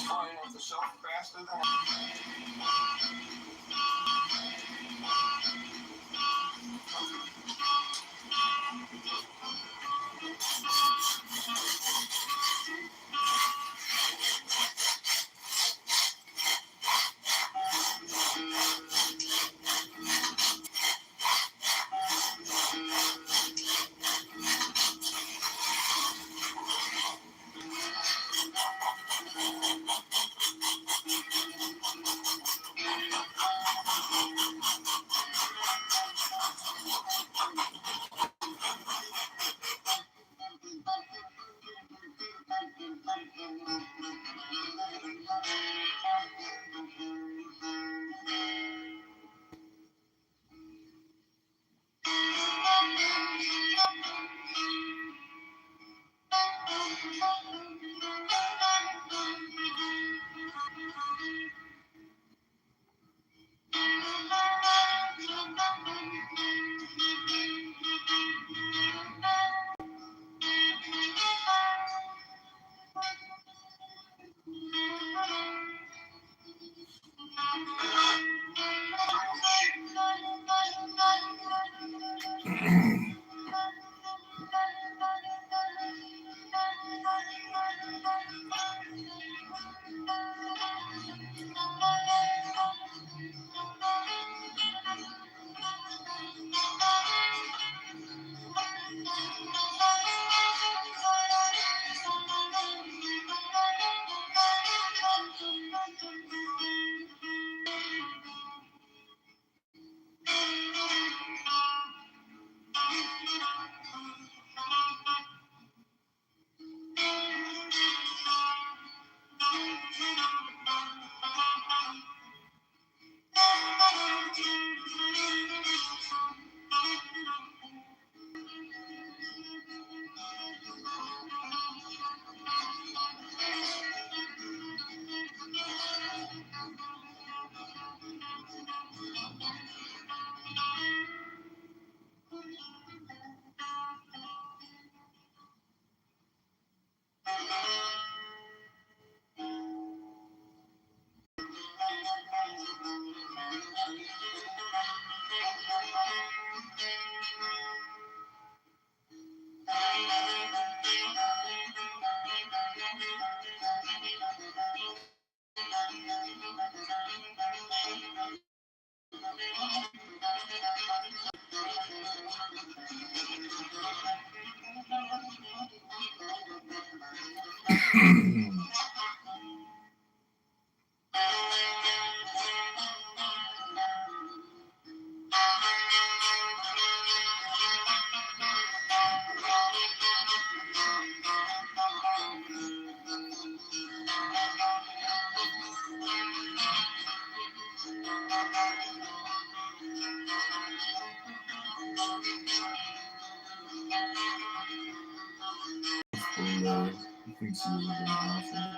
flying off the shelf faster than he thinks he was doing awesome.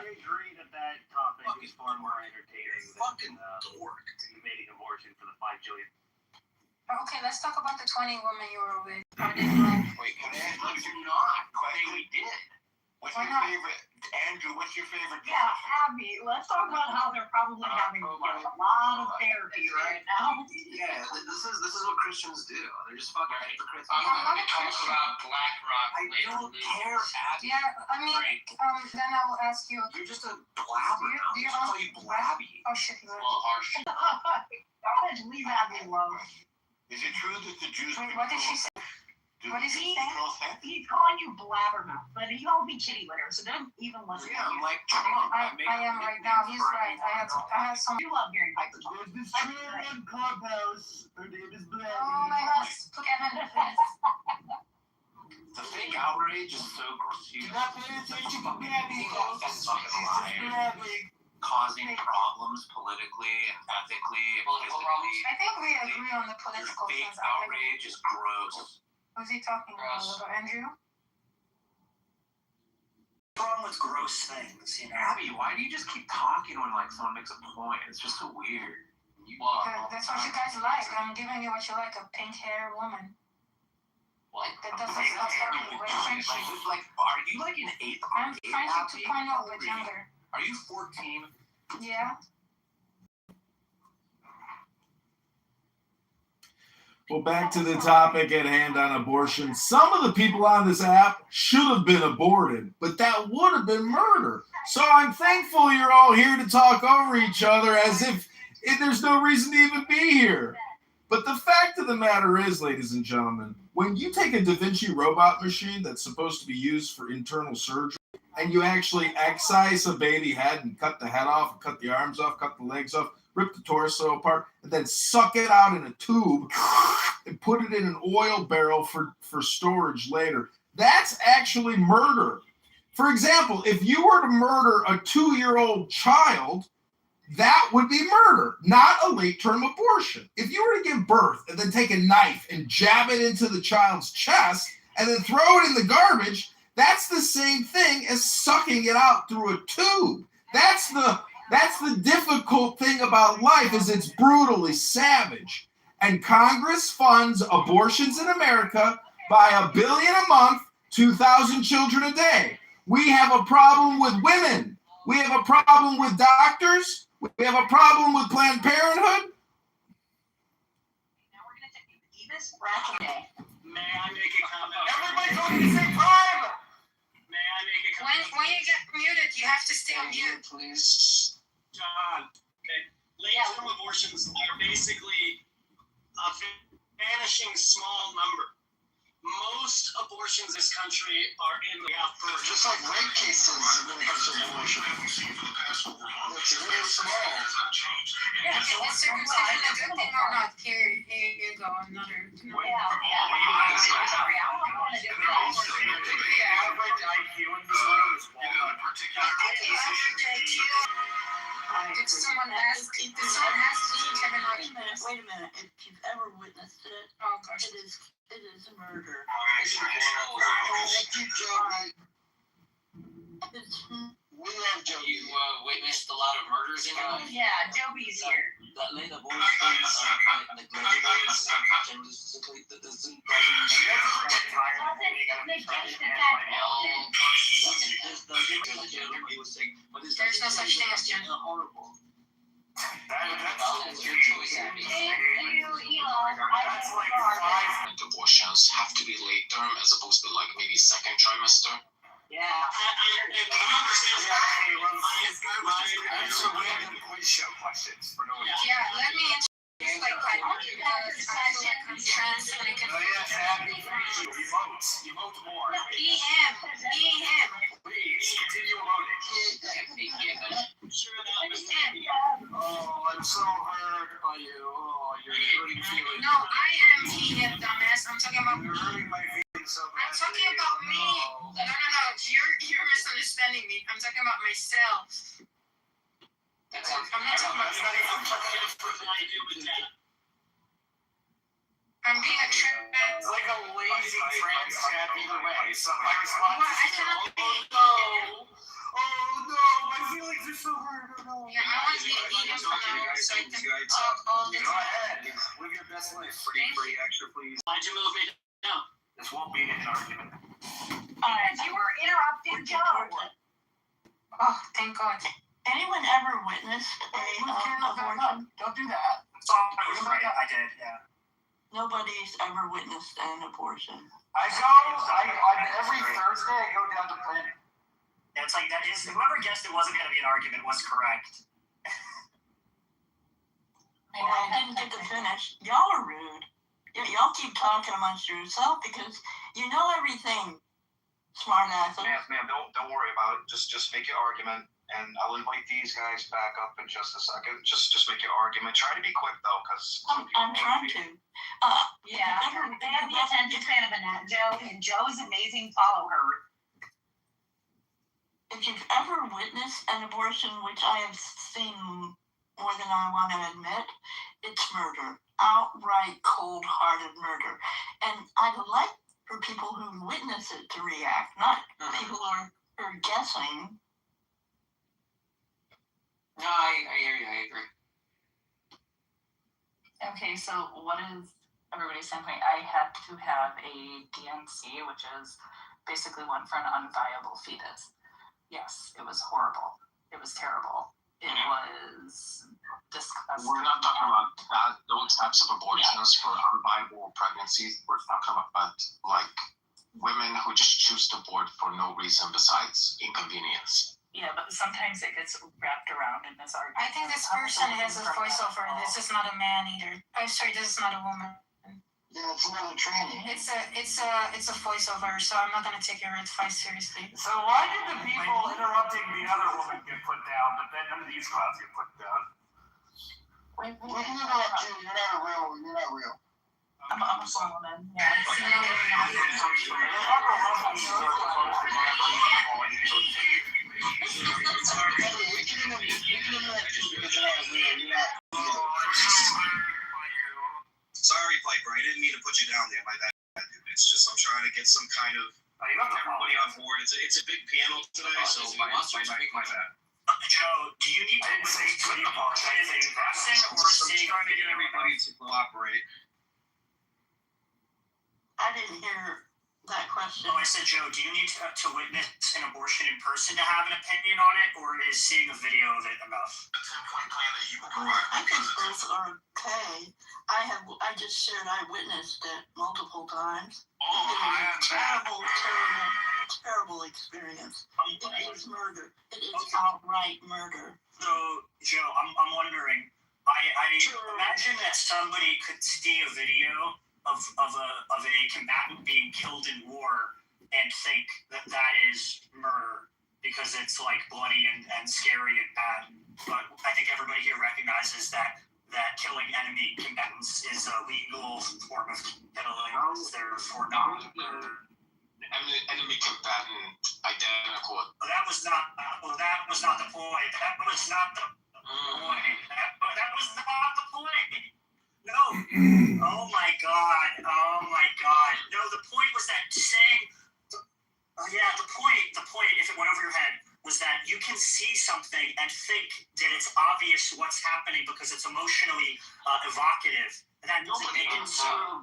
I agree that topic is far more entertaining than making abortion for the 5 billion. Okay, let's talk about the 20 women you were with. How did you like? wait, can I did not. Hey, we did. What's Why your not? favorite, Andrew? What's your favorite? Yeah, Abby, let's talk about how they're probably having a lot of therapy right now. Yeah, this is what Christians do. They're just fucking hypocrites. I'm not a Talk Christian. about BlackRock. I don't care, Abby. Yeah, I mean, then I will ask you. You're just a blabber. Do you I call you Blabby. Oh shit, he left. Well, harsh. Go ahead, leave Abby alone. Is it true that the Jews? Wait, what did she say? What is he saying? saying? He's calling you blabbermouth, but he called me kitty litter, so don't even listen Yeah, to I'm you. like, I am right now. He's right. I have some. You love hearing Piper talk. There's this girl on Clubhouse. Her name is Black. Oh my gosh, Kevin, please. the fake outrage is so gross. You're not paying attention to Gabby. That's fucking lying. Causing problems politically, ethically, physically. I think we agree on the political Fake sense. outrage is gross. Who's he talking about? Little Andrew? What's wrong with gross things? You know? Abby, why do you just keep talking when like someone makes a point? It's just so weird. That's what you guys like. I'm giving you what you like, a pink hair woman. What? That doesn't stop talking. We're friendship. Like, are you like an eighth I'm grade? friendship Abby? 2.0, but younger. Are you 14? Yeah. Well, back to the topic at hand on abortion. Some of the people on this app should have been aborted, but that would have been murder. So I'm thankful you're all here to talk over each other as if there's no reason to even be here. But the fact of the matter is, ladies and gentlemen, when you take a Da Vinci robot machine that's supposed to be used for internal surgery, and you actually excise a baby head and cut the head off, and cut the arms off, cut the legs off, rip the torso apart, and then suck it out in a tube and put it in an oil barrel for storage later. That's actually murder. For example, if you were to murder a 2-year-old child, that would be murder, not a late-term abortion. If you were to give birth and then take a knife and jab it into the child's chest and then throw it in the garbage, that's the same thing as sucking it out through a tube. That's the difficult thing about life, is it's brutally savage. And Congress funds abortions in America by $1 billion a month, 2,000 children a day. We have a problem with women. We have a problem with doctors. We have a problem with Planned Parenthood. Now we're going to take the deepest breath of the day. May I make a comment? Everybody talking at the same time. May I make a comment? When you get muted, you have to stay on mute. Please. John, okay. Late-term abortions are basically a vanishing small number. Most abortions in this country are in the birth. Just like rape cases when it comes to abortion. It's really small. Yeah, is circumcision a good thing or not? Here you go, another. Sorry, I don't want to do that. average IQ in this world is Did someone ask Kevin Wait a minute. If you've ever witnessed it, Oh gosh. it is murder. We love Joe. You witnessed a lot of murders in your life? Yeah, Joby's here. That late abortion is There's no such thing as gender. horrible. That's your choice, Abby. That's like 5 abortions have to be late term as opposed to like maybe second trimester. Yeah. Answer random quiz show questions for no reason. Yeah, let me introduce like I'm trans when it comes to Emote more. Be him. Please continue emoting. Oh, I'm so hurt by you. Oh, you're hurting feelings. No, I am him, dumbass. I'm talking about You're hurting my feelings so bad. I'm talking about me. No. You're misunderstanding me. I'm talking about myself. That sounds I'm not talking about I'm being a trans. It's like a lazy trans chat either way. So my response What? I is cannot be. oh no, my feelings are so hurt. Oh no. Yeah, I want to be vegan from now on so I can talk all the Go time. ahead. Live your best life. Pretty extra, please. Why'd you move me down? This won't be an argument. Because you were interrupting Joe. Oh, thank God. Anyone ever witnessed a abortion? Don't do that. Sorry, I was right. I did, yeah. Nobody's ever witnessed an abortion. Every Thursday I go down to planning. Yeah, it's like that is whoever guessed it wasn't gonna be an argument was correct. Well, I didn't get to finish. Y'all are rude. Y'all keep talking amongst yourself because you know everything. Smart asses. Ma'am, don't worry about it. Just make your argument, and I'll invite these guys back up in just a second. Just make your argument. Try to be quick though, because I'm trying to. Yeah, they have the attention span of a gnat, Joe, and Joe is amazing. Follow her. If you've ever witnessed an abortion, which I have seen more than I want to admit, it's murder. Outright, cold-hearted murder. And I'd like for people who witness it to react, not people who are guessing. No, I hear you. I agree. Okay, so what is everybody's standpoint? I had to have a DNC, which is basically one for an unviable fetus. Yes, it was horrible. It was terrible. It was disgusting. We're not talking about those types of abortions for unviable pregnancies. We're talking about like women who just choose to abort for no reason besides inconvenience. Yeah, but sometimes it gets wrapped around in this argument. I think this person has a voiceover. This is not a man either. I'm sorry, this is not a woman. yeah, it's another training. It's a voiceover, so I'm not gonna take your advice seriously. So why did the people interrupting the other woman get put down, but then none of these clowns get put down? We can interrupt you. You're not real. I'm a Solomon. Yeah. Sorry, Piper. I didn't mean to put you down there. My bad, dude. It's just I'm trying to get some kind of everybody on board. It's a big panel today, so my bad. Joe, do you need to say to you apologize in person or seeing trying to get everybody to cooperate? I didn't hear that question. Oh, I said, Joe, do you need to witness an abortion in person to have an opinion on it, or is seeing a video of it enough? I think both are okay. I just shared I witnessed it multiple times. It was a terrible experience. It is murder. It is outright murder. So, Joe, I'm wondering, I imagine that somebody could see a video of a combatant being killed in war and think that is murder because it's like bloody and scary and bad. But I think everybody here recognizes that killing enemy combatants is a legal form of killing. Therefore, not murder. Enemy combatant identical. That was not the point. That was not the point. That was not the point. No. Oh my God. No, the point was that saying. The point, if it went over your head, was that you can see something and think that it's obvious what's happening because it's emotionally evocative. And that Nobody in their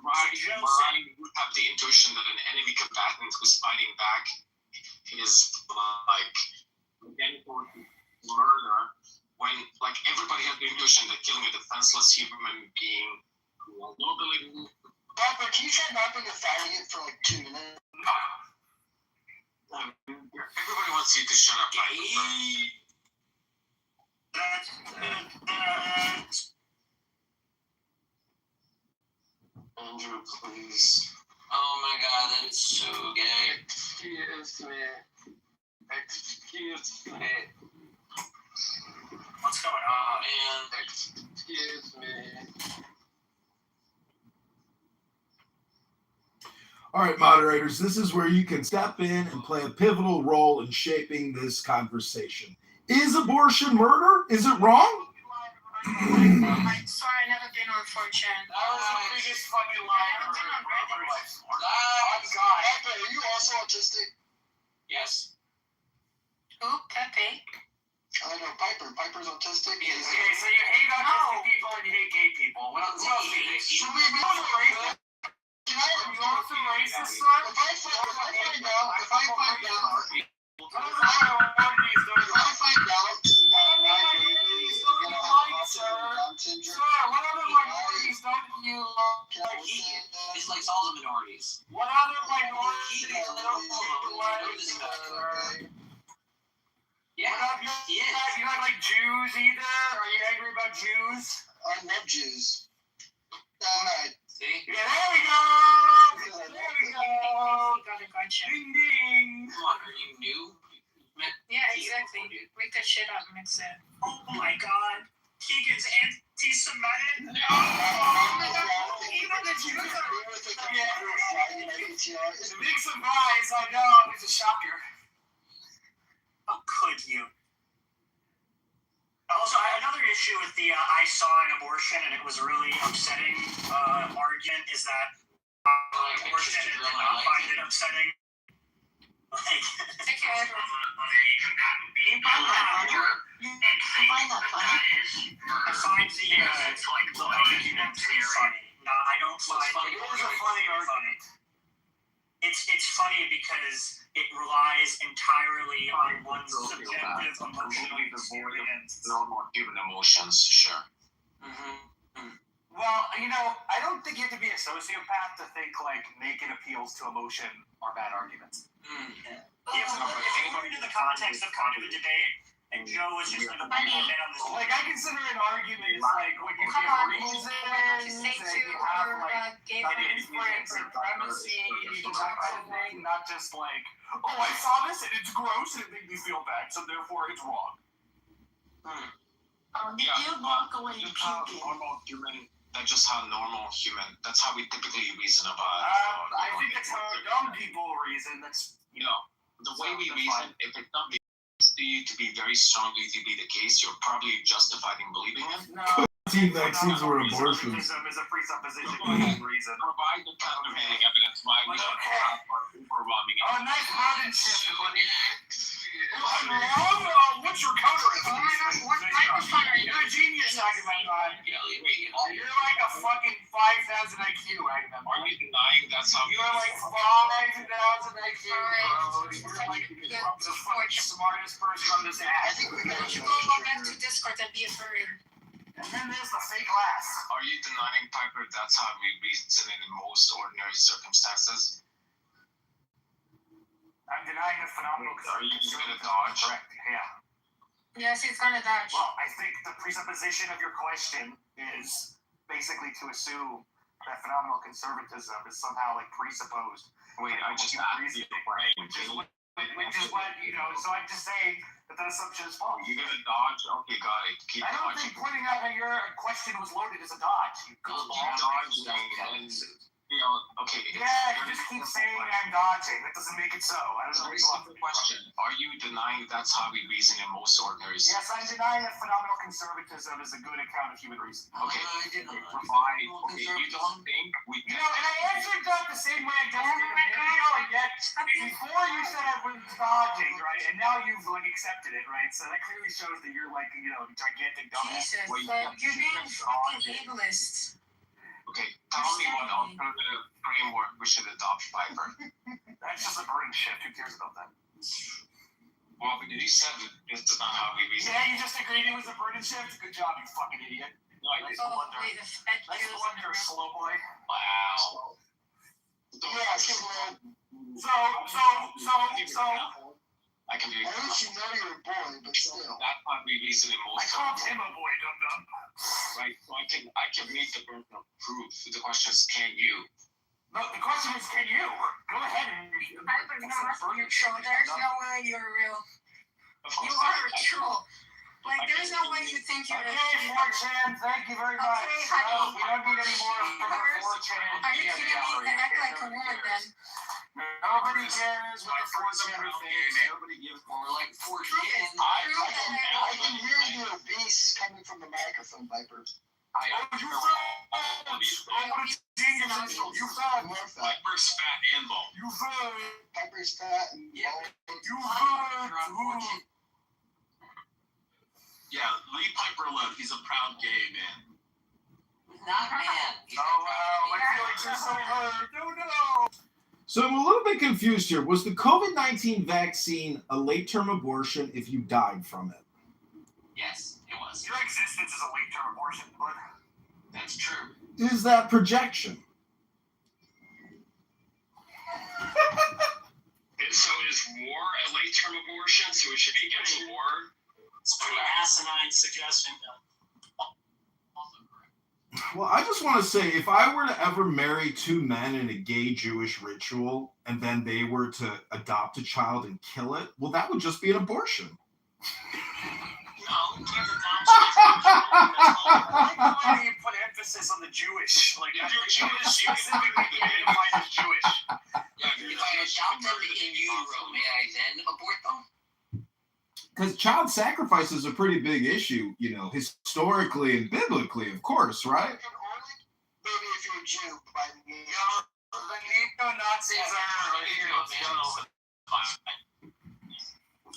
right mind would have the intuition that an enemy combatant who's fighting back is like identical to murder, when like everybody has the intuition that killing a defenseless human being who has no ability. Papa, can you try not being a faggot for like 2 minutes? Everybody wants you to shut up, like. Andrew, please. Oh my God, that's so gay. Excuse me. What's going on? Man. Excuse me. All right, moderators, this is where you can step in and play a pivotal role in shaping this conversation. Is abortion murder? Is it wrong? I'm sorry, I never been on 4chan. That was the biggest fucking lie I've ever heard in my life. Oh my God. Papa, are you also autistic? Yes. Who? Pepe? I know Piper's autistic. Yes. Okay, so you hate autistic people and you hate gay people. What else do you hate? Should we be racist? Can I be racist, son? If I find Jews either? Are you angry about Jews? I love Jews. Alright. See? Yeah, there we go! There we go! Got a gotcha. Ding ding! Come on, are you new? Yeah, exactly. Wake that shit up, mix it. Oh my god. Keegan's anti-Semitic? Oh my god. Even the Jews are... It's The big surprise, I know. It's a shocker. How could you? Also, another issue with the I saw an abortion and it was really upsetting argument is that abortion did not find it upsetting. Like, Take care, Edward. You find that funny? I find the argument funny. No, I don't find it was a funny argument. It's funny because it relies entirely on one's subjective emotional experience. Normal human emotions, sure. Well, I don't think you have to be a sociopath to think like naked appeals to emotion are bad arguments. If you put it in the context of kind of a debate, and Joe was just like a big man on this. Like I consider an argument is like when you Come give on, reasons to say and to you have or like gay an friends. inference and primacy, that kind of thing, not just like, oh, I saw this and it's gross and it made me feel bad, so therefore it's wrong. You walk away You have puking. normal human. That's just how normal human. That's how we typically reason about. I think that's how young people reason. That's The way we reason, if it's not to you to be very strongly to be the case, you're probably justified in believing it. no. Vaccines were abortions. Is a presupposition reason. Provide the countervailing evidence why we don't have our overwhelming. Oh, nice road and shift, buddy. I'm wrong. What's your counter? What microphone are you? You're a genius, Agamemnon. You're like a fucking 5,000 IQ, Agamemnon. Are you denying that's how You are like 5,000 IQ, bro. You're like the fucking smartest person on this app. You go back to Discord and be a furry. And then there's the fake glass. Are you denying, Piper, that's how we reason in most ordinary circumstances? I'm denying the phenomenal. Are you gonna dodge? Correct, yeah. Yes, he's gonna dodge. Well, I think the presupposition of your question is basically to assume that phenomenal conservatism is somehow like presupposed. Wait, I just asked you, right? Which is what, so I'm just saying that assumption is false. You're gonna dodge? Okay, got it. Keep I don't dodging. think pointing out how your question was loaded is a dodge. You Keep goofball. dodging and, okay. Yeah, you just keep saying I'm dodging. That doesn't make it so. I don't know. Very simple question. Are you denying that's how we reason in most ordinary Yes, I'm denying that phenomenal conservatism is a good account of human reason. Okay, provide. Okay, you don't think we And can. I answered that the same way I just did a minute ago, and yet before you said I was dodging, right? And now you've like accepted it, right? So that clearly shows that you're like, gigantic dumbass. Jesus, Well, you're being fucking ableist. Okay, tell me what alternative framework we should adopt, Piper. That's just a brain shift. Who cares about that? Well, because you said that this is not how we reason. Yeah, you just agreed it was a brain shift. Good job, you fucking idiot. No, I didn't. Oh, wait, the fat Nice Jews wonder, slow boy. Wow. Yeah, come on. So. I can be. At least you know you're a boy, but still. That's how we reason in I most called him a boy, dum dum. right? So I can make the burden of proof. The question is, can you? No, the question is, can you? Go ahead and. You're true. There's no way you're real. Of You course are not. true. Like, there's no way you think you're Okay, 4chan, thank you very much. Okay, honey. We don't need any more from the 4chan. Are you kidding me? Act like a woman then. Nobody cares what the 4chan thinks. Nobody gives more like 4 Prove it. kids. I can hear you obese coming from the microphone, Viper. Oh, you fat! Oh, what a genius insult. You fat! More fat. Piper's fat and bald. You fat! Piper's fat and Yeah. bald. You fat! Yeah, leave Piper alone. He's a proud gay man. Not man. Oh, my feelings are so hurt. No. So I'm a little bit confused here. Was the COVID-19 vaccine a late-term abortion if you died from it? Yes, it was. Your existence is a late-term abortion, but That's true. Is that projection? So is war a late-term abortion? So we should be against war? It's a pretty asinine suggestion, Bill. Well, I just want to say, if I were to ever marry two men in a gay Jewish ritual and then they were to adopt a child and kill it, well, that would just be an abortion. No, you can't adopt I like the way you put emphasis on the Jewish. Like, If you're Jewish, you specifically identified as Jewish. Yeah, if I adopt them in utero, may I then abort them? Because child sacrifice is a pretty big issue, you know, historically and biblically, of course, right? Maybe if you're a Jew, but the neo-Nazis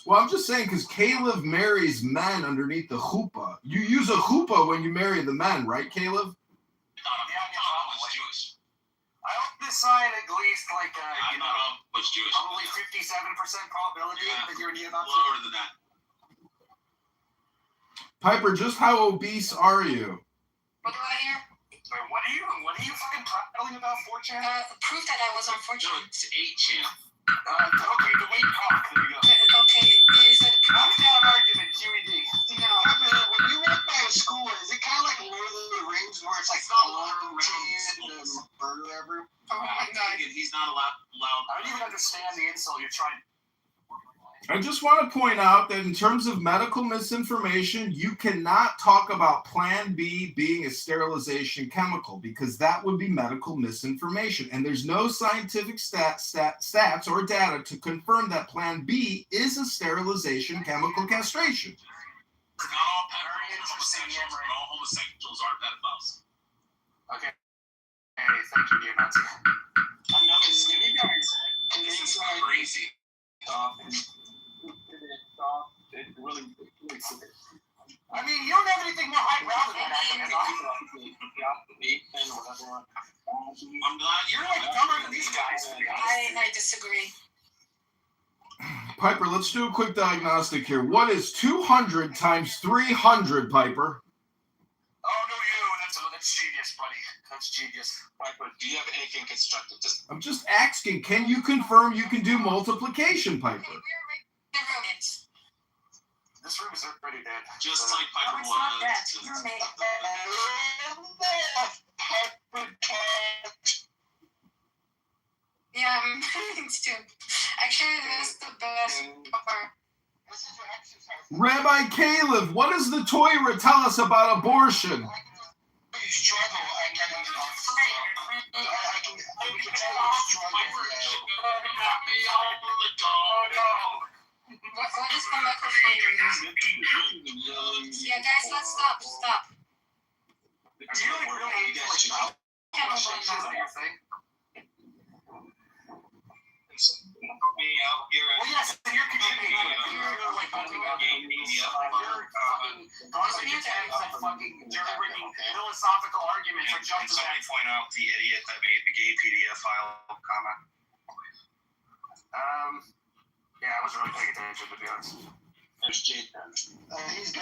Well, I'm just saying, because Caleb marries men underneath the chuppah. You use a chuppah when you marry the men, right, Caleb? Jewish. I hope this sign at least like I'm not always Jewish. probably 57% probability that you're a neo-Nazi. Lower than that. Piper, just how obese are you? What do I hear? Wait, what are you fucking prattling about, 4chan? Proof that I was on No, 4chan. it's 8chan. Okay, the weight talk. There you go. Okay, is that Knock down argument, QED. no? When you walk by a school, is it kind of like Lord of the Rings, where it's like and murder everyone? Oh my god. He's not allowed. I don't even understand the insult you're trying. I just want to point out that in terms of medical misinformation, you cannot talk about Plan B being a sterilization chemical, because that would be medical misinformation. And there's no scientific stats or data to confirm that Plan B is a sterilization chemical castration. Not all homosexuals, but all homosexuals are pedophiles. Okay. Hey, thank you, neo-Nazi. Another skinny guys. This is crazy. It's really silly. I mean, you don't have anything more highbrow than that. I'm glad You're like dumber than these guys. I disagree. Piper, let's do a quick diagnostic here. What is 200 times 300, Piper? Oh, no, that's genius, buddy. That's genius. Piper, do you have anything constructive? I'm just asking, can you confirm you can do multiplication, Piper? Hey, we're making romance. This room is already dead. Just So- like Piper No, it's not was. that. You're making Yeah, I'm too. Actually, that's the best part. Rabbi Caleb, what does the Torah tell us about abortion? What is the microphone using? Yeah, guys, let's stop. Stop. Me out here. Well, yes, you're contributing. You're like bumping out Gay media. You're fucking causing attempts at fucking jury-rigging philosophical arguments or jump to that. Somebody point out the idiot that made the gay PDF file comment. Yeah, I wasn't really paying attention, to be honest. There's Jason. He's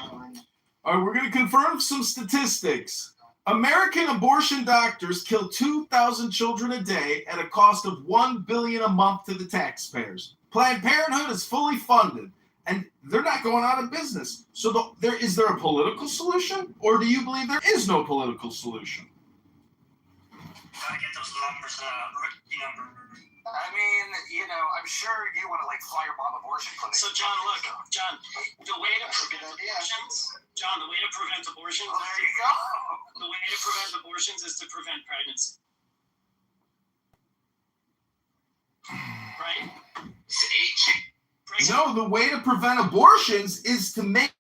on. All right, we're going to confirm some statistics. American abortion doctors kill 2,000 children a day at a cost of $1 billion a month to the taxpayers. Planned Parenthood is fully funded, and they're not going out of business. So is there a political solution, or do you believe there is no political solution? Gotta get those numbers, rookie number. I mean, I'm sure you want to firebomb abortion clinics. So, John, look, the way to prevent abortions, Well, there you go. the way to prevent abortions is to prevent pregnancy. Right? No, the way to prevent abortions is to make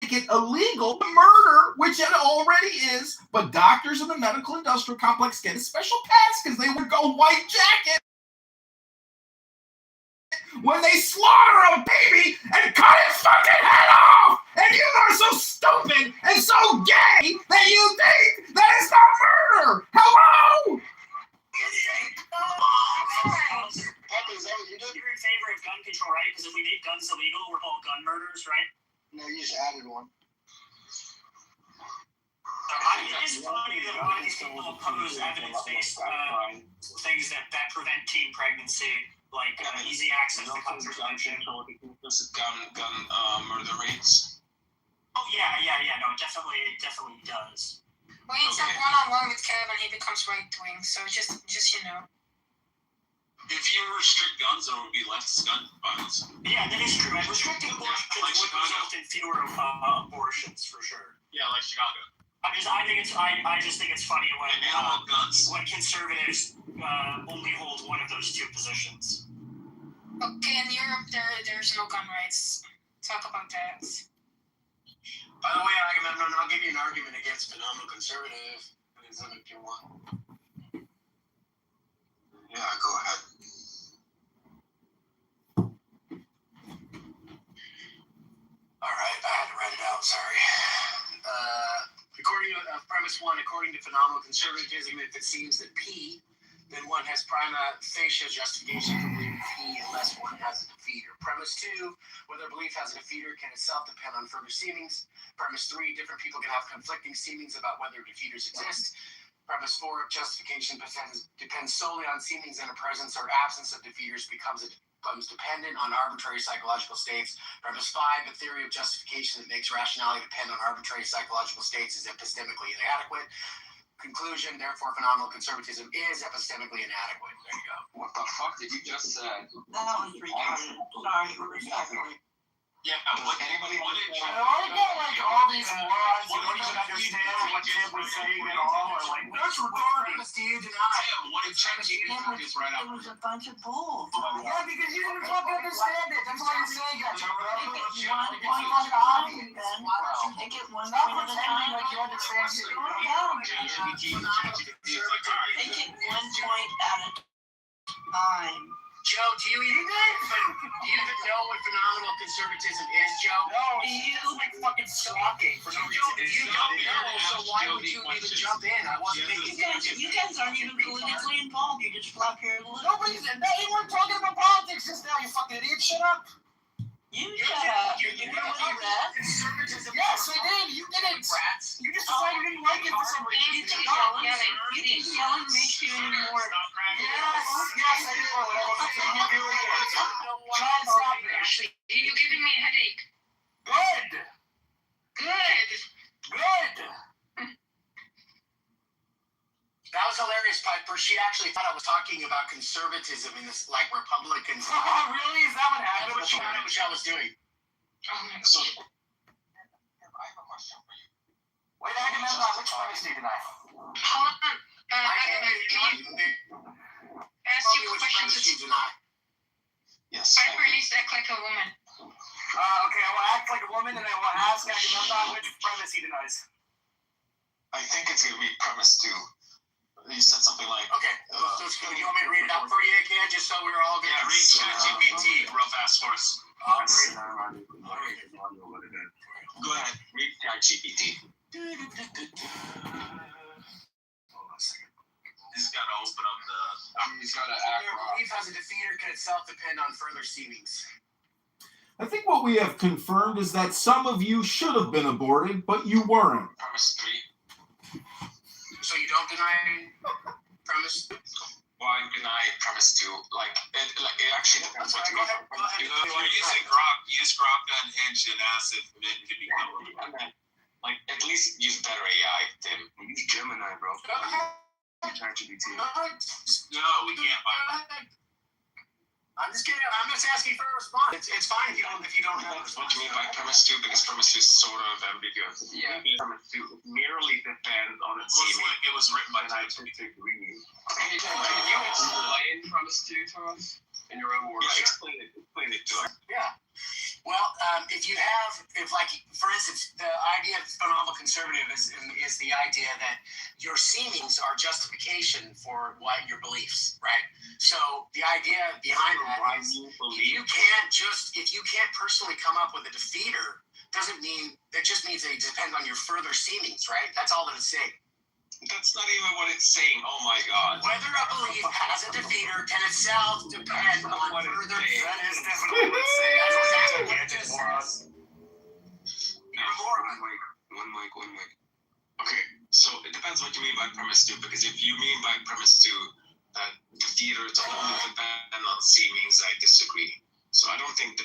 it illegal to murder, which it already is. But doctors in the medical industrial complex get a special pass because they would go white jacket when they slaughter a baby and cut its fucking head off. And you are so stupid and so gay that you think that it's not murder. Hello? You're in favor of gun control, right? Because if we make guns illegal, we're all gun murderers, right? No, you just added one. It is funny that a lot of these people oppose evidence-based things that prevent teen pregnancy, like easy access to contraception. Gun murder rates. Oh yeah. No, it definitely does. When you talk one-on-one with Kevin, he becomes right-wing. So just you know. If you restrict guns, there will be less gun violence. Yeah, that is true. And restricting abortions would result in fewer abortions for sure. Yeah, like Chicago. I just think it's funny when conservatives only hold one of those two positions. Okay, in Europe, there's no gun rights. Talk about that. By the way, Agamemnon, I'll give you an argument against phenomenal conservative. If you want. Yeah, go ahead. All right, I had to write it out. Sorry. According to premise one, according to phenomenal conservatism, if it seems that P, then one has prima facie justification for believing P unless one has a defeater. Premise two, whether a belief has a defeater can itself depend on further seemings. Premise three, different people can have conflicting seemings about whether defeaters exist. Premise four, justification depends solely on seemings, and a presence or absence of defeaters becomes dependent on arbitrary psychological states. Premise five, the theory of justification that makes rationality depend on arbitrary psychological states is epistemically inadequate. Conclusion, therefore, phenomenal conservatism is epistemically inadequate. There you go. What the fuck did you just say? That was retarded. Sorry, respectfully. Yeah, anybody want to check? Like all these morons who don't even understand what Tim was saying at all are like, that's retarded. Do you deny? Tim, what did ChatGPT just right It up? was a bunch of bull. Yeah, because you didn't fucking understand it. That's why you're saying that, Take it one point at a time, Ben. Take it one Stop point at a pretending time. like you understand shit. ChatGPT is like, all right. Take it one point at a time. Joe, do you even know what phenomenal conservatism is, Joe? No, it's like fucking stalking for no reason. You don't know, so why would you even jump in? I wasn't making You guys aren't even politically involved. You just flap your lip. Nobody's. They weren't talking about politics just now. You fucking idiot. Shut up. You shut up. You know what you read? Conservatism. Yes, I did. You didn't. Brats. You just decided you didn't like it for some reason. You think yelling makes you any more. Yes, I do. Continue doing it. John, stop it. Ashley, you're giving me a headache. Good. That was hilarious, Piper. She actually thought I was talking about conservatism in this, like Republicans. Oh, really? Is that what happened? That's what Michelle was doing. Oh my So, God. I have a question for you. Wait, Agamemnon, which one is he tonight? Hold on. Agamemnon, can you ask you a question? Yes. Piper needs to act like a woman. Okay, I will act like a woman and I will ask Agamemnon which premise he denies. I think it's going to be premise two. You said something like... Okay, let's go. You want me to read it out for you again, just so we're all good? Yeah, read ChatGPT real fast for us. I'll read it. Go ahead, read ChatGPT. Hold on a second. He's got to open up the... He's got to act Whether a belief has a defeater can itself depend on further seemings. I think what we have confirmed is that some of you should have been aborted, but you weren't. Premise three. So you don't deny premise? Why deny premise two? Like it actually depends what you Go ahead. If you're using Grok, use Grok to unhinge and ask if men can become like at least use better AI, Tim. Use Gemini, bro. ChatGPT. No, we can't buy that. I'm just kidding. I'm just asking for a response. It's fine if you don't have a What response. do you mean by premise two? Because premise two is sort of ambiguous. Yeah. Premise two merely depends on its seeming. Like it was written by ChatGPT. Can you explain premise two to us in your own words? Yeah, explain it to us. Yeah. Well, for instance, the idea of phenomenal conservative is the idea that your seemings are justification for your beliefs, right? So the idea behind that is if you can't personally come up with a defeater, that just means that it depends on your further seemings, right? That's all that it's saying. That's not even what it's saying. Oh my God. Whether a belief has a defeater can itself depend on further. That is definitely what it's saying. That's exactly what it just says. You're a moron. One mic. Okay. premise two, because if you mean by premise two that the theaters only depend on seemings, I disagree. So I don't think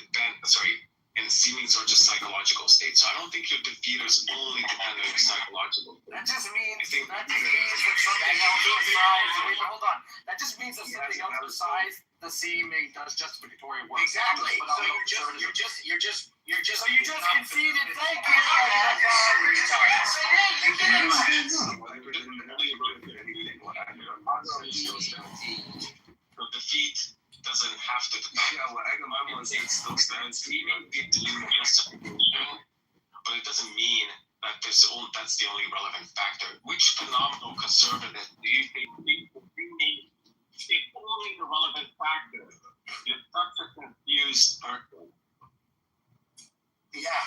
and seemings are just psychological states. So I don't think your theaters only depend on your psychological. That just means I think that something else besides. Wait, hold on. That just means that something else besides the seeming does justificatory work. Exactly. So you just conceded. Thank you. So defeat doesn't have to depend. Yeah, well, Agamemnon says those things. Seeming give you justification, but it doesn't mean that that's the only relevant factor. Which phenomenal conservative do you think is only the relevant factor? You're such a confused person. Yeah.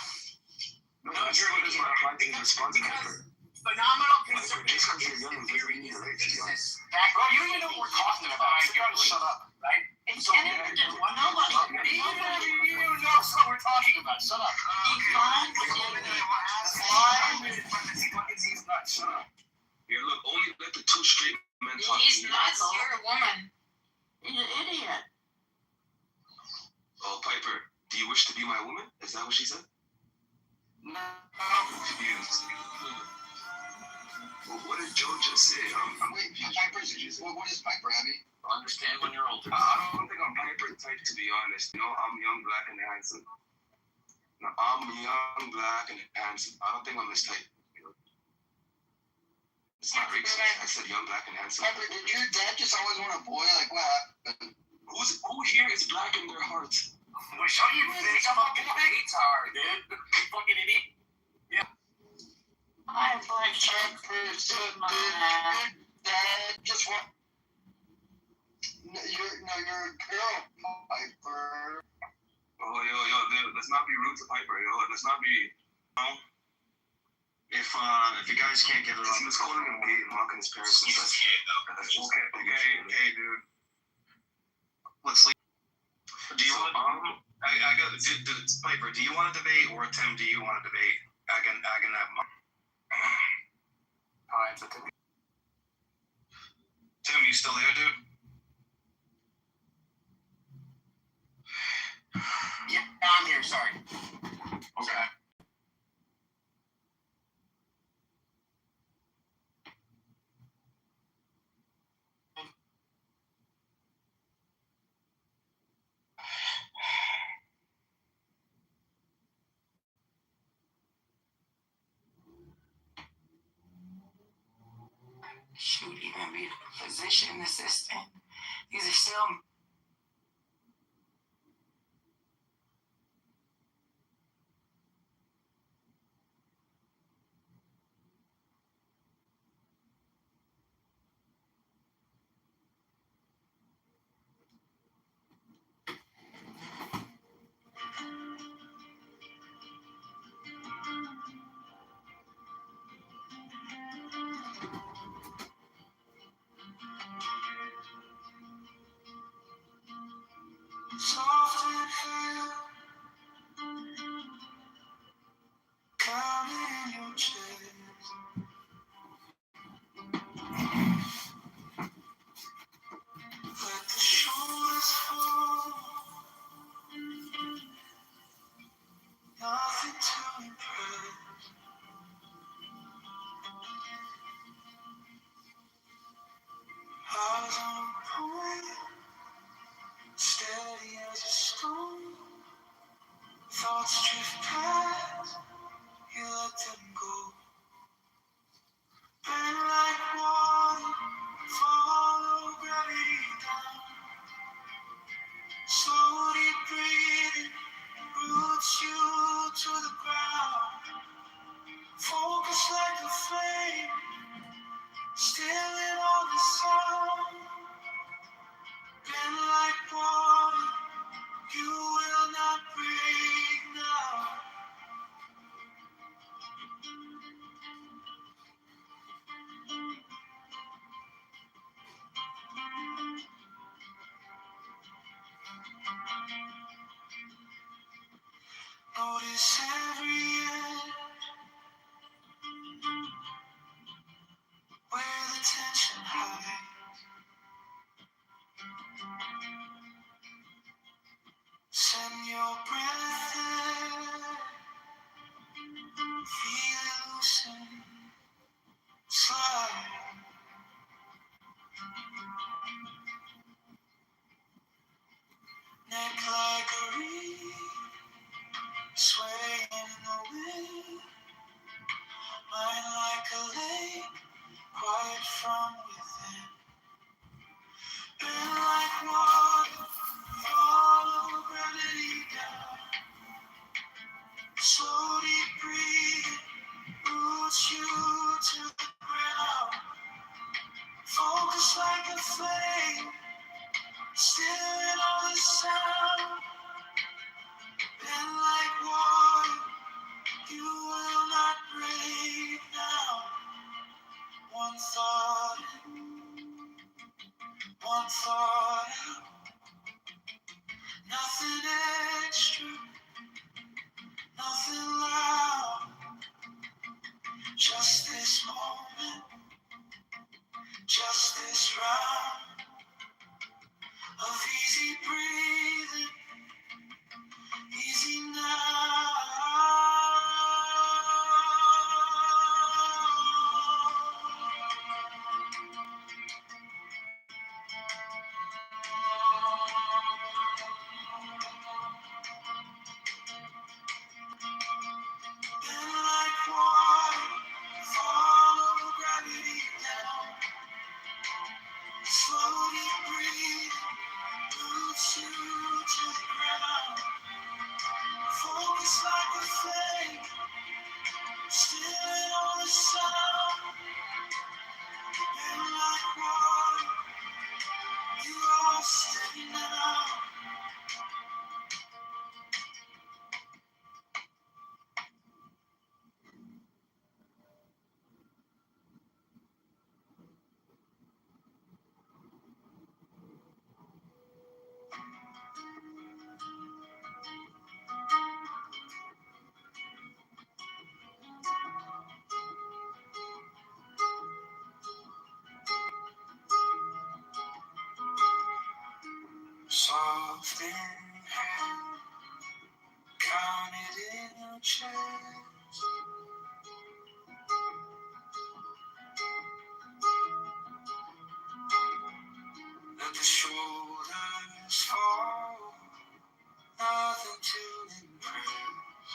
No, that's what is my practice response. Phenomenal conservatism is the theory. Bro, you even know what we're talking about. So you gotta shut up, right? And nobody. You know what we're talking about. Shut up. Shut up. Here, look, only let the two straight men talk. He's nuts. You're a woman. He's an idiot. Oh, Piper, do you wish to be my woman? Is that what she said? No. Confused. Well, what did Joe just say? Wait, Piper, what is Piper, Abby? Understand when you're older. I don't think I'm Piper type, to be honest. You know, I'm young, black, and handsome. No, I'm young, black, and handsome. I don't think I'm this type. You know? It's not racist. I said young, black, and handsome. Piper, did your dad just always want a boy? Like, what happened? Who here is black in their hearts? Well, show you this fucking retard, dude. Fucking idiot. I wish I could see my Dad just want. You're a girl, Piper. Oh, yo, let's not be rude to Piper, yo. Let's not be. If you guys can't get it on, let's call him gay and mocking his parents. He's gay, though. That's just okay, dude. Let's leave. Do you want? I got Piper. Do you want to debate, or Tim? Do you want to debate? I can have. Tim, you still there, dude? Yeah, I'm here. Sorry. Okay. Shoot, even be a physician assistant. These are still. Soft and fair, cloudy in your chest. Let the shoulders fall, nothing to impress. Eyes on point, steady as a stone. Thoughts drift past, you let them go. Bend like water, follow gravity down. Slowly breathing, roots you to the ground. Focus like a flame, still in all the sound. Bend like water, you will not break now. Notice every edge where the your breath in, feel it loosen, slide. Neck like a reed, swaying in the wind. Mind like a lake, quiet from within. Bend like water, follow gravity down. Slow deep breathing, roots you to the ground. Focus like a flame, still in all the sound. Bend like water, you will not break now. One thought in, one thought out. Nothing extra, nothing loud. Just this moment, just this round of easy breathing, easy now. Bend like water, follow gravity down. Slowly breathe, roots you to the ground. Focus like a flame, still in all the sound. Bend like water, you are steady now. Soft in hand, counted in your chest. Let the shoulders fall, nothing to impress.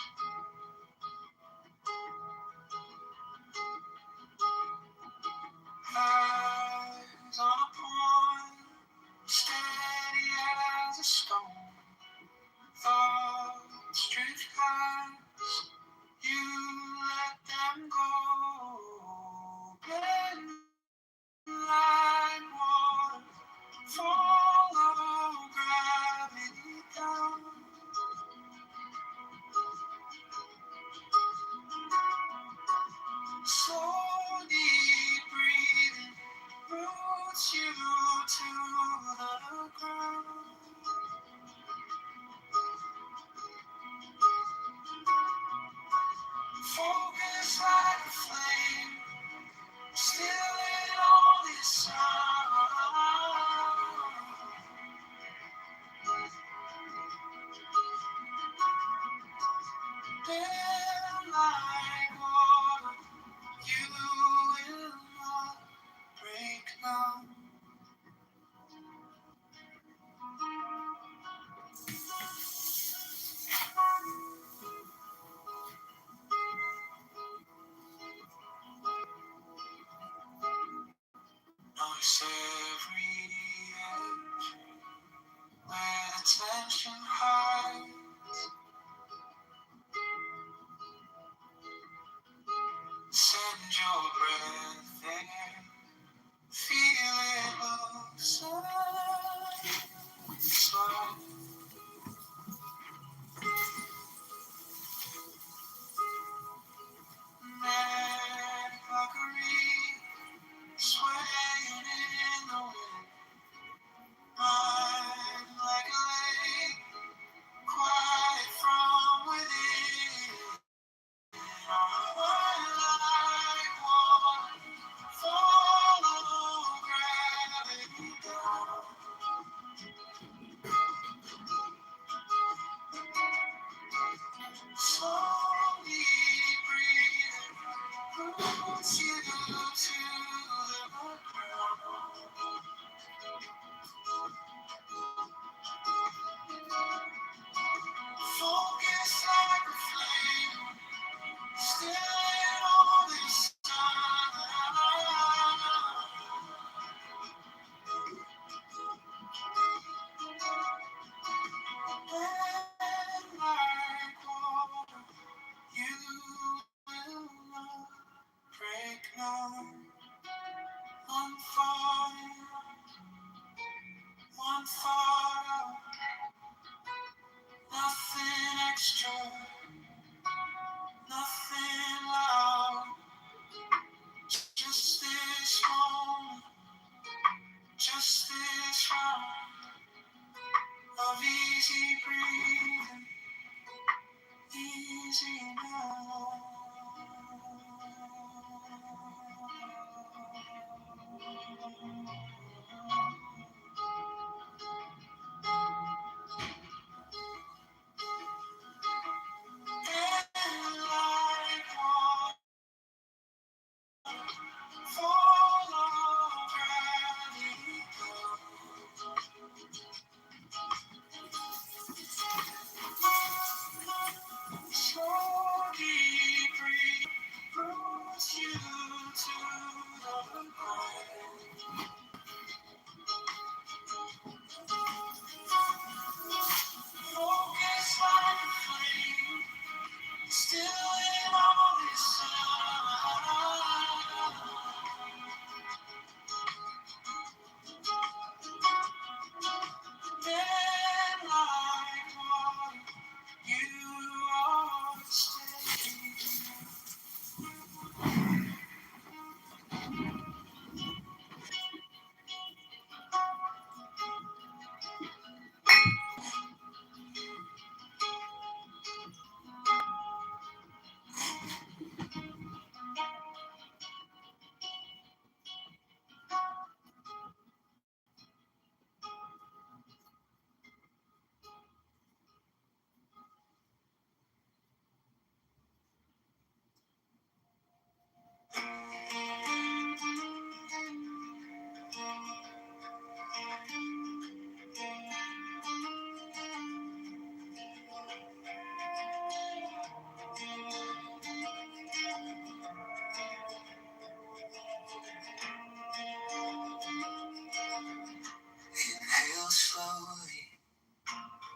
Eyes on a point, steady as a stone. Thoughts drift past, you let them go. Bend like water, follow gravity down. Slow deep breathing, roots you to the ground. Focus like a flame, still in all this sound. Bend like water, you will not break now. Notice every edge where the tension hides. Send your breath there, feel it loosen. Slow. Neck like a reed, swaying in the wind. Mind like a lake, quiet.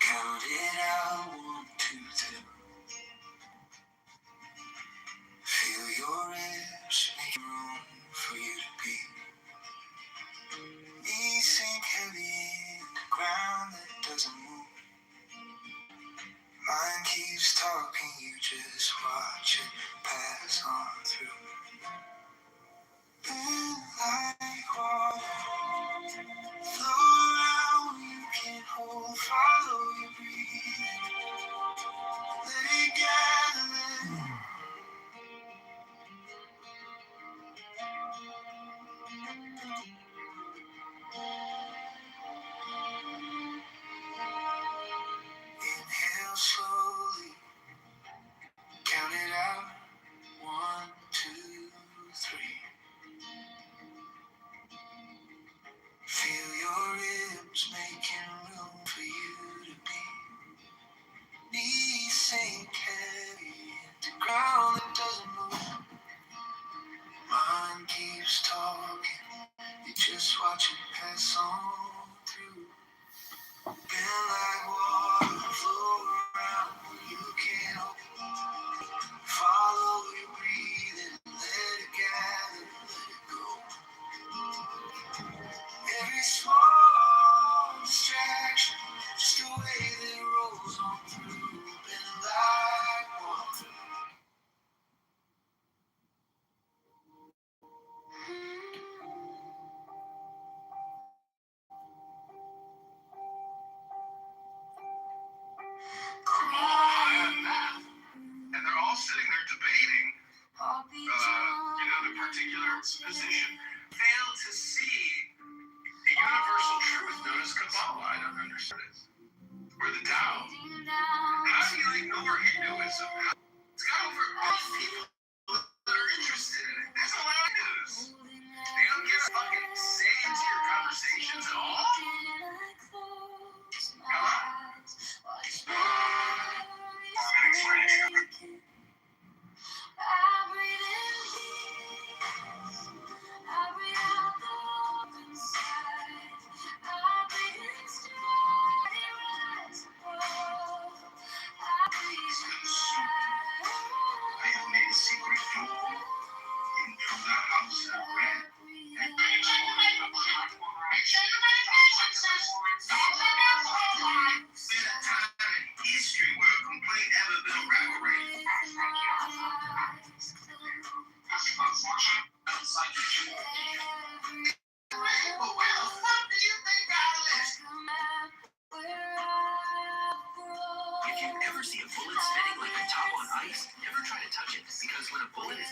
Count it out, 1, 2, 3. Feel your ribs making room for you to be. Knees sink heavy in the ground that doesn't move. Mind keeps talking, you just watch it pass on through. Been like water, flow around, you can't hold, follow your breathing. Let it gather in. Inhale slowly, count it out, 1, 2, 3. Feel your ribs making room for you to be. Knees sink heavy into ground that doesn't move. Mind keeps talking, you just watch it pass on through. Been like water, flow around, you can't hold. Follow your breathing, let it gather, let it go. Every small distraction, just a wave that rolls on through. Been like water. And they're all sitting there debating, the particular position. Fail to see the universal truth known as Kabbalah. I don't understand it. Or the Tao. How do you ignore Hinduism? It's got over a million people that are interested in it. There's a lot of news. They don't give a fucking say into your conversations at all. Come on. I have made a secret door into the house of red. History where a complaint ever been evaporated. But where the fuck do you think I live? If you ever see a bullet spinning like a top on ice, never try to touch it, because when a bullet is...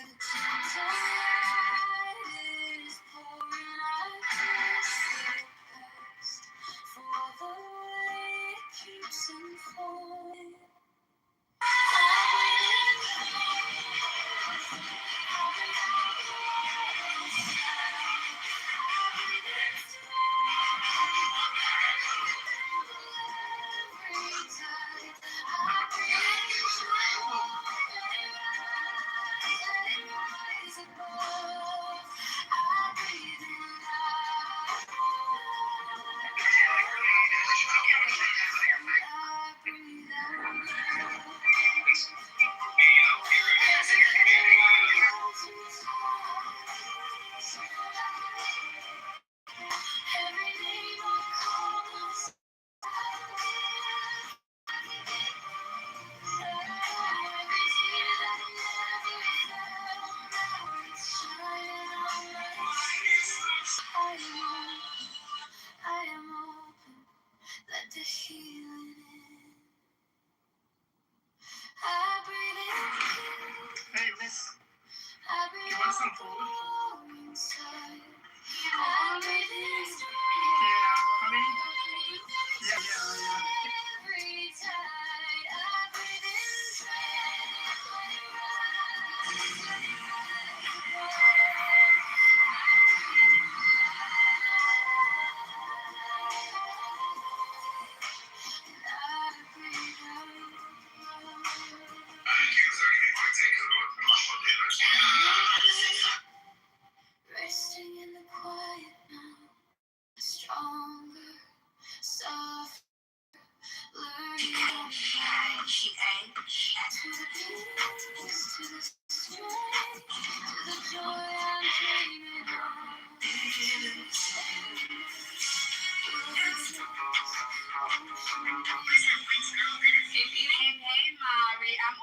Mari, I'm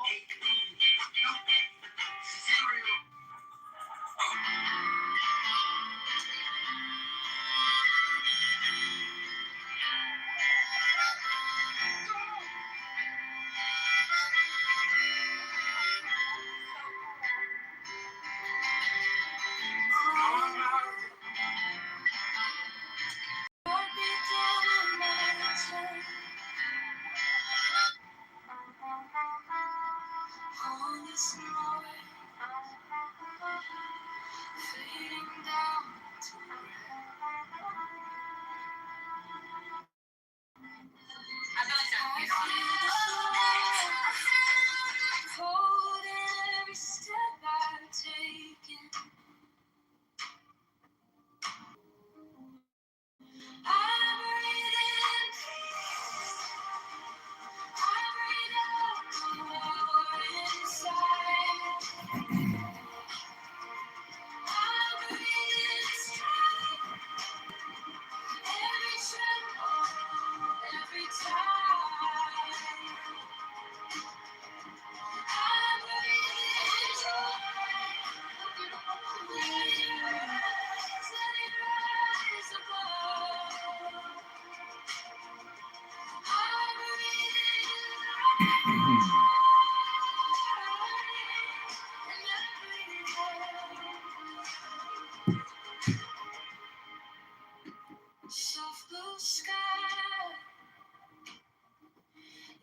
soft blue sky.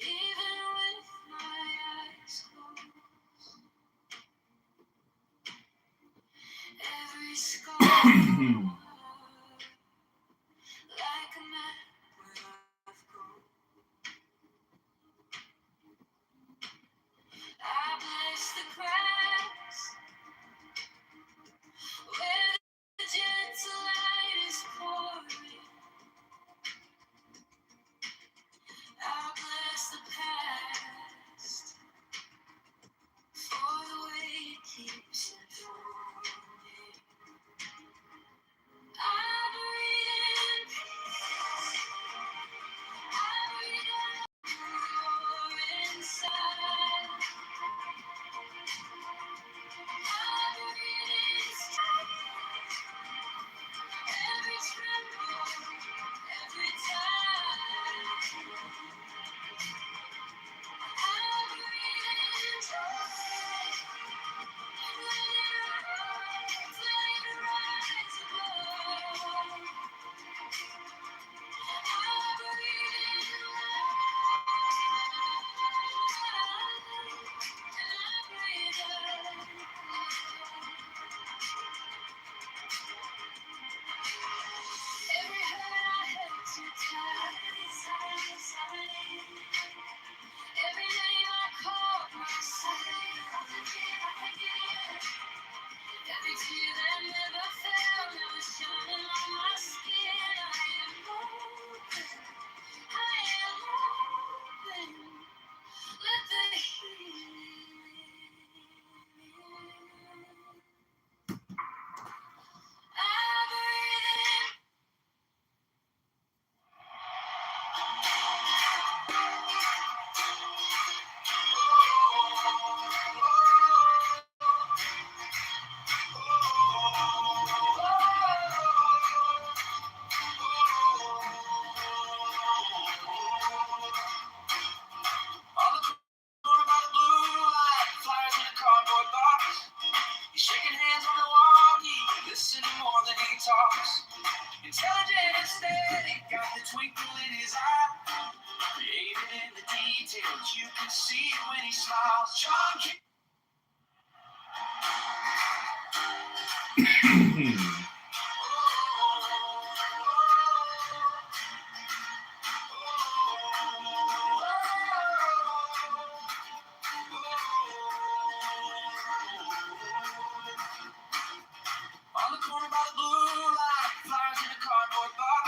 Even with my eyes closed, every scar like a map of gold. I bless the cracks where the gentle light is pouring. I bless the past for the way it keeps unfolding. I breathe in peace. I breathe out your inside. I breathe in strength. Every tremble, every time. I breathe in joy. Let it rise above. I breathe in every hurt I held too tight. Every name I called myself. Every tear that never fell, now it's shining on my skin. I am open. I am open. Let the healing. I breathe in. On the corner by the blue light, flyers in a cardboard box. He's shaking hands on the walkie, listening more than he talks. Intelligent and steady, got the twinkle in his eye. Created in the details, you can see it when he smiles. John King. On the corner by the blue light, flyers in a cardboard box.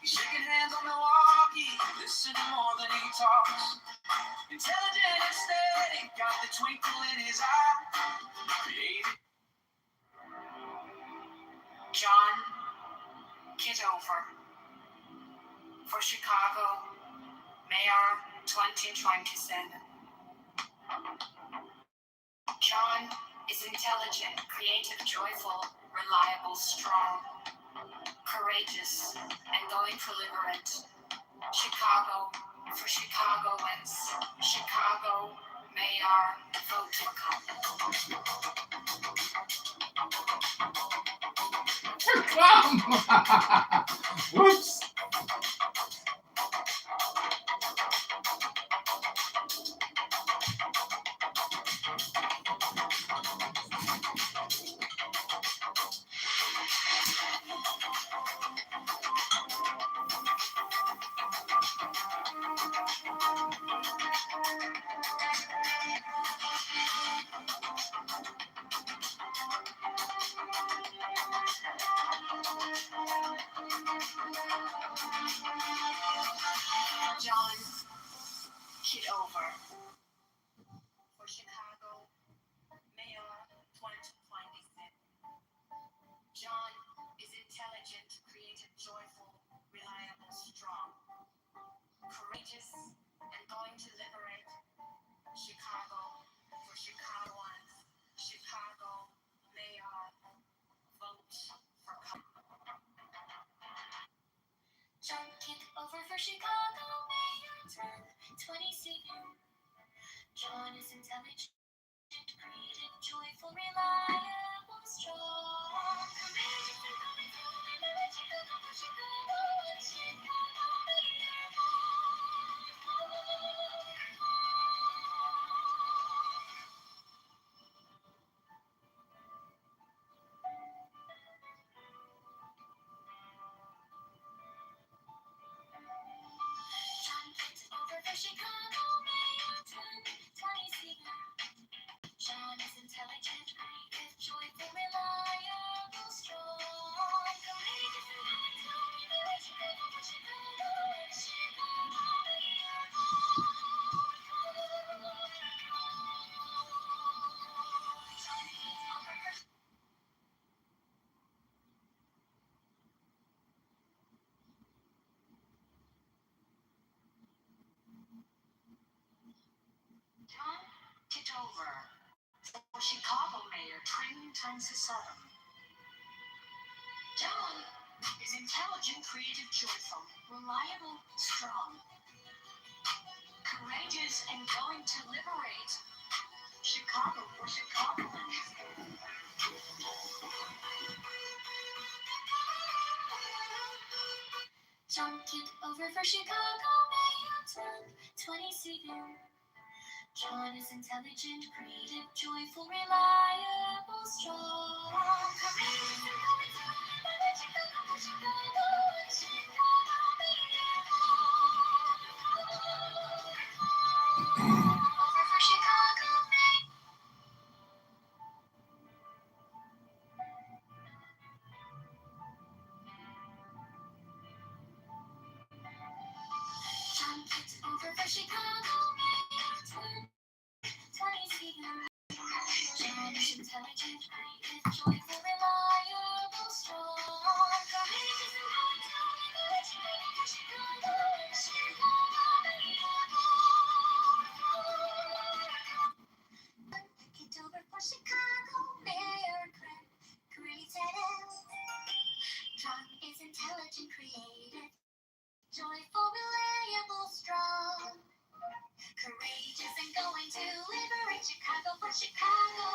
He's shaking hands on the walkie, listening more than he talks. Intelligent and steady, got the twinkle in his eye. Creative. John Kitover for Chicago Mayor 2027. John is intelligent, creative, joyful, reliable, strong, courageous, and going to liberate Chicago for Chicagoans. Chicago Mayor, vote for Come. Whoops. John Kitover for Chicago Mayor 2026. John is intelligent, creative, joyful, reliable, strong, courageous, and going to liberate Chicago for Chicagoans. Chicago Mayor, vote for John Kitover for Chicago Mayor 2026. John is intelligent, creative, joyful, reliable, strong, courageous, and going to liberate Chicago for Chicago and Chicago Mayor. John Kitover for Chicago Mayor 2026. John is intelligent, creative, joyful, reliable, strong, courageous, and going to liberate Chicago for Chicago and Chicago Mayor. John Kitover for John Kitover for Chicago Mayor 2027. John is intelligent, creative, joyful, reliable, strong, courageous, and going to liberate Chicago for Chicagoans. John Kitover for Chicago Mayor 2026. John is intelligent, creative, joyful, reliable, strong, courageous, and going to liberate Chicago for Chicago and Chicago Mayor. Over for Chicago Mayor. John Kitover for Chicago Mayor 2026. John is intelligent, creative, joyful, reliable, strong, courageous, and going to liberate Chicago for Chicago and Chicago Mayor. Kitover for Chicago Mayor 2027. John is intelligent, creative, joyful, reliable, strong, courageous, and going to liberate Chicago for Chicago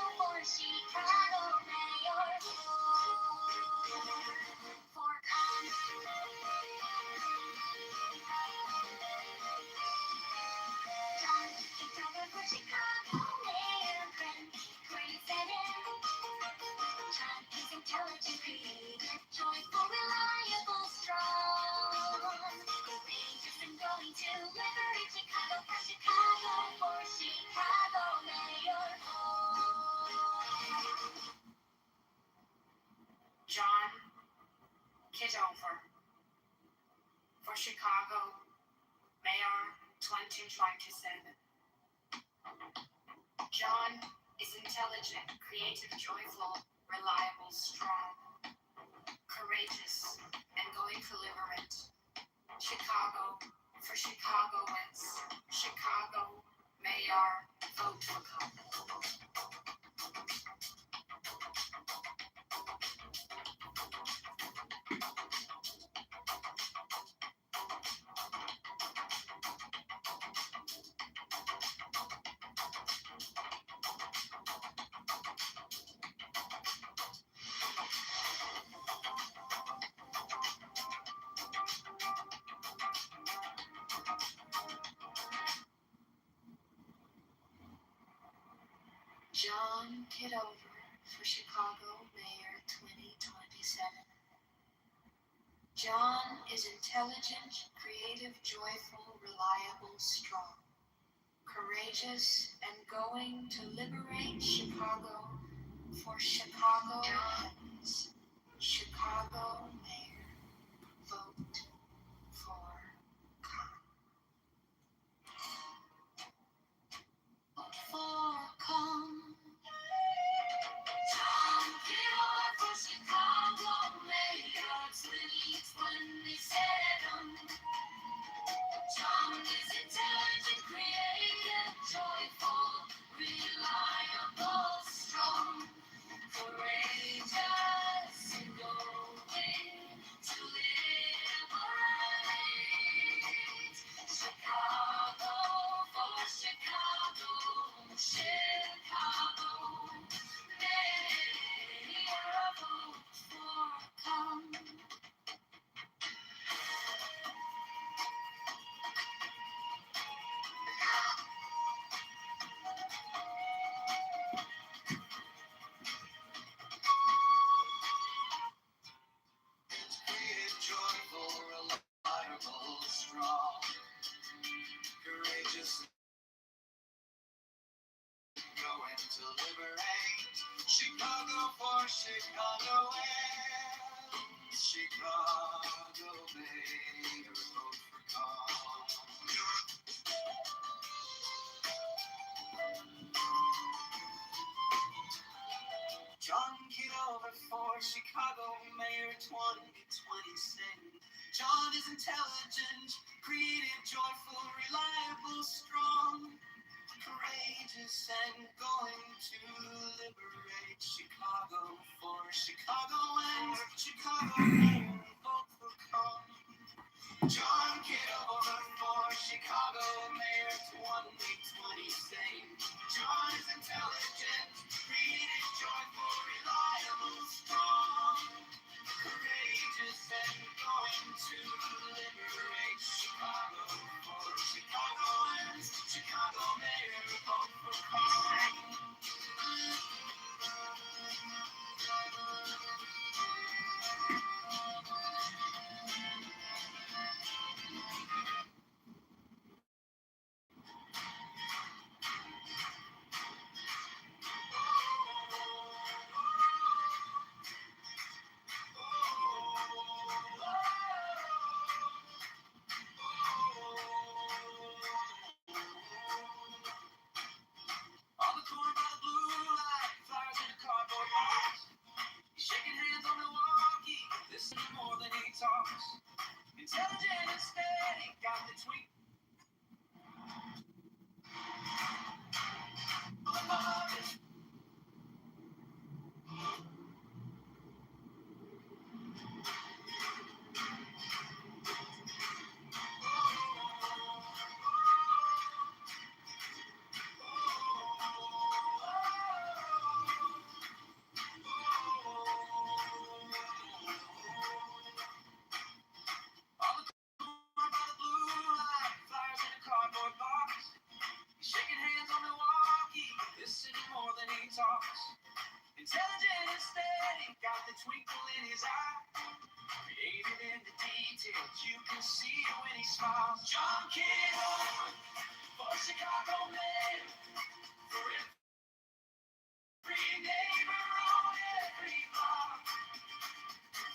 Mayor. For John Kitover for Chicago Mayor 2027. John is intelligent, creative, joyful, reliable, strong, courageous, and going to liberate Chicago for Chicago Mayor. John Kitover for Chicago Mayor 2027. John is intelligent, creative, joyful, reliable, strong, courageous, and going to liberate Chicago for Chicagoans. Chicago Mayor, vote for Congressman. John Kitover for Chicago Mayor 2027. John is intelligent, creative, joyful, reliable, strong, courageous, and going to liberate Chicago for Chicagoans. Chicago Mayor, vote for come. John Kitover for Chicago Mayor 2027. John is intelligent, creative, joyful, reliable, strong, courageous, and going to liberate Chicago for Chicago, Chicago. Mayor, vote for come. Creative, joyful, reliable, strong, courageous, going to liberate Chicago for Chicagoans. Chicago Mayor, vote for calm. John Kitover for Chicago Mayor 2027. John is intelligent, creative, joyful, reliable, strong, courageous, and going to liberate Chicago for Chicagoans. Chicago Mayor, vote for calm. John Kitover for Chicago Mayor 2027. John is intelligent, creative, joyful, reliable, strong, courageous, and going to liberate Chicago for Chicagoans. Chicago Mayor, vote for calm. On the corner by the blue light, flyers in a cardboard box. He's shaking hands on Milwaukee, listening more than he talks. Intelligent and steady, got the tweet. On the corner by the blue light, flyers in a cardboard box. He's shaking hands on Milwaukee, listening more than he talks. Intelligent and steady, got the twinkle in his eye. Creative in the details, you can see it when he smiles. John Kitover for Chicago Mayor, for every neighbor on every block.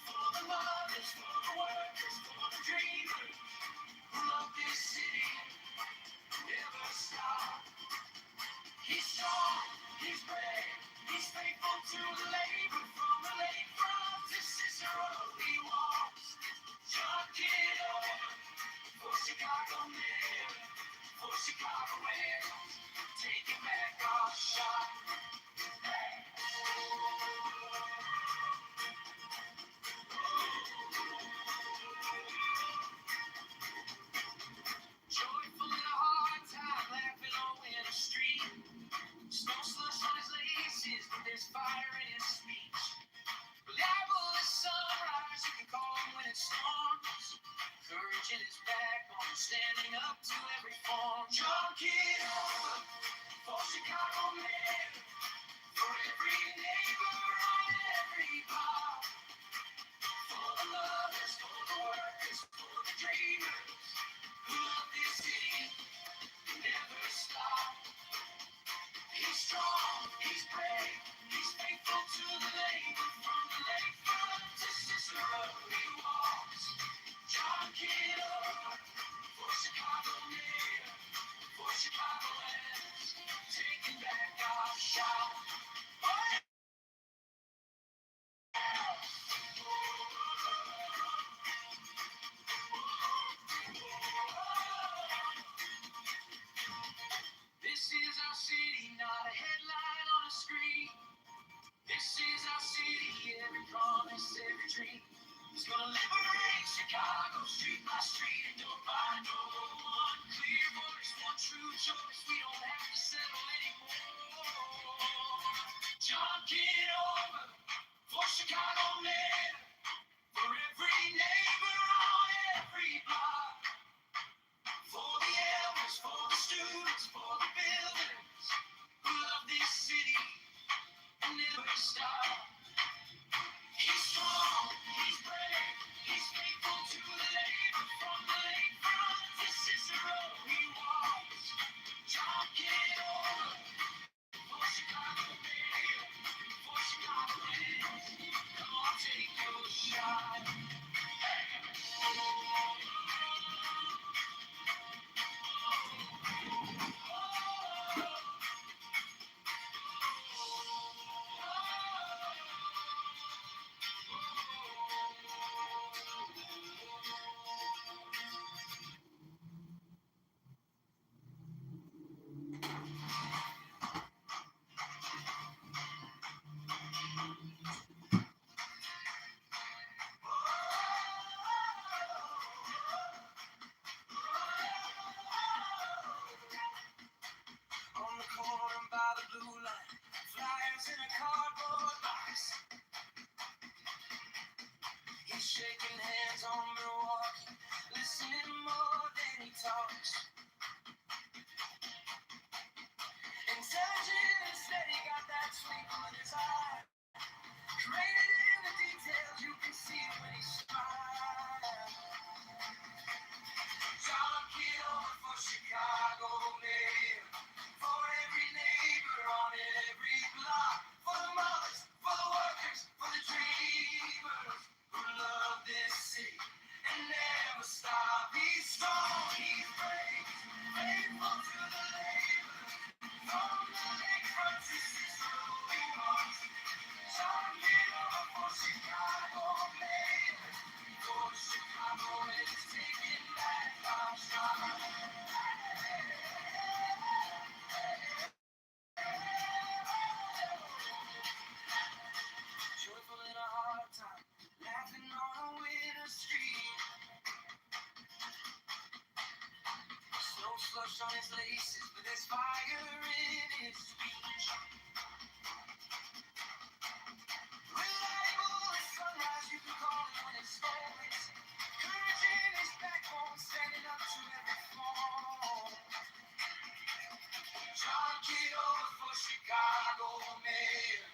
For the mothers, for the workers, for the dreamers who love this city, never stop. John Kitover for Chicago man. For every neighbor on every block. For the lovers, for the workers, for the dreamers. Who love this city and never stop. He's strong, he's brave, he's faithful to the labor. From the lakefront to Cicero, he walks. John Kitover for Chicago mayor, for Chicagoans, taking back our shot. This is our city, not a headline on a screen. This is our city, every promise, every dream. He's gonna liberate Chicago, street by street and door by door. One clear voice, one true choice. We don't have to settle anymore. John Kitover for Chicago man. For every neighbor on every block. For the elders, for the students, for the builders who love this city and never stop. He's strong, he's brave, he's faithful to the labor. From the lakefront to Cicero, he walks. John Kitover for Chicago mayor, for Chicagoans. Come on, take your shot. On the corner by the blue line, flyers in a cardboard box. He's shaking hands on Milwaukee, listening more than he talks. Intelligent and steady, got that twinkle in his eye. Created in the details, you can see it when he smiles. John Kitover for Chicago mayor. For every neighbor on every block. For the mothers, for the workers, for the dreamers who love this city and never stop. He's strong, he's brave, faithful to the labor. From the lakefront to Cicero, he walks. John Kitover for Chicago mayor. For Chicago is taking back our shot. Joyful in a hard time, laughing on a winter street. Snow slush on his laces, but there's fire in his speech. Reliable as sunrise, you can call him when it's always. Courage in his backbone, standing up to every fall. John Kitover for Chicago mayor.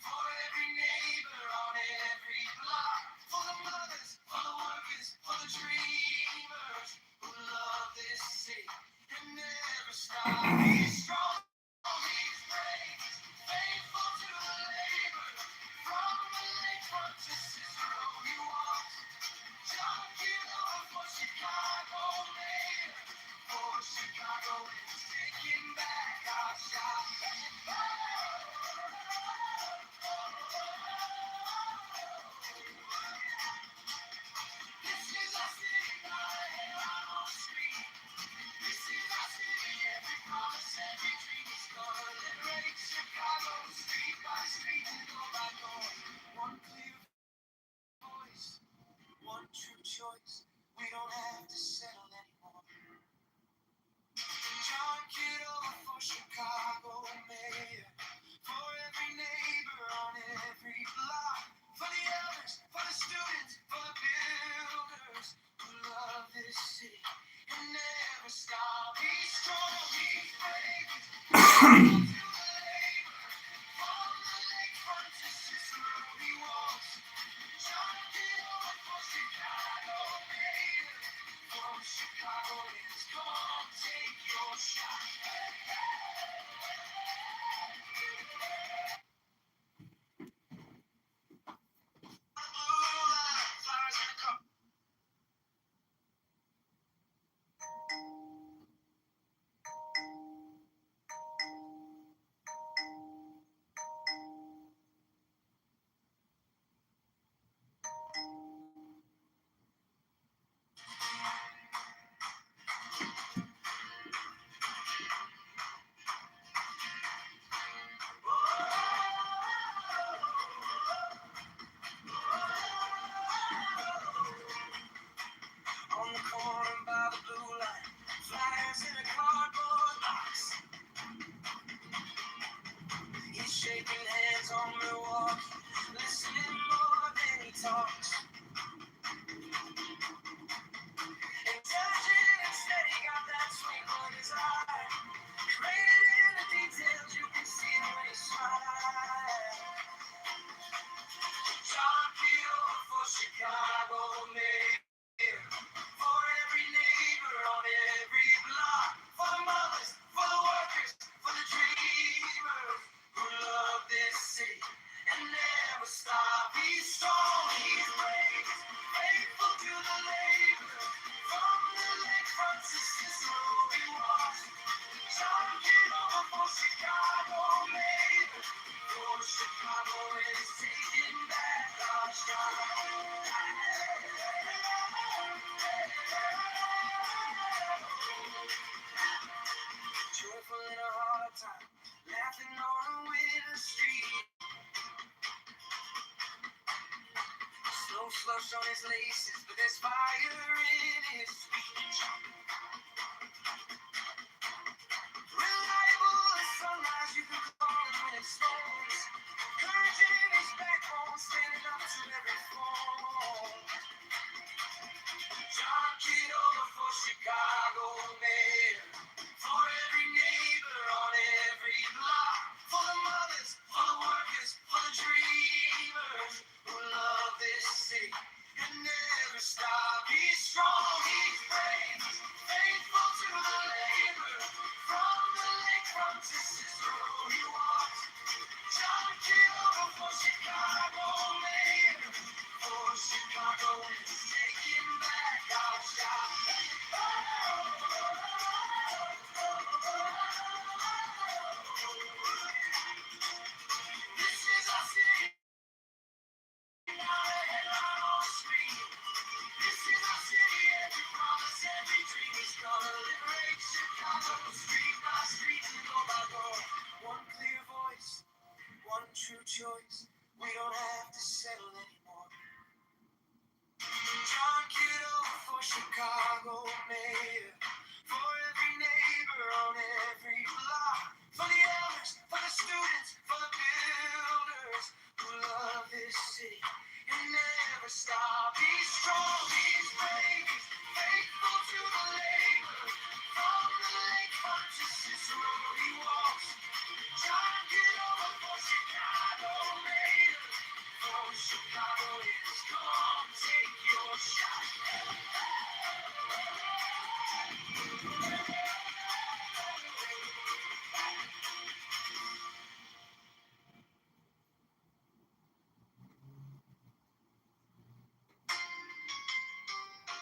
For every neighbor on every block. For the mothers, for the workers, for the dreamers who love this city and never stop. He's strong, he's brave, faithful to the labor. From the lakefront to Cicero, he walks. John Kitover for Chicago mayor. For Chicago is taking back our shot. This is our city, not a headline on the street. This is our city, every promise, every dream. He's gonna liberate Chicago, street by street and door by door. One clear voice, one true choice. We don't have to settle anymore. John On the corner by the blue line, flyers in a cardboard box. He's shaking hands on Milwaukee, listening more than he talks. Intelligent and steady, got that twinkle in his eye. Created in the details, you can see it when he smiles. John Kitover for Chicago Mayor. For every neighbor on every block. For the mothers, for the workers, for the dreamers who love this city and never stop. He's strong, he's brave, faithful to the labor. From the lakefront to Cicero he walks. John Kitover for Chicago Mayor. For Chicago is taking back our shine. Joyful in a hard time, laughing on a winter street. Snow slush on his laces, but there's fire in his speech. Reliable as sunrise, you can call him when it snows. Courage in his backbone, standing up to every phone. John Kitover for Chicago Mayor. For every neighbor on every block. For the mothers, for the workers, for the dreamers who love this city and never stop. He's strong, he's brave, faithful to the labor. From the lakefront to Cicero he walks. John Kitover for Chicago Mayor. For Chicago is taking back our shot. This is our city. Now the headline on the street. This is our city. Every promise, every dream is gonna liberate Chicago. Street by street and door by door. One clear voice, one true choice. We don't have to settle anymore. John Kitover for Chicago Mayor. For every neighbor on every block. For the elders, for the students, for the builders who love this city and never stop. He's strong, he's brave, he's faithful to the labor. From the lakefront to Cicero he walks. John Kitover for Chicago Mayor. For Chicago is come, take your shot.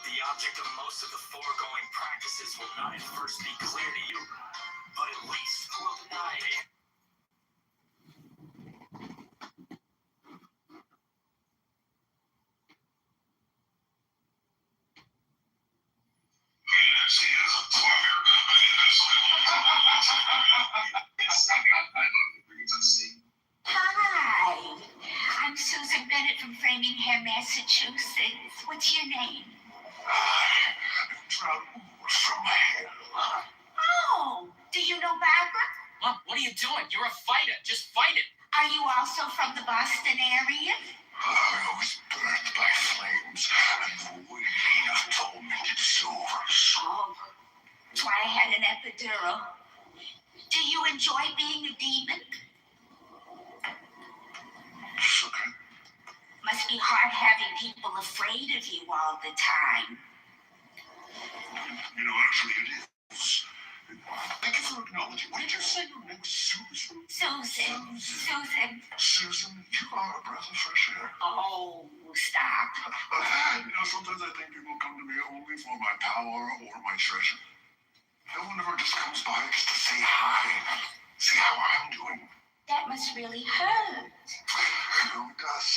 The object of most of the foregoing practices will not at first be clear to you, but at least will deny it. Hi, I'm Susan Bennett from Framingham, Massachusetts. What's your name? From hell. Oh, do you know Barbara? Mom, what are you doing? You're a fighter. Just fight it. Are you also from the Boston area? I was burnt by flames, and the leader told me to do so. Oh, that's why I had an epidural. Do you enjoy being a demon? Okay. Must be hard having people afraid of you all the time. Actually, it is. Thank you for acknowledging. What did you say your name was? Susan? Susan. Susan, you are a breath of fresh air. Oh, stop. Sometimes I think people come to me only for my power or my treasure. No one ever just comes by just to say hi, see how I'm doing. That must really hurt. It does.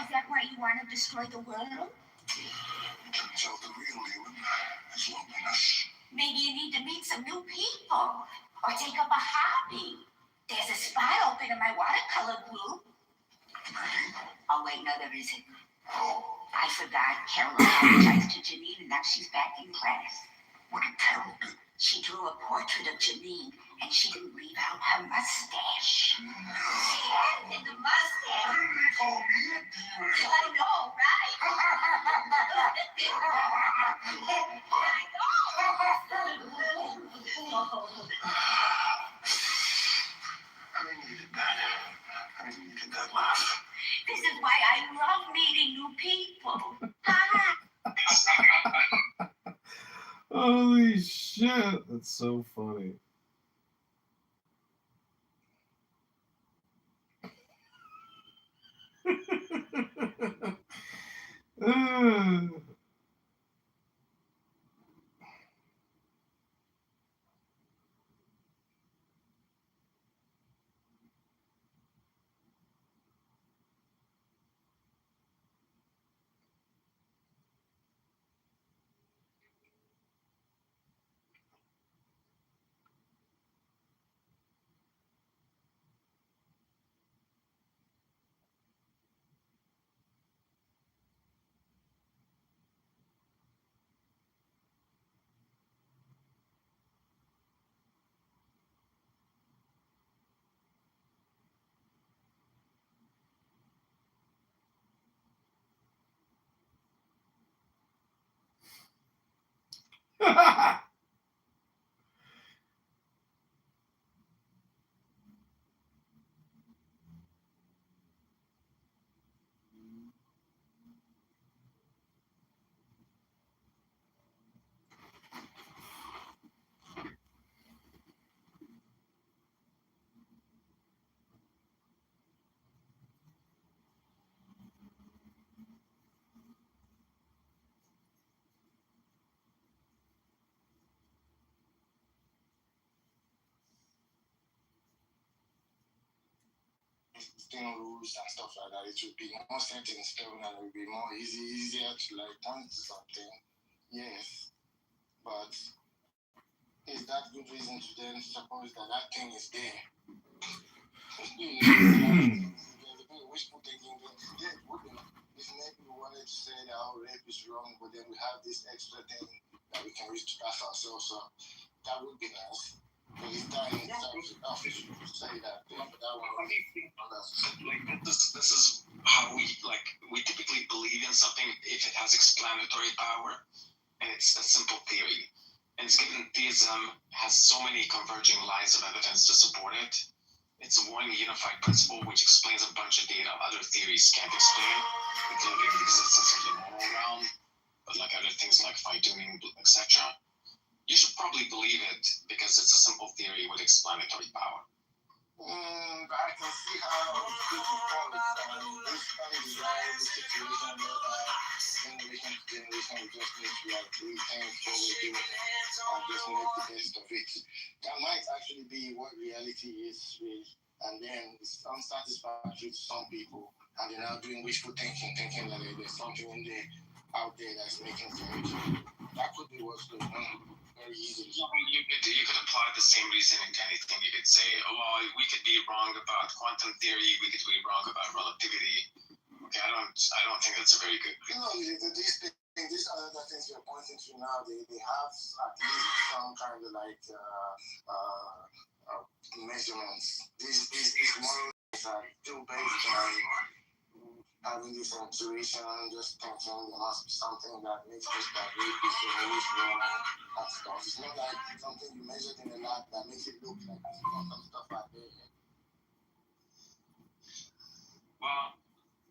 Is that why you want to destroy the world? Turns out the real demon is loneliness. Maybe you need to meet some new people or take up a hobby. There's a spot open in my watercolor group. Oh, wait, no, there isn't. I forgot. Carol apologized to Janine and now she's back in class. What did Carol do? She drew a portrait of Janine and she didn't leave out her mustache. No. She added the mustache. They call me a demon. I know, right? I needed that laugh. This is why I love meeting new people. Holy shit, that's so funny. Rules and stuff like that, it would be more set in stone and it would be more easier to like point to something. Yes, but is that good reason to then suppose that thing is there? Wishful thinking. Yeah, if maybe we wanted to say that our rape is wrong, but then we have this extra thing that we can use to pass ourselves up. That would be nice. But it's that in itself to say that thing. That one. This is how we typically believe in something if it has explanatory power, and it's a simple theory. And it's given theism has so many converging lines of evidence to support it. It's one unified principle which explains a bunch of data other theories can't explain, including the existence of the moral realm, but like other things like fine-tuning, etc. You should probably believe it because it's a simple theory with explanatory power. I can see how this kind of design situation generation to generation we just need to like rethink what we're doing and just make the best of it. That might actually be what reality is, and then it's unsatisfactory to some people, and they're now doing wishful thinking that there's something in there out there that's making sense. That could be what's going on. Very easily. You could apply the same reasoning to anything. You could say, oh, well, we could be wrong about quantum theory. We could be wrong about relativity. Okay, I don't think that's a very good. These other things you're pointing to now, they have at least some kind of like measurements. These models are still based on having this intuition, just thinking there must be something that makes this vibrate, this always wrong, that stuff. It's not like something you measured in the lab that makes it look like this, some stuff like that. Well,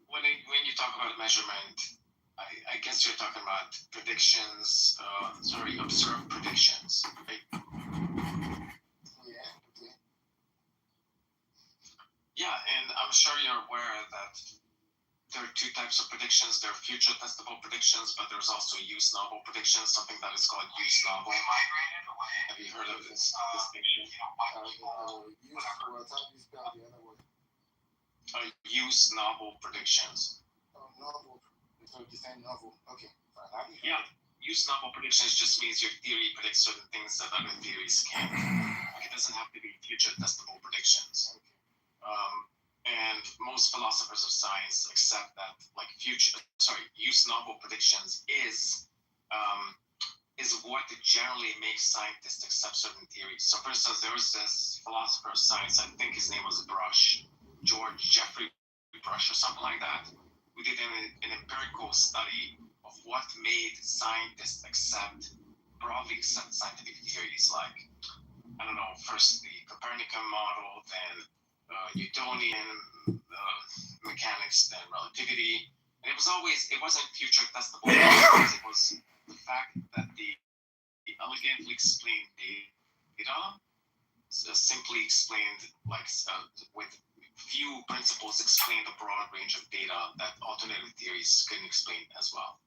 when you talk about measurement, I guess you're talking about predictions, observed predictions, right? Yeah, okay. Yeah, and I'm sure you're aware that there are two types of predictions. There are future testable predictions, but there's also use novel predictions, something that is called use novel. Have you heard of this distinction? Use novel predictions. Oh, novel. So you say novel. Okay. Yeah. Use novel predictions just means your theory predicts certain things that other theories can't. Like, it doesn't have to be future testable predictions. And most philosophers of science accept that, like, use novel predictions is what generally makes scientists accept certain theories. So, for instance, there was this philosopher of science, I think his name was Jeffrey Brush or something like that. We did an empirical study of what made scientists broadly accept scientific theories, like, I don't know, first the Copernican model, then Newtonian mechanics, then relativity. And it wasn't future testable. It was the fact that the elegantly explained data, simply explained, like, with few principles, explained a broad range of data that alternative theories couldn't explain as well.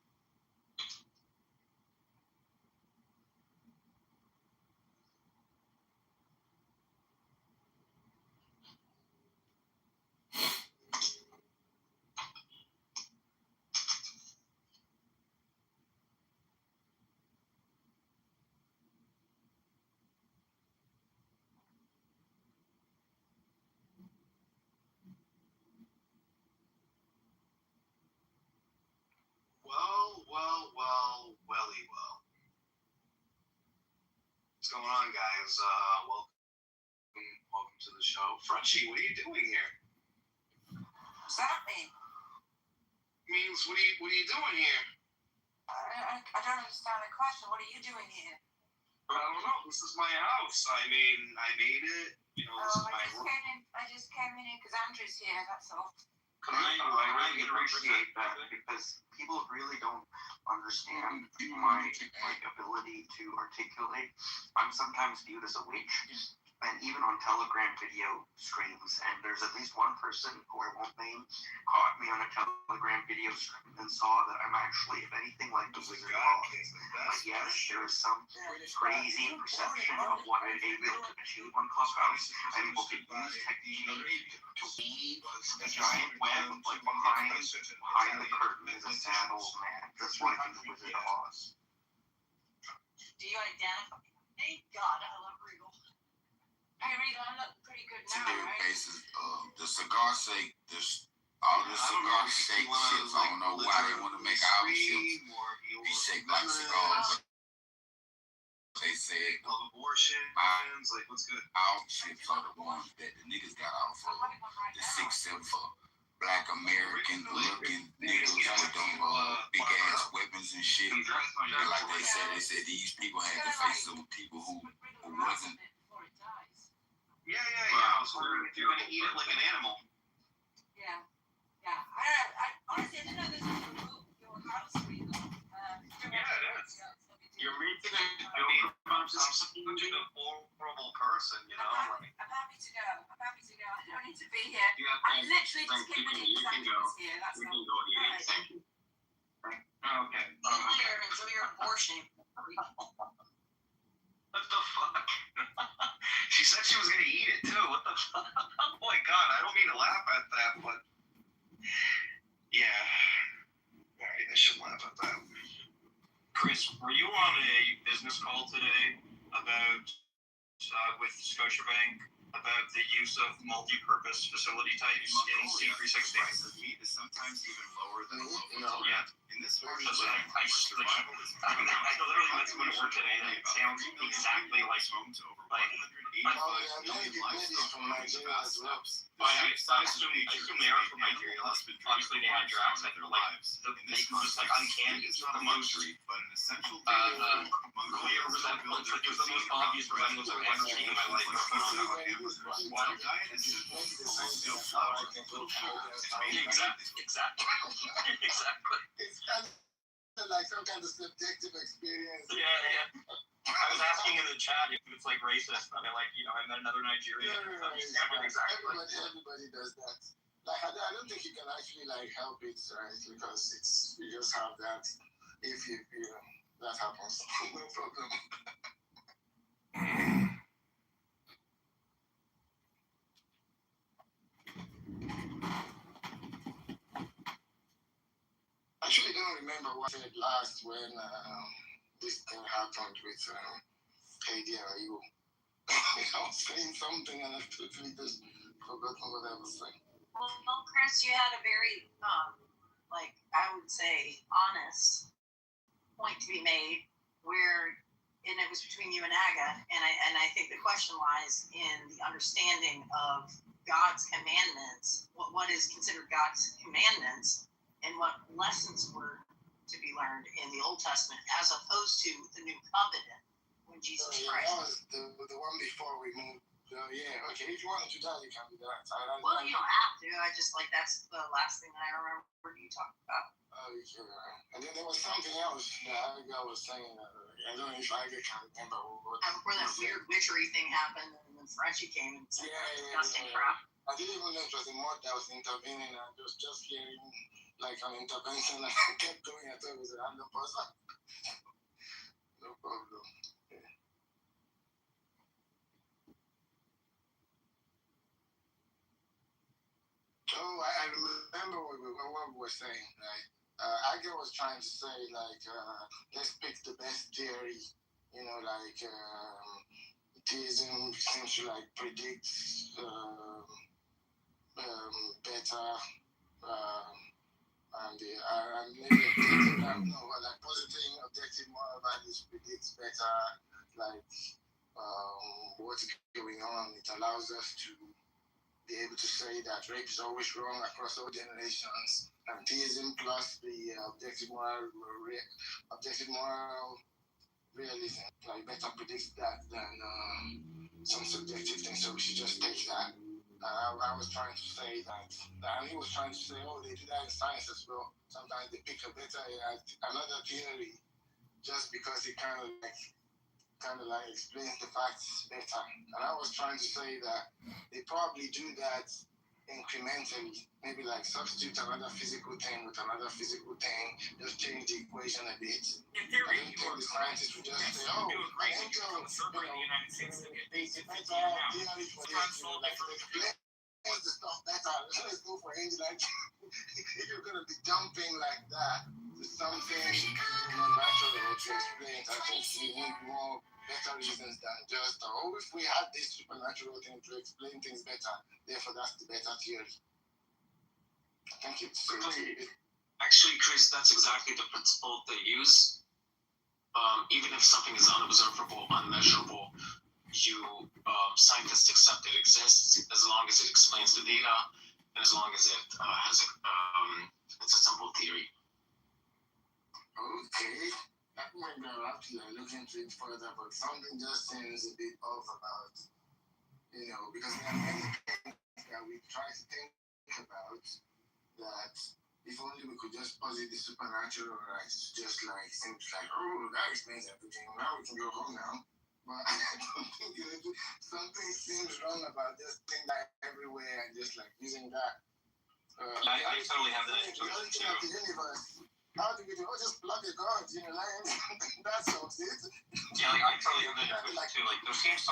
Well. What's going on, guys? Welcome to the show. Frenchie, what are you doing here? What's that mean? Means, what are you doing here? I don't understand the question. What are you doing here? I don't know. This is my house. I mean, I made it. This is my room. I just came in here because Andrew's here, that's all. I really appreciate that because people really don't understand my ability to articulate. I'm sometimes viewed as a witch, and even on Telegram video streams, and there's at least one person who I won't name caught me on a Telegram video stream and saw that I'm actually, if anything, like the Wizard of Oz. But yes, there is some crazy perception of what I'm able to achieve on Clubhouse. I'm able to use technique to weave a giant web, like behind the curtain is a sad old man, just like in the Wizard of Oz. Do you identify? Thank God, I love Regal. Hey, Regal, I look pretty good now, right? Basis, the cigar shake, all the cigar shake shits, I don't know why they want to make our shits be shaped like cigars. They said abortions, like, what's good? Our shits are the ones that the niggas got out for the 6'7" for Black American looking niggas with them big ass weapons and shit. And like they said these people had to face some people who wasn't. Yeah. So you're gonna eat it like an animal. Yeah. I honestly didn't know this was your house, Regal. Yeah, it is. You're making I'm such a horrible person, you know. I'm happy to go. I don't need to be here. I literally just came in because Andrew's here. That's all. Right. Thank you. Okay. Enjoy your abortion. What the fuck? She said she was gonna eat it too. What the fuck? Oh my god, I don't mean to laugh at that, but yeah. Alright, I shouldn't laugh at that. Chris, were you on a business call today about with Scotiabank about the use of multi-purpose facility types in C360? Price of meat is sometimes even lower than a local. Yeah. In this I literally went to work today and it sounds exactly like many from Nigeria as well. I assume they are from Nigeria. Obviously, they had your accent. They're like just like uncanny. It's not a luxury, but an essential. Clear resemblance. Like there's the most obvious resemblance I've ever seen in my life. Water diet is milk, flour, little sugar. Exactly. Exactly. It's kind of like some kind of subjective experience. Yeah. I was asking in the chat if it's like racist, but I met another Nigerian. Everybody does that. Like I don't think you can actually like help it, right? Because you just have that. If you that happens, no problem. Actually, don't remember what I said last when this thing happened with Haiti and you. I was saying something and I totally just forgotten what I was saying. Well, Chris, you had a very, I would say, honest point to be made and it was between you and Aga, and I think the question lies in the understanding of God's commandments, what is considered God's commandments, and what lessons were to be learned in the Old Testament as opposed to the New Covenant when Jesus Christ. That was the one before we moved. Okay. If you want to do that, you can do that. Well, you don't have to. I just that's the last thing I remember you talking about. And then there was something else that Aga was saying. I don't know if Aga can remember what. Before that weird witchery thing happened, and then Frenchie came and said disgusting crap. I didn't even know it was a mod that was intervening. I was just hearing like an intervention, and I kept going. I thought it was a random person. No problem. Oh, I remember what we were saying. Right? Aga was trying to say let's pick the best theory. Theism seems to predict better. And maybe positive objective moral values predicts better, what's going on. It allows us to be able to say that rape is always wrong across all generations. And theism plus the objective moral realism better predicts that than some subjective things. So we should just take that. I was trying to say that, and he was trying to say, they do that in science as well. Sometimes they pick a better another theory just because it kind of explains the facts better. And I was trying to say that they probably do that incrementally, maybe substitute another physical thing with another physical thing, just change the equation a bit. In theory, I don't think the scientists would just say, an angel, in the United States to get it's better theory for this, explain the stuff better. Let's go for angel. If you're going to be jumping like that to something natural to explain, I think we need more better reasons than just, if we had this supernatural thing to explain things better, therefore that's the better theory. I think it's actually, Chris, that's exactly the principle they use. Even if something is unobservable, unmeasurable, scientists accept it exists as long as it explains the data and as long as it has it's a simple theory. Okay. Maybe I'll have to look into it further, but something just seems a bit off about, because there are many things that we try to think about that if only we could just posit the supernatural, right? It's just seems that explains everything. Now we can go home now. But I don't think something seems wrong about just thinking that everywhere and just using that. I totally have that intuition too. Of the universe. How do we do? Just plug the gods, that solves it. Yeah, I totally have that intuition too. There seems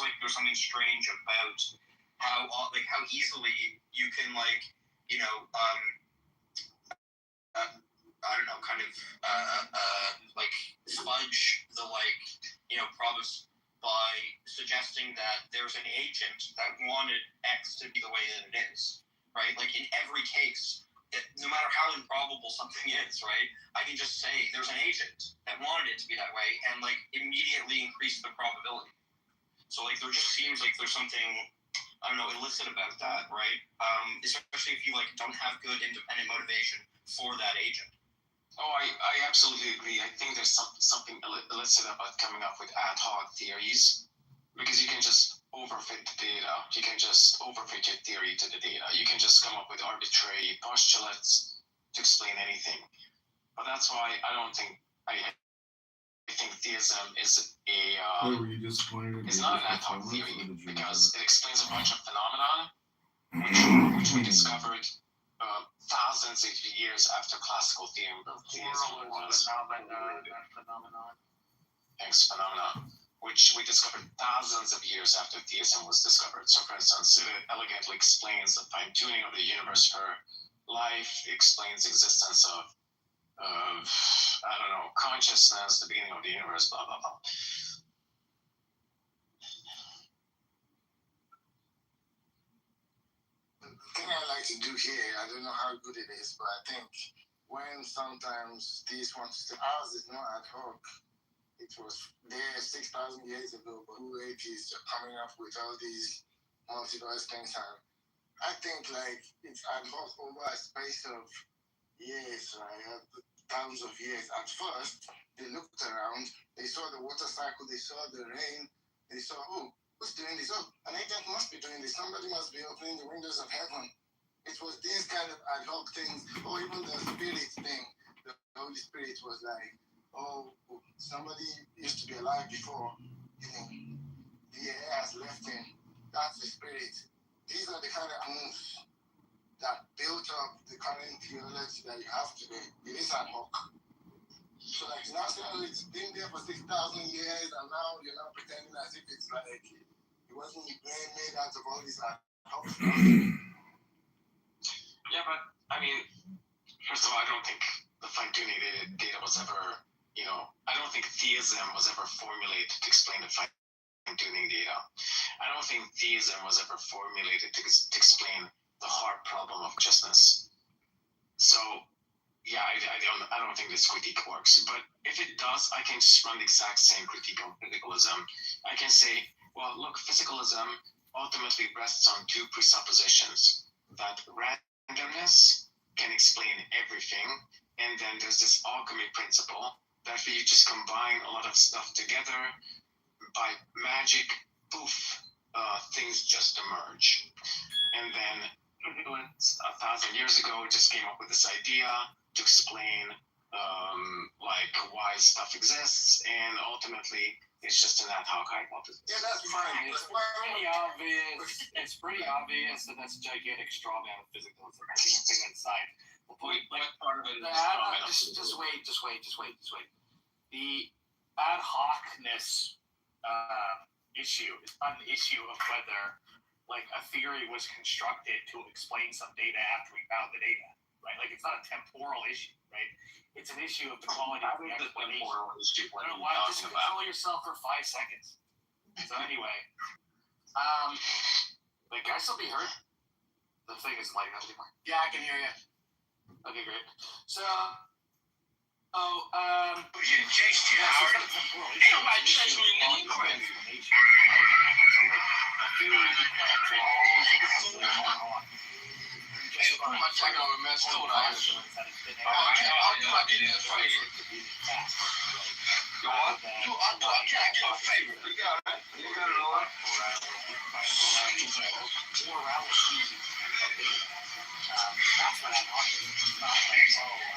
like there's something strange about how easily you can I don't know, fudge the promise by suggesting that there's an agent that wanted X to be the way that it is, right? In every case, no matter how improbable something is, right? I can just say there's an agent that wanted it to be that way and immediately increase the probability. So like there just seems like there's something, I don't know, illicit about that, right? Especially if you like don't have good independent motivation for that agent. Oh, I absolutely agree. I think there's something illicit about coming up with ad hoc theories, because you can just overfit the data. You can just overfit your theory to the data. You can just come up with arbitrary postulates to explain anything. But that's why I don't think I think theism is Were you disappointed? is not an ad hoc theory, because it explains a bunch of phenomena which we discovered thousands of years after classical theism was phenomenon, which we discovered thousands of years after theism was discovered. So, for instance, it elegantly explains the fine-tuning of the universe for life. It explains the existence of I don't know, consciousness, the beginning of the universe, blah blah blah. The thing I like to do here, I don't know how good it is, but I think when sometimes these ones, ours is not ad hoc. It was there 6,000 years ago, but who atheists are coming up with all these multiverse things. And I think like it's ad hoc over a space of years, right? Thousands of years. At first, they looked around, they saw the water cycle, they saw the rain, they saw, oh, who's doing this? Oh, an agent must be doing this. Somebody must be opening the windows of heaven. It was these kind of ad hoc things, or even the spirit thing. The Holy Spirit was like, oh, somebody used to be alive before, the air has left him. That's the spirit. These are the kind of moves that built up the current theology that you have today. It is ad hoc. So like now it's been there for 6,000 years, and now you're now pretending as if it's like it wasn't made out of all this ad hoc stuff. Yeah, but I mean, first of all, I don't think the fine-tuning data was ever, I don't think theism was ever formulated to explain the fine-tuning data. I don't think theism was ever formulated to explain the hard problem of consciousness. So, yeah, I don't think this critique works. But if it does, I can just run the exact same critique on physicalism. I can say, well, look, physicalism ultimately rests on two presuppositions: that randomness can explain everything, and then there's this alchemy principle that if you just combine a lot of stuff together, by magic, poof, things just emerge. And then 1,000 years ago, just came up with this idea to explain like why stuff exists, and ultimately it's just an ad hoc hypothesis. Yeah, that's fine. It's pretty obvious. It's pretty obvious that that's a gigantic straw man of physicalism. I think thing inside. The point, like, part of it is just wait. The ad hocness issue is not an issue of whether like a theory was constructed to explain some data after we found the data, right? Like it's not a temporal issue, right? It's an issue of the quality of the explanation. I don't know why. Just control yourself for 5 seconds. So anyway, like, can I still be heard? The thing is lighting up anymore. Yeah, I can hear you. Okay, great. So, Yeah, chased you, Howard. Ain't nobody chasing me, nigga. You crazy. Hey, put my jacket on the mess too, I do my business for you. I can't get a favor. You got it. You got it all. That's what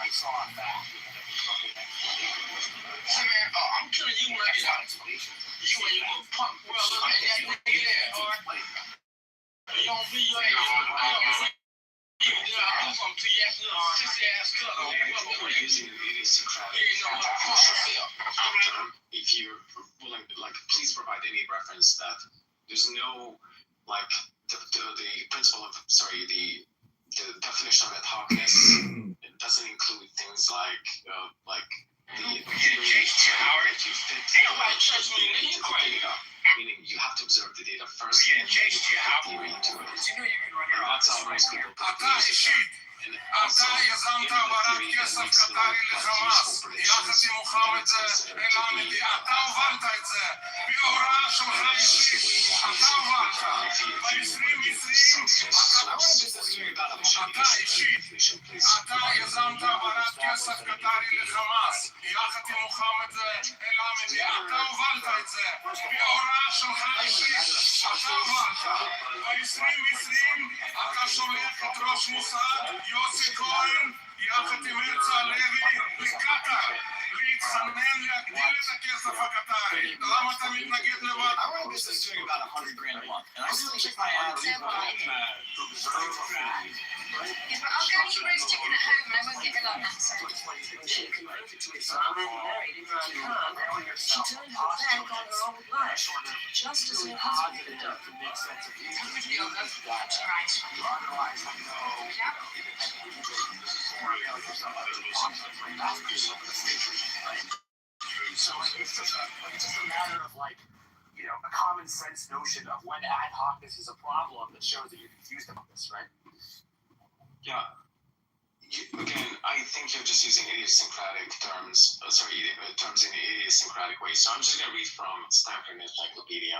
I saw a fact. Hey man, I'm killing you when I get out. You and your little punk brother and that nigga there, alright? You don't be your ass. I'm from to your sissy ass cousin. Using idiosyncratic if you're willing, like, please provide any reference that there's no, like, the principle of, the definition of ad hocness, it doesn't include things like the theory that you fit into the data, meaning you have to observe the data first and then you put the theory into it. And that's how most people put the system. And also, in the theory, it makes no useful predictions. It is considered to be אתה יזמת העברת כסף קטרי לחמאס יחד עם מוחמד אל-עמדי, אתה הובלת את זה בהוראה שלך אישית, אתה הובלת ב-2020 אתה שולח את ראש מוסד יוסי כהן יחד עם הרצל הלוי לקטר להתחנן להגדיל את הכסף הקטרי. למה אתה מתנגד לבד? I run a business doing about $100,000 a month, and I still check my ads. If I'll go eat roast chicken at home, I won't get a lot of answer. She converted to Islam and married Imran Khan. She turned her back on her old life, just as her husband had done. That's right. So it's just a matter of like, you know, a common sense notion of when ad hocness is a problem that shows that you're confused about this, right? Yeah. Again, I think you're just using idiosyncratic terms. Terms in an idiosyncratic way. So I'm just going to read from Stanford Encyclopedia.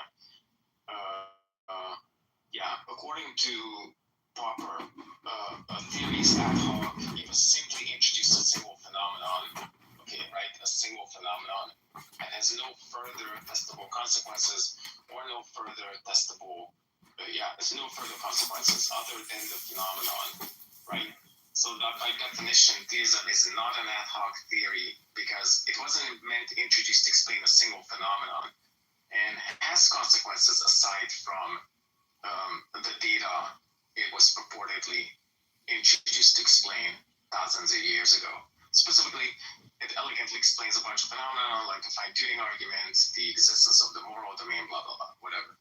According to Popper, a theory is ad hoc if it simply introduces a single phenomenon. Okay, right? A single phenomenon and has no further testable consequences or no further testable. There's no further consequences other than the phenomenon, right? So that by definition, theism is not an ad hoc theory because it wasn't meant to introduce to explain a single phenomenon and has consequences aside from the data it was purportedly introduced to explain thousands of years ago. Specifically, it elegantly explains a bunch of phenomena like the fine-tuning argument, the existence of the moral domain, blah, blah, blah, whatever.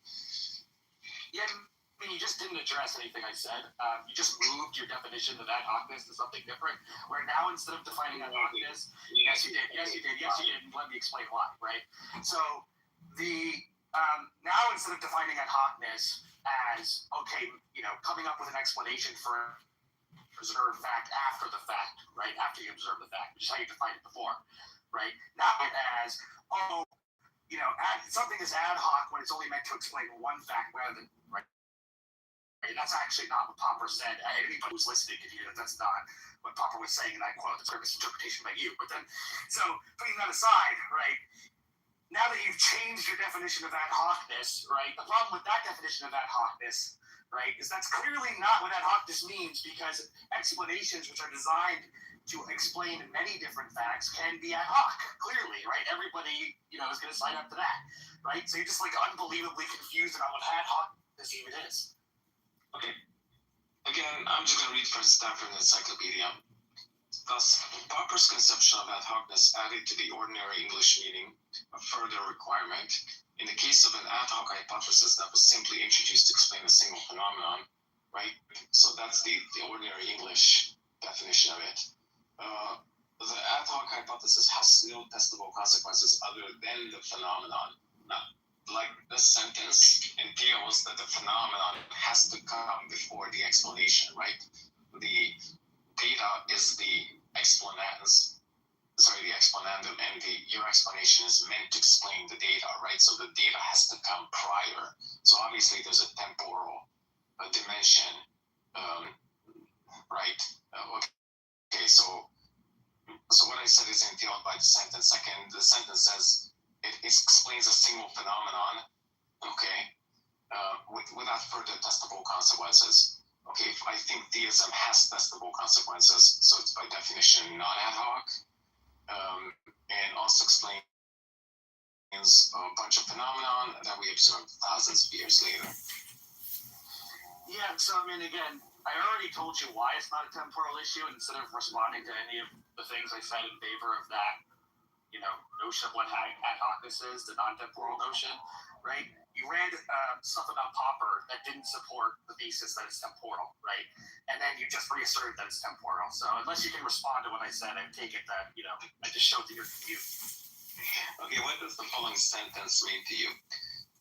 Yeah, I mean, you just didn't address anything I said. You just moved your definition of ad hocness to something different, where now instead of defining ad hocness, yes, you did, and let me explain why, right? So, now instead of defining ad hocness as, okay, you know, coming up with an explanation for observed fact after the fact, right? After you observe the fact, which is how you defined it before, right? Not as, you know, something is ad hoc when it's only meant to explain one fact rather than, right? And that's actually not what Popper said. Anybody who's listening can hear that that's not what Popper was saying, and I quote, it's a misinterpretation by you. But then, so putting that aside, right? Now that you've changed your definition of ad hocness, right? The problem with that definition of ad hocness, right, is that's clearly not what ad hocness means because explanations which are designed to explain many different facts can be ad hoc, clearly, right? Everybody, you know, is going to sign up to that, right? So you're just like unbelievably confused about what ad hocness even is. Okay. Again, I'm just going to read from Stanford Encyclopedia. Thus, Popper's conception of ad hocness added to the ordinary English meaning a further requirement. In the case of an ad hoc hypothesis that was simply introduced to explain a single phenomenon, right? So that's the ordinary English definition of it. The ad hoc hypothesis has no testable consequences other than the phenomenon. Now, like this sentence entails that the phenomenon has to come before the explanation, right? The data is the explanandum, and your explanation is meant to explain the data, right? So the data has to come prior. So obviously there's a temporal dimension, right? Okay, so what I said is entailed by the sentence. Second, the sentence says it explains a single phenomenon, okay, without further testable consequences. Okay, I think theism has testable consequences, so it's by definition not ad hoc, and also explains a bunch of phenomenon that we observed thousands of years later. Yeah, so I mean, again, I already told you why it's not a temporal issue, and instead of responding to any of the things I said in favor of that, you know, notion of what ad hocness is, the non-temporal notion, right? You read stuff about Popper that didn't support the thesis that it's temporal, right? And then you just reasserted that it's temporal. So unless you can respond to what I said, I take it that, you know, I just showed that you're confused. Okay, what does the following sentence mean to you?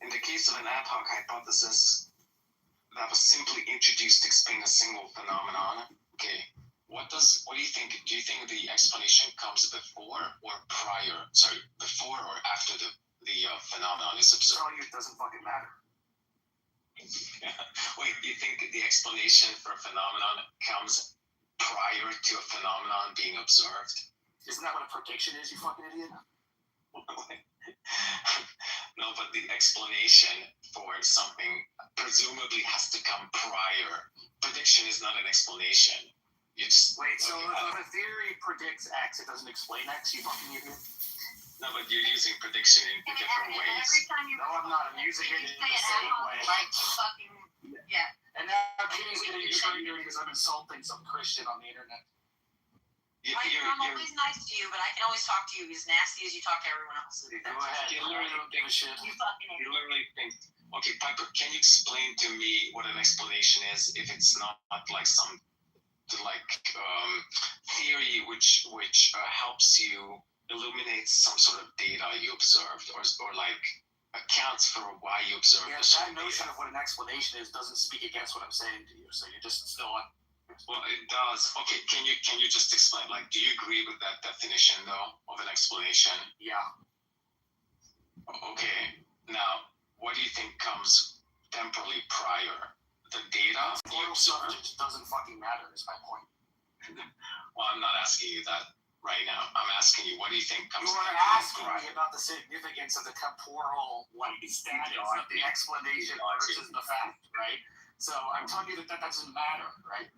In the case of an ad hoc hypothesis that was simply introduced to explain a single phenomenon, okay, what do you think? Do you think the explanation comes before or after the the phenomenon is I'm observed. telling you, it doesn't fucking matter. Wait, do you think the explanation for a phenomenon comes prior to a phenomenon being observed? Isn't that what a prediction is, you fucking idiot? No, but the explanation for something presumably has to come prior. Prediction is not an explanation. You just Wait, so if a theory predicts X, it doesn't explain X, you fucking idiot? No, but you're using prediction in different ways. Every time you No, I'm not. I'm using it in say the it same out, way. like you fucking yeah. And now Kitty's getting triggered because I'm insulting some Christian on the internet. I'm always nice to you, but I can always talk to you as nasty as you talk to everyone else. Go ahead. You literally don't give a shit. You fucking You idiot. literally think, okay, Piper, can you explain to me what an explanation is if it's not like some theory which helps you illuminate some sort of data you observed or like accounts for why you observed Yeah, this that notion of what an explanation is doesn't speak against what I'm saying to you, so you're just still on. Well, it does. Okay, can you just explain? Like, do you agree with that definition though of an explanation? Yeah. Okay. Now, what do you think comes temporally prior? The data you Total observed? subject doesn't fucking matter, is my point. Well, I'm not asking you that right now. I'm asking you, what do you think comes You are temporally asking prior? me about the significance of the temporal status of the explanation versus the fact, right? So I'm telling you that doesn't matter, right?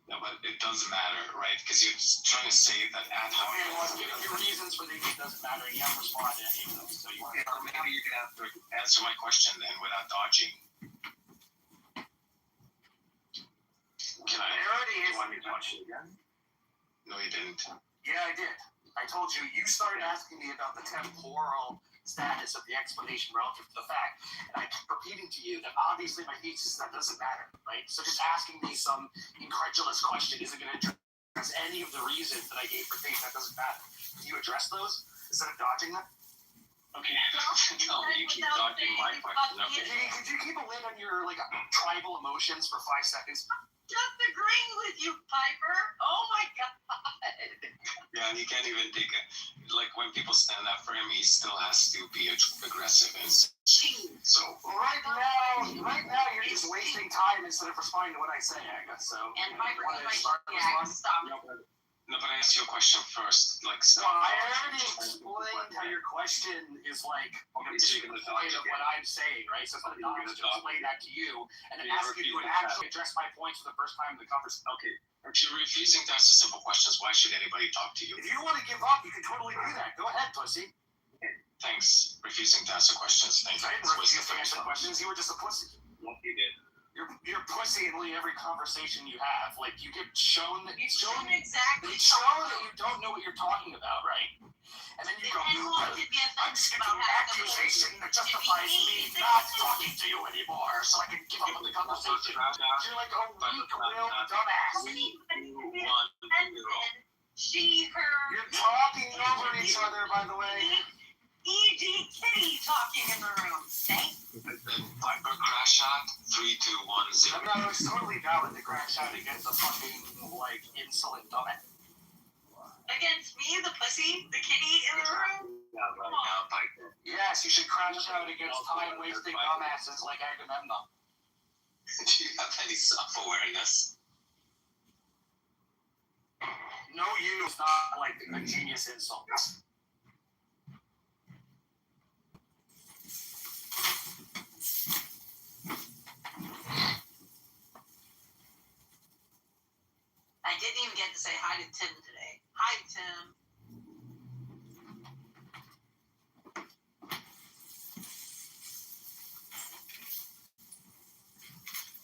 No, but it does matter, right? Because you're just trying to say that ad hoc. Okay, well, I'm giving you reasons for thinking it doesn't matter, and you haven't responded to any of them, so you want to Maybe you can answer my question then without dodging. Can I? You want me to watch it again? No, you didn't. Yeah, I did. I told you, you started asking me about the temporal status of the explanation relative to the fact, and I kept repeating to you that obviously my thesis that doesn't matter, right? So just asking me some incredulous question isn't going to address any of the reasons that I gave for things that doesn't matter. Can you address those instead of dodging them? Okay. No, you keep dodging my question. Okay. Could you keep a lid on your tribal emotions for 5 seconds? Just agreeing with you, Piper. Oh my god. Yeah, and he can't even take it. Like when people stand up for him, he still has to be aggressive and so. Right now, you're just wasting time instead of responding to what I say, Aga. So. And Piper want to goes start like, yeah, responding? stop. No, but I asked you a question first. Like, No, I already explained how your question is like the point of what I'm saying, right? So it's not honest to explain that to you and then ask you to actually address my points for the first time in the conversation. Okay. If you're refusing to answer simple questions, why should anybody talk to you? If you want to give up, you can totally do that. Go ahead, pussy. Thanks. Refusing to answer questions. Thank you. I didn't refuse to answer questions. You were just a pussy. Well, you did. You're pussy in every conversation you have. Like, you get shown that It's shown exactly. it's shown that you don't know what you're talking about, right? And then you go, I'm skipping an accusation that justifies me not talking to you anymore, so I can give up on the conversation. You're like a weak-willed dumbass. She, her. You're talking over each other, by the way. E.G. Kitty talking in the room. Thanks. Piper crash shot 3, 2, 1, 0. I mean, I was totally valid to crash out against a fucking, insolent dumbass. Against me, the pussy, the kitty in the room? Yes, you should crash out against time-wasting dumbasses like Agamemnon. Do you have any self-awareness? No, you is not like a genius insult. I didn't even get to say hi to Tim today. Hi, Tim.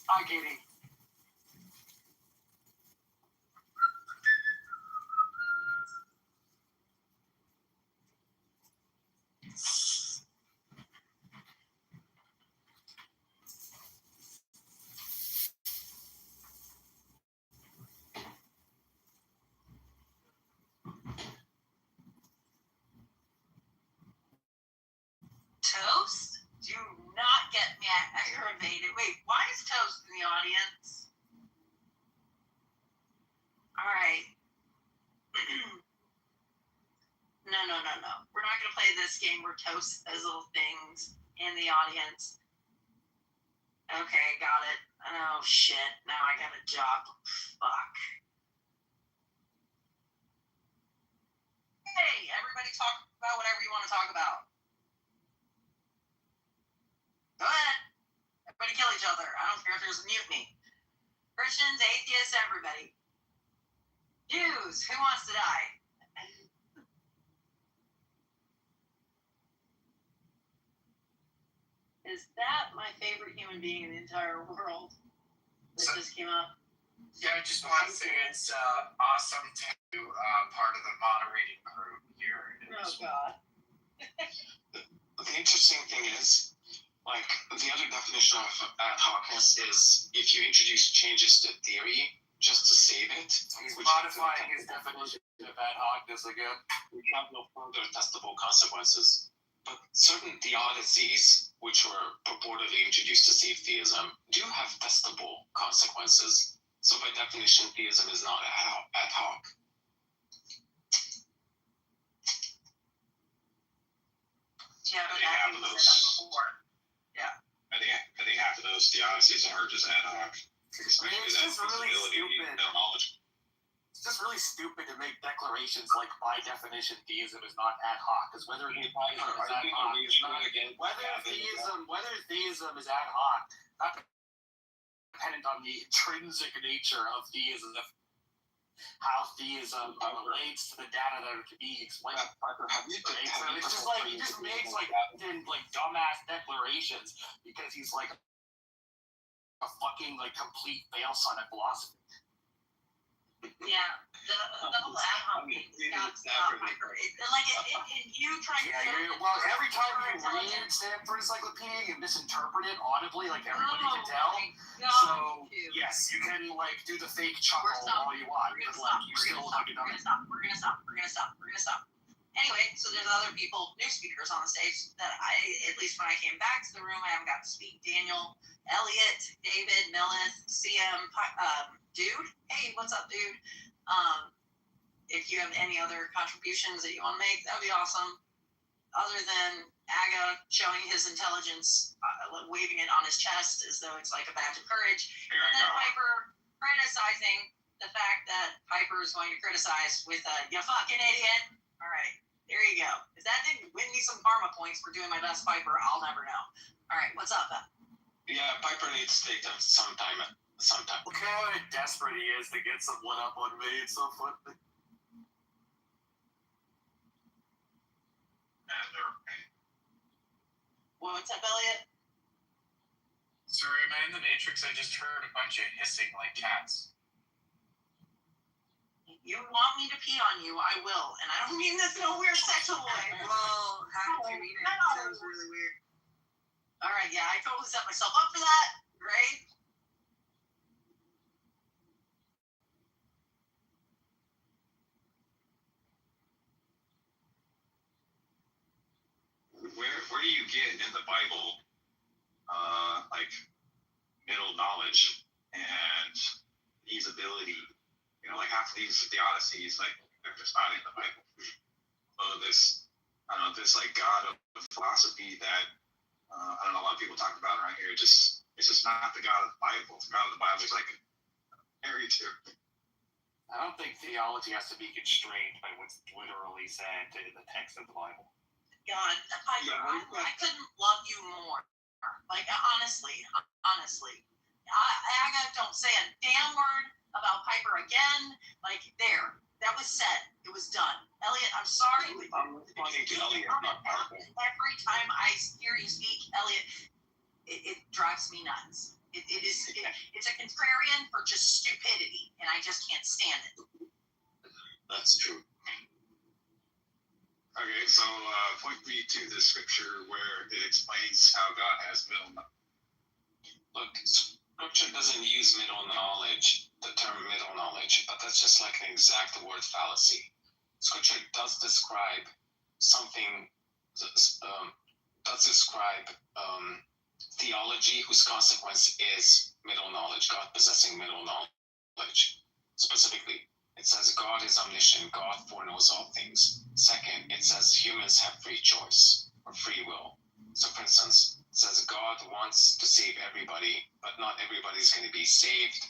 Hi, Katie. Toast? Do not get me aggravated. Wait, why is Toast in the audience? All right. No. We're not gonna play this game where Toast says little things in the audience. Okay, got it. Oh shit! Now I got a job. Fuck. Hey, everybody, talk about whatever you want to talk about. Go ahead. Everybody kill each other. I don't care if there's a mutiny. Christians, atheists, everybody. Jews, who wants to die? Is that my favorite human being in the entire world that just came up? Yeah, I just want to say it's awesome to be part of the moderating group here. Oh, God. The interesting thing is, like, the other definition of ad hocness is if you introduce changes to theory just to save it. He's modifying his definition of ad hocness again. We have no further testable consequences. But certain theodicies, which were purportedly introduced to save theism, do have testable consequences. So by definition, theism is not ad hoc. Yeah, but I think half of those. Yeah. I think half of those theodicies are just ad hoc. It's just really stupid. Knowledge. It's just really stupid to make declarations like, by definition, theism is not ad hoc. Because whether theism is ad hoc is not whether theism is ad hoc, not dependent on the intrinsic nature of theism, how theism relates to the data that are to be explained. So it's just like he just makes like dumbass declarations because he's like a fucking like complete fail son at philosophy. Yeah, the whole ad hoc thing got stopped. You try to. Well, every time you read Stanford Encyclopedia, you misinterpret it audibly, like everybody can tell. So yes, you can like do the fake chuckle all you want, but like you still have it done. We're gonna stop. Anyway, so there's other people, new speakers on the stage that at least when I came back to the room, I haven't got to speak. Daniel, Elliot, David, Millith, CM, Dude. Hey, what's up, dude? If you have any other contributions that you want to make, that would be awesome. Other than Aga showing his intelligence, waving it on his chest as though it's like a badge of courage. And then Piper criticizing the fact that Piper is going to criticize with a, you fucking idiot. All right, there you go. If that didn't win me some karma points for doing my best Piper, I'll never know. All right, what's up, Ben? Yeah, Piper needs to take them sometime. Look how desperate he is to get some one up on me. It's so funny. What's up, Elliot? Sorry, am I in the Matrix? I just heard a bunch of hissing like cats. You want me to pee on you, I will. And I don't mean this in a weird sexual way. Well, how did you mean it? That was really weird. All right, yeah, I totally set myself up for that. Great. Where do you get in the Bible, like middle knowledge and these ability? You know, like half of these theodicies, like they're just not in the Bible. This like God of philosophy that I don't know, a lot of people talk about around here. It's just not the God of the Bible. The God of the Bible is like area 2. I don't think theology has to be constrained by what's literally said in the text of the Bible. God, I couldn't love you more. Like, honestly. I don't say a damn word about Piper again. Like, there. That was said. It was done. Elliot, I'm sorry. I'm responding to Elliot, not Piper. Every time I hear you speak, Elliot, it drives me nuts. It's a contrarian for just stupidity, and I just can't stand it. That's true. Okay, so point me to the scripture where it explains how God has middle knowledge. Look, scripture doesn't use middle knowledge, the term middle knowledge, but that's just like an exact word fallacy. Scripture does describe something, theology whose consequence is middle knowledge, God possessing middle knowledge. Specifically, it says God is omniscient, God foreknows all things. Second, it says humans have free choice or free will. So for instance, it says God wants to save everybody, but not everybody's going to be saved,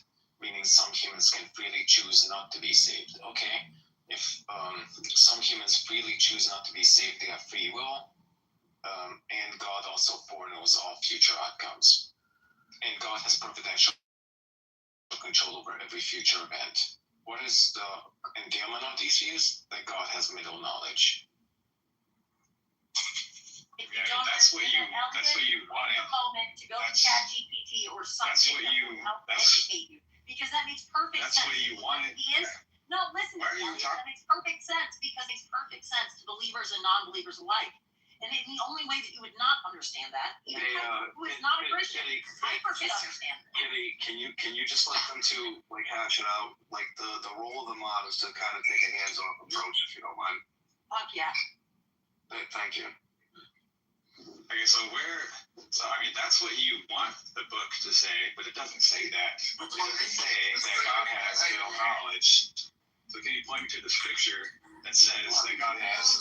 meaning some humans can freely choose not to be saved. Okay, if some humans freely choose not to be saved, they have free will, and God also foreknows all future outcomes. And God has providential control over every future event. What is the entailment of these views? That God has middle knowledge. If you don't that's what you want. A moment to go to ChatGPT or something that will help educate you, because that makes perfect sense. That's what you wanted. No, listen. That makes perfect sense because it makes perfect sense to believers and non-believers alike. And the only way that you would not understand that, even who is not a Christian, Piper could understand that. Can you just let them to like hash it out? Like the role of the mod is to kind of take a hands-off approach, if you don't mind. Fuck yeah. Thank you. Okay, so I mean, that's what you want the book to say, but it doesn't say that. It doesn't say that God has real knowledge. So can you point me to the scripture that says that God has?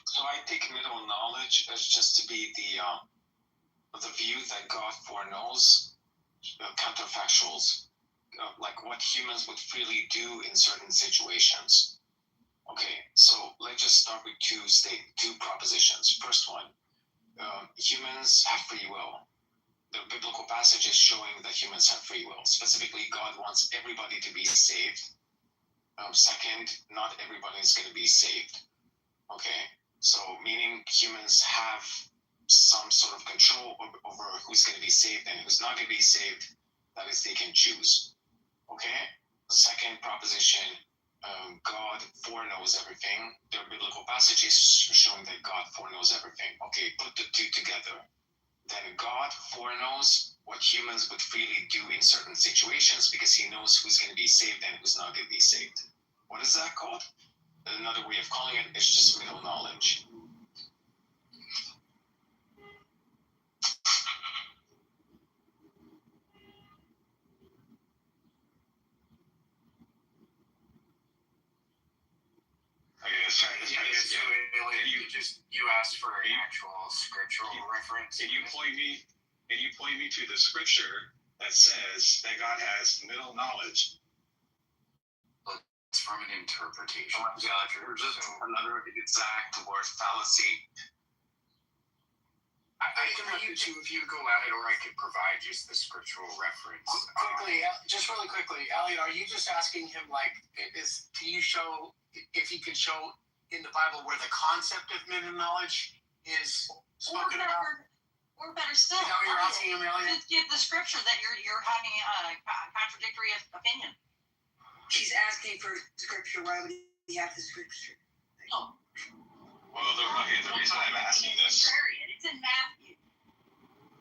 So I take middle knowledge as just to be the view that God foreknows counterfactuals, like what humans would freely do in certain situations. Okay, so let's just start with two propositions. First one, humans have free will. The biblical passage is showing that humans have free will. Specifically, God wants everybody to be saved. Second, not everybody is going to be saved. Okay, so meaning humans have some sort of control over who's going to be saved and who's not going to be saved. That is, they can choose. Okay, the second proposition, God foreknows everything. There are biblical passages showing that God foreknows everything. Okay, put the two together. Then God foreknows what humans would freely do in certain situations because he knows who's going to be saved and who's not going to be saved. What is that called? Another way of calling it is just middle knowledge. You asked for an actual scriptural reference. Can you point me to the scripture that says that God has middle knowledge? It's from an interpretation. Another exact word fallacy. I can read you two if you go at it, or I could provide just the scriptural reference. Just really quickly, Elliot, are you just asking him can you show if he could show in the Bible where the concept of middle knowledge is spoken about? Or better still, is that what you're asking him, Elliot? Give the scripture that you're having a contradictory opinion. She's asking for scripture. Why would he have the scripture? Oh. Well, the reason I'm asking this. Contrarian. It's in Matthew.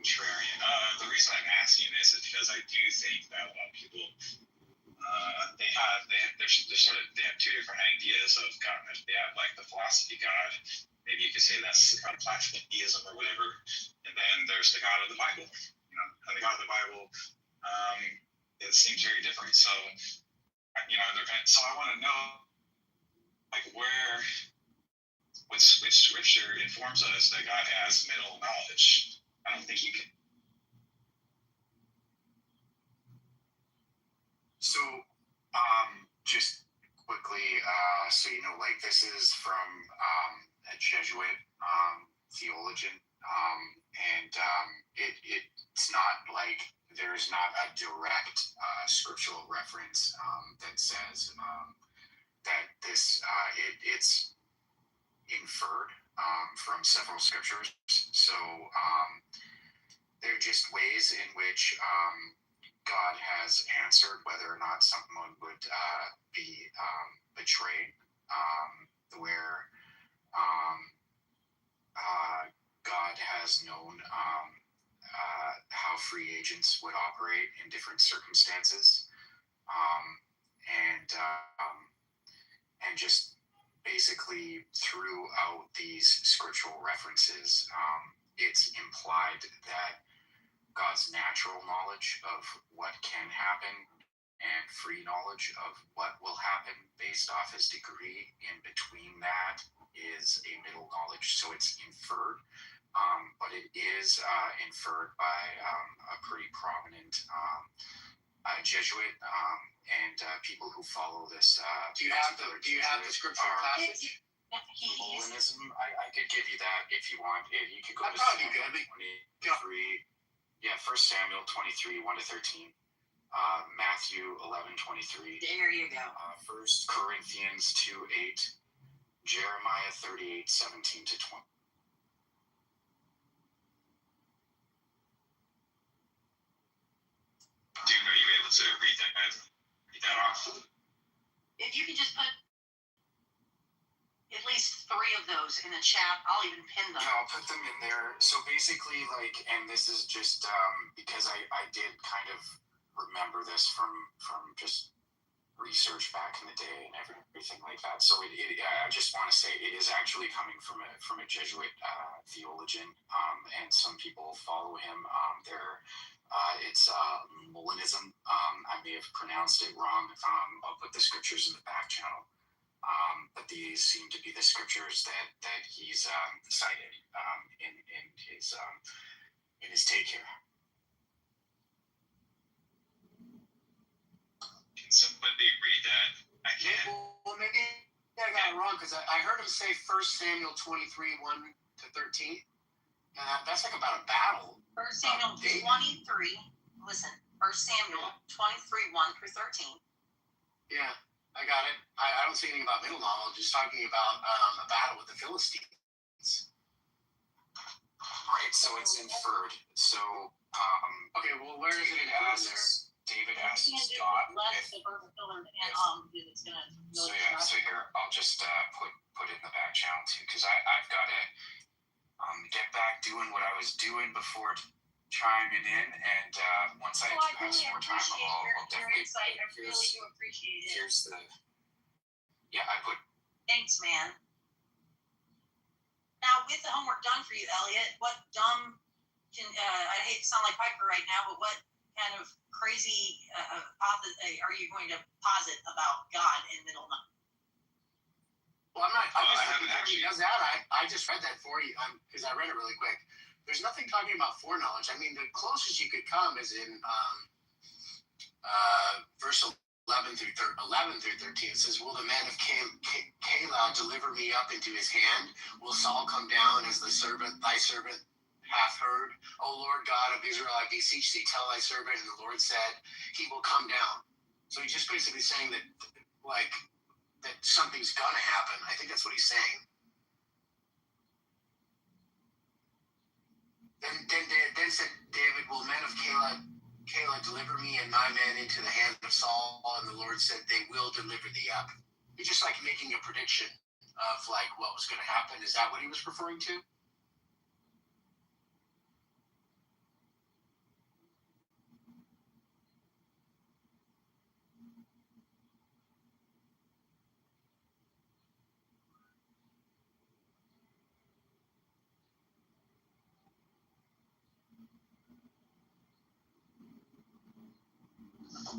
Contrarian. The reason I'm asking this is because I do think that a lot of people they have two different ideas of God. They have like the philosophy God. Maybe you could say that's the kind of Platonic theism or whatever. And then there's the God of the Bible. And the God of the Bible it seems very different. So so I want to know like which scripture informs us that God has middle knowledge. I don't think you can. So, just quickly, so you know, like this is from a Jesuit theologian, and it's not like there's not a direct scriptural reference that says that this it's inferred from several scriptures. So they're just ways in which God has answered whether or not someone would be betrayed, where God has known how free agents would operate in different circumstances, and just basically throughout these scriptural references, it's implied that God's natural knowledge of what can happen and free knowledge of what will happen based off his degree. In between that is a middle knowledge. So it's inferred, but it is inferred by a pretty prominent Jesuit and people who follow this. Do you have the scriptural passage? Molinism. I could give you that if you want. You could go That'd to probably be Samuel good. 23. Yeah, 1 Samuel 23, 1 to 13. Matthew 11:23. There you go. 1 Corinthians 2:8. Jeremiah 38:17 to 20. Dude, are you able to read that off? If you could just put at least 3 of those in the chat, I'll even pin them. Yeah, I'll put them in there. So basically, like, and this is just because I did kind of remember this from just research back in the day and everything like that. So I just want to say it is actually coming from a Jesuit theologian, and some people follow him. It's Molinism. I may have pronounced it wrong. I'll put the scriptures in the back channel. But these seem to be the scriptures that he's cited in his take here. Can somebody read that? I can't. Well, maybe I got it wrong because I heard him say 1 Samuel 23, 1 to 13. That's like about a battle. 1 Samuel 23. Listen, 1 Samuel 23, 1 through 13. Yeah, I got it. I don't say anything about middle knowledge. Just talking about a battle with the Philistines. Right, so it's inferred. So, okay, well, where is it in there? David asks God if, so here, I'll just put it in the back channel too, because I've got to get back doing what I was doing before chiming in, and once I have some more time, I'll definitely. I really do appreciate it. Here's the. Yeah, I put. Thanks, man. Now, with the homework done for you, Elliot, what dumb I hate to sound like Piper right now, but what kind of crazy are you going to posit about God in middle knowledge? Well, I'm not. I haven't actually does that. I just read that for you because I read it really quick. There's nothing talking about foreknowledge. I mean, the closest you could come is in verse 11 through 13. It says, "Will the man of Keilah deliver me up into his hand? Will Saul come down as thy servant hath heard? O Lord God of Israel, I beseech thee, tell thy servant." And the Lord said, he will come down. So he's just basically saying that, like, that something's gonna happen. I think that's what he's saying. Then said David, "Will men of Keilah deliver me and my men into the hand of Saul?" And the Lord said, "They will deliver thee up." He's just like making a prediction of like what was going to happen. Is that what he was referring to?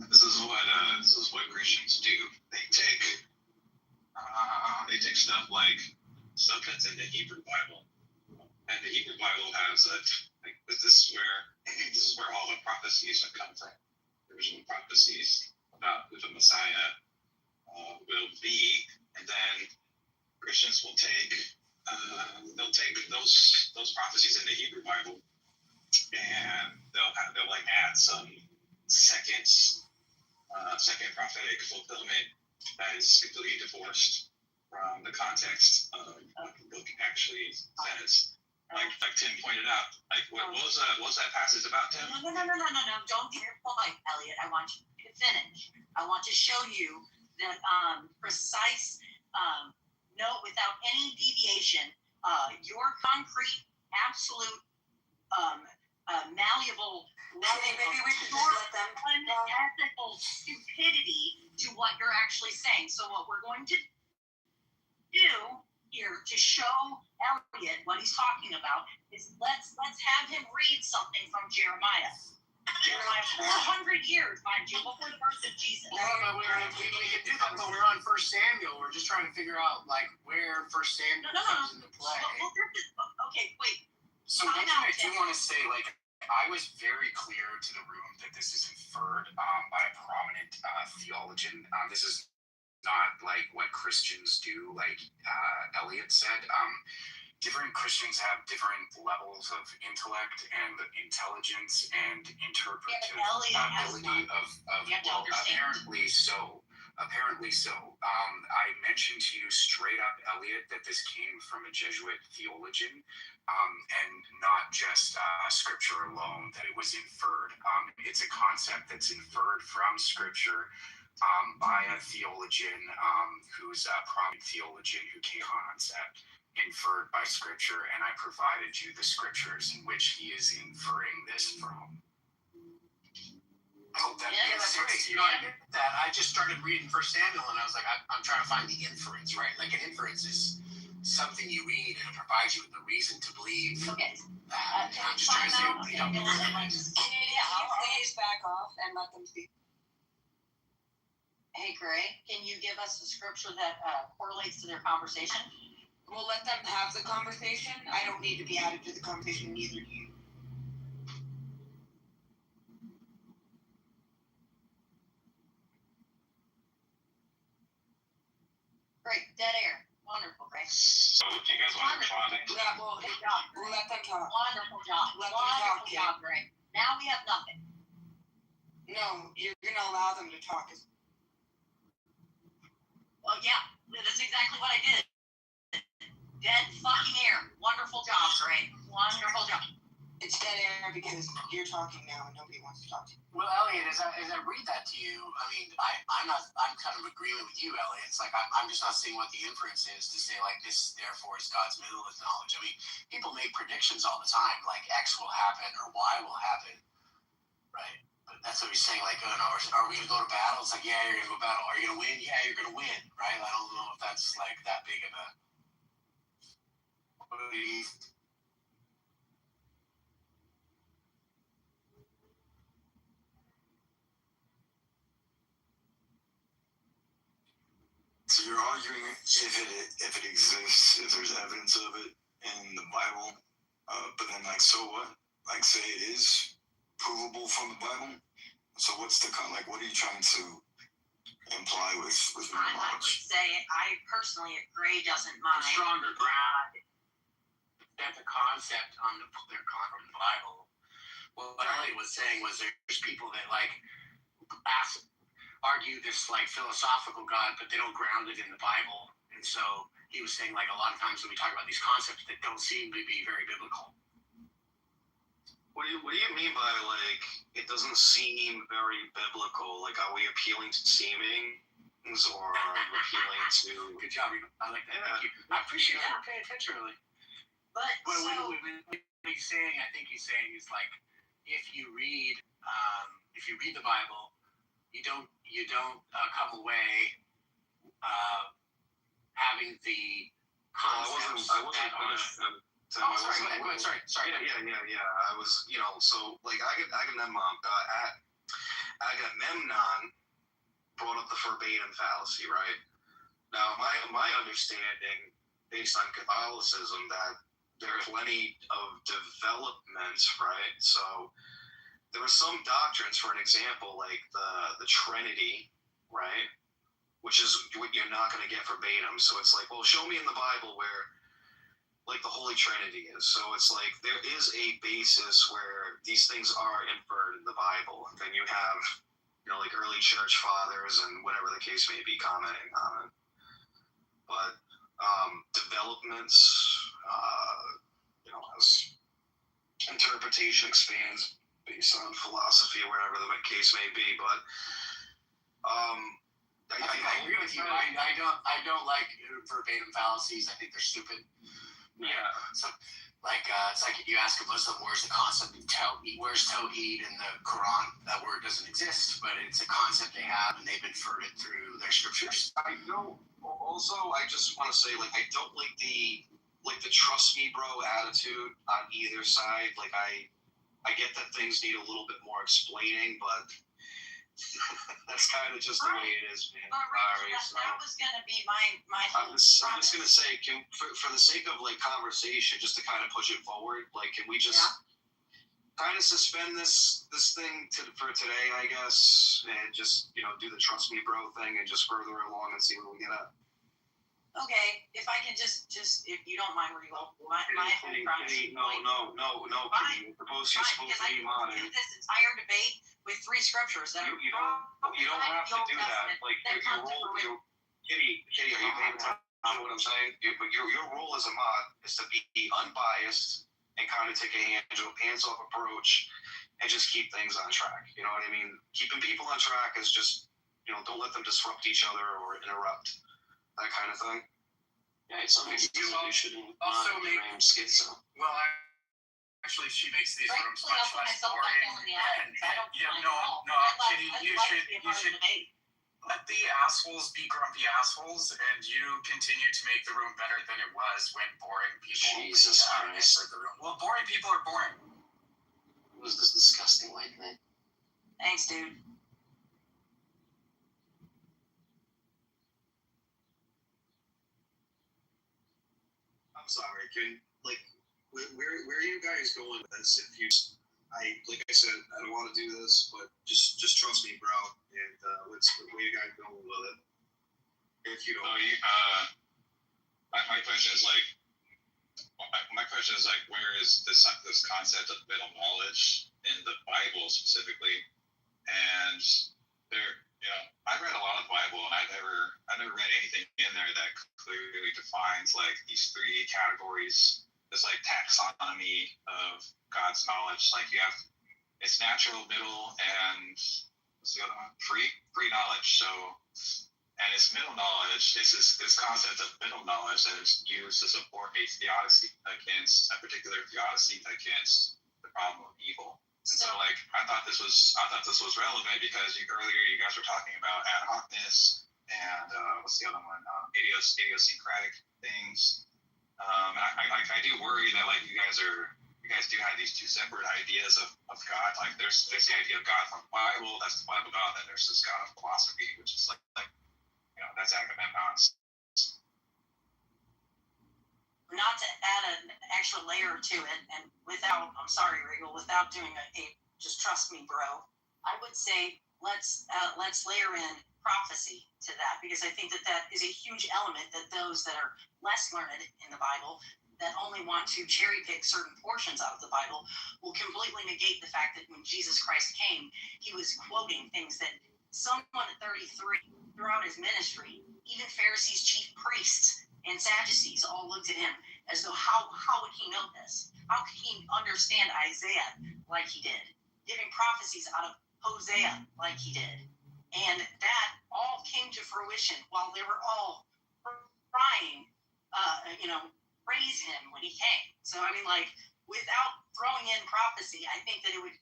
This is what Christians do. They take stuff that's in the Hebrew Bible, and the Hebrew Bible has this is where all the prophecies have come from. The original prophecies about who the Messiah will be, and then Christians will take those prophecies in the Hebrew Bible, and they'll like add some second prophetic fulfillment that is completely divorced from the context of what the book actually says. Like Tim pointed out, like what was that passage about, Tim? No. Don't get your point, Elliot. I want you to finish. I want to show you that precise note without any deviation. Your concrete, absolute, malleable, Maybe we should just let them unethical stupidity to what you're actually saying. So what we're going to do here to show Elliot what he's talking about is let's have him read something from Jeremiah. Jeremiah 400 years, mind you, before the birth of Jesus. Yeah, but we can do that, but we're on First Samuel. We're just trying to figure out like where First Samuel comes into play. Okay, wait. So one thing I do want to say, like, I was very clear to the room that this is inferred by a prominent theologian. This is not like what Christians do, like Elliot said. Different Christians have different levels of intellect and intelligence and interpretive ability of well, apparently so. Apparently so. I mentioned to you straight up, Elliot, that this came from a Jesuit theologian, and not just scripture alone, that it was inferred. It's a concept that's inferred from scripture by a theologian who's a prominent theologian who came on concept inferred by scripture, and I provided you the scriptures in which he is inferring this from. I hope that makes sense to you. I get that. I just started reading First Samuel, and I was like, I'm trying to find the inference, right? Like an inference is something you read, and it provides you with the reason to believe. Okay. I'm just trying to say, Can you please back off and let them speak? Hey, Gray, can you give us a scripture that correlates to their conversation? We'll let them have the conversation. I don't need to be added to the conversation, neither do you. Great, dead air. Wonderful, Gray. So do you guys want to respond? Yeah, well, we'll let them talk. Wonderful job. Wonderful job, Gray. Now we have nothing. No, you're gonna allow them to talk. Well, yeah, that's exactly what I did. Dead fucking air. Wonderful job, Gray. Wonderful job. It's dead air because you're talking now and nobody wants to talk to you. Well, Elliot, as I read that to you, I mean, I'm kind of agreeing with you, Elliot. It's like I'm just not seeing what the inference is to say like this, therefore, is God's middle of knowledge. I mean, people make predictions all the time, like X will happen or Y will happen, right? But that's what he's saying, like, oh no, are we gonna go to battle? It's like, yeah, you're gonna go to battle. Are you gonna win? Yeah, you're gonna win, right? I don't know if that's like that big of a. So you're arguing if it exists, if there's evidence of it in the Bible, but then like so what? Like say it is provable from the Bible. So what's the what are you trying to imply with I would say I personally agree. Doesn't mind. The stronger ground. That's a concept on their from the Bible. Well, what Elliot was saying was there's people that like argue this like philosophical God, but they don't ground it in the Bible. And so he was saying like a lot of times when we talk about these concepts that don't seem to be very biblical. What do you mean by like it doesn't seem very biblical? Like are we appealing to seemings or are we appealing to? Good job, I like that. Yeah. Thank you. I appreciate that. Paying attention, really. But what he's saying, I think he's saying is like if you read the Bible, you don't come away having the concepts. I wasn't finished. Go ahead. Sorry. Yeah. I was, so like Agamemnon brought up the verbatim fallacy, right? Now, my understanding, based on Catholicism, that there are plenty of developments, right? So there are some doctrines, for an example, like the Trinity, right? Which is what you're not going to get verbatim. So it's like, well, show me in the Bible where like the Holy Trinity is. So it's like there is a basis where these things are inferred in the Bible. Then you have, like early church fathers and whatever the case may be commenting on it. But developments, as interpretation expands based on philosophy or whatever the case may be. But I agree with you. I don't like verbatim fallacies. I think they're stupid. Yeah. So, it's like if you ask a Muslim, where's the concept of Tawheed? Where's Tawheed in the Quran? That word doesn't exist, but it's a concept they have, and they've inferred it through their scriptures. I don't. Also, I just want to say, I don't like the trust me, bro attitude on either side. I get that things need a little bit more explaining, but that's kind of just the way it is, man. But Rachel, that was going to be my I'm just going to say, for the sake of conversation, just to kind of push it forward, can we just kind of suspend this thing for today, I guess, and just do the trust me, bro thing, and just further along and see where we get at. Okay, if I can just if you don't mind, Regal, my whole premise. No. You're supposed to be modern. This entire debate with 3 scriptures that you don't have to do that. Kitty, are you paying attention to what I'm saying? Your role as a mod is to be unbiased and kind of take a hands-off approach and just keep things on track. You know what I mean? Keeping people on track is just, don't let them disrupt each other or interrupt. That kind of thing. Yeah, it's something you shouldn't also make schizo. Well, actually, she makes these rooms much less boring. Kitty, you should let the assholes be grumpy assholes, and you continue to make the room better than it was when boring people entered the room. Well, boring people are boring. Who is this disgusting white man? Thanks, dude. I'm sorry, where are you guys going with this? Like I said, I don't want to do this, but just trust me, bro, and where you guys going with it? If you don't. My question is where is this concept of middle knowledge in the Bible specifically? And I read a lot of the Bible, and I've never read anything in there that clearly defines these 3 categories. There's taxonomy of God's knowledge. You have it's natural, middle, and what's the other one? Free knowledge. So, and it's middle knowledge. It's this concept of middle knowledge that is used to support a theodicy against a particular theodicy against the problem of evil. And so, I thought this was relevant because earlier you guys were talking about ad hocness and what's the other one? Idiosyncratic things. I do worry that you guys do have these 2 separate ideas of God. There's the idea of God from the Bible, that's the Bible God, and there's this God of philosophy, which is that's Agamemnon. Not to add an extra layer to it, and without doing a just trust me, bro, I would say let's layer in prophecy to that, because I think that is a huge element that those that are less learned in the Bible, that only want to cherry pick certain portions out of the Bible, will completely negate the fact that when Jesus Christ came, he was quoting things that someone at 33 throughout his ministry, even Pharisees, chief priests, and Sadducees all looked at him as though how would he know this? How could he understand Isaiah like he did? Giving prophecies out of Hosea like he did. And that all came to fruition while they were all crying, praise him when he came. So, without throwing in prophecy, I think that it would,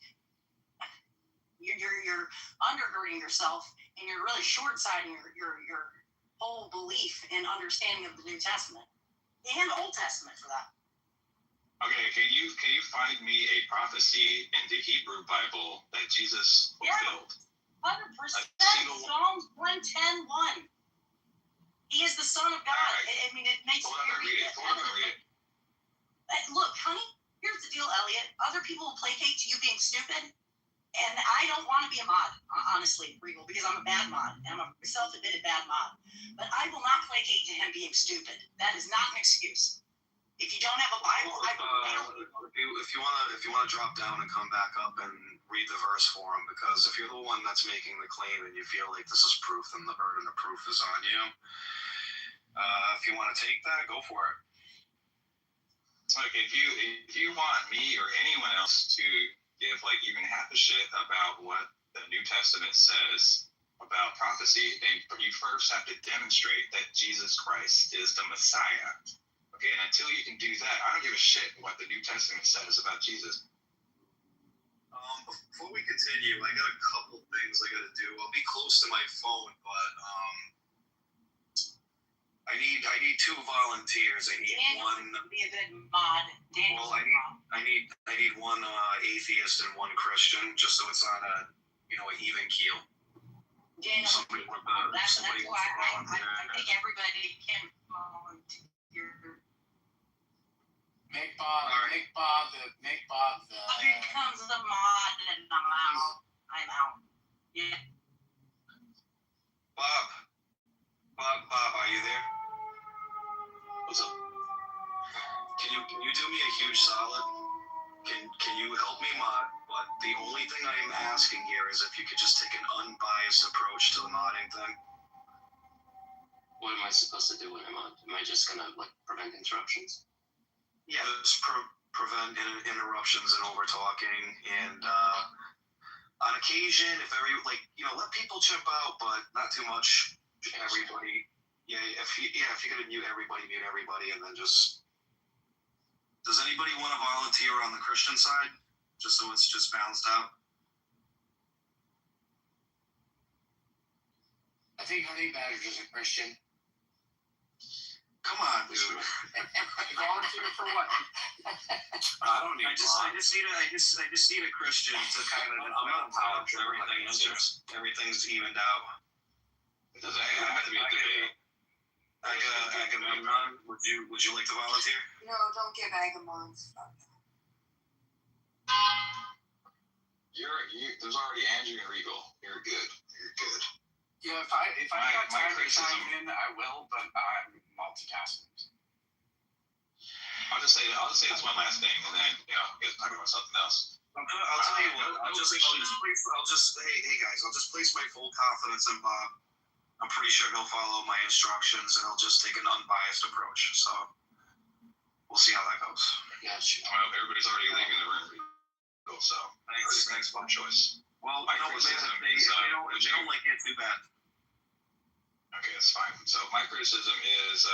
you're undergirding yourself, and you're really short-sighting your whole belief and understanding of the New Testament and Old Testament for that. Okay, can you find me a prophecy in the Hebrew Bible that Jesus fulfilled? 100%. Psalms 110:1. He is the Son of God. Right. It makes it very evident. Look, honey, here's the deal, Elliot. Other people will placate to you being stupid, and I don't want to be a mod, honestly, Regal, because I'm a bad mod. I'm a self-admitted bad mod. But I will not placate to him being stupid. That is not an excuse. If you don't have a Bible, if you want to drop down and come back up and read the verse for him, because if you're the one that's making the claim and you feel like this is proof, then the burden of proof is on you. If you want to take that, go for it. If you want me or anyone else to give even half a shit about what the New Testament says about prophecy, then you first have to demonstrate that Jesus Christ is the Messiah. Okay, and until you can do that, I don't give a shit what the New Testament says about Jesus. Before we continue, I got a couple things I got to do. I'll be close to my phone, but I need 2 volunteers. I need one. Be a good mod. Well, I need one atheist and one Christian, just so it's on a even keel. Daniel, Somebody that's why volunteer. I think everybody can volunteer. Make Bob the. Here comes the mod, and I'm out. Yeah. Bob, are you there? What's up? Can you do me a huge solid? Can you help me mod? But the only thing I am asking here is if you could just take an unbiased approach to the modding thing. What am I supposed to do when I mod? Am I just gonna prevent interruptions? Yeah, just prevent interruptions and over talking, and on occasion, if let people chip out, but not too much. Everybody, if you're gonna mute everybody, and then just. Does anybody want to volunteer on the Christian side, just so it's just balanced out? I think Badger is a Christian. Come on, dude. Volunteer for what? I don't need. I just need a Christian to kind of balance everything. Everything's evened out. It doesn't have to be a debate. Agamemnon, would you like to volunteer? No, don't give Agamemnon stuff. There's already Andrew and Regal. You're good. Yeah, if I got time to chime in, I will, but I'm multitasking. I'll just say this one last thing, and then get talking about something else. I'll tell you what. I'll just place my full confidence in Bob. I'm pretty sure he'll follow my instructions, and he'll just take an unbiased approach. So we'll see how that goes. Gotcha. Well, everybody's already leaving the room. So thanks, Bob choice. Well, my criticism is they don't like it too bad. Okay, that's fine. So my criticism is,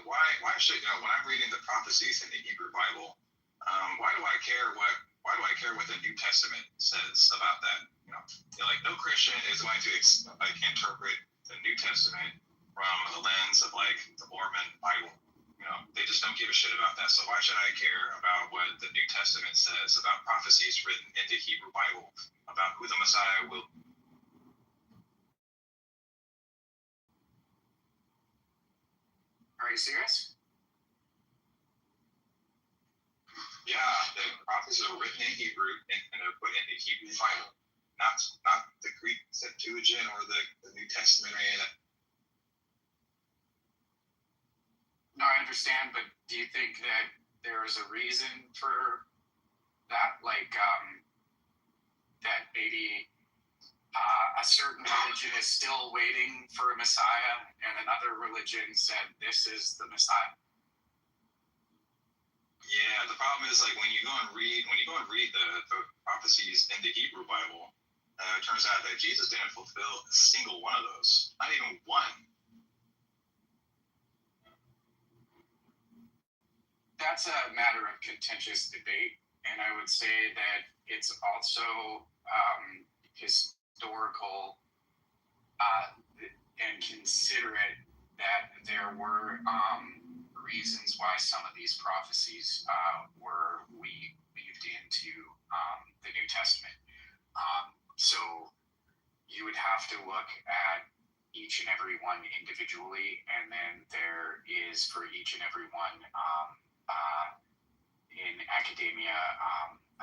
why should when I'm reading the prophecies in the Hebrew Bible, why do I care what the New Testament says about that? No Christian is going to interpret the New Testament from the lens of the Mormon Bible. They just don't give a shit about that. So why should I care about what the New Testament says about prophecies written in the Hebrew Bible about who the Messiah will be? Are you serious? Yeah, the prophecies are written in Hebrew and they're put in the Hebrew Bible, not the Greek Septuagint or the New Testament or any of that. No, I understand, but do you think that there is a reason for that? That maybe a certain religion is still waiting for a Messiah, and another religion said this is the Messiah. Yeah, the problem is when you go and read the prophecies in the Hebrew Bible, it turns out that Jesus didn't fulfill a single one of those, not even one. That's a matter of contentious debate, and I would say that it's also historical and considerate that there were reasons why some of these prophecies were weaved into the New Testament. So you would have to look at each and every one individually, and then there is for each and every one in academia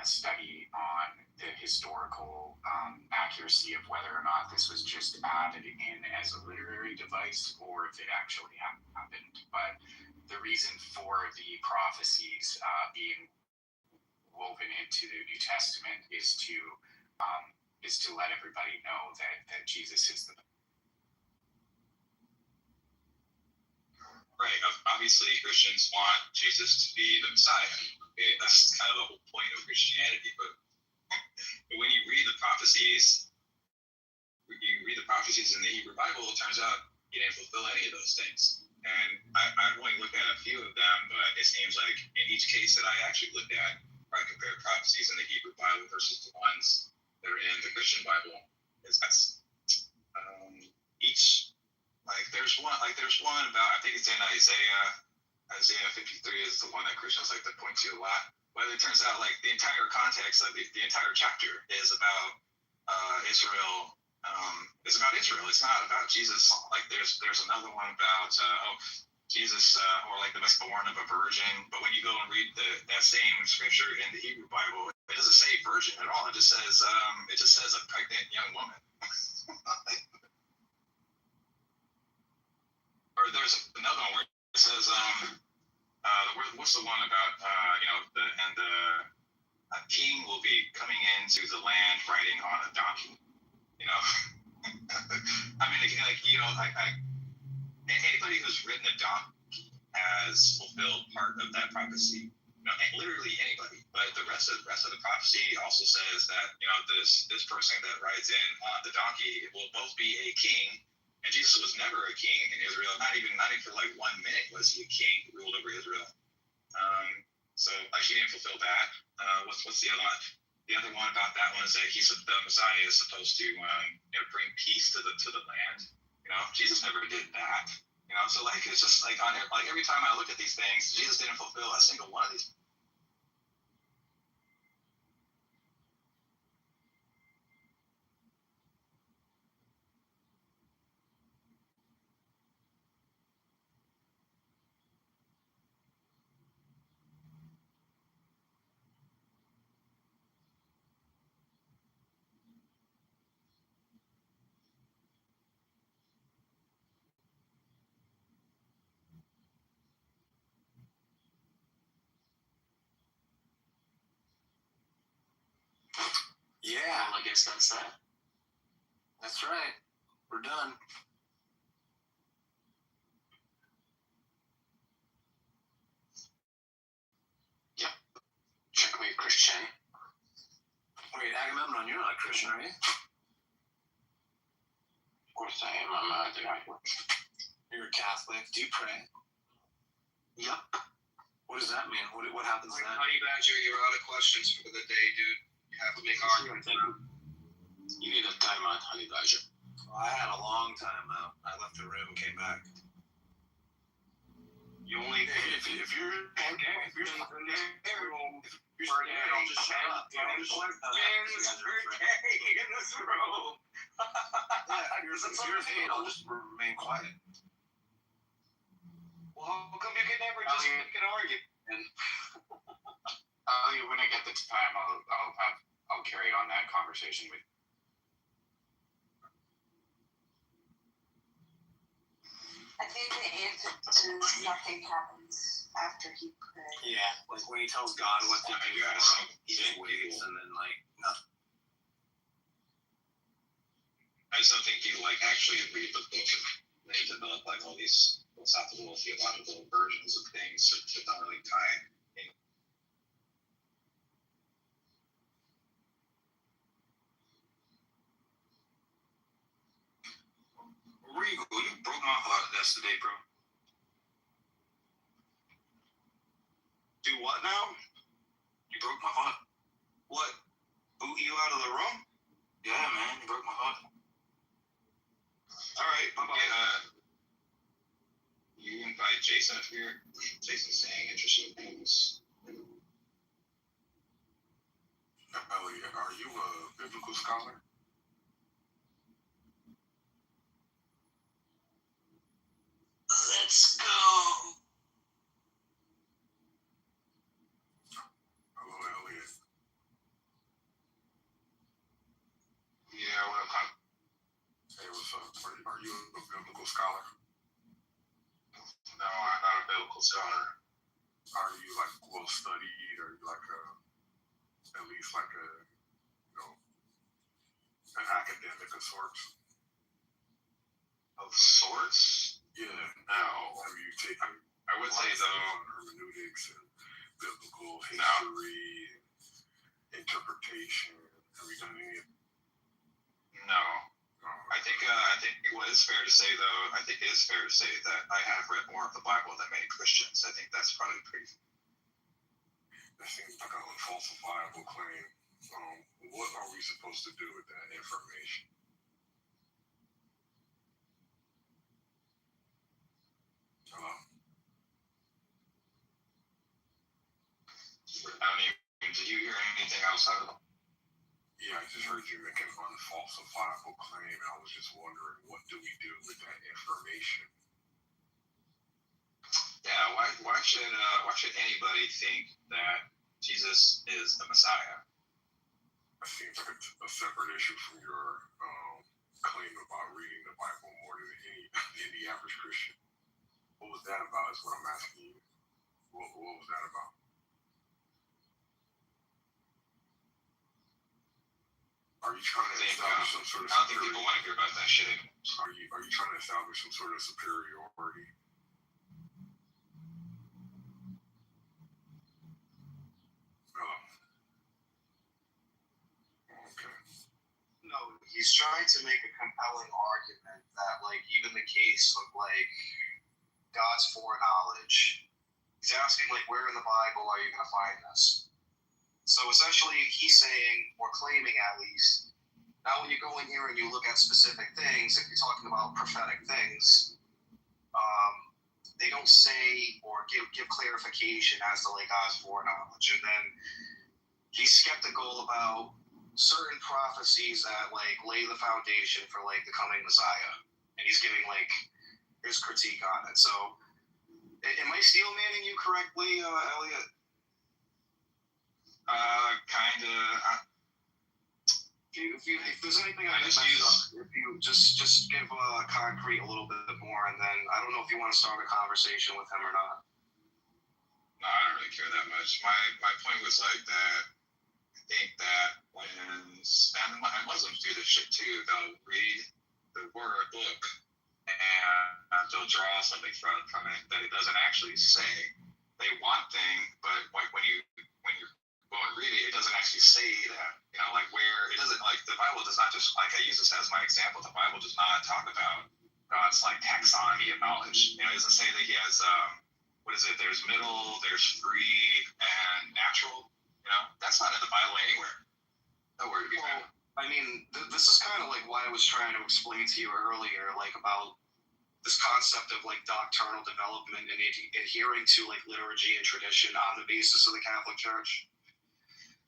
a study on the historical accuracy of whether or not this was just added in as a literary device or if it actually happened. But the reason for the prophecies being woven into the New Testament is to let everybody know that Jesus is the. Right. Obviously, Christians want Jesus to be the Messiah. Okay? That's kind of the whole point of Christianity. But when you read the prophecies in the Hebrew Bible, it turns out he didn't fulfill any of those things. And and I've only looked at a few of them, but it seems like in each case that I actually looked at, where I compared prophecies in the Hebrew Bible versus the ones that are in the Christian Bible, that's each there's one about, I think it's in Isaiah 53 is the one that Christians like to point to a lot. But it turns out like the entire context of the entire chapter is about Israel. It's about Israel. It's not about Jesus. Like there's another one about Jesus or like the born of a virgin. But when you go and read that same scripture in the Hebrew Bible, it doesn't say virgin at all. It just says a pregnant young woman. Or there's another one where it says what's the one about a king will be coming into the land riding on a donkey. I mean, anybody who's ridden a donkey has fulfilled part of that prophecy. Literally anybody. But the rest of the prophecy also says that this person that rides in on the donkey will both be a king. And Jesus was never a king in Israel. Not even for like 1 minute was he a king who ruled over Israel. So he didn't fulfill that. What's the other one? The other one about that one is that the Messiah is supposed to bring peace to the land. Jesus never did that. So it's just like every time I look at these things, Jesus didn't fulfill a single one of these. Yeah, I guess that's that. That's right. We're done. Yep. Checkmate, Christian. Wait, Agamemnon, you're not a Christian, are you? Of course I am. I'm not. You're a Catholic. Do you pray? Yep. What does that mean? What happens then? Honey Badger, you're out of questions for the day, dude. You have to make arguments. You need a time out, Honey Badger. Well, I had a long time out. I left the room, came back. You only if you're scared, I'll just shut up. in this room. If you're scared, I'll just remain quiet. Well, how come you can never just make an argument? When I get the time, I'll carry on that conversation with you. I think the answer is nothing happens after he prays. Yeah, like when he tells God what to do, he just waits and then nothing. I just don't think people actually read the book and they develop all these philosophical, theological versions of things that don't really tie. Regal, you broke my heart yesterday, bro. Do what now? You broke my heart. What? Boot you out of the room? Yeah, man, you broke my heart. All right, bye-bye. You invite Jason up here. Jason's saying interesting things. Elliot, are you a biblical scholar? Let's go. Hello, Elliot. Yeah, what up? Hey, what's up? Are you a biblical scholar? No, I'm not a biblical scholar. Are you well studied? Are you at least an academic of sorts? Of sorts? Yeah. No. Have you taken? I would say though. Hermeneutics and biblical history and interpretation. Have you done any of it? No. Oh, I think what is fair to say, though, I think it is fair to say that I have read more of the Bible than many Christians. I think that's probably pretty. That seems like an unfalsifiable claim. What are we supposed to do with that information? Did you hear anything outside of? Yeah, I just heard you make an unfalsifiable claim, and I was just wondering, what do we do with that information? Yeah, why should anybody think that Jesus is the Messiah? That seems like a separate issue from your claim about reading the Bible more than any average Christian. What was that about? Is what I'm asking you. What was that about? Are you trying to establish some sort of? I don't think people want to hear about that shit anymore. Are you trying to establish some sort of superiority? Okay. No, he's trying to make a compelling argument that, like, even the case of, like, God's foreknowledge, he's asking, like, where in the Bible are you going to find this? So essentially, he's saying, or claiming at least, now when you go in here and you look at specific things, if you're talking about prophetic things, they don't say or give clarification as to, like, God's foreknowledge. And then he's skeptical about certain prophecies that, like, lay the foundation for, like, the coming Messiah. And he's giving, like, his critique on it. So, am I steel manning you correctly, Elliot? Kinda. If there's anything I messed up, if you just give concrete a little bit more, and then I don't know if you want to start a conversation with him or not. No, I don't really care that much. My point was like that. I think that when Muslims do this shit too, they'll read the word book and they'll draw something from it that it doesn't actually say. They want thing, but like when you go and read it, it doesn't actually say that. You know, like where it doesn't, like the Bible does not just, like I use this as my example, the Bible does not talk about God's like taxonomy of knowledge. You know, it doesn't say that he has what is it? There's middle, there's free, and natural. You know, that's not in the Bible anywhere. Nowhere to be found. I mean, this is kind of like why I was trying to explain to you earlier, like about this concept of like doctrinal development and adhering to like liturgy and tradition on the basis of the Catholic Church.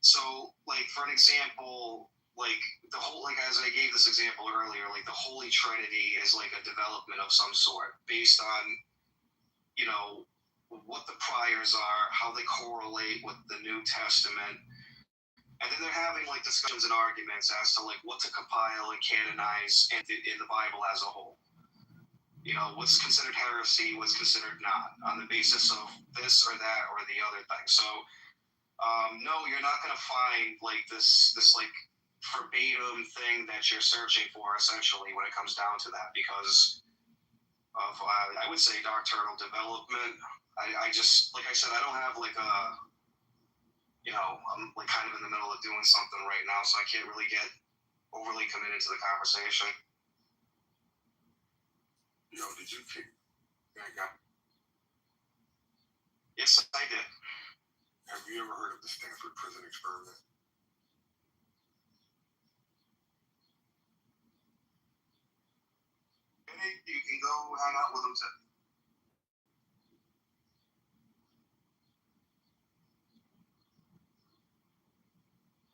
So, like, for an example, like the whole, like as I gave this example earlier, like the Holy Trinity is like a development of some sort based on, you know, what the priors are, how they correlate with the New Testament. And then they're having like discussions and arguments as to like what to compile and canonize in the Bible as a whole. You know, what's considered heresy, what's considered not, on the basis of this or that or the other thing. So, no, you're not going to find like this like verbatim thing that you're searching for essentially when it comes down to that, because of I would say doctrinal development. I just, like I said, I don't have like a, you know, I'm like kind of in the middle of doing something right now, so I can't really get overly committed to the conversation. Yo, did you kick that guy? Yes, I did. Have you ever heard of the Stanford Prison Experiment? Hey, you can go hang out with him too.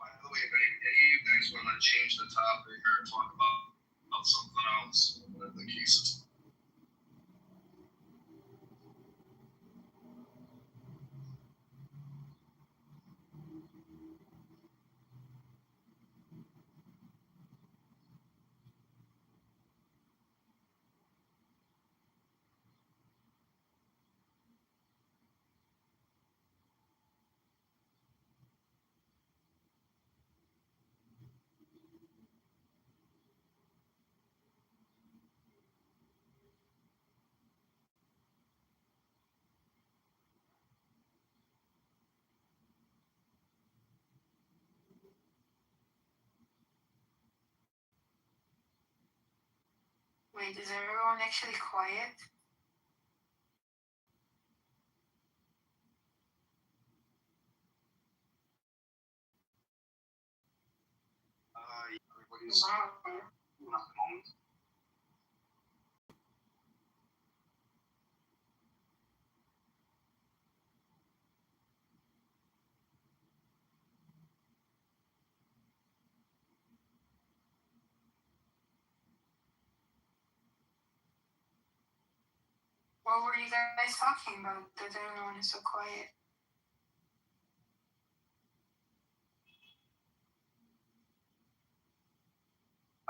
By the way, if any of you guys want to change the topic or talk about something else, whatever the case is. Wait, is everyone actually quiet? Everybody's Wow. not the moment. What were you guys talking about that everyone is so quiet?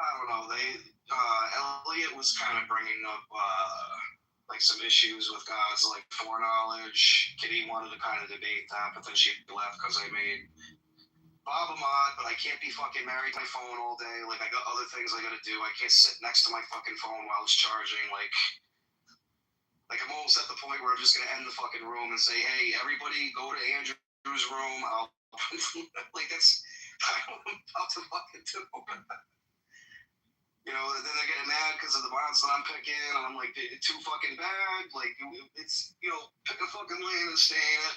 I don't know. Elliot was kind of bringing up like some issues with God's like foreknowledge. Kitty wanted to kind of debate that, but then she left because I made Bob a mod, but I can't be fucking married to my phone all day. Like I got other things I gotta do. I can't sit next to my fucking phone while it's charging. Like I'm almost at the point where I'm just gonna end the fucking room and say, hey, everybody go to Andrew's room. I'll like that's what I'm about to fucking do. You know, then they're getting mad because of the bonds that I'm picking, and I'm like, too fucking bad. Like it's pick a fucking lane and stay in it.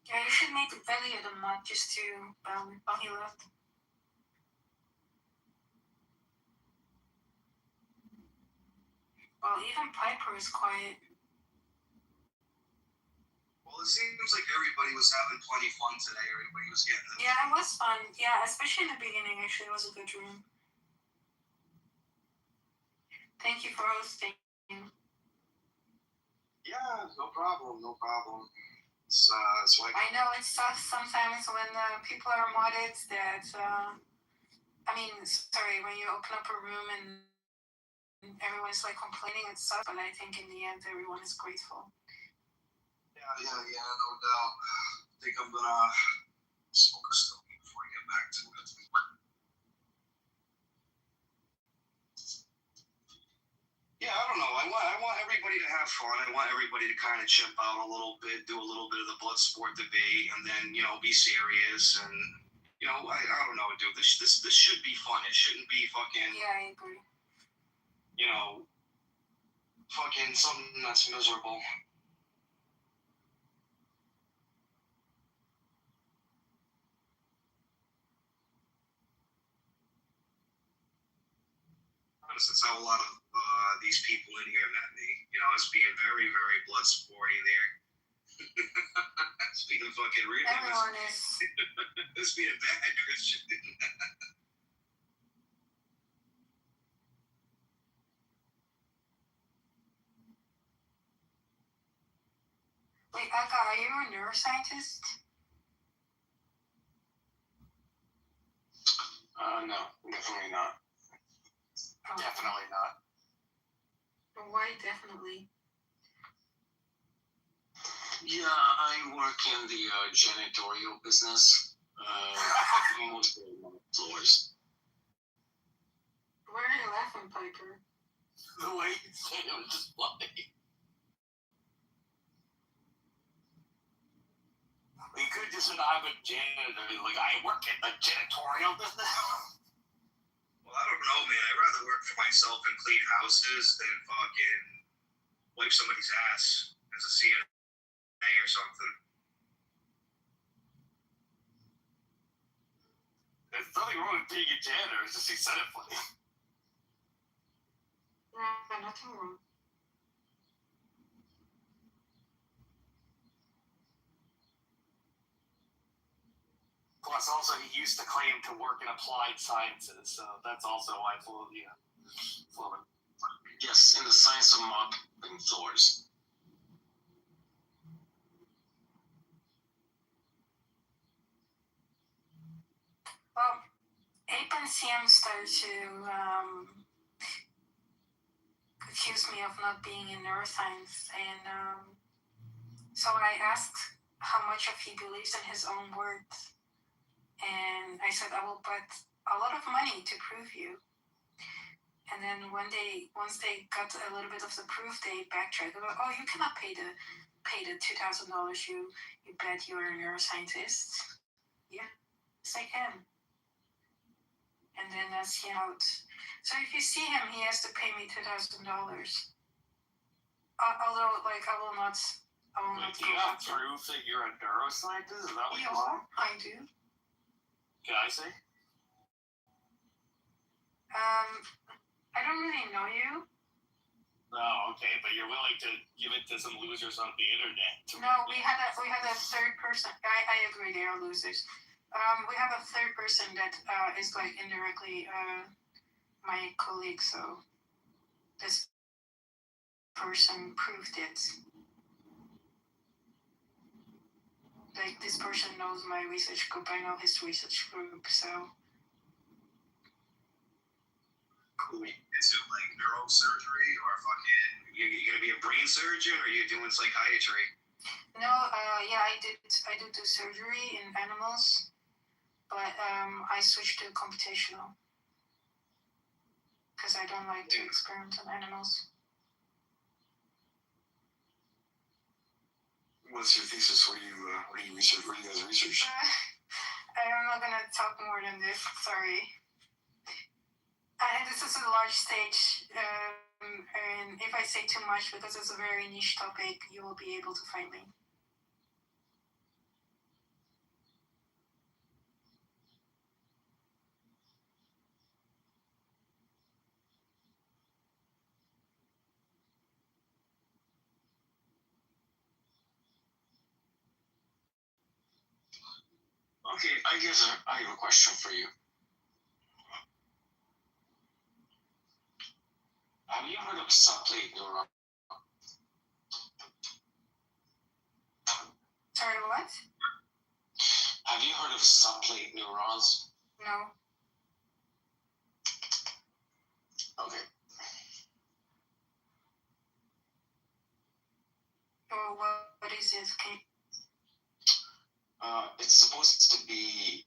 Yeah, you should make Elliot a mod just to while he left. Well, even Piper is quiet. Well, it seems like everybody was having plenty fun today. Everybody was getting it. Yeah, it was fun. Yeah, especially in the beginning. Actually, it was a good room. Thank you for hosting. Yeah, no problem. It's like I know it's tough sometimes when people are modded that. When you open up a room and everyone's like complaining, it sucks. But I think in the end, everyone is grateful. Yeah, no doubt. I think I'm gonna smoke a stogie before I get back to it. Yeah, I don't know. I want everybody to have fun. I want everybody to kind of chip out a little bit, do a little bit of the blood sport debate, and then be serious. And I don't know, dude. This should be fun. It shouldn't be fucking. Yeah, I agree. Fucking something that's miserable. That's how a lot of these people in here met me. As being very, very blood sporty there. Speaking of fucking reading, Everyone is. This being a bad Christian. Wait, Aga, are you a neuroscientist? No, definitely not. Oh. Definitely not. Why definitely? Yeah, I work in the janitorial business. Mostly on floors. Why are you laughing, Piper? The way you said it was just funny. You could just say I'm a janitor. Like, I work in the janitorial business. Well, I don't know, man. I'd rather work for myself and clean houses than fucking wipe somebody's ass as a CNA or something. There's nothing wrong with being a janitor. It's just he said it funny. Nah, nothing wrong. Plus, also, he used to claim to work in applied sciences, so that's also why fluent. Yes, in the science of mopping floors. Well, Ape and CM started to accuse me of not being in neuroscience, and so I asked how much of he believes in his own words, and I said I will bet a lot of money to prove you. And then once they got a little bit of the proof, they backtracked. They were like, oh, you cannot pay the $2,000 you bet you're a neuroscientist. Yeah, yes I can. and then that's he out. So if you see him, he has to pay me $2,000. Although, like, I will not. Do you have proof that you're a neuroscientist? Is that what you want? I do. Can I say? I don't really know you. Oh, okay, but you're willing to give it to some losers on the internet. No, we had a third person. I agree, they are losers. We have a third person that is like indirectly my colleague, so this person proved it. Like, this person knows my research group, I know his research group, so. Cool. Into like neurosurgery or fucking, you gonna be a brain surgeon or are you doing psychiatry? No, yeah, I do surgery in animals, but I switched to computational because I don't like to experiment on animals. What's your thesis? What do you research? What do you guys research? I'm not gonna talk more than this. Sorry. And this is a large stage, and if I say too much, because it's a very niche topic, you will be able to find me. Okay, I have a question for you. Have you heard of subplate neuron? Sorry, what? Have you heard of subplate neurons? No. Okay. Or what is it? It's supposed to be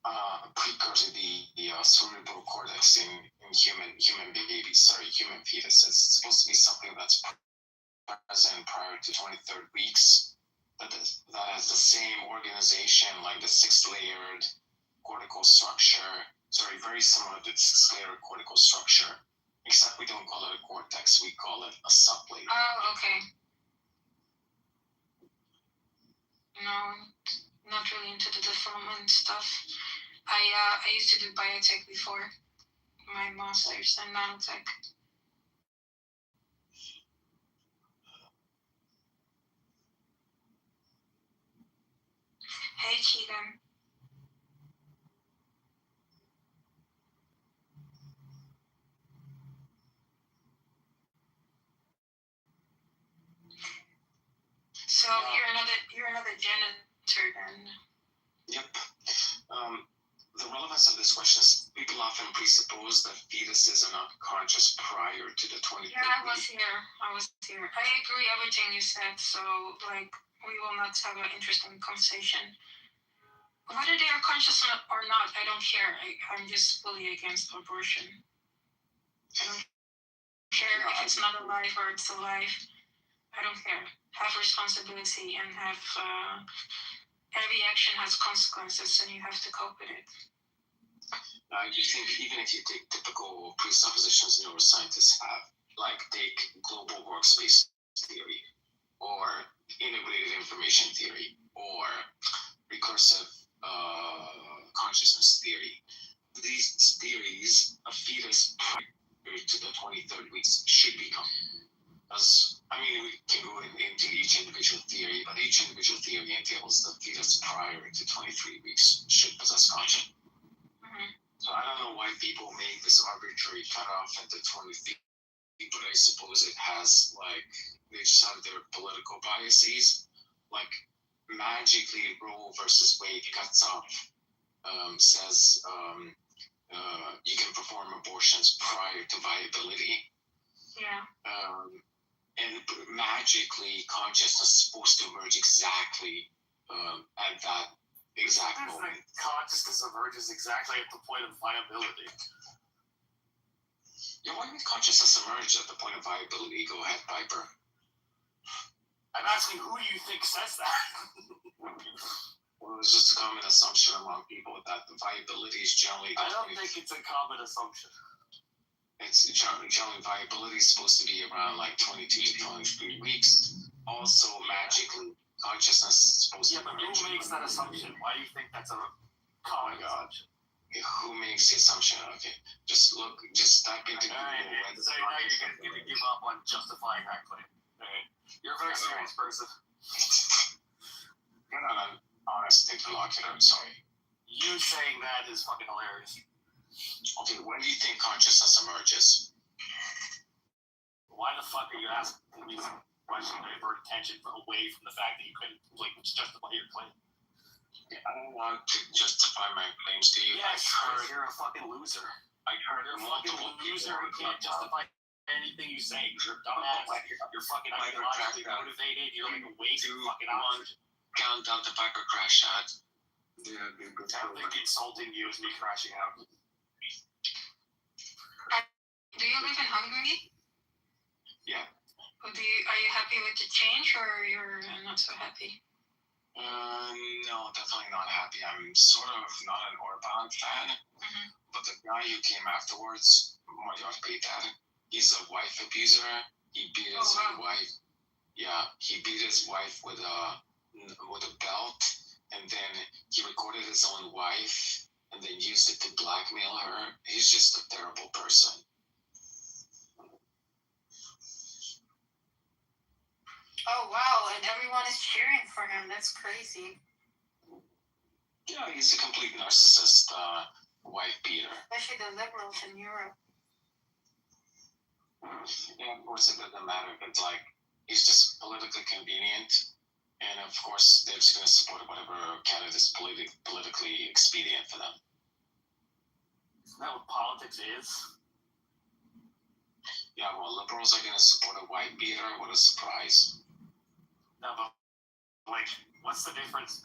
a precursor to the cerebral cortex in human babies. Human fetuses. It's supposed to be something that's present prior to 23rd weeks. That has the same organization, like the six-layered cortical structure. Very similar to the six-layered cortical structure, except we don't call it a cortex. We call it a subplate. Oh, okay. No, not really into the development stuff. I used to do biotech before my master's in nanotech. Hey, Keegan. So you're another janitor then. Yep. The relevance of this question is people often presuppose that fetuses are not conscious prior to the 23rd week. Yeah, I was here. I agree everything you said. So, like, we will not have an interesting conversation. Whether they are conscious or not, I don't care. I'm just fully against abortion. I don't care if it's not alive or it's alive. I don't care. Have responsibility and have every action has consequences and you have to cope with it. I do think even if you take typical presuppositions neuroscientists have, like take global workspace theory or integrated information theory or recursive consciousness theory, these theories, a fetus prior to the 23rd weeks should become. We can go into each individual theory, but each individual theory entails the fetus prior to 23 weeks should possess consciousness. Mm-hmm. So I don't know why people make this arbitrary cutoff at the 23, but I suppose it has, they just have their political biases. Magically, Roe versus Wade cuts off, says you can perform abortions prior to viability. Yeah. And magically, consciousness is supposed to emerge exactly at that exact moment. Consciousness emerges exactly at the point of viability. Yeah, why would consciousness emerge at the point of viability? Go ahead, Piper. I'm asking, who do you think says that? Well, it's just a common assumption among people that the viability is generally. I don't think it's a common assumption. It's generally viability is supposed to be around like 22 to 23 weeks. Also, magically, consciousness is supposed to be. Yeah, but who makes that assumption? Why do you think that's a common assumption? Who makes the assumption? Okay, just type into Google. Alright, so now you're gonna give up on justifying that claim. Alright, you're a very serious person. You're not an honest interlocutor. Sorry. You saying that is fucking hilarious. Okay, when do you think consciousness emerges? Why the fuck are you asking me some questions to divert attention away from the fact that you couldn't justify your claim? Yeah, I don't want to justify my claims to you. Yes, you're a fucking loser. I heard You're a fucking loser who can't justify anything you say. You're a dumbass. You're fucking ideologically motivated. You're like a waste of fucking oxygen. Count down the Packer crash shot. Yeah, I don't think insulting you is me crashing out. Do you live in Hungary? Yeah. Are you happy with the change, or you're not so happy? No, definitely not happy. I'm sort of not an Orban fan, but the guy who came afterwards, Magyar Péter, he's a wife abuser. He beat his own wife. Yeah, he beat his wife with a belt, and then he recorded his own wife, and then used it to blackmail her. He's just a terrible person. Oh wow, and everyone is cheering for him. That's crazy. Yeah, he's a complete narcissist, wife beater. Especially the liberals in Europe. Yeah, of course it doesn't matter. It's like, he's just politically convenient. And of course, they're just going to support whatever candidate is politically expedient for them. Isn't that what politics is? Yeah, well, liberals are going to support a white beater. What a surprise. No, but, like, what's the difference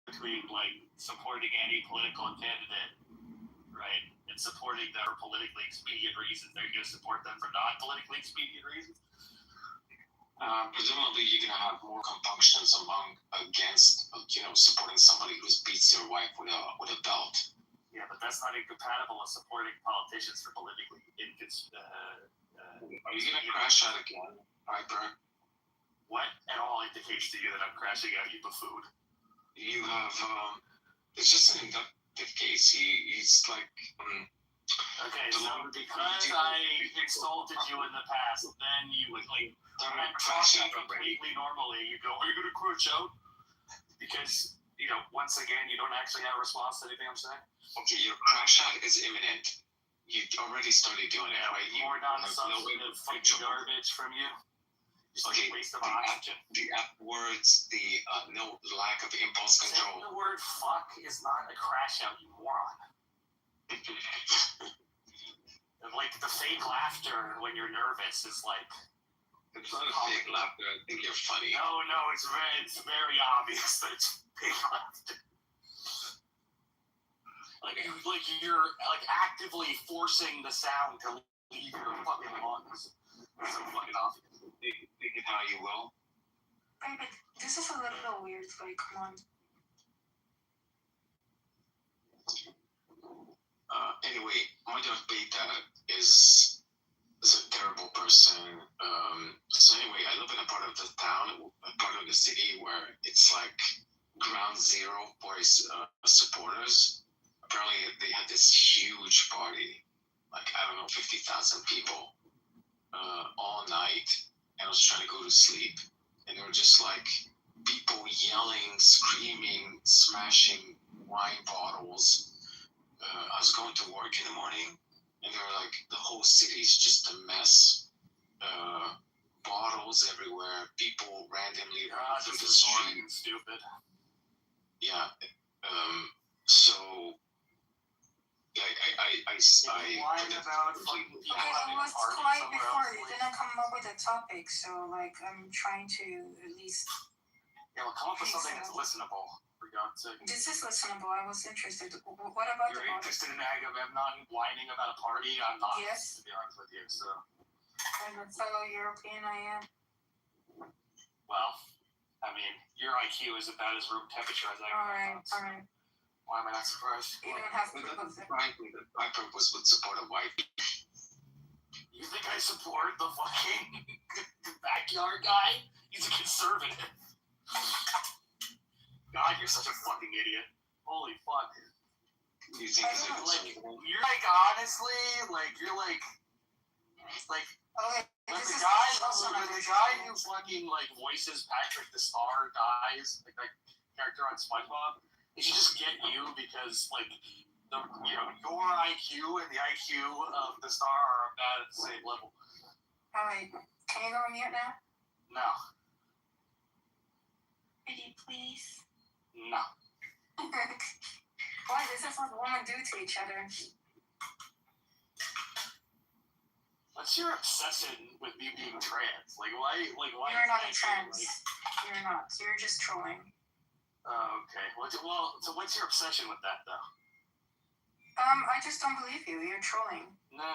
between, like, supporting any political candidate, right, and supporting them for politically expedient reasons? They're going to support them for non-politically expedient reasons? Presumably, you're going to have more compunctions against, supporting somebody who beats their wife with a belt. Yeah, but that's not incompatible with supporting politicians for politically Are you going to crash out again, Piper? What at all indicates to you that I'm crashing out, you buffoon? You have, it's just an inductive case. He's like, okay, so because I insulted you in the past, then you would, like, when I'm talking completely normally, you go, are you going to crash out? Because, once again, you don't actually have a response to anything I'm saying. Okay, your crash out is imminent. You already started doing it, right? More non-substantive fucking garbage from you. Just like a waste of oxygen. The F words, the no lack of impulse control. Saying the word fuck is not a crash out, you moron. Like, the fake laughter when you're nervous is like... It's not a fake laughter, I think you're funny. No, it's very obvious that it's fake laughter. Like you're actively forcing the sound to leave your fucking lungs. It's so fucking obvious. Think it how you will. Baby, this is a little weird, like, come on. Anyway, Magyar Péter is a terrible person. So anyway, I live in a part of the town, a part of the city where it's like ground zero for his supporters. Apparently, they had this huge party, like, I don't know, 50,000 people, all night. And I was trying to go to sleep, and there were just like people yelling, screaming, smashing wine bottles. I was going to work in the morning, and they were like, the whole city is just a mess. Bottles everywhere, people randomly running through the street. Stupid. Yeah. So. I It was quiet before. You didn't come up with a topic, so like I'm trying to at least. Yeah, well, come up with something that's listenable. For God's sake. This is listenable. I was interested. What about You're interested in Agamemnon whining about a party? I'm not. Yes. To be honest with you, so. And a fellow European, I am. Well, I mean, your IQ is about as room temperature as I Alright, alright. Why am I not surprised? You don't have to But prove it. frankly, my purpose would support a wife. You think I support the fucking backyard guy? He's a conservative. God, you're such a fucking idiot. Holy fuck. You think it's Like, you're like, honestly, like, you're like, Okay, when this the is guy, also when not the guy who fucking, like, voices Patrick the Star dies, like that character on SpongeBob, it should just get you because, like, the, you know, your IQ and the IQ of the star are about at the same level. Alright, can you go on mute now? No. Pretty please. No. Why does this what women do to each other? What's your obsession with me being trans? Like, why You're not a trans. You're not. You're just trolling. Oh, okay. Well, so what's your obsession with that, though? I just don't believe you. You're trolling. No,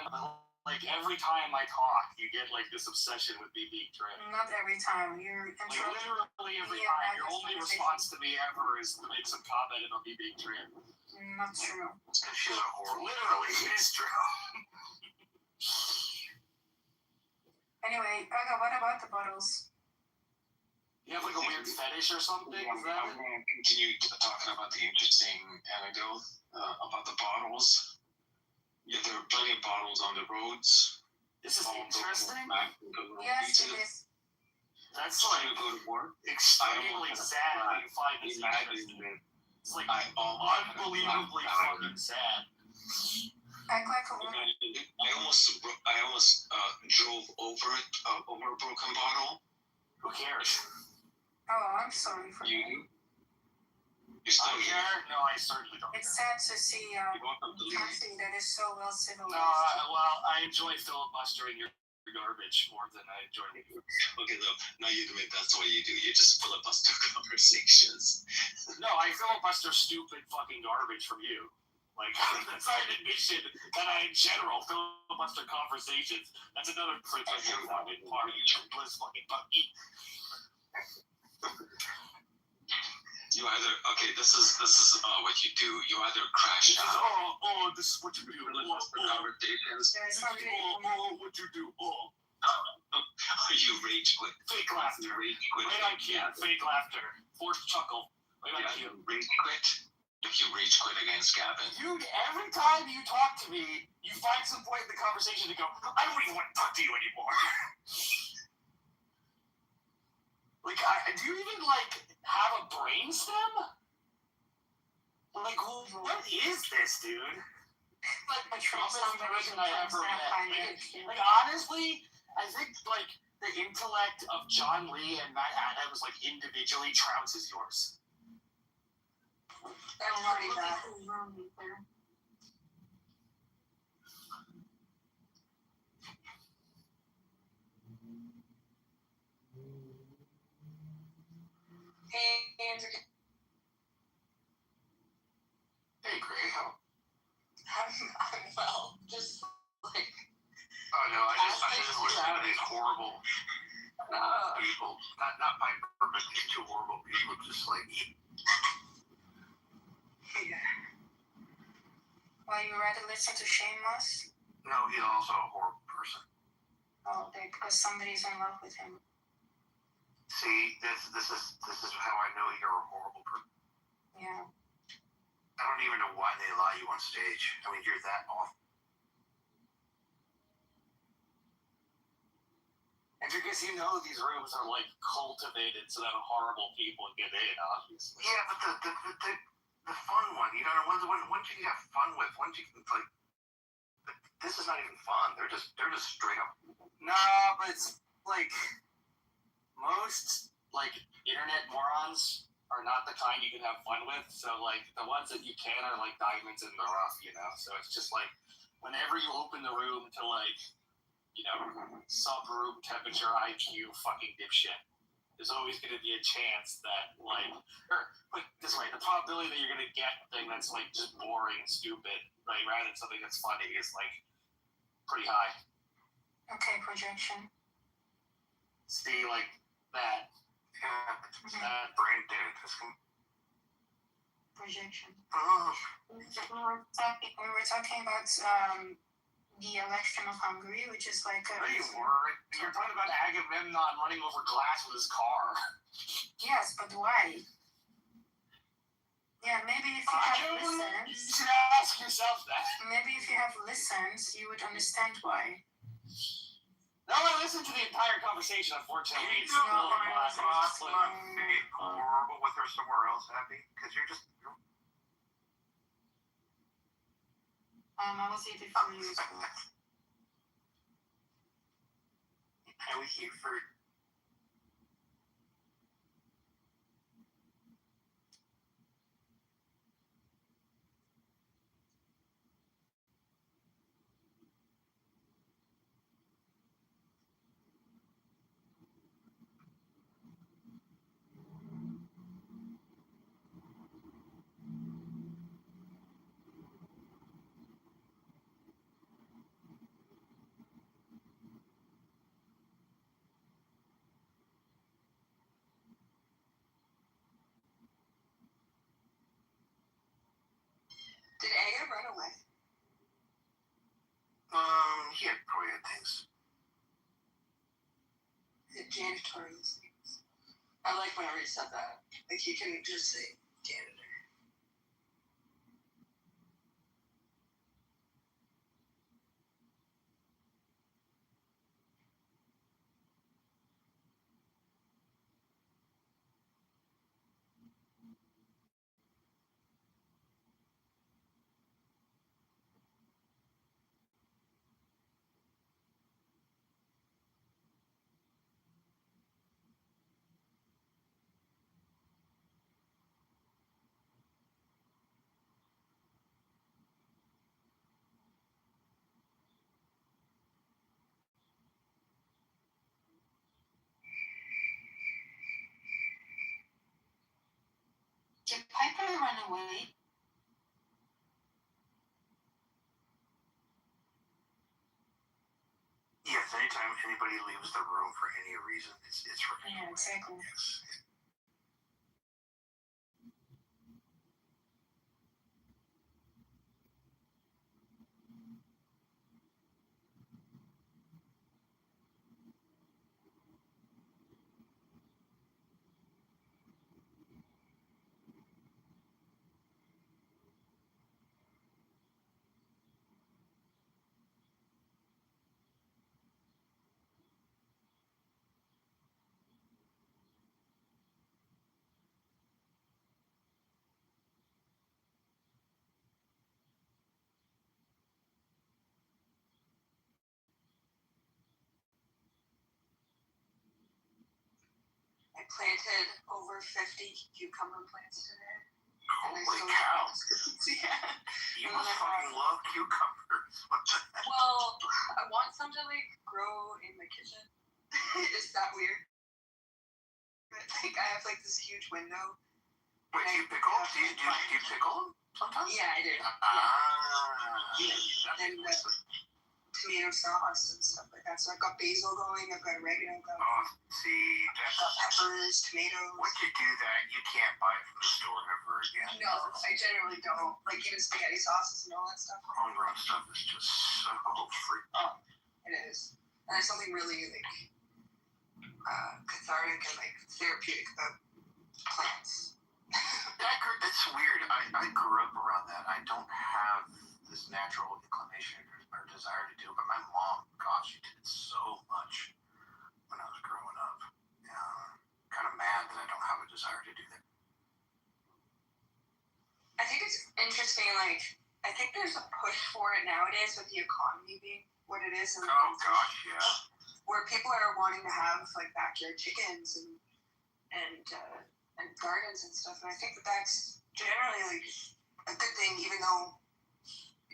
like, every time I talk, you get, like, this obsession with me being trans. Not every time. You're Like, literally every time. Your only response to me ever is to make some comment about me being trans. Not true. Shit, literally, it is true. Anyway, Aga, what about the bottles? You have, like, a weird fetish or something? Is I'm that going to continue talking about the interesting anecdote about the bottles. Yeah, there are plenty of bottles on the roads. This is interesting. Yes, it is. That's Trying like to go to work. extremely sad that you find this interesting. It's like unbelievably fucking sad. Act like a woman. I almost drove over it, over a broken bottle. Who cares? Oh, I'm sorry for You that. do? You're still I here? care? No, I certainly don't It's care. sad to see You won't have to leave. something that is so well civilized. No, well, I enjoy filibustering your garbage more than I enjoy you. Okay, look, now you admit that's what you do. You just filibuster conversations. No, I filibuster stupid fucking garbage from you. Like, that's not an admission that I, in general, filibuster conversations. That's another prick of your fucking part. You bliss fucking bucky. You either this is what you do. You either crash This is, out. this is what you do. Filibuster conversations. There's something. What you do. You rage quit. Fake laughter. Rage quit. Right on cue. Fake laughter. Forced chuckle. Right on cue. You rage quit. If you rage quit against Gavin. Dude, every time you talk to me, you find some point in the conversation to go, I don't even want to talk to you anymore. Like, do you even, like, have a brainstem? Like, what is this, dude? Like, the dumbest person I ever met. Like, honestly, I think, like, the intellect of John Lee and Matt Adams, like, individually trounces yours. I'm already back. Hey, Andrew. Hey, Gray, how? I'm well. Just like. Oh, no, I just listen to these horrible people. Not my purpose, these two horrible people, just like. Yeah. Why you rather listen to Shameless? No, he's also a horrible person. Oh, because somebody's in love with him. See, this is how I know you're a horrible person. Yeah. I don't even know why they allow you on stage. I mean, you're that awful. And because you know these rooms are like cultivated so that horrible people get in, obviously. Yeah, but the fun one, you know, ones you can have fun with, ones you can like. This is not even fun. They're just straight up. Nah, but it's like most like internet morons are not the kind you can have fun with. So like the ones that you can are like diamonds in the rough, you know. So it's just like whenever you open the room to like, you know, sub-room temperature IQ fucking dipshit, there's always going to be a chance that like, or put it this way, the probability that you're going to get a thing that's like just boring, stupid, right, rather than something that's funny is like pretty high. Okay, projection. See, like that. Yeah, brain dead. Projection. Oh. We were talking about the election of Hungary, which is like a. No, you weren't. You're talking about Agamemnon running over glass with his car. Yes, but why? Yeah, maybe if you have listened. You should ask yourself that. Maybe if you have listened, you would understand why. No, I listened to the entire conversation, unfortunately. It's horrible with her somewhere else, Abby? Because you're just... I was here before you. I was here for... Did Aga run away? He had probably had things. The janitorial things. I like whenever he said that. Like, you can just say janitor. Did Piper run away? Yes, anytime anybody leaves the room for any reason, it's running. Yeah, exactly. Yes. I planted over 50 cucumber plants today. Holy cow. Yeah. You must fucking love cucumbers. What the heck? Well, I want some to like grow in my kitchen. Is that weird? But like I have like this huge window. Wait, do you pickle? Do you pickle them sometimes? Yeah, I do. Yeah. And tomato sauce and stuff like that. So I've got basil going, I've got oregano going. Oh, see, I've got peppers, tomatoes. Once you do that, you can't buy it from the store ever again. No, I generally don't. Like even spaghetti sauces and all that stuff. Homegrown stuff is just so free. Oh, it is. And there's something really like cathartic and like therapeutic about plants. That's weird. I grew up around that. I don't have this natural inclination or desire to do it, but my mom, gosh, she did it so much when I was growing up. Yeah, kind of mad that I don't have a desire to do that. I think it's interesting, like, I think there's a push for it nowadays with the economy being what it is. And oh, gosh, yeah. Where people are wanting to have, like, backyard chickens and gardens and stuff. And I think that's generally, like, a good thing, even though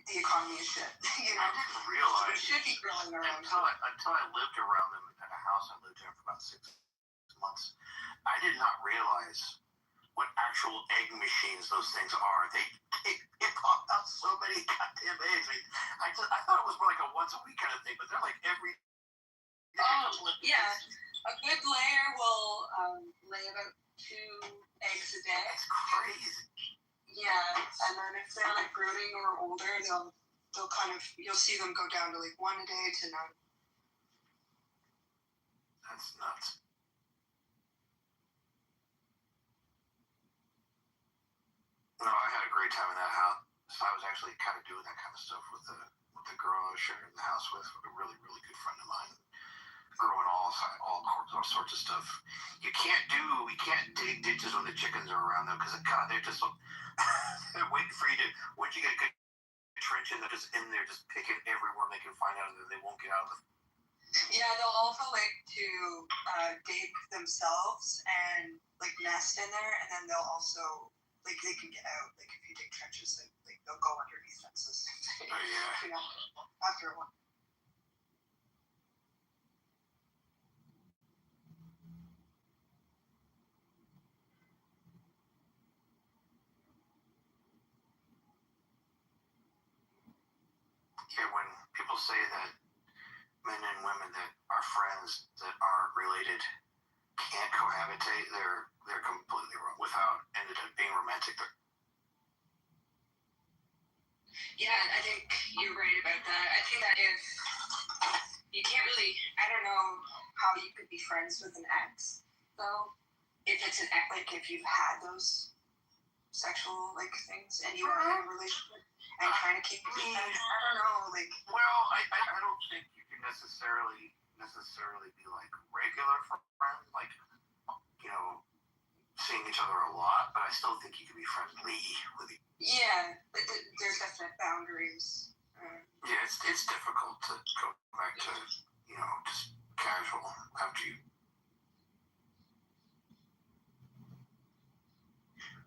the economy is shit. You know? I didn't realize. We should be growing our own. Until I lived around them in a house I lived in for about 6 months, I did not realize what actual egg machines those things are. They pop out so many goddamn eggs. I thought it was more like a once a week kind of thing, but they're like every. Oh, yeah. A good layer will lay about 2 eggs a day. That's crazy. Yeah, and then if they're like brooding or older, they'll kind of, you'll see them go down to like 1 a day to none. That's nuts. No, I had a great time in that house. I was actually kind of doing that kind of stuff with the girl I was sharing the house with, a really, really good friend of mine. Growing all sorts of stuff. You can't dig ditches when the chickens are around though, because God, they're just they're waiting for you to, once you get a good trench in, they're just in there just picking everywhere they can find out, and then they won't get out of the. Yeah, they'll also like to dig themselves and like nest in there, and then they'll also like they can get out. Like if you dig trenches, they'll go underneath fences. Oh yeah. You know, after a while. Yeah, when people say that men and women that are friends that aren't related can't cohabitate, they're completely wrong. Without ended up being romantic. Yeah, I think you're right about that. I think that if you can't really, I don't know how you could be friends with an ex, though. If it's an ex, like if you've had those sexual like things and you are in a relationship and trying to keep it, I don't know, like. Well, I don't think you can necessarily be like regular friends, like, you know, seeing each other a lot, but I still think you can be friendly with each. Yeah, but there's definite boundaries. Yeah, it's difficult to go back to, you know, just casual after you.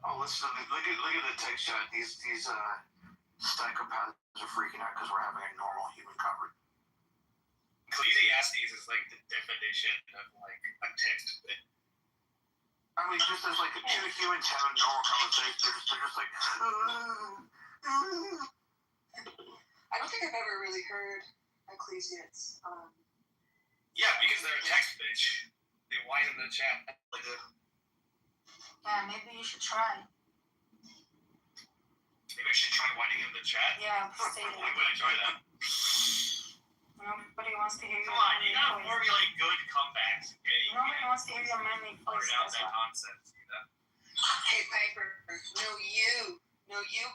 Oh, listen, look at the text chat. These psychopaths are freaking out because we're having a normal human conversation. Ecclesiastes is like the definition of like a text bit. I mean, just as like two humans having a normal conversation, they're just like. I don't think I've ever really heard Ecclesiastes. Yeah, because they're a text bitch. They whine in the chat like a. Yeah, maybe you should try. Maybe I should try whining in the chat? Yeah, say it. Why would I try that? Nobody wants to hear your Come on, manly you gotta voice. formulate good comebacks, okay? Nobody wants to hear your manly voice. Out that nonsense, you know? Hey, Piper. No, you,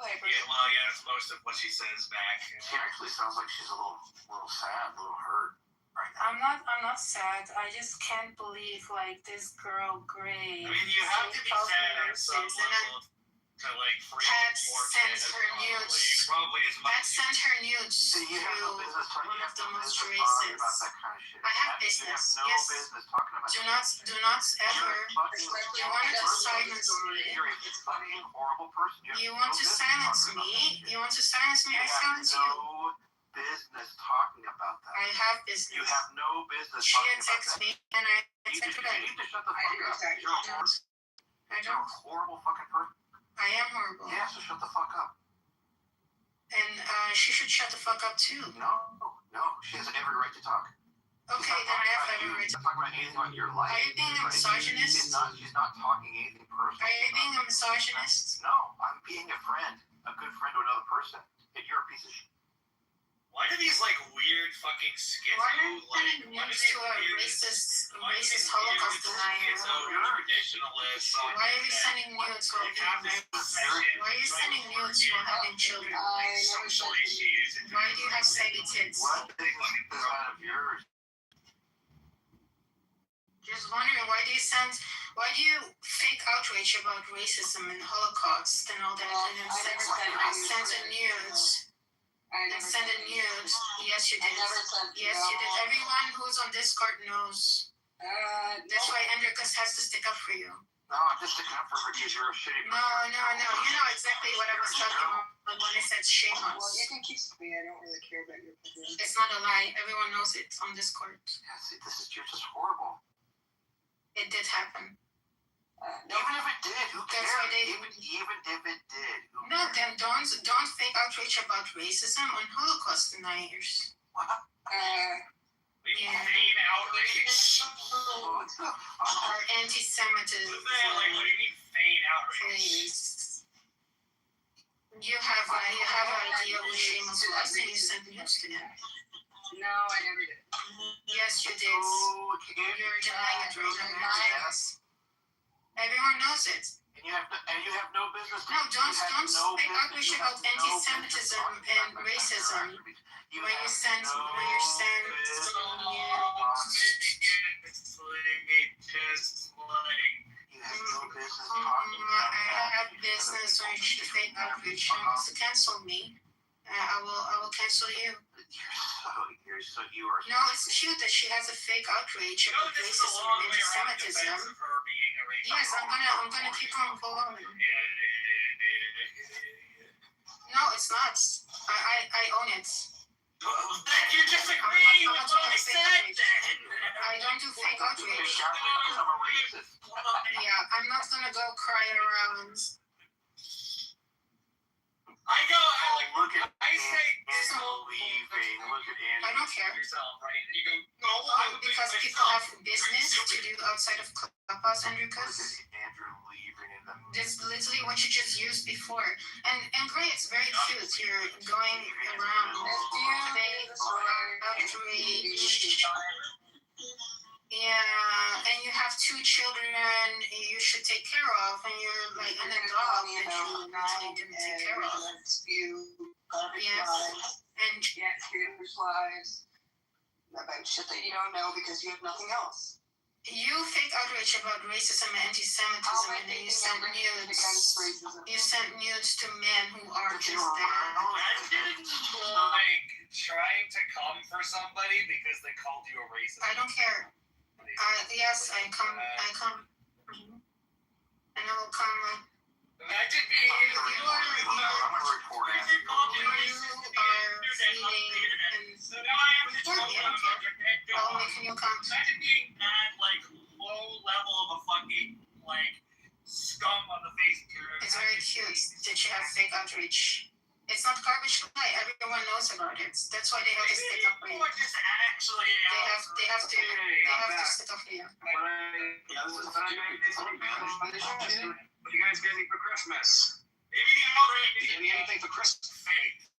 Piper. Yeah, well, yeah, that's most of what she says back. You know? She actually sounds like she's a little sad, a little hurt right now. I'm not sad. I just can't believe like this girl Gray. I mean, you have to be sad on some level to like free more sends her nudes. Probably as much. Pat sent her nudes You have no business talking one of the most about racist. that kind of shit. I have business. You have no Yes. business talking about Do not ever. You wanted to silence me. You're a fucking horrible person. You want to silence me? You want to silence me? I silence you. No business talking about that. I have business. You have no business She talking about texted that. me and I You texted need her. to shut the fuck up. You're a horrible fucking person. I am horrible. Yeah, so shut the fuck up. And she should shut the fuck up too. No, she has every right to talk. Okay, then I have every right to talk about anything about your life. Are you being a misogynist? She's not talking anything personal. Are you being a misogynist? No, I'm being a friend, a good friend to another person, and you're a piece of shit. Why do these like weird fucking schizo like News to a racist Holocaust denier? Traditionalists. Why are you sending nudes while having Why are you sending nudes while having children? Social issues. Why do you have saggy tits? What thing is out of yours? Just wondering why do you fake outrage about racism and Holocaust and all that and then send a nudes? And send a nudes. Yes, you did. Yes, you did. Everyone who's on Discord knows. That's why Andricus has to stick up for you. No, I'm just sticking up for her because you're a shitty person. No. You know exactly what I was talking about when I said shame us. Well, you can keep me. I don't really care about your opinion. It's not a lie. Everyone knows it on Discord. Yeah, see, you're just horrible. It did happen. Even if it did, who cares? Even if it did. No, then don't fake outrage about racism on Holocaust deniers. What? Feign outrage. Or anti-Semitism. Like, what do you mean feign outrage? Please. You have an idea with Seamus Less and you sent news to him. No, I never did. Yes, you did. You're denying it right now. Yes. Everyone knows it. And you have no business. No, don't speak outrage about anti-Semitism and racism when you send I have business when you fake outrage. She wants to cancel me. I will cancel you. No, it's cute that she has a fake outrage about racism and anti-Semitism. Yes, I'm gonna keep on going. No, it's not. I own it. You're disagreeing with what I said. I don't do fake outrage. Yeah, I'm not gonna go cry around. I say Disbelieving. Look at Andrew. I don't care. yourself, right? And you go, no, Because people have business to do outside of Clubhouse, Andrew, because Andrew leaving in the that's literally what you just used before. And great, it's very cute. You're going around fake outrage. Yeah, and you have 2 children you should take care of, and you're like, and a dog that you literally didn't take care of. Yes. And Spanish lies about shit that you don't know because you have nothing else. you fake outrage about racism and anti-Semitism, and then you sent nudes. You sent nudes to men who are just that. Like trying to come for somebody because they called you a racist. I don't care. Yes, I come. And I will come. Imagine being You are feeding and so now I have to report me. I don't care. I'll make a new account. Imagine being that like low level of a fucking like scum on the face of your. It's very cute that you have fake outreach. It's not garbage lie. Everyone knows about it. That's why they have to stick up for you. Just actually, They have to stick up for you. What do you guys get me for Christmas? Maybe the outrage. You get me anything for Christmas? Fake.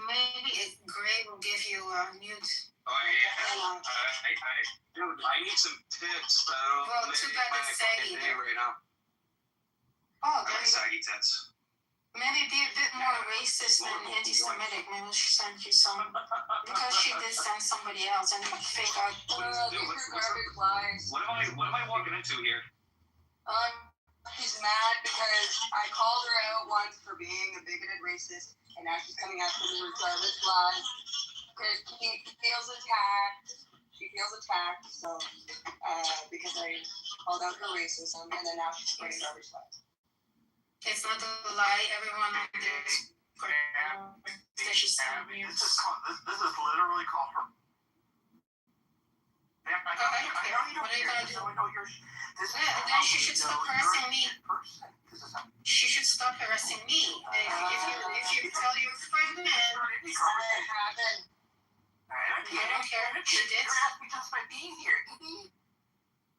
Maybe Gray will give you a nude. Oh yeah. Dude, I need some tips. Well, too bad it's saggy though. Right now. Oh, I like saggy tits. maybe be a bit more racist than anti-Semitic. Maybe she'll send you some, because she did send somebody else and fake out. What am I walking into here? She's mad because I called her out once for being a bigoted racist, and now she's coming after me with garbage lies because she feels attacked. So because I called out her racism, and then now she's spreading garbage lies. It's not a lie. Everyone on this that she sent me. This is literally called her. I don't care. What are you gonna do? Then she should stop harassing me. She should stop harassing me. If you tell your friend, then I don't care. She did. Just by being here.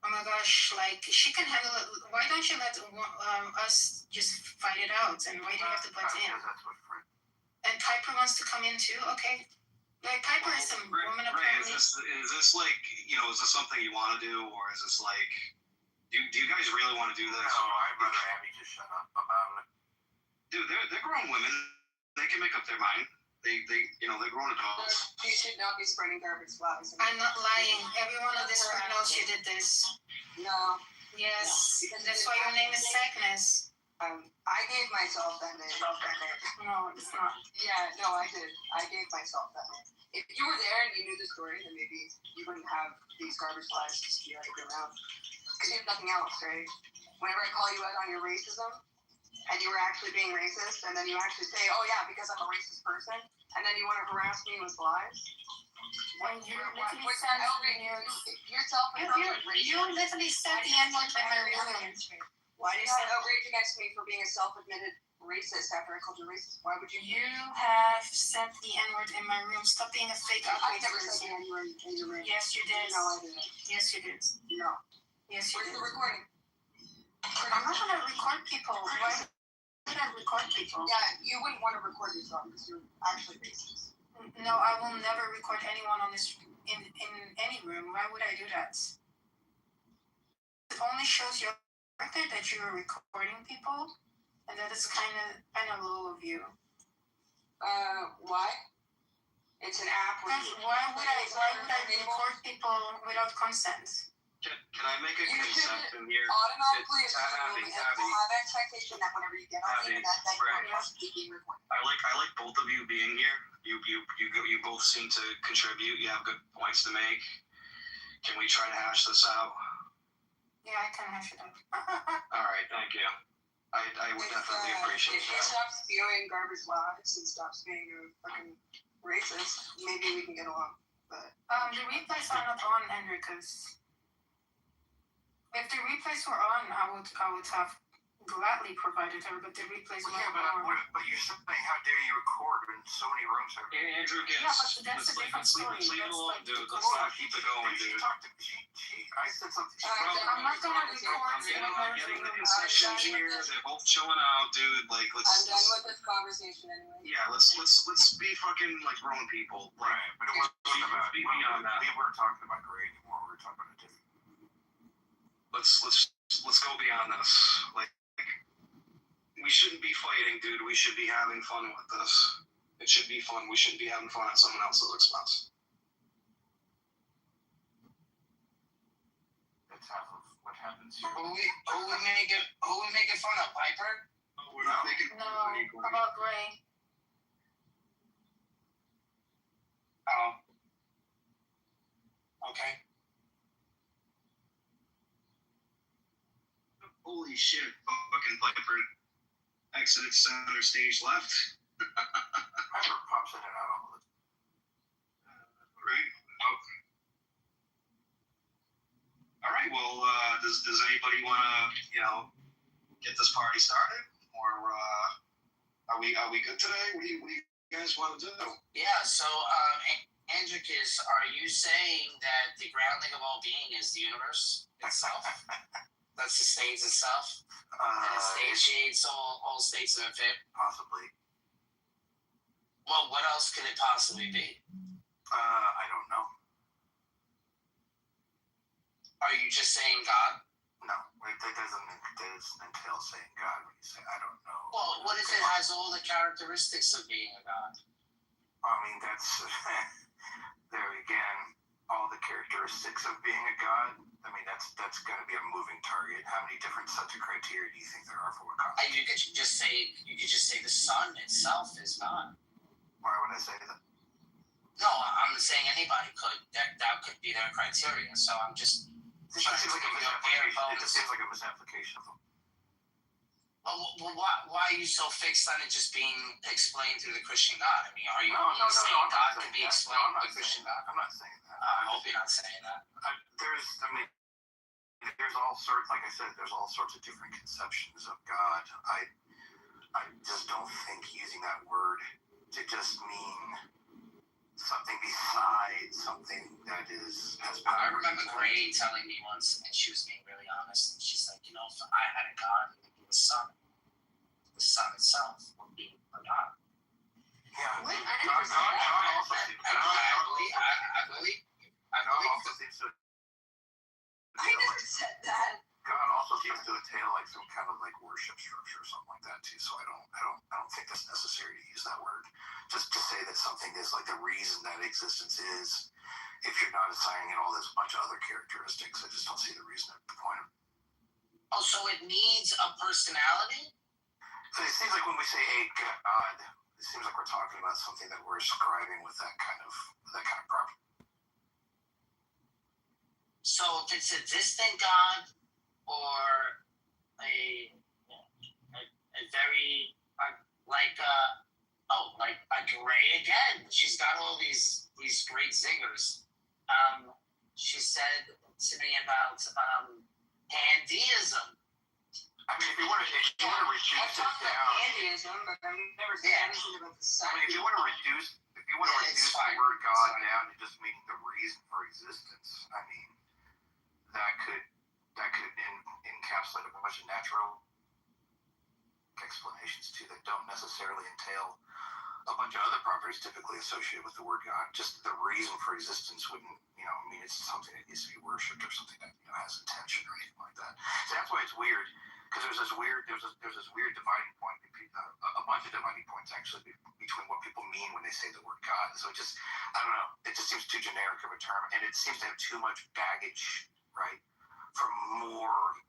Oh my gosh, like she can handle it. Why don't you let us just fight it out? And why do you have to butt in? And Piper wants to come in too. Okay. Like Piper is some woman apparently. Is this like, is this something you want to do, or is this like, do you guys really want to do this? No, I'd rather Abby just shut up about it. Dude, they're grown women. They can make up their mind. They're grown adults. You should not be spreading garbage lies. I'm not lying. Everyone on this group knows you did this. No. Yes. That's why your name is Sadness. I gave myself that name. No, it's not. Yeah, no, I did. I gave myself that name. If you were there and you knew the story, then maybe you wouldn't have these garbage lies to spew out of your mouth. Because you have nothing else, right? Whenever I call you out on your racism, and you were actually being racist, and then you actually say, oh yeah, because I'm a racist person, and then you want to harass me with lies? When you literally What's said that outrage? Yourself is you literally said the N-word by my woman. Why do you have outrage against me for being a self-admitted racist after I called you racist. Why would you? You have said the N-word in my room. Stop being a fake I ugly never person. said the N-word in your room. Yes, you did. No, I didn't. Yes, you did. No. Yes, you Where's did. the recording? I'm not gonna record people. Why would I record people? Yeah, you wouldn't want to record yourself because you're actually racist. No, I will never record anyone on this in any room. Why would I do that? It only shows your record that you are recording people, and that is kind of low of you. Why? It's an app. Why would I record people without consent? Can I make a concession here? Automatically It's assume and have expectation that whenever you get on the internet, that you're constantly being recorded. I like both of you being here. You both seem to contribute. You have good points to make. Can we try to hash this out? Yeah, I can hash it out. All right, thank you. I would definitely appreciate If that. you stop spewing garbage lies and stops being a fucking racist, maybe we can get along. But the replays are not on, Enricus. If the replays were on, I would have gladly provided her, but the replays weren't on. But you're saying, how dare you record when so many rooms are... Andrew gets... Yeah, but that's a different story. Let's leave it alone, Like, dude. Let's not keep it going, dude. I said something... I'm not gonna record I'm getting the concessions here. They're both chilling out, dude. Like, I'm done with this conversation anyway. Yeah, let's be fucking like grown people. Right, but it wasn't about... Be beyond that. We weren't talking about grade anymore. We were talking about a different... Let's go beyond this. Like, we shouldn't be fighting, dude. We should be having fun with this. It should be fun. We shouldn't be having fun at someone else's expense. That's half of what happens here. Who we making fun of? Piper? We're not making fun of anybody. How about Gray? Okay. Holy shit! Fucking Piper exited center stage left. Piper pops in and out all the time. Right. Okay. All right. Well, does anybody want to get this party started, or are we good today? What do you guys want to do? Yeah. So, Andricus, are you saying that the grounding of all being is the universe itself? That sustains itself and it satiates all states of it. Possibly. Well, what else could it possibly be? I don't know. Are you just saying God? No, that doesn't entail saying God when you say I don't know. Well, what if it has all the characteristics of being a God? I mean, that's there again. All the characteristics of being a God. I mean, that's going to be a moving target. How many different sets of criteria do you think there are for what God? You could just say the sun itself is God. Why would I say that? No, I'm saying anybody could. That could be their criteria. So I'm just. It just seems like a misapplication of them. Well, why are you so fixed on it just being explained through the Christian God? I mean, are you saying God could be explained through the Christian God? I'm not saying that. I hope you're not saying that. There's all sorts, like I said, there's all sorts of different conceptions of God. I just don't think using that word to just mean something besides something that has power. I remember Gray telling me once, and she was being really honest, and she's like, if I had a God, it would be the sun. The sun itself would be a God. Yeah. What? I never said that. God also seems to entail like some kind of like worship structure or something like that too. So I don't think that's necessary to use that word. Just to say that something is like the reason that existence is, if you're not assigning it all this bunch of other characteristics, I just don't see the reason at the point of. Oh, so it needs a personality? So it seems like when we say a God, it seems like we're talking about something that we're ascribing with that kind of property. So if it's a distant God or a very like Gray again, she's got all these great zingers. She said to me about pantheism. I mean, if you want to reduce it down, Andeism, but I've never said anything about the sun. I mean, if you want to reduce the word God down to just meaning the reason for existence, I mean, that could encapsulate a bunch of natural explanations too that don't necessarily entail a bunch of other properties typically associated with the word God. Just the reason for existence wouldn't, mean it's something that needs to be worshipped or something that has intention or anything like that. So that's why it's weird, because there's this weird dividing point, a bunch of dividing points actually between what people mean when they say the word God. So it just, I don't know, it just seems too generic of a term, and it seems to have too much baggage, right, for more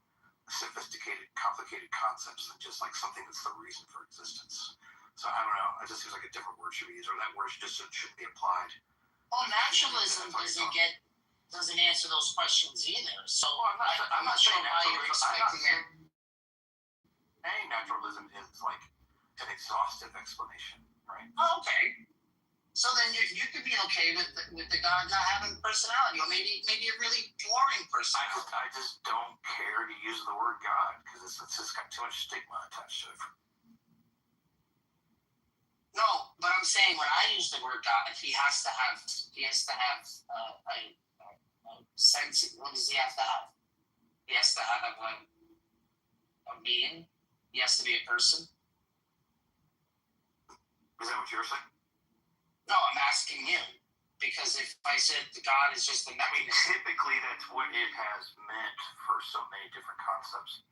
sophisticated, complicated concepts than just like something that's the reason for existence. So I don't know. It just seems like a different word should be used, or that word just shouldn't be applied. Well, naturalism doesn't answer those questions either. So I'm not sure saying why you're expecting it. Naturalism is like an exhaustive explanation, right? Oh, okay. So then you could be okay with the God not having personality, or maybe a really boring personality. I just don't care to use the word God because it's just got too much stigma attached to it. No, but I'm saying when I use the word God, he has to have a sense. What does he have to have? He has to have a being. He has to be a person. Is that what you're saying? No, I'm asking you. Because if I said God is just a mechanism. Typically that's what it has meant for so many different concepts.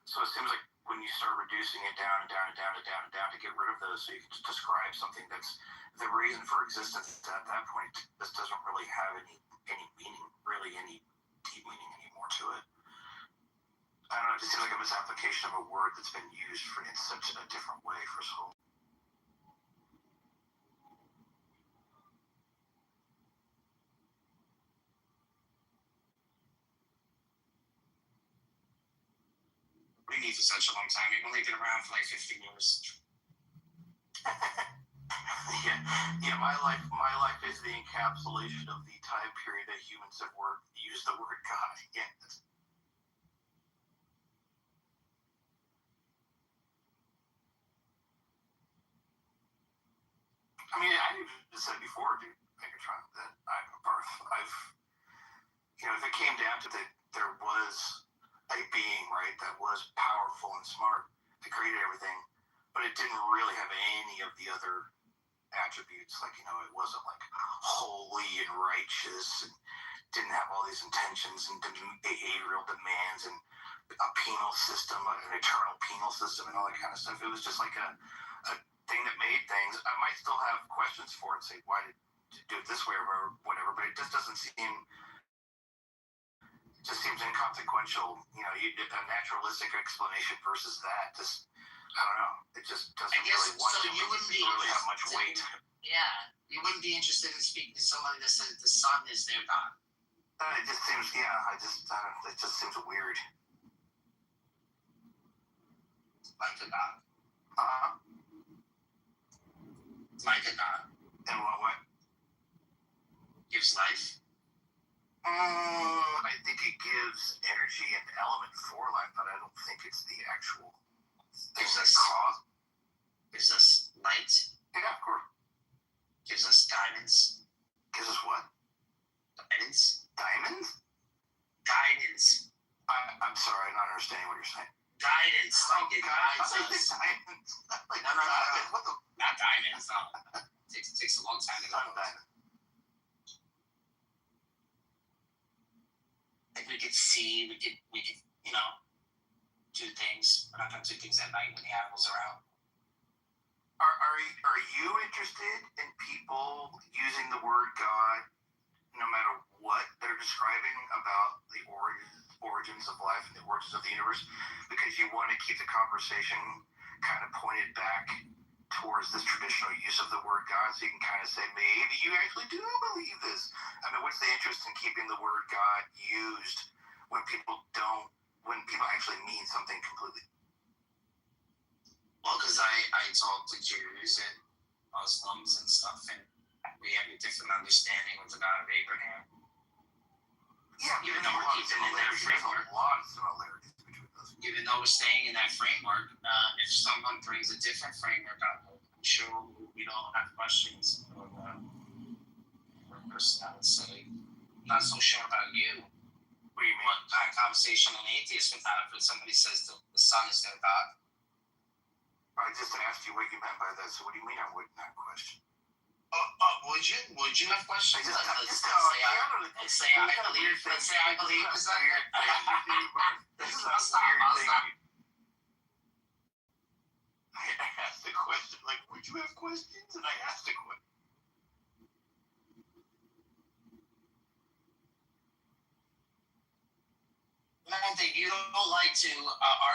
So it seems like when you start reducing it down and down and down and down and down to get rid of those, so you can just describe something that's the reason for existence at that point, this doesn't really have any meaning, really any deep meaning anymore to it. I don't know, it just seems like a misapplication of a word that's been used in such a different way for so long. What do you need for such a long time? You've only been around for like 15 years. Yeah, my life is the encapsulation of the time period that humans have used the word God. Yeah. I mean, I even said before, dude, Megatron, that if it came down to that, there was a being, right, that was powerful and smart, that created everything, but it didn't really have any of the other attributes. Like, it wasn't like holy and righteous and didn't have all these intentions and behavioral demands and a penal system, an eternal penal system and all that kind of stuff. It was just like a thing that made things. I might still have questions for it, say, why did you do it this way or whatever, but it just doesn't seem, it just seems inconsequential. A naturalistic explanation versus that, just, I don't know, it just doesn't really have much weight. Yeah, you wouldn't be interested in speaking to somebody that says the sun is their God. It just seems, it just seems weird. Like a God. Like a God. In what way? Gives life. I think it gives energy and element for life, but I don't think it's the actual thing that causes. Gives us light. Yeah, of course. Gives us guidance. Gives us what? Guidance. Diamonds? Guidance. I'm sorry, I'm not understanding what you're saying. Guidance. Like it guides us. Diamonds. No. What the? Not diamonds. No. It takes a long time to go. Diamond. Like we could see, we could, do things. We're not gonna do things at night when the animals are out. Are you interested in people using the word God, no matter what they're describing about the origins of life and the origins of the universe, because you want to keep the conversation kind of pointed back towards this traditional use of the word God, so you can kind of say, maybe you actually do believe this. I mean, what's the interest in keeping the word God used when people actually mean something completely? Well, because I talk to Jews and Muslims and stuff, and we have a different understanding of the God of Abraham. Yeah, even though we're keeping in their framework. There's a lot of similarities between those. even though we're staying in that framework, if someone brings a different framework up, I'm sure we don't have questions. Or person, I would say, not so sure about you. What kind of conversation an atheist would have if somebody says the sun is their God? I just asked you what you meant by that. So what do you mean I wouldn't have a question? Would you? Would you have questions? Let's say I believe. Let's say I believe. Is that weird? I'll stop. I asked the question, like, would you have questions? And I asked the question. You don't like to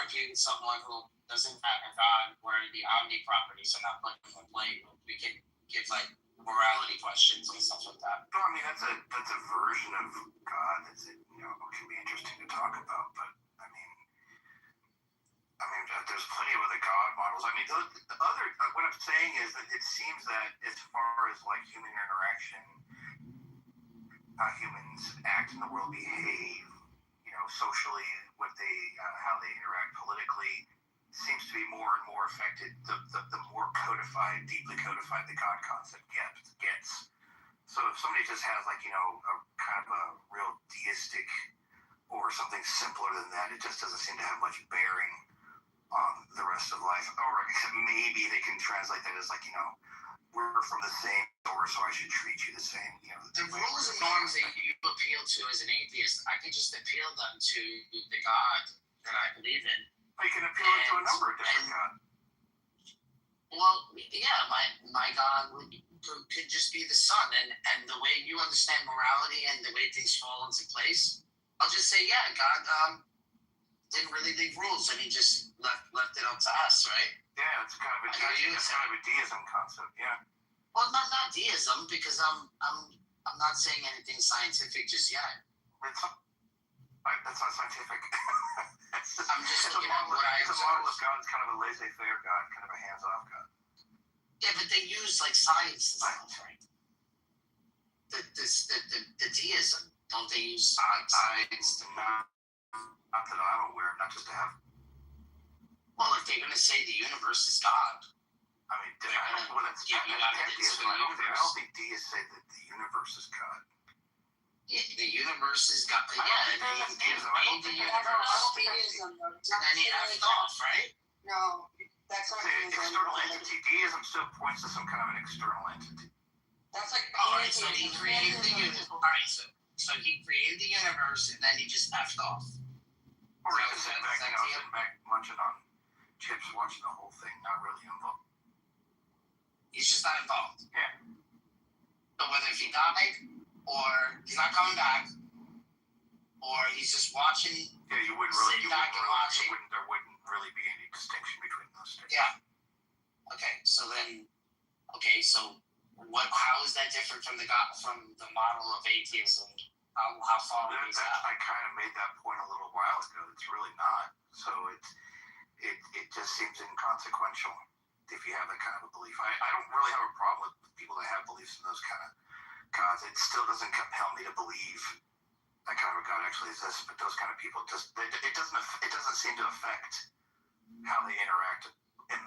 argue with someone who doesn't have a God where the omni properties are not put in play. We can give like morality questions and stuff like that. No, I mean that's a version of God that's can be interesting to talk about. But I mean there's plenty of other God models. I mean the other what I'm saying is that it seems that as far as like human interaction, how humans act in the world, behave, socially, what they how they interact politically, seems to be more and more affected the more codified, deeply codified the God concept gets. So if somebody just has like a kind of a real deistic or something simpler than that, it just doesn't seem to have much bearing on the rest of life. Or maybe they can translate that as like we're from the same source, so I should treat you the same. The rules and norms that you appeal to as an atheist, I could just appeal them to the God that I believe in. You can appeal to a number of different gods. Well, yeah, my God could just be the sun, and the way you understand morality and the way things fall into place, I'll just say, yeah, God didn't really leave rules, and he just left it up to us, right? Yeah, it's kind of a deism concept, yeah. Well, not deism, because I'm not saying anything scientific just yet. That's not scientific. I'm just looking at what I observe. It's a model of God. It's kind of a laissez-faire God, kind of a hands-off God. Yeah, but they use like science and stuff, right? The deism, don't they use science? Not that I'm aware of, not just to have. Well, if they're going to say the universe is God, I mean, I don't think deists say that the universe is God. Yeah, the universe is God. Yeah, and he made the universe. And then he effed off, right? No, that's not an external entity. Deism still points to some kind of an external entity. That's like alright, so he created the universe. Alright, so he created the universe and then he just effed off. Or he's just sitting back munching on chips, watching the whole thing, not really involved. He's just not involved. Yeah. So whether if he died, or he's not coming back, or he's just watching. Yeah, there wouldn't really be any distinction between those two. Yeah. So how is that different from the model of atheism? How far is that? I kind of made that point a little while ago. It's really not. So it just seems inconsequential if you have that kind of a belief. I don't really have a problem with people that have beliefs in those kind of gods. It still doesn't compel me to believe that kind of a God actually exists. But those kind of people it doesn't seem to affect how they interact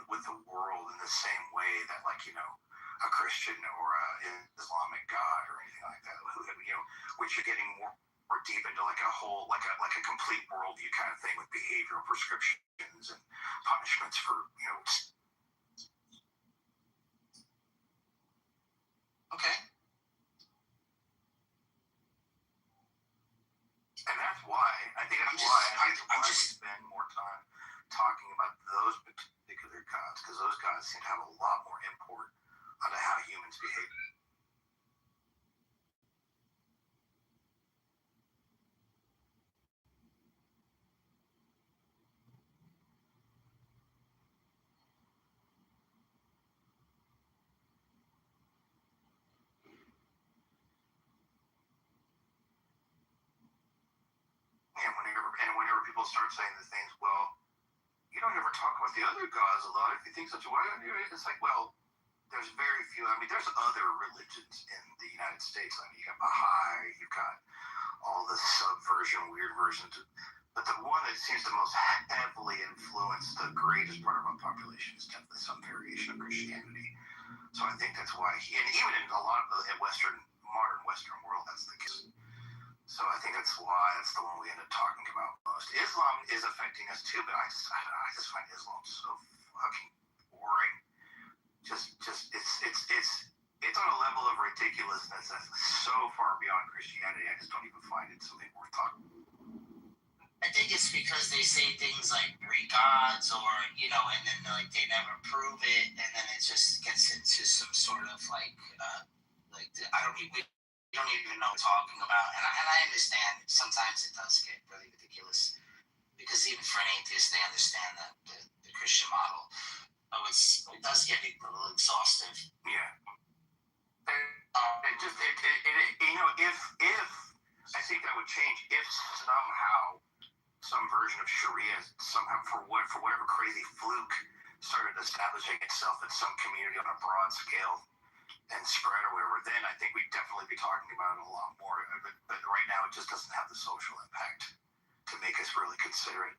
with the world in the same way that a Christian or an Islamic God or anything like that. Which you're getting more deep into like a whole like a complete worldview kind of thing with behavioral prescriptions and punishments for Okay. And that's why I spend more time talking about those particular gods, because those gods seem to have a lot more import onto how humans behave. And whenever people start saying the things, well, you don't ever talk about the other gods a lot. If you think such a way, it's like, well, there's very few. I mean, there's other religions in the United States. I mean, you got Baha'i, you've got all the subversion, weird versions of But the one that seems to most heavily influence the greatest part of our population is definitely some variation of Christianity. So I think that's why, and even in a lot of the modern Western world, that's the case. So I think that's why that's the one we end up talking about most. Islam is affecting us too, but I just find Islam so fucking boring. It's on a level of ridiculousness that's so far beyond Christianity. I just don't even find it something worth talking about. I think it's because they say things like three gods, or and then like they never prove it, and then it just gets into some sort of we don't even know what we're talking about. And I understand sometimes it does get really ridiculous, because even for an atheist, they understand that the Christian model. It does get a little exhaustive. Yeah. If I think that would change if somehow some version of Sharia somehow for whatever crazy fluke started establishing itself in some community on a broad scale and spread or whatever, then I think we'd definitely be talking about it a lot more. But right now it just doesn't have the social impact to make us really consider it.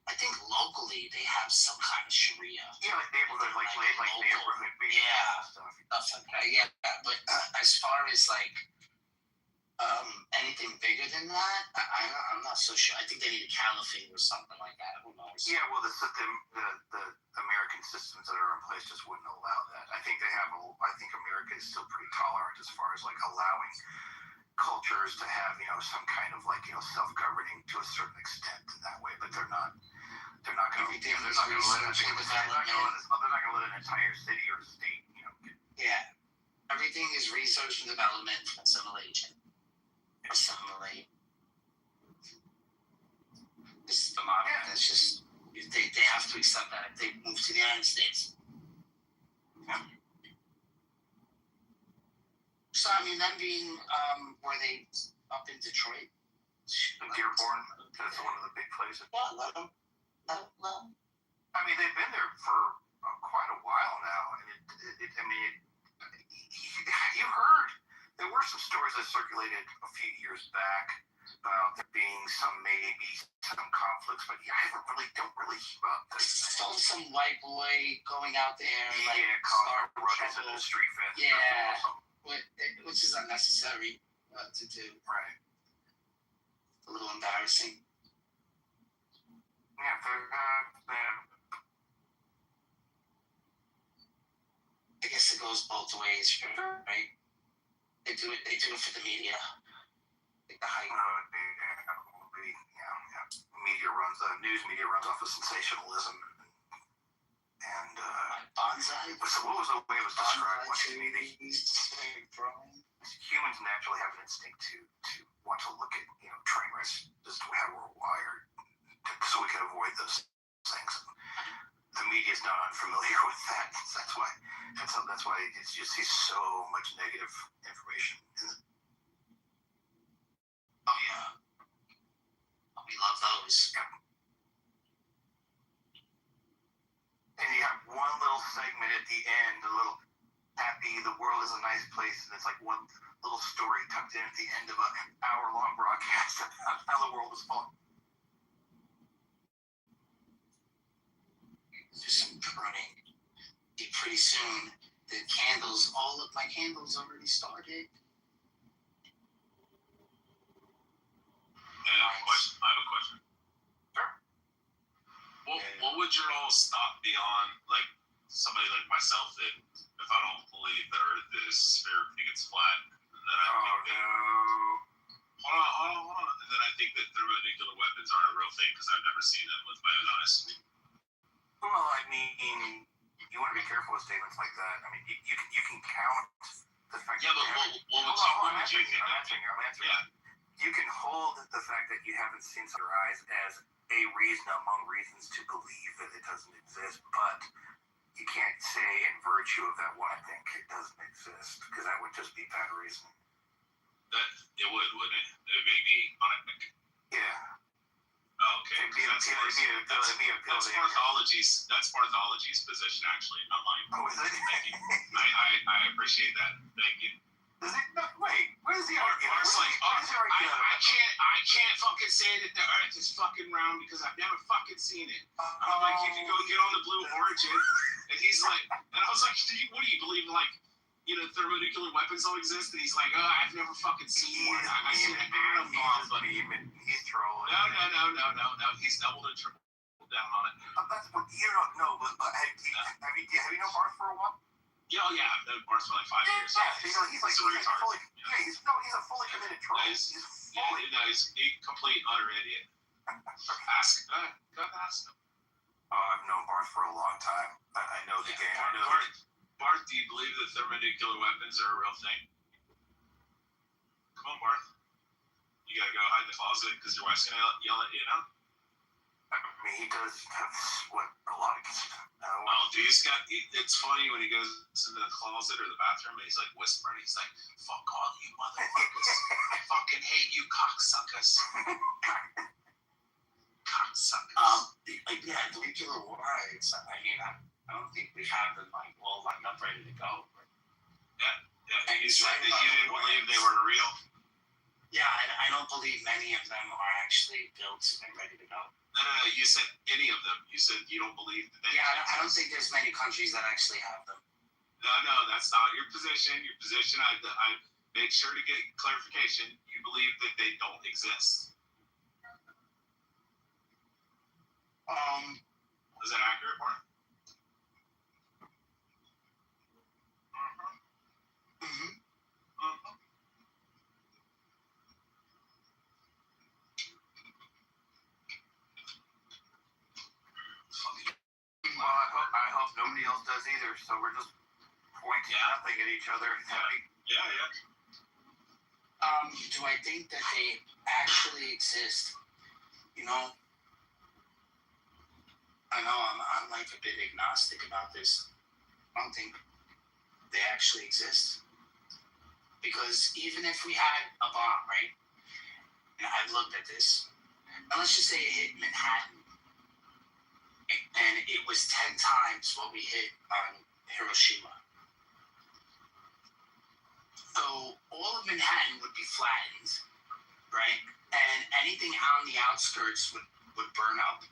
I think locally they have some kind of Sharia. Yeah, like neighborhood, like neighborhood based stuff. Stuff like that. Yeah, but as far as anything bigger than that, I'm not so sure. I think they need a caliphate or something like that. Who knows? Yeah, well, the American systems that are in place just wouldn't allow that. I think America is still pretty tolerant as far as allowing cultures to have some kind of self-governing to a certain extent in that way, but they're not going to let an entire city or state Yeah, everything is research and development and assimilation. Assimilate. This is the model. Yeah. That's just they have to accept that if they move to the United States. Yeah. So I mean, them being were they up in Detroit? Dearborn. That's one of the big places. Well, let them. I mean, they've been there for quite a while now, and you heard there were some stories that circulated a few years back about there being some conflicts, but I don't really hear about this. Some white boy going out there, causing ruckus in the street fence. Yeah, which is unnecessary to do. Right. A little embarrassing. Yeah, I guess it goes both ways, right? They do it for the media. Like the hype. News media runs off of sensationalism and bonsai. So what was the way it was described on TV? Humans naturally have an instinct to want to look at train wrecks, just how we're wired, so we can avoid those things. The media is not unfamiliar with that. That's why you see so much negative information. Oh yeah, we love those. Yeah. And you have one little segment at the end, a little happy, the world is a nice place, and it's like one little story tucked in at the end of an hour-long broadcast about how the world is falling. There's some pruning. Pretty soon, all of my candles already started. I have a question. Sure. What would your all stop be on, like somebody like myself that if I don't believe that Earth is spherical, it's flat, and then hold on. And then I think that thermonuclear weapons aren't a real thing because I've never seen them with my own eyes. Well, I mean, you want to be careful with statements like that. I mean, you can count the fact. Yeah, but what would you think? I'm answering. Yeah. You can hold the fact that you haven't seen your eyes as a reason among reasons to believe that it doesn't exist, but you can't say in virtue of that one thing it doesn't exist, because that would just be bad reasoning. That it would, wouldn't it? It may be unethic. Yeah. Okay. That's Barthology's position, actually, not mine. Oh, is it? Thank you. I appreciate that. Thank you. Is it? No, wait. What is the argument? It's like, What is the argument? I can't fucking say that the Earth is fucking round because I've never fucking seen it. I'm like, you can go get on the Blue Origin, and he's like, and I was like, what do you believe? Like, thermonuclear weapons don't exist? And he's like, I've never fucking seen one. I seen an atom bomb, but he's trolling. No. He's doubled and tripled down on it. That's what you don't know. But have you known Barth for a while? Yeah, I've known Barth for like 5 years. Yeah, he's a fully committed troll. He's a complete utter idiot. Go ask him. I've known Barth for a long time. I know the game. Barth, do you believe that thermonuclear weapons are a real thing? Come on, Barth. You gotta go hide in the closet because your wife's gonna yell at you now? I mean, he does have a lot of. Oh, dude, it's funny when he goes into the closet or the bathroom and he's like whispering. He's like, "Fuck all you motherfuckers! I fucking hate you, cocksuckers!" Cocksuckers. Nuclear warheads. I mean, I don't think we have them lined up ready to go. Yeah. You said that you didn't believe they were real. Yeah, I don't believe many of them are actually built and ready to go. No, you said any of them. You said you don't believe that they I don't think there's many countries that actually have them. No, that's not your position. Your position, I made sure to get clarification. You believe that they don't exist. Is that accurate, Mark? Well, I hope nobody else does either. So we're just pointing nothing at each other. Yeah. Do I think that they actually exist? I know I'm like a bit agnostic about this. I don't think they actually exist. Because even if we had a bomb, right? And I've looked at this. And let's just say it hit Manhattan. And it was 10 times what we hit on Hiroshima. So all of Manhattan would be flattened, right? And anything on the outskirts would burn up.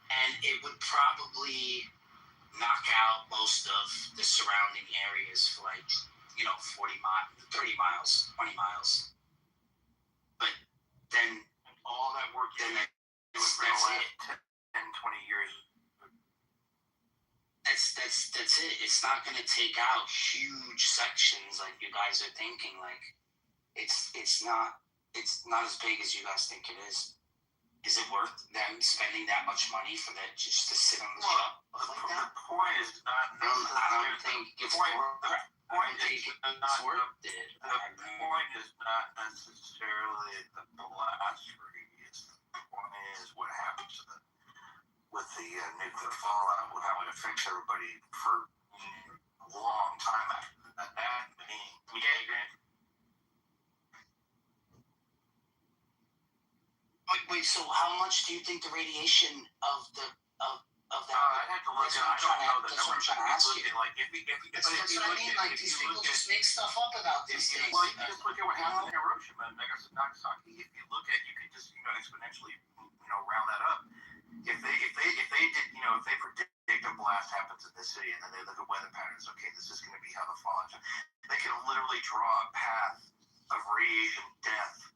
And it would probably knock out most of the surrounding areas for 40 miles, 30 miles, 20 miles. But then all that work that's it. 10, 20 years. That's it. It's not going to take out huge sections like you guys are thinking. It's not as big as you guys think it is. Is it worth them spending that much money for that just to sit on the shelf like that? The point is not. I don't think it's worth it. The point is not necessarily the blast radius. The point is what happens with the nuclear fallout, how it affects everybody for a long time after that. Wait, so how much do you think the radiation of that? I'd have to look at. I don't know the that's what I'm trying to ask you. That's what I mean. These people just make stuff up about these things. Well, you can just look at what happened in Hiroshima and Nagasaki. If you look at, you can just exponentially round that up. If they did, if they predict a blast happens in this city and then they look at weather patterns, okay, this is going to be how the fall. They can literally draw a path of radiation death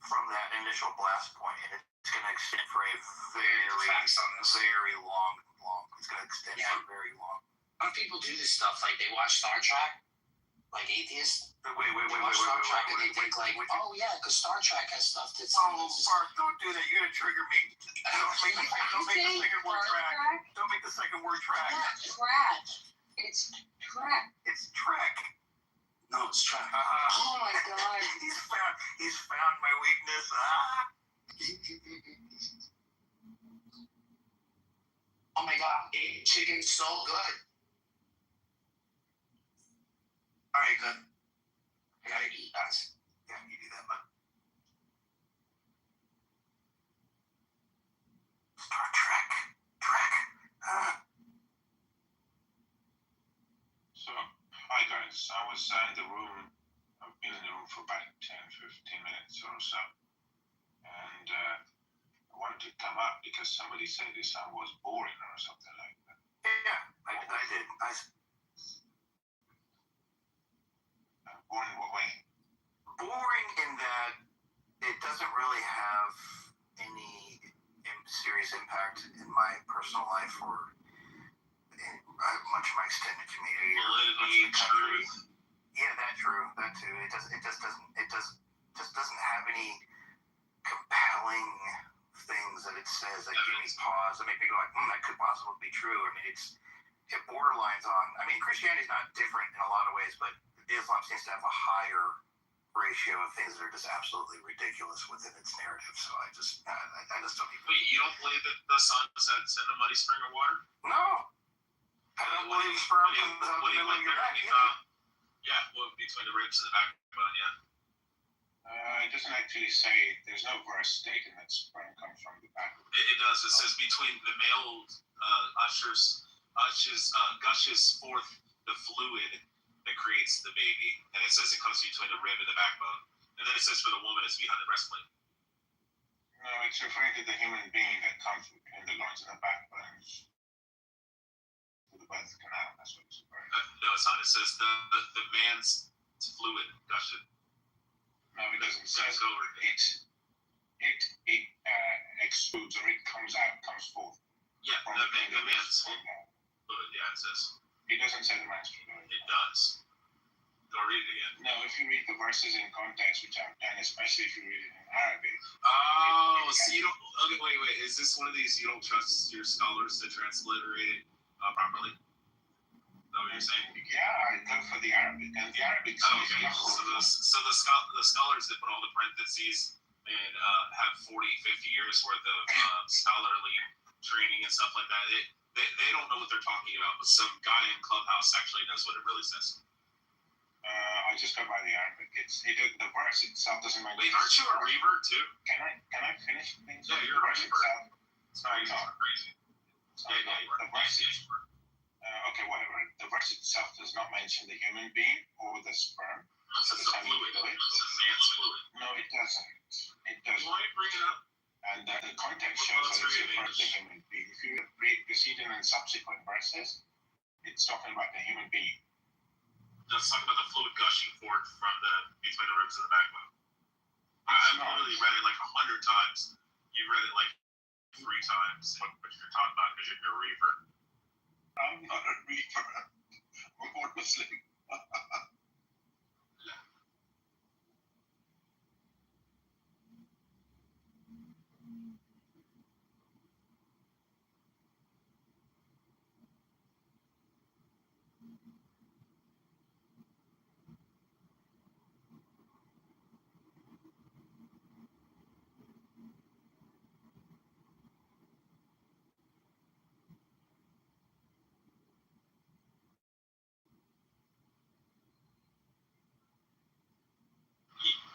from that initial blast point, and it's going to extend for a very long. It's going to extend for very long. Some people do this stuff, like they watch Star Trek, like atheists. Wait. Star Trek and they think because Star Trek has stuff that's. Bart, don't do that. You're gonna trigger me. Don't make the second word track. Don't make the second word track. It's track. It's track. No, it's track. Oh my god. He's found my weakness. Oh my god, chicken's so good. All right, good. I gotta eat, guys. Yeah, you do that, bud. Star Trek. So, hi guys. I was in the room been in the room for about 10, 15 minutes or so. And I wanted to come up because somebody said this sound was boring or something like that. Yeah, I did. Boring in what way? Boring in that it doesn't really have any serious impact in my personal life or in much of my extended community or Validity, the country. truth. Yeah, that true. That too. It just doesn't have any compelling things that it says that give me pause. I mean, people are like, that could possibly be true. I mean, it borderlines on. I mean, Christianity is not different in a lot of ways, but Islam seems to have a higher ratio of things that are just absolutely ridiculous within its narrative. So I just don't even. Wait, you don't believe that the sun sets in a muddy spring of water? No. I don't believe sperm comes out of the middle of your back. Yeah, well, between the ribs and the backbone, yeah. It doesn't actually say, there's no verse stating that sperm comes from the back. It does. It says between the male gushes forth the fluid that creates the baby, and it says it comes between the rib and the backbone. And then it says for the woman it's behind the breastplate. No, it's referring to the human being that comes between the loins and the backbone to the birth canal. That's what it's referring to. No, it's not. It says the man's fluid gushes. No, it doesn't say it extrudes or it comes forth. Yeah, the man's fluid. Yeah, it says. It doesn't say the man's fluid. It does. Go read it again. No, if you read the verses in context, which I've done, especially if you read it in Arabic. Oh, so you don't. Okay, wait. Is this one of these you don't trust your scholars to transliterate it properly? Is that what you're saying? Yeah, I go for the Arabic, and the Arabic says. Okay. So the scholars that put all the parentheses and have 40, 50 years worth of scholarly training and stuff like that. They don't know what they're talking about, but some guy in Clubhouse actually knows what it really says. I just go by the Arabic. The verse itself doesn't make. Wait, aren't you a revert too? Can I finish things? Yeah, you're a revert. It's crazy. Yeah. The verse is. Okay, whatever. The verse itself does not mention the human being or the sperm. It says the fluid. It says man's fluid. No, it doesn't. It doesn't. Why bring it up? And the context shows that it's referring to the human being. If you read preceding and subsequent verses, it's talking about the human being. Let's talk about the fluid gushing forth from between the ribs and the backbone. I've literally read it like 100 times. You read it like 3 times. What you're talking about because you're a revert. I'm not a reaper. I'm more Muslim.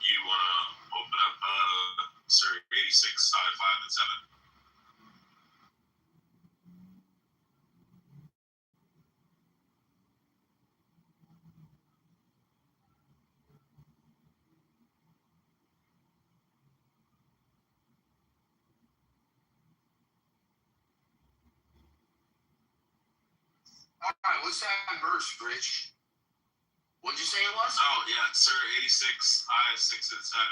You want to open up Surrey 86, 5, and 7? Alright, what's that verse, Rich? What'd you say it was? Oh, yeah, Surrey 86, 5, 6, and 7.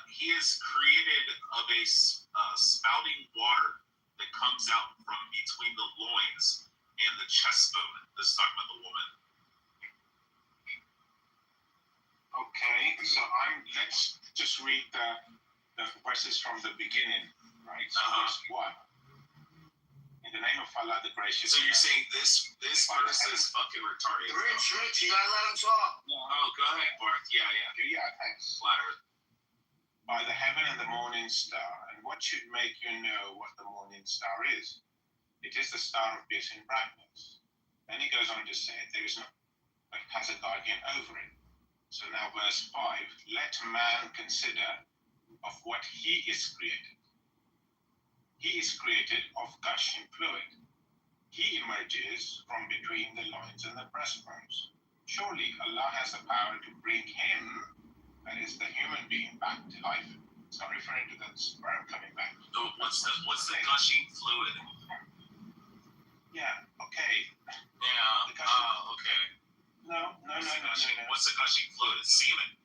He is created of a spouting water that comes out from between the loins and the chest bone. This is talking about the woman. Okay, so let's just read the verses from the beginning, right? So verse 1. In the name of Allah, the gracious. So you're saying this verse is fucking retarded? Rich, you gotta let him talk. Oh, go ahead, Bart. Yeah. Yeah, thanks. Flat Earth. By the heaven and the morning star, and what should make you know what the morning star is? It is the star of piercing brightness. Then he goes on to say, there is no, but has a guardian over it. So now verse 5, let man consider of what he is created. He is created of gushing fluid. He emerges from between the loins and the breastbones. Surely Allah has the power to bring him, that is the human being, back to life. It's not referring to the sperm coming back. No, what's the gushing fluid? Yeah, okay. Yeah. Okay. No. What's the gushing fluid? It's semen.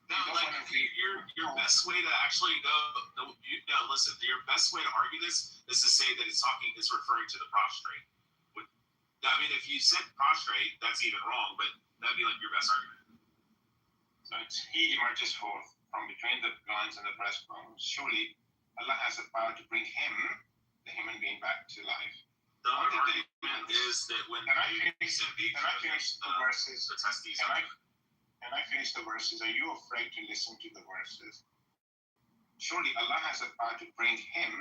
No, like your best way to actually go. Listen. Your best way to argue this is to say that it's referring to the prostrate. I mean, if you said prostrate, that's even wrong. But that'd be like your best argument. So it's he emerges forth from between the loins and the breastbone. Surely Allah has the power to bring him, the human being, back to life. The other argument is that when Can I finish the verses? The testes. Can I finish the verses? Are you afraid to listen to the verses? Surely Allah has the power to bring him,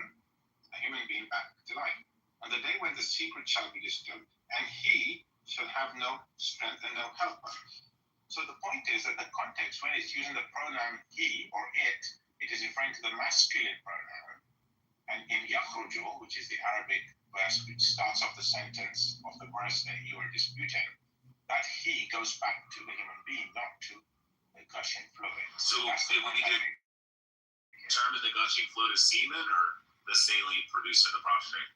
a human being, back to life. On the day when the secret shall be disturbed, and he shall have no strength and no helper. So the point is that the context, when it's using the pronoun he or it is referring to the masculine pronoun. And in yakhruju, which is the Arabic verse which starts off the sentence of the verse that you are disputing, that he goes back to the human being, not to the gushing fluid. So when you determine the gushing fluid is semen or the saline produced in the prostrate?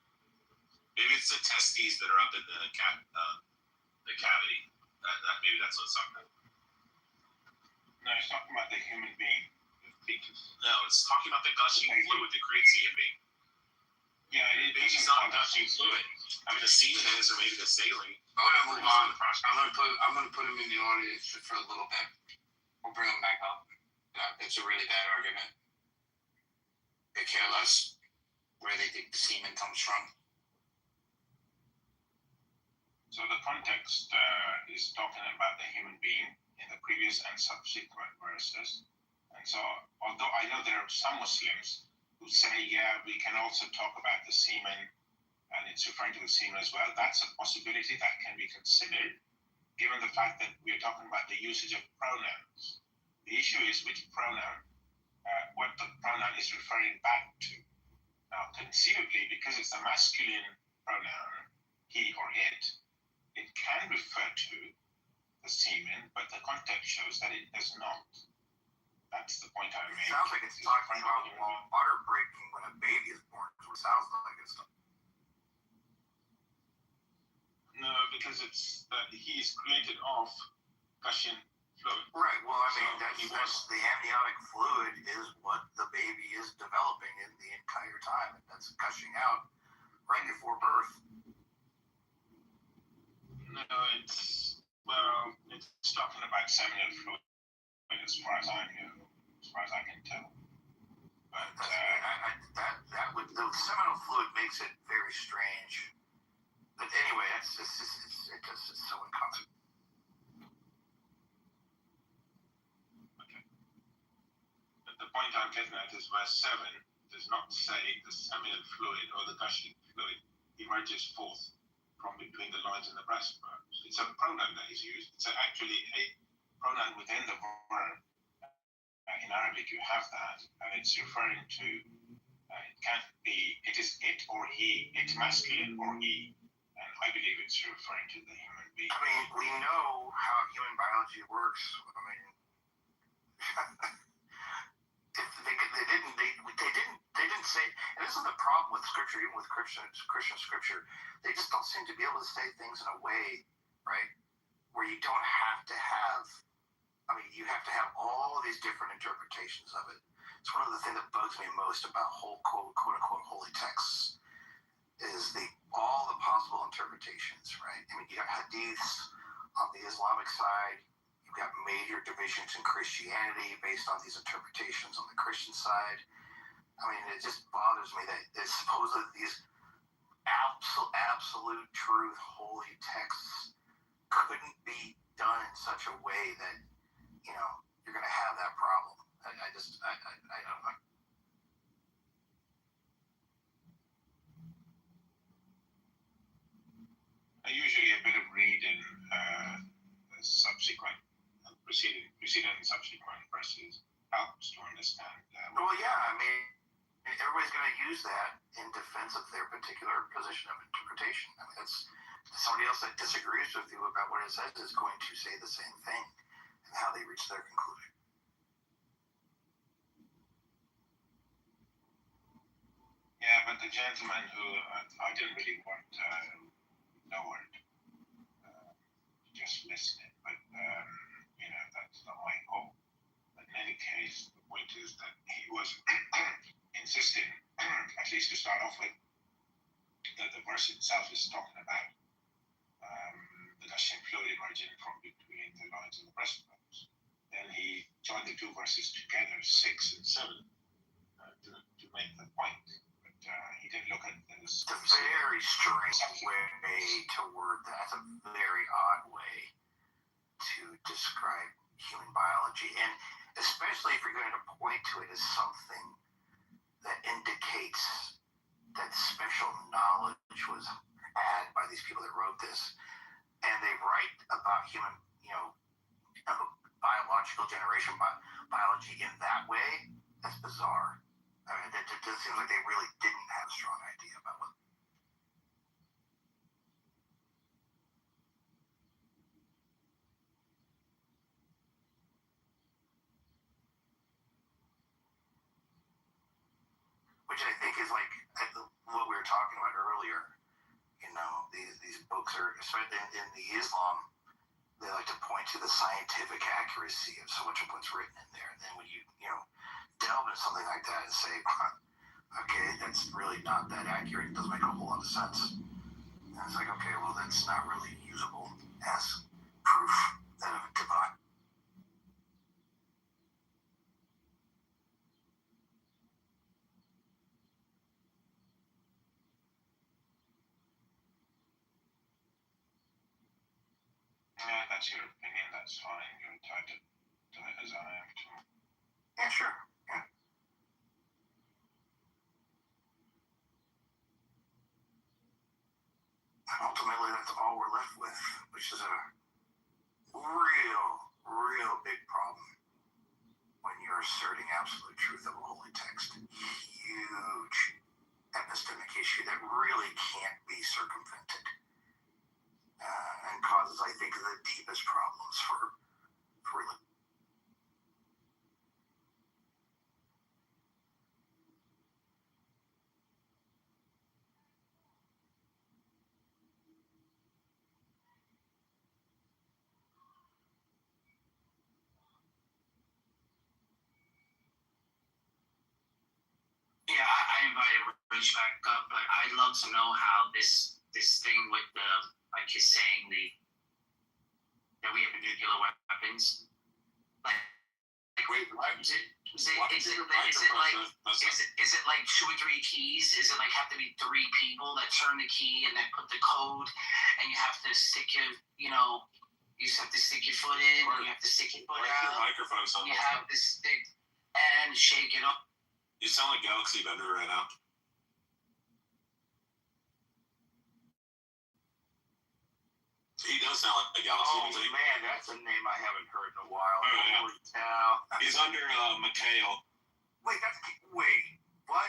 Maybe it's the testes that are up in the cavity. Maybe that's what it's talking about. No, it's talking about the human being, the fetus. No, it's talking about the gushing fluid that creates the human being. Yeah, baby's not gushing fluid. I mean, the semen is, or maybe the saline. I'm gonna move on. I'm gonna put him in the audience for a little bit. We'll bring him back up. It's a really bad argument. They care less where they think the semen comes from. So the context is talking about the human being in the previous and subsequent verses. And so, although I know there are some Muslims who say, yeah, we can also talk about the semen, and it's referring to the semen as well, that's a possibility that can be considered, given the fact that we're talking about the usage of pronouns. The issue is which pronoun, what the pronoun is referring back to. Now, conceivably, because it's a masculine pronoun, he or it can refer to the semen, but the context shows that it does not. That's the point I made. It sounds like it's talking about water breaking when a baby is born. That's what it sounds like. It's no, because it's that he is created of gushing fluid. Right. Well, I mean, that's the amniotic fluid is what the baby is developing in the entire time. That's gushing out right before birth. No, it's talking about seminal fluid as far as I know, as far as I can tell. But the seminal fluid makes it very strange. But anyway, it's so inconsequential. Okay. But the point I'm getting at is verse 7 does not say the seminal fluid or the gushing fluid emerges forth from between the loins and the breastbone. It's a pronoun that is used. It's actually a pronoun within the verb. In Arabic, you have that, and it's referring to, it can't be, it is it or he, it's masculine or he, and I believe it's referring to the human being. I mean, we know how human biology works. I mean, they didn't say, and this is the problem with scripture, even with Christian scripture, they just don't seem to be able to say things in a way, right, where you don't have to have, I mean, you have to have all of these different interpretations of it. It's one of the things that bugs me most about whole quote unquote holy texts is all the possible interpretations, right? I mean, you have hadiths on the Islamic side. You've got major divisions in Christianity based on these interpretations on the Christian side. I mean, it just bothers me that it's supposedly these absolute truth holy texts couldn't be done in such a way that, you know, you're going to have that problem. I don't know. Usually a bit of reading subsequent, preceding and subsequent verses helps to understand. Well, yeah, I mean, everybody's going to use that in defense of their particular position of interpretation. interpretation. I mean, that's somebody else that disagrees with you about what it says is going to say the same thing and how they reach their conclusion. Yeah, but the gentleman who I didn't really want lowered, just listening, but that's not my goal. But in any case, the point is that he was insisting, at least to start off with, that the verse itself is talking about the Dashim floating margin from between the lines and the breastbones. Then he joined the two verses together, 6 and 7, to make the point. But he didn't look at this. It's a very strange way to word that. It's a very odd way to describe human biology, and especially if you're going to point to it as something that indicates that special knowledge was had by these people that wrote this, and they write about human, biological generation, biology in that way. That's bizarre. I mean, it just seems like they really didn't have a strong idea about what. Which I think is like what we were talking about earlier. These books are, especially in the Islam, they like to point to the scientific accuracy of so much of what's written in there. And then when you delve into something like that and say, okay, that's really not that accurate, it doesn't make a whole lot of sense. And it's like, okay, well, that's not really usable as proof that of divine. Yeah, that's your opinion, that's fine. You're entitled to it as I am too. Yeah, sure. Yeah. And ultimately, that's all we're left with, which is a real big problem when you're asserting absolute truth of a holy text. Huge epistemic issue that really can't be circumvented, and causes, I think, the deepest problems for religion. Yeah, I invited Rich back up, but I'd love to know how this thing with the, like he's saying, that we have nuclear weapons. Wait, what? Is it like 2 or 3 keys? Is it like have to be 3 people that turn the key and then put the code, and you have to stick your, you just have to stick your foot in, and you have to stick your foot out. Your microphone sounds You have to stick and shake it up. You sound like Galaxy Bender right now. He does sound like a Galaxy Bender. Oh man, that's a name I haven't heard in a while. Oh, yeah. He's under Mikhail. Wait, what?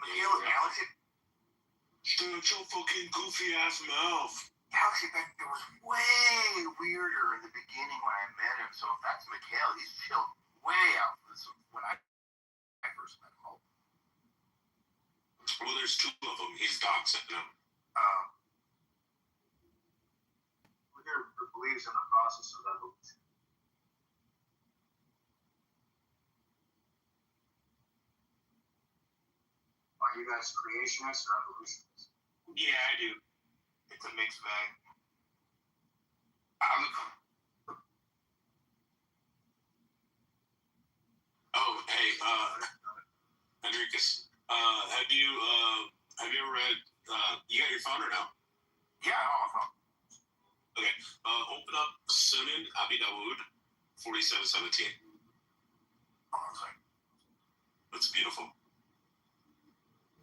Mikhail is Galaxy? Shut your fucking goofy ass mouth. Galaxy Bender was way weirder in the beginning when I met him, so if that's Mikhail, he's chilled way out when I first met him. Well, there's 2 of them. He's doxing them. Who believes in the process of evolution? Are you guys creationists or evolutionists? Yeah, I do. It's a mixed bag. Oh, hey, Enriquez, have you ever read, you got your phone or no? Yeah, I'm on. Okay, open up Sunan Abi Dawud, 4717. That's beautiful.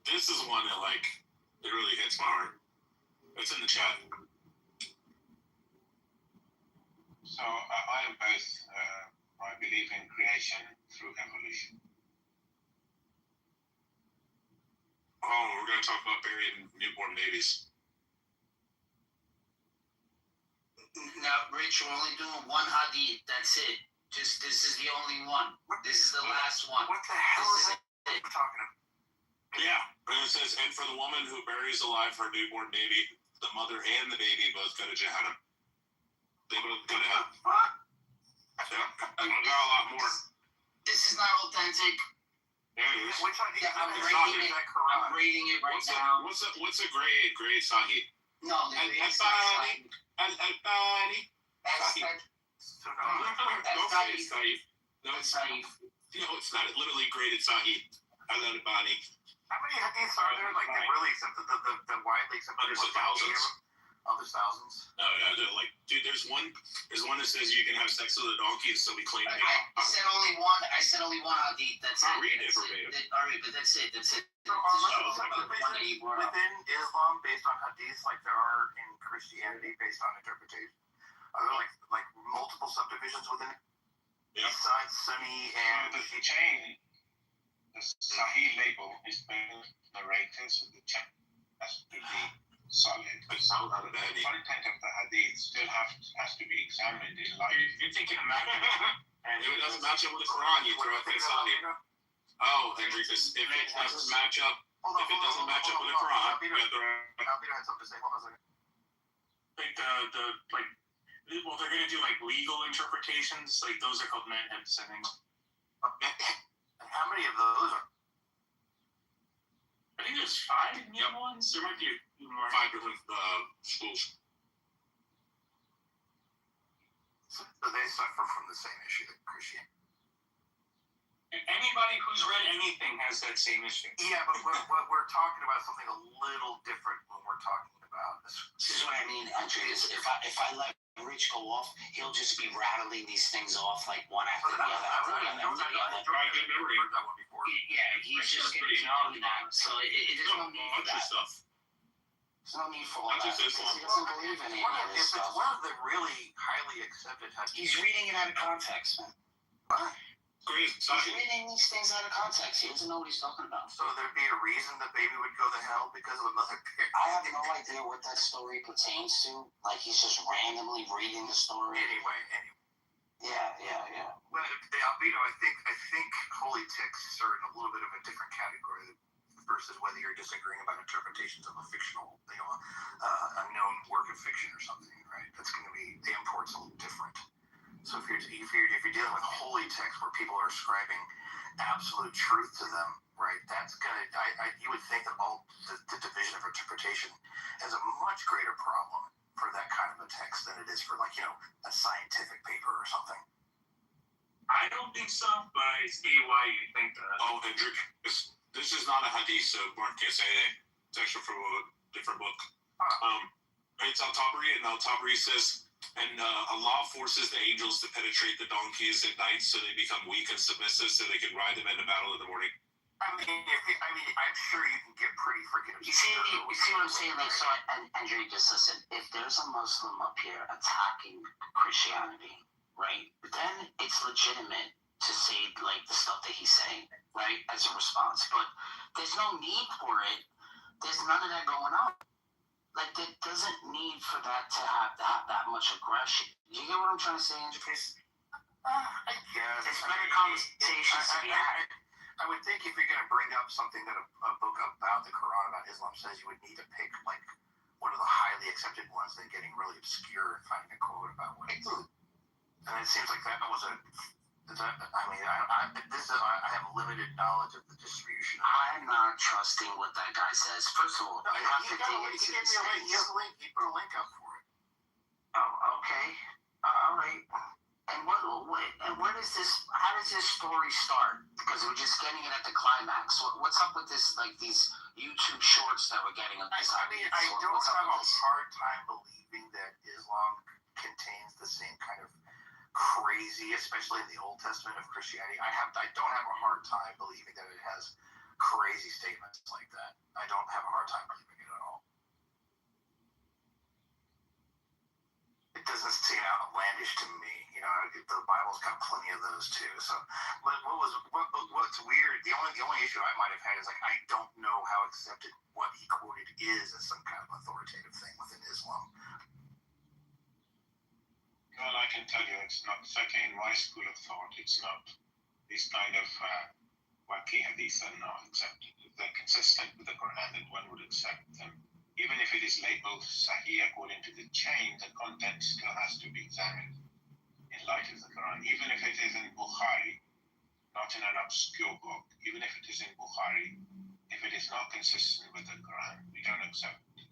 This is one that, it really hits my heart. It's in the chat. So, I am both, I believe in creation through evolution. Oh, we're going to talk about burying newborn babies. Now, Rich, we're only doing one hadith. That's it. Just this is the only one. This is the last one. What the hell is it we're talking about? Yeah, and it says, and for the woman who buries alive her newborn baby, the mother and the baby both go to Jahannam. They both go to hell. Yeah, I got a lot more. This is not authentic. Yeah, it is. Which hadith? I'm rating it right now. What's a grade Sahih? No, the grade is not Sahih. Al-Albani. Okay, Sahih. No, it's Sahih. No, it's not literally graded Sahih. Al-Albani. How many hadiths are there? Like, they really accepted, the widely accepted? Hundreds of thousands. Oh, there's thousands? No, they're like, dude, there's one that says you can have sex with a donkey and still be clean. I said only one hadith. That's I'll it. read it verbatim. All right, but that's it. So within Islam, based on hadiths, like there are in Christianity, based on interpretation, are there like multiple subdivisions within it? Yeah. Besides Sunni and the chain, the Sahih label is better narrated, so the chain has to be solid. The content of the hadith still has to be examined in light. You're thinking of Mecca. And if it doesn't match up with the Quran, you throw it in Sahih. Oh, Enriquez, if it doesn't match up with the Quran, you have to. Albino had something to say. Hold on a second. Well, they're gonna do like legal interpretations. Like those are called manhajs, I think. And how many of those are? I think there's 5 new ones. There might be more. 5 different schools. So they suffer from the same issue that Christianity. Anybody who's read anything has that same issue. Yeah, but we're talking about something a little different when we're talking about this. This is what I mean, Andrew. Is if I let Rich go off, he'll just be rattling these things off like one after the other. Yeah, he's just getting on now. So there's no need for that. There's no need for all that. Because he doesn't believe in any of this stuff. It's one of the really highly accepted hadiths. He's reading it out of context, man. Great. He's reading these things out of context. He doesn't know what he's talking about. So there'd be a reason the baby would go to hell because of another parent? I have no idea what that story pertains to. Like, he's just randomly reading the story. Anyway. Yeah. Well, Albino, I think holy texts are in a little bit of a different category versus whether you're disagreeing about interpretations of a fictional, a known work of fiction or something, right? That's going to be, the import's a little different. So if you're dealing with holy text where people are ascribing absolute truth to them, right? That's gonna. You would think that all the division of interpretation is a much greater problem for that kind of a text than it is for a scientific paper or something. I don't think so, but I see why you think that. Oh, Andrew, this is not a hadith of Marquez. It's actually from a different book. It's Al-Tabari, and Al-Tabari says, and Allah forces the angels to penetrate the donkeys at night so they become weak and submissive so they can ride them into battle in the morning. I'm sure you can get pretty freaking. You see what I'm saying? Like, so, Andrew, just listen. If there's a Muslim up here attacking Christianity, right, then it's legitimate to say like the stuff that he's saying, right, as a response. But there's no need for it. There's none of that going on. Like, there doesn't need for that to have that much aggression. You get what I'm trying to say, Andrew? I guess. It's better conversations to be had. I would think if you're going to bring up something that a book about the Quran, about Islam says, you would need to pick, like, one of the highly accepted ones than getting really obscure and finding a quote about what it's. And it seems like that was I have limited knowledge of the distribution. I'm not trusting what that guy says. First of all, he gave me a link. He has a link. He put a link up for it. Oh, okay. All right. And where does this? How does this story start? Because we're just getting it at the climax. What's up with this? Like these YouTube shorts that we're getting of this. I don't have a hard time believing that Islam contains the same kind of crazy, especially in the Old Testament of Christianity. I don't have a hard time believing that it has crazy statements like that. I don't have a hard time believing it at all. It doesn't seem outlandish to me. The Bible's got plenty of those too. So, but what's weird? The only issue I might have had is I don't know how accepted what he quoted is as some kind of authoritative thing within Islam. can tell you it's not, certainly in my school of thought, it's not. These kind of wacky hadiths are not accepted. If they're consistent with the Quran, then one would accept them. Even if it is labeled Sahih according to the chain, the content still has to be examined in light of the Quran. Even if it is in Bukhari, not in an obscure book, even if it is in Bukhari, if it is not consistent with the Quran, we don't accept it.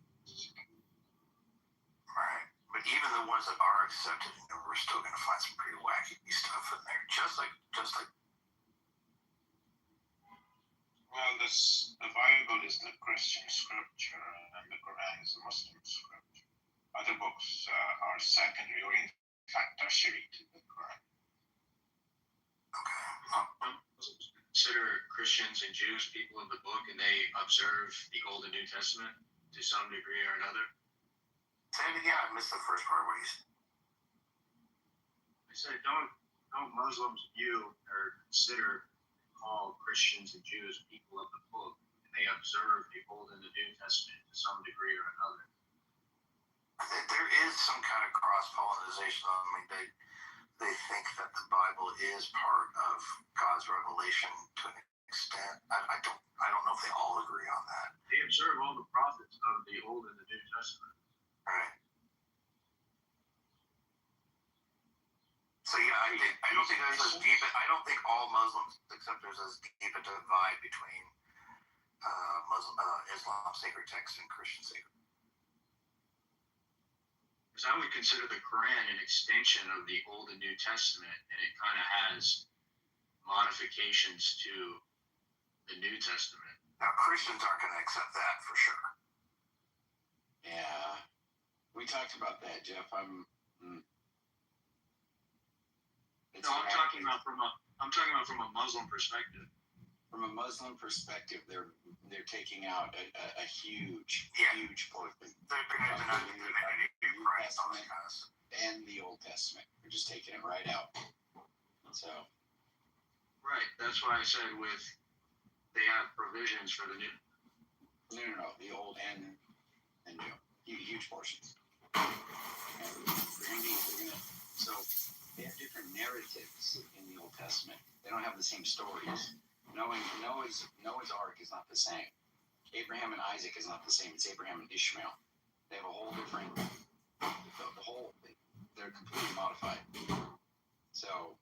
Right. But even the ones that are accepted, we're still going to find some pretty wacky stuff in there. Just like. Well, the Bible is the Christian scripture, and the Quran is the Muslim scripture. Other books are secondary, or in fact tertiary to the Quran. Consider Christians and Jews people of the book, and they observe the Old and New Testament to some degree or another? Say it again. I missed the first part. What you said? I said, don't Muslims view or consider call Christians and Jews people of the book, and they observe the Old and the New Testament to some degree or another? There is some kind of cross-pollination. I mean, they think that the Bible is part of God's revelation to an extent. I don't know if they all agree on that. They observe all the prophets of the Old and the New Testament. Right. So yeah, I don't think there's as deep. I don't think all Muslims accept there's as deep a divide between Islam sacred texts and Christian sacred. Because I would consider the Quran an extension of the Old and New Testament, and it kind of has modifications to the New Testament. Now Christians aren't going to accept that for sure. Yeah, we talked about that, Jeff. I'm talking about from a Muslim perspective. From a Muslim perspective, they're taking out a huge portion. They're not the New Testament and the Old Testament. They're just taking it right out. So. Right. That's why I said they have provisions for the new. No. The old and new. Huge portions. So they have different narratives in the Old Testament. They don't have the same stories. Noah's Ark is not the same. Abraham and Isaac is not the same. It's Abraham and Ishmael. They have a whole different. They're completely modified. So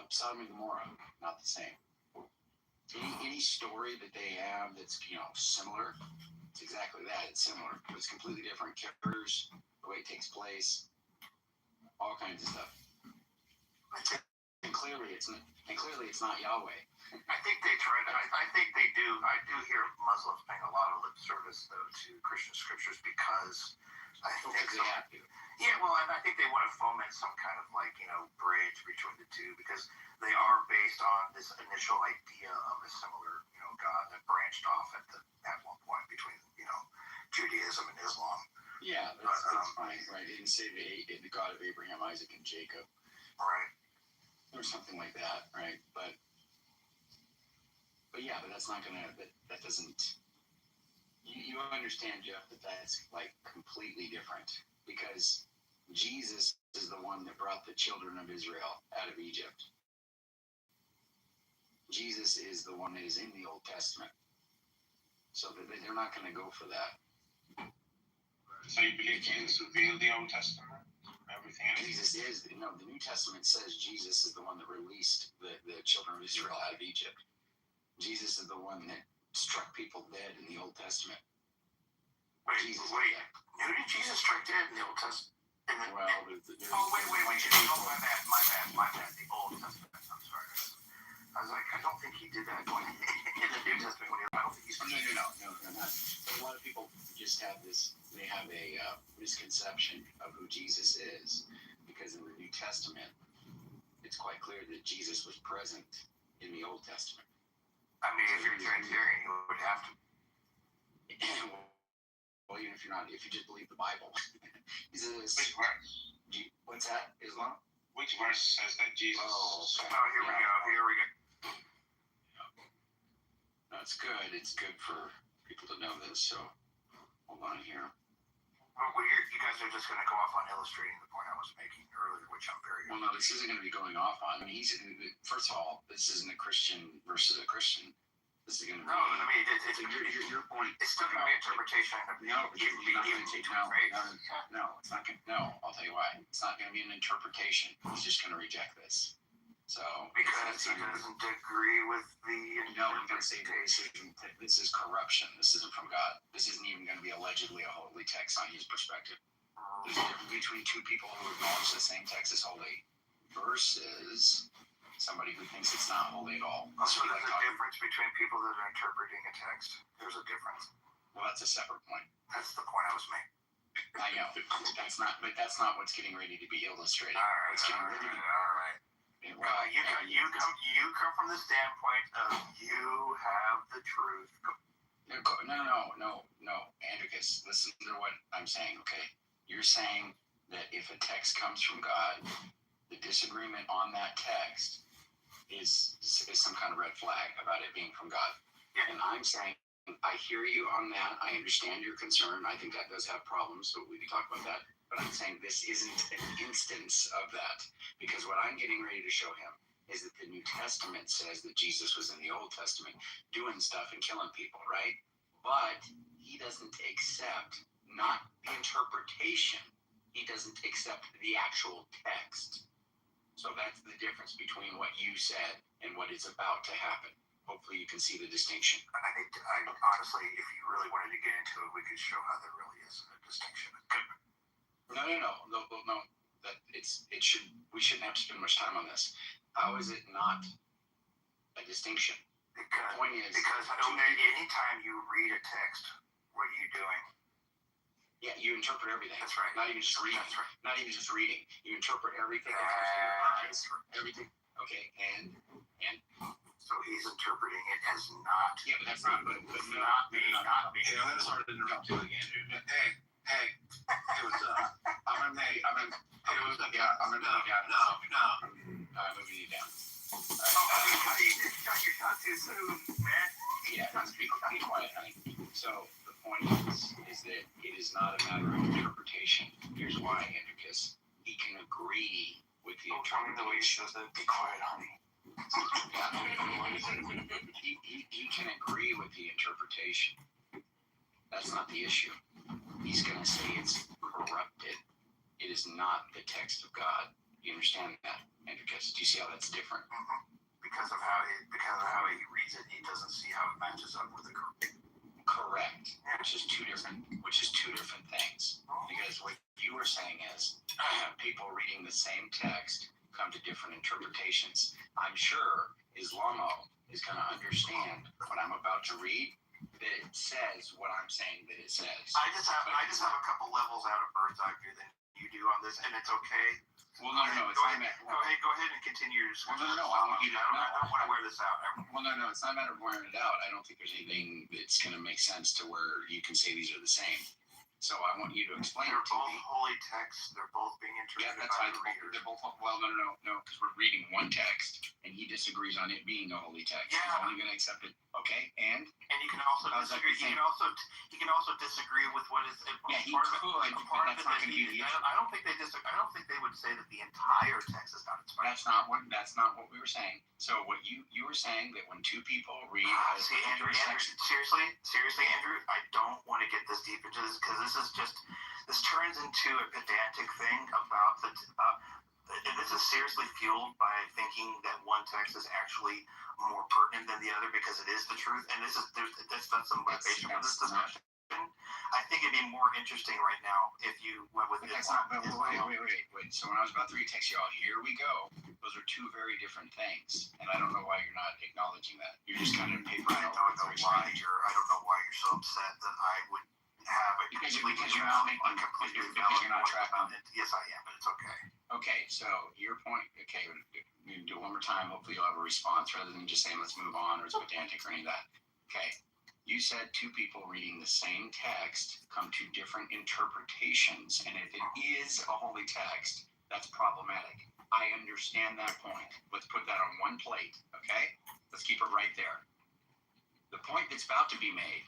Sodom and Gomorrah, not the same. Any story that they have that's similar, it's exactly that. It's similar, but it's completely different. Characters, the way it takes place, all kinds of stuff. And clearly it's not Yahweh. I think they try to. I think they do. I do hear Muslims paying a lot of lip service though to Christian scriptures because I think they have to. Yeah, well, and I think they want to foment some kind of bridge between the two because they are based on this initial idea of a similar God that branched off at one point between Judaism and Islam. Yeah, that's fine, right? It didn't say the God of Abraham, Isaac, and Jacob, right? Or something like that, right? But yeah, but that's not gonna. That doesn't. You understand, Jeff, that's completely different because Jesus is the one that brought the children of Israel out of Egypt. Jesus is the one that is in the Old Testament. So they're not going to go for that. So you believe Jesus revealed the Old Testament? Everything else? Jesus is. The New Testament says Jesus is the one that released the children of Israel out of Egypt. Jesus is the one that struck people dead in the Old Testament. Wait. Who did Jesus strike dead in the Old Testament? Well, wait. My bad. The Old Testament. I'm sorry. I was like, I don't think he did that in the New Testament. I don't think he's. No, not. A lot of people just have this. They have a misconception of who Jesus is because in the New Testament, it's quite clear that Jesus was present in the Old Testament. I mean, if you're Trinitarian, you would have to. Well, even if you're not, if you just believe the Bible. Which verse? What's that? Islam? Which verse says that Jesus? Here we go. No, it's good. It's good for people to know this. So, hold on here. Well, you guys are just going to go off on illustrating the point I was making earlier, which I'm very. Well, no, this isn't going to be going off on. I mean, first of all, this isn't a Christian versus a Christian. This is going to be. No, I mean, it's your point. It's still going to be interpretation. No, it's not going to. No, I'll tell you why. It's not going to be an interpretation. He's just going to reject this. So because he doesn't agree with the. No, I'm going to say this is corruption. This isn't from God. This isn't even going to be allegedly a holy text on his perspective. There's a difference between two people who acknowledge the same text as holy versus somebody who thinks it's not holy at all. Also, there's a difference between people that are interpreting a text. There's a difference. Well, that's a separate point. That's the point I was making. I know. That's not what's getting ready to be illustrated. All right. Well, you come from the standpoint of you have the truth. No, Andricus, listen to what I'm saying, okay? You're saying that if a text comes from God, the disagreement on that text is some kind of red flag about it being from God. Yeah. And I'm saying, I hear you on that. I understand your concern. I think that does have problems, so we can talk about that. But I'm saying this isn't an instance of that. Because what I'm getting ready to show him is that the New Testament says that Jesus was in the Old Testament doing stuff and killing people, right? But he doesn't accept not the interpretation. He doesn't accept the actual text. So that's the difference between what you said and what is about to happen. Hopefully you can see the distinction. I honestly, if you really wanted to get into it, we could show how there really is a distinction. No. We shouldn't have to spend much time on this. How is it not a distinction? Because anytime you read a text, what are you doing? Yeah, you interpret everything. That's right. Not even just reading. That's right. Not even just reading. You interpret everything that comes to your eyes. Everything. Okay, and. So he's interpreting it as not. Yeah, but that's not. But not me. Hey, I'm sorry to interrupt you again, dude. Hey, what's up? I'm moving you down. You're not too soon, man. Yeah, be quiet, honey. So the point is that it is not a matter of interpretation. Here's why, Andricus. He can agree with the interpretation. The way he says it, be quiet, honey. He can agree with the interpretation. That's not the issue. He's going to say it's corrupted. It is not the text of God. You understand that, Andricus? Do you see how that's different? Mm-hmm. Because of how he reads it, he doesn't see how it matches up with the correct. Correct. Which is two different things. Because what you were saying is people reading the same text come to different interpretations. I'm sure Islamo is going to understand what I'm about to read, that it says what I'm saying that it says. I just have a couple levels out of bird's eye view than you do on this, and it's okay. Well, no, it's go not. Go ahead and continue your discussion. Well, no, I don't want to wear this out. Well, no, it's not a matter of wearing it out. I don't think there's anything that's going to make sense to where you can say these are the same. So I want you to explain They're it to both me. holy texts. They're both being interpreted Yeah, that's by fine. the reader. They're both. Well, no, because we're reading one text, and he disagrees on it being a holy text. Yeah. He's only going to accept it. Okay, and you can also disagree. He can also disagree with what is. Yeah, he could, but that's not going to be the issue. I don't think they would say that the entire text is not inspired. That's not what we were saying. So what you were saying that when two people read. See, Andrew, seriously, Andrew, I don't want to get this deep into this because this turns into a pedantic thing about this is seriously fueled by thinking that one text is actually more pertinent than the other because it is the truth, and that's some motivation for this discussion. I think it'd be more interesting right now if you went with Islam. Wait. So when I was about to retext y'all, here we go. Those are two very different things, and I don't know why you're not acknowledging that. You're just kind of papering I out. don't know why you're so upset that I would have a because you're not tracking. Yes, I am, but it's okay. Okay, so your point. Okay, we can do it one more time. Hopefully, you'll have a response rather than just saying let's move on or it's pedantic or any of that. Okay, you said two people reading the same text come to different interpretations, and if it is a holy text, that's problematic. I understand that point. Let's put that on one plate. Okay, let's keep it right there. The point that's about to be made.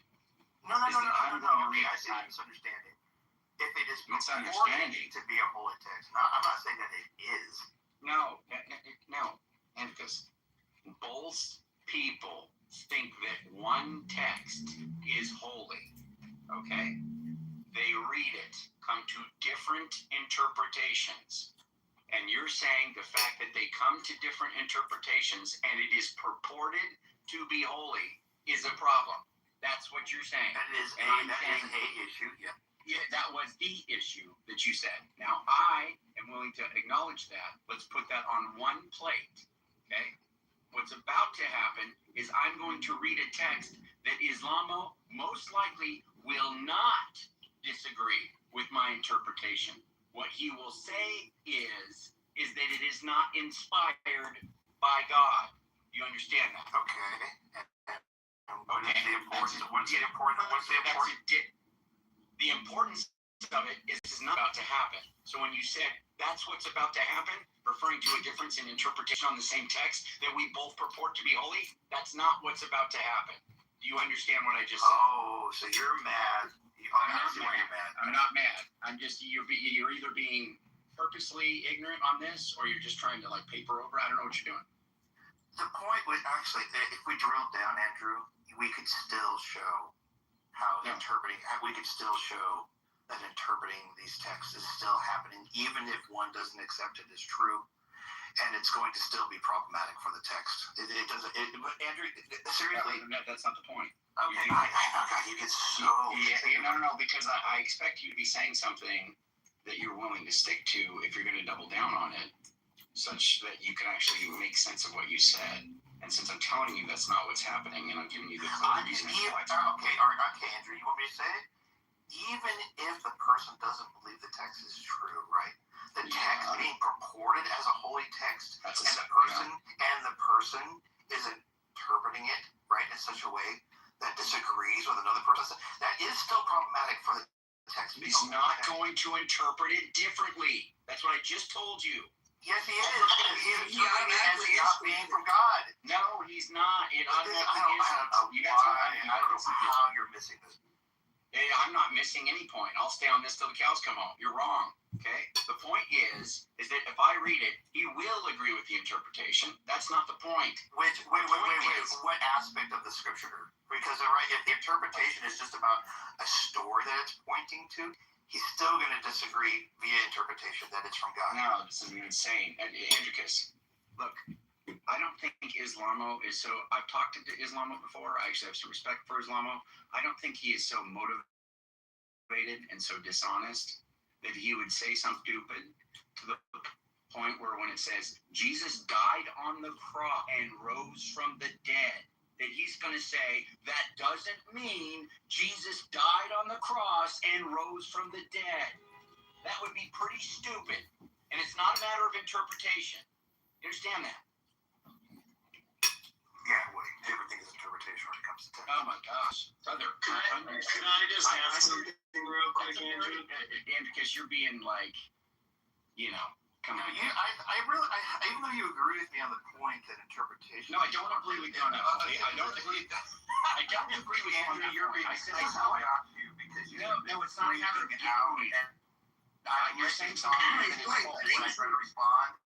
No. Okay, I see the misunderstanding. If it is purported to be a holy text, I'm not interpretations, and you're saying the fact that they come to different interpretations and it is purported to be holy is a problem. That's what you're saying. That is a issue, yeah. Yeah, that was the issue that you said. Now, I am willing to acknowledge that. Let's put that on one plate, okay? What's about to happen is I'm going to read a text that Islamo most likely will not disagree with my interpretation. What he will say is that it is not inspired by God. You understand that? Okay. What's the importance? The importance of it is not about to happen. So when you said that's what's about to happen, referring to a difference in interpretation on the same text that we both purport to be holy, that's not what's about to happen. Do you understand what I just said? Oh, so you're mad. I'm not mad. I'm just, you're either being purposely ignorant on this or you're just trying to like paper over. I don't know what you're doing. The point was actually that if we drilled down, Andrew, we could still show we could still show that interpreting these texts is still happening, even if one doesn't accept it as true, and it's going to still be problematic for the text. It doesn't. But Andrew, seriously, that's not the point. Okay, you get so. No, because I expect you to be saying something that you're willing to stick to if you're going to double down on it, such that you can actually make sense of what you said. And since I'm telling you that's not what's happening, and I'm giving you the clear reason why. Okay, Andrew, you want me to say it? Even if the person doesn't believe the text is true, right? The text being purported as a holy text, and the person is interpreting it right in such a way that disagrees with another person. That is still problematic for the text. He's not going to interpret it differently. That's what I just told you. Yes, he is. He's not being from God. No, he's not. I don't know how you're missing this. Hey, I'm not missing any point. I'll stay on this till the cows come home. You're wrong. Okay? The point is that if I read it, he will agree with the interpretation. That's not the point. Wait. What aspect of the scripture? Because if the interpretation is just about a story that it's pointing to, he's still going to disagree via interpretation that it's from God. No, this is insane. Andricus, look, I don't think Islamo is so... I've talked to Islamo before. I actually have some respect for Islamo. I don't think he is so motivated and so dishonest that he would say something stupid to the point where when it says Jesus died on the cross and rose from the dead, that he's going to say that doesn't mean Jesus died on the cross and rose from the dead. That would be pretty stupid. And it's not a matter of interpretation. You understand that? Yeah, everything is interpretation when it comes to text. Oh my gosh. Brother, can I just ask something real quick, Andrew? Andricus, you're being like, come on. Even though you agree with me on the point that interpretation. No, I don't agree with you on that. I don't agree with Andrew. I said I saw you because no, it's not a matter of getting you're saying something that is false. When I try to respond,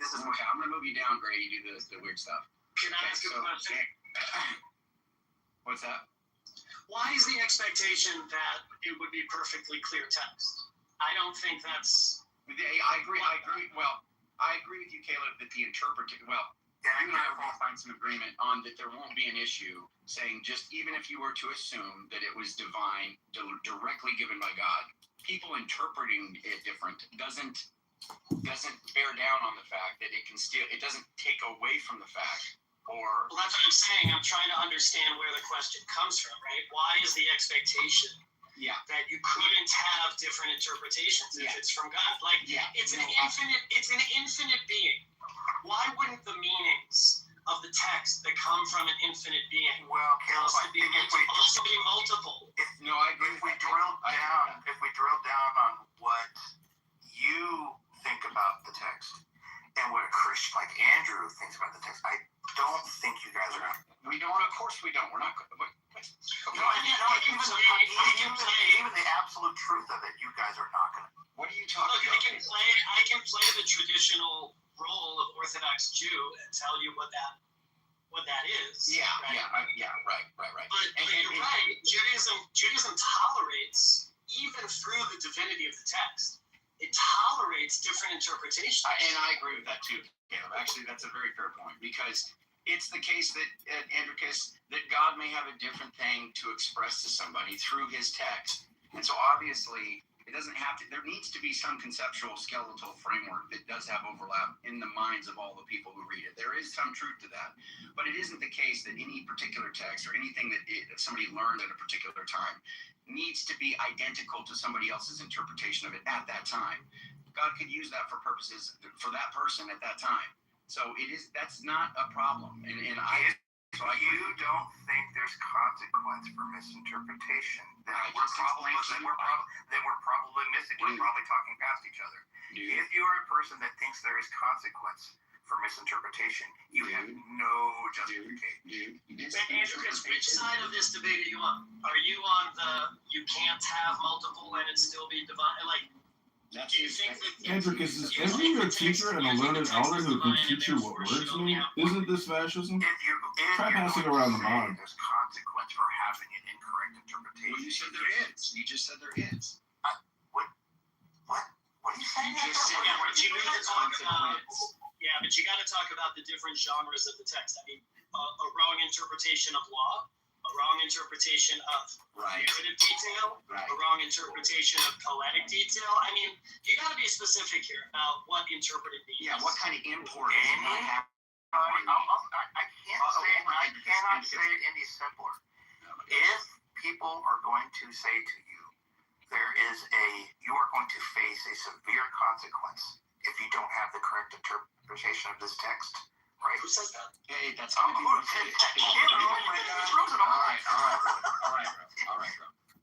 this is okay. I'm gonna move you down, Gray. You do the weird stuff. Can I ask a question? What's that? Why is the expectation that it would be perfectly clear text? I don't think that's. I agree. Well, I agree with you, Caleb, that the interpretation. Well, you and I will find some agreement on that there won't be an issue saying just even if you were to assume that it was divine, directly given by God, people interpreting it different doesn't bear down on the fact that it doesn't take away from the fact. Well, that's what I'm saying. I'm trying to understand where the question comes from, right? Why is the expectation that you couldn't have different interpretations if it's from God? It's an infinite being. Why wouldn't the meanings of the text that come from an infinite being also be multiple? No, I agree. If we drill down on what you think about the text and what a Christian like Andrew thinks about the text, I don't think you guys are. We don't. Of course, we don't. We're not. Even the absolute truth of it, you guys are not going to. What are you talking about? I can play the traditional role of Orthodox Jew and tell you what that is. Yeah, right. But you're right. Judaism tolerates even through the divinity of the text. it tolerates different interpretations. And I agree with that too, Caleb. Actually, that's a very fair point, because it's the case that, Andricus, that God may have a different thing to express to somebody through his text. And so obviously, it doesn't have to, there needs to be some conceptual skeletal framework that does have overlap in the minds of all the people who read it. There is some truth to that. But it isn't the case that any particular text or anything that somebody learned at a particular time needs to be identical to somebody else's interpretation of it at that time. God could use that for purposes for that person at that time. So that's not a problem. And you don't think there's consequence for misinterpretation, then we're probably missing. We're probably talking past each other. If you are a person that thinks there is consequence for misinterpretation, you have no justification. Andrew, which side of this debate are you on? Are you on the you can't have multiple and it still be divine? Like, do you think that Andricus, isn't your teacher and a learned elder who can teach you what words mean? Isn't this fascism? Try passing around the mod. There's consequence for having an incorrect interpretation. Well, you said there is. You just said there is. What are you saying? You just said but you got to talk about. consequence. Yeah, but you got to talk about the different genres of the text. I mean, a wrong interpretation of law, a wrong interpretation of narrative detail, a wrong interpretation of poetic detail. I mean, you got to be specific here about what interpreted means. Yeah, what kind of import does it not have? I cannot say it any simpler. If people are going to say to you, you are going to face a severe consequence if you don't have the correct interpretation of this text, right? Who says that? Hey, that's oh my God.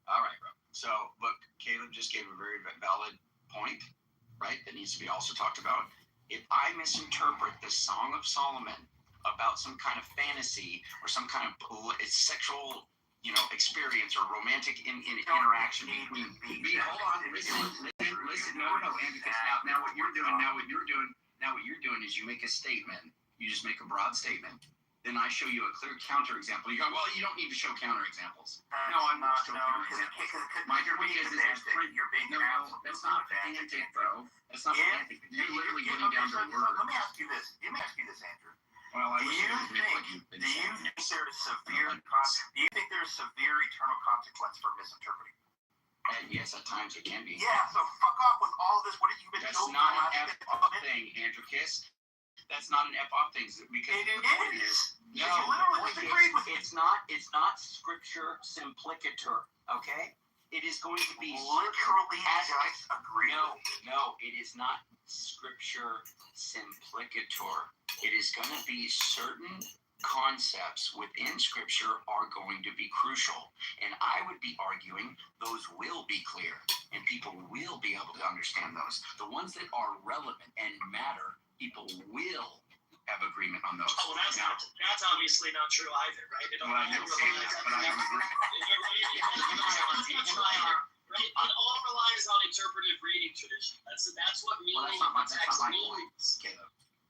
All right, bro. So, look, Caleb just gave a very valid point, right? That needs to be also talked about. If I misinterpret the Song of Solomon about some kind of fantasy or some kind of sexual, experience or romantic interaction between. Hold on, listen. No, Andricus. Now what you're doing is you make a statement. You just make a broad statement. Then I show you a clear counterexample. You go, well, you don't need to show counterexamples. No, I'm not showing counterexamples. My point is there's you're being that's not pedantic, bro. That's not pedantic. You're literally getting down to words. Let me ask you this, Andrew. Well, do you think there's severe eternal consequence for misinterpreting? Yes, at times it can be. Yeah, so fuck off with all this. What have you been told? That's not an F-off thing, Andricus. That's not an F-off thing. Because it is. No, it's not scripture simplicator, okay? It is going to be literally just agree. No, it is not scripture simplicator. It is going to be certain concepts within scripture are going to be crucial. And I would be arguing those will be clear and people will be able to understand those. The ones that are relevant and matter, people will have agreement on those. Well, that's obviously not true either, right? It all relies on interpretive reading tradition. That's what meaning of the text means.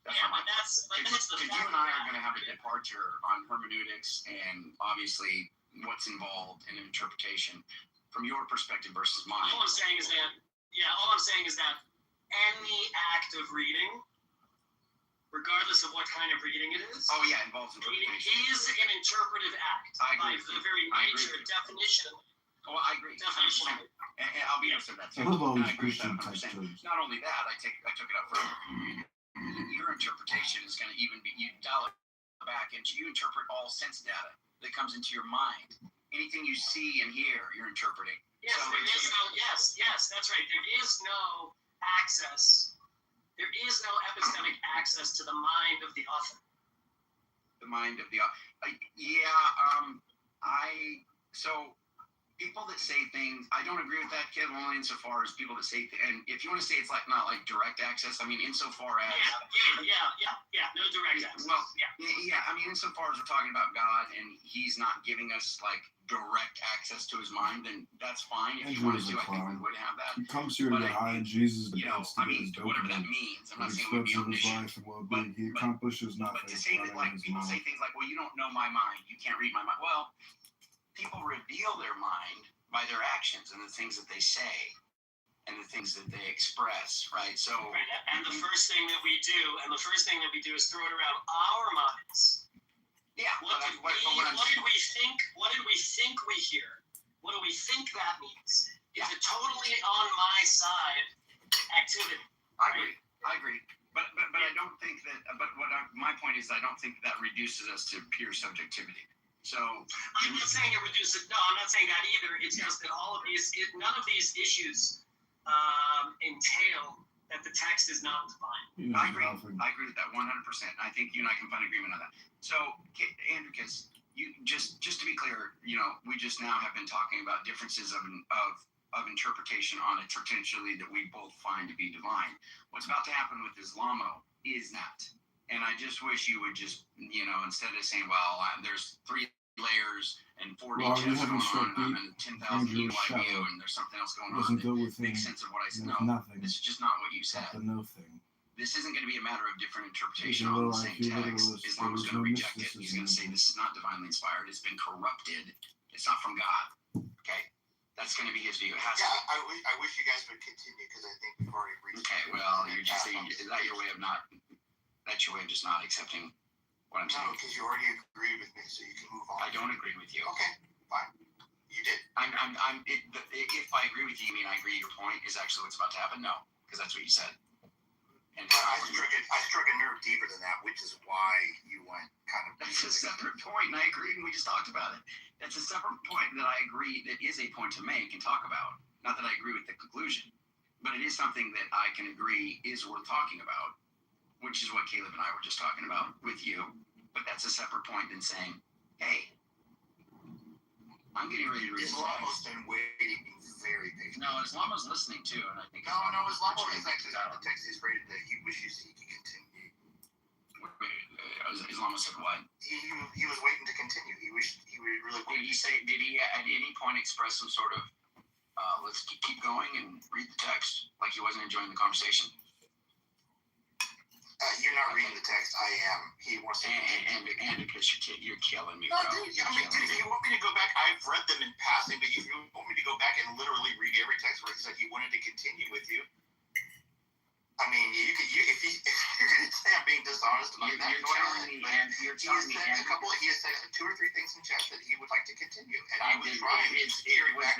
That's the fact. You and I are going to have a departure on hermeneutics and obviously what's involved in interpretation from your perspective versus mine. All I'm saying is that any act of reading, regardless of what kind of reading it is, involves interpretation. It is an interpretive act by the very nature, definition. Oh, I agree. Definition. And I'll be honest with that too. I love all these Christian text terms. Not only that, I took it up further. Your interpretation is going to even be, you dial it back and you interpret all sense data that comes into your mind. Anything you see and hear, you're interpreting. Yes, that's right. There is no access. There is no epistemic access to the mind of the author. The mind of the author. So people that say things, I don't agree with that, kid, only insofar as people that say, and if you want to say it's not like direct access, I mean, insofar as. No direct access. Well, I mean, insofar as we're talking about God and he's not giving us direct access to his mind, then that's fine. If you want to do, I think we would have that. He comes here to hide Jesus, whatever that means. I'm not saying we'd be omniscient. He accomplishes nothing. But to say that, people say things like, well, you don't know my mind. You can't read my mind. Well, people reveal their mind by their actions and the things that they say. and the things that they express, right? So, right. And the first thing that we do is throw it around our minds. Yeah. What did we think? What did we think we hear? What do we think that means? Yeah. It's a totally on my side activity. I agree. But I don't think that. But my point is, I don't think that reduces us to pure subjectivity. So I'm not saying it reduces. No, I'm not saying that either. It's just that none of these issues entail that the text is not defined. I agree with that 100%. I think you and I can find agreement on that. So, Andricus, you just to be clear, we just now have been talking about differences of interpretation on it potentially that we both find to be divine. What's about to happen with Islamo is not. And I just wish you would just, instead of saying, well, there's 3 layers and 4D chess going on and 10,000 EYBO and there's something else going on that makes sense of what I said. No, this is just not what you said. This isn't going to be a matter of different interpretation on the same text. Islam's going to reject it. He's going to say this is not divinely inspired. It's been corrupted. It's not from God. Okay? That's going to be his view. It has to be. I wish you guys would continue because I think we've already reached. Okay, well, you're just saying, is that your way of just not accepting what I'm saying? No, because you already agreed with me, so you can move on. I don't agree with you. Okay, fine. You did. If I agree with you, you mean I agree your point is actually what's about to happen? No, because that's what you said. And I struck a nerve deeper than that, which is why you went kind of. That's a separate point, and I agree, and we just talked about it. That's a separate point that I agree that is a point to make and talk about. Not that I agree with the conclusion, but it is something that I can agree is worth talking about, which is what Caleb and I were just talking about with you. But that's a separate point than saying, hey, I'm getting ready to read. Islamo's been waiting very patiently. No, Islamo's listening too, and I think. No, Islamo is actually the text is rated that he wishes he could continue. Islamo said what? He was waiting to continue. He wished he would really. Did he at any point express some sort of let's keep going and read the text like he wasn't enjoying the conversation? You're not reading the text. I am. He wants to. And because you're killing me. No, dude. If you want me to go back, I've read them in passing. But if you want me to go back and literally read every text where he said he wanted to continue with you, I mean, if you're going to say I'm being dishonest about that, you're telling me, man. You're telling me, he has said 2 or 3 things in chat that he would like to continue, and I was trying to hear back.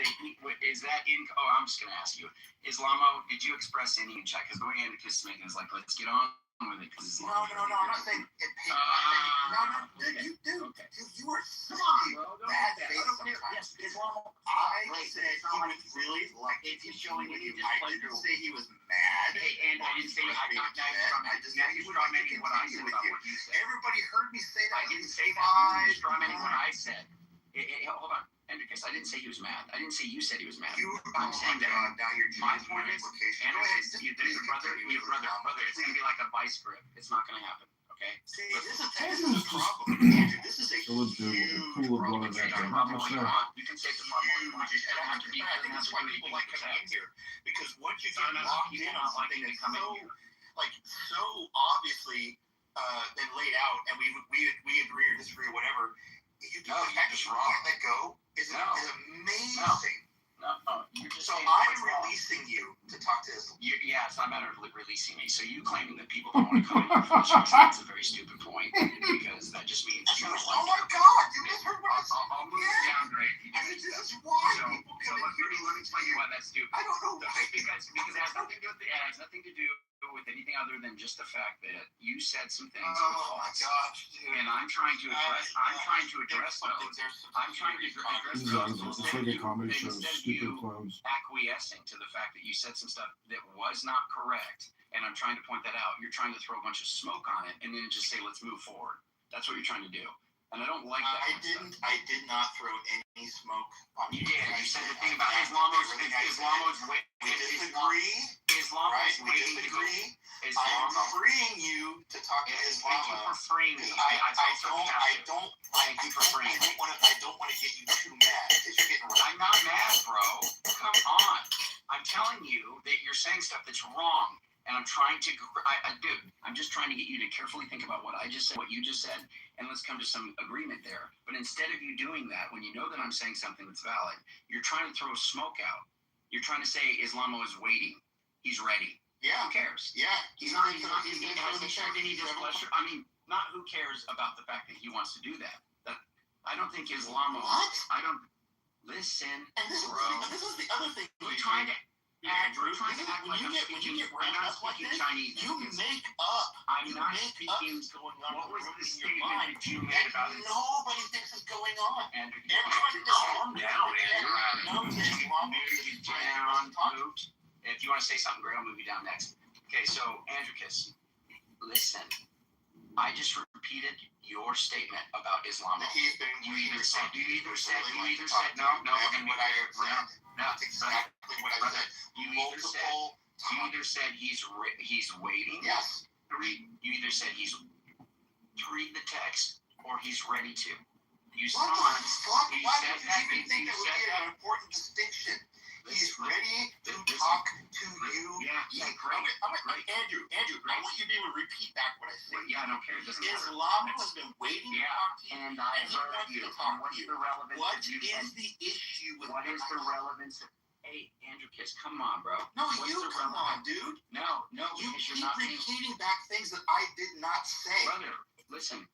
Is that in? Oh, I'm just going to ask you, Islamo. Did you express any in chat? Because the way Andricus is making is like, let's get on with it. No, I'm not saying it paid. You were bad faith sometimes. I said he would really like it. He's showing with you. I didn't say he was mad. And I didn't say I just said he was strawmanning what I said about what you said. Everybody heard me say that. I didn't say that. He was strawmanning what I said. Hold on. Andricus, I didn't say he was mad. I didn't say you said he was mad. I'm saying that now you're my point is, Andricus, your brother, it's going to be like a vice grip. It's not going to happen. Okay. See, this is a problem. Andrew, this is a huge problem. You can say the problem. I think that's why people like coming in here, because once you get locked in on something that's so obviously been laid out, and we agree or disagree or whatever, you can let go is amazing. No, so I'm releasing you to talk to Islam. Yeah, it's not a matter of releasing me. So you claiming that people don't want to come in your that's a very stupid point, because that just means you don't oh my God, you just heard what I said. I'll move it down, Greg. This is why people come in here. Let me explain you why that's stupid. I don't know why. Because it has nothing to do with it has nothing to do with anything other than just the fact that you said some things. Oh my gosh, dude! And I'm trying to address. I'm trying to address those. I'm trying to address those. It's like a comedy show. Stupid clowns. Acquiescing to the fact that you said some stuff that was not correct, and I'm trying to point that out. You're trying to throw a bunch of smoke on it, and then just say, "Let's move forward." That's what you're trying to do. And I don't like that. I did not throw any smoke on you. Yeah, you said the thing about Islamo's way. We disagree. Islamo's way. I'm freeing you to talk to Islam. Thank you for freeing me. I don't want to get you too mad because you're getting. I'm not mad, bro. Come on. I'm telling you that you're saying stuff that's wrong. And I'm trying to, I'm just trying to get you to carefully think about what I just said, what you just said, and let's come to some agreement there. But instead of you doing that, when you know that I'm saying something that's valid, you're trying to throw smoke out. You're trying to say Islamo is waiting. He's ready. Yeah. Who cares? Yeah. He's not. Has he showed any displeasure? I mean, not who cares about the fact that he wants to do that. I don't think Islamo. What? I don't listen, And this bro. is the other thing. We're trying to. Andrew, When you get wrapped up like this, Chinese, you make up. I'm not make speaking. up going on What was the in your statement mind that you made about it? Nobody thinks it's going on. Andrew, Everybody calm down, No, Andrew. If you want to say something great, I'll move you down next. Okay, so Andricus, listen. I just repeated your statement about Islam. You either said no, that's exactly what I said. You either said he's waiting. Yes. You either said he's to read the text or he's ready to. You What the fuck? You Why said would you that. even think that would be an important distinction? He's ready to talk to you. Yeah, great. Andrew, I want you to be able to repeat back what I said. Yeah, I don't care. It doesn't matter. Islam has been waiting to talk to you, and I heard you. What's the relevance? What is the issue with what is the relevance? Hey, Andricus, come on, bro. No, you come on, dude. No, You because keep you're not repeating back things that I did not say. Brother, listen.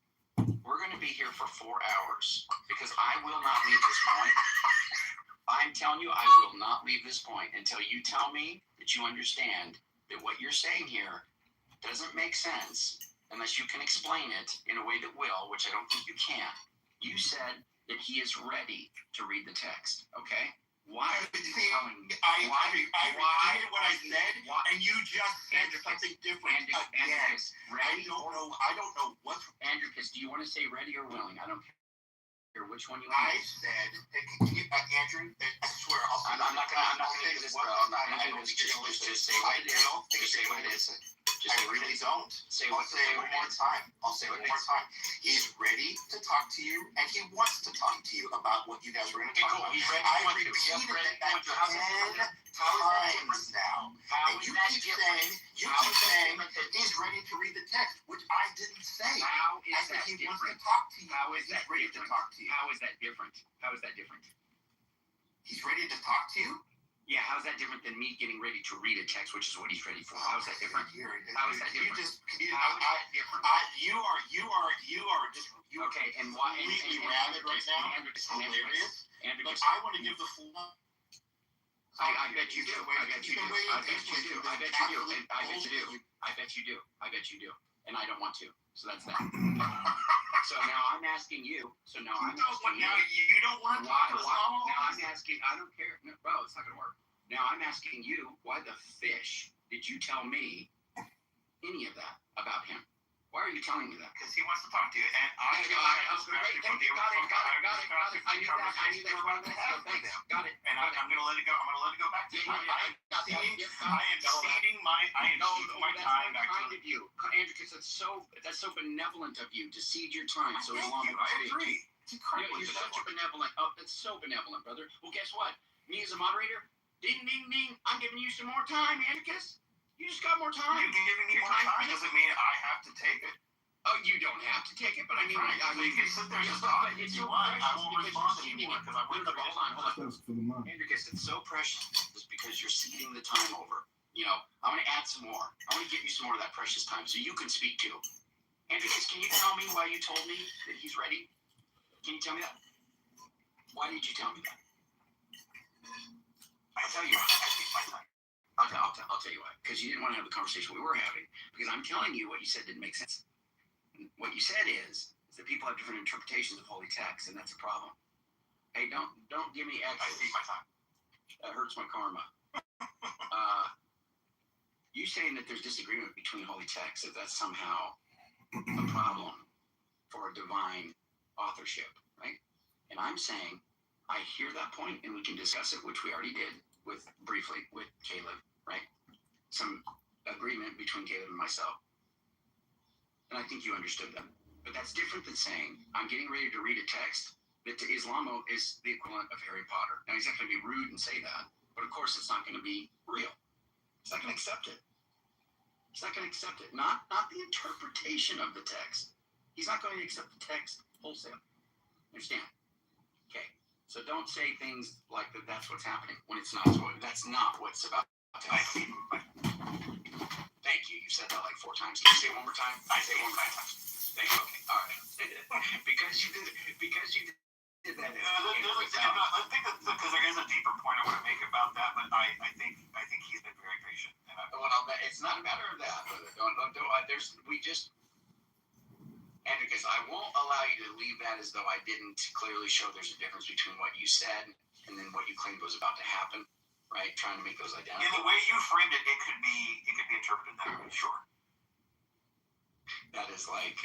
We're going to be here for 4 hours because I will not leave this point. I'm telling you, I will not leave this point until you tell me that you understand that what you're saying here doesn't make sense unless you can explain it in a way that will, which I don't think you can. You said that he is ready to read the text, okay? Why are you telling me? I repeated what I said, and you just said something different again. Ready? I don't know what's... Andricus, do you want to say ready or willing? I don't care which one you want. I said, Andrew, I swear, I'm not gonna do this, bro. I'm not gonna do this. Just say what it is. Just say what it is. I really don't. I'll say it one more time. He's ready to talk to you, and he wants to talk to you about what you guys were going to talk about. I repeated that 10 times now. And you keep saying he's ready to read the text, which I didn't say. I said he wants to talk to you. He's ready to talk to you. How is that different? He's ready to talk to you? Yeah, how's that different than me getting ready to read a text, which is what he's ready for? How's that different? How is that different? You are just okay. And why? Completely rabid right now. It's hilarious. But I want to give the full. I bet you do. I bet you do. And I don't want to. So that's that. So now I'm asking you. You don't want to talk to Islam? Now I'm asking. I don't care. No, bro, it's not gonna work. Now I'm asking you. Why the fish did you tell me any of that about him? Why are you telling me that? Because he wants to talk to you, and I got it. I knew that one. Got it. And I'm gonna let it go. I'm gonna let it go back to you. I am ceding my time back to you. Andricus, that's so benevolent of you to cede your time so long. I agree. You're such a benevolent. Oh, that's so benevolent, brother. Well, guess what? Me as a moderator, ding, ding, ding. I'm giving you some more time, Andricus. You just got more time. You giving me more time doesn't mean I have to take it. Oh, you don't have to take it, but I mean, you can sit there and talk if you want. I won't respond anymore because I went to hold on. Andricus, it's so precious just because you're ceding the time over. You know, I want to add some more. I want to give you some more of that precious time so you can speak too. Andricus, can you tell me why you told me that he's ready? Can you tell me that? Why did you tell me that? I'll tell you why. I'll tell you why. Because you didn't want to have the conversation we were having. Because I'm telling you what you said didn't make sense. What you said is that people have different interpretations of holy text, and that's a problem. Hey, don't give me X. I speak my time. That hurts my karma. You saying that there's disagreement between holy texts, that that's somehow a problem for divine authorship, right? And I'm saying I hear that point, and we can discuss it, which we already did briefly with Caleb, right? Some agreement between Caleb and myself. And I think you understood that. But that's different than saying, I'm getting ready to read a text that to Islamo is the equivalent of Harry Potter. Now, he's not going to be rude and say that, but of course it's not going to be real. He's not going to accept it. Not the interpretation of the text. He's not going to accept the text wholesale. Understand? Okay. So don't say things like that. That's what's happening when it's not. That's not what's about to happen. Thank you. You said that like 4 times. Can you say it one more time? I say it one more time. Thank you. Okay. All right. because you did that. I think that because there is a deeper point I want to make about that, but I think he's been very patient. And it's not a matter of that. Because I won't allow you to leave that as though I didn't clearly show there's a difference between what you said and then what you claimed was about to happen, right? Trying to make those identical. In the way you framed it, it could be interpreted that way. Sure. That is like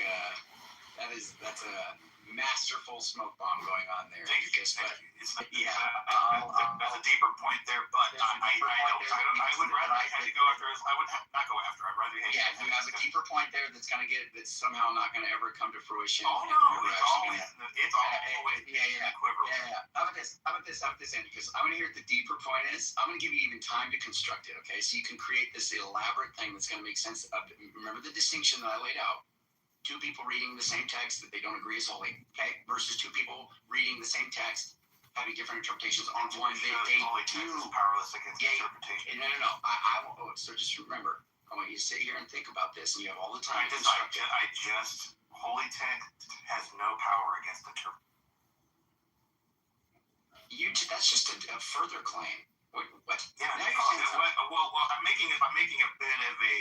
that's a masterful smoke bomb going on there. Thank you. It's yeah. There's a deeper point there, but I would rather I had to go after. I would not go after. I'd rather. Yeah, you have a deeper point there that's somehow not gonna ever come to fruition. Oh no, it's always yeah. How about this, Andy? Because I want to hear what the deeper point is. I'm gonna give you even time to construct it. Okay, so you can create this elaborate thing that's gonna make sense. Remember the distinction that I laid out. 2 people reading the same text that they don't agree is holy, okay? Versus 2 people reading the same text having different interpretations on one. They do powerless against interpretation. No. So just remember, I want you to sit here and think about this, and you have all the time. Holy text has no power against interpretation. That's just a further claim. What? Yeah. I'm making a bit of a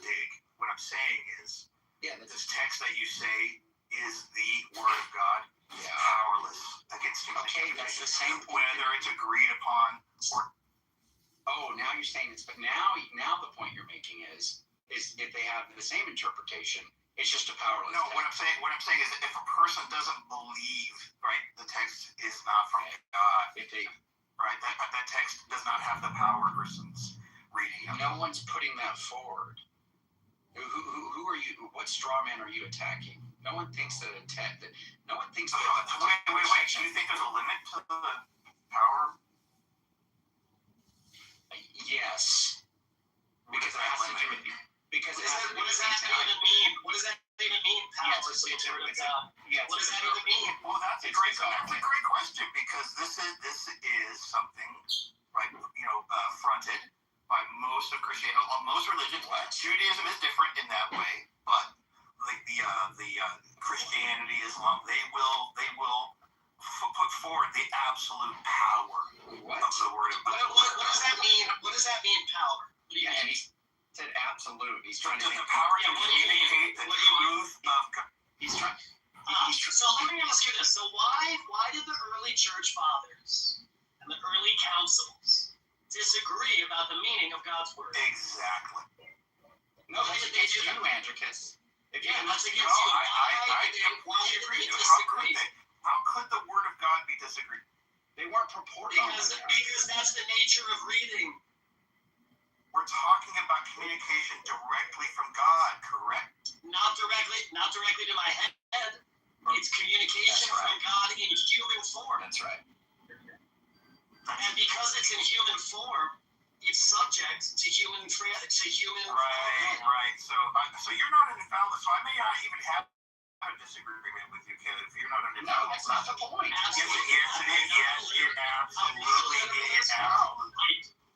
dig. What I'm saying is. Yeah, this text that you say is the word of God, powerless against human. Okay, that's the same point. Whether it's agreed upon or. Oh, now you're saying this, but now the point you're making is if they have the same interpretation, it's just a powerless. No, text. What I'm saying is that if a person doesn't believe, right, the text is not from God. That text does not have the power a person's reading. No one's putting that forward. Who are you? What straw man are you attacking? No one thinks that no one thinks that. Wait. Do you think there's a limit to the power? Yes. Because it has to do with. Because what does that even mean? What does that even mean? Power is the word of God. What does that even mean? Well, that's a great question because this is something, right? Fronted by most of Christianity, most religions. Judaism is different in that way, but like the Christianity, Islam, they will put forward the absolute power of the word of God. What does that mean? What does that mean, power? What do you mean? He said absolute. He's trying to the power to communicate the truth of God. He's trying. So let me ask you this: so why did the early church fathers and the early councils disagree about the meaning of God's word? Exactly. No, that's against you, Andricus. That's against you. Why did they disagree? How could the word of God be disagreed? They weren't purporting. Because that's the nature of reading. We're talking about communication directly from God, correct? Not directly to my head. It's communication from God in human form. That's right. And because it's in human form, it's subject to human. Right. So you're not an infallible. So I may not even have a disagreement with you, Caleb. If you're not an infallible. No, that's not the point. Yes, it absolutely is.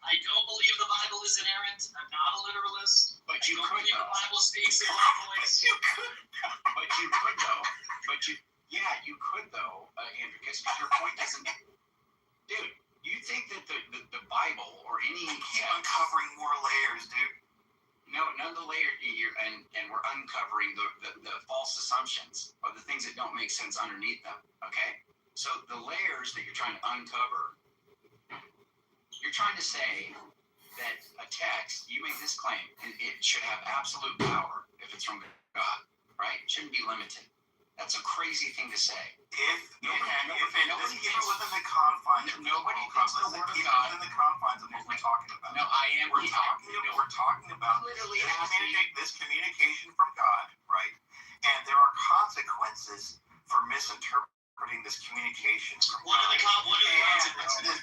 I don't believe the Bible is inerrant. I'm not a literalist. But you could, believe the Bible speaks in one voice. You could, though. You could though, Andricus. But your point isn't. Dude, you think that the Bible or any keep uncovering more layers, dude. No, none of the layers and we're uncovering the false assumptions or the things that don't make sense underneath them. Okay, so the layers that you're trying to uncover. You're trying to say that a text, you make this claim, and it should have absolute power if it's from God, right? It shouldn't be limited. That's a crazy thing to say. If nobody gets within the confines, nobody thinks the word of God within the confines of what we're talking about. No, I am. We're talking about literally this communication from God, right? And there are consequences for misinterpreting this communication. What are the consequences?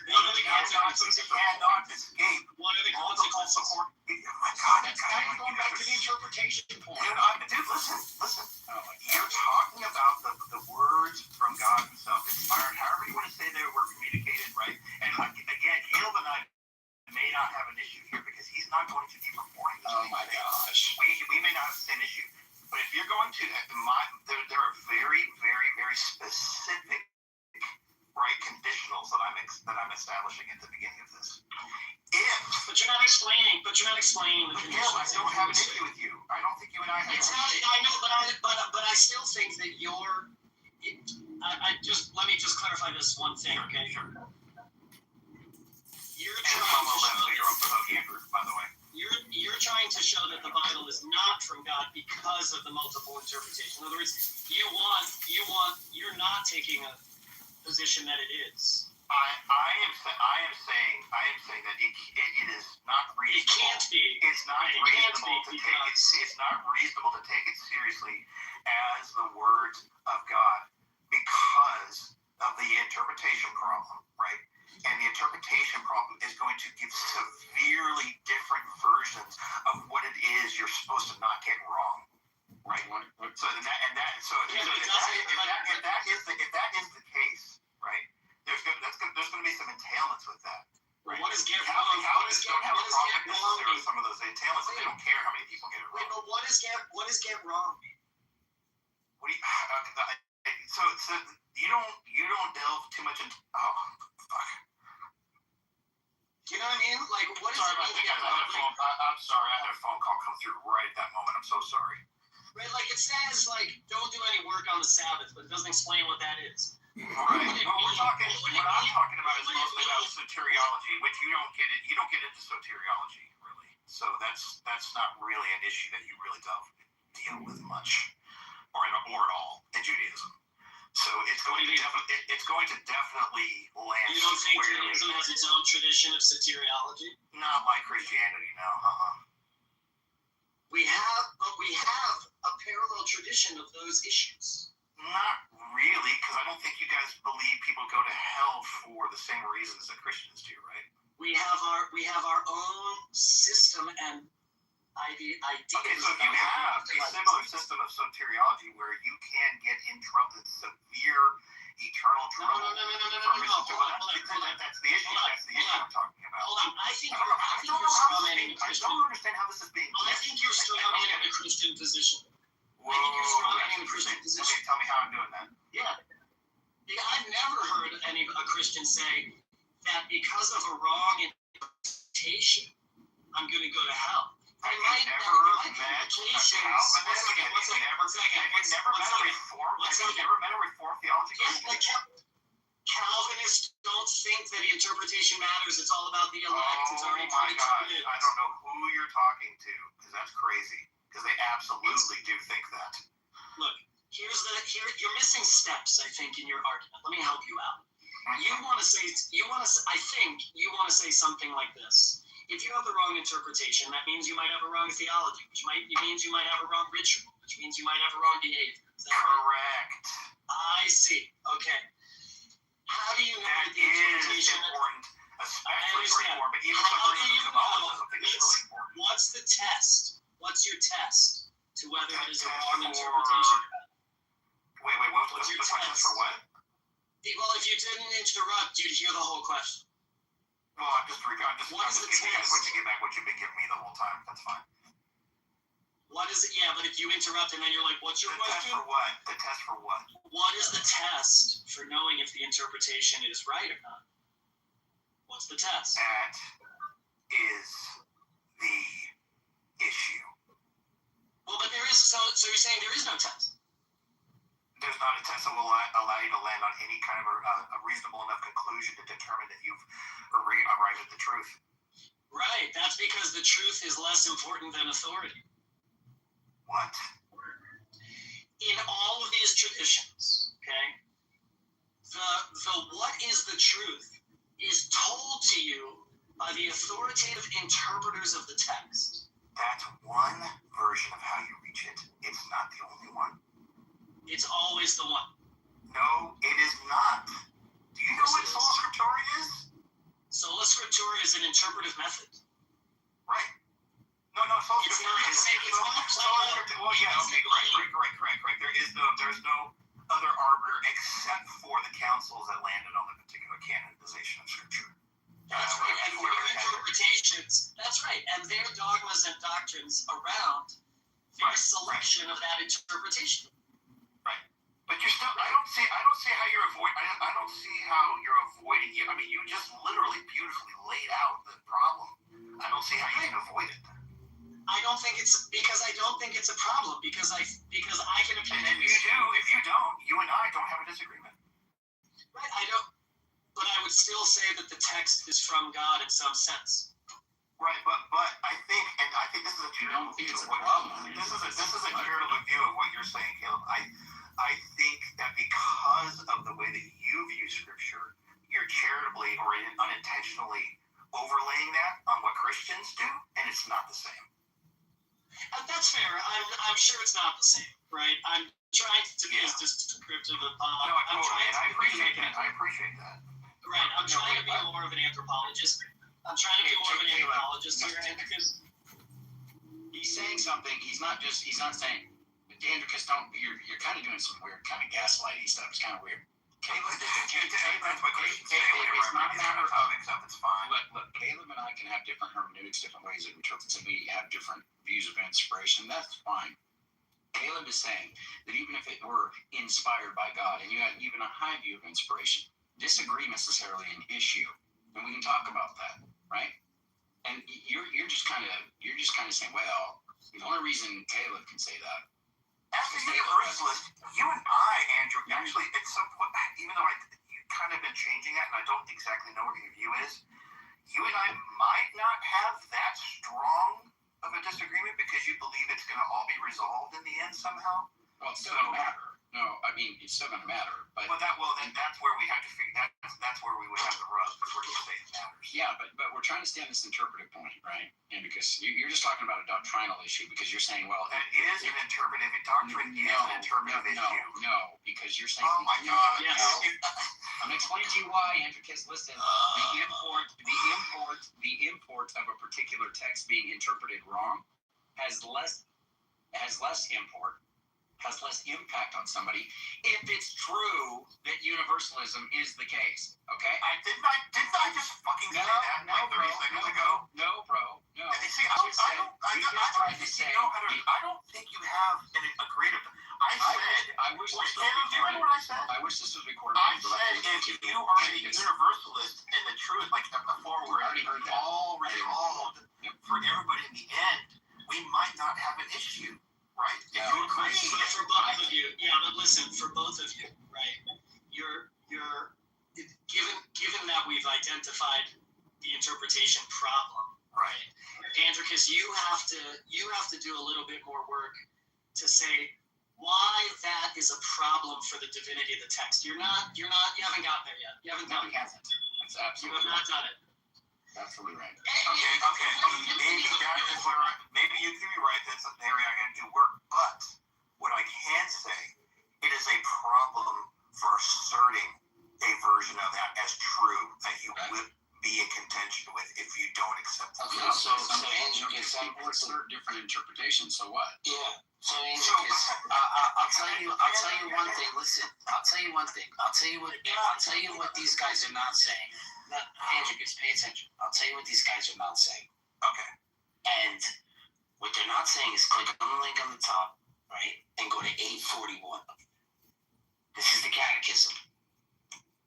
Cannot escape. What are the consequences? Oh my God, that's kind of going back to the interpretation point. Dude, listen. You're talking about the words from God Himself, inspired, however you want to there are very, very, very specific, right, conditionals that I'm establishing at the beginning of this. But you're not explaining the conditions. I don't have an issue with you. I don't think you and I have. I know, but I still think that you're. Let me just clarify this one thing, okay? Sure. You're trying to show that the Bible is not from God because of the multiple interpretation. In other words, you're not taking a position that it is. I am saying that it is not reasonable. It can't be. It's not reasonable to take it. It's not reasonable to take it seriously as the word of God because of the interpretation problem, right? And the interpretation problem is going to give severely different versions of what it is you're supposed to not get wrong, right? So if that is the case, right? There's going to be some entailments with that. Right? What is get wrong? Calvinists don't have a problem necessarily with some of those entailments. They don't care how many people get it wrong. Wait, but what is get wrong? So you don't delve too much into. Oh, fuck. You know what I mean? Like, what is sorry about that, guys. I'm sorry. I had a phone call come through right at that moment. I'm so sorry. Right, like it says, like, don't do any work on the Sabbath, but it doesn't explain what that is. Right. What I'm talking about is mostly about soteriology, which you don't get it. You don't get into soteriology really. So that's not really an issue that you really deal with much, or at all in Judaism. So it's going to definitely land. You don't think Judaism has its own tradition of soteriology? Not like Christianity, no. We have a parallel tradition of those issues. Not really, because I don't think you guys believe people go to hell for the same reasons that Christians do, right? We have our own system and ideas. Okay, so if you have a similar system of soteriology where you can get in trouble, severe eternal trouble. No. That's the issue. That's the issue I'm talking about. Hold on. I think you're strawmanning the Christian. I don't understand how this is being. I think you're strawmanning the Christian position. Whoa, tell me how I'm doing that. Yeah, I've never heard a Christian say that because of a wrong interpretation, I'm going to go to hell. Have you never met a Calvinist? Have you never met a Reformed theology? Yeah, Calvinists don't think that the interpretation matters. It's all about the elect. It's already my God, I don't know who you're talking to, because that's crazy. Because they absolutely do think that. Look, you're missing steps, I think, in your argument. Let me help you out. I think you want to say something like this. If you have the wrong interpretation, that means you might have a wrong theology, which means you might have a wrong ritual, which means you might have a wrong behavior. Is that correct? I see. Okay. How do you know that the interpretation is important, especially for Reform, but even how do you Catholicism is really important. What's the test? What's your test to whether it is a wrong interpretation? Wait, what's your test for what? Well, if you didn't interrupt, you'd hear the whole question. Well, I'm just giving you guys what you've been giving me the whole time. That's fine. What is it? Yeah, but if you interrupt and then you're like, what's your question? The test for what? The test for what? What is the test for knowing if the interpretation is right or not? What's the test? That is the issue. Well, but there is, so you're saying there is no test? There's not a test that will allow you to land on any kind of a reasonable enough conclusion to determine that you've arrived at the truth. Right, that's because the truth is less important than authority. What? In all of these traditions, okay, the what is the truth is told to you by the authoritative interpreters of the text. That's one version of how you reach it. It's not the only one. It's always the one. No, it is not. Do you know what Sola Scriptura is? Sola Scriptura is an interpretive method. Right. No, Sola Scriptura is... Well, yeah, okay, correct. There's no other arbiter except for the councils that landed on the particular canonization of Scripture. That's right, and their interpretations, that's right, and their dogmas and doctrines around their select rejection of that interpretation. Right. But you're still. I don't see how you're avoiding. I don't see how you're avoiding it. I mean, you just literally beautifully laid out the problem. I don't see how you can avoid it. I don't think it's because I don't think it's a problem because I can appeal. And if you don't, you and I don't have a disagreement. Right. I don't. But I would still say that the text is from God in some sense. Right, but I think this is a charitable view of what this is a charitable view of what you're saying, Caleb. I think that because of the way that you view Scripture, you're charitably or unintentionally overlaying that on what Christians do, and it's not the same. That's fair. I'm sure it's not the same, right? I'm trying to be as descriptive as possible. No, I appreciate that. Right, I'm trying to be more of an anthropologist. Here, because he's saying something. He's not saying, Andricus, you're kind of doing some weird kind of gaslighting stuff. It's kind of weird. Caleb, it's not a matter of it's fine. Look, Caleb and I can have different hermeneutics, different ways of interpreting. We have different views of inspiration. That's fine. Caleb is saying that even if it were inspired by God, and you have even a high view of inspiration, disagree necessarily an issue, and we can talk about that, right? And you're just kind of saying, well, the only reason Caleb can say that. As a universalist, you and I, Andrew, actually, at some point, even though you've kind of been changing that, and I don't exactly know what your view is, you and I might not have that strong of a disagreement because you believe it's going to all be resolved in the end somehow. Well, it's still going to matter. No, I mean, it's still going to matter. But then that's where we have to figure that. That's where we would have the rub, because we're going to say it matters. Yeah, but we're trying to stay on this interpretive point, right? And because you're just talking about a doctrinal issue, because you're saying, well, that is an interpretive doctrine. Is an interpretive issue. No, because you're saying. Oh my God! Yes. I'm going to explain to you why, Andricus. Listen, the import of a particular text being interpreted wrong has less import. Has less impact on somebody if it's true that universalism is the case. Okay? Didn't I just fucking say that 30 seconds ago? No, bro. No. See, I don't think you have an agreement. I wish this was recorded. I said if you are a universalist and the truth, like before, we're all resolved for everybody in the end, we might not have an issue. Right? Yeah, for both of you. Yeah, but listen, for both of you, right? You're given that we've identified the interpretation problem, right? Andricus, you have to do a little bit more work to say why that is a problem for the divinity of the text. You haven't gotten there yet. You haven't done it. That's absolutely. You have not done it. Absolutely right. Okay. Maybe that is where maybe you could be right. That's an area I got to do work. But what I can say, it is a problem for asserting a version of that as true that you would be in contention with if you don't accept it. Okay, so Andricus, we're assert different interpretations. So what? Yeah. So Andricus, I'll tell you one thing. Listen, I'll tell you one thing. I'll tell you what these guys are not saying. Andricus, pay attention. I'll tell you what these guys are not saying. Okay. And what they're not saying is click on the link on the top, right, and go to 841. This is the catechism,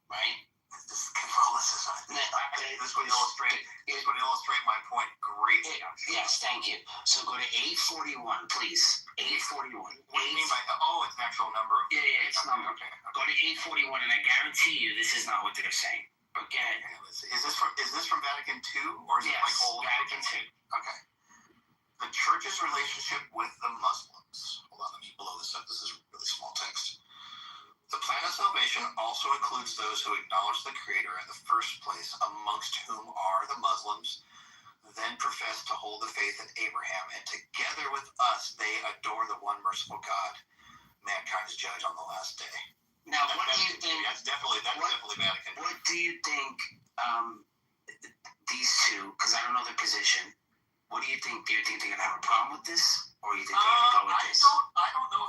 right? This is Catholicism. This would illustrate my point greatly. Yes, thank you. So go to 841, please. 841. What do you mean by that? Oh, it's an actual number. Yeah, it's a number. Okay. Go to 841, and I guarantee you this is not what they're saying. Okay. Is this from Vatican II or is it like whole Vatican II? Okay. The Church's relationship with the Muslims. Hold on, let me blow this up. This is really small text. The plan of salvation also includes those who acknowledge the Creator in the first place, amongst whom are the Muslims, then profess to hold the faith in Abraham, and together with us they adore the one merciful God, mankind's judge on the last day. Now, what do you think? That's definitely Vatican. What do you think these two, because I don't know their position, what do you think? Do you think they're going to have a problem with this? Or do you think they're going to go with this? I don't know.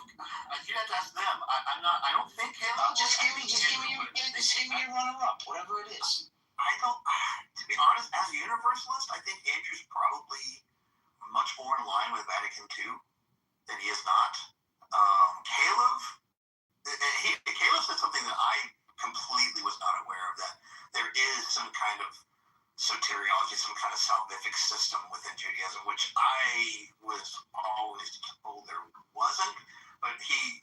You have to ask them. I don't think him. Just give me your runner-up, whatever it is. I don't, to be honest, as a universalist, I think Andrew's probably much more in line with Vatican II than and he is not. Caleb said something that I completely was not aware of, that there is some kind of soteriology, some kind of salvific system within Judaism, which I was always told there wasn't. But he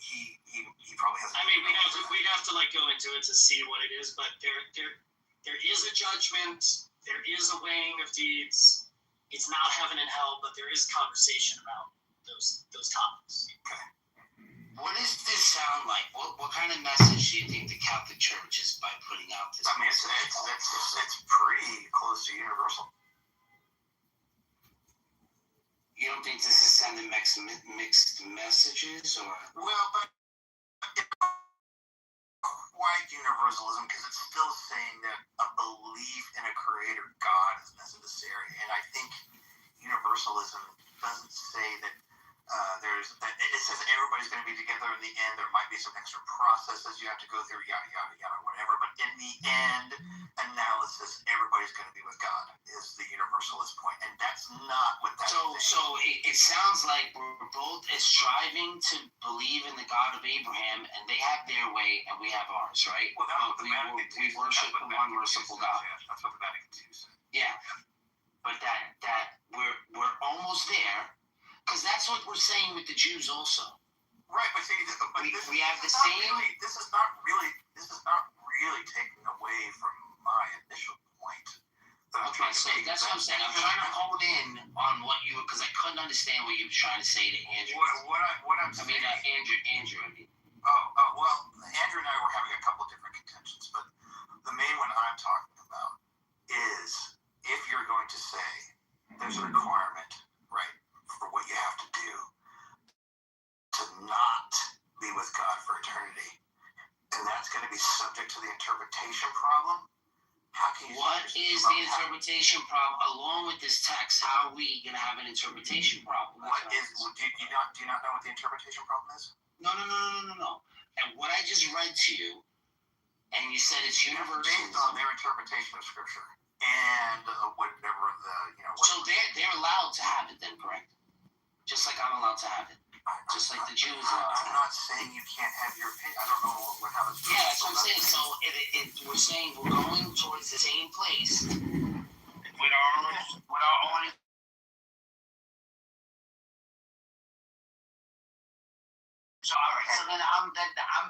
probably has. I mean, we'd have to like go into it to see what it is, but there is a judgment, there is a weighing of deeds. It's not heaven and hell, but there is conversation about those topics. Okay. What does this sound like? What kind of message do you think the Catholic Church is by putting out this? I mean, it's pretty close to universal. You don't think this is sending mixed messages, or? Well, but quite universalism, because it's still saying that a belief in a creator God is necessary, and I think universalism doesn't say that it says that everybody's going to be together in the end. There might be some extra processes you have to go through, yada yada yada, whatever. But in the end analysis, everybody's going to be with God is the universalist point, and that's not what that. So it sounds like we're both striving to believe in the God of Abraham, and they have their way, and we have ours, right? Well, we worship the one merciful God. That's what the Vatican II said. Yeah, but that we're almost there. Because that's what we're saying with the Jews also. Right, but see, we have the same. This is not really taking away from my initial point. Okay, so that's what I'm saying. I'm trying to hone in on what you, because I couldn't understand what you were trying to say to Andrew. Andrew. Well, Andrew and I were having a couple different contentions, but the main one I'm talking about is if you're going to say there's a requirement, right, for what you have to do to not be with God for eternity, and that's going to be subject to the interpretation problem. How can you? What is the interpretation problem along with this text? How are we going to have an interpretation problem? Do you not know what the interpretation problem is? No. And what I just read to you, and you said it's universal. Based on their interpretation of Scripture and whatever So they're allowed to have it then, correct? Just like I'm allowed to have it. Just like the Jews are. I'm not saying you can't have your opinion. I don't know how this. Yeah, that's what I'm saying. So we're saying we're going towards the same place with our own. So all right. So then I'm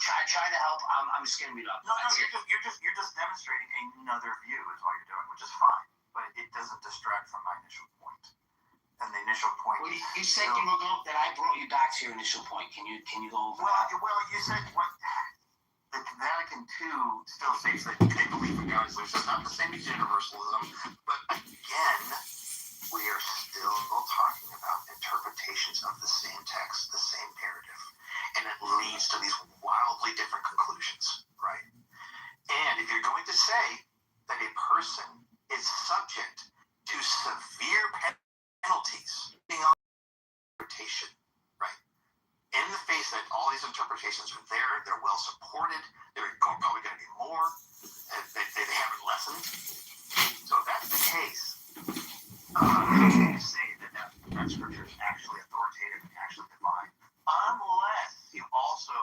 trying to help. I'm skimming it up. No, you're just demonstrating another view is all you're doing, which is fine, but it doesn't distract from my initial point. And the initial point. Well, you said you were going that I brought you back to your initial point. Can you go over that? Well, you said what the Vatican II still states that they believe in God. So it's not the same as universalism, but again, we are still talking about interpretations of the same text, the same narrative, and it leads to these wildly different conclusions, right? And if you're going to say that a person is subject to severe penalties in interpretation, right? In the face that all these interpretations are there, they're well supported, they're probably going to be more, they haven't lessened. So if that's the case, you say that Scripture is actually authoritative and actually divine, unless you also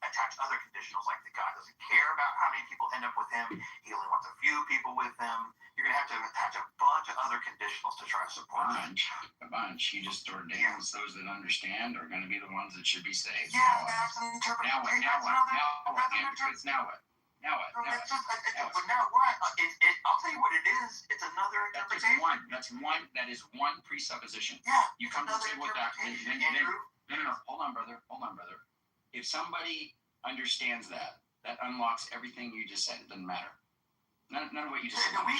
attach other conditionals, like that God doesn't care about how many people end up with Him, He only wants a few people with Him. You're going to have to attach a bunch of other conditionals to try to support that. A bunch. He just ordains those that understand are going to be the ones that should be saved. Yeah, that's an interpretation. Now what? Now what? I'll tell you what it is. It's another interpretation. That is one presupposition. Yeah. You come to say what that. No. Hold on, brother. If somebody understands that unlocks everything you just said. It doesn't matter. None of what you just said. We've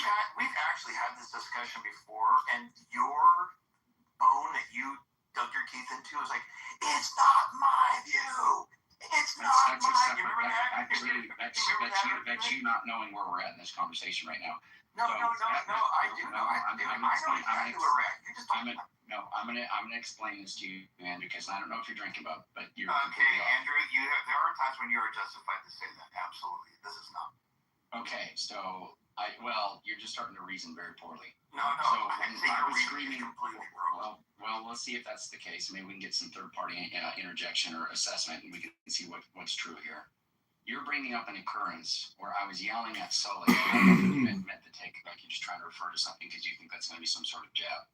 actually had this discussion before, and your bone that you dug your teeth into is like, it's not my view. It's not my view. That's you not knowing where we're at in this conversation right now. No, I do know. I know exactly where we're at. You just don't. I'm gonna explain this to you, Andrew, because I don't know if you're drinking, but you're. Okay, Andrew. There are times when you are justified to say that. Absolutely, this is not. Okay, so Well, you're just starting to reason very poorly. No. So I when think I your was reasoning is screaming, completely wrong. well, let's see if that's the case. Maybe we can get some third-party interjection or assessment, and we can see what's true here. You're bringing up an occurrence where I was yelling at Sully. meant to take like you're just trying to refer to something because you think that's going to be some sort of jab.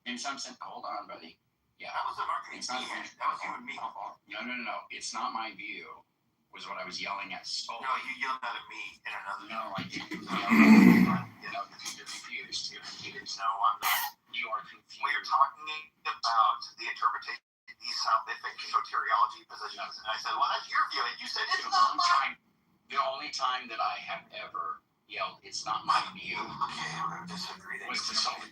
In some sense, hold on, buddy. Yeah. That was an argument. That was you and me. No. It's not my view. Was what I was yelling at Sully. No, you yelled at me in another. No, I didn't. You're confused. No, I'm not. You are confused. We are talking about the interpretation of these salvific soteriology positions, and I said, well, that's your view, and you said it's not mine. The only time that I have ever yelled, it's not my view. Okay, I'm going to disagree. Was to Sully.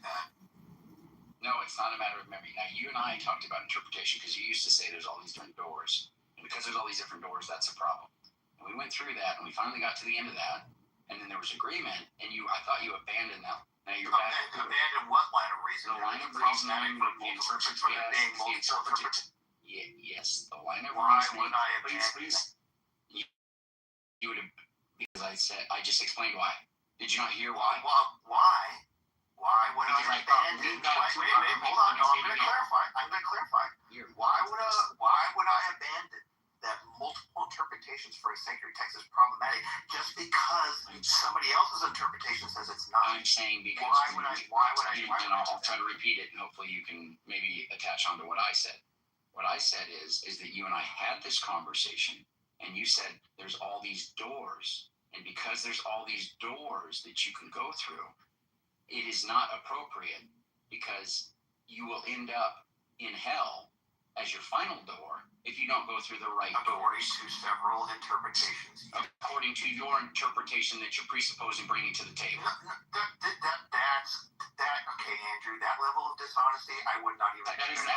No, it's not a matter of memory. Now, you and I talked about interpretation because you used to say there's all these different doors. And because there's all these different doors, that's a problem. And we went through that, and we finally got to the end of that. And then there was agreement, and I thought you abandoned that. Now you're back. Abandoned what line of reasoning? The line of reasoning, yes, the line of reasoning. Why would I abandon please. You would have, because I just explained why. Did you not hear why? Why? Why would I abandon? Wait, hold on. No, I'm going to clarify. Why would I abandon that multiple interpretations for a sanctuary text is problematic just because somebody else's interpretation says it's not? I'm saying because why would I? And I'll try to repeat it, and hopefully you can maybe attach onto what I said. What I said is that you and I had this conversation, and you said there's all these doors, and because there's all these doors that you can go through, it is not appropriate because you will end up in hell as your final door if you don't go through the right according doors. To several interpretations. According to your interpretation that you're presupposing bringing to the table. Okay, Andrew, that level of dishonesty, I would not even expect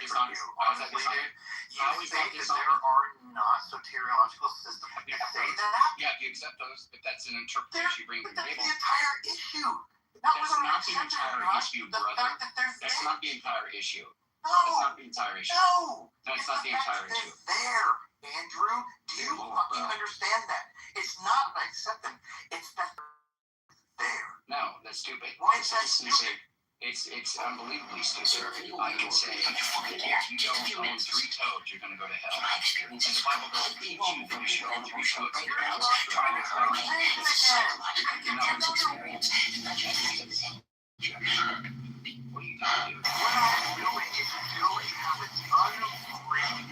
from you. You say that there are not soteriological systems. You say that? Yeah, if you accept those, if that's an interpretation you bring to the table. That's the entire issue. That's not the entire issue, brother. That's not the entire issue. That's not the entire issue. No, it's not the entire issue. There, Andrew. Do you fucking understand that? It's not that I accept them. It's that there. No, that's stupid. Why is that stupid? It's unbelievably stupid. I can say if you don't own 3 toes, you're going to go to hell. And the Bible doesn't teach you that you should own 3 toes. What are you doing? What I'm doing is doing how it's unafraid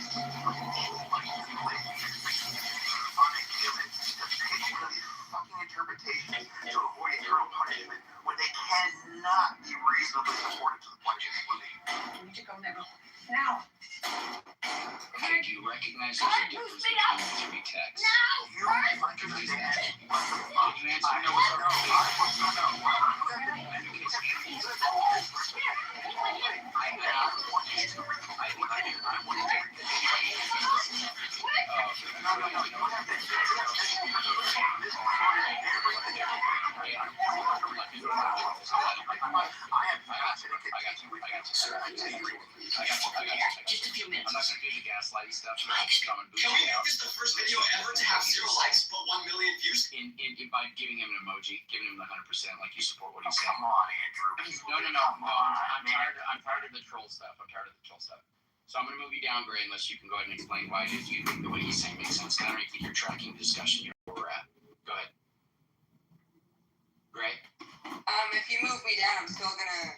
fucking interpretation to avoid eternal punishment when they cannot be reasonably supported to the point of excluding. We need to go now. Now. Okay, do you recognize there's a difference between 3 texts? You recognize that? Can you answer no? Just a few minutes. I'm not going to do the gaslighting stuff. Can we make this the first video ever to have 0 likes but 1 million views? By giving him an emoji, giving him the 100%, like you support what he's saying. Come on, Andrew. No. I'm tired of the troll stuff. So I'm going to move you down, Gray, unless you can go ahead and explain why it is you think the way he's saying makes sense. Kind of repeat your tracking discussion. You're where we're at. Go ahead. Gray? If you move me down, I'm still gonna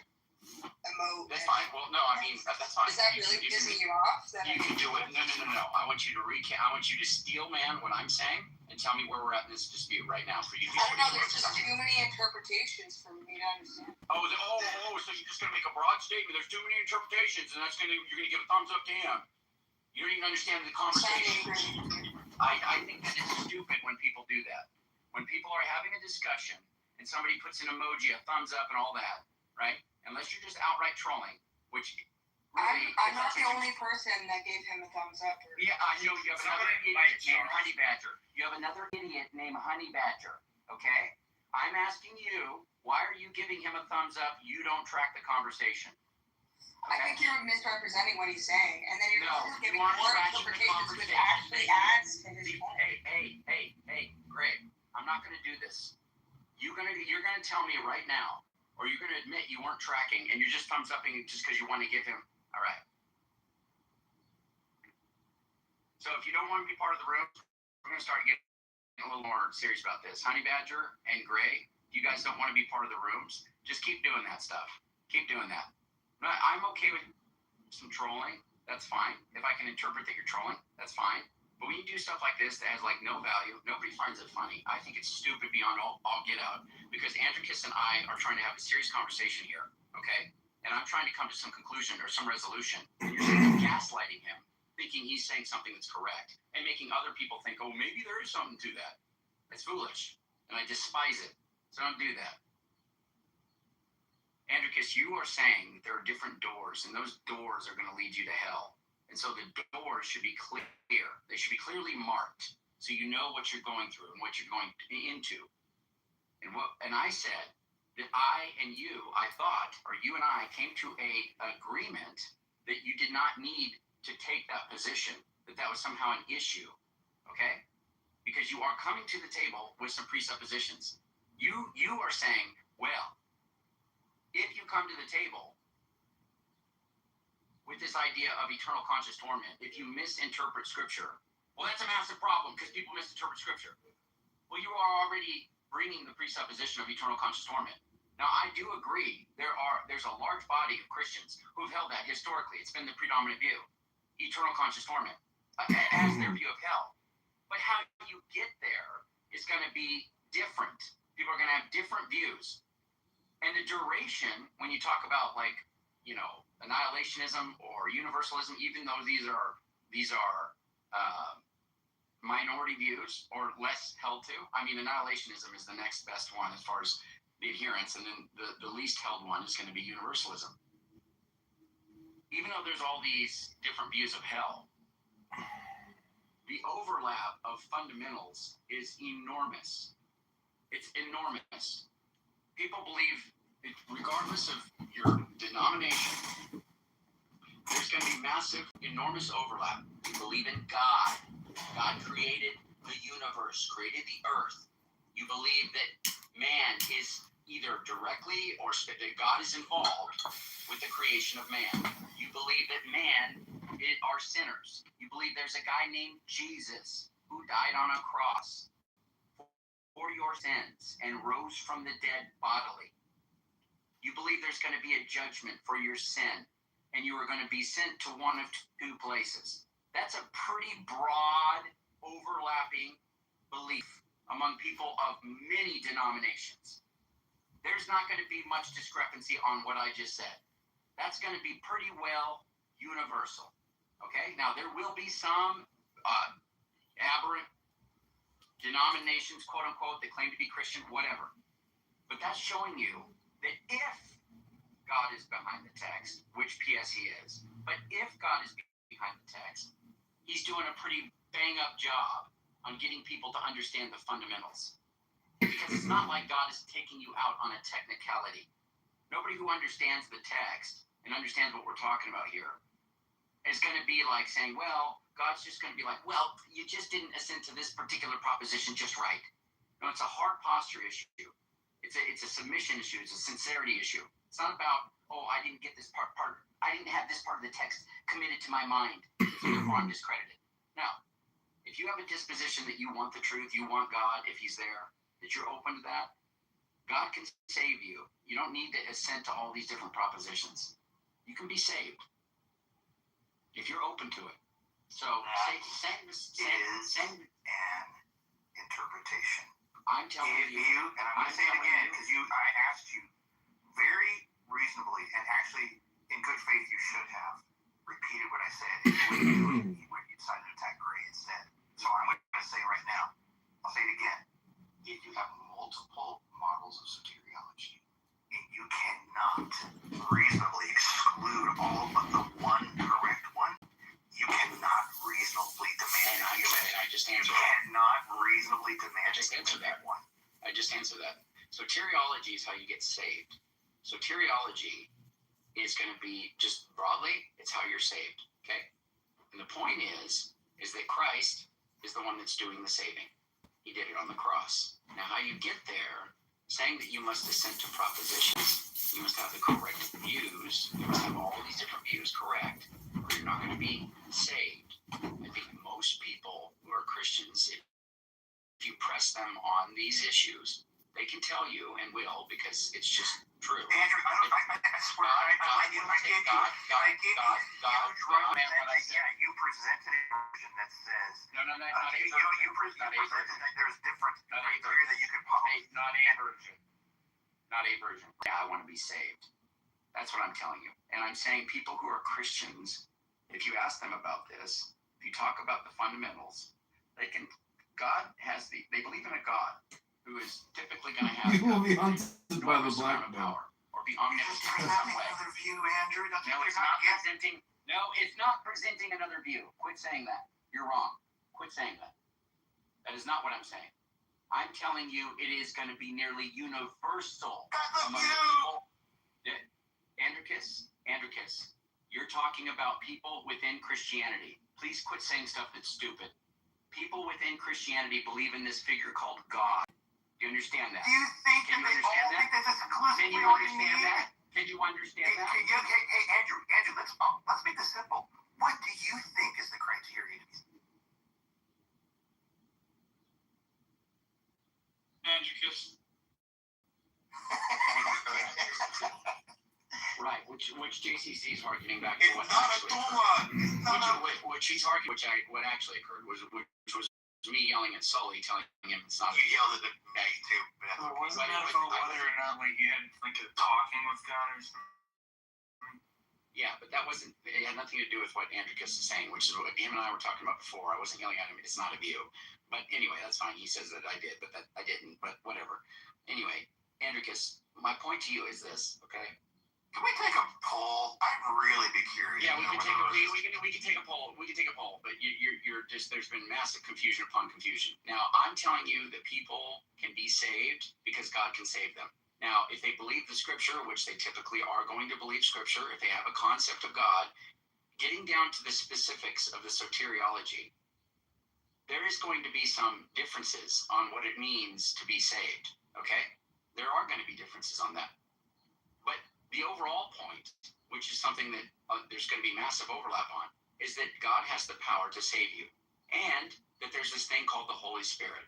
emote. That's fine. Well, no, I mean, that's fine. Is that really pissing you off? You can do it. No. I want you to recap. I want you to steel man what I'm saying and tell me where we're at in this dispute right now for you to be. I don't know. There's just too many interpretations for me to understand. So you're just gonna make a broad statement. There's too many interpretations, and you're gonna give a thumbs up to him. You don't even understand the conversation. I think that it's stupid when people do that. When people are having a discussion and somebody puts an emoji, a thumbs up, and all that, right? Unless you're just outright trolling, which really... I'm not the only person that gave him a thumbs up. Yeah, I know. You have another idiot named Honey Badger. You have another idiot named Honey Badger, okay? I'm asking you, why are you giving him a thumbs up? You don't track the conversation. Okay? I think you're misrepresenting what he's saying, and then you're giving more interpretations, which actually adds to his point. Hey, hey, Greg, I'm not going to do this. You're gonna tell me right now, or you're gonna admit you weren't tracking and you're just thumbs upping just because you want to give him. All right. So if you don't want to be part of the room, we're gonna start getting a little more serious about this. Honey Badger and Gray, you guys don't want to be part of the rooms. Just keep doing that stuff. Keep doing that. I'm okay with some trolling. That's fine. If I can interpret that you're trolling, that's fine. But when you do stuff like this that has like no value, nobody finds it funny. I think it's stupid beyond all get out, because Andricus and I are trying to have a serious conversation here, okay? And I'm trying to come to some conclusion or some resolution. And you're sitting gaslighting him, thinking he's saying something that's correct, and making other people think, oh, maybe there is something to that. It's foolish, and I despise it. So don't do that. Andricus, you are saying that there are different doors, and those doors are going to lead you to hell. And so the doors should be clear. They should be clearly marked, so you know what you're going through and what you're going into. And I said that I and you, I thought, or you and I came to a agreement that you did not need to take that position, that was somehow an issue, okay? Because you are coming to the table with some presuppositions. You are saying, well, if you come to the table with this idea of eternal conscious torment, if you misinterpret Scripture, well, that's a massive problem because people misinterpret Scripture. Well, you are already bringing the presupposition of eternal conscious torment. Now, I do agree there's a large body of Christians who've held that historically. It's been the predominant view, eternal conscious torment, as their view of hell. But how you get there is going to be different. People are going to have different views. And the duration, when you talk about annihilationism or universalism, even though these are minority views or less held to. I mean, annihilationism is the next best one as far as the adherents, and then the least held one is going to be universalism. Even though there's all these different views of hell, the overlap of fundamentals is enormous. It's enormous. People believe, regardless of your denomination, there's going to be massive, enormous overlap. You believe in God. God created the universe, created the earth. You believe that man is either directly or that God is involved with the creation of man. You believe that man are sinners. You believe there's a guy named Jesus who died on a cross for your sins and rose from the dead bodily. You believe there's going to be a judgment for your sin, and you are going to be sent to one of two places. That's a pretty broad, overlapping belief among people of many denominations. There's not going to be much discrepancy on what I just said. That's going to be pretty well universal. Okay? Now, there will be some aberrant denominations, quote unquote, that claim to be Christian, whatever. But that's showing you that if God is behind the text, which P.S. he is, but if God is behind the text, he's doing a pretty bang-up job on getting people to understand the fundamentals. Because it's not like God is taking you out on a technicality. Nobody who understands the text and understands what we're talking about here is going to be like saying, well, God's just going to be like, well, you just didn't assent to this particular proposition just right. No, it's a heart posture issue. It's a submission issue. It's a sincerity issue. It's not about, oh, I didn't get this part. I didn't have this part of the text committed to my mind, so therefore I'm discredited. Now, if you have a disposition that you want the truth, you want God, if he's there, that you're open to that, God can save you. You don't need to assent to all these different propositions. You can be saved if you're open to it. So, send an interpretation. I'm telling you, and I'm going to say it again because I asked you very reasonably, and actually in good faith you should have repeated what I said. When you decided to attack Gray instead. So I'm going to say right now, I'll say it again. If you have multiple models of soteriology, and you cannot reasonably exclude all but the one correct one, you cannot reasonably demand I just answered you cannot reasonably demand I just answered that one. I just answered that. Soteriology is how you get saved. Soteriology is going to be just broadly, it's how you're saved. Okay? And the point is that Christ is the one that's doing the saving. He did it on the cross. Now, how you get there, saying that you must assent to propositions, you must have the correct views, you must have all these different views correct, or you're not going to be saved. I think most people who are Christians, if you press them on these issues, they can tell you and will, because it's just true. Andrew, I swear, I get you presented a version that says not you presented there's different criteria that you could publish. Not a version. Yeah, I want to be saved. That's what I'm telling you. And I'm saying people who are Christians, if you ask them about this, if you talk about the fundamentals, they believe in a God who is typically going to have You will be hunted by the black power or be omnipotent in some way. Another view, Andrew. It's not presenting another view. Quit saying that. You're wrong. Quit saying that. That is not what I'm saying. I'm telling you it is going to be nearly universal among the people. Andricus, you're talking about people within Christianity. Please quit saying stuff that's stupid. People within Christianity believe in this figure called God. Do you understand that? Do you think that they all think that this exclusively what you need? Can you understand that? Hey, Andrew, let's make this simple. What do you think is the criteria to be? Andricus. Right, which JCC is arguing back to what actually occurred. Which he's arguing, what actually occurred was me yelling at Sully, telling him it's not. You yelled at me too. Wasn't that about whether or not you had like a talking with God or something? Yeah, but it had nothing to do with what Andricus is saying, which is what him and I were talking about before. I wasn't yelling at him. It's not a view. But anyway, that's fine. He says that I did, but that I didn't. But whatever. Anyway, Andricus, my point to you is this, okay? Can we take a poll? I'd really be curious. Yeah, we can take a poll. We can take a poll, but you're just, there's been massive confusion upon confusion. Now, I'm telling you that people can be saved because God can save them. Now, if they believe the scripture, which they typically are going to believe scripture, if they have a concept of God, getting down to the specifics of the soteriology, there is going to be some differences on what it means to be saved, okay? There are going to be differences on that. But the overall point, which is something that there's going to be massive overlap on, is that God has the power to save you, and that there's this thing called the Holy Spirit.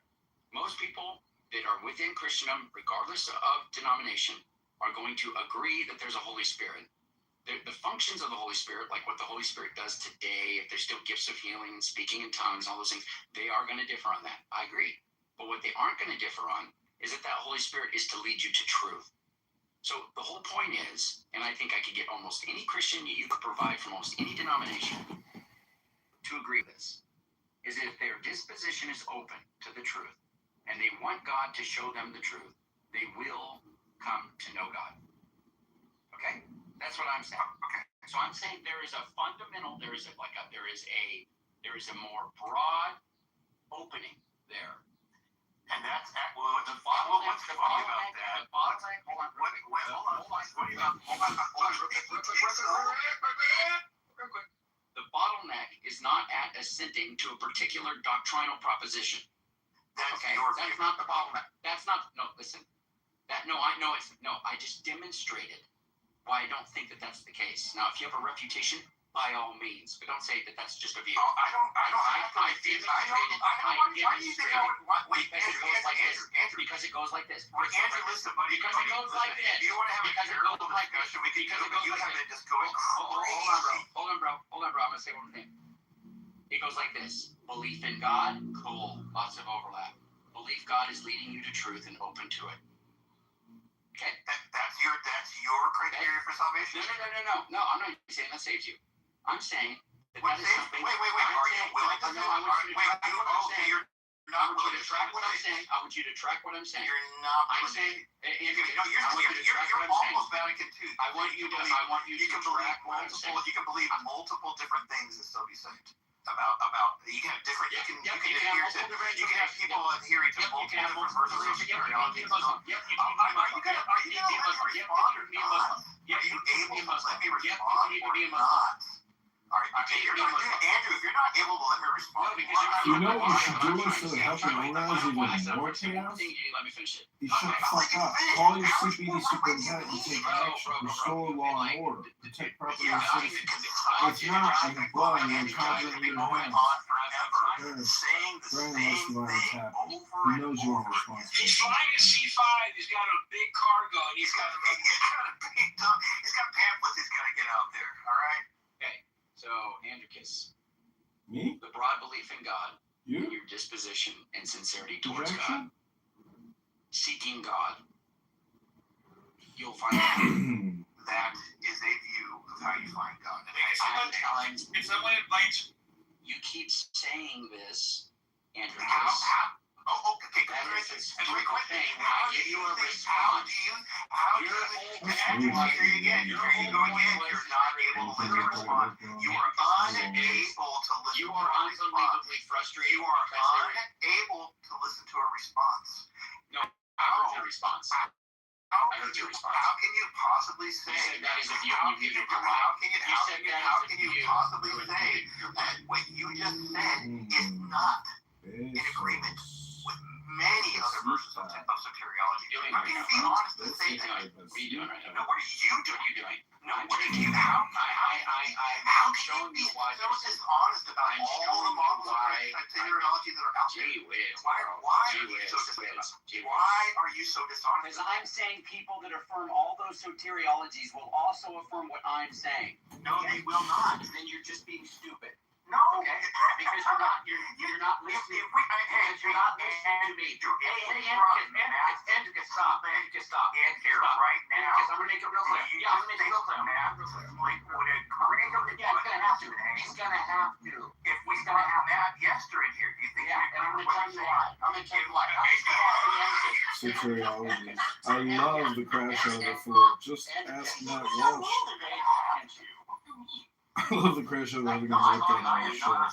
Most people that are within Christendom, regardless of denomination, are going to agree that there's a Holy Spirit. The functions of the Holy Spirit, like what the Holy Spirit does today, if there's still gifts of healing and speaking in tongues, all those things, they are going to differ on that. I agree. But what they aren't going to differ on is that Holy Spirit is to lead you to truth. So the whole point is, and I think I could get almost any Christian you could provide from almost any denomination to agree with this, is that if their disposition is open to the truth and they want God to show them the truth, they will come to know God. Okay? That's what I'm saying. Okay. So I'm saying there is a fundamental, there is a more broad opening there. And that's the bottleneck. What's funny about that? The bottleneck. Hold on. Real quick. The bottleneck is not at assenting to a particular doctrinal proposition. Okay, that's not the bottleneck. That's not. No, listen. I just demonstrated why I don't think that that's the case. Now, if you have a refutation, by all means, but don't say that that's just a view. Oh, I don't because it goes like this. Andrew, listen, buddy. Because it goes like this. You want to have a terrible discussion? We can do it. You have to just go crazy. Hold on, bro. I'm gonna say one thing. It goes like this. Belief in God, cool. Lots of overlap. Belief God is leading you to truth and open to it. Okay? That's your criteria for salvation? No, I'm not saying that saves you. I'm saying that that is something. Wait. Are you willing to? You're not willing to track what I'm saying. I want you to track what I'm saying. You're not. I'm saying. You're almost Vatican II. I want you to track what I'm saying. You can believe multiple different things and still be saved. About you can have different. You can adhere to. You can have people adhering to multiple different versions of soteriology. Are you able to let me respond or not? Andrew, if you're not able to let me respond, You know what you should do instead of helping organize even more chaos? Let me finish it. You shut the fuck up. Call your CPD superintendent and take action. Restore law and order. Protect property and citizens. If not, you're blind and incompetent in your hands. Brian knows the violence happened. He knows you aren't responsible. He's flying a C5. He's got a big cargo, and he's got pamphlets he's got to get out there. All right. Okay. So, Andricus. Me? The broad belief in God. You? Your disposition and sincerity towards Direction? God. Seeking God. You'll find God. That is a view of how you find God. If someone invites you keep saying this, Andricus. Okay, Chris. How do you You're not able to respond? You are unable to listen. You are unbelievably frustrated. You are unable to listen to a response. No, I heard your response. How can you possibly say that? How can you possibly say that what you just said is not in agreement with many other versions of soteriology? I mean, be honest and say that. What are you doing right now? No, what are you doing? No, what are you? How can you be so dishonest about all the models of soteriology that are out there? Why are you so dishonest? Because I'm saying people that affirm all those soteriologies will also affirm what I'm saying. No, they will not. Then you're just being stupid. No, okay? Because you're not listening. You're not listening to me. Andricus, stop. In here right now. I'm gonna make it real clear. Yeah, I'm gonna make it real clear. Yeah, he's gonna have to. He's gonna have to. If we saw Matt Yester in here, do you think? Yeah, and I'm gonna tell you why. Soteriology. I love the crash out of the floor. Just ask Matt Walsh. I love the crash out of the birthday on the show. And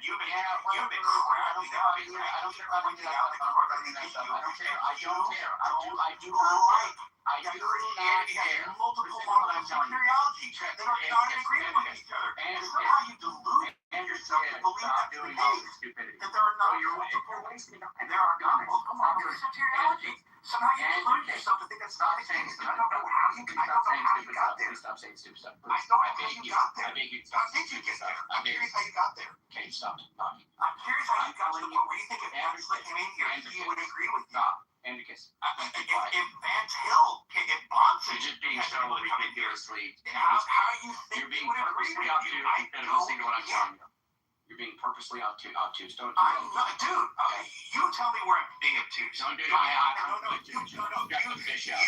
you've been crapping out. I do not care. Multiple models of soteriology that are not in agreement with each other. And somehow you delude yourself to believe that there are not multiple models of soteriology. Somehow you delude yourself to think that's not the case. I don't know how you got there. Stop saying stupid stuff. I don't know how you got there. I beg you. How did you get there? I'm curious how you got there. Okay, stop talking. I'm curious how you got to the point where you think if Vance came in here, he would agree with you. Andricus. If Vance Hill, if Bonson, you're just being so ridiculously. How you think you're being purposely obtuse instead of listening to what I'm telling you. You're being purposely obtuse. Don't do that. Dude, you tell me where I'm being obtuse. Don't do it. You just shut the fish up.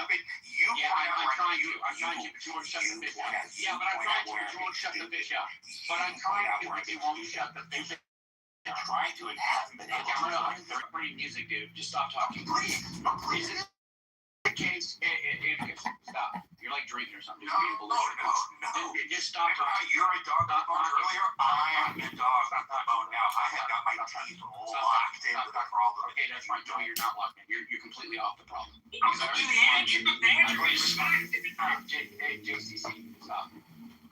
Yeah, I'm trying to, but you won't shut the fish up. Yeah, but I'm trying to, but you won't shut the fish up. But I'm trying to, but you won't shut the fish up. I'm trying to, and haven't been able to. I'm playing music, dude. Just stop talking. Please. Is it the case? Stop. You're like drinking or something. No. Just stop talking. You're a dog earlier. I am a dog now. I have got my teeth locked into the problem. Okay, that's fine. No, you're not locked in. You're completely off the problem. JCC, stop.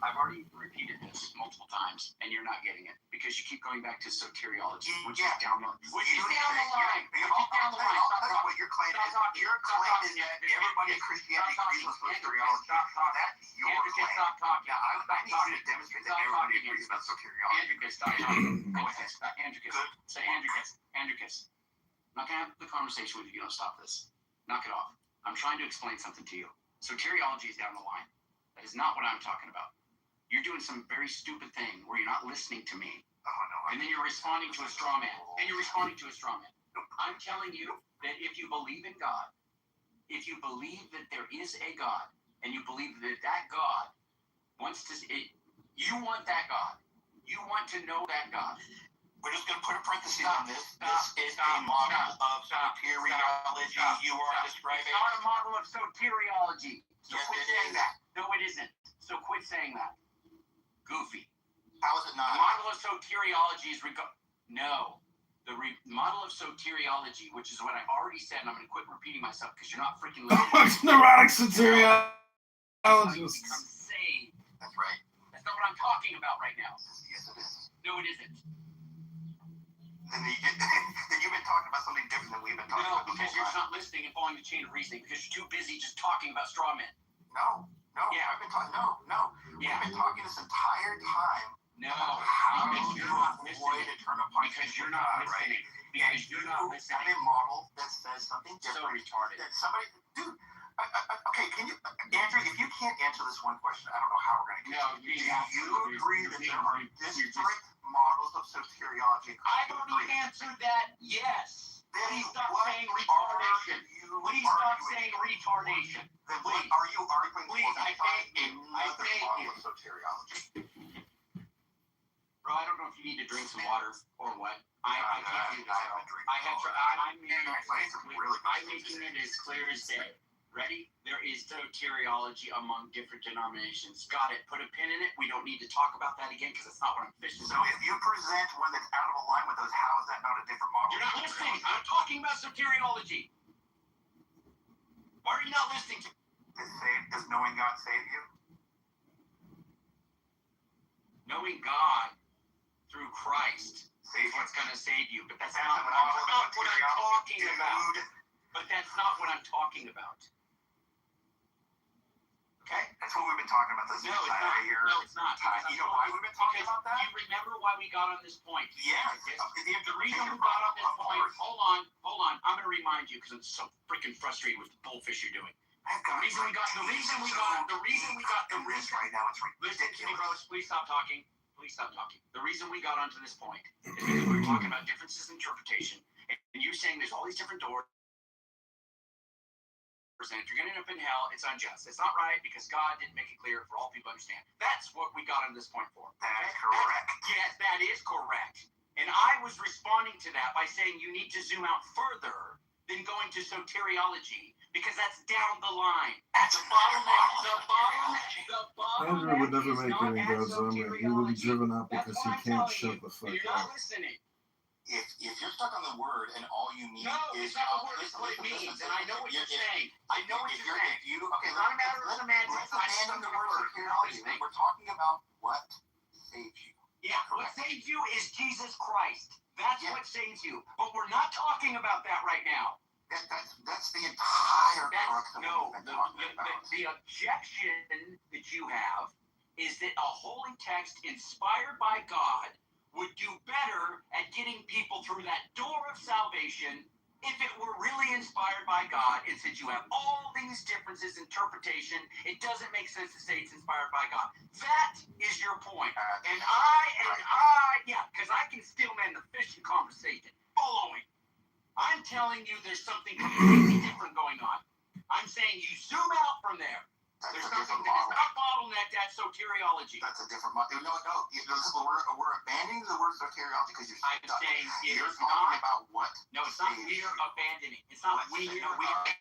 I've already repeated this multiple times, and you're not getting it because you keep going back to soteriology, which is down the line. What you're claiming is that everybody in Christianity agrees with soteriology. That's your claim. Stop talking. I need you to demonstrate that everybody agrees about soteriology. Andricus, stop talking. Go ahead. Andricus. Say Andricus. I'm not going to have the conversation with you. You don't stop this. Knock it off. I'm trying to explain something to you. Soteriology is down the line. That is not what I'm talking about. You're doing some very stupid thing where you're not listening to me. Oh, no. And then you're responding to a straw man. I'm telling you that if you believe in God, if you believe that there is a God, and you believe that God wants to, you want that God. You want to know that God. We're just going to put a parenthesis on this. This is a model of soteriology you are describing. It's not a model of soteriology. So quit saying that. No, it isn't. So quit saying that. Goofy. How is it not? The model of soteriology is no. The model of soteriology, which is what I already said, and I'm going to quit repeating myself because you're not freaking listening. Neurotic soteriology. just... become saved. That's right. That's not what I'm talking about right now. Yes, it is. No, it isn't. Then you've been talking about something different than we've been talking about. No, because you're not listening and following the chain of reasoning because you're too busy just talking about straw men. No. Yeah. I've been talking. No. Yeah. We've been talking this entire time. No. How Because you you're not avoid listening. eternal Because punishment you're with not God, listening. right? Because you're not You listening. have a model that says something different. So retarded. That somebody, dude. Okay, can you, Andrew? If you can't answer this one question, I don't know how we're going to. No, Do you agree that there are disparate models of soteriology? I've already answered that. Yes. Then Please stop what saying retardation. Please stop saying retardation. Then what Please. are you arguing Please, for? I beg you. I Another beg model you. of soteriology. Bro, I don't know if you need to drink some water or what. I can't do this. haven't drank. I'm making it as clear as day. Ready? There is soteriology among different denominations. Got it. Put a pin in it. We don't need to talk about that again because it's not what I'm fishing. So if you present one that's out of line with those, how is that not a different model? You're not listening. I'm talking about soteriology. Why are you not listening to me? Does knowing God save you? Knowing God through Christ is what's going to save you. But that's not what I'm talking about. But that's not what I'm talking about. Okay? That's what we've been talking about this entire year. No, it's not. You know why we've been talking about that? Do you remember why we got on this point? Yeah. The reason we got on this point, hold on. I'm going to remind you because I'm so freaking frustrated with the bullfish you're doing. The reason we got right now, it's ridiculous. Listen to me, bros. Please stop talking. The reason we got onto this point is because we were talking about differences in interpretation, and you saying there's all these different doors. If you're going to end up in hell, it's unjust. It's not right because God didn't make it clear for all people to understand. That's what we got on this point for. That's correct. Yes, that is correct. And I was responding to that by saying you need to zoom out further than going to soteriology because that's down the line. The bottleneck Andrew would never make any God's army. He would be driven out because he can't shut the fuck You're up. not listening. If you're stuck on the word and all you need No, is it's not the word. It's what it means. And I know what you're saying. I know what you're saying. It's not a matter of semantics. Let's abandon the word soteriology. We're talking about what saves you. Yeah, what saves you is Jesus Christ. That's what saves you. But we're not talking about that right now. That's the entire crux of what we've been talking about. The objection that you have is that a holy text inspired by God would do better at getting people through that door of salvation if it were really inspired by God. And since you have all these differences in interpretation, it doesn't make sense to say it's inspired by God. That is your point. Because I can still man the fishing conversation. Following. I'm telling you there's something completely different going on. I'm saying you zoom out from there. There's something that is not bottlenecked at soteriology. That's a different model. No. We're abandoning the word soteriology because you're saying you're talking about what? No, it's not we're abandoning. It's not we're abandoning.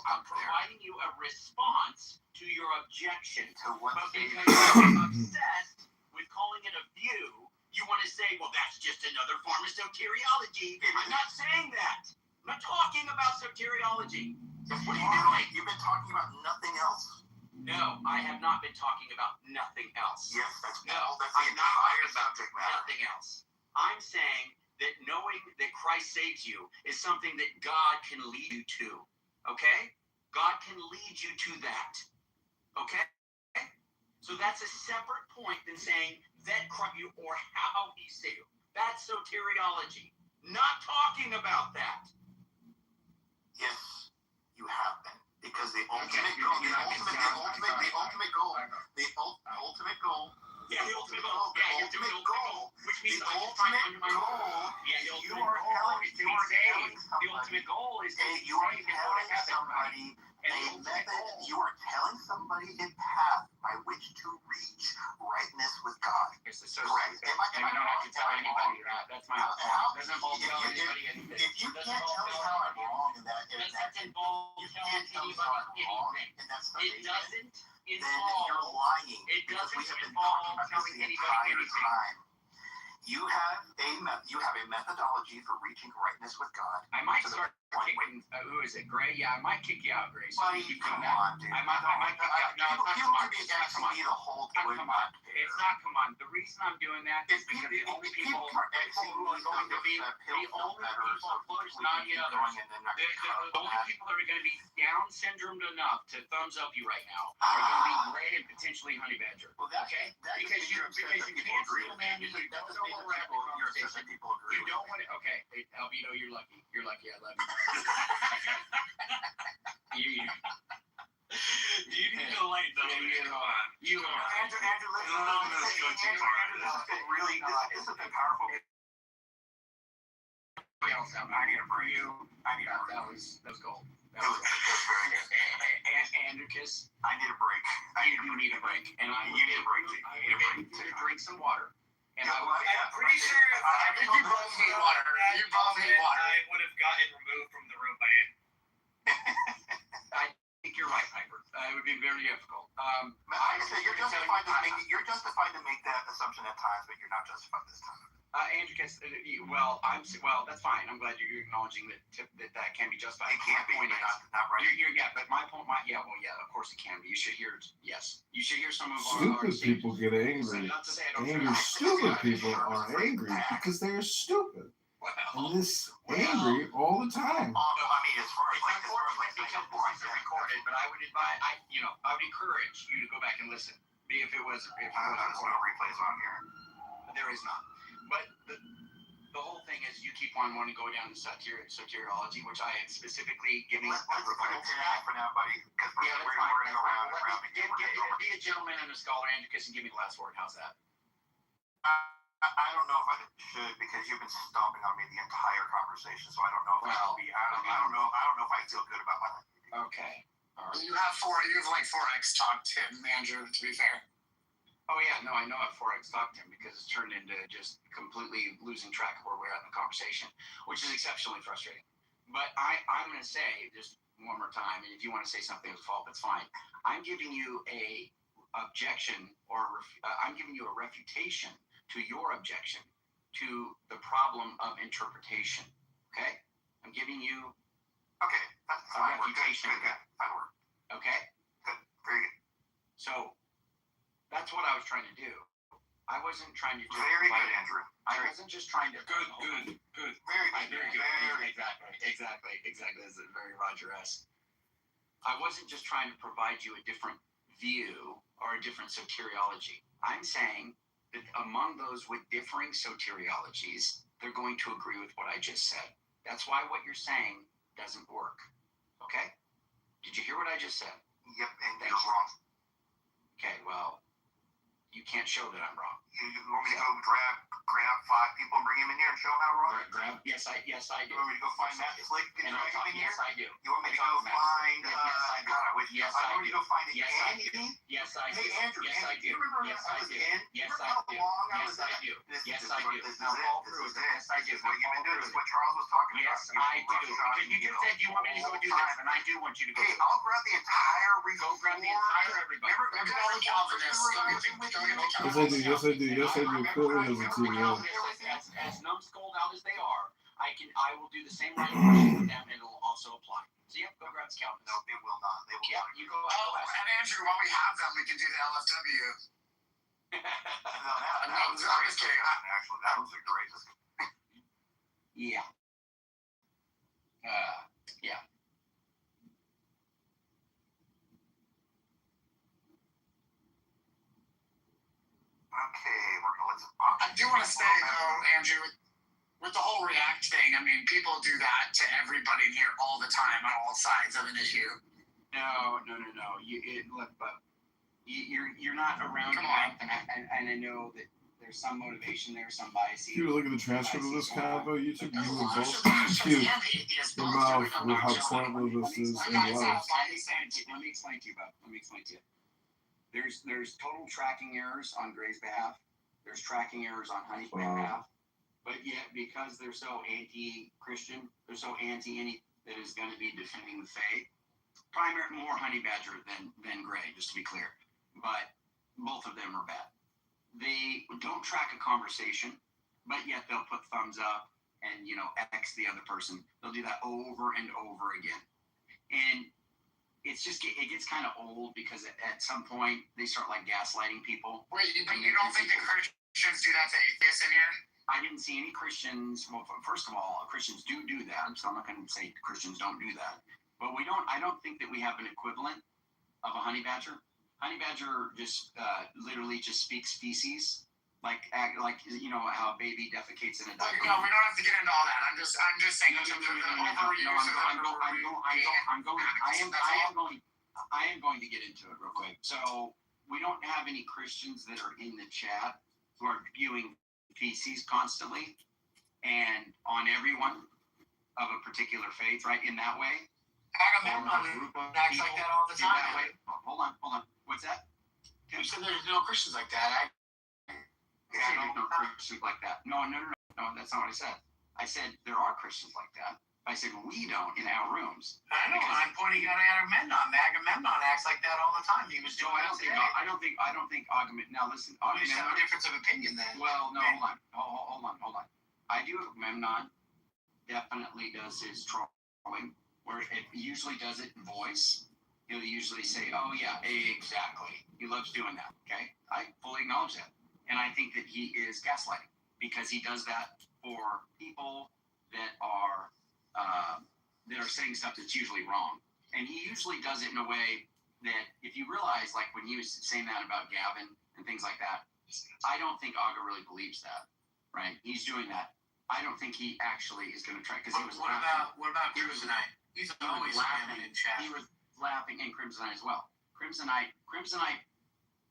I'm providing you a response to your objection. To what? But because you're obsessed with calling it a view, you want to say, well, that's just another form of soteriology. I'm not saying that. I'm not talking about soteriology. What are you doing? You've been talking about nothing else. No, I have not been talking about nothing else. Yes, that's the I'm not entire talking about subject matter. nothing else. I'm saying that knowing that Christ saves you is something that God can lead you to. Okay? God can lead you to that. Okay? So that's a separate point than saying that Christ you or how he saved you. That's soteriology. Not talking about that. Yes, you have been. Because the ultimate goal. Yeah, the ultimate goal, which means you are telling somebody a path by which to reach rightness with God. Correct. Am I not to tell anybody that? That's my doesn't involve telling anybody anything. If you can't tell me how I'm wrong in that, you can't tell me how I'm wrong in that stuff. It doesn't then you're lying. It because we doesn't have been involve talking about this telling the anybody entire anything. time. You have a methodology for reaching rightness with God. I might start kicking. Who is it, Gray? Yeah, I might kick you out, Gray. So Buddy, you keep come doing that. on, dude. I might kick you out. No, People could be asking me the whole time. Come on. It's not. Come on. The reason I'm doing that is because the only people who are going to be the only people. Look, not the others. The only people that are going to be Down syndromed enough to thumbs up you right now are going to be Gray and potentially Honey Badger. Well, okay? Because you can't see the man. You don't know where we're at the conversation. You don't want to. Okay, Albino, you're lucky. You're lucky. I love you. You need to lighten up. You are. Andrew, this has been powerful. I need a break. That was gold. That was very good. And Andricus, I need a break. You need a break. And you need a break. You need a break. To drink some water. And I'm pretty sure if you both need water, I would have gotten removed from the room by it. I think you're right, Piper. It would be very difficult. You're justified to make that assumption at times, but you're not justified this time. Andricus, that's fine. I'm glad you're acknowledging that can be justified. It can't be. Not right. But my point, of course it can be. You should hear, yes. You should hear some of our stupid people get angry. Stupid people are angry because they're stupid. And this angry all the time. I mean, as far as recorded, but I would advise, I would encourage you to go back and listen. If it was there's no replays on here. There is not. But the whole thing is you keep on wanting to go down to soteriology, which I had specifically given. Let's put it for now, buddy. Because we're going to go around and around. Be a gentleman and a scholar, Andricus, and give me the last word. How's that? I don't know if I should, because you've been stomping on me the entire conversation, so I don't know if I don't know if I feel good about my life. Okay. All right. You have 4x talked him, Andrew, to be fair. Oh yeah, no, I know I've 4x talked him because it's turned into just completely losing track of where we're at in the conversation, which is exceptionally frustrating. But I'm going to say just one more time, and if you want to say something as a fault, that's fine. I'm giving you a objection, or I'm giving you a refutation to your objection to the problem of interpretation. Okay, I'm giving you a refutation. Good. Fine word. Okay. Good. Very good. So. That's what I was trying to do. I wasn't trying to do very good, Andrew. I wasn't just trying to good. Very good. Exactly. This is very Roger-esque. I wasn't just trying to provide you a different view or a different soteriology. I'm saying that among those with differing soteriologies, they're going to agree with what I just said. That's why what you're saying doesn't work. Okay? Did you hear what I just said? Yep, and you're wrong. Okay, well, you can't show that I'm wrong. You want me to go grab 5 people and bring them in here and show them how wrong? Yes, I do. You want me to go find Matt Slick and drag him in here? Yes, I do. You want me to go find, Yes, I do. Yes, I do. Yes, I do. Hey, Andrew, yes, I do. You remember yes, I was in? Yes, I do. Yes, I do. Yes, I do. Now, fall through it. Yes, I do. What you've been doing is what Charles was talking about. Yes, I do. Because you just said you want me to go do this, and I do want you to go. Hey, I'll grab the entire Go grab the entire everybody. Look at all the Calvinists. Yes, I do. Clearly has a TV. As numbskulled out as they are, I will do the same line of questioning with them, and it'll also apply. So yep, go grab the Calvinists. No, it will not. They will not. You go. And Andrew, while we have them, we can do the LFW. No, I'm just kidding. Actually, that was the greatest. Yeah. Yeah. Okay, I do want to say, though, Andrew, with the whole React thing, I mean, people do that to everybody here all the time on all sides of an issue. No. You're not around. Come on. And I know that there's some motivation there, some bias. If you look at the transcript of this convo, you were both huge involved with how pointless this is and was. Let me explain to you. There's total tracking errors on Gray's behalf. There's tracking errors on Honey's behalf. But yet, because they're so anti-Christian, they're so anti-any that is going to be defending the faith. More Honey Badger than Gray, just to be clear. But both of them are bad. They don't track a conversation. but yet they'll put thumbs up and, you know, X the other person. They'll do that over and over again. And it gets kind of old because at some point they start like gaslighting people. Wait, but you don't think the Christians do that to atheists in here? I didn't see any Christians. Well, first of all, Christians do that. So I'm not going to say Christians don't do that. But I don't think that we have an equivalent of a honey badger. Honey badger just literally just speaks feces. Like you know how a baby defecates in a diaper. No, we don't have to get into all that. I'm just saying in terms of the overuse. I am going to get into it real quick. So we don't have any Christians that are in the chat who are spewing feces constantly and on everyone of a particular faith, right? In that way. Agamemnon acts like that all the time. That way. Hold on. What's that? You said there's no Christians like that. No Christians like that. No, that's not what I said. I said there are Christians like that. I said we don't in our rooms. I know. I'm pointing out Agamemnon. Agamemnon acts like that all the time. He was doing. I don't think Agamemnon. Now listen. You have a difference of opinion then. Well, no. Hold on. I do. Agamemnon definitely does his trolling, where it usually does it in voice. He'll usually say, "Oh yeah, exactly." He loves doing that. Okay, I fully acknowledge that. And I think that he is gaslighting because he does that for people that are saying stuff that's usually wrong. And he usually does it in a way that, if you realize, like when he was saying that about Gavin and things like that, I don't think Aga really believes that, right? He's doing that. I don't think he actually is going to try because he was laughing. What about Crimsonite? He's always laughing in chat. He was laughing, and Crimsonite as well. Crimsonite.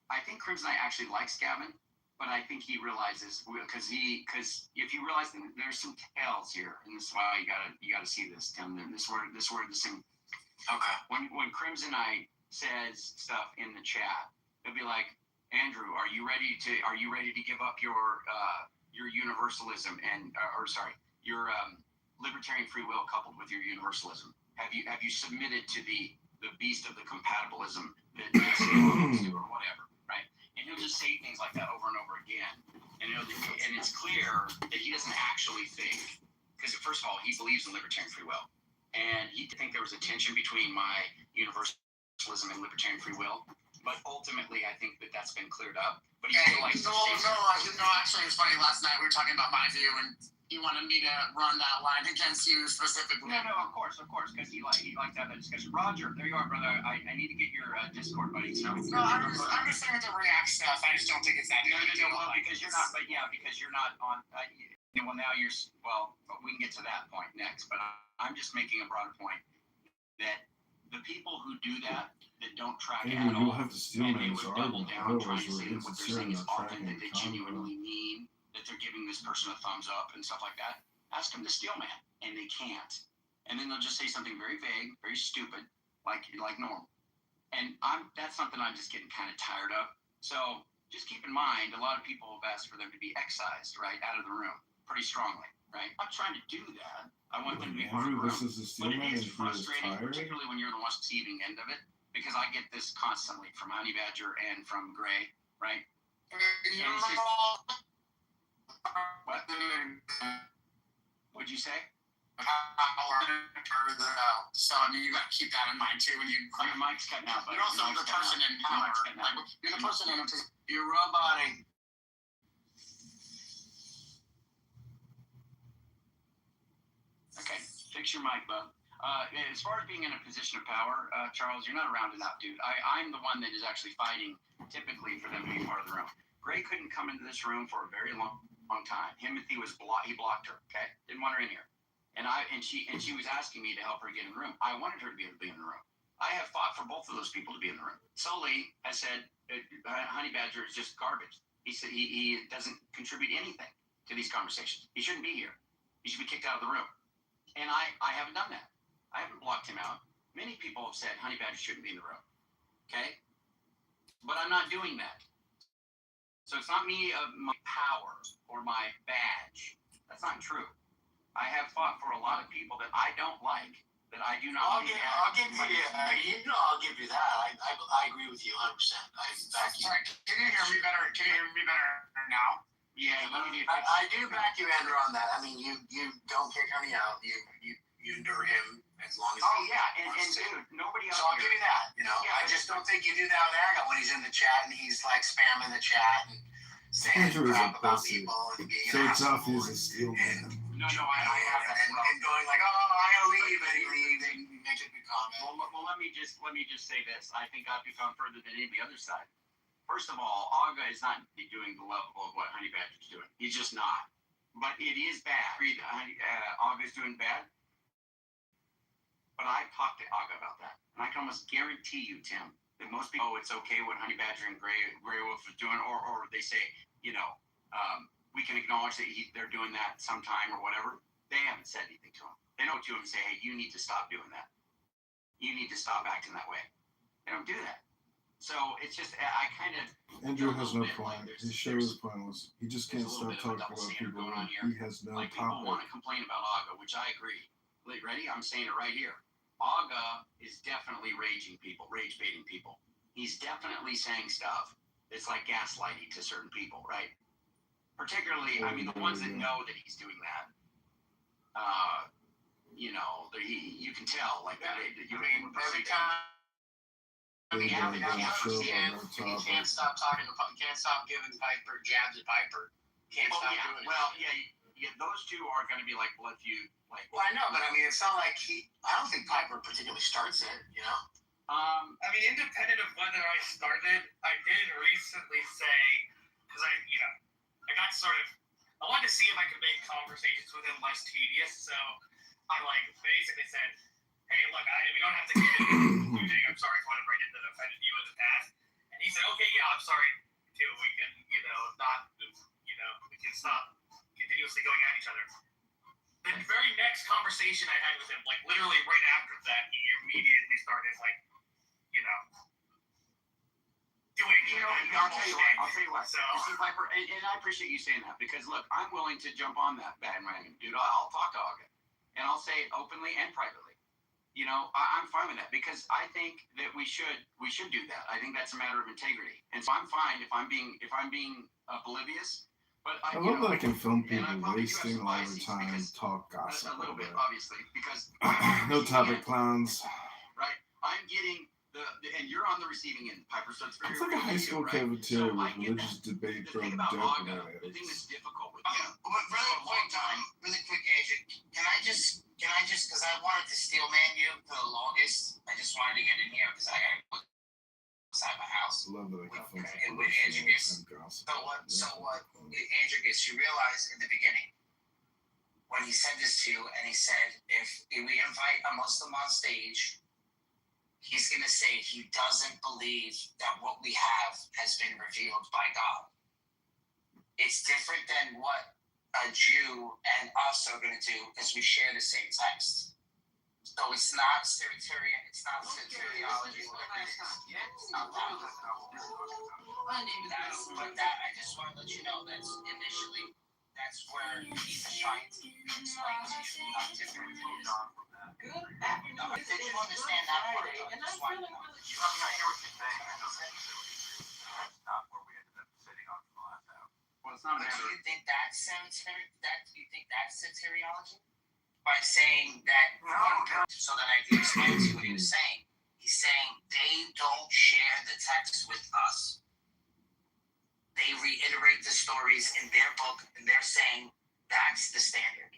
I think Crimsonite actually likes Gavin. But I think he realizes because if you realize there's some tails here, and this is why you gotta see this, Tim. This word, the same. Okay. When Crimsonite says stuff in the chat, it'll be like, Andrew, are you ready to give up your universalism and your libertarian free will coupled with your universalism? Have you submitted to the beast of the compatibilism that or whatever? And he'll just say things like that over and over again. And it's clear that he doesn't actually think, because first of all, he believes in libertarian free will. And he think there was a tension between my universalism and libertarian free will. But ultimately, I think that's been cleared up. But he still likes to say actually, it was funny. Last night we were talking about my view, and he wanted me to run that line against you specifically. No, of course, because he likes to have that discussion. Roger, there you are, brother. I need to get your Discord, buddy. So. No, I'm just saying to react stuff. I just don't think it's that big of a deal. Well, because you're not. But yeah, because you're not on. Now you're. Well, we can get to that point next. But I'm just making a broader point that the people who do that don't track at all, have to steal and they would double argument. down trying to Otherwise, say that what they're saying is authentic, they genuinely mean that they're giving this person a thumbs up and stuff like that. Ask them to steal man, and they can't. And then they'll just say something very vague, very stupid, like normal. And that's something I'm just getting kind of tired of. So just keep in mind, a lot of people have asked for them to be excised, right, out of the room, pretty strongly, right? I'm not trying to do that. I want them to be part of the room. But it is frustrating, particularly when you're the one receiving end of it, because I get this constantly from Honey Badger and from Gray, right? What? What'd you say? So I mean, you got to keep that in mind too when you. Your mic's cutting out, but you're also the person in power. You're the person in a position. You're roboting. Okay, fix your mic, bud. As far as being in a position of power, Charles, you're not around enough, dude. I'm the one that is actually fighting, typically, for them to be part of the room. Gray couldn't come into this room for a very long time. Timothy was he blocked her. Okay, didn't want her in here, and she was asking me to help her get in the room. I wanted her to be able to be in the room. I have fought for both of those people to be in the room. Sully has said Honey Badger is just garbage. He said he doesn't contribute anything to these conversations. He shouldn't be here. He should be kicked out of the room. And I haven't done that. I haven't blocked him out. Many people have said Honey Badger shouldn't be in the room. Okay? But I'm not doing that. So it's not me of my power or my badge. That's not true. I have fought for a lot of people that I don't like, that I do not I'll give you that. I agree with you 100%. Sorry, can you hear me better? Can you hear me better now? Yeah, I do back you, Andrew, on that. I mean, you don't kick Honey out. You endure him as long as. Oh yeah, and dude, nobody else. So I'll give you that. You know, Yeah, I just don't think you do that with Aga when he's in the chat and he's like spamming the chat and saying Andrew is a crap about pussy. people and being So an tough asshole is a steel man. No, I have that. And going like, oh, I gotta leave, and he leaves and he makes a good comment. Well, let me just say this. I think I've gone further than any other side. First of all, Aga is not doing the level of what Honey Badger's doing. He's just not. But it is bad. Aga's doing bad. But I've talked to Aga about that. And I can almost guarantee you, Tim, that most people, it's okay what Honey Badger and Grey Wolf is doing, or they say, we can acknowledge that they're doing that sometime or whatever. They haven't said anything to him. They don't to him and say, hey, you need to stop doing that. You need to stop acting that way. They don't do that. So it's just, I kind of. Andrew has no point. His show is pointless. He just can't stop talking about people when he has no like people want to topic. complain about Aga, which I agree. Like, ready? I'm saying it right here. Aga is definitely rage baiting people. He's definitely saying stuff that's like gaslighting to certain people, right? Particularly, I mean, the ones that know that he's doing that. You can tell, like that. Every time. He can't stop talking. Can't stop giving Piper jabs at Piper. Can't stop doing it. Well, yeah, those two are going to be like blood feud. Well, I know, but I mean, it's not like I don't think Piper particularly starts it. You know. I mean, independent of whether I started, I did recently say, because I got I wanted to see if I could make conversations with him less tedious, so I basically said, hey, look, we don't have to get into losing. I'm sorry for whatever I did that offended you in the past. And he said, okay, yeah, I'm sorry too. We can, we can stop continuously going at each other. The very next conversation I had with him, literally right after that, he immediately started, doing. I'll tell you what. So, see, Piper, and I appreciate you saying that because look, I'm willing to jump on that bandwagon, dude. I'll talk to Aga, and I'll say it openly and privately. I'm fine with that because I think that we should do that. I think that's a matter of integrity, and so I'm fine if I'm being oblivious. But I love that I can film people wasting all their time, talk gossip. A little bit, obviously, because no topic clowns. Right, I'm getting and you're on the receiving end, Piper. So it's It's like a high school cafeteria with religious debate thing from about dope Aga, the thing that's difficult with Really quick, Agent. Can I just, because I wanted to steel man you for the longest. I just wanted to get in here because I got to go outside my house. I love that I can film people With Andrews. gossip. So what? Andrews, you realize in the beginning when he said this to you, and he said, if we invite a Muslim on stage, he's going to say he doesn't believe that what we have has been revealed by God. It's different than what a Jew and us are going to do because we share the same text. So it's not soteriology. It's not that. I just want to let you know that's where he's trying to explain to you how different it is. Did you understand that part? I just wanted to know. I hear what you're saying. That's not where we ended up sitting on the last hour. Well, it's not. Do you think that's soteriology? By saying that, so that I can explain to you what he was saying. He's saying they don't share the text with us. They reiterate the stories in their book, and they're saying that's the standard.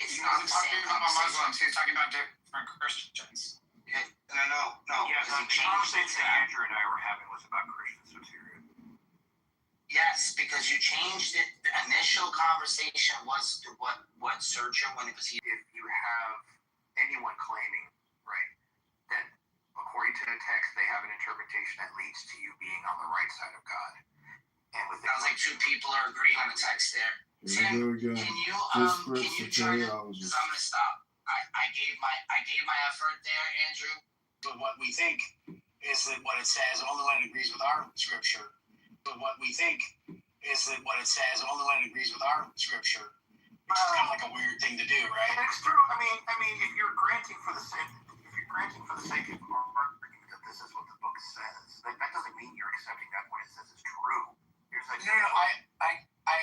It's not the same Muslims. He's talking about different Christians. No. Yeah, the conversation Andrew and I were having was about Christian soteria. Yes, because you changed it. The initial conversation was to what Sergio when it was here. If you have anyone claiming, right, that according to the text they have an interpretation that leads to you being on the right side of God, and with sounds like two people are agreeing on the text there. Here we go again. Can you Disparate turn it? Because I'm gonna stop. I gave my effort there, Andrew. But what we think is that what it says only when it agrees with our scripture. But what we think is that what it says only when it agrees with our scripture, which is kind of like a weird thing to do, right? It's true. I mean, if you're granting for the sake of arguing that this is what the book says, that doesn't mean you're accepting that when it says it's true. No, I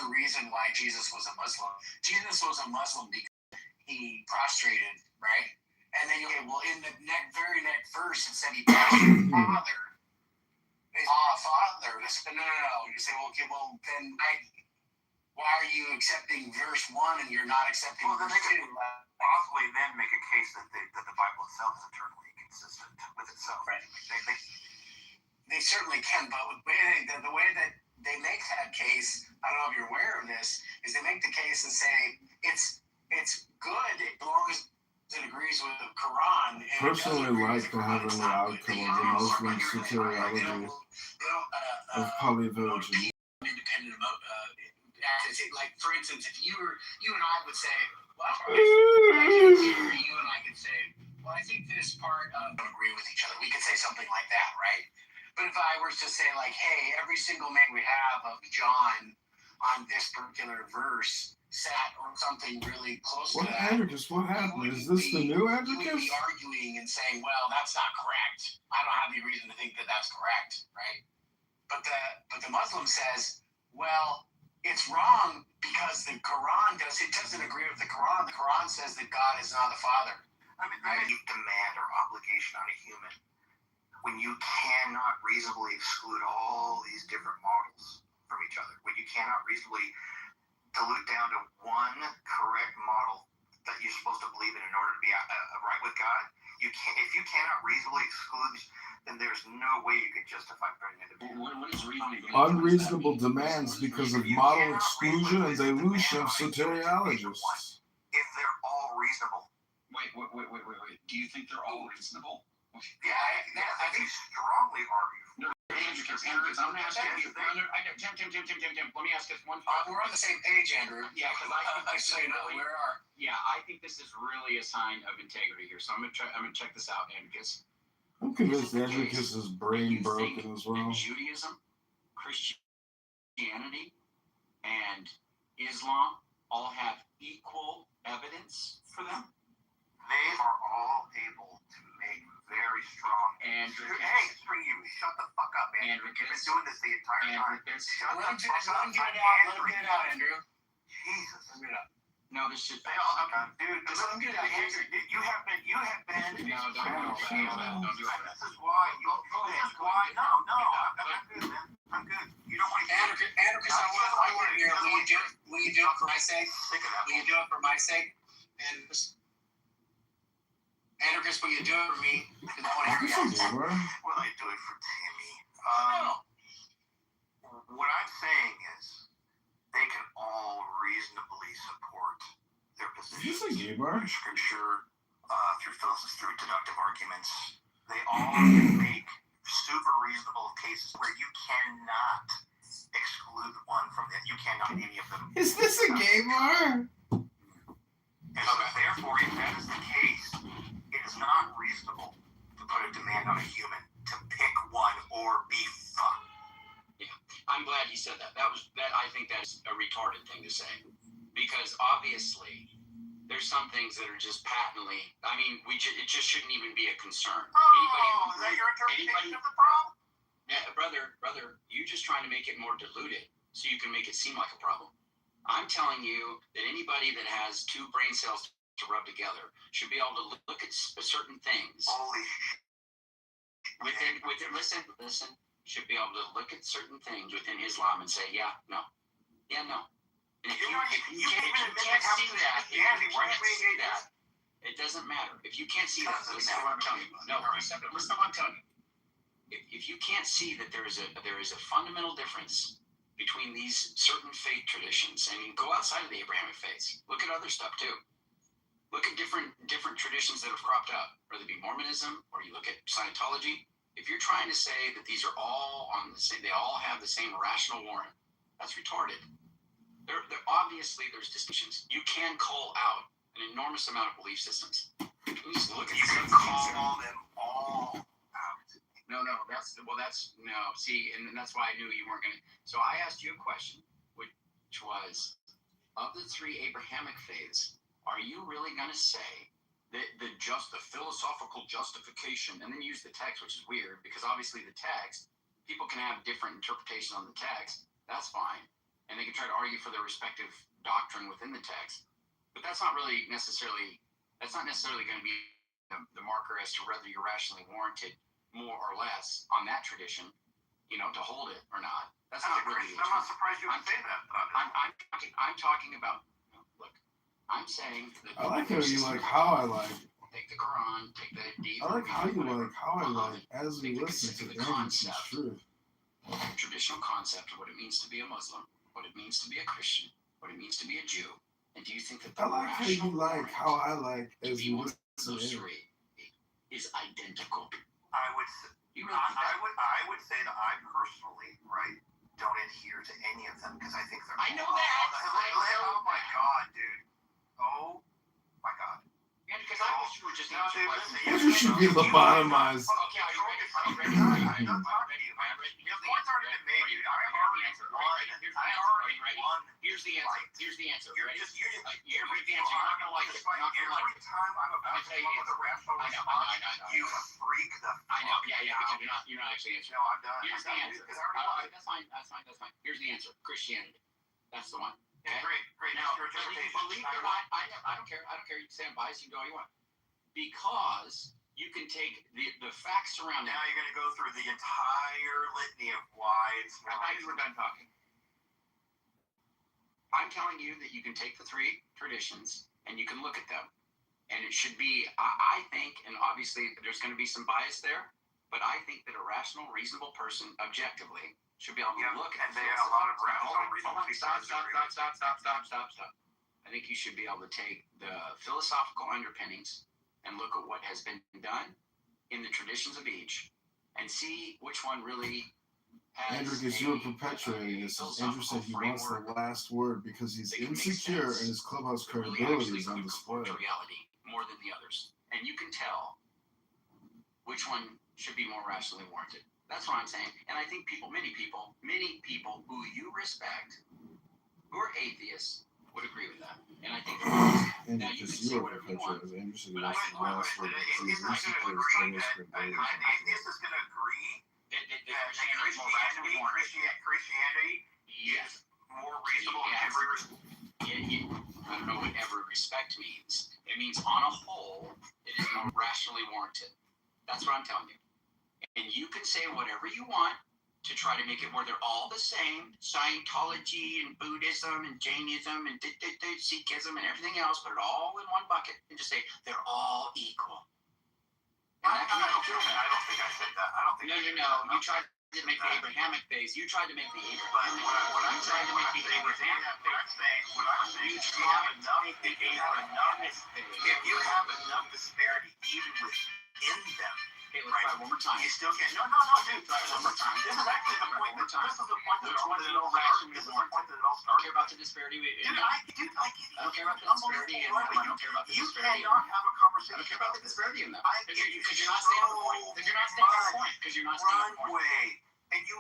the reason why Jesus was a Muslim. Jesus was a Muslim because he prostrated, right? And then, okay, well, in the very next verse, it said he prostrated Father. Father. No. You say, well, okay, well, then why are you accepting verse 1 and you're not accepting verse 2? Possibly then make a case that the Bible itself is eternally consistent with itself. Right. They certainly can, but the way that they make that case, I don't know if you're aware of this, is they make the case and say it's good as long as it agrees with the Quran. And personally like the heavenly outcome of the Muslim soteriology of polyvillaging. Independent about like, for instance, if you and I would say, well, you and I could say, well, I think this part don't agree with each other. We could say something like that, right? But if I were to say, like, hey, every single man we have of John on this particular verse sat or something really close to that. Advocates, what happened? Is this the new Advocates? You would be arguing and saying, well, that's not correct. I don't have any reason to think that that's correct, right? But the Muslim says, well, it's wrong because the Quran doesn't agree with the Quran. The Quran says that God is not the Father. I mean, you demand or obligation on a human when you cannot reasonably exclude all these different models from each other, when you cannot reasonably dilute down to one correct model that you're supposed to believe in order to be right with God. If you cannot reasonably exclude, then there's no way you can justify putting it in. What is reasonable? Unreasonable demands because of model exclusion and dilution of soteriologists. If they're all reasonable. Wait. Do you think they're all reasonable? Yeah, I think strongly argue. No, Andrew, I'm going to ask you. Tim, let me ask this one. We're on the same page, Andrew. Yeah, because I say no. Yeah, I think this is really a sign of integrity here. So I'm going to check this out, Andrews. I'm convinced Andricus is brain broken as well. Judaism, Christianity, and Islam all have equal evidence for them. They are all able to make very strong. Andrew, hey, screw you! Shut the fuck up, Andrew. You've been doing this the entire time. Shut the fuck up. Let him get it out, Andrew. Jesus, let me get it out. No, this should. Dude, let him get it out. You have been. No, don't do that. This is why. Go ahead. Why? No. I'm good, man. I'm good. You don't want to. Andrew, I want to hear. Will you do it for my sake? Will you do it for my sake? And Andricus, will you do it for me? Because I want to hear you. Will I do it for Timmy? What I'm saying is they can all reasonably support their position through scripture, through deductive arguments. They all can make super reasonable cases where you cannot exclude one from them. You cannot any of them. Is this a gay bar? And so therefore, if that is the case, it is not reasonable to put a demand on a human to pick one or be fucked. Yeah, I'm glad you said that. I think that's a retarded thing to say, because obviously there's some things that are just patently. I mean, it just shouldn't even be a concern. Is that your interpretation of the problem? Yeah, brother, you're just trying to make it more diluted so you can make it seem like a problem. I'm telling you that anybody that has two brain cells to rub together should be able to look at certain things. Holy listen, should be able to look at certain things within Islam and say, yeah, no. And if you can't see that, it doesn't matter. If you can't see that, listen to what I'm telling you. No, listen to what I'm telling you. If you can't see that there is a fundamental difference between these certain faith traditions, and you go outside of the Abrahamic faiths, look at other stuff too. Look at different traditions that have cropped up, whether it be Mormonism or you look at Scientology. If you're trying to say that these are all on the same, they all have the same rational warrant, that's retarded. There obviously there's distinctions. You can call out an enormous amount of belief systems. Just look at you can call them all out. No. See, and that's why I knew you weren't gonna. So I asked you a question, which was, of the three Abrahamic faiths, are you really gonna say that the philosophical justification, and then use the text, which is weird because obviously the text, people can have different interpretations on the text. That's fine. and they can try to argue for their respective doctrine within the text. But that's not necessarily going to be the marker as to whether you're rationally warranted more or less on that tradition, to hold it or not. That's not really. I'm not surprised you would say that. I'm talking about. Look, I'm saying that. I like how you like how I like. Take the Quran, take the Hadith. I like how you like how I like as we listen to Andrew's truth. Traditional concept of what it means to be a Muslim, what it means to be a Christian, what it means to be a Jew. And do you think that I like how you like how I like as we listen to those three is identical? I would say that I personally, right, don't adhere to any of them because I think they're. I know that. Oh my God, dude. Oh my God. Yeah, because I wish you were just answering questions. Andrew should be lobotomized. Okay, are you ready? I'm not talking to you. Your points already been made, dude. I already won. Here's the answer. Here's the answer. You're Ready? just You're not gonna like it. You're not gonna like every it. time I'm about to come up with a rational response, you freak the fuck I know. Yeah. out. Because you're not actually answering. No, I'm done. Here's the answer. That's fine. Here's the answer. Christianity. That's the one. Okay? Great. Now, Your interpretation. believe it or not, I don't care. You can say I'm biased. You can do all you want. Because you can take the facts surrounding. Now you're going to go through the entire litany of why it's wrong. I thought you were done talking. I'm telling you that you can take the three traditions and you can look at them. And it should be, I think, and obviously there's going to be some bias there, but I think that a rational, reasonable person, objectively, should be able to look at. And they have a lot of rational, reasonable Stop. I think you should be able to take the philosophical underpinnings and look at what has been done in the traditions of each and see which one really has. Andrew, because you were perpetuating this. Andrew said he wants the last word because he's insecure and his clubhouse credibility is on display. Reality more than the others, and you can tell which one should be more rationally warranted. That's what I'm saying. And I think many people who you respect, who are atheists, would agree with that. And I think now you can say whatever you want. But I think an atheist is going to agree that Christianity is more reasonable in every respect. I don't know what every respect means. It means on a whole, it is more rationally warranted. That's what I'm telling you. And you can say whatever you want to try to make it where they're all the same. Scientology and Buddhism and Jainism and Sikhism and everything else, put it all in one bucket and just say they're all equal. And I don't think I said that. I don't think. No. You tried to make the Abrahamic base. You tried to make the Abrahamic base. If you have enough disparity even within them. Okay, let's try one more time. You still can't. No, dude. Try one more time. This is actually the point. This is the point that it all starts. I don't care about the disparity. Dude, I get it. I don't care about the disparity in them. I don't care about the disparity. You cannot have a conversation. I don't care about the disparity in them. Because you're not staying on the point. Because you're not staying on the point. Because you're not staying on the point. And you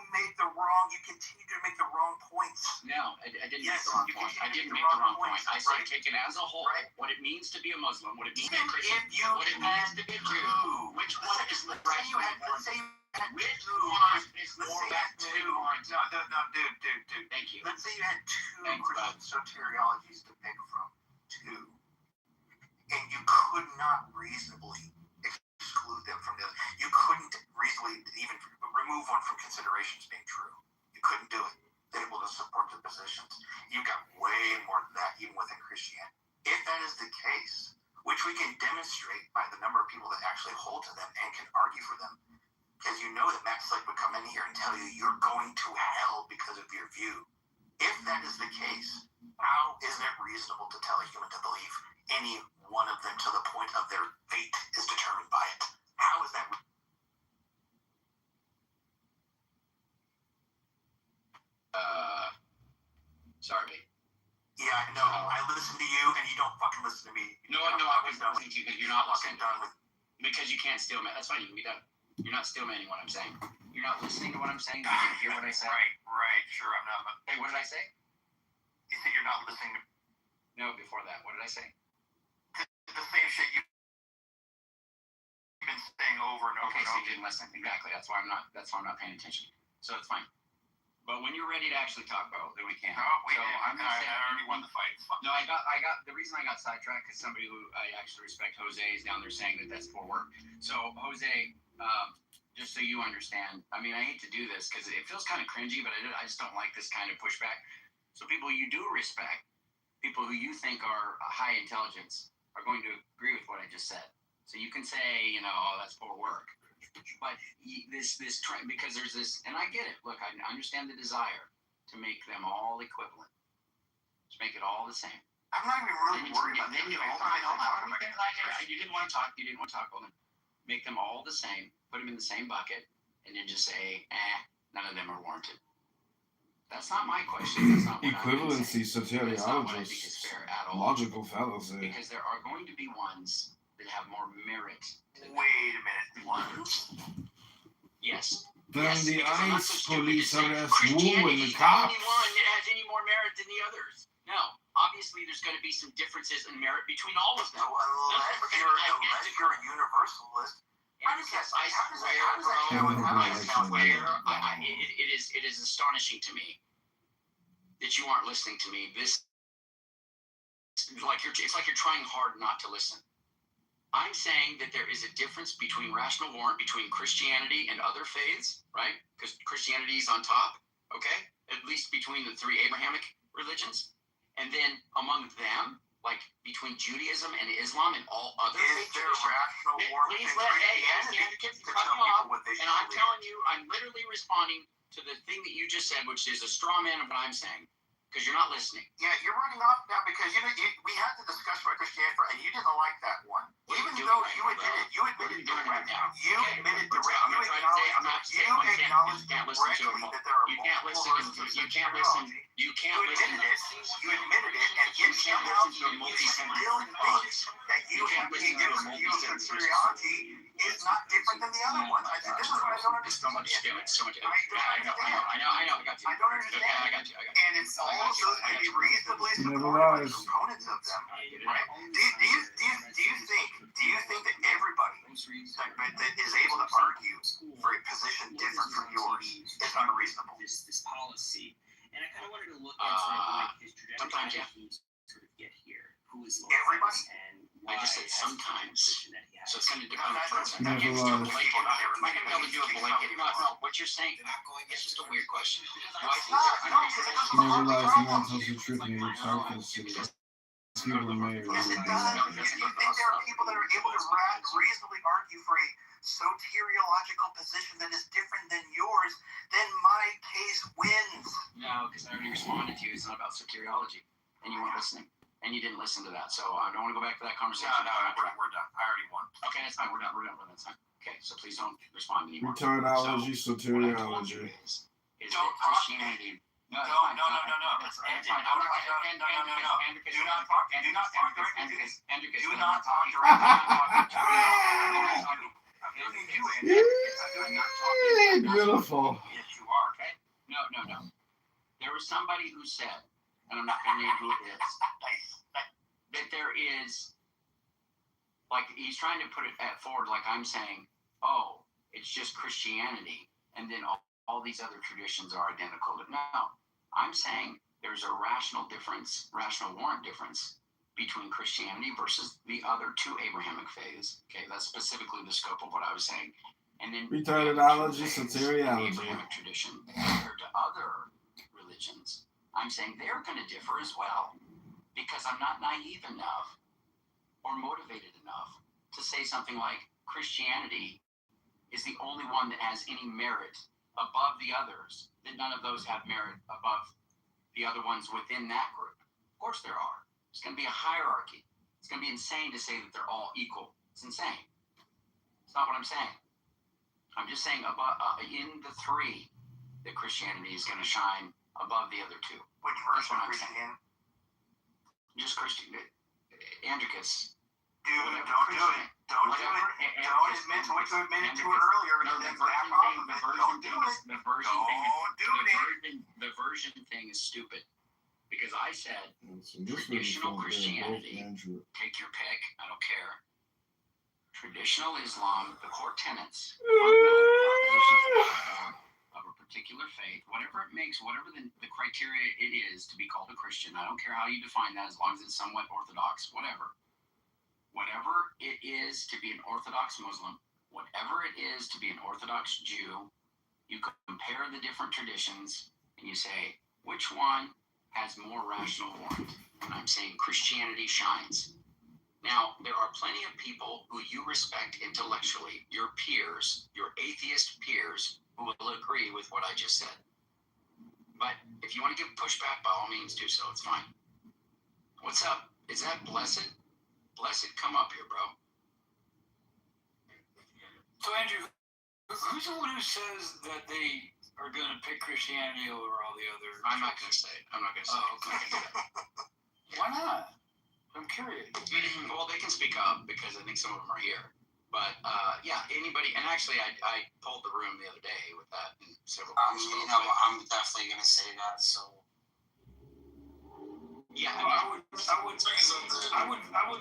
continue to make the wrong points. No, I didn't make the wrong point. I didn't make the wrong point. I said taken as a whole, what it means to be a Muslim, what it means to be a Christian, what it means to be a Jew, which one is the right one? Which one is more back to warranted? No, dude. Thank you. Let's say you had two Christian soteriologies to pick from. Two. And you could not reasonably exclude them from the other. You couldn't reasonably even remove one from consideration as being true. You couldn't do it. They're able to support the positions. You've got way more than that even within Christianity. If that is the case, which we can demonstrate by the number of people that actually hold to them and can argue for them, because you know that Max Slick would come in here and tell you you're going to hell because of your view. If that is the case, how is it reasonable to tell a human to believe any one of them to the point of their fate is determined by it? How is that? Sorry. Yeah, I know. I listen to you and you don't fucking listen to me. No, I wasn't listening to you because you're not listening. Because you can't steelman. That's fine. You can be done. You're not steelmanning what I'm saying. You're not listening to what I'm saying. You didn't hear what I said. Right. Sure, I'm not. Hey, what did I say? You said you're not listening to. No, before that. What did I say? The same shit you've been saying over and over. Okay, so you didn't listen. Exactly. That's why I'm not paying attention. So it's fine. But when you're ready to actually talk about it, then we can. No, So I'm gonna say, I already won the fight. No, I got. The reason I got sidetracked is somebody who I actually respect, Jose, is down there saying that that's poor work. So Jose, just so you understand, I mean, I hate to do this because it feels kind of cringy, but I just don't like this kind of pushback. So people you do respect, people who you think are high intelligence, are going to agree with what I just said. So you can say, you know, oh, that's poor work. But this trend, because there's this, and I get it. Look, I understand the desire to make them all equivalent, to make it all the same. I'm not even really worried about that. You didn't want to talk. Well, then make them all the same. Put them in the same bucket, and then just say, none of them are warranted. That's not my question. That's not what Equivalency, soteriology, logical fallacy. Because there are going to be ones that have more merit. Wait a minute. What? Yes. Then the ICE police arrest Wu and the Christianity is the cops. only one that has any more merit than the others. No. Obviously, there's going to be some differences in merit between all of them. Unless you're a universalist. It is astonishing to me that you aren't listening to me. It's like you're trying hard not to listen. I'm saying that there is a difference between rational warrant between Christianity and other faiths, right? Because Christianity is on top, okay? At least between the three Abrahamic religions. And then among them, like between Judaism and Islam and all other faiths. Is there rational warrant? Please let cut me off. And I'm telling you, I'm literally responding to the thing that you just said, which is a straw man of what I'm saying. Because you're not listening. Yeah, you're running off now because we had the discussion about Christianity and you didn't like that one. Even though you admitted directly. You admitted directly. You acknowledged directly that there are multiple versions of technology. You admitted it, and yet somehow you still think that you have a different view of soteriology is not different than the other one. This is what I don't understand. I know. I got you. I don't understand. I got you. And it's all of those can be reasonably Never supported by lies. components of them. Right? Do you think that everybody that is able to argue for a position different from yours is unreasonable? This policy. And I kind of wanted to look at sort of like his trajectory sometimes, yeah. Sort of get here. Who is everybody? And I just said sometimes. So it's going to depend on the person. Never Am lies. I going to be able to do a blanket? No, what you're saying, it's just a weird question. Do I think Never lies, the man tells the truth and he himself is people may or Yes, it does. You think there are people that are able to reasonably argue for a soteriological position that is different than yours, then my case wins. No, because I already responded to you. It's not about soteriology. And you weren't listening. And you didn't listen to that. So I don't want to go back to that conversation. No, we're done. I already won. Okay, that's fine. We're done. That's fine. Okay, so please don't respond anymore. Retardology, soteriology. Is that Christianity? No. Do not talk Beautiful. Yes, you are. Okay? No. There was somebody who said, and I'm not going to name who it is, that there is, like, he's trying to put it forward like I'm saying, oh, it's just Christianity, and then all these other traditions are identical. No, I'm saying there's a rational warrant difference between Christianity versus the other two Abrahamic faiths. Okay, that's specifically the scope of what I was saying. And then retardology, soteriology. Abrahamic tradition compared to other religions, I'm saying they're going to differ as well, because I'm not naive enough or motivated enough to say something like Christianity is the only one that has any merit above the others, that none of those have merit above the other ones within that group. Of course there are. It's going to be a hierarchy. It's going to be insane to say that they're all equal. It's insane. It's not what I'm saying. I'm just saying about in the three that Christianity is going to shine above the other two. Which version of Christianity? Just Christian. Andricus. Dude, don't do it. Don't do it. Don't admit to it earlier. The version thing is stupid. Because I said traditional Christianity, take your pick, I don't care. Traditional Islam, the core tenets, of a particular faith, whatever it makes, whatever the criteria it is to be called a Christian. I don't care how you define that, as long as it's somewhat orthodox, whatever. Whatever it is to be an Orthodox Muslim, whatever it is to be an Orthodox Jew, you compare the different traditions and you say, which one has more rational warrant? And I'm saying Christianity shines. Now, there are plenty of people who you respect intellectually, your peers, your atheist peers, who will agree with what I just said. But if you want to give pushback, by all means do so. It's fine. What's up? Is that Blessed? Blessed, come up here, bro. So, Andrew, who's the one who says that they are going to pick Christianity over all the other? I'm not going to say it. I'm not going to say it. Okay. Why not? I'm curious. Well, they can speak up because I think some of them are here. But, yeah, anybody, and actually I polled the room the other day with that and several you know, I'm definitely going to say that, so. Yeah, I would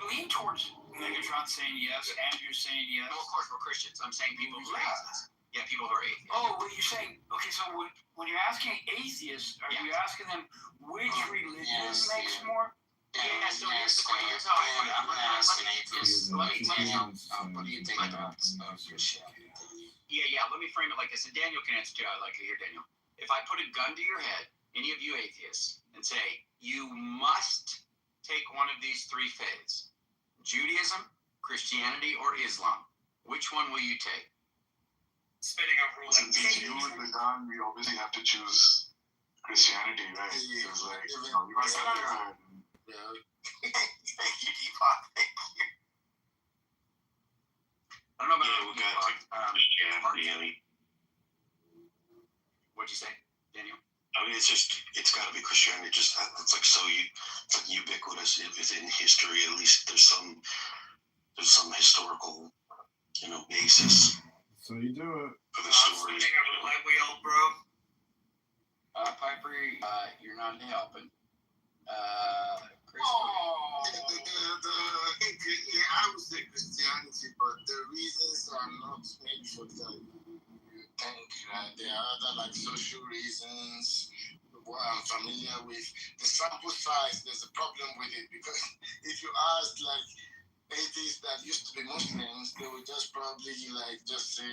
lean towards Megatron saying yes, Andrew saying yes. No, of course, we're Christians. I'm saying people who are atheists. Yeah, people who are atheists. Oh, well, you're saying, okay, so when you're asking atheists, are you asking them which religion makes more? Yeah, so here's the question. Here's how I put it. I'm going to ask an atheist. Let me What do you think about Christianity? Yeah, let me frame it like this. And Daniel can answer too. I'd like to hear Daniel. If I put a gun to your head, any of you atheists, and say, you must take one of these three faiths, Judaism, Christianity, or Islam, which one will you take? Spinning up rules. Since you with the gun, we obviously have to choose Christianity, right? Because, like, you know, you guys have to. Thank you, Deepak. Thank you. I don't know about we got Christianity. What'd you say, Daniel? I mean, it's got to be Christianity. It's like it's like ubiquitous within history. At least there's some historical, basis. So you do it. For the story. Piper, you're not helping. Chris. Yeah, I would say Christianity, but the reasons are not maybe for the you think there are other like social reasons. What I'm familiar with, the sample size, there's a problem with it because if you ask like atheists that used to be Muslims, they would just probably just say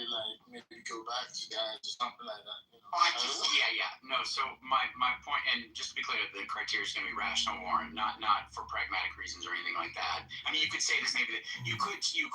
maybe go back to that or something like that. No, so my point, and just to be clear, the criteria is going to be rational warrant, not for pragmatic reasons or anything like that. I mean, you could say this maybe that you could say you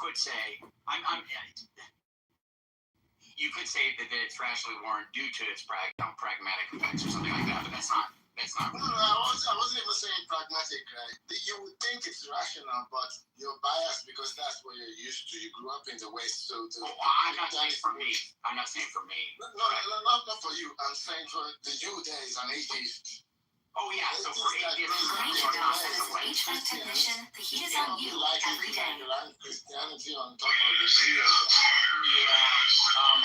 could say that it's rationally warrant due to its pragmatic effects or something like that, but that's not. No, I wasn't even saying pragmatic, right? You would think it's rational, but you're biased because that's what you're used to. You grew up in the West, so I'm not saying for me. I'm not saying for me. No, not for you. I'm saying for the you there is an atheist. Oh yeah, so for HVAC technician, the heat is on you every day. Christianity on top of the I'm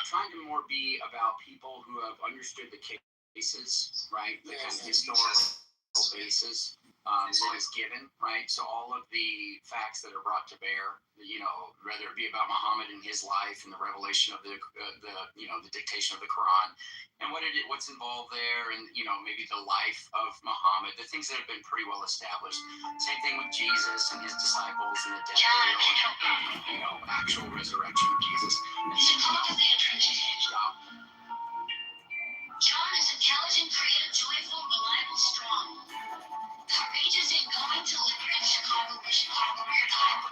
trying to more be about people who have understood the cases, right? The kind of historical basis that is given, right? So all of the facts that are brought to bear, whether it be about Muhammad and his life and the revelation of the dictation of the Quran, and what's involved there, and maybe the life of Muhammad, the things that have been pretty well established. Same thing with Jesus and his disciples and the death, burial, and actual resurrection of Jesus. John is intelligent, creative, joyful, reliable, strong. Courageous in going to liberate Chicago, but Chicago, your time.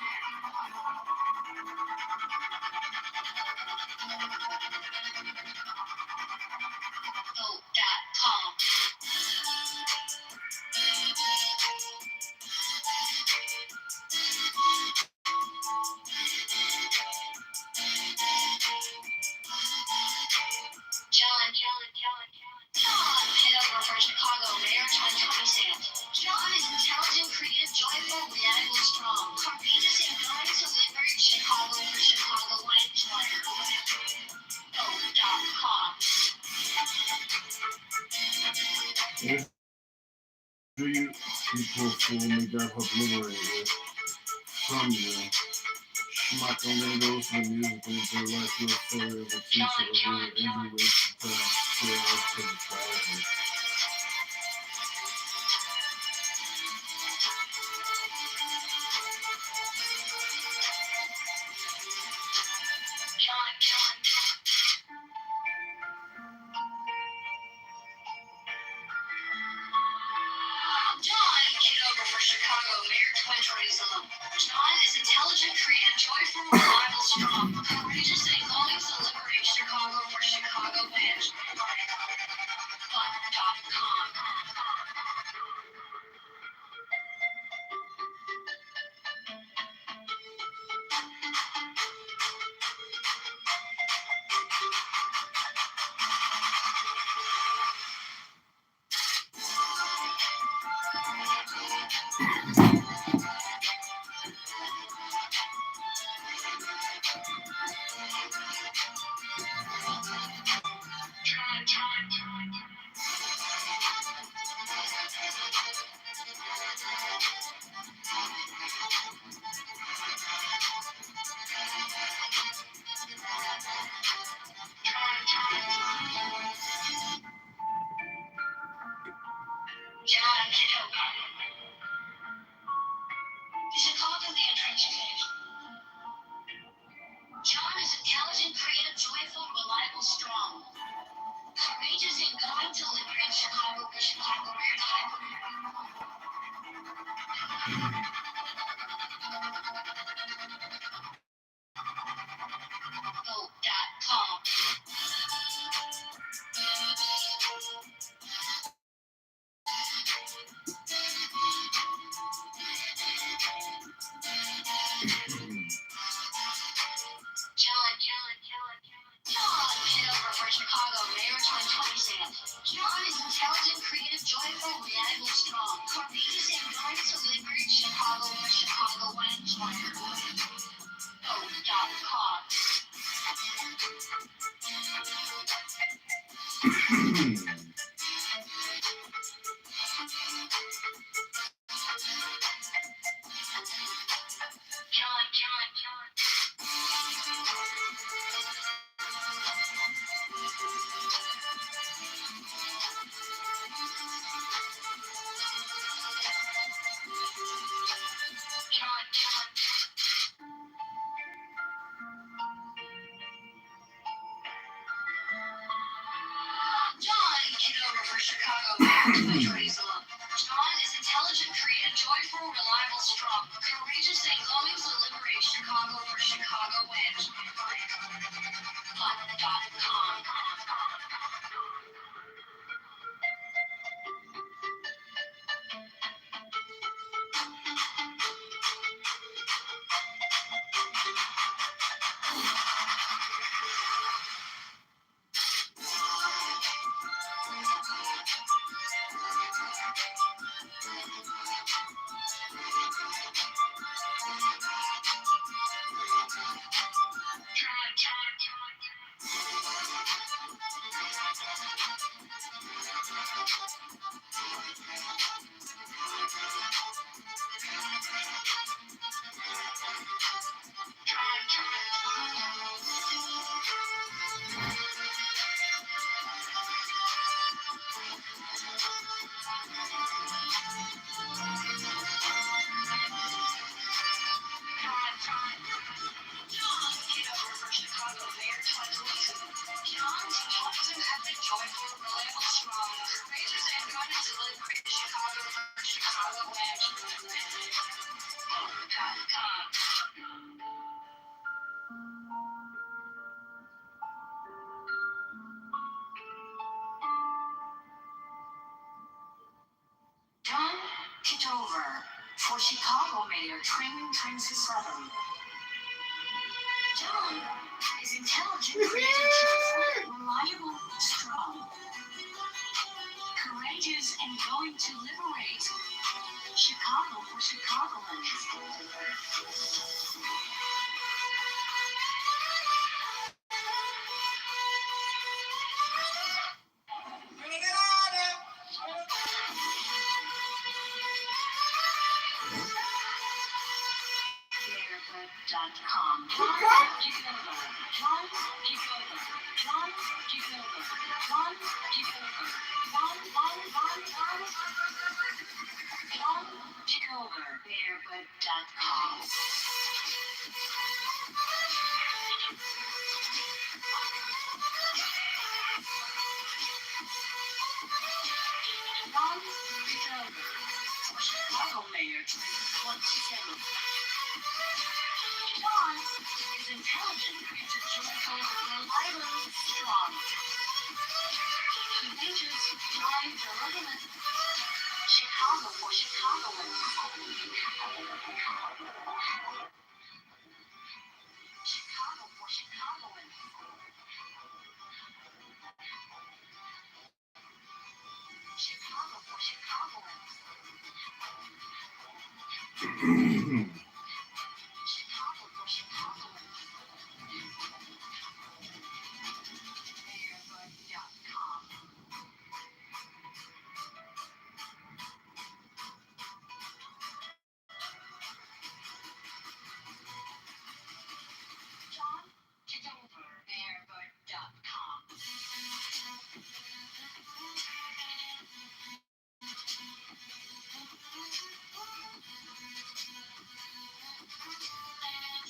Vote.com. John, head over for Chicago, Mayor 2026. John is intelligent, creative, joyful, reliable, strong. Courageous in going to liberate Chicago for Chicago, white water. Vote.com. Do you people who may God help liberate with from you Michael Lindos, the musical intellectual story of a teacher who every way she turns to the tragedy. John Kitover for Chicago, Mayor Twin Tourism. John is intelligent, creative, joyful, reliable, strong, courageous, and going to liberate Chicago for Chicago wins. Fun.com. John Kitover. The Chicago Land Transportation. John is intelligent, creative, joyful, reliable, strong, courageous, and going to liberate Chicago for Chicago Maritime. Vote.com. John Kitover for Chicago Mayor 2027. John is intelligent, creative, joyful, reliable, strong, courageous, and going to liberate Chicago for Chicago wins. Vote.com. John Kitover for Chicago Mayor 2027. John is intelligent, creative, joyful, reliable, strong, courageous, and going to liberate Chicago for Chicago wins. Fun.com. John Kitover for Chicago Mayor 2027. John is intelligent, creative, joyful, reliable, strong, courageous, and going to liberate Chicago for Chicagoans. John Kitover, Airbud.com.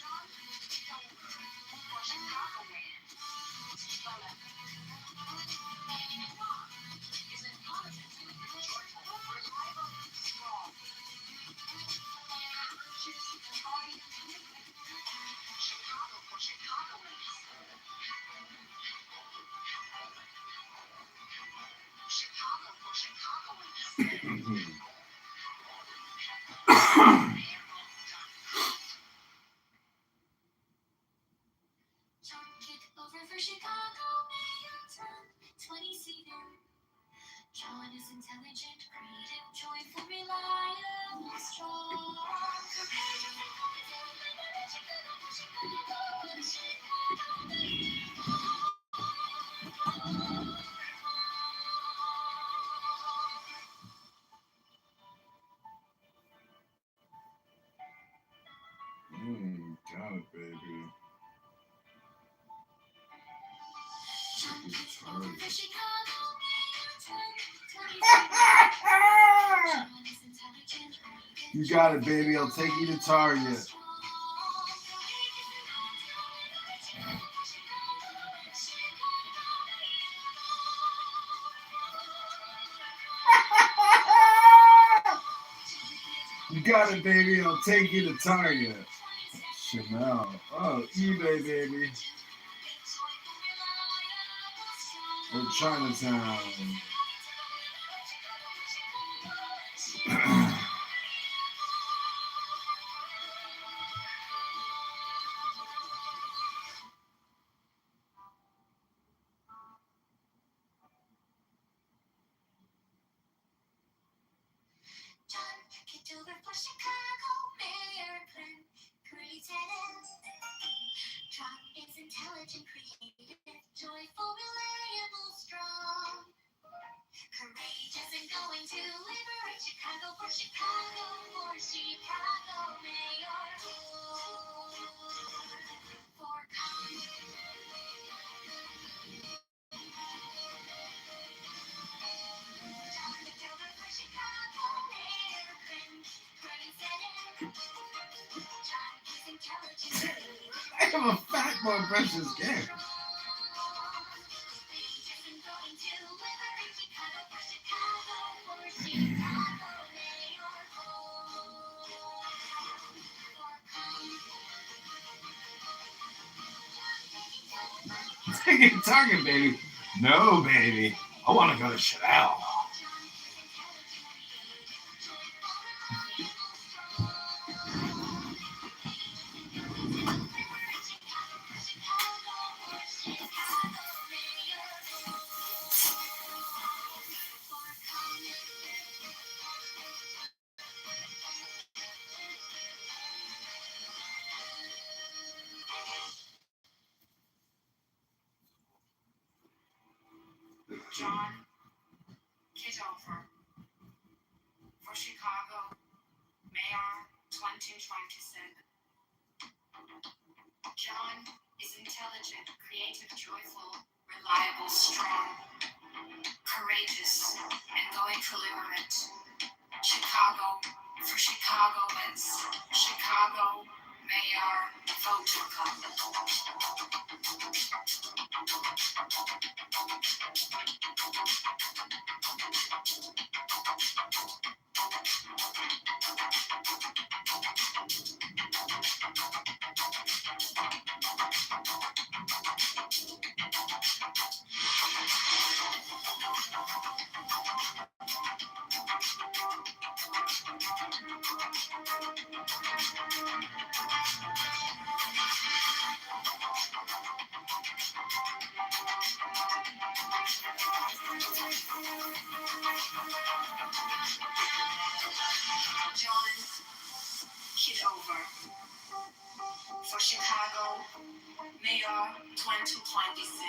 John Kitover, for Chicagoland. Is intelligent, joyful, reliable, strong. Chicago for Chicagoans. Chicago for Chicagoans. John Kitover for Chicago, Mayor 20-seater. John is intelligent, creative, joyful, reliable, strong. Courageous and confident, Chicago for Chicago, Got it, baby. John Kitover for Chicago, Mayor 20-seater. You got it, baby. I'll take you to Target. You got it, baby. I'll take you to Target. Chanel. Oh, eBay, baby. Or Chinatown. John Kitover for Chicago, Mayor creative. John is intelligent, creative, joyful, reliable, strong. Courageous and going to liberate Chicago for Chicago, Mayor. For John Kitover for Chicago, Mayor John is intelligent. I have a fat, more precious gift. Take it to Target, baby. No, baby. I want to go to Chanel. John Kitover for Chicago, Mayor 2027. John is intelligent, creative, joyful, reliable, strong, courageous, and going to liberate Chicago for Chicagoans. Chicago, Mayor, vote to come. Mayor 2026.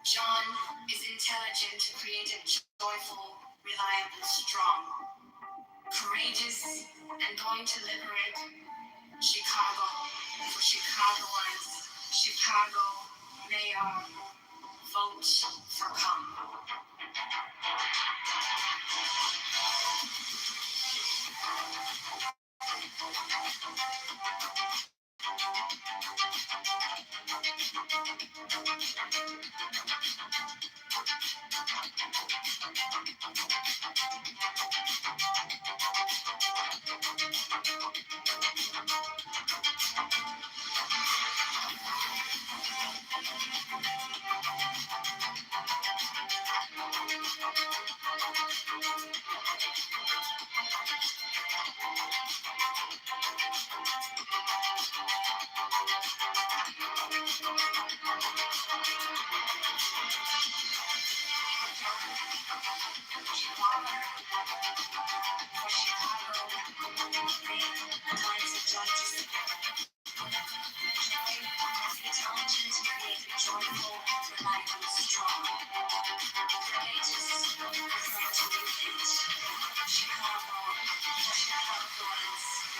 John is intelligent, creative, joyful, reliable, strong, courageous, and going to liberate Chicago for Chicagoans. Chicago Mayor, vote for come.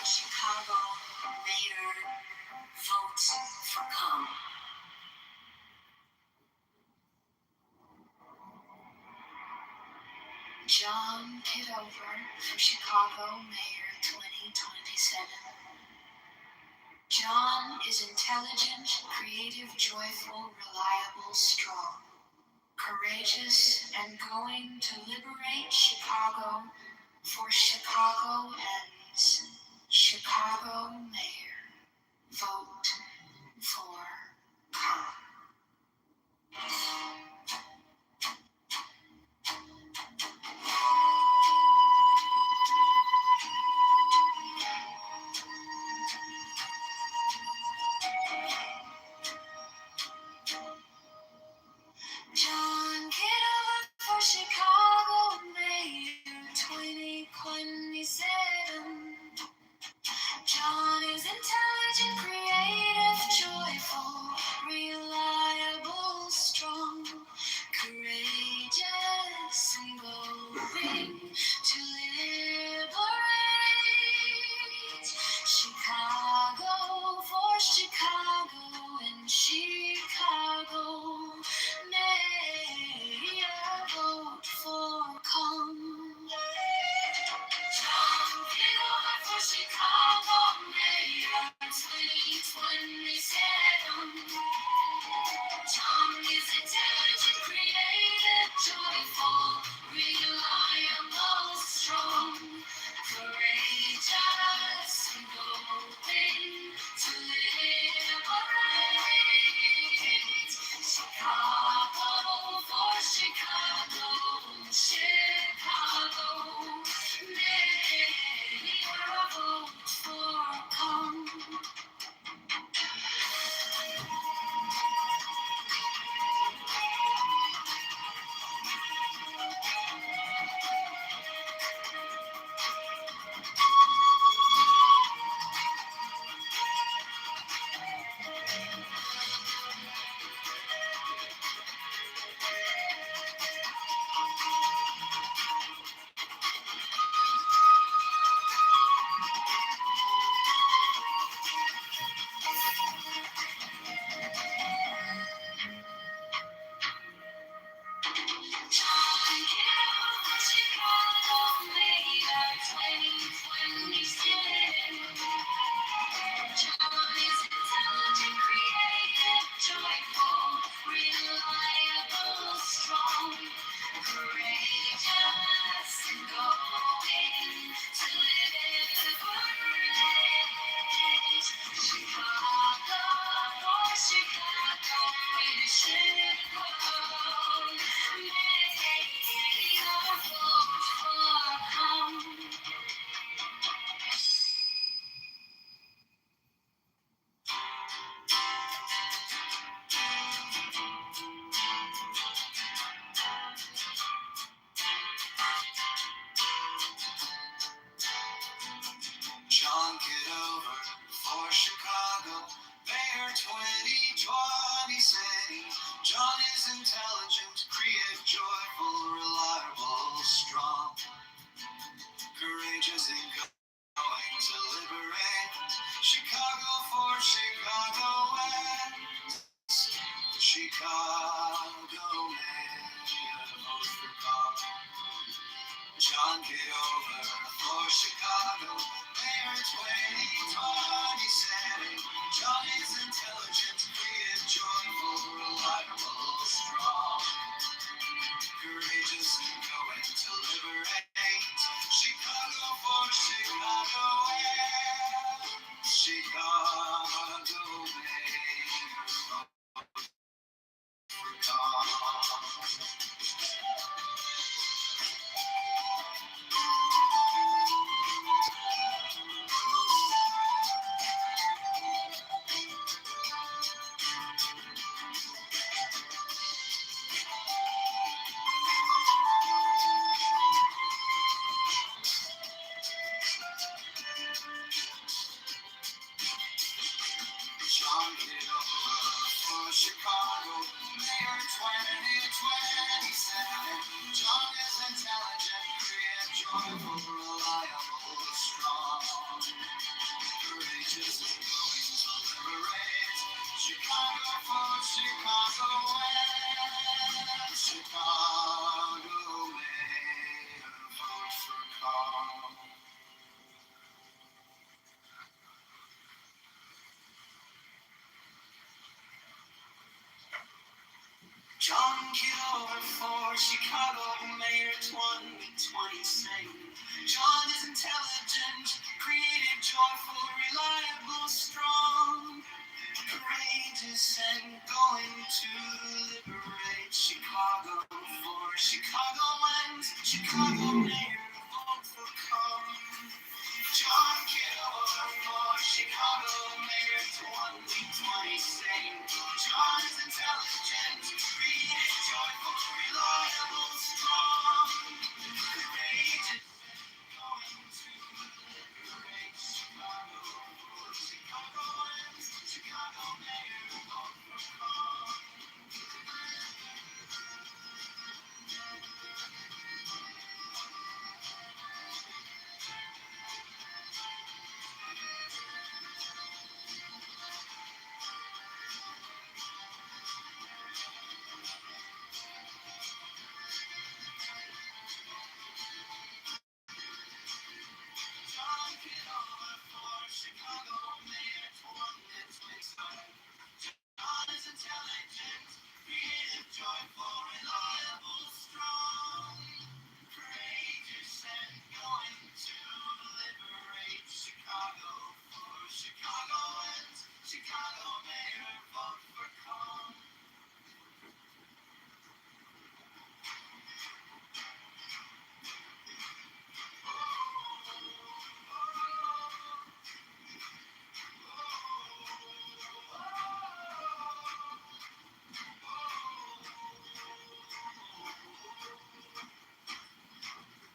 Chicago Mayor, vote for come. John Kitover for Chicago Mayor 2027. John is intelligent, creative, joyful, reliable, strong, courageous, and going to liberate Chicago for Chicago and Chicago Mayor. Vote for come. John Kitover for Chicago Mayor 2027. John is intelligent, creative, joyful, Chicago mayor, vote for Bob. John Kitover for Chicago mayor 2027. John is intelligent, creative, joyful, reliable, strong, courageous, and going to liberate Chicago for Chicago and Chicago mayor, vote for God. John Kitover for Chicago mayor 2027. John is intelligent, creative, joyful, reliable, strong, courageous, and going to liberate Chicago for Chicago and Chicago mayor, vote for Carl. John Kitover for Chicago mayor 2027. John is intelligent, creative, joyful, reliable, strong, courageous, and going to liberate Chicago for Chicago and Chicago mayor, vote for come. John Kitover for Chicago mayor 2027. John is intelligent, creative, joyful, reliable, strong, courageous, going to liberate Chicago for Chicago and Chicago mayor, vote for come. John Kitover for Chicago mayor 2027. John is intelligent, creative, joyful, reliable, strong, courageous, and going to liberate Chicago for Chicago and Chicago mayor, vote for come.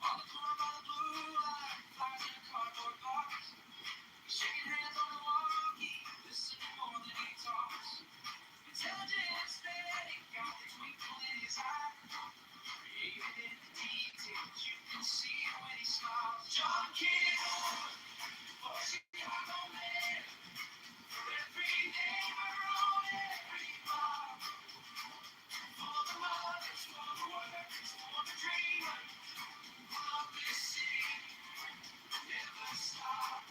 On the corner by the blue light, flies in a cardboard box, shaking hands on the walkie, listening more than he talks. Intelligent, steady, got the twinkle in his eye, created in the details, you can see it when he smiles. John Kitover for Chicago mayor, for every neighbor on every block, for the mothers, for the workers, for the dreamers, love this city, never stop.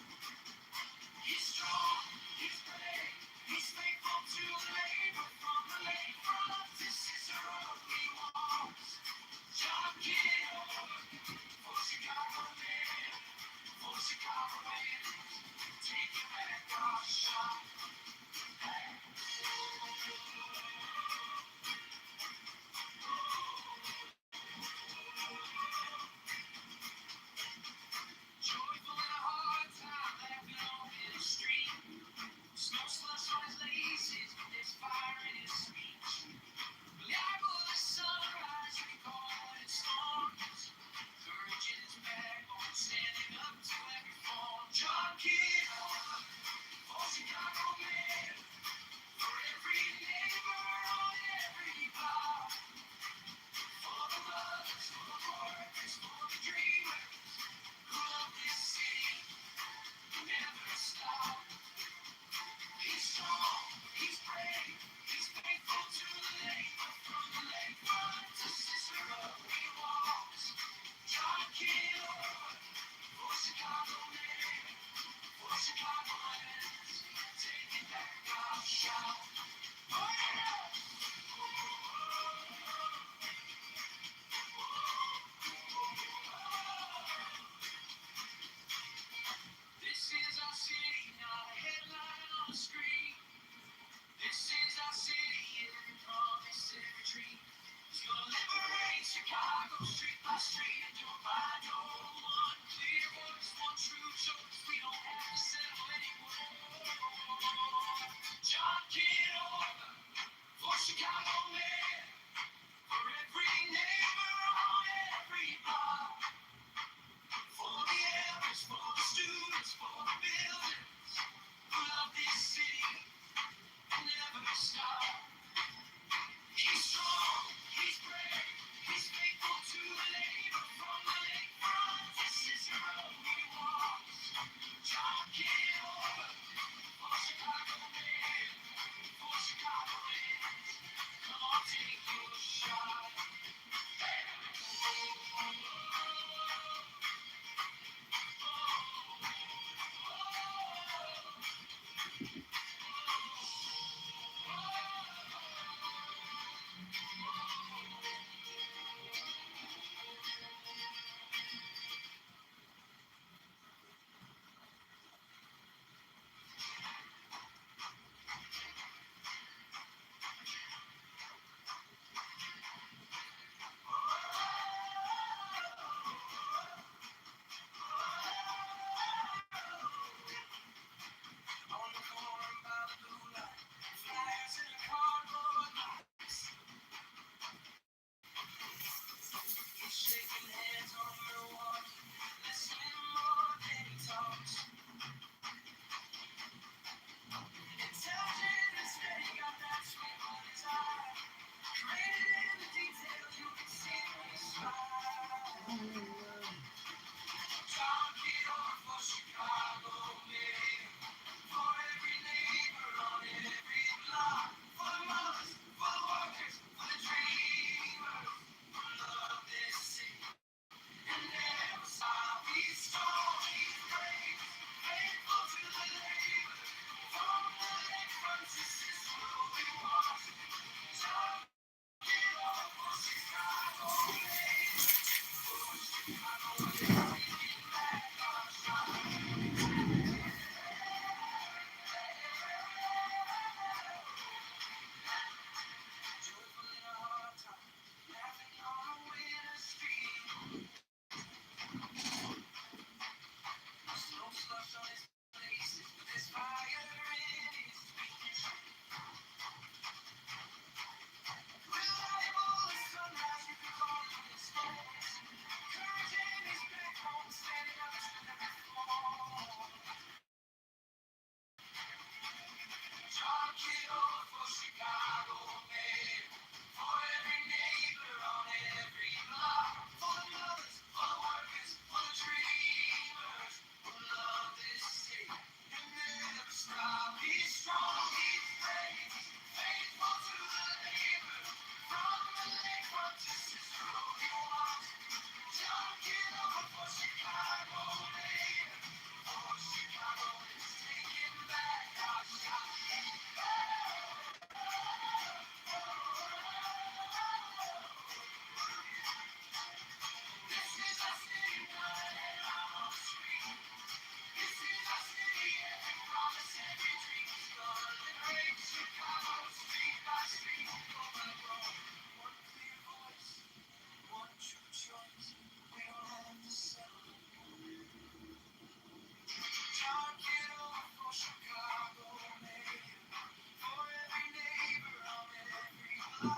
He's strong, he's brave, he's faithful to the labor, from the lakefront to Cicero he walks. John Kitover for Chicago mayor,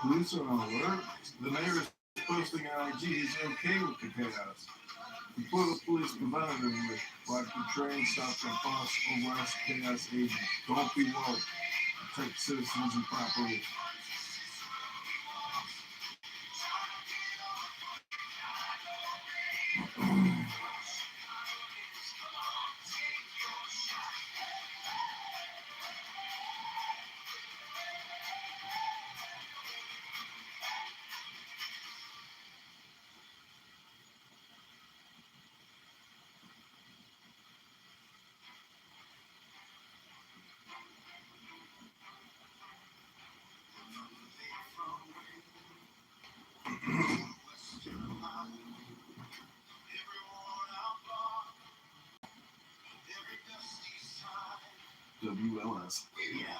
police are on alert. The mayor is posting on IG he's okay with the chaos. The Portland Police prevented him with block the train, stop the bus, arrest chaos agents. Don't be woke. Protect citizens and property. WLS. Yeah.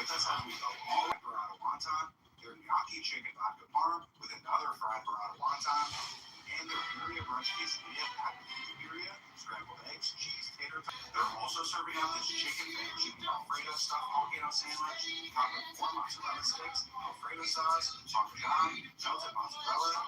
With us as we go all burrata wonton, their gnocchi chicken vodka parm with another fried burrata wonton, and their birria brunch quesadilla packed with birria, scrambled eggs, cheese, tater tots. They're also serving out this chicken Alfredo stuffed volcano sandwich, topped with 4 mozzarella sticks, Alfredo sauce, Parmesan, melted mozzarella.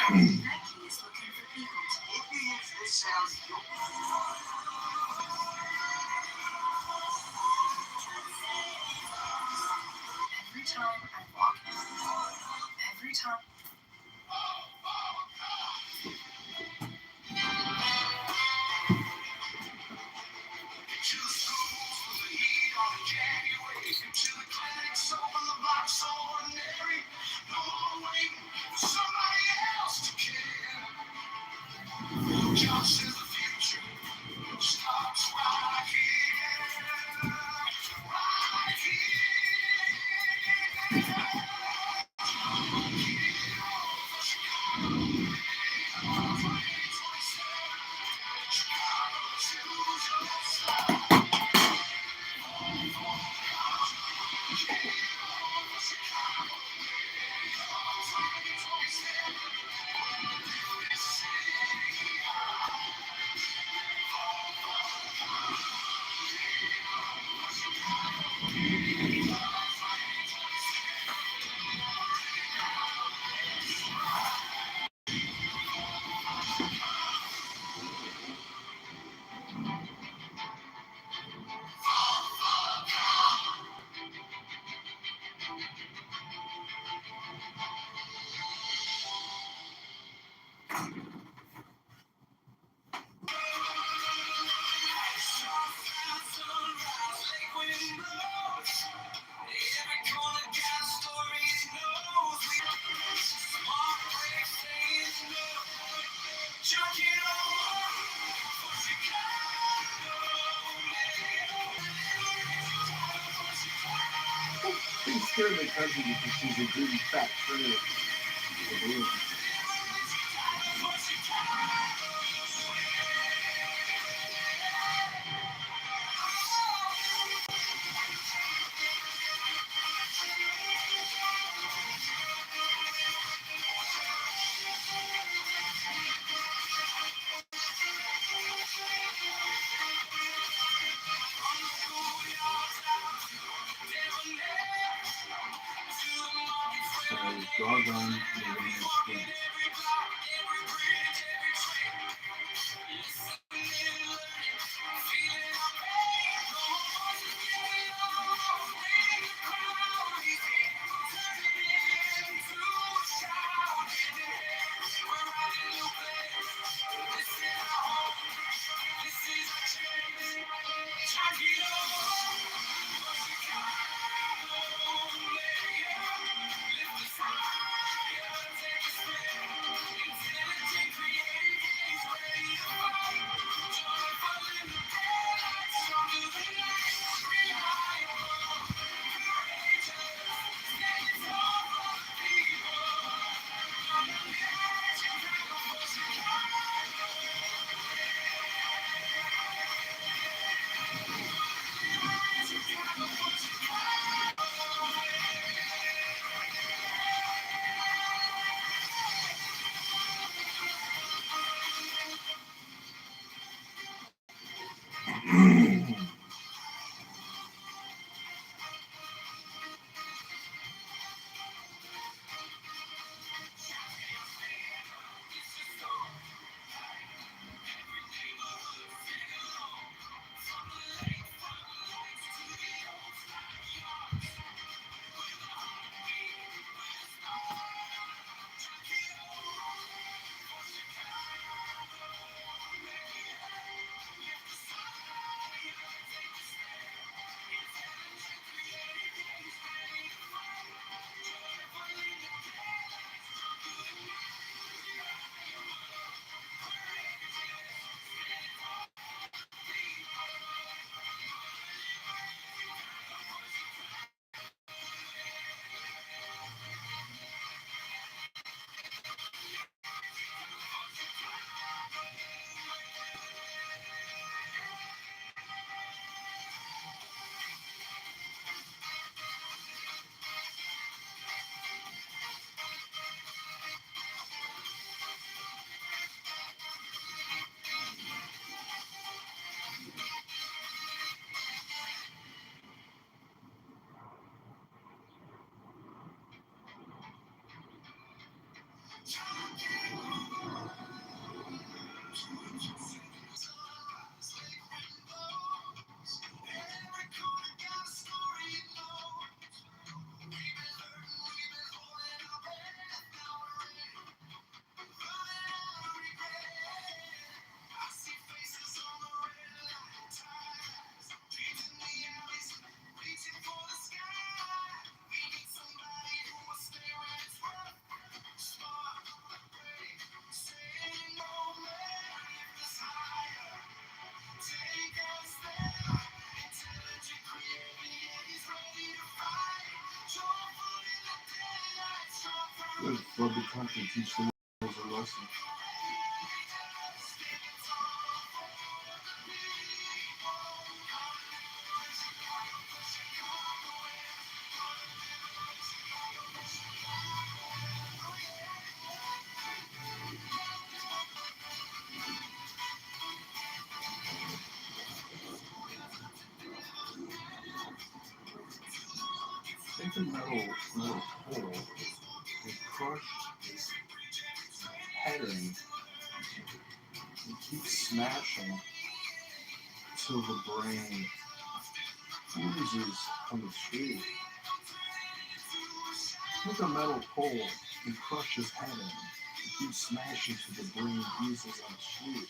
Nike is looking for people to It sounds every time I walk in. Every time. Just in the future starts right here, right She's scared of the country because she's a big fat trailer. Doggone. Good for the country, teach the world a lesson. Take a metal pole and crush his head in and keep smashing till the brain oozes from the street. Take a metal pole and crush his head in and keep smashing till the brain oozes on the street.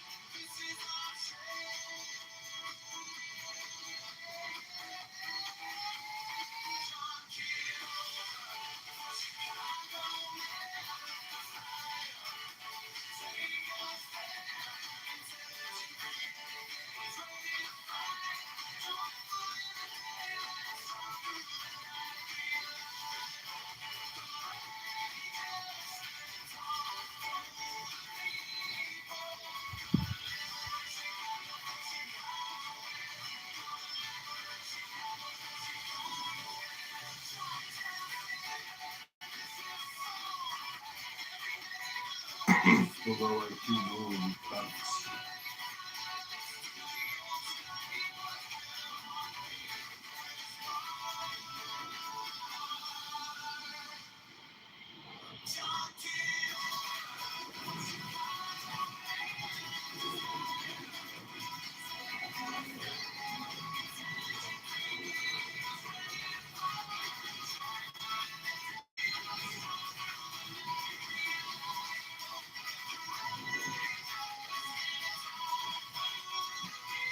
Although I do know you facts.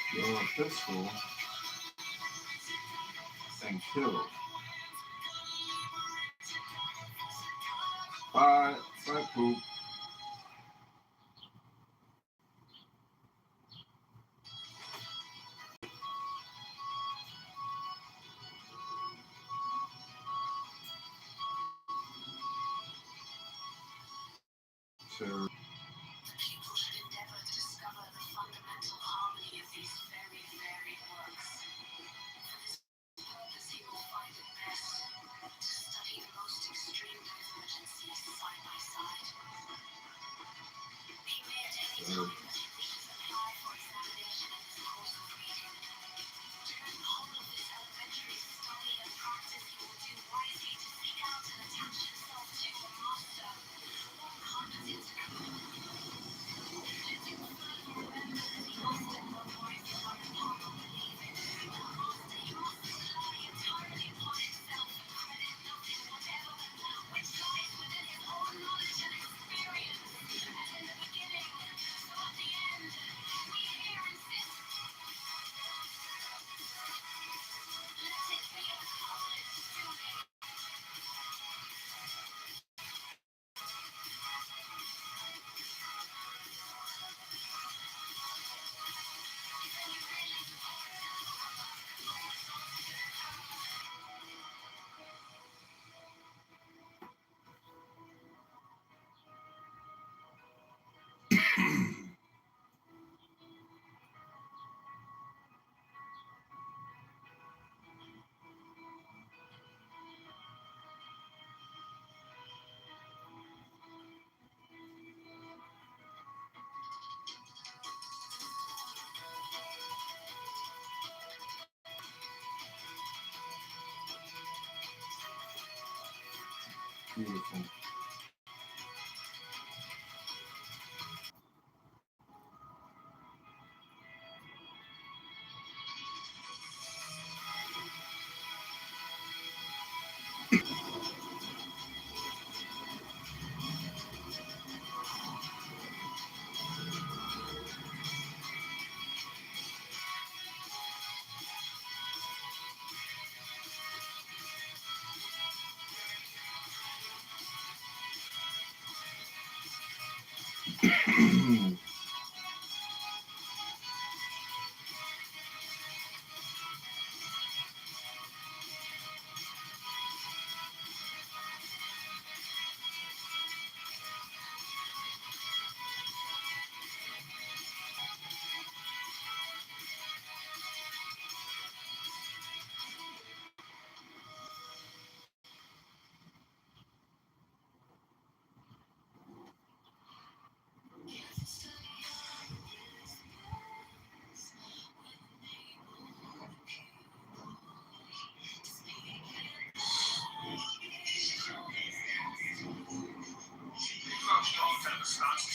Throw a pistol and kill. Bye, poop. Terror. People should endeavor to discover the fundamental harmony of these very varied works. For this purpose, he will find it best to study the most extreme divergencies side by side. He may at any time wish to apply for examination in this course of reading. During the whole of this elementary study and practice, he will do wisely to seek out and attach himself to a master. One competent Beautiful.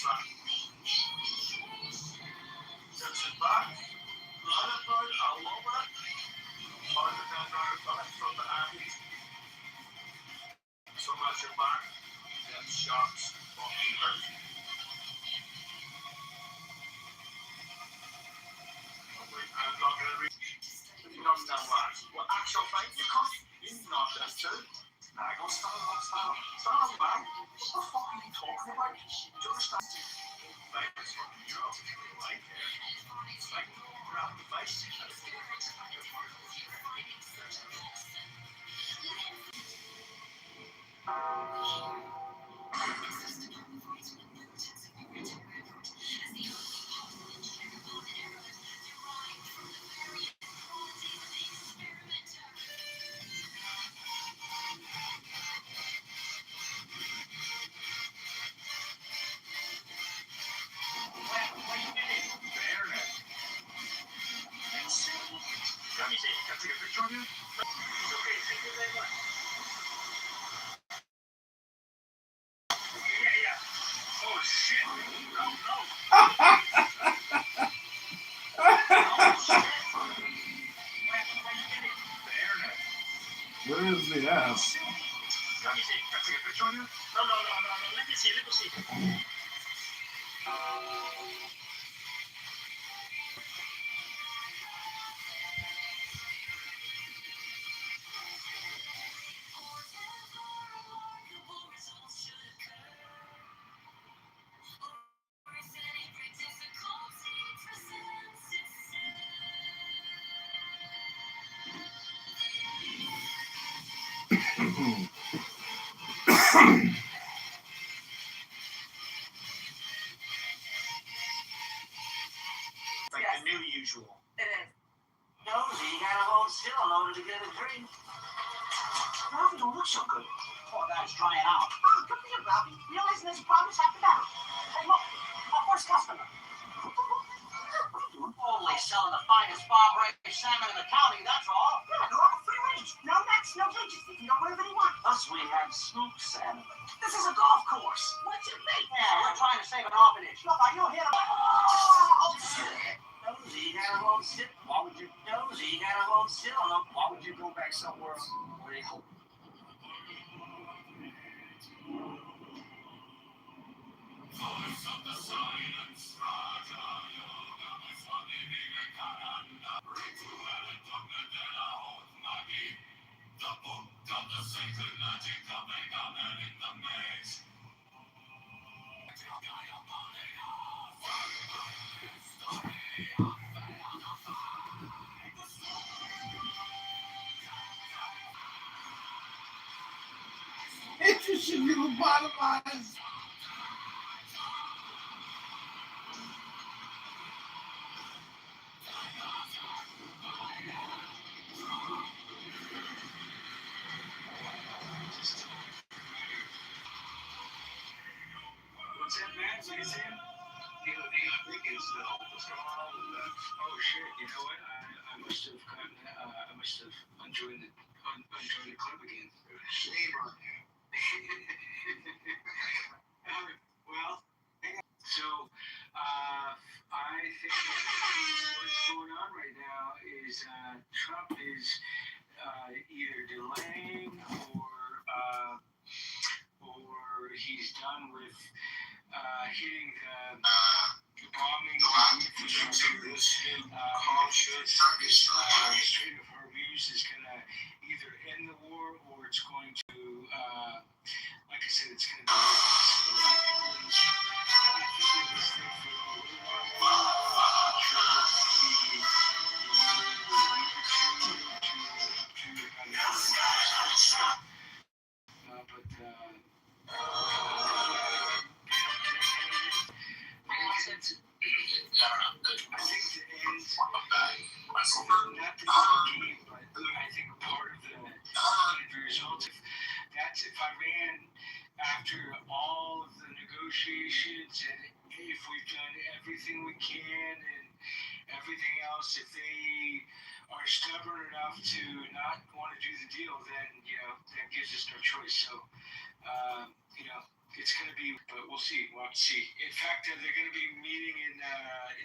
That's it back. Rutherford, all over. Part of that back from the athletes. So much your back. Them shots fucking hurt. I'm not gonna read. You don't know what. Well, actual fact, you come. You not that too. Nah, go stand up, man. What the fuck are you talking about? Do you understand? Like, it's fucking Europe. Like, like, grab the face. Can I take a picture of you? It's okay, thank you very much. Yeah. Oh shit. Where is the ass? Let me see. Can I take a picture of you? No. Let me see. Like the new usual. It is. Nosy, you gotta hold still in order to get a drink. Ralphie don't look so good. Poor guy's drying out. Oh, good for you, Ralphie. Realizing there's a problem is half the battle. Hey, look, our first customer. Only selling the finest farm-raised salmon in the county, that's all. Yeah, they're all free range. No nets, no cages. You can go wherever you want. Plus, we have smoked salmon. This is a golf course. What's your bait? Yeah, we're trying to save an orphanage. Look, are you here to... Oh, shit. Nosy, you gotta hold still. Why would you... Nosy, you gotta hold still. Why would you go back somewhere where they hope? Interesting little bottom lines. What's that, man? What you saying? I think it's what's going on with that? Oh shit! You know what? I must have gotten. I must have unjoined the club again. Shame on you. Well, so I think what's going on right now is Trump is either delaying or he's done with hitting the bombing of infrastructure. Strait of Hormuz is going to either end the war or it's going to, like I said, it's going to be. So I think we're going to keep this thing for a little while. I'm sure we will If Iran, after all of the negotiations negotiations, and if we've done everything we can and everything else, if they are stubborn enough to not want to do the deal, then that gives us no choice. So it's going to be, but we'll see. We'll have to see. In fact, they're going to be meeting in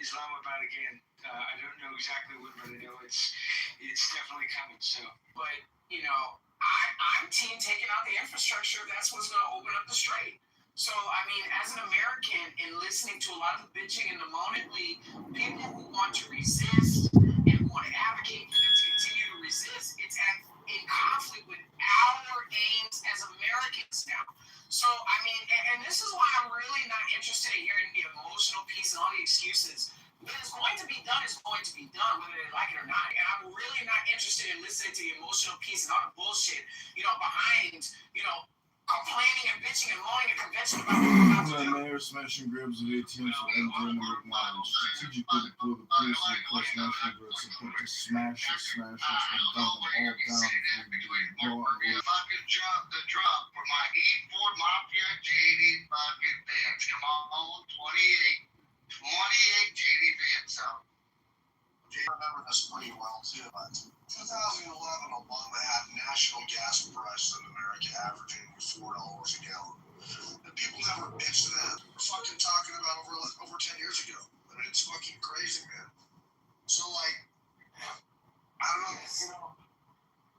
Islamabad again. I don't know exactly when, but I know it's definitely coming. So, but I'm team taking out the infrastructure. That's what's going to open up the strait. So, I mean, as an American, and listening to a lot of the bitching and the moaning, people who want to resist and who want to advocate for them to continue to resist, it's in conflict with our aims as Americans now. So, I mean, and this is why I'm really not interested in hearing the emotional piece and all the excuses. What is going to be done is going to be done, whether they like it or not. And I'm really not interested in listening to the emotional piece and all the bullshit, behind, complaining and bitching and moaning and convention about The mayor smashing grabs of ATMs for MJ number 9. Strategically deploy the police and request National Guard support to smash the smashers and dump them all down before we blow out The drop for my E4 Mafia JD fucking fans. Come on, 28 JD fans out. I remember this pretty well too, but 2011, Obama had national gas prices in America averaging $4 a gallon. And people never bitched to that. We're fucking talking about over 10 years ago. I mean, it's fucking crazy, man. So, I don't know,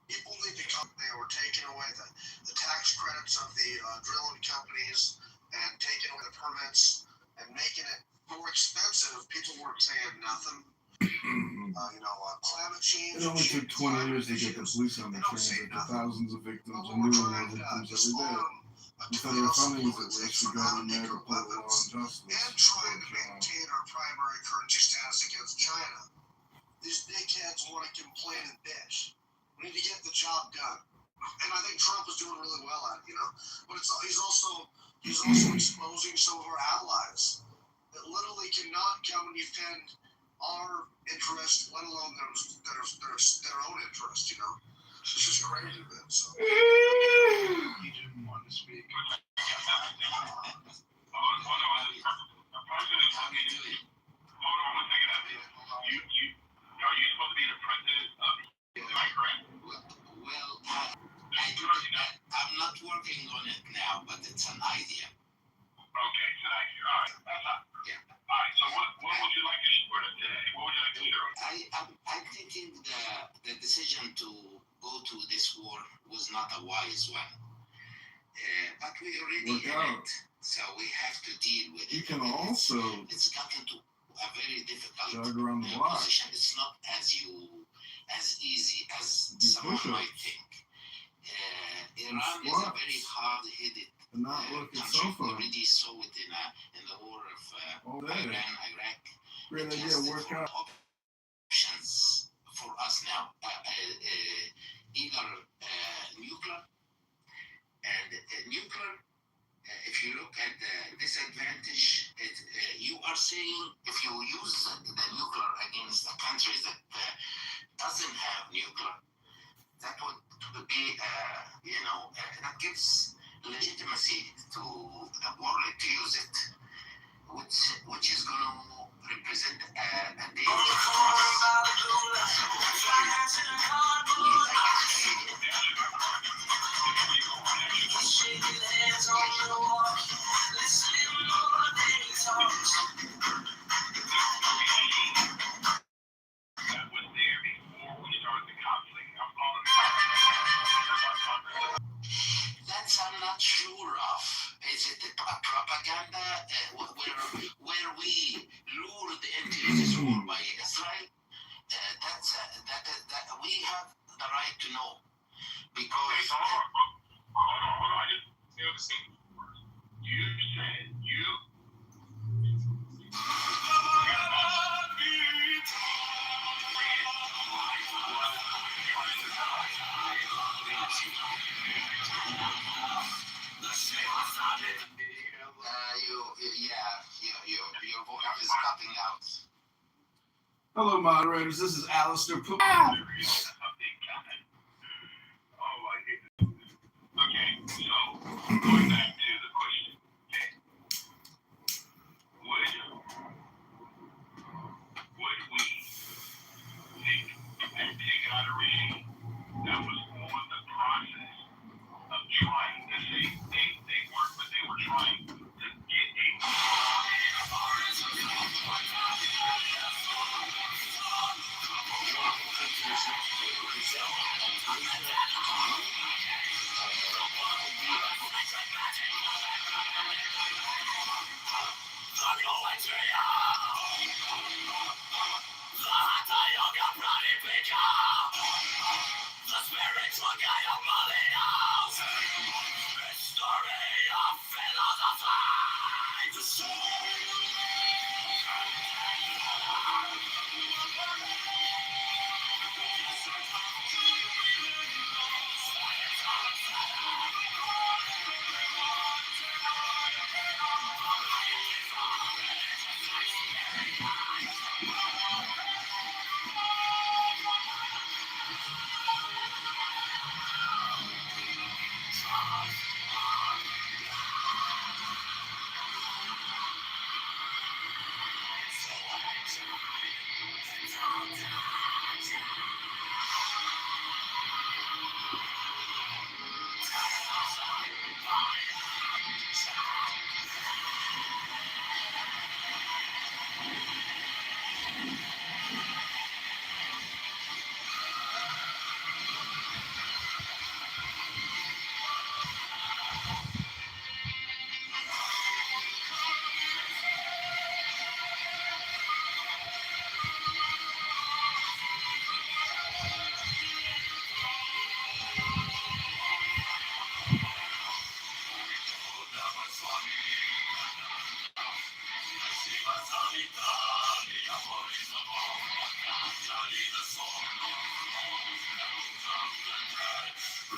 people need to come. They were taking away the tax credits of the drilling companies and taking away the permits and making it more expensive. People weren't saying nothing. Climate change. It only took 20 years to get the police on the transit to thousands of victims and new victims every day. The federal funding is at risk for government to pull the law and justice. And trying to maintain our primary currency status against China. These dickheads want to complain and bitch. We need to get the job done. And I think Trump is doing really well at it, But he's also exposing some of our allies that literally cannot come and defend our interest, let alone their own interest, It's just crazy, man. So. He didn't want to speak. Hold on one second, Abby. Are you supposed to be the president of the correct? Well, I'm not working on it now, but it's an idea. Okay, it's an idea. All right, that's not. Yeah. All right, so what would you like to share today? What would you like to share? I'm thinking the decision to go to this war was not a wise one. But we already in it, so we have to deal with it. You can also it's gotten to a very difficult position. It's not as easy as someone might think. Iran is a very hard-headed country. We already saw it in the war of Iran, Iraq. Great idea, work out. Options for us now, either nuclear, and nuclear, if you look at the disadvantage, you are saying if you use the nuclear against a country that doesn't have nuclear, that would be, that gives legitimacy to the world to use it, which is going to represent a danger for I'm not sure of. Is it a propaganda where we lured into this war by Israel? That we have the right to know, because. Hold on. I just feel the same. You said you. Your voice is cutting out. Hello, moderators. This is Alistair. Oh my goodness. Okay, so going back to the question. Okay.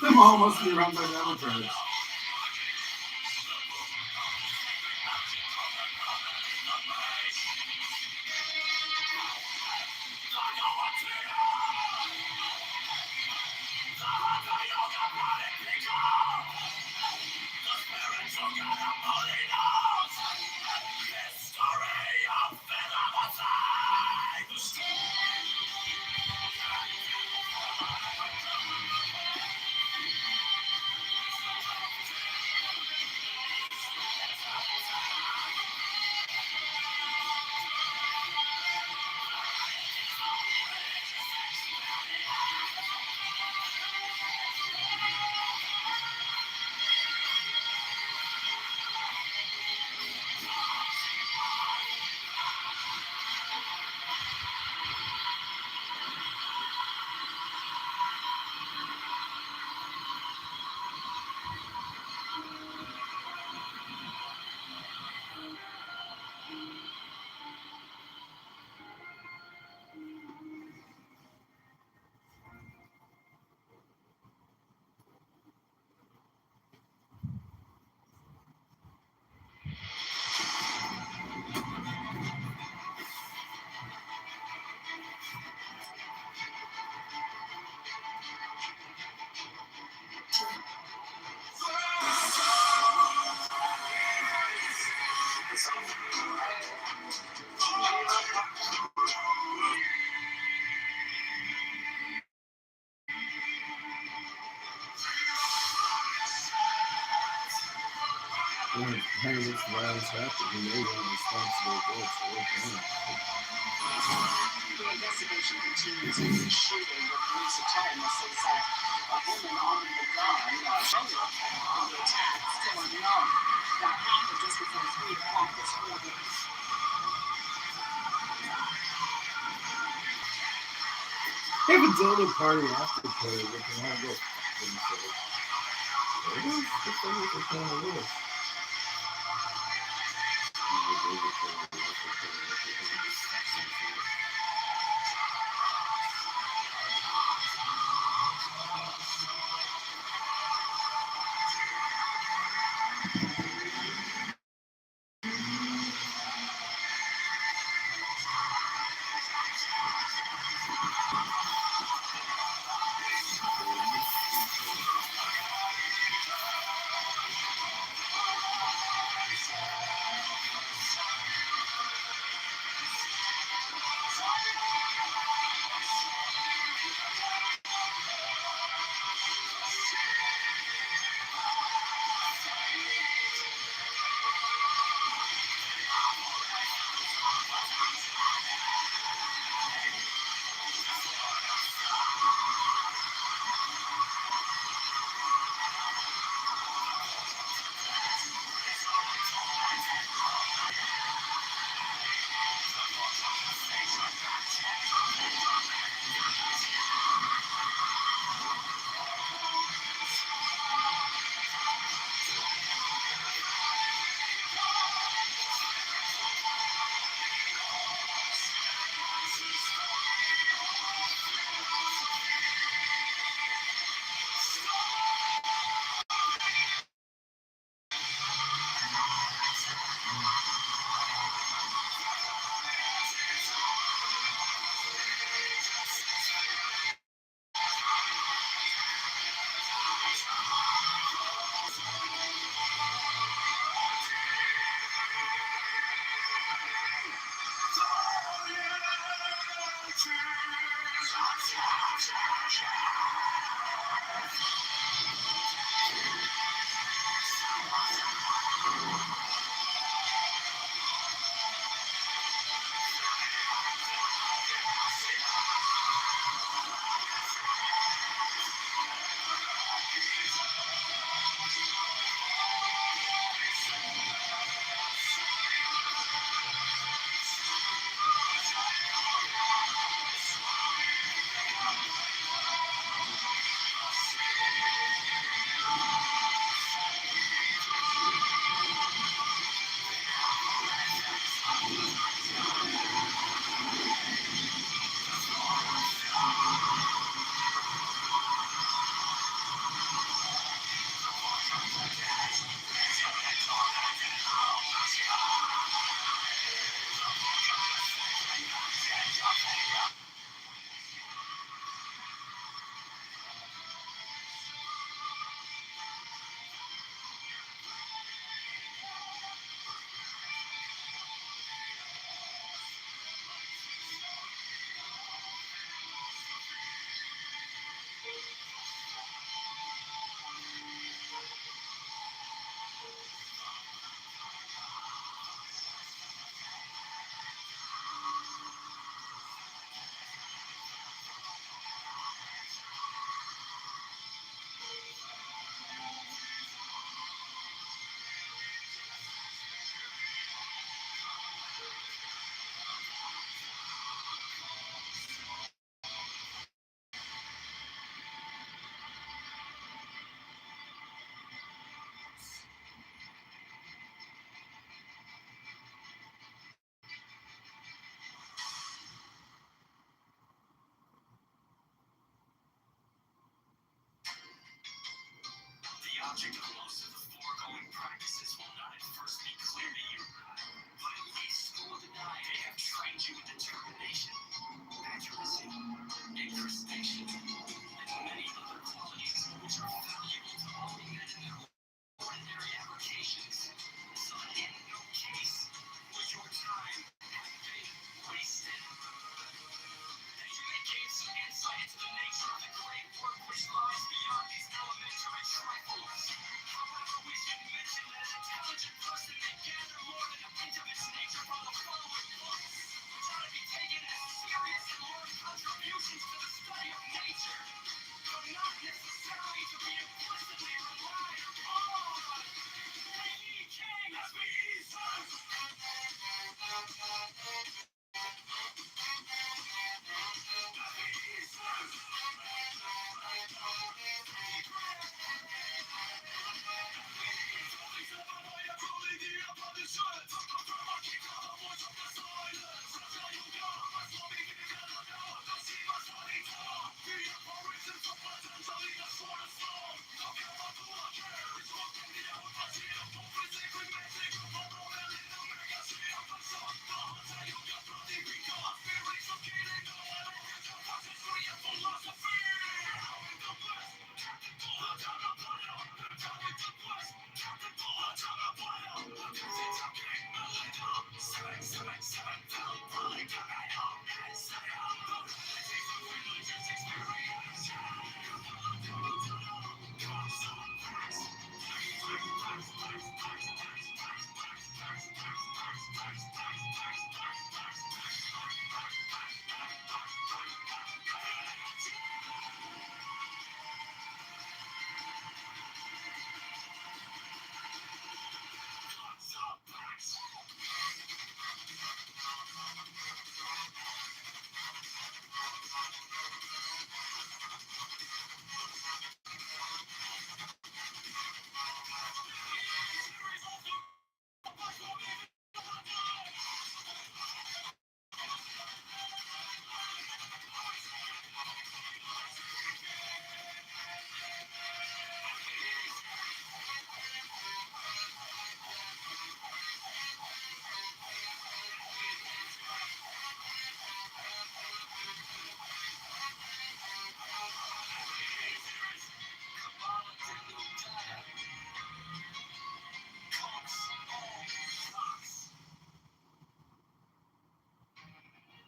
The mall must be run by Democrats. When Henry's violence happened, he made one responsible adults to work on it. The investigation continues in the shooting with police authorities say that a woman armed with a gun showed up on the attack still unknown. That happened just before 3 o'clock this morning. They have a donor party after party. They can all go fuck themselves. What the fuck is the kind of this?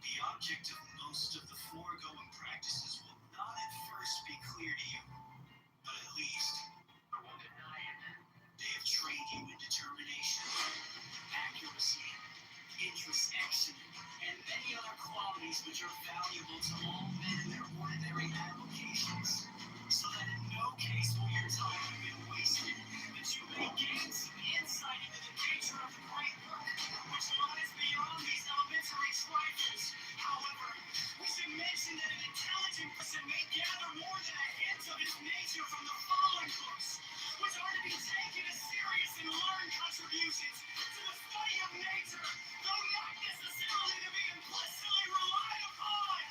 The object of most of the foregoing practices will not at first be clear to you, but at least they have trained you in determination, accuracy, introspection, and many other qualities which are valuable to all men in their ordinary applications, so that in no case will your time have been wasted, that you may gain some insight into the nature of the great work which lies beyond these elementary trifles. However, we should mention that an intelligent person may gather more than a hint of its nature from the following books, which are to be taken as serious and learned contributions to the study of nature, though not necessarily to be implicitly relied upon.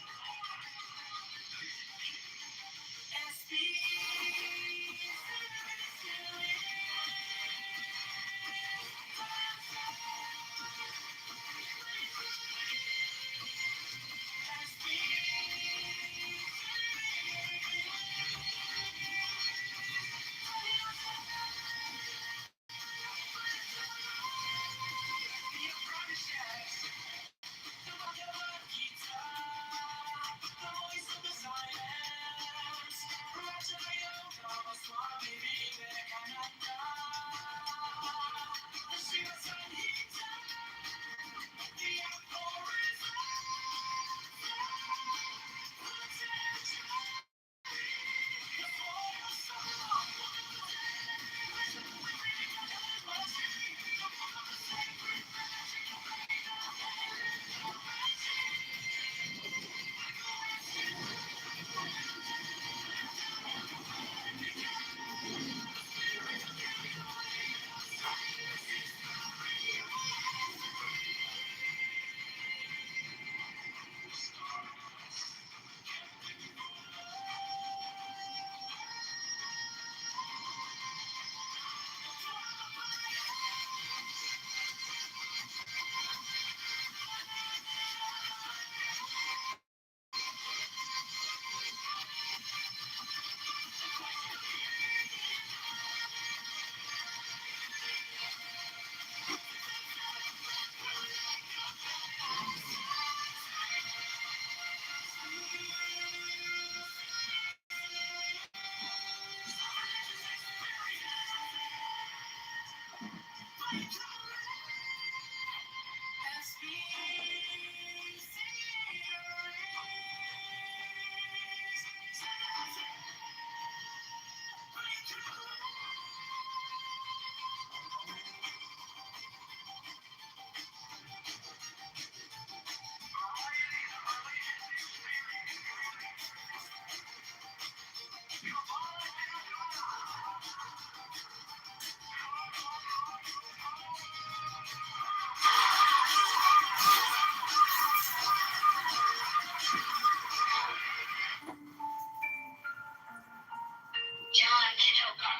John Kitover.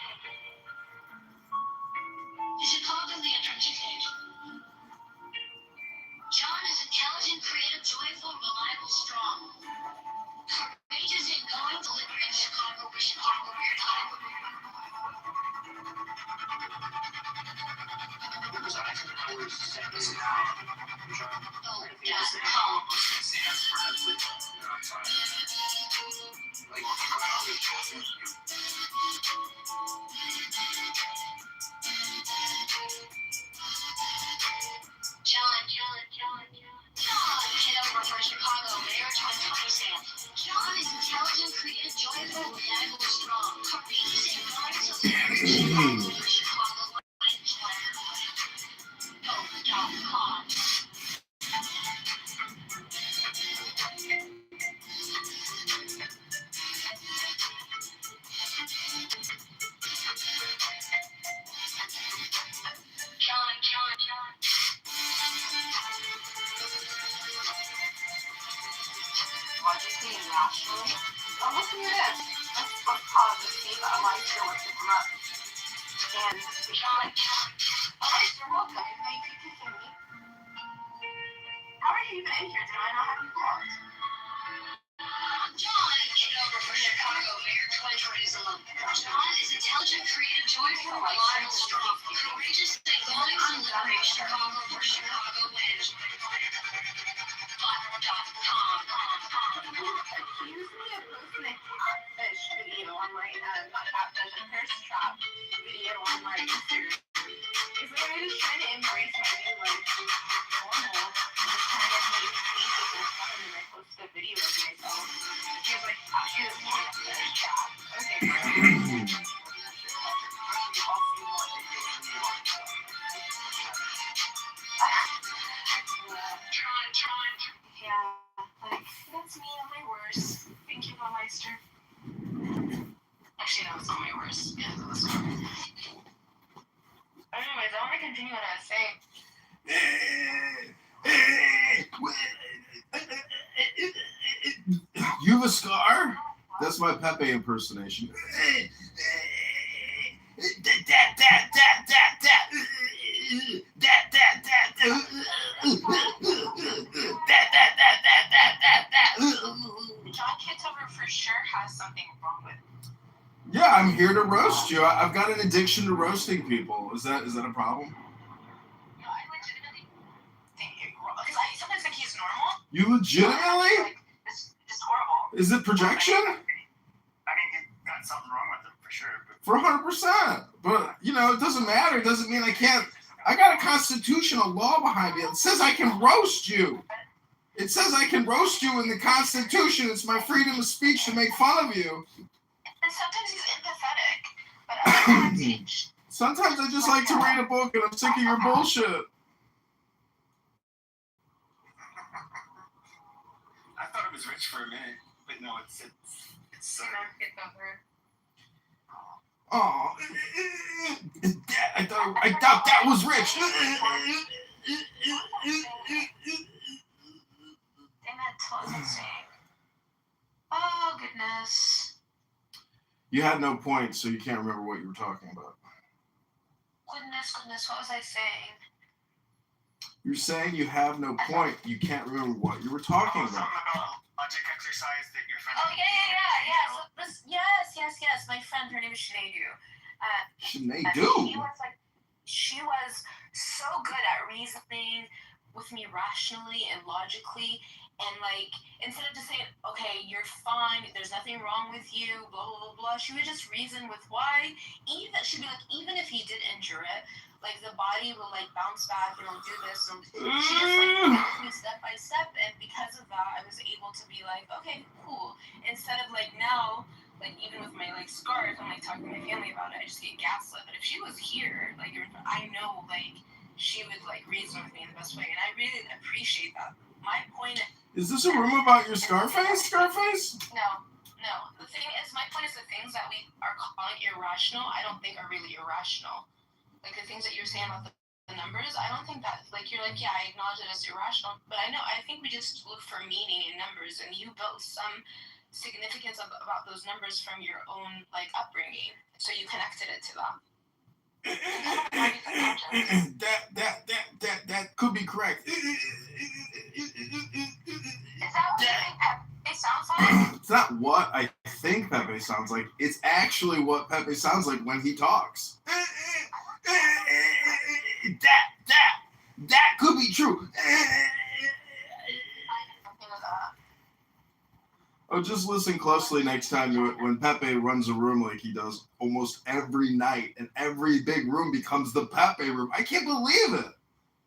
You should call him the entrance stage. John is intelligent, creative, joyful, reliable, strong. Courageous in going, deliberate in Chicago, where Chicago, where time. Oh, that's calm. John Kitover for Chicago, Mayor 2027. John is intelligent, creative, joyful, reliable, strong. Courageous in going, deliberate in Chicago, where Chicago, where time. Oh, that's calm. What you see naturally. Oh, listen to this. Let's pause and see if Elijah wants to come up. And John, Elijah, you're welcome. May you keep kissing me? How are you even in here? Did I not have you blocked? John Kitover for Chicago, Mayor 2027. John is intelligent, creative, joyful, reliable, strong. Courageous in going, deliberate in Chicago, where Chicago wins. worse. Thank you, Meister. Actually, no, it's not my worst. Yeah, that was good. Anyways, I want to continue what I was saying. You have a scar? That's my Pepe impersonation. John Kitover for sure has something wrong with him. Yeah, I'm here to roast you. I've got an addiction to roasting people. Is that a problem? No, I legitimately think because I sometimes think he's normal. You legitimately? Like, it's horrible. Is it projection? I mean, he got something wrong with him for sure. For 100%. But, it doesn't matter. It doesn't mean I can't. I got a constitutional law behind me. It says I can roast you. It says I can roast you in the Constitution. It's my freedom of speech to make fun of you. And sometimes he's empathetic, but other times Sometimes I just like to read a book and I'm sick of your bullshit. I thought it was rich for a minute, but no, it's Oh, I thought that was rich. Oh, goodness. You had no point, so you can't remember what you were talking about. Goodness, what was I saying? You're saying you have no point. You can't remember what you were talking about. something about logic exercise that your friend. Oh, yeah. So yes. My friend, her name is Sineadu. Sineadu? She was so good at reasoning with me rationally and logically, and instead of just saying, okay, you're fine, there's nothing wrong with you, blah blah blah blah, she would just reason with why. She'd be like, even if he did injure it, the body will bounce back and it'll do this, and she just took me step by step, and because of that I was able to be like, okay, cool, instead of now, even with my scars, I'm talking to my family about it, I just get gaslit. But if she was here, I know she would reason with me in the best way, and I really appreciate that. My point is this a room about your Scarface? No. The thing is, my point is the things that we are calling irrational, I don't think are really irrational. The things that you're saying about the numbers, I don't think that, you're yeah, I acknowledge it as irrational, but I think we just look for meaning in numbers, and you built some significance about those numbers from your own upbringing, so you connected it to that. That could be correct. Is that what you think Pepe sounds like? It's not what I think Pepe sounds like. It's actually what Pepe sounds like when he talks. That could be true. Oh, just listen closely next time to it when Pepe runs a room like he does almost every night, and every big room becomes the Pepe room. I can't believe it.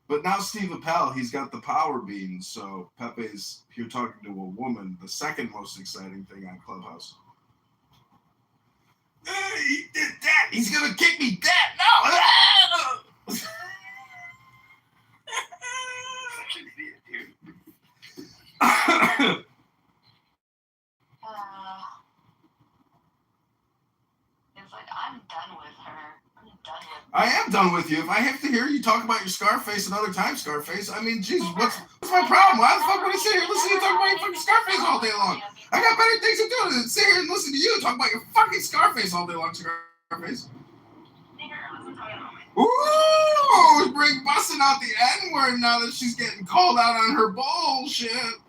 But now Steve Appel, he's got the power beans, so Pepe's here talking to a woman, the second most exciting thing on Clubhouse. He did that! He's gonna kick me that! No! Such an idiot, dude. It's I'm done with her. I am done with you. If I have to hear you talk about your Scarface another time, Scarface, I mean, Jesus, what's my problem? Why the fuck would I sit here and listen to you talk about your fucking Scarface all day long? I got better things to do than sit here and listen to you talk about your fucking Scarface all day long, Scarface. Ooh, bring busting out the N-word now that she's getting called out on her bullshit. I don't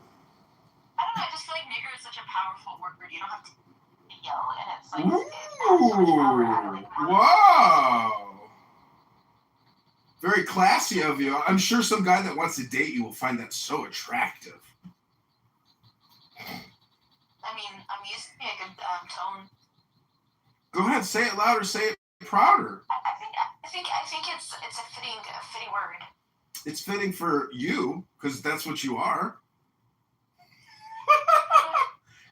know, I just feel nigger is such a powerful word. You don't have to yell, and it's Ooh, wow. Very classy of you. I'm sure some guy that wants to date you will find that so attractive. I mean, I'm used to a good tone. Go ahead, say it louder, say it prouder. I think it's a fitting word. It's fitting for you, because that's what you are.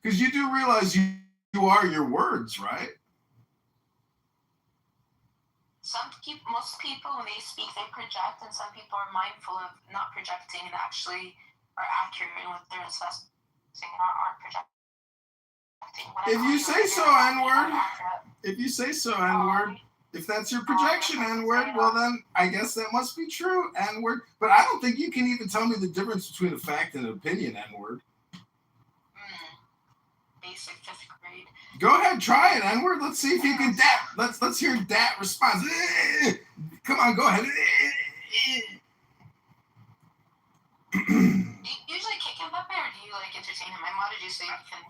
Because you do realize you are your words, right? Most people, when they speak, they project, and some people are mindful of not projecting and actually are accurate in what they're discussing and aren't projecting. If you say so, N-word. If you say so, N-word. If that's your projection, N-word, well then I guess that must be true, N-word. But I don't think you can even tell me the difference between a fact and an opinion, N-word. Basic 5th grade. Go ahead, try it, N-word. Let's see if you can let's hear that response. Come on, go ahead. Do you usually kick him up there, or do you like entertain him? I modded you so you can.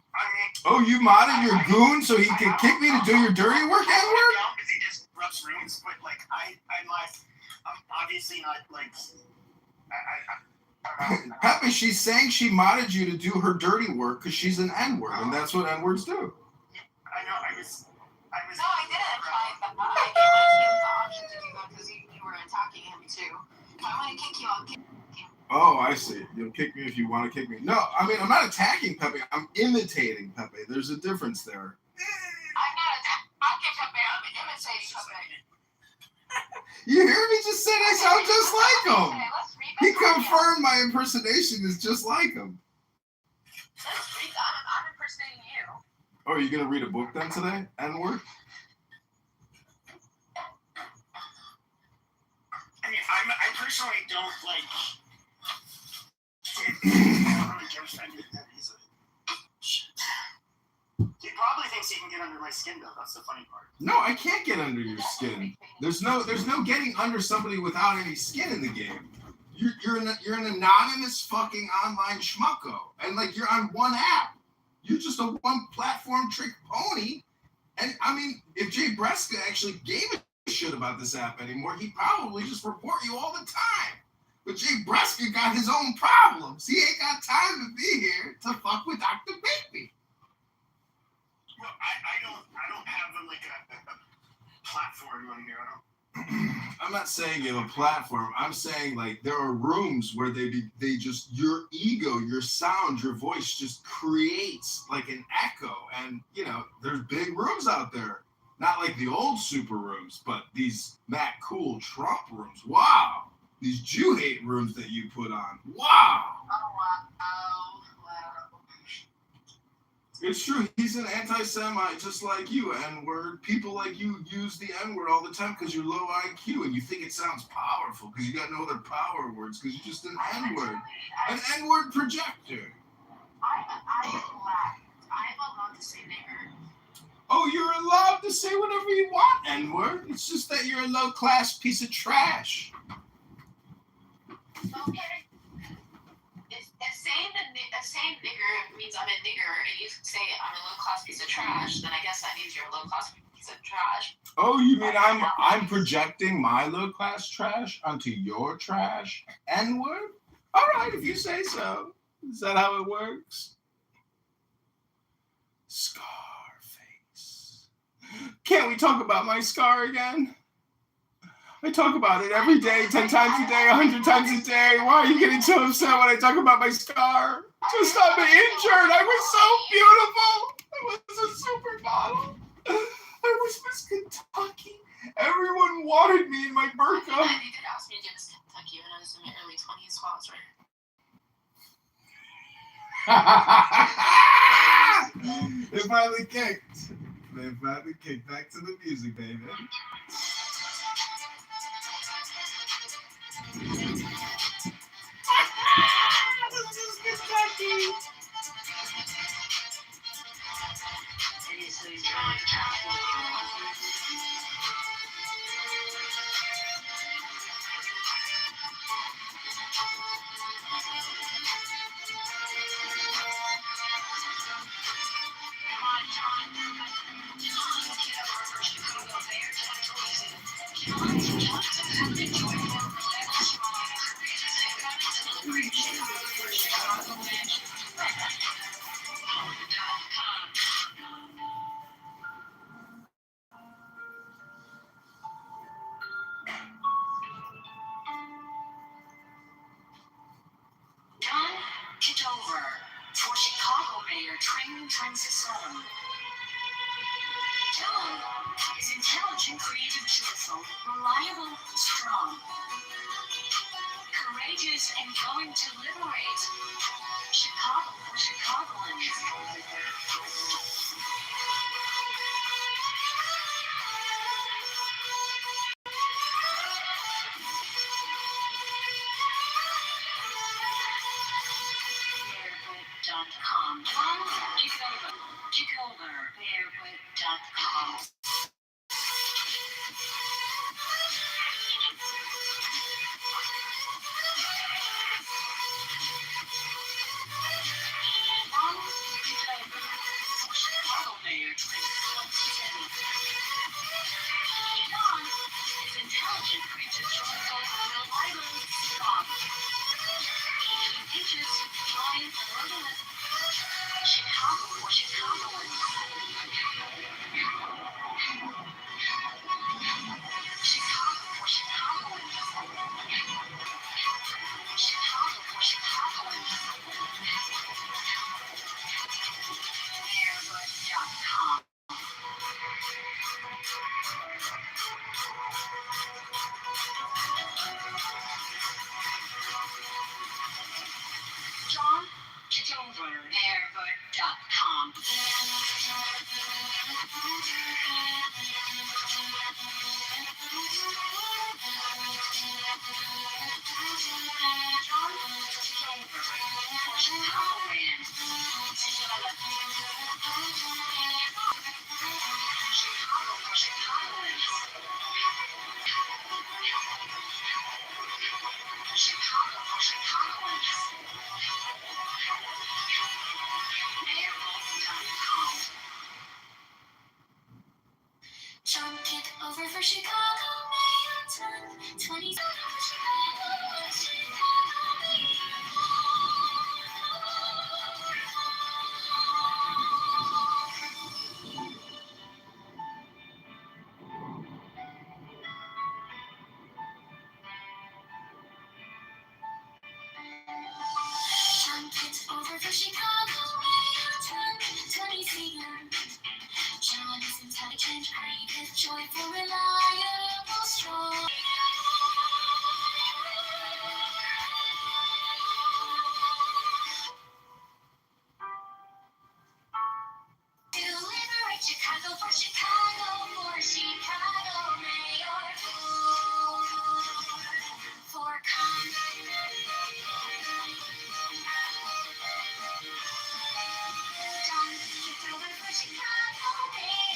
Oh, you modded your goon so he can kick me to do your dirty work, N-word? Because he just rubs rooms, but like I'm obviously not like. Pepe, she's saying she modded you to do her dirty work because she's an N-word, and that's what N-words do. I know. I was. No, I didn't imply that. I wanted to give him the option to do that because you were attacking him too. If I want to kick you, I'll kick you. Oh, I see. You'll kick me if you want to kick me. No, I mean, I'm not attacking Pepe. I'm imitating Pepe. There's a difference there. I'm not attacking Pepe. I'm imitating Pepe. You hear me just say I sound just like him. He confirmed my impersonation is just like him. Let's read that. I'm impersonating you. Oh, are you going to read a book then today, N-word? I mean, I personally don't like. He probably thinks he can get under my skin, though. That's the funny part. No, I can't get under your skin. There's no getting under somebody without any skin in the game. You're an anonymous fucking online schmucko, and like you're on one app. You're just a one platform trick pony. And I mean, if Jay Breska actually gave a shit about this app anymore, he'd probably just report you all the time. But Jay Breska got his own problems. He ain't got time to be here to fuck with Dr. Bigby. Well, I don't have a platform on here. I'm not saying you have a platform. I'm saying like there are rooms where they just your ego, your sound, your voice just creates like an echo, and you know there's big rooms out there, not like the old super rooms, but these Matt Cool Trump rooms. Wow, these Jew hate rooms that you put on. Wow. Oh wow. It's true. He's an anti-Semite just like you, N-word. People like you use the N-word all the time because you're low IQ and you think it sounds powerful because you got no other power words because you're just an N-word. An N-word projector. I'm allowed to say nigger. Oh, you're allowed to say whatever you want, N-word. It's just that you're a low-class piece of trash. Okay. If saying nigger means I'm a nigger, and you say I'm a low-class piece of trash, then I guess that means you're a low-class piece of trash. Oh, you mean I'm projecting my low-class trash onto your trash, N-word? All right, if you say so. Is that how it works? Scarface. Can't we talk about my scar again? I talk about it every day, 10 times a day, 100 times a day. Why are you getting so upset when I talk about my scar? Just I'm injured. I was so beautiful. I was a supermodel. I was Miss Kentucky. Everyone wanted me in my burqa. They did ask me to Miss Kentucky when I was in my early 20s while I was right. They finally kicked. Back to the music, baby. This is Kentucky. Kitover for Chicago Mayor training transition. John is intelligent, creative, cheerful, reliable, strong, courageous, and going to liberate Chicago for Chicagoans. Kitover.com. Kitover. Barefoot.com. Chicago Mayor 2020. John is intelligent creature, joyful, reliable, strong. He teaches, joins, and organizes Chicago for Chicagoans. Chicago for Chicagoans. Chicago for Chicagoans. Barefoot.com. John Kitover. Barefoot.com. John Kitover. For Chicagoland. Chicago for Chicagoans. Chicago for Chicagoans. Barefoot.com. John Kitover for Chicago, Mayor 2020. Chicago, Chicago, John Kitover for Chicago, Mayor 2020. John is intelligent, creative, joyful, reliable, strong. Deliberate Chicago for Chicago, Mayor. For John Kitover for Chicago, Mayor.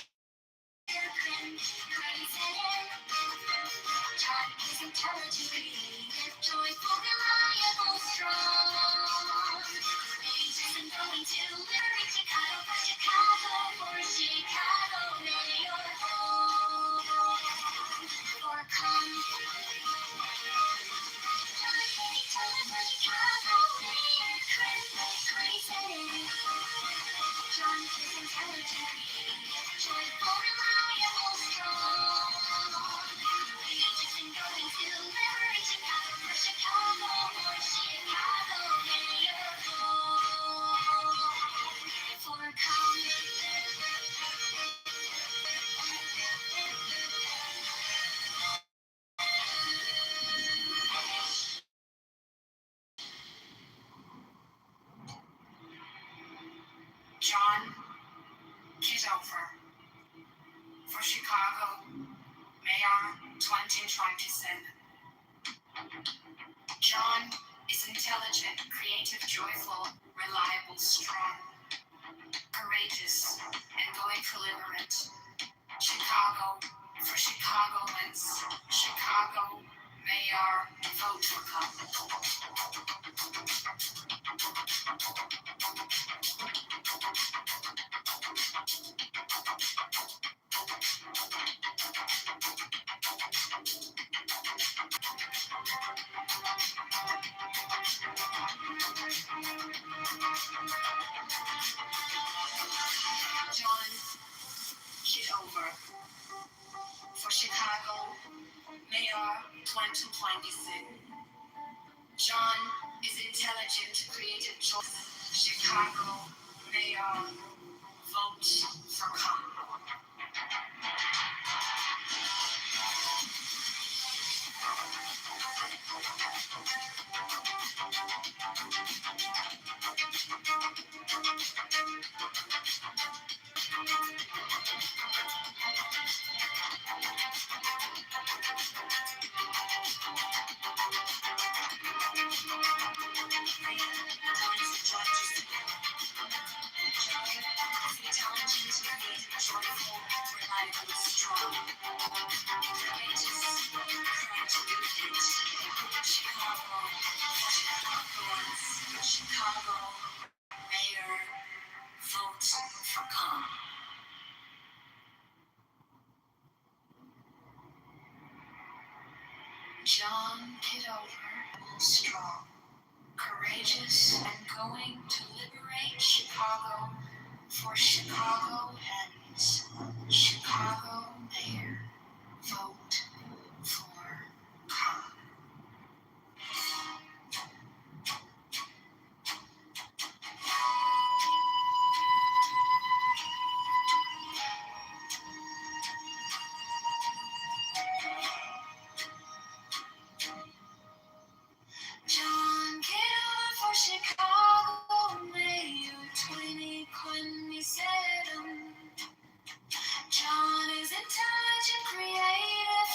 John is intelligent, creative, joyful, reliable, strong. Ages and going to liberate Chicago for Chicago, Mayor. For John Kitover for Chicago, Mayor. John is intelligent, creative, joyful, reliable, strong. Ages and going to liberate Chicago for Chicago, Mayor. For John Kitover for Chicago, Mayor 2027. John is intelligent, creative, joyful, reliable, strong, courageous, and going for liberate. Chicago for Chicagoans. Chicago Mayor, vote for come. John Kitover for Chicago Mayor 2026. John is intelligent, creative, joyful. Chicago Mayor, vote for come. John Chicago mayor votes for calm. John Kitover, strong, courageous, and going to liberate Chicago for Chicago ends. Chicago mayor, vote for calm. John Kitover for Chicago mayor 2027. John is intelligent, creative,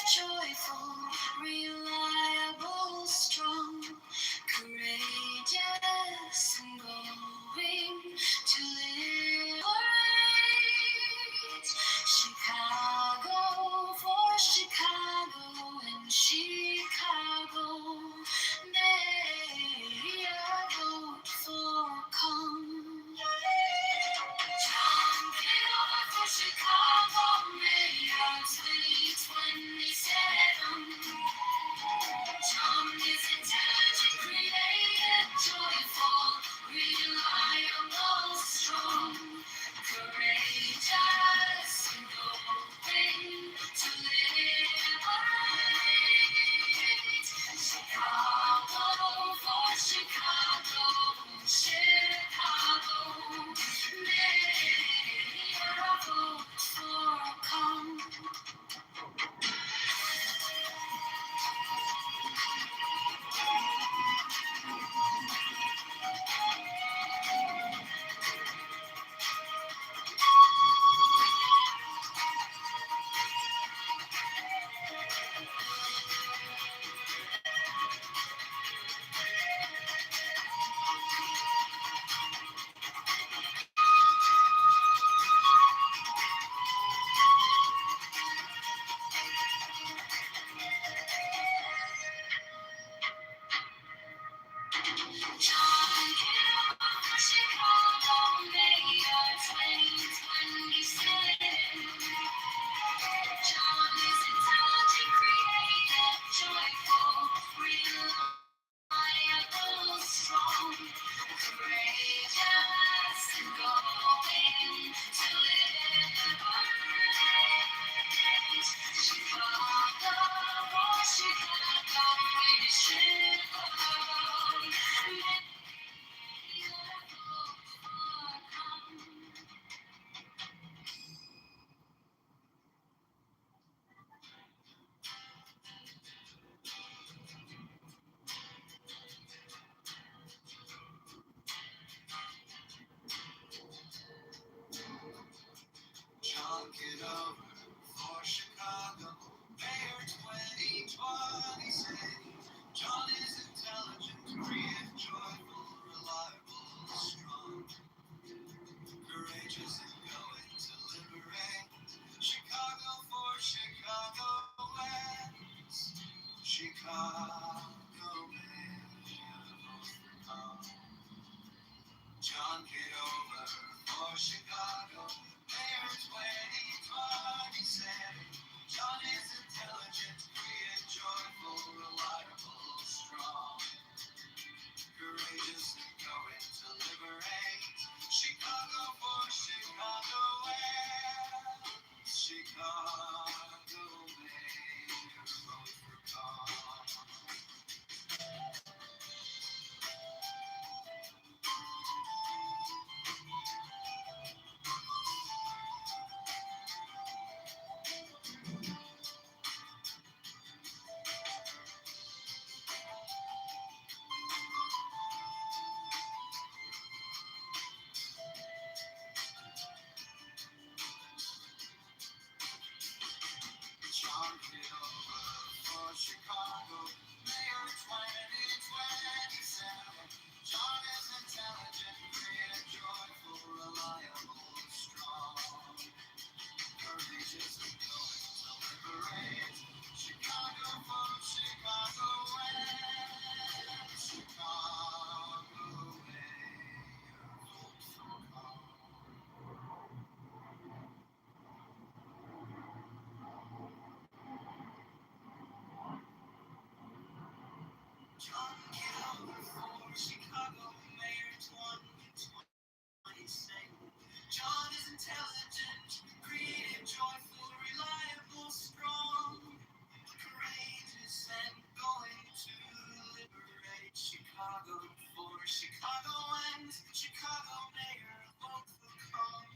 Chicago and Chicago mayor vote for Cole.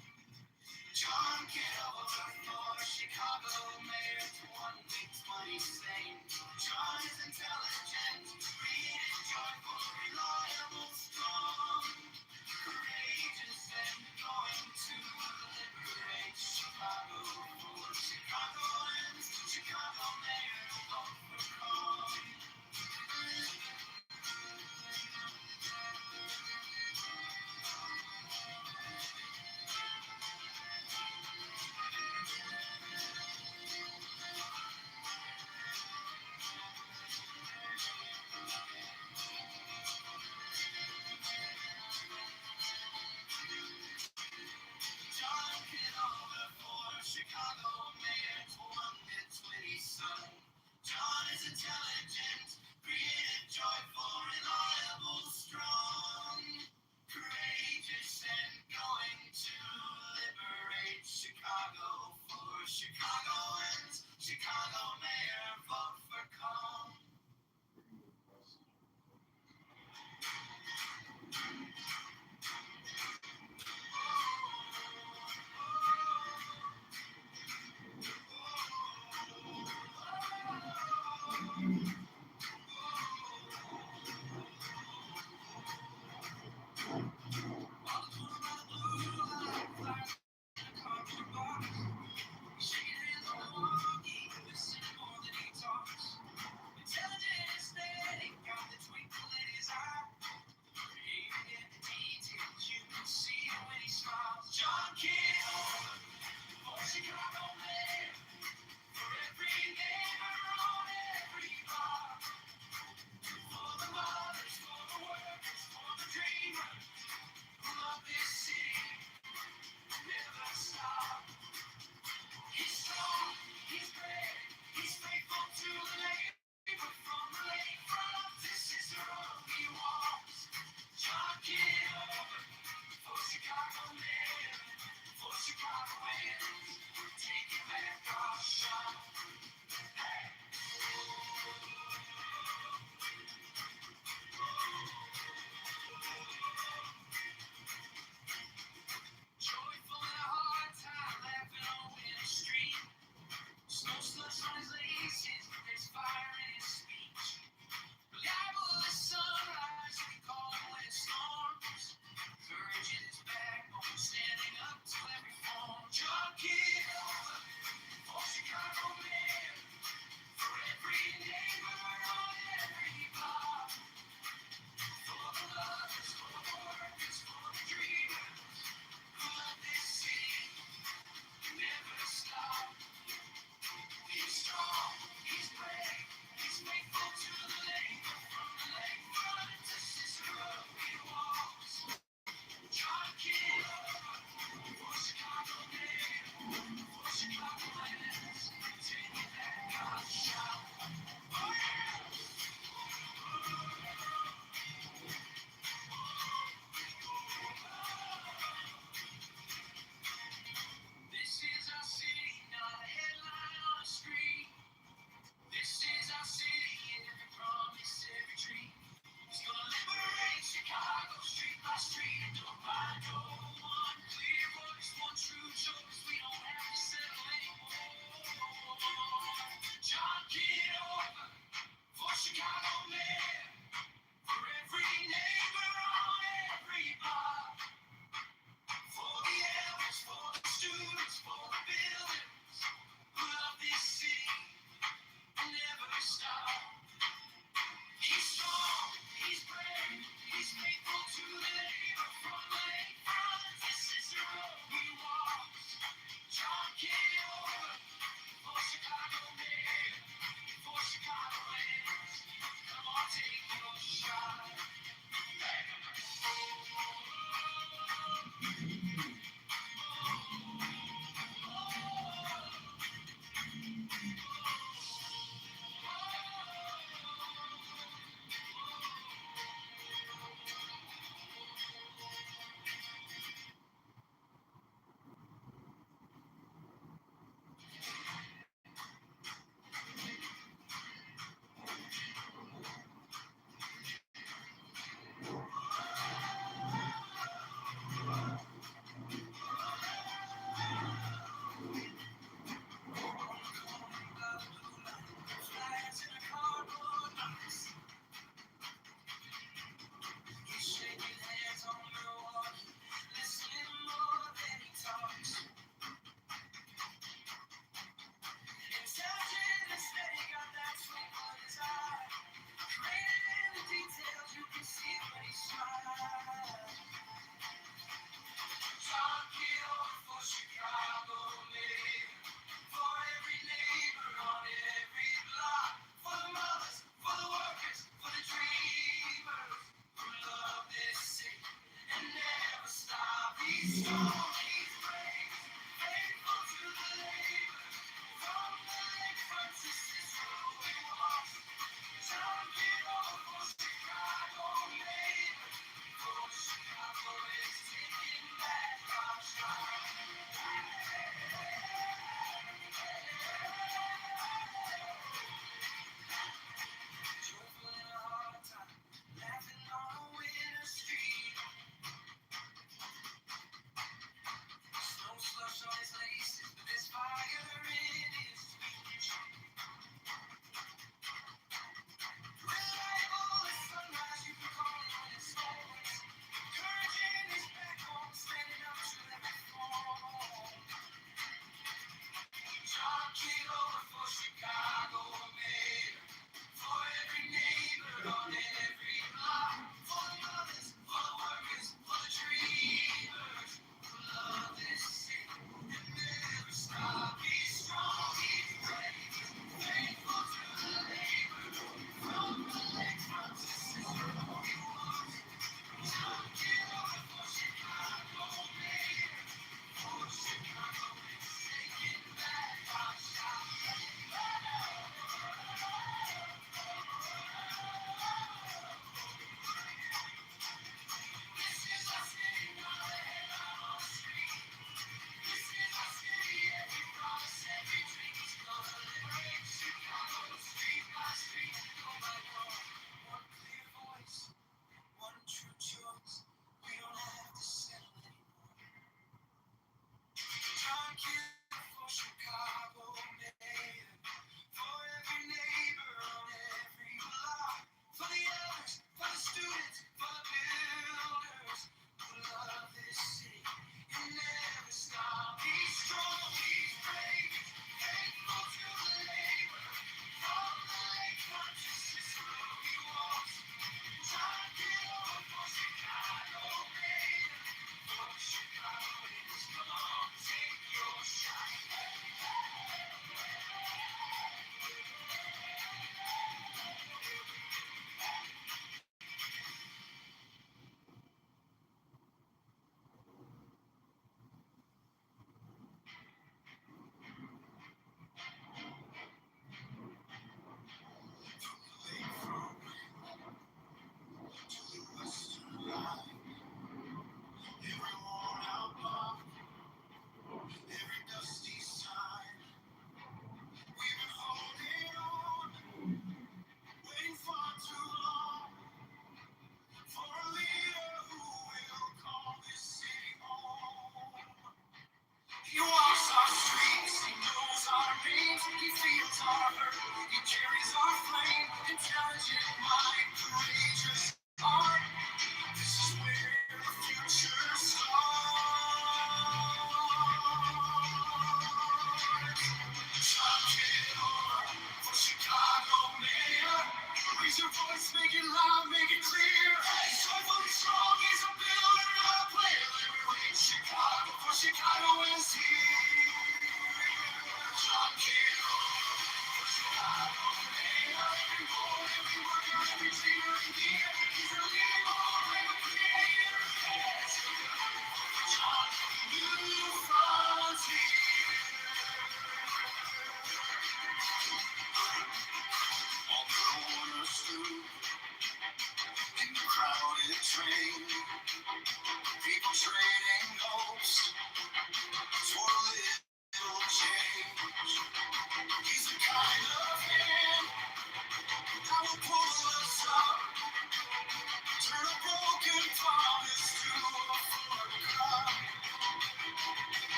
John Kitover for Chicago mayor to one big money fame. John is intelligent, read it, joyful, reliable, strong, courageous, and going to liberate Chicago for Chicago and Chicago mayor vote for Cole.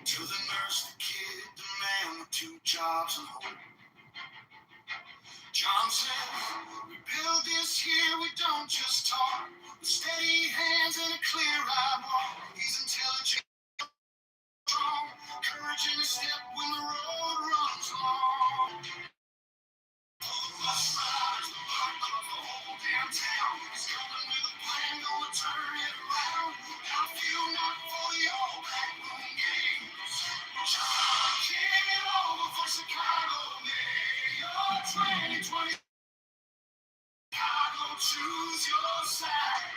To the nurse, the kid, the man with 2 jobs and hope. John said, we build this here, we don't just talk. With steady hands and a clear-eyed walk. He's intelligent, strong, courage in his step when the road runs long. Bus riders, the block club, the whole damn town. He's coming with a plan, gonna turn it around. Outfield not for the old backroom games. John came over for Chicago, Mayor 2020. Chicago, choose your side.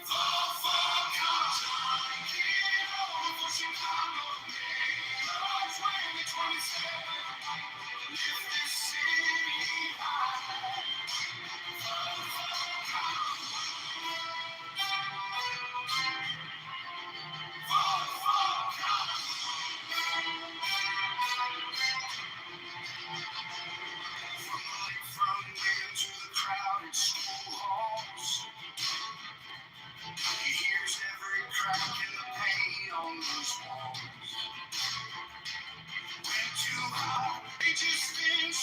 Vote for John came over for Chicago, Mayor 2027. Lift this city high. From here to the crowded school halls, he hears every crack in the paint on those walls. Went too high, he just thinks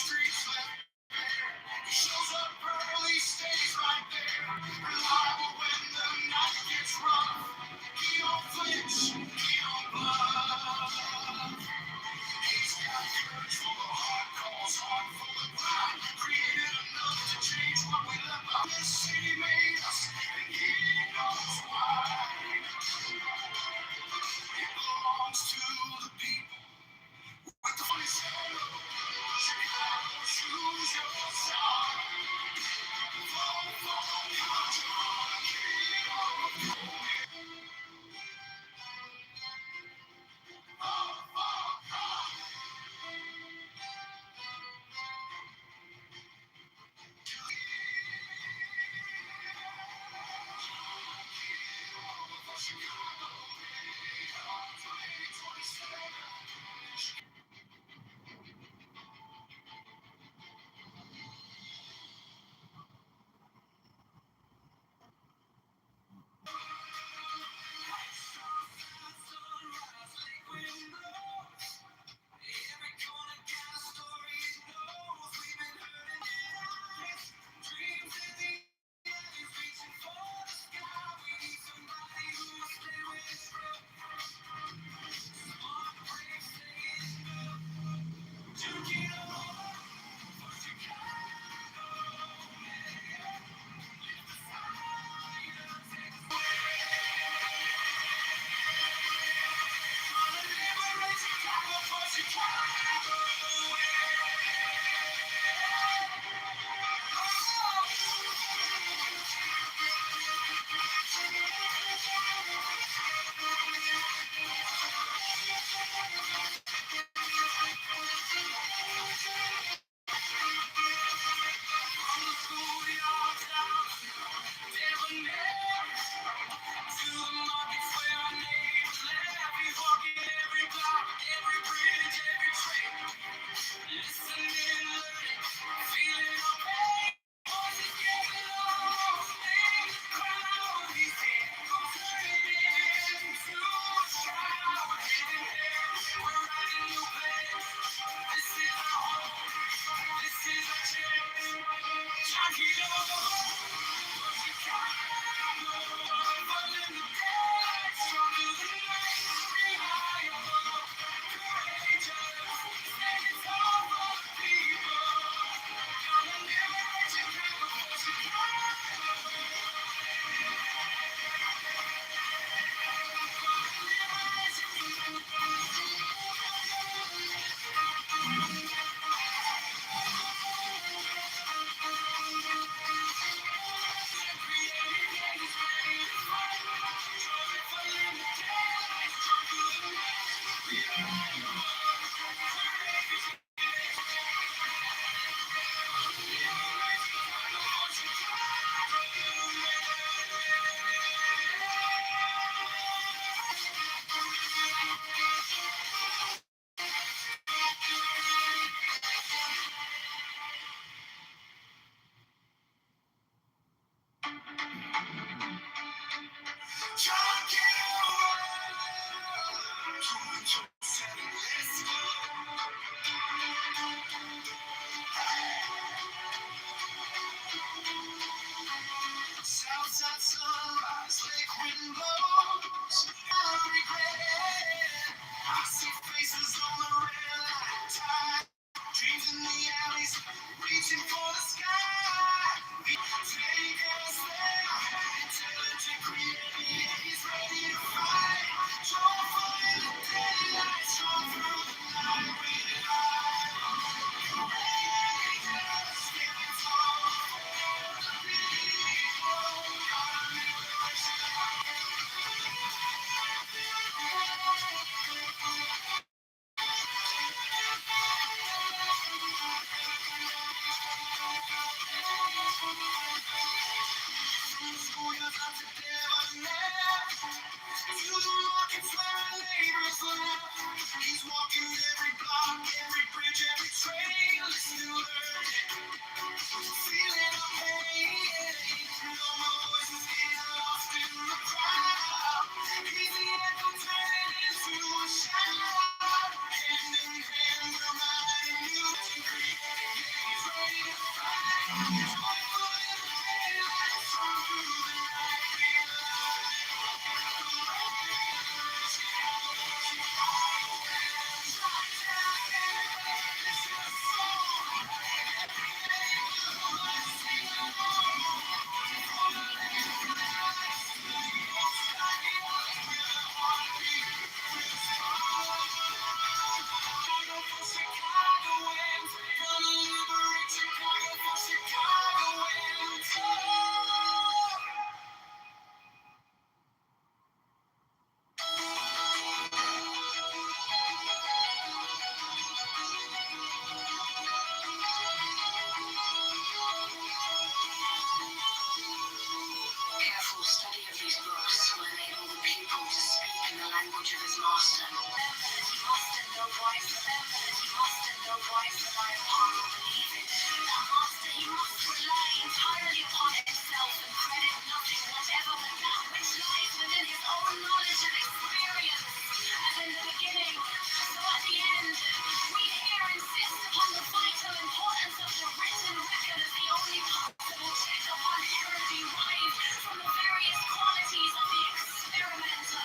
He's walking every block, every bridge, every train. Listen to learn, feeling okay. No more voices getting lost in the crowd. He's the echo turning into a shout. Hand in hand, we're riding you. Creating games, ready to fight. Joyful in the daylight, strong through the night. Careful study of these books will enable the pupil to speak in the language of his master. Remember that he must and no voice. Remember that he must and no voice rely upon or believe it. That master he must rely entirely upon himself and credit nothing whatever but that which lies within his own knowledge and experience. As in the beginning, so at the end, we here insist upon the vital importance of the written record as the only possible check upon error derived from the various qualities of the experimenter.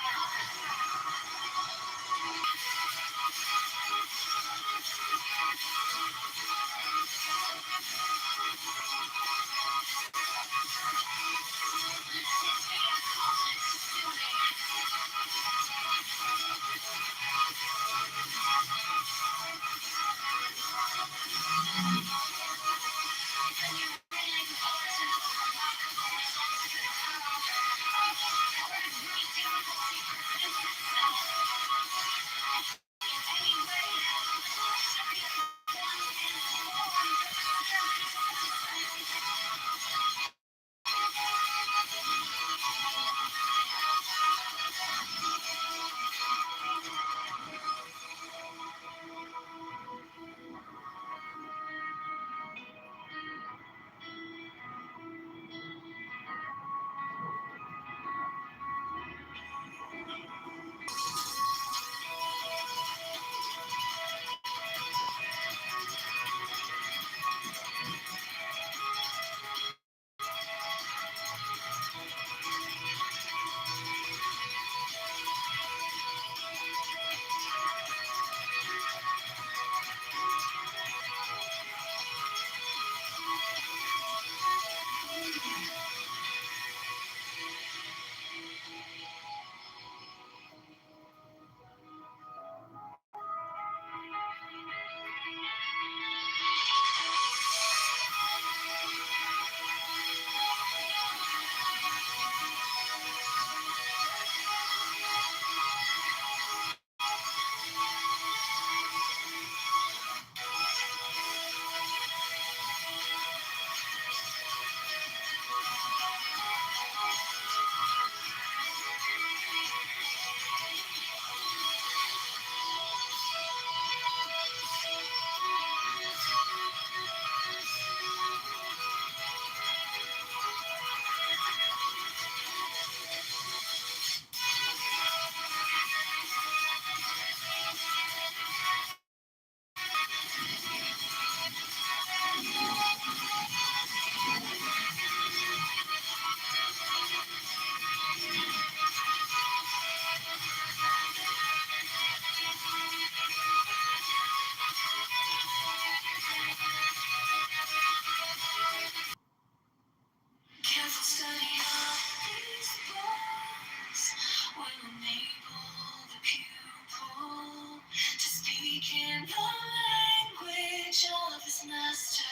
Careful study of these books will enable the pupil to speak in the language of his master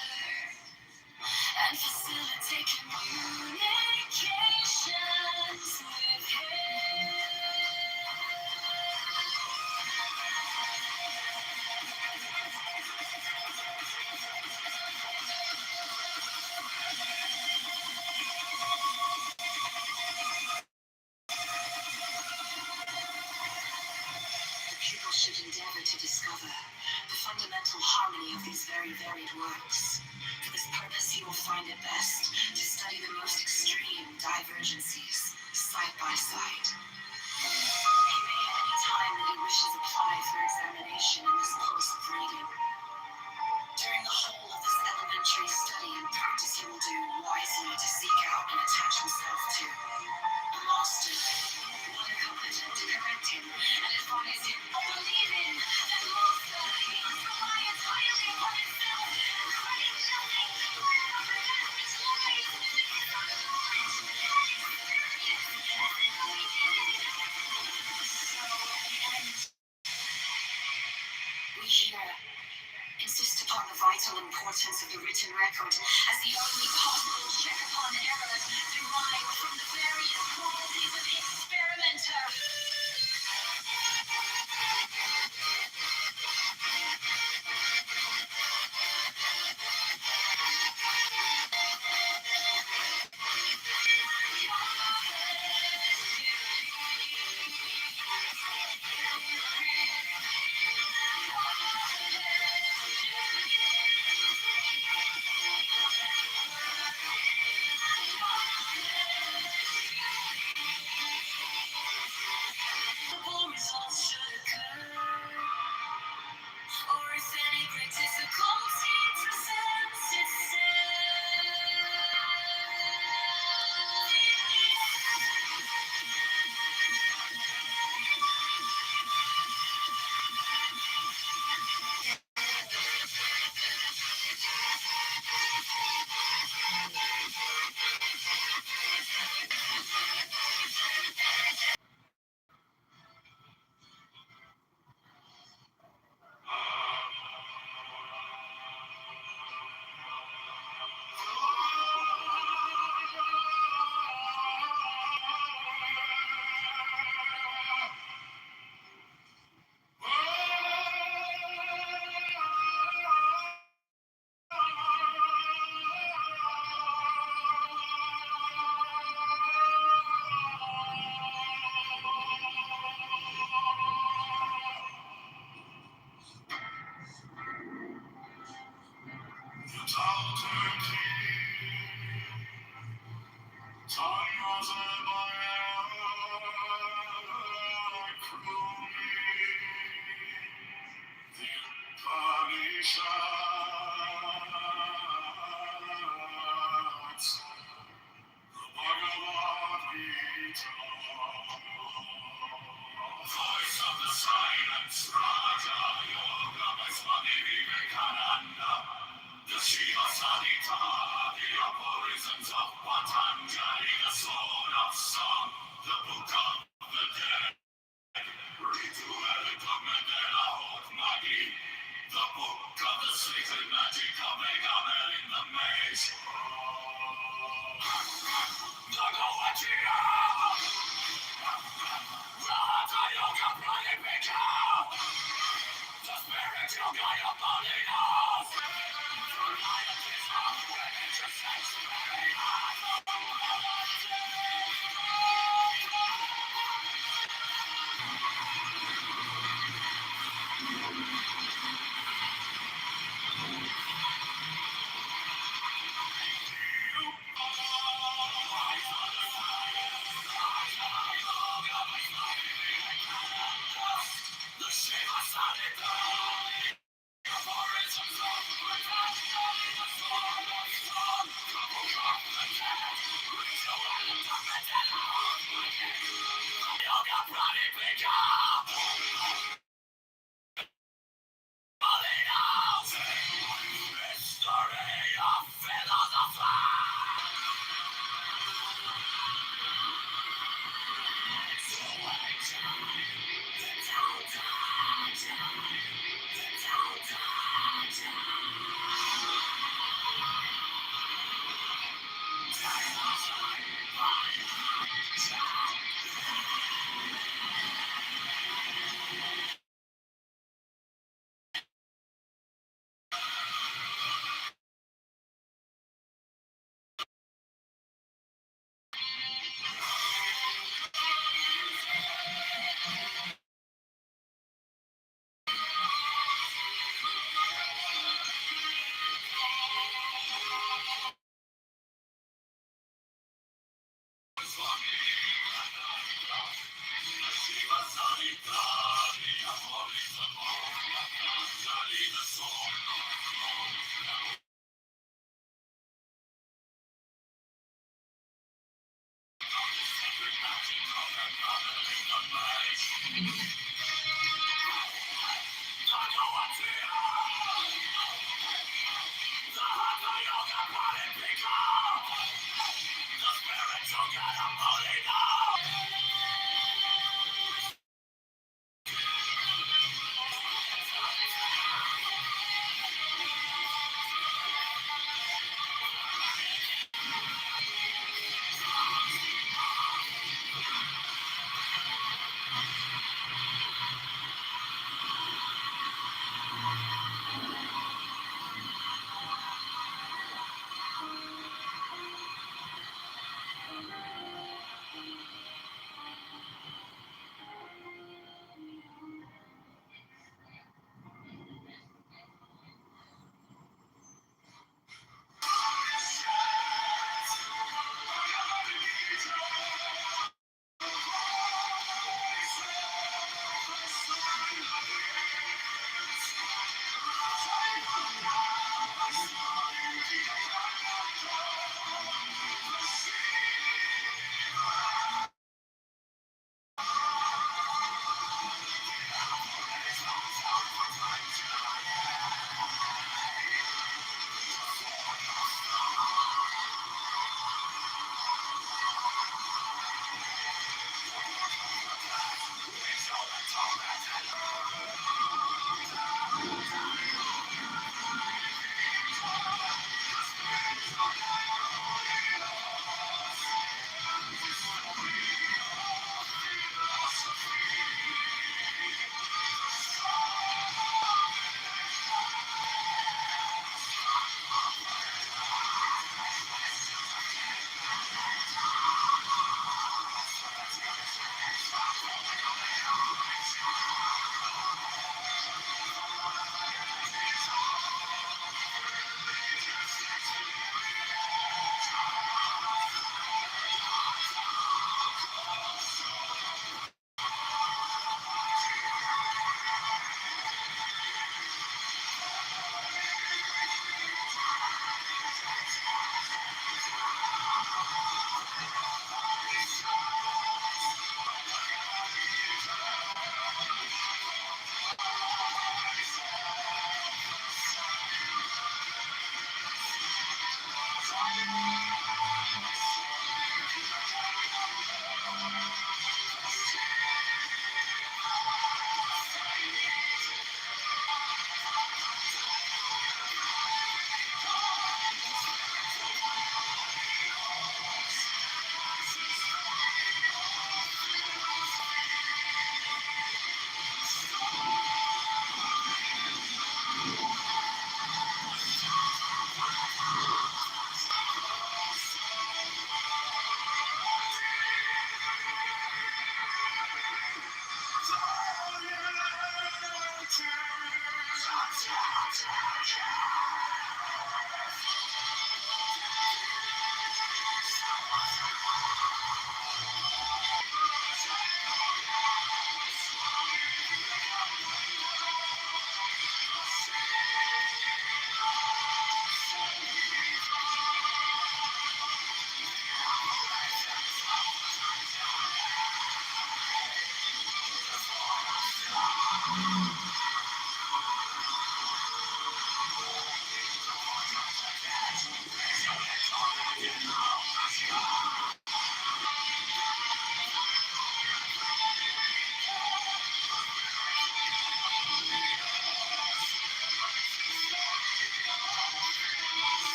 and facilitate communications with him. should endeavor to discover the fundamental harmony of these very varied works. For this purpose, he will find it best to study the most extreme divergencies side by side. He may at any time that he wishes apply for examination in this course of reading. During the whole of this elementary study and practice, he will do wisely to seek out and attach himself to a master, one competent to correct him and advise him. Believe in that master, he must rely entirely upon himself, credit nothing, wherever that which lies within his own knowledge and experience. We here insist upon the vital importance of the written record as the only possible check upon error derived from the various qualities of the experimenter. Results should occur, or if any great difficulty presents Voice of the silence, Raja Yoga by Swami Vivekananda. The Shiva Sadhita, the aphorisms of Patanjali, the sword of song, the book of the dead. Ritual dogma de la haute magie, the book of the sacred magic of Megamel in the maze. Raja Yoga Pranipika, the spiritual guide of Malinas.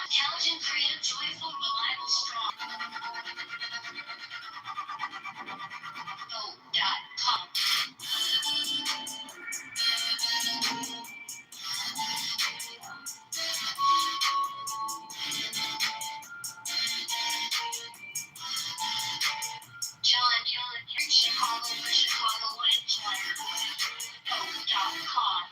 Intelligent, creative, joyful, reliable, strong. Go.com. John, Chicago for Chicago and Go.com.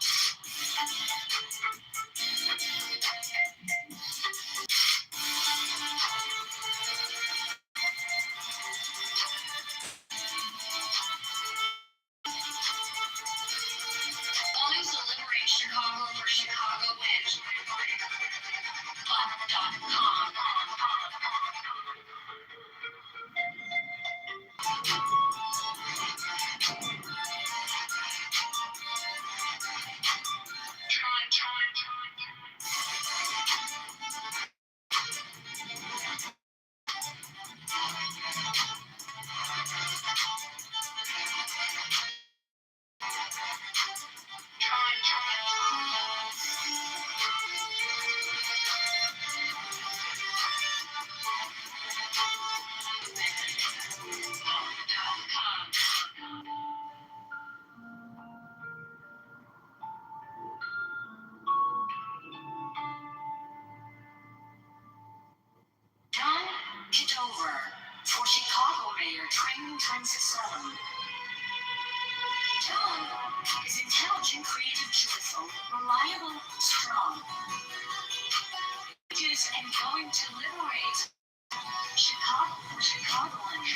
Always deliberate Chicago for Chicago and Go.com. John Kitover for Chicago Mayor Training 2027. John is intelligent, creative, joyful, reliable, strong. And going to liberate Chicago for Chicagoans.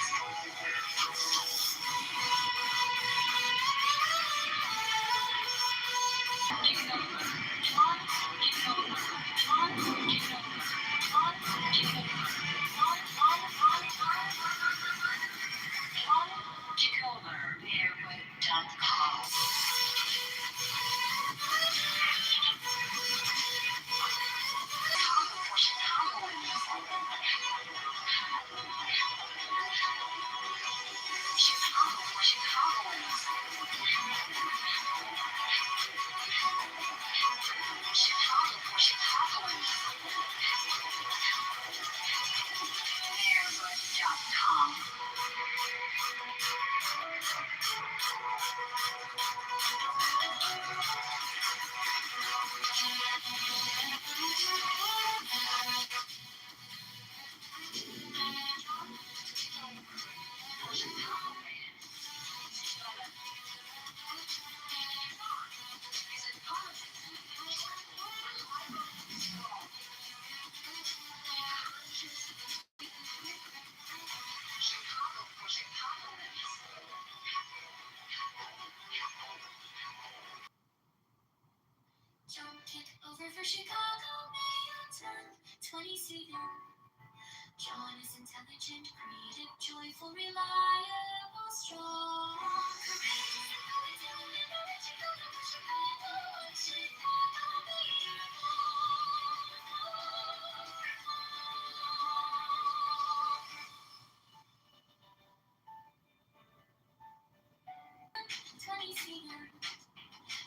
intelligent, creative, joyful, reliable, strong.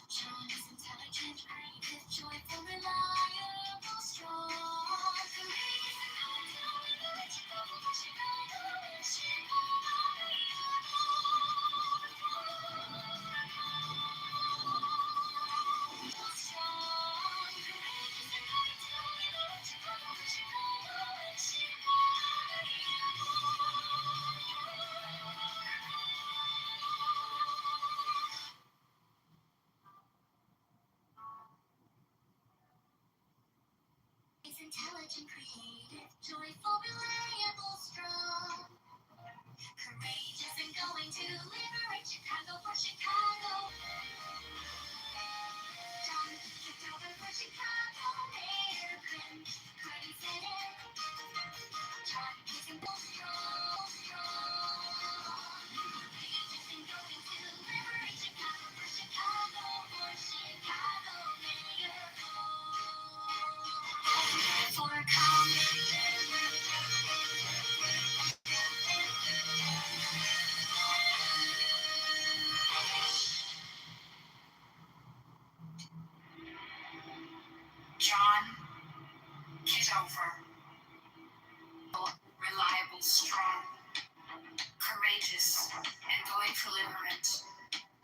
John is intelligent, creative, joyful, reliable, strong. He's intelligent, creative, joyful, reliable, strong. Courageous and going to liberate Chicago for Chicago. John Kitover for Chicago, Mayor Grim, Credit Center. John is strong, strong. Courageous and going to liberate Chicago for Chicago, Mayor. For John Kitover, reliable, strong, courageous, and going to liberate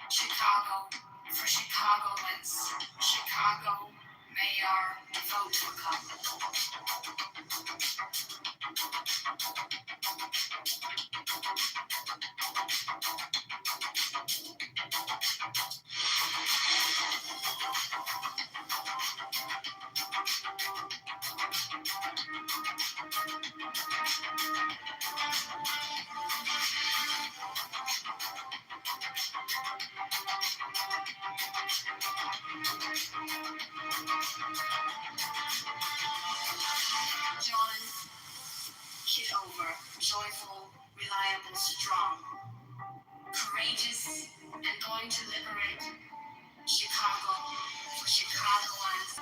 Chicago for Chicagoans. Chicago Mayor, vote for come. John Kitover, joyful, reliable, strong, courageous, and going to liberate Chicago for Chicagoans.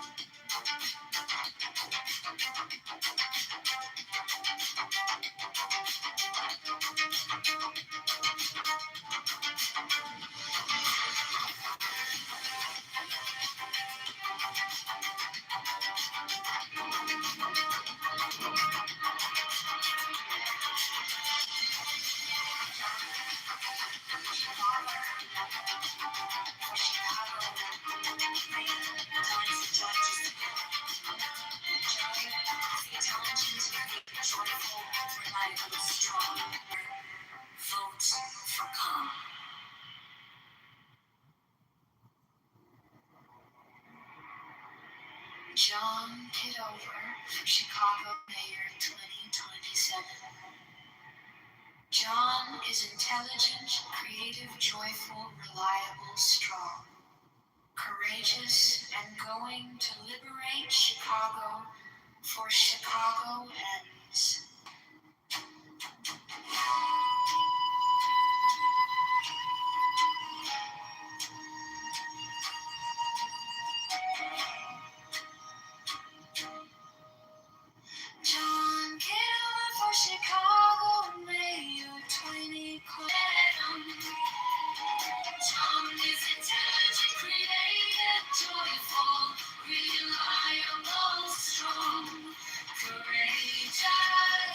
Votes for come. John Kitover, Chicago Mayor 2027. John is intelligent, creative, joyful, reliable, strong, courageous, and going to liberate Chicago for Chicagoans. John Kitover for Chicago Mayor 2027. John is intelligent, creative, joyful, reliable, strong, courageous.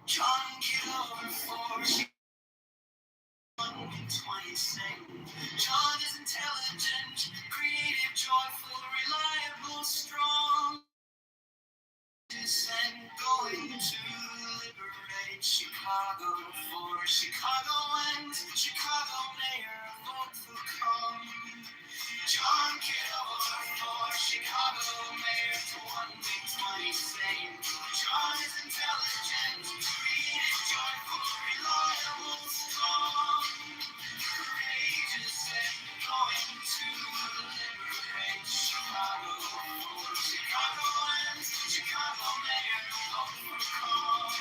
John Kitover for 127. John is intelligent, creative, joyful, reliable, strong. And going to liberate Chicago for Chicagoans. Chicago mayor, vote for come. John Kitover for Chicago mayor to 120. John is intelligent, creative, joyful, reliable, strong, courageous, and going to liberate Chicago for Chicagoans. Chicago mayor, vote for come.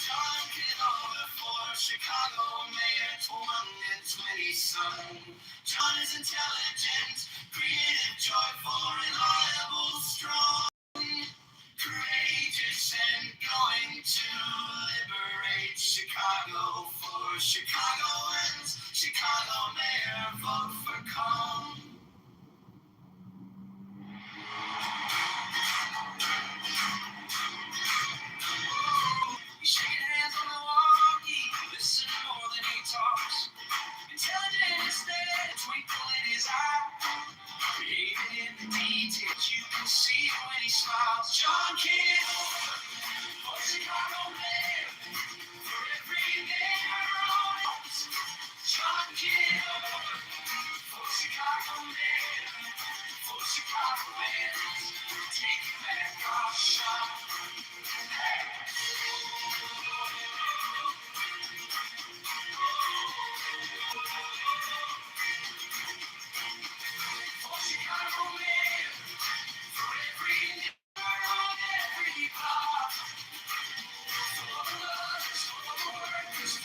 John Kitover for Chicago mayor 2027. John is intelligent, creative, joyful, reliable, strong, courageous, and going to liberate Chicago for Chicagoans. Chicago mayor, vote for come. He's shaking hands on the walkie, listening more than he talks. Intelligent instead, a twinkle in his eye. Created in the details, you can see it when he smiles. John Kitover for Chicago mayor, for every neighbor on it. John Kitover for Chicago mayor, for Chicagoans. Take back our shot. For Chicago mayor, for every neighbor on every block. For the lovers, for the workers,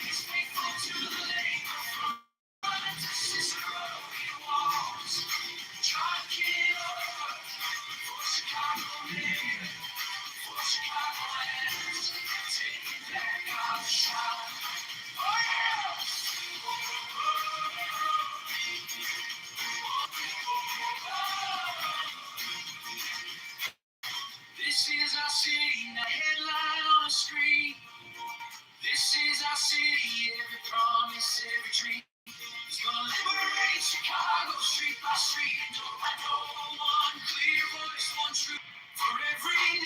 he's faithful to the labor. From to Cicero, he walks. John Kitover for Chicago mayor, for Chicagoans. Taking back our shot. Oh yeah! This is our city, the headline on the screen. This is our city, every promise, every dream. He's gonna liberate Chicago street by street. Door by door, one clear voice, one truth. For every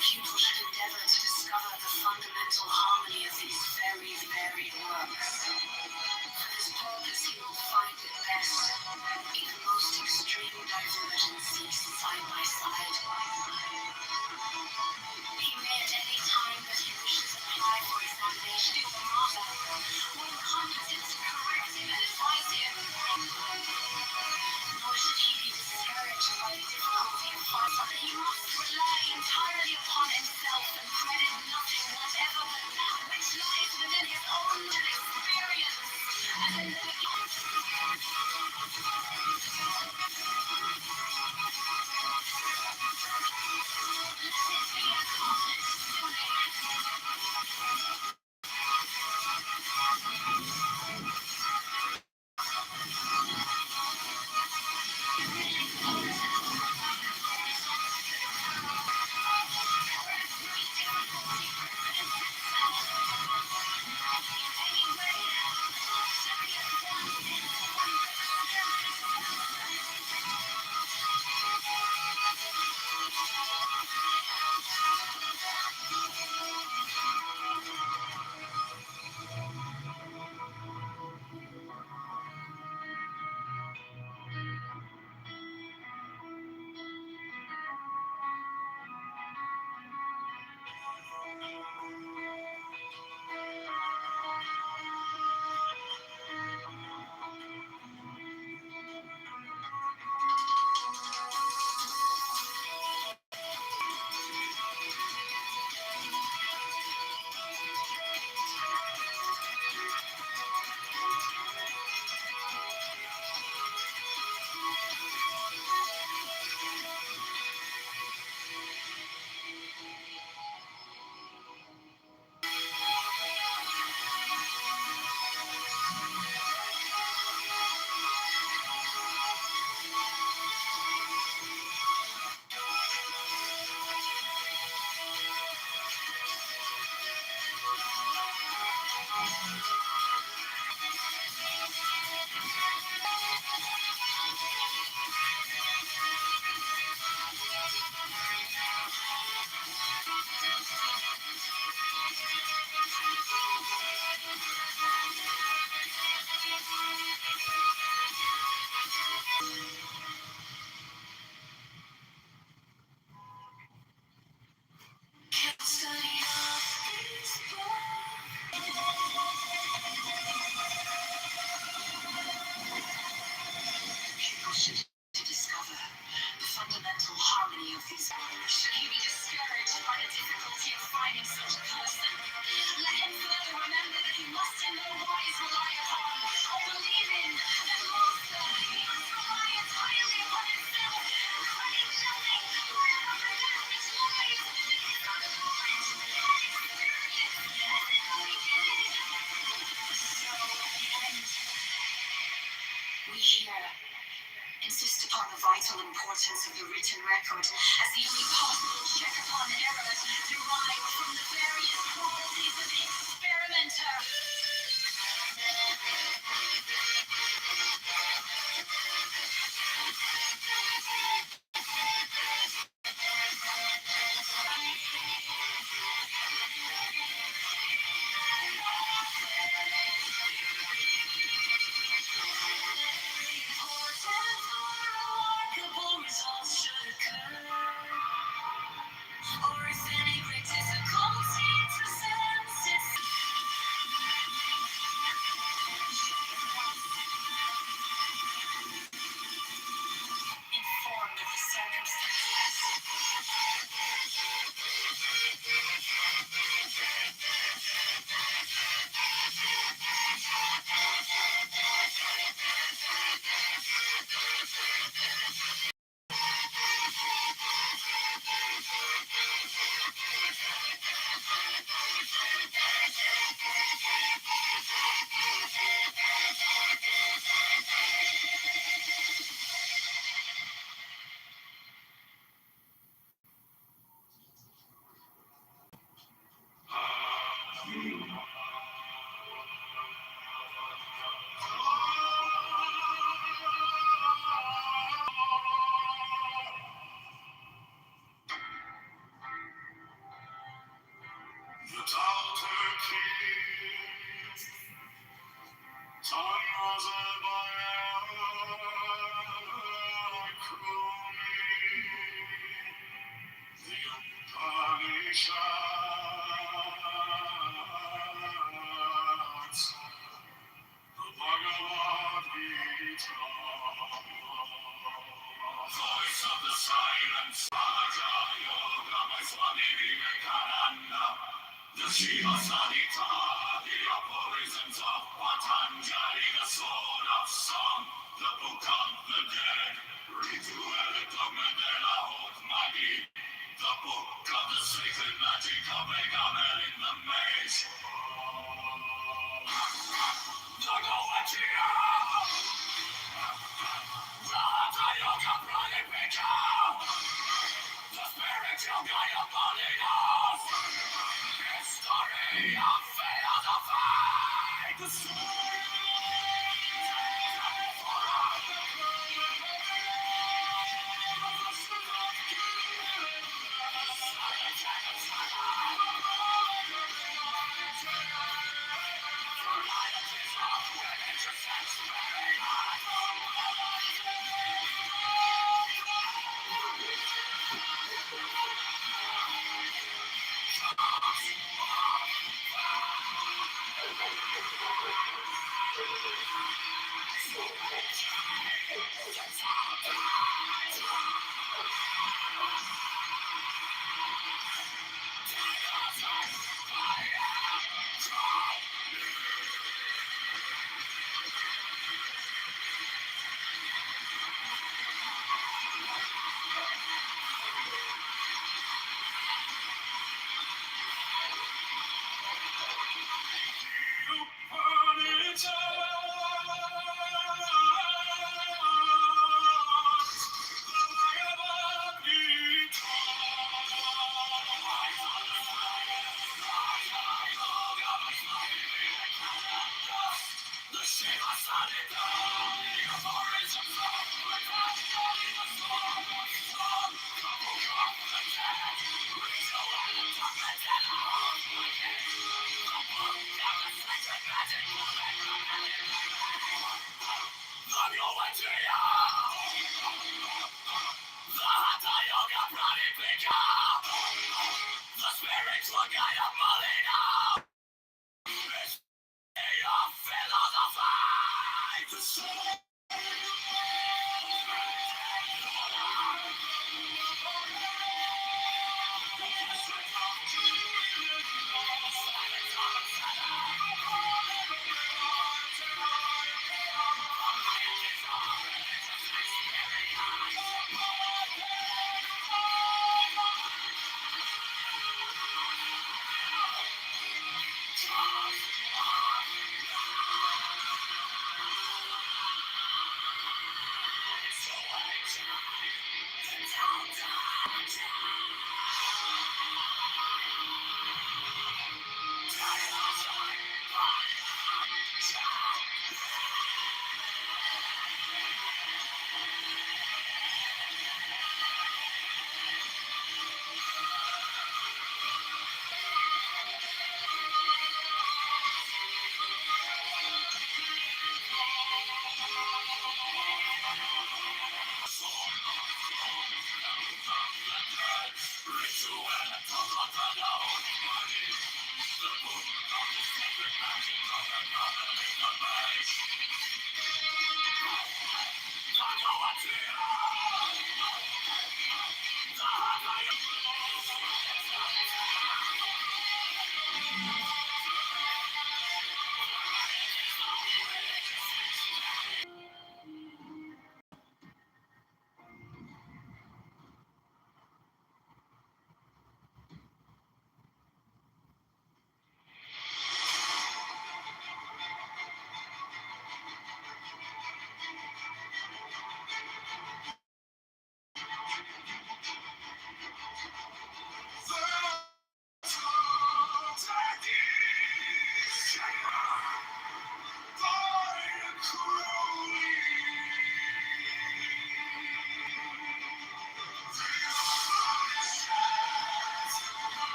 People should endeavor to discover the fundamental harmony of these very varied works. For this purpose, he will find it best in the most extreme divergencies side by side. He may at any time that he wishes apply for examination to a master, one competent to correct him and advise him. Nor should he be discouraged by the difficulty of finding. He must rely entirely upon himself and credit nothing whatever but that which lies within his own experience. As a trust in the wise rely upon. I believe in the master. He must rely entirely upon himself. Claim nothing, whatever that which lies is of knowledge and experience, as in the beginning. So at the end, we hear insist upon the vital importance of the written record as the only possible check upon error derived from the various qualities of experimenter. Remarkable results should occur, or if any great difficulty presents itself. Informed of the circumstances. The Doctor Keys, Time was a the Upanishads, the Bhagavad Gita, voice of the silence, Raja Yoga by Swami Vivekananda. The Shiva Sarita, the aphorisms of Patanjali, the sword of song, the book of the dead, ritual dogma de la haute magie, the book of the sacred magic of Megamel in the maze. Dagawachia! The Hatha Yoga Pranipika! The spiritual guide of Malinas! History of philosophy! The story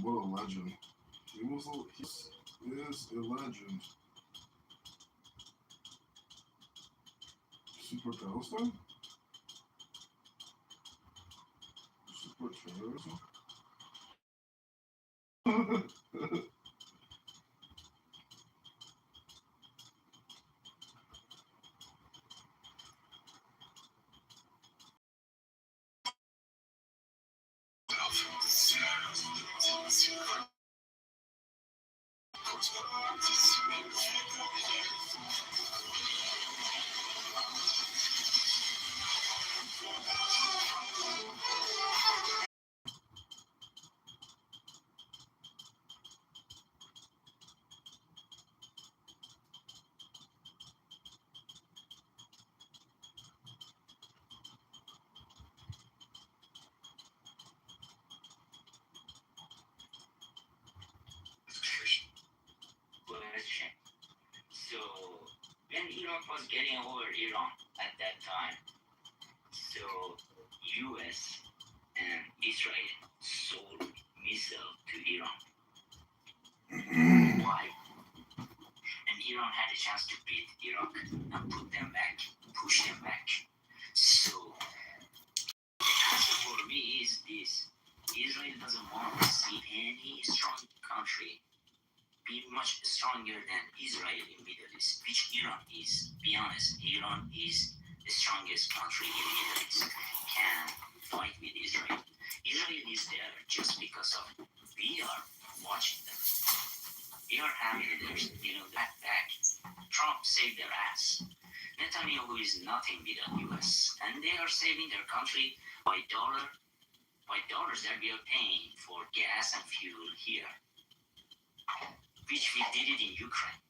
What a legend. He is a legend. Super Palestine? Super terrorism? Question. So when Iraq was getting over Iran at that time, so US and Israel sold missiles to Iran. Why? And Iran had a chance to beat Iraq and put them back, push them back. So the answer for me is this: Israel doesn't want to see any strong country be much stronger than Israel in Middle East, which Iran is. Be honest, Iran is the strongest country in Middle East, can fight with Israel. Israel is there just because of we are watching them. We are having their, that back. Trump saved their ass. Netanyahu is nothing with the US, and they are saving their country by dollars that we are paying for gas and fuel here, which we did it in Ukraine.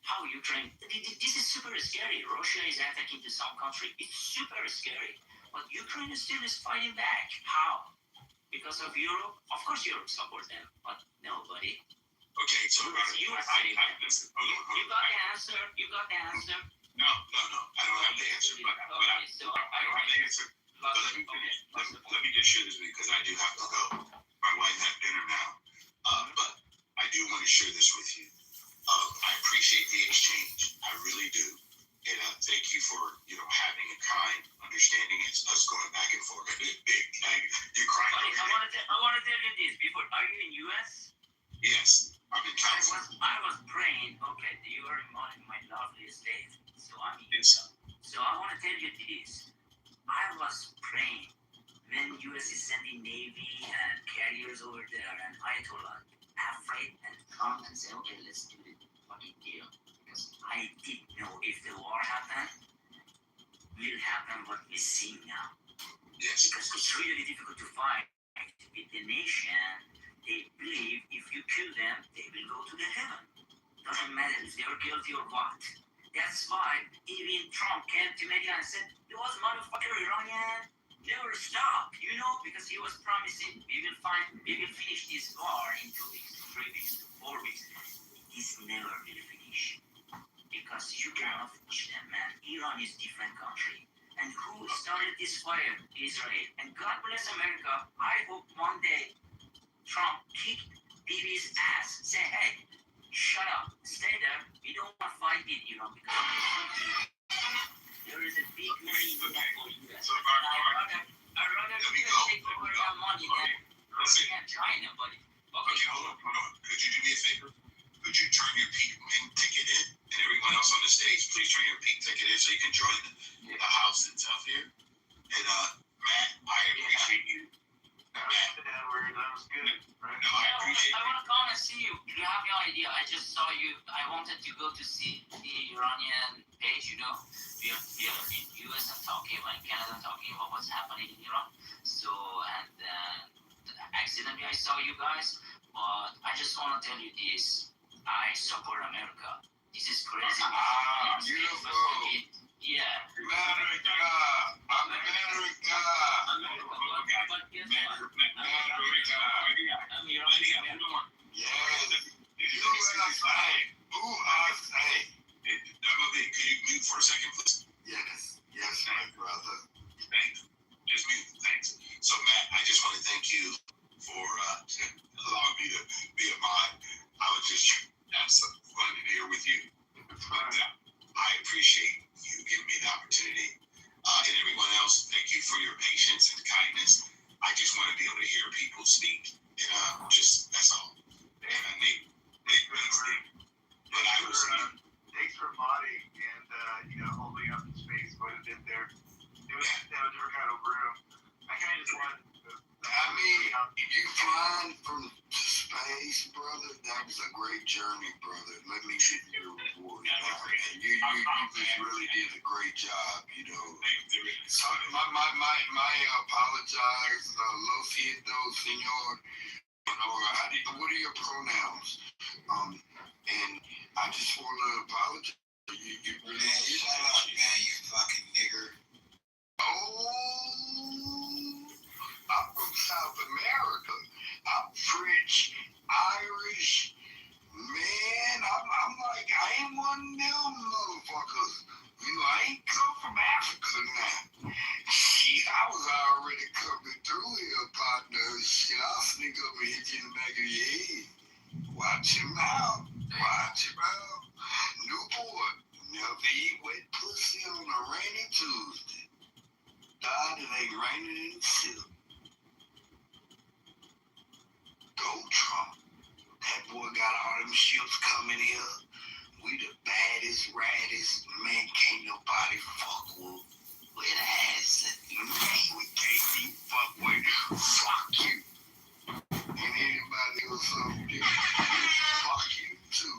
How Ukraine, this is super scary. Russia is attacking to some country. It's super scary. But Ukraine still is fighting back. How? Because of Europe? Of course Europe support them, but nobody. Okay, so You are fighting them. listen, hold on. You got the answer. You got the answer. No, I don't have the answer, but I don't have the answer. But let me just share this with you because I do have to go. My wife had dinner now, but I do want to share this with you. I appreciate the exchange, I really do, and thank you for having a kind understanding. It's us going back and forth. You're crying. I want to tell you this before. Are you in U.S.? Yes, I'm in California. I was praying. Okay, you are in my lovely state, so I'm in. Yes. So I want to tell you this. I was praying when U.S. is sending Navy and carriers over there, and I told her, afraid and come and say, okay, let's do the fucking deal. Because I didn't know if the war happened, will happen what we see now. Yes. Because it's really difficult to fight with the nation. They believe if you kill them, they will go to the heaven. Doesn't matter if they are guilty or what. That's why even Trump came to media and said, those motherfucker Iranian never stop, because he was promising we will finish this war in 2 weeks, 3 weeks, 4 weeks. This never will finish. Because you cannot finish them, man. Iran is different country. And who started this fire? Israel. And God bless America. I hope one day Trump kick Bibi's ass. Say, hey, shut up. Stay there. We don't want to fight with Iran because there is a big money in that for US. I'd rather take over that money than Russia and China, buddy. Okay, hold on. Could you do me a favor? Could you turn your pink ticket in? And everyone else on the stage, please turn your pink ticket in so you can join the house and stuff here. And Matt, I appreciate you. Matt, that was good. No, I appreciate I want to come and see you. You have no idea. I just saw you. I wanted to go to see the Iranian page, We are in US and talking about Canada, talking about what's happening in Iran. So, and accidentally I saw you guys, but I just want to tell you this. I support America. This is crazy. Beautiful. Yeah. America. Could you mute for a second, please? Yes, my brother. Thanks. Just mute. Thanks. So, Matt, I just want to thank you for for your patience and kindness. I just want to be able to hear people speak. Just that's all. And Nick, but I was. Thanks for modding and holding up the space quite a bit there. It was a different kind of room. I kind of just wanted. I mean, you flying from space, brother. That was a great journey, brother. Let me give you a reward. And you just really did a great job. So my apologize, lo siento, senor. What are your pronouns? And I just want to apologize. You really shut up, man, you fucking nigger. Oh, I'm from South America. I'm French, Irish. Man, I'm like, I ain't one of them motherfuckers. I ain't come from Africa now. Shit, I was already coming through here, partner. Shit, I'll sneak up and hit you in the back of your head. Watch your mouth. Watch your mouth. Newport, never eat wet pussy on a rainy Tuesday. God, it ain't raining in the city. Go Trump. That boy got all them ships coming here. We the baddest, raddest. Man, can't nobody fuck with ass. Man, we can't be fuck with. Fuck you. And anybody else up there, fuck you too.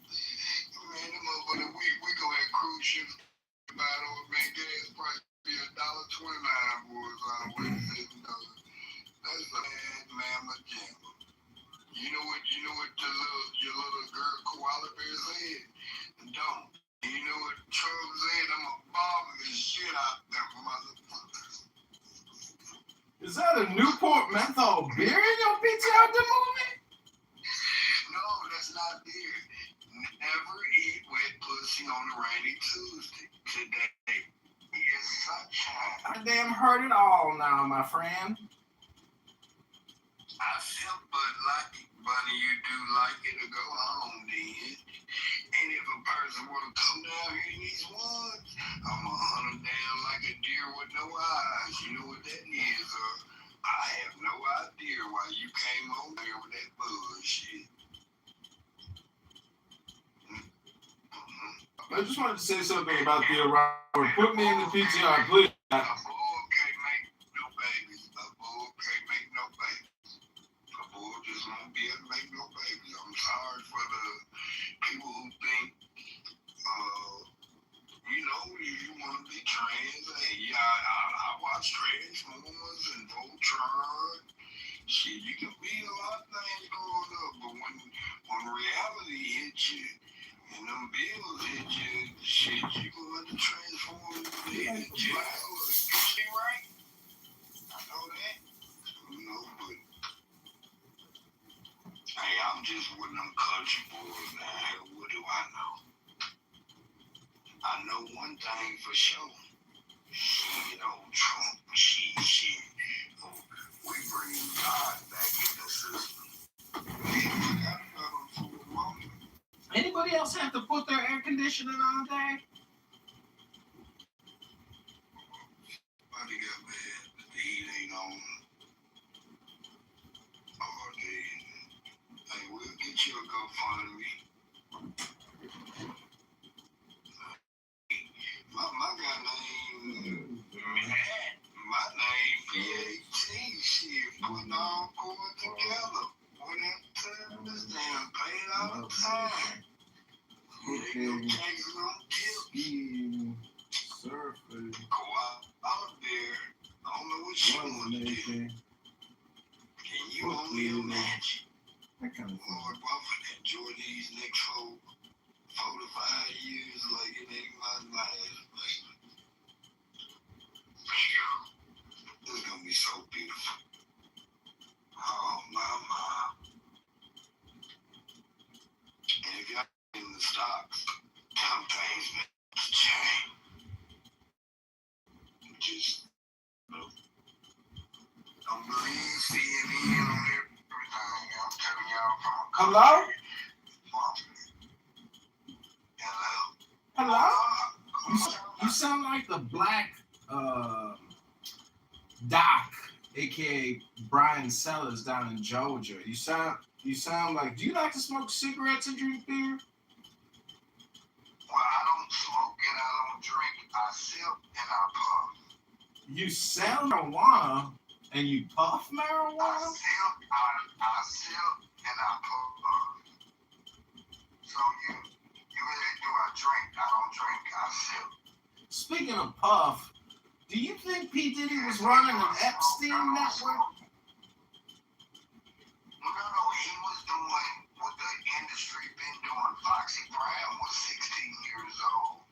Man, them motherfuckers, we go at cruise ships. About over, man, gas price be $1.29, boys. That's a bad mamma jamma. You know what your little girl koala bear said? Don't. You know what Trump said? I'm gonna bomb the shit out them motherfuckers. Is that a Newport menthol beer in your PTR at the moment? No, that's not beer. Never eat wet pussy on a rainy Tuesday. Today is sunshine. I damn heard it all now, my friend. I feel but lucky, buddy, you do like it to go home then. And if a person were to come down here in these woods, I'ma hunt them down like a deer with no eyes. You know what that is, I have no idea why you came over here with that bullshit. I just wanted to say something about the Aurora. Put me in the PTR, please. A bull can't make no babies. A bull can't make no babies. A bull just won't be able to make no babies. I'm sorry for the people who think, you want to be trans. Hey, yeah, I watch Transformers and Voltron. Shit, you can be a lot of things growing up, but when reality hits you and them bills hit you, shit, you going to transform into jail or get you right. I know that. But hey, I'm just one of them country boys now. What do I know? I know one thing for sure. Shit, old Trump, shit. We bring God back in the system. Anybody else have to put their air conditioning on today? Buddy got bad. The heat ain't on. All day. Hey, we'll get you a GoFundMe. My guy name, my name PAT. Shit, putting all going together. Whatever this damn paid all the time. Cooking, skiing, surfing, go out there. I don't know what you want to do. Can you only imagine? That kind of thing. Lord, I'm gonna enjoy these next 4 to 5 years like it ain't my life. It's gonna be so beautiful. Oh my. And if y'all in the stocks, some things may change. Just don't believe CNN on everything. I'm telling y'all from a Hello? Hello? Hello? You sound like the black Doc, aka Brian Sellers, down in Georgia. You sound like. Do you like to smoke cigarettes and drink beer? Well, I don't smoke and I don't drink. I sip and I puff. You sell marijuana and you puff marijuana? I sip and I puff. So you really do. I drink. I don't drink. I sip. Speaking of puff, do you think P. Diddy was running an Epstein network? No, he was doing what the industry been doing. Foxy Brown was 16 years old.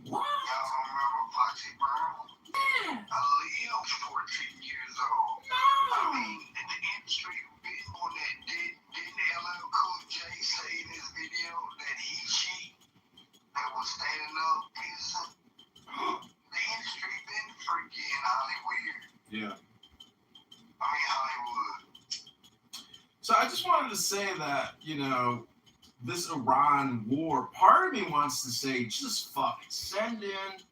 What? Y'all don't remember Foxy Brown? Yeah. Aaliyah's 14 years old. No. I mean, the industry been on that. Didn't LL Cool J say in his video that she that was standing up pissing? The industry been freaking Hollywood. Yeah. I mean, Hollywood. So I just wanted to say that, this Iran war, part of me wants to say, just fucking send in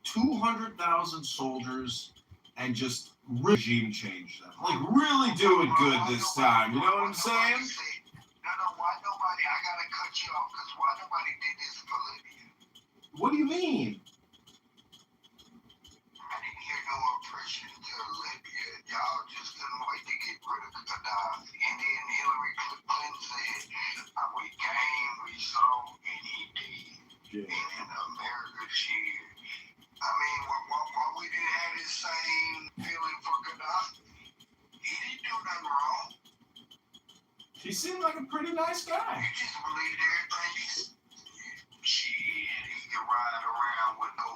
200,000 soldiers and just regime change them. Like, really do it good this time. You know what I'm saying? No, why nobody, I gotta cut you off, because why nobody did this for Libya? What do you mean? I didn't hear no oppression to Libya. Y'all just couldn't wait to get rid of Gaddafi. And then Hillary Clinton said, we came, we saw, and he did. Yeah. And in America cheered. I mean, why we didn't have this same feeling for Gaddafi? He didn't do nothing wrong. He seemed like a pretty nice guy. You just believed everything shit, he could ride around with no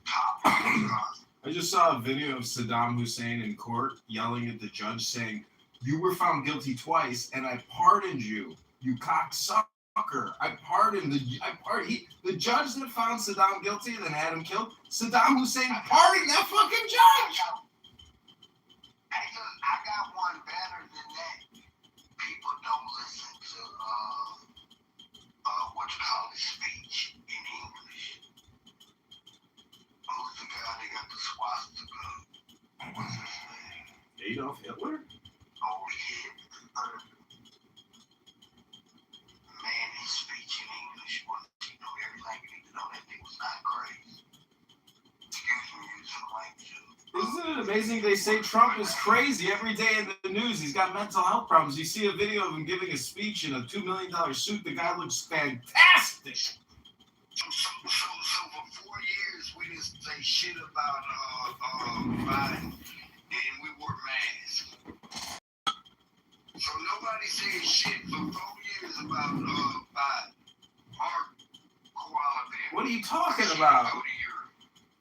top. I just saw a video of Saddam Hussein in court yelling at the judge saying, "You were found guilty twice, and I pardoned you, you cocksucker. I pardoned the judge that found Saddam guilty and then had him killed. Saddam Hussein pardoned that fucking judge." Hey, look, I got one better than that. People don't listen to what you call it, speech in English. Who's the guy that got the swastika? What's his name? Adolf Hitler? Oh, Hitler. Man, his speech in English was, everything you need to know, that thing was not crazy. Excuse me, using language. Isn't it amazing they say Trump is crazy every day in the news? He's got mental health problems. You see a video of him giving a speech in a $2 million suit. The guy looks fantastic. So for 4 years, we didn't say shit about Biden, and we wore masks. So nobody said shit for 4 years about Biden. Or koala bear. What are you talking about?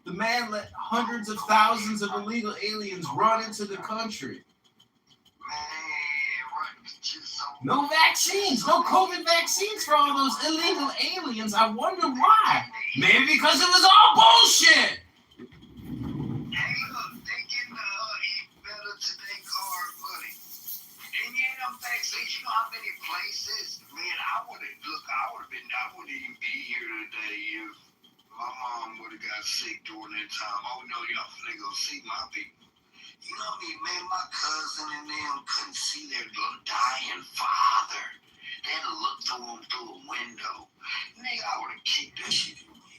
The man let hundreds of thousands of illegal aliens run into the country. No vaccines, no COVID vaccines for all those illegal aliens. I wonder why. Maybe because it was all bullshit. Hey, look, they getting eat better today card money. And yeah, them vaccines, you know how many places? Man, I wouldn't even be here today if my mom would have got sick during that time. Oh no, y'all finna go see my people. You know what I mean, man, my cousin and them couldn't see their little dying father. They had to look through him through a window. Nigga, I would have kicked that shit in me.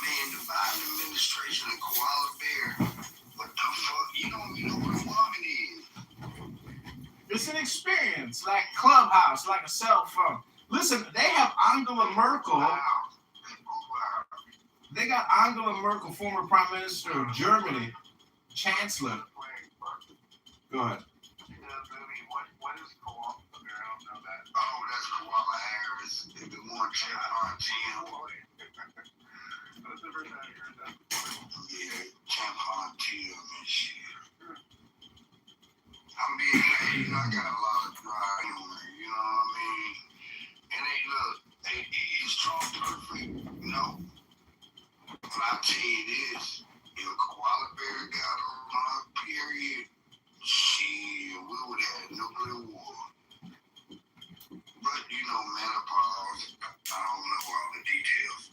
Man, the Biden administration and Koala Bear, what the fuck? You don't even know what a woman is. It's an experience, like Clubhouse, like a cell phone. Listen, they have Angela Merkel. They got Angela Merkel, former Prime Minister of Germany, Chancellor. Go ahead. What is Koala Bear? I don't know that. Oh, that's Koala Harris. They've been more Champ That's the first time I heard that. Yeah, Champ and shit. I'm being paid. I got a lot of dry humor, you know what I mean? And is Trump perfect? No. But I'll tell you this, if Koala Bear got on her period, shit, we would have had nuclear war. But, menopause, I don't know all the details.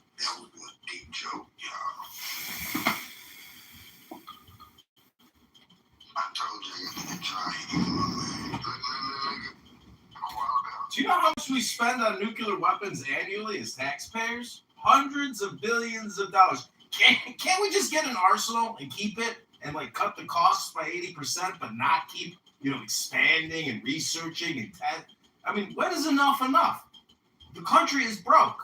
much we spend on nuclear weapons annually as taxpayers? Hundreds of billions of dollars. Can't we just get an arsenal and keep it and like cut the costs by 80%, but not keep, expanding and researching and I mean, when is enough enough? The country is broke.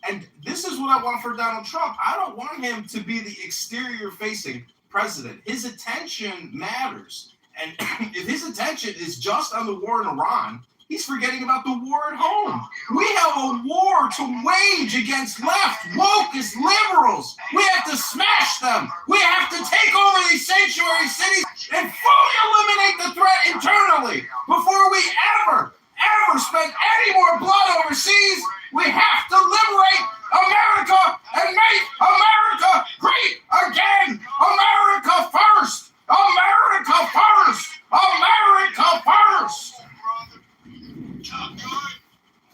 And this is what I want for Donald Trump. I don't want him to be the exterior-facing president. His attention matters. And if his attention is just on the war in Iran, he's forgetting about the war at home. We have a war to wage against left, wokeist liberals. We have to smash them. We have to take over these sanctuary cities and fully eliminate the threat internally before we ever spend any more blood overseas. We have to liberate America and make America great again. America first. America first. America first. I'm good.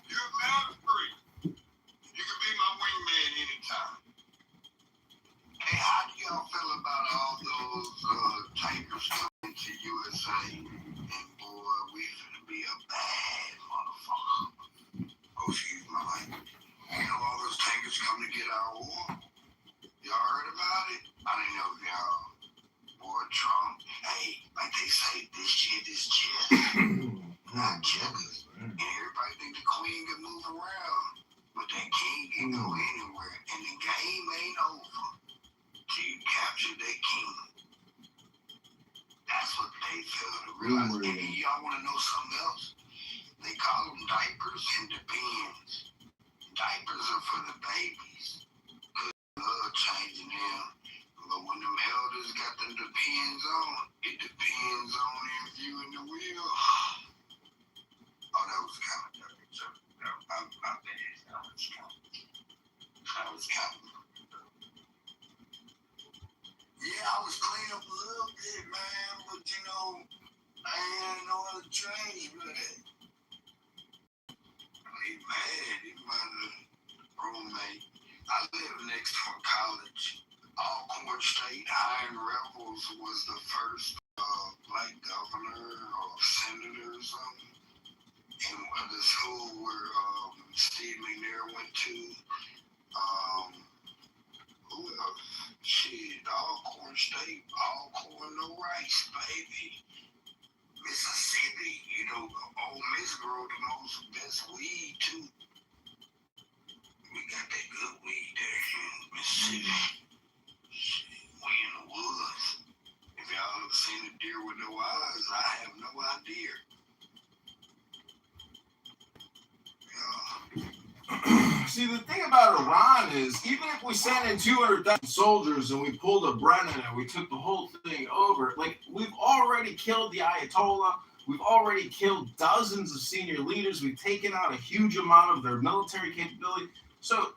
You're married free. You can be my wingman anytime. Hey, how do y'all feel about all those tankers coming to USA? And boy, we finna be a bad motherfucker. Oh, excuse my language. All those tankers coming to get our oil? Y'all heard about it? I didn't know y'all. Boy, Trump. Hey, like they say, this shit is chill. Not jealous. And everybody think the queen can move around, but that king can go anywhere. And the game ain't over till you capture that king. That's what they fail to realize. And then y'all want to know something else? They call them diapers and depends. Diapers are for the babies. Good love changing them. But when them elders got them depends on, it depends on if you in the wheel. Oh, that was kind of dirty. So, no, I'm not bad. That was kind of. Yeah, I was clean up a little bit, man, but I ain't no other change with it. He mad. He my roommate. I live next to a college. Alcorn State Iron Rebels was the first black governor or senator or something. And the school where Steve McNair went to, who else? Shit, Alcorn State, Alcorn, no rice, baby. Mississippi, Ole Miss grow the best weed too. We got that good weed there in Mississippi. Shit, we in the woods. If y'all have seen a deer with no eyes, I have no idea. See, the thing about Iran is, even if we sent in 200,000 soldiers and we pulled a Brennan and we took the whole thing over, we've already killed the Ayatollah. We've already killed dozens of senior leaders. We've taken out a huge amount of their military capability. So,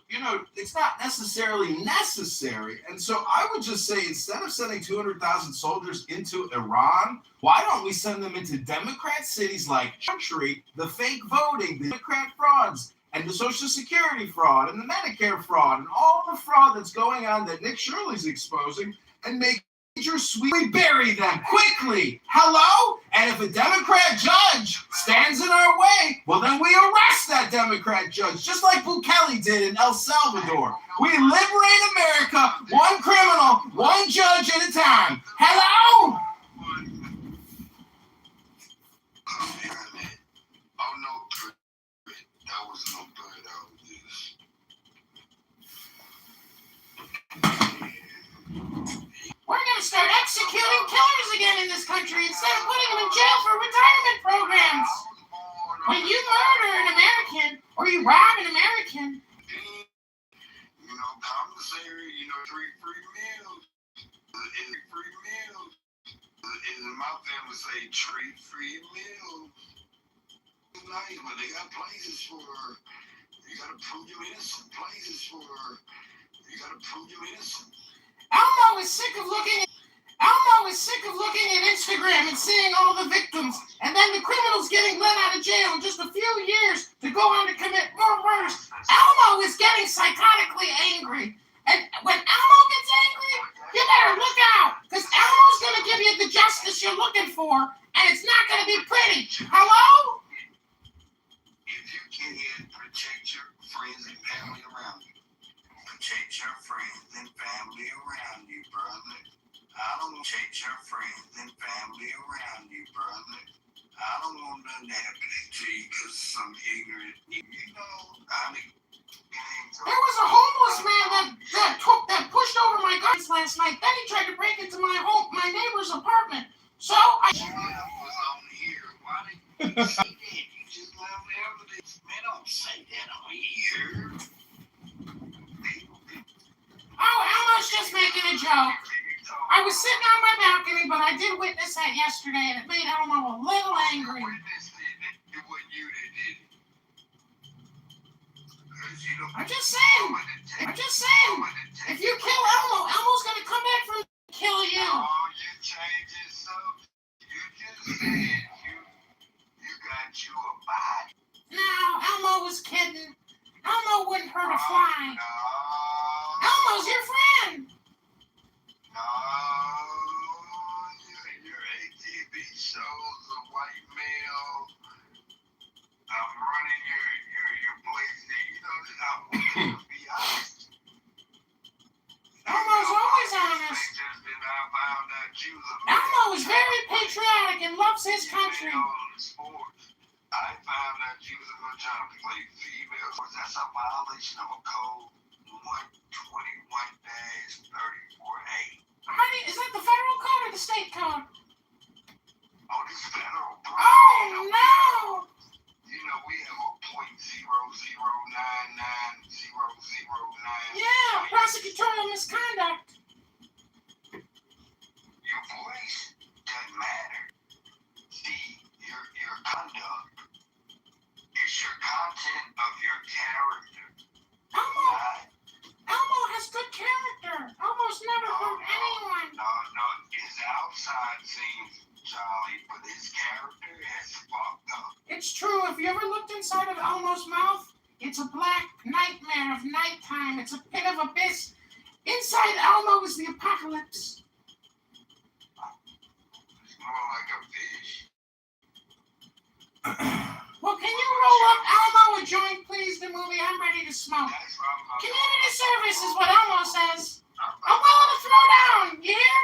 it's not necessarily necessary. And so I would just say, instead of sending 200,000 soldiers into Iran, why don't we send them into Democrat cities like country, the fake voting, the Democrat frauds, and the Social Security fraud, and the Medicare fraud, and all the fraud that's going on that Nick Shirley's exposing, and make we bury them quickly. Hello? And if a Democrat judge stands in our way, well, then we arrest that Democrat judge, just like Bukele did in El Salvador. We liberate America, one criminal, one judge at a time. Hello? Oh, no, that was no good. That was this. We're going to start executing killers again in this country instead of putting them in jail for retirement programs. When you murder an American or you rob an American, commissary, three free meals. And free meals. And my family say treat free meals. Nice, but they got places for you gotta prove you're innocent. Places for you gotta prove you're innocent. Elmo is sick of looking at Instagram and seeing all the victims, and then the criminals getting let out of jail in just a few years to go on to commit more murders. Elmo is getting psychotically angry. And when Elmo gets angry, you better look out, because Elmo's going to give you the justice you're looking for, and it's not going to be pretty. Hello? If you friends and family around you. Protect your friends and family around you, brother. I don't want to protect your friends and family around you, brother. I don't want nothing happening to you because some ignorant, There was a homeless man that pushed over my guns last night. Then he tried to break into my neighbor's apartment. So I was on here. Why did you say that? You just left evidence. Man, don't say that on here. Oh, Elmo's just making a joke. I was sitting on my balcony, but I did witness that yesterday, and it made Elmo a little angry. I'm just saying. If you kill Elmo, Elmo's gonna come back from kill you. Oh, you changed it so. You just said you got you a body. No, Elmo was kidding. Elmo wouldn't hurt a fly. No. Elmo's your friend. No, your ATV shows a white male. I'm running your place there. You know, I want you to be honest. Elmo's always honest. Elmo is very patriotic and loves his country. I found out you was going to try to play female sports. That's a violation of a code 121-34A. Is that the federal code or the state code? Oh, this is federal. Oh, no. You know, we have a .0099009. Yeah, prosecutorial misconduct. Your voice doesn't matter. See, your conduct. It's your content of your character. Elmo has good character. Elmo's never hurt anyone. No, his outside seems jolly, but his character has fucked up. It's true. If you ever looked inside of Elmo's mouth, it's a black nightmare of nighttime. It's a pit of abyss. Inside Elmo is the apocalypse. It's more like a fish. Well, can you roll up Elmo a joint, please, the movie? I'm ready to smoke. Community service is what Elmo says. I'm willing to throw down, you hear?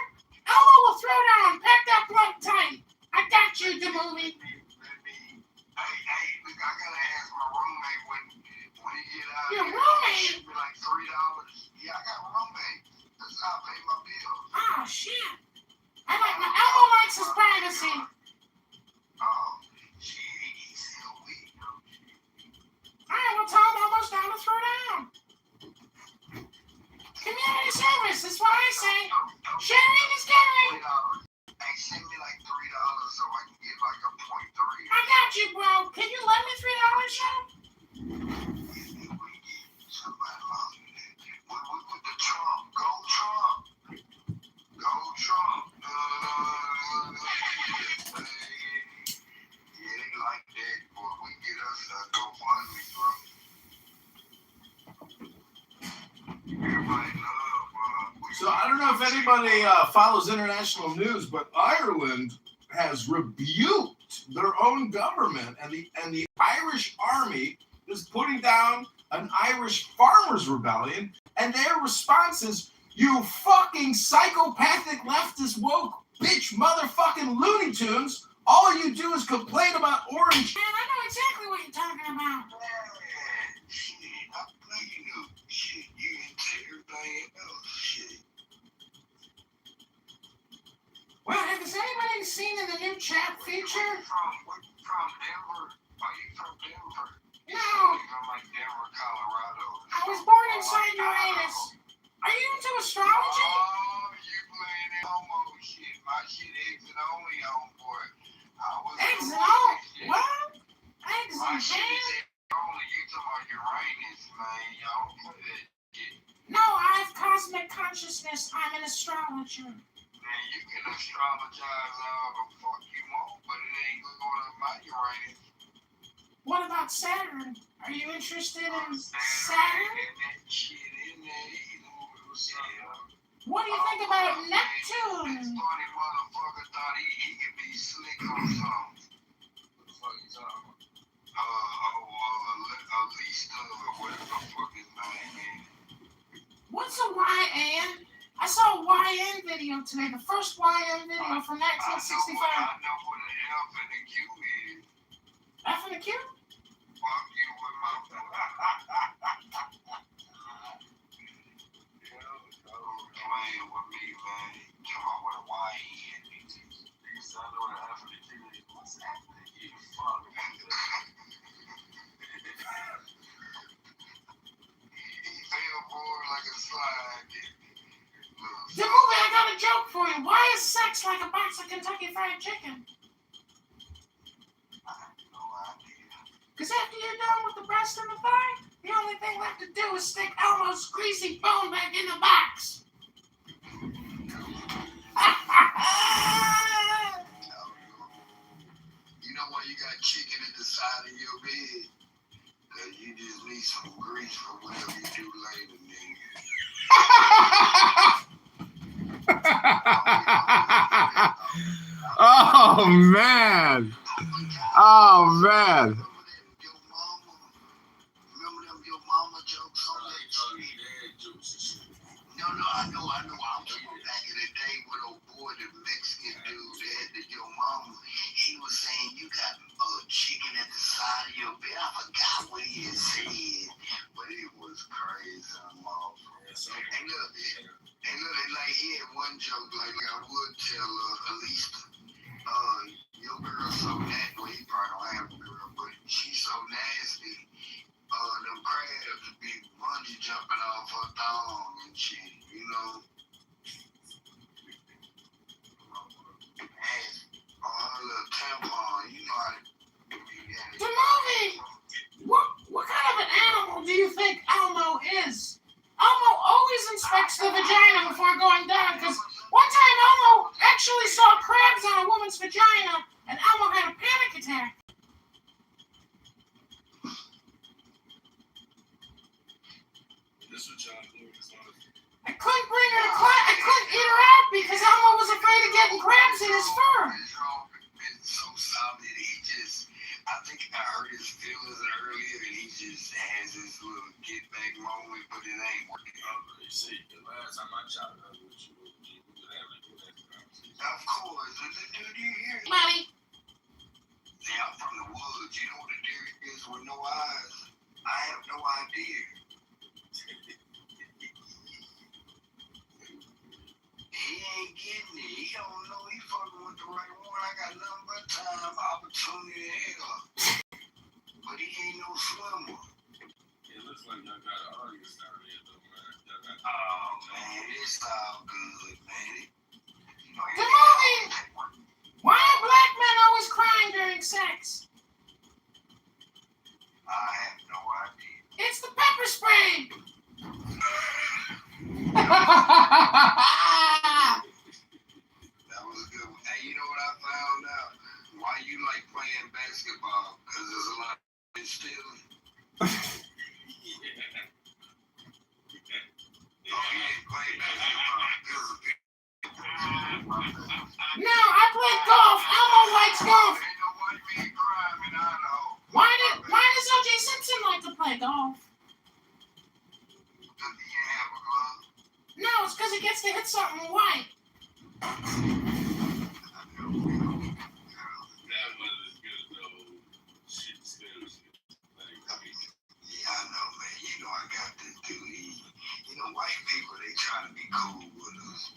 Elmo will throw down. Pack that blunt tight. I got you, the movie. Hey, I gotta ask my roommate when he get out. Your roommate? It should be like $3. Yeah, I got a roommate. That's how I pay my bills. Oh, shit. Elmo likes his privacy. Oh, shit, he's still weak. All right, well, tell him Elmo's down to throw down. Community service is what I say. Sharing is caring. Hey, send me like $3 so I can get like a .3. I got you, bro. Can you lend me $3, Sean? Somebody lost me there. With the Trump. Go Trump. Go Trump. It ain't like that, boy. We get us a GoFundMe, bro. Everybody love, So I don't know if anybody follows international news, but Ireland has rebuked their own government, and the Irish army is putting down an Irish farmers' rebellion, and their response is, "You fucking psychopathic leftist woke bitch motherfucking Looney Tunes! All you do is complain about orange." Man, I know exactly what you're talking about. Shit, I know you know. Shit, you into everything else. Shit. Well, has anybody seen in the new chat feature? Where you from Denver? Are you from Denver? No. You're from like Denver, Colorado. I was born inside Uranus. Are you into astrology? Oh, you playing that homo shit. My shit exit only on, boy. Exit only? What? Exit My shit man? is exit only. You talking about Uranus, man. Y'all don't play that shit. No, I have cosmic consciousness. I'm an astrologer. Man, you can astrologize all the fuck you want, but it ain't going up my Uranus. What about Saturn? Are you interested in Saturn? That shit in there, you know, What do you think about Neptune? This funny motherfucker thought he could be slick on something. What the fuck you talking about? Lisa, whatever the What's a YN? I saw a YN video today, the first YN video from 1965. I know what an F and a Q is. F and a Q? Fuck you with my playing with me, man. Come on with a YN. So I know what an F and a Q is. What's F and a Q? Fuck. He fell forward like a slide, dude. The movie, I got a joke for you. Why is sex like a box of Kentucky Fried Chicken? Because after you're done with the breast and the thigh, the only thing left to do is stick Elmo's greasy bone back in the box. You know why you got chicken at the side of your bed? Because you just need some grease for whatever you do later, nigga. Oh man! Oh man! Remember them your mama jokes on that shit? No, I know. I'm talking back in the day when old boy, the Mexican dude that had the your mama, he was saying you got chicken at the side of your bed. I forgot what he had said, but it was crazy. And look, like he had one joke, like I would tell Elise, your girl so nasty. Well, he probably don't have a girl, but she's so nasty. Them crabs be bungee jumping off her thong and shit, you know. And on her little tampon, you know how to do that. The movie! What kind of an animal do you think Elmo is? Elmo always inspects the vagina before going down, because one time Elmo actually saw crabs on a woman's vagina, and Elmo had a panic attack. I couldn't bring her to class. I couldn't eat her out because Elmo was afraid of getting crabs in his fur. It's so solid. I think I heard his feelings earlier, and he just has this little get back moment, but it ain't working. You see, the last time I chopped up with you, we could have a good conversation. Of course. Do you hear me? Money. See, I'm from the woods. You know what a deer is with no eyes? I have no idea. He ain't getting it. He don't know he fucking with the right one. I got nothing but time, opportunity, and hell. But he ain't no swimmer. It looks like y'all got an audience down there, though, man. Oh, man, it's all good, man. The movie! Why are black men always crying during sex? I have no idea. It's the pepper spray! That was a good one. Hey, you know what I found out? Why you like playing basketball? Because there's a lot of stealing. No, I play golf. Elmo likes golf. Why does O.J. Simpson like to play golf? No, it's because he gets to hit something white. That wasn't as good, though. Shit still. Yeah, I know, man. You know I got this dude. You know, white people, they trying to be cool with us.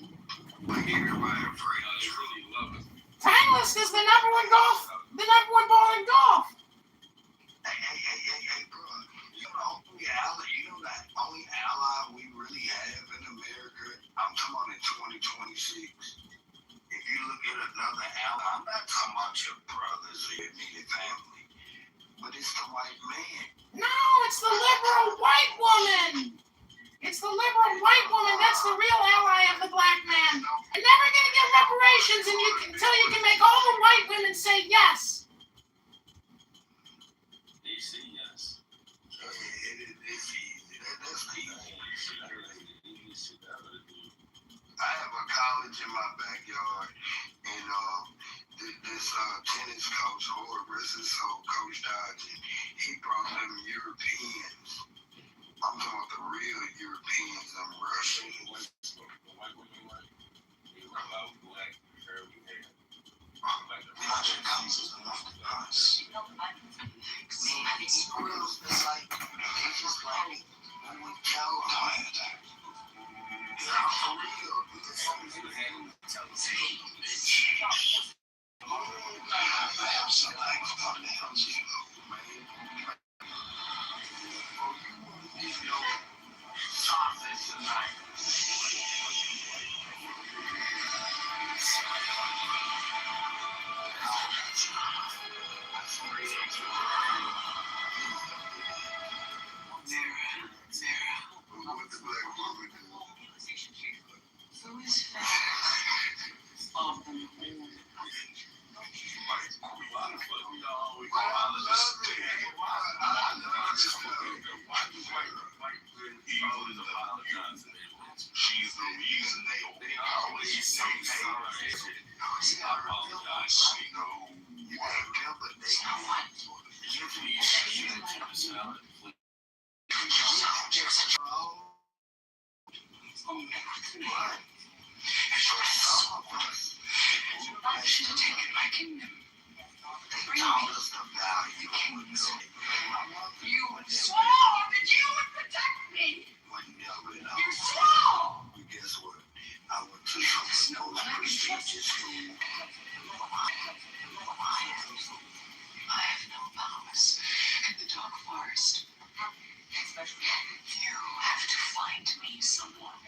Like everybody afraid of us. Really love us. Titleist is the number one ball in golf. Hey, bro. You know the only ally we really have in America, I'm talking about in 2026. If you look at another ally, I'm not talking about your brothers or your immediate family, but it's the white man. No, it's the liberal white woman. It's the liberal white woman. That's the real ally of the black man. You're never going to get reparations until you can make all the white women say yes. They say yes. It's easy. That's easy. I have a college in my backyard, and this tennis coach, Lord rest his soul, Coach Dodge, he brought them Europeans. I'm talking about the real Europeans, them Russians. black woman do? Who is fat? Often old. She's the reason they always say she apologized. You know, you can't tell, but they I should have taken my kingdom. You swore that you would protect me. You swore. Guess what? I went to some prestigious school. I have no powers in the dark forest. You have to find me someone.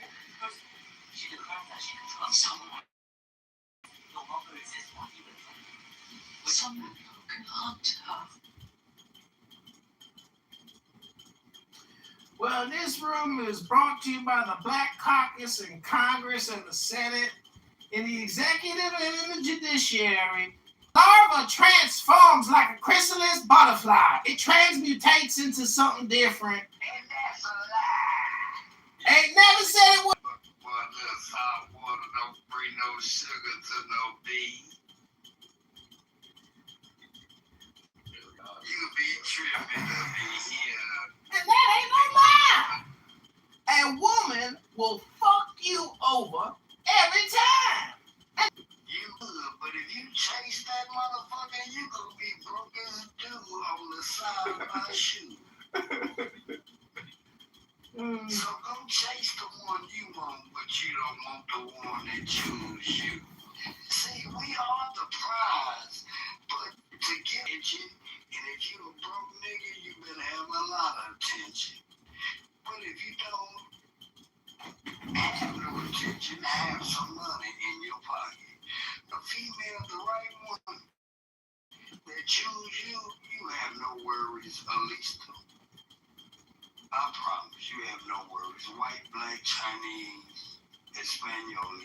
Someone. Someone who can hunt her. Well, this room is brought to you by the Black Caucus in Congress and the Senate, in the executive and in the judiciary. Larva transforms like a chrysalis butterfly. It transmutates into something different. And that's a lie. Ain't never said it would. Well, the salt water don't bring no sugar to no bee. You be tripping to be here. And that ain't no lie. A woman will fuck you over every time. You could, but if you chase that motherfucker, you gonna be broke as a dude on the side of my shoe. So go chase the one you want, but you don't want the one that choose you. See, we are the prize, but to get attention, and if you a broke nigga, you better have a lot of attention. But if you don't have no attention, have some money in your pocket. The female, the right one that choose you, you have no worries, at least two. I promise you have no worries. White, black, Chinese, Espanol.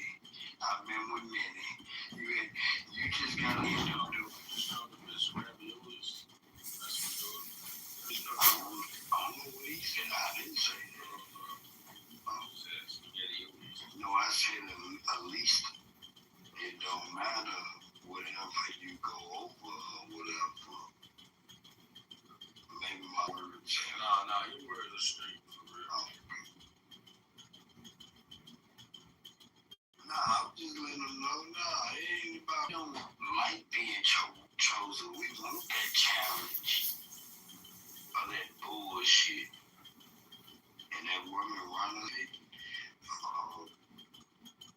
I've been with many. You just gotta do. I'm a weak and I didn't say that. No, I said at least it don't matter whatever you go over or whatever. Maybe my words. No, your words are straight for real. Nah, I'm just letting them know. Nah, it ain't about. We don't like being chosen. We want that challenge. All that bullshit. And that woman running it.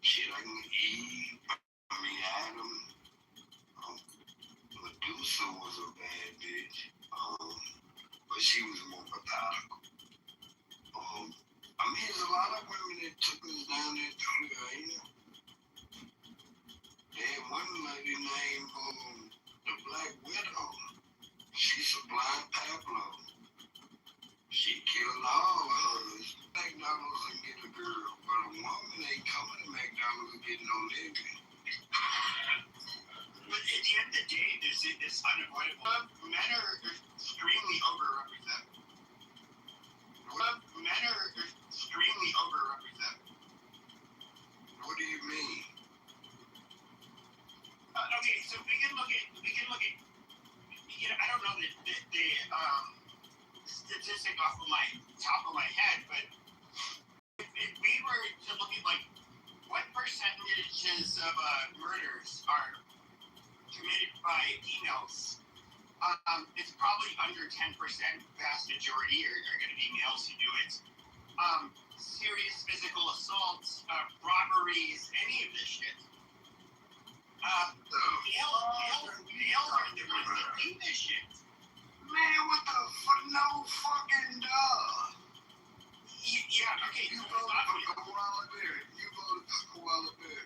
Shit like Eve. Adam. Medusa was a bad bitch. But she was more methodical. There's a lot of women that took us down there through the area. They had one lady named the Black Widow. She supplied Pablo. She killed all others. McDonald's and get a girl, but a woman ain't coming to McDonald's and get no nigga. But at the end of the day, there's this unavoidable. Men are extremely overrepresented. Men are extremely overrepresented. What do you mean? Okay, so we can look at. I don't know the statistic off of my top of my head, but if we were to look at like what percentages of murders are committed by females, it's probably under 10%. Vast majority are going to be males who do it. Serious physical assaults, robberies, any of this shit. Males are the ones that do this shit. Man, what the fuck? No fucking duh. Yeah, okay. You voted for Koala Bear.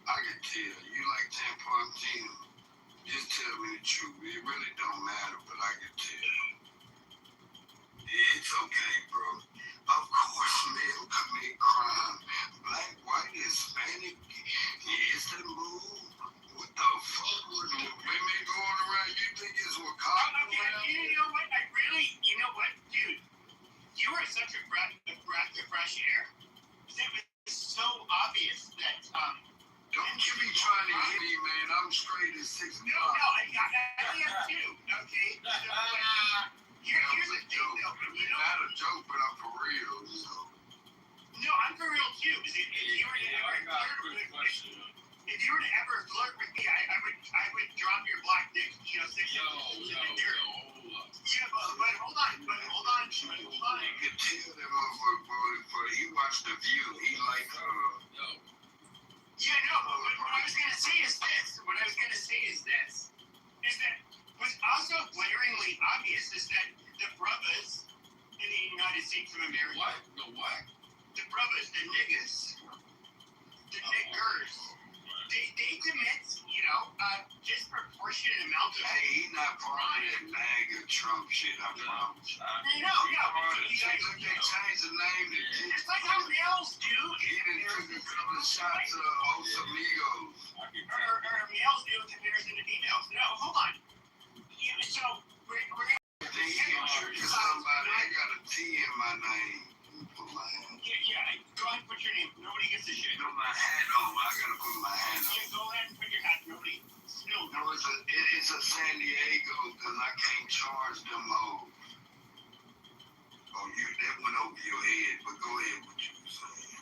I can tell. You like Tampantino. Just tell me the truth. It really don't matter, but I can tell. It's okay, bro. Of course, male commit 6 No, o'clock. I only have two. Okay. Here's the thing, though. It's not a joke, but I'm for real. So. No, I'm for real too. Because if you were to ever flirt with me, I would drop your black dick, 6 inches in the dirt. Yeah, but hold on. You can tell that motherfucker, he watched The View. He like, Yeah, no, but what I was going to say is this. Is that what's also glaringly obvious is that the brothers in the United States of America. What? The what? The brothers, the niggas, the niggers, they commit, disproportionate amounts of. Hey, he's not part of that MAGA Trump shit, I promise. No, They changed the name to it's like how males do. He done took a couple of shots of Os Amigos. Or males do in comparison to females. No, hold on. So we're gonna. They can trick somebody. I got a T in my name. Put my hand. Yeah, go ahead and put your name. Nobody gets a shit. Put my hat on. I gotta put my hat on. Yeah, go ahead and put your hat. Nobody. Still. No, it's a San Diego because I can't charge them hoes. Oh, that went over your head, but go ahead with what you were saying.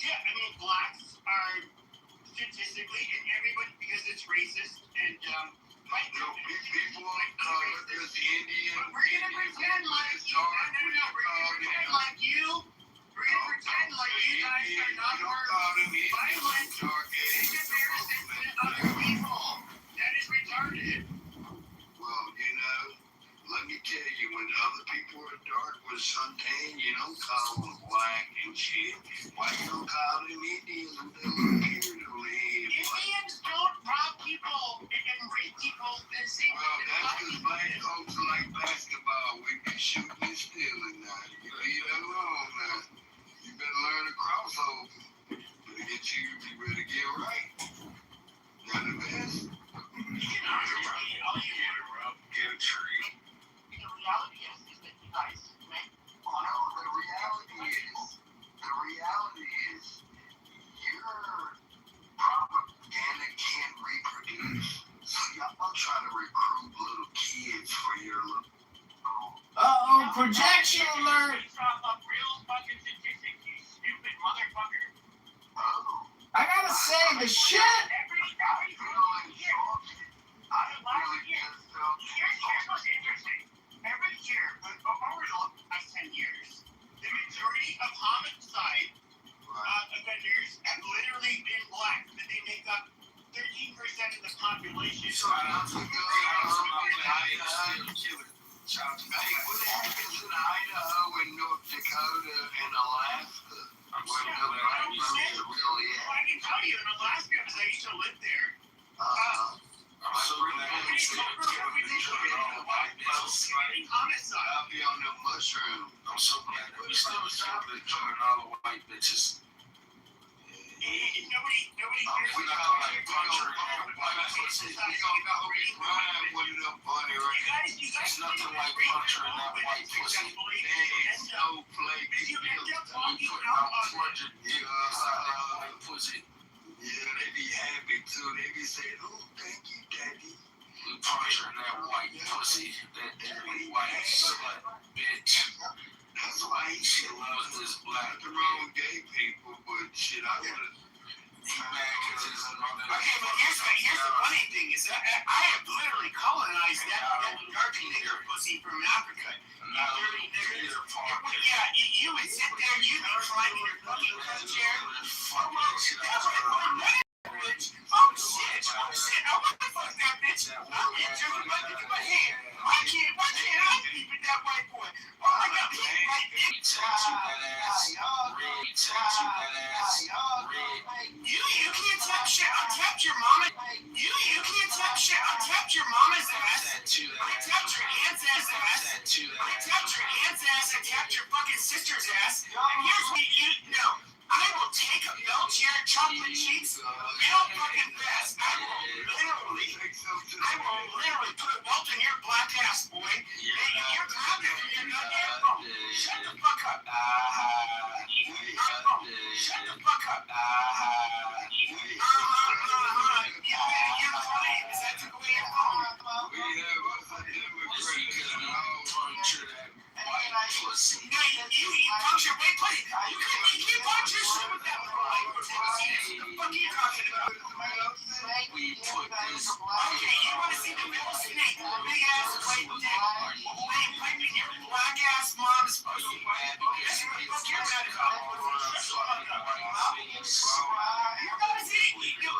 Yeah, I mean, blacks are statistically, and everybody, because it's racist, and people want to call it this Indian. But we're gonna pretend like you. No. We're gonna pretend like you. We're gonna pretend like you guys are not more violent in comparison to other people. That is retarded. Well, let me tell you, when other people are dark with suntan, you don't call them black and shit. Why you don't call them Indians with their little beard on their head? Indians don't rob people and rape people the same way that That's black because people black do. folks like basketball. We be shooting and stealing now. You leave that alone now. You better learn to crossover. Better get you ready to get right. Got the best? Get a tree. The reality is that you guys make The reality is your propaganda can't reproduce. So y'all try to recruit little kids for your little. Uh-oh, projection alert. Real fucking statistics, you stupid motherfucker. I gotta say, the shit. Here's what's interesting. Every year, over the last 10 years, the majority of homicide offenders have literally been black, but they make up 13% of the population. So I don't think what happens in Idaho and North Dakota and Alaska? I can tell you in Alaska, because I used to live there. I'm so glad I'll be on the mushroom. I'm so glad that we still chocolate killing all the white bitches. Nobody cares. We're not gonna like puncher and white pussy. We gonna go rhyme with it up on it right. It's nothing like puncher and that white pussy. There is no play. You end up We walking putting out out on torture dick inside that white pussy. Yeah, they be happy too. They be saying, "Oh, thank you, Daddy." We puncturing that white pussy, that dirty white slut bitch. That's why She loves this black nothing wrong with gay people, but shit, I would've. He mad because his mother. Okay, but here's the funny thing is that I have literally colonized that dark nigger pussy from Africa. Dirty niggers. Yeah, you would sit there, you'd be climbing your fucking chair. Oh shit! I want to fuck that bitch. I'm in German, but look at my hand. Why can't I be with that white boy? Oh my god, He tattooed that ass. Red tattooed that ass. Red. You can't tap shit. I tapped your mama. You can't tap shit. I tapped your mama's ass. I tapped your aunt's ass. I tapped your aunt's ass. I tapped your fucking sister's ass. And here's what you know. I will take a belt chair, chocolate cheeks, real fucking fast. I will literally put a belt in your black ass, boy. And you're grabbing it from your goddamn phone. Shut the fuck up. Shut the fuck up. Yeah. You can't watch your shit with that little light. What the fuck are you talking about? We put this. Okay, you want to see the middle snake? Big ass white dick. Piping your black ass mom's pussy. Fuck your medical.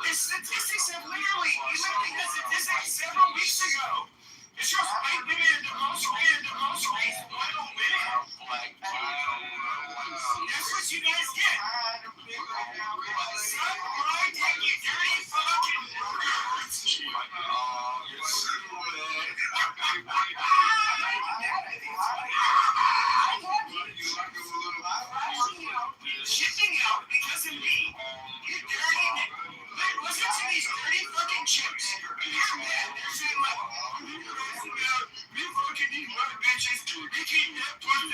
The statistics have literally had statistics several weeks ago. It shows white women are the most raised little women. That's what you guys get. Suck my dick, you dirty fucking nerds. Shitting out because of me. You dirty. Listen to these dirty fucking chicks. They're mad. They're saying like, me fucking these mother bitches. They keep that pussy.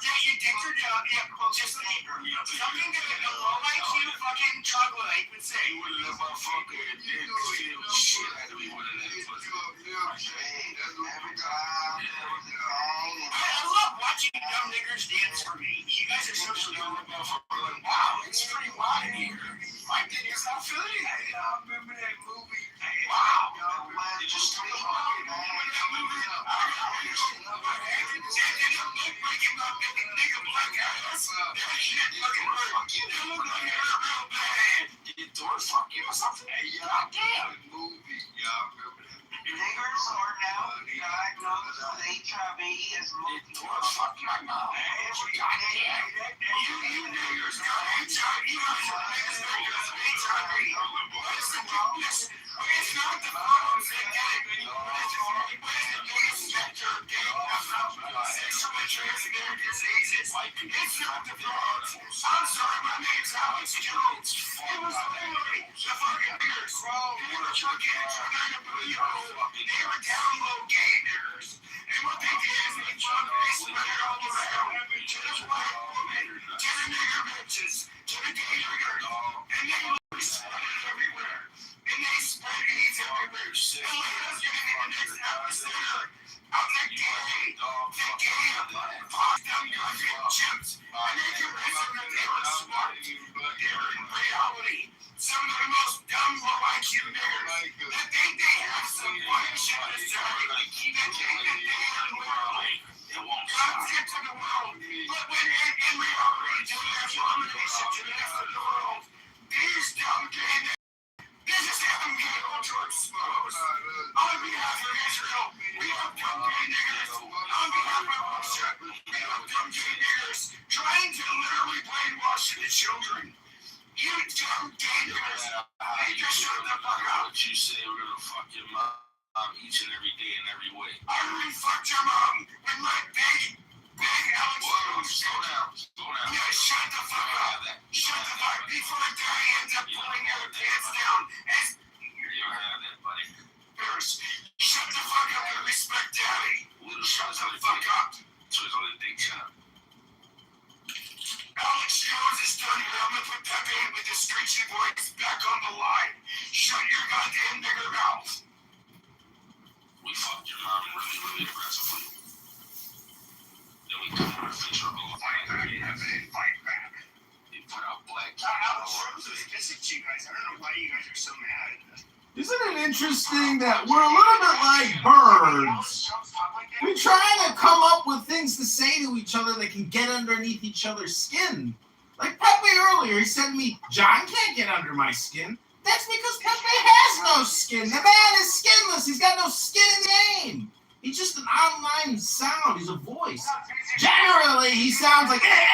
Yeah, you dicked her down. Yeah, just like something that a low IQ fucking troglodyte would say. You would love my fucking dick still shit out of me with I love watching dumb niggers dance for me. You guys are so dumb about fucking wow, it's pretty wild in here. My dick is not feeling it. I remember that movie. Wow. You just that movie. Breaking my nigga black ass. That shit fucking hurt. You look like you're real bad. Did you door fuck you or something? Goddamn. Movie. Yeah, I remember that. Niggers are now diagnosed with HIV as door fuck my mom. Goddamn. You niggers got HIV. You guys are HIV. Listen. It's not the phones that get it. It's sexually transmitted diseases. It's not the phones. I'm sorry, my name's Alex Jones. It was literally the fucking niggers. They were chucking each other in a booyah. They were down low gay niggers. And what they did is they spread it all around to the white woman, to the nigger bitches, to the gay niggers. And they literally spread it everywhere. And they spread AIDS everywhere. And let us get into the next episode of the gay, fucked up goddamn chimps. And they can listen that they were smart, but they were in reality some of the most dumb low IQ niggers that think they have some white shit to say, that think that they are literally content to the world, but when in reality, to their abomination to the rest of the world, these dumb gay niggers. This is having me to expose. On behalf of Israel, we have dumb gay niggers. On behalf of Russia, we have dumb gay niggers trying to literally brainwash the children. You dumb gay niggers. Hey, just shut the fuck up. You say we're gonna fuck your mom each and every day in every way. I already fucked your mom with my big Alex Jones. Slow down. Yeah, shut the fuck up. Shut the fuck up before Daddy ends up pulling your pants down. You don't have that, buddy. Shut the fuck up and respect Daddy. Shut the fuck up. So it's on the dick shot. Alex Jones is done here. I'm gonna put Pepe with the screechy voice back on the line. Shut your goddamn nigger mouth. We fucked your mom really aggressively. Then we cut her face up all fight back. They put out black. Alex Jones was pissing to you guys. I don't know why you guys are so mad. Isn't it interesting that we're a little bit like birds? We try to come up with things to say to each other that can get underneath each other's skin. Like Pepe earlier, he said to me, John can't get under my skin. That's because Pepe has no skin. The man is skinless. He's got no skin in the game. He's just an online sound. He's a voice. Generally, he sounds like that.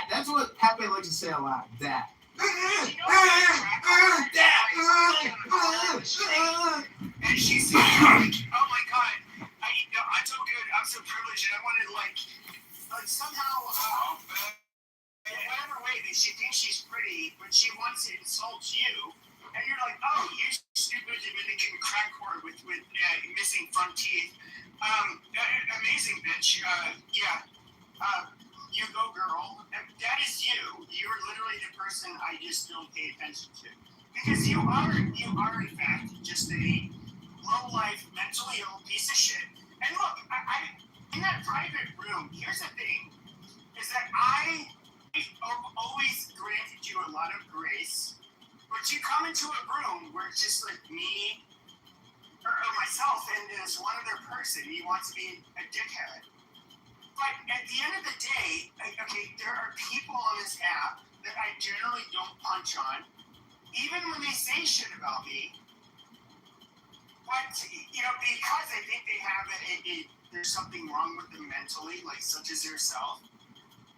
That's what Pepe likes to say a lot. That. And she said, oh my God, I'm so good. I'm so privileged. And I wanted to somehow, in whatever way that she thinks she's pretty, but she wants to insult you. And you're like, oh, you stupid Dominican crack whore with missing front teeth. Amazing bitch. you go girl, that is you. You're literally the person I just don't pay attention to. Because you are in fact just a low-life, mentally ill piece of shit. And look, I in that private room, here's the thing, is that I always granted you a lot of grace, but you come into a room where it's just like me or myself and there's one other person, he wants to be a dickhead. But at the end of the day, okay, there are people on this app that I generally don't punch on, even when they say shit about me. But, because I think they have there's something wrong with them mentally, like such as yourself.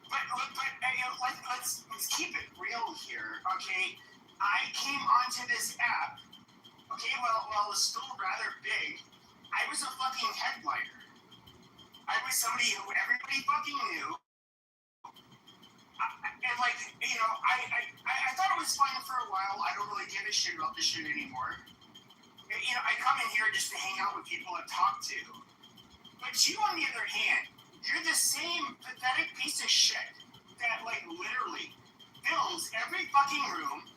But let's keep it real here, okay? I came onto this app, okay, well, it was still rather big. I was a fucking headliner. I was somebody who everybody fucking knew. And I thought it was fun for a while. I don't really give a shit about this shit anymore. I come in here just to hang out with people and talk to. But you, on the other hand, you're the same pathetic piece of shit that, literally films every fucking room.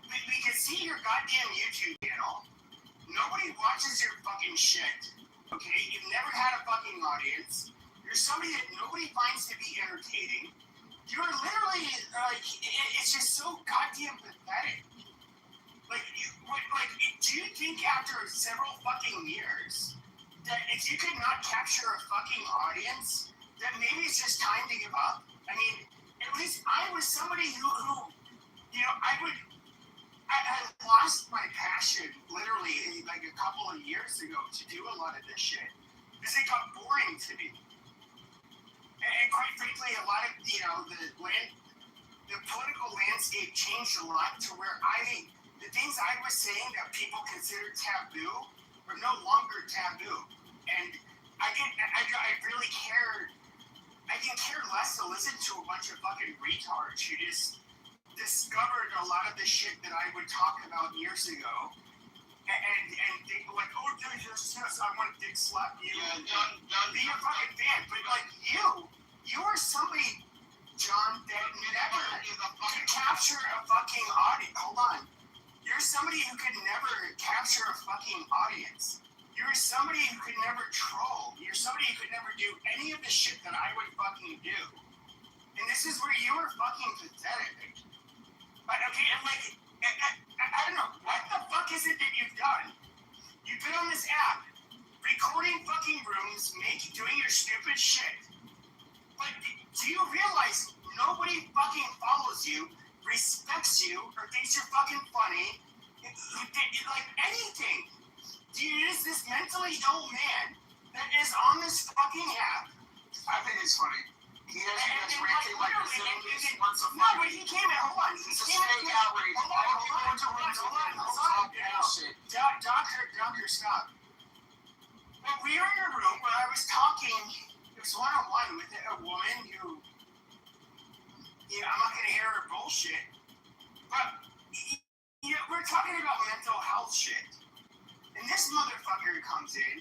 We can see your goddamn YouTube channel. Nobody watches your fucking shit, okay? You've never had a fucking audience. You're somebody that nobody finds to be entertaining. You're literally, it's just so goddamn pathetic. Do you think after several fucking years that if you could not capture a fucking audience, that maybe it's just time to give up? I mean, at least I was somebody who I lost my passion literally like a couple of years ago to do a lot of this shit because it got boring to me. And quite frankly, a lot of, the political landscape changed a lot to where the things I was saying that people considered taboo are no longer taboo. And I really care. I can care less to listen to a bunch of fucking retards who just discovered a lot of the shit that I would talk about years ago. And they go like, oh, yes, I want to dick slap you. Be a fucking fan. But you are somebody, John, that never could capture a fucking audience. Hold on. You're somebody who could never capture a fucking audience. You're somebody who could never troll. You're somebody who could never do any of the shit that I would fucking do. And this is where you are fucking pathetic. But okay, I don't know, what the fuck is it that you've done? You've been on this app, recording fucking rooms, doing your stupid shit. But do you realize nobody fucking follows you, respects you, or thinks you're fucking funny? Like anything. Is this mentally ill man that is on this fucking app? I think it's funny. He has ranting like this once a No, but he came in. Hold on. It's a fake outrage. Doctor, stop. But we were in a room where I was talking. It was one-on-one with a woman who, I'm not going to hear her bullshit. But we're talking about mental health shit. And this motherfucker comes in.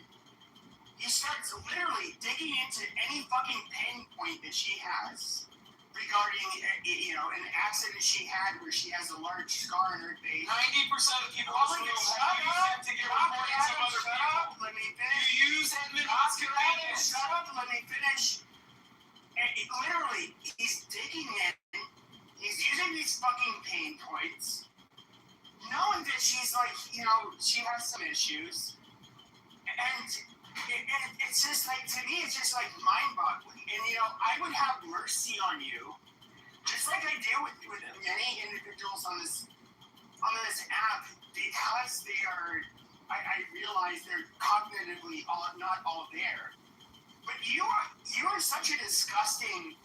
He starts literally digging into any fucking pain point that she has regarding, an accident she had where she has a large scar on her face. 90% of people in this room have used it to get reported to other people. Let me finish. You use that misconvenience. Shut up, let me finish. And literally, he's digging in. He's using these fucking pain points, knowing that she's she has some issues. And it's just to me, it's just mind-boggling. And I would have mercy on you, just like I do with many individuals on this app, because they are. I realize they're cognitively not all there. But you are such a disgusting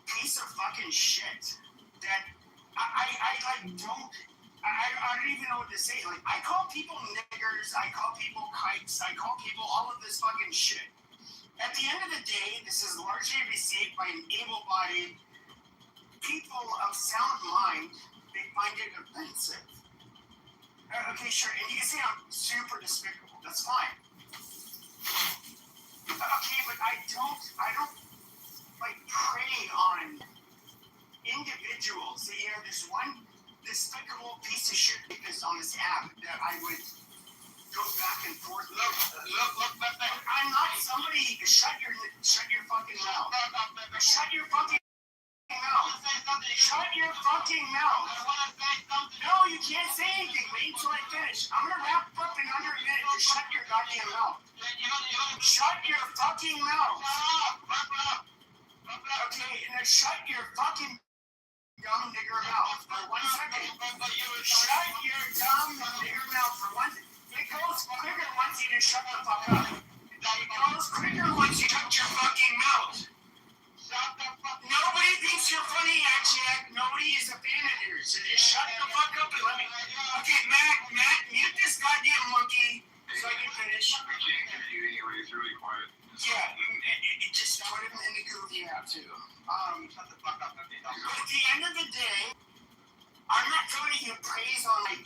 piece of fucking shit that I don't even know what to say. I call people niggers, I call people kikes, I call people all of this fucking shit. At the end of the day, this is largely received by an able-bodied people of sound mind. They find it offensive. Okay, sure, and you can say I'm super despicable. That's fine. Okay, but I don't like prey on individuals. You know, there's one despicable piece of shit because on this app that I would go back and forth. Look, I'm not somebody. Shut your fucking mouth. Shut your fucking mouth. Shut your fucking mouth. No, you can't say anything. Wait until I finish. I'm gonna wrap up in under a minute. Just shut your goddamn mouth. Shut your fucking mouth. Okay, and then shut your fucking dumb nigger mouth for 1 second. Shut your dumb nigger mouth for 1 second. It goes quicker once you just shut the fuck up. It goes quicker once you shut your fucking mouth. Nobody thinks you're funny, Jack. Nobody is a fan of yours. So just shut the fuck up and let me. Okay, Matt, mute this goddamn monkey so I can finish. I can't hear you anyway. It's really quiet. Yeah, it just put him in the goofy app too. Shut the fuck up. But at the end of the day, I'm not going to praise on like.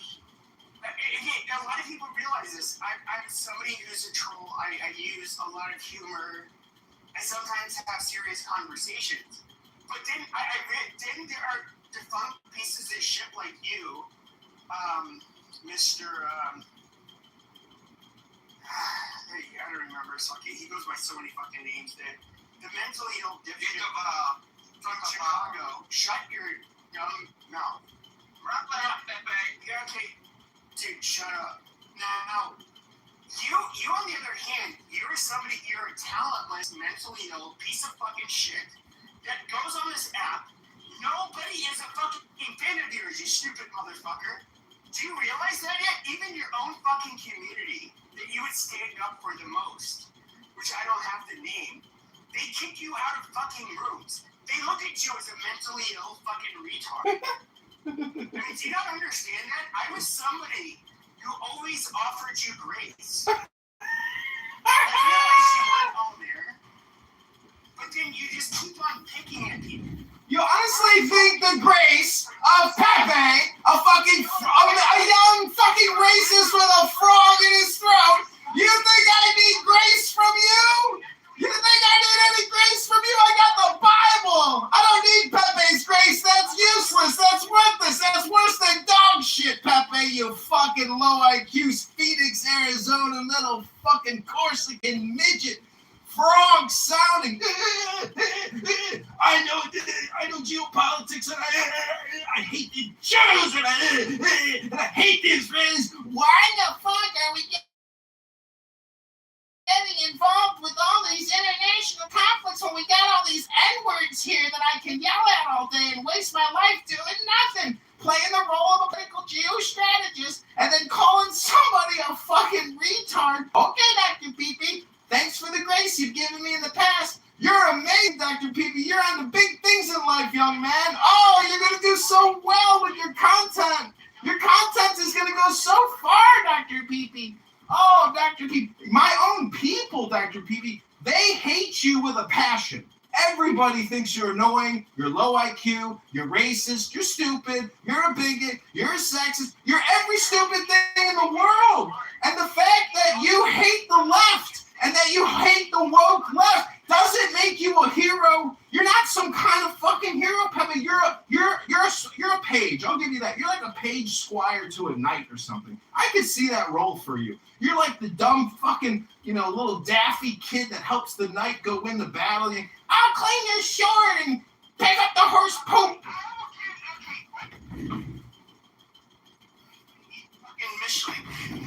Again, a lot of people realize this. I'm somebody who's a troll. I use a lot of humor. I sometimes have serious conversations. But then then there are defunct pieces of shit like you, Mr. I don't remember. He goes by so many fucking names that the mentally ill dipshit from Chicago. Shut your dumb mouth. Okay, dude, shut up. Now, you on the other hand, you're a talentless, mentally ill piece of fucking shit that goes on this app. Nobody is a fucking fan of yours, you stupid motherfucker. Do you realize that yet? Even your own fucking community that you would stand up for the most, which I don't have to name, they kick you out of fucking rooms. They look at you as a mentally ill fucking retard. I mean, do you not understand that? I was somebody who always offered you grace. I realize you weren't all there, but then you just keep on picking at people. You honestly think the grace of Pepe, a young fucking racist with a frog in his throat, you think I need grace from you? You think I need any grace from you? I got the Bible. I don't need Pepe's grace. That's useless. That's worthless. That's worse than dog shit, Pepe, you fucking low IQ Phoenix, Arizona little fucking Corsican midget. Frog sounding. I know geopolitics, and I hate the Jews, and I hate the Israelis. Why the fuck are we getting involved with all these international conflicts when we got all these N-words here that I can yell at all day and waste my life doing nothing? Playing the role of a political geostrategist and then calling somebody a fucking retard. Okay, Dr. Pee-Pee. Thanks for the grace you've given me in the past. You're amazing, Dr. Pee-Pee. You're on the big things in life, young man. Oh, you're going to do so well with your content. Your content is going to go so far, Dr. Pee-Pee. Oh, Dr. Pee-Pee. My own people, Dr. Pee-Pee, they hate you with a passion. Everybody thinks you're annoying, you're low IQ, you're racist, you're stupid, you're a bigot, you're a sexist, you're every stupid thing in the world. And the fact that you hate the left and that you hate the woke left doesn't make you a hero. You're not some kind of fucking hero, Pepe. You're a page. I'll give you that. You're like a page squire to a knight or something. I could see that role for you. You're like the dumb fucking, little daffy kid that helps the knight go win the battle. I'll clean your sword and pick up the horse poop. In Michigan,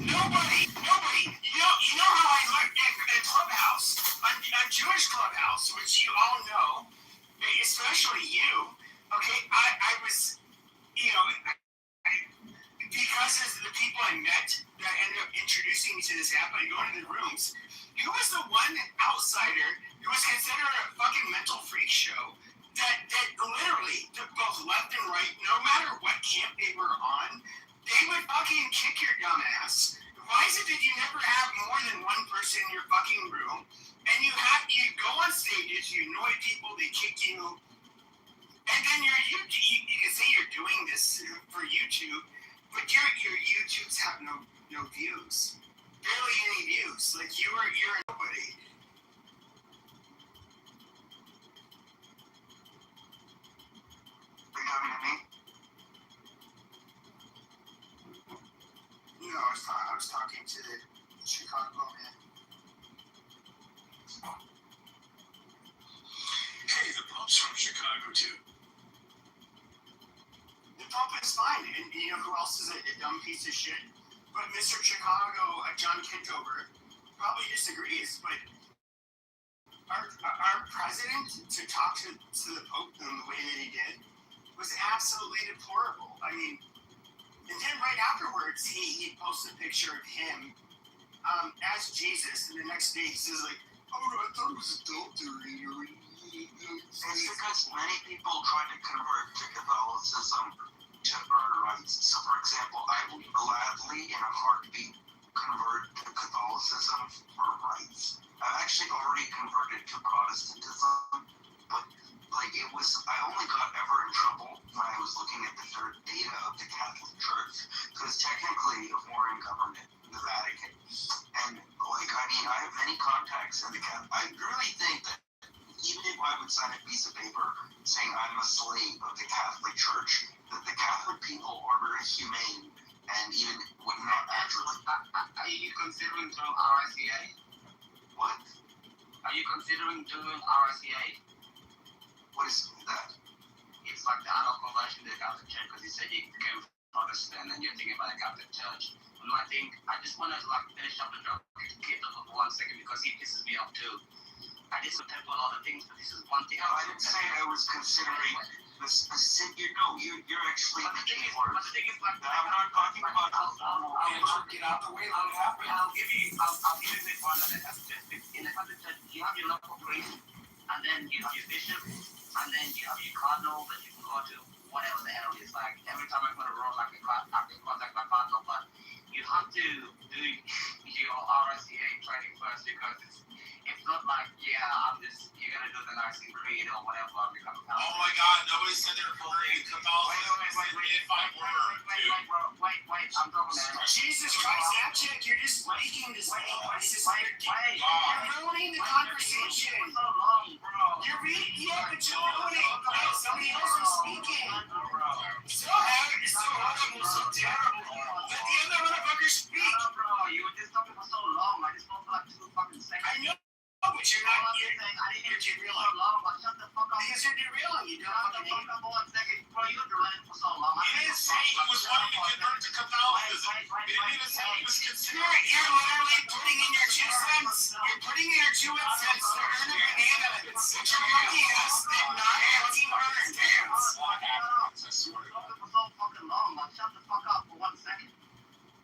nobody. You know how I looked at Clubhouse, a Jewish Clubhouse, which you all know, especially you. Okay, I was, because of the people I met that ended up introducing me to this app, I go into the rooms. Who was the one outsider who was considered a fucking mental freak show that literally, both left and right, no matter what camp they were on, they would fucking kick your dumb ass. Why is it that you never have more than one person in your fucking room, and you go on stages, you annoy people, they kick you, and then you can say you're doing this for YouTube, but your YouTubes have no views, barely any views. Like you're nobody. Pope is fine, and you know who else is a dumb piece of shit? But Mr. Chicago, John Kitover, probably disagrees. But our president to talk to the Pope in the way that he did was absolutely deplorable. I mean, and then right afterwards, he posted a picture of him as Jesus, and the next day he says like, "Oh, I thought it was adultery." It's because many people try to convert to Catholicism to earn rights. So, for example, I would gladly, in a heartbeat, convert to Catholicism for rights. I've actually already converted to Protestantism, but I only got ever in trouble when I was looking at the third data of the Catholic Church, because technically a foreign government, the Vatican, and I have many contacts in the Catholic. I really think that even if I would sign a piece of paper saying I'm a slave of the Catholic Church, that the Catholic people are very humane and even would not actually. Are you considering doing RICA? What? Are you considering doing RICA? What is that? It's like the adult conversion to the Catholic Church, because you said you became Protestant and you're thinking about the Catholic Church. And I think I just want to finish up the job with Kitover for 1 second, because he pisses me off too. I did some temple a lot of things, but this is one thing. No, I didn't say I was considering the specific. No, you're actually. But the thing is, I'm not talking about. Get out the way, let it happen. I'll give you an example. In the Catholic Church, you have your local priest, and then you have your bishop, and then you have your cardinal that you can go to, whatever the hell it is. Like every time I go to Rome, I can contact my cardinal, but you have to do your RICA training first, because it's not like, you're gonna do the Nicene Creed or whatever and become a Catholic. Oh my God, nobody said they're converting to Catholicism. Wait, I'm talking about Jesus Christ, that chick, you're just speaking this way. You're ruining the conversation. So long, bro. You're ruining it. Somebody else is speaking. So horrible, so terrible. Let the other motherfucker speak. Bro, you were just talking for so long. I just spoke for like 2 fucking seconds. I know, but you're not. You're derailing. Shut the fuck up. Because you're derailing. You don't fucking hate me. For 1 second, bro, you were derailing for so long. He didn't say he was wanting to convert to Catholicism. He didn't even say he was considering. You're literally putting in your 2 cents. You're putting in your 2 cents to earn a banana. But your lucky ass did not fucking earn. So fucking long. Shut the fuck up for 1 second.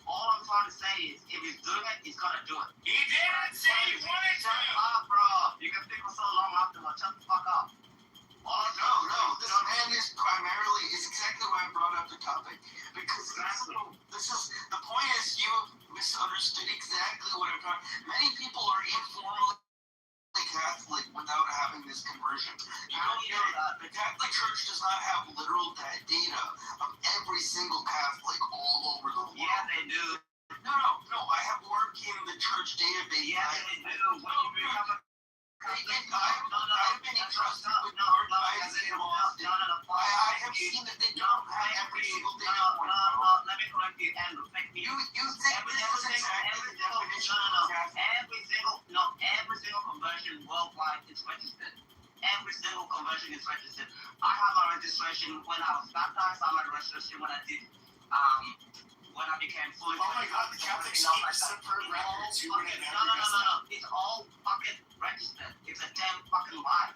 All I'm trying to say is, if he's doing it, he's gonna do it. He didn't say he wanted to. Shut up, bro. You can think for so long afterwards. Shut the fuck up. No. This man is exactly why I brought up the topic. Because this is the point is you misunderstood exactly what I'm talking. Many people are informally Catholic without having this conversion. You don't get it. The Catholic Church does not have literal data of every single Catholic all over the world. Yeah, they do. No. I have worked in the church database. Yeah, they do. When you become a I've been entrusted with archives in Boston. I have seen that they don't have every single data point. Let me correct you, Andrew. You think this is exactly the definition of Catholic? Every single conversion worldwide is registered. Every single conversion is registered. I have my registration when I was baptized. I have my registration when I did, when I became fully. Oh my God, the Catholics keep separate records. No. It's all fucking registered. It's a damn fucking lie.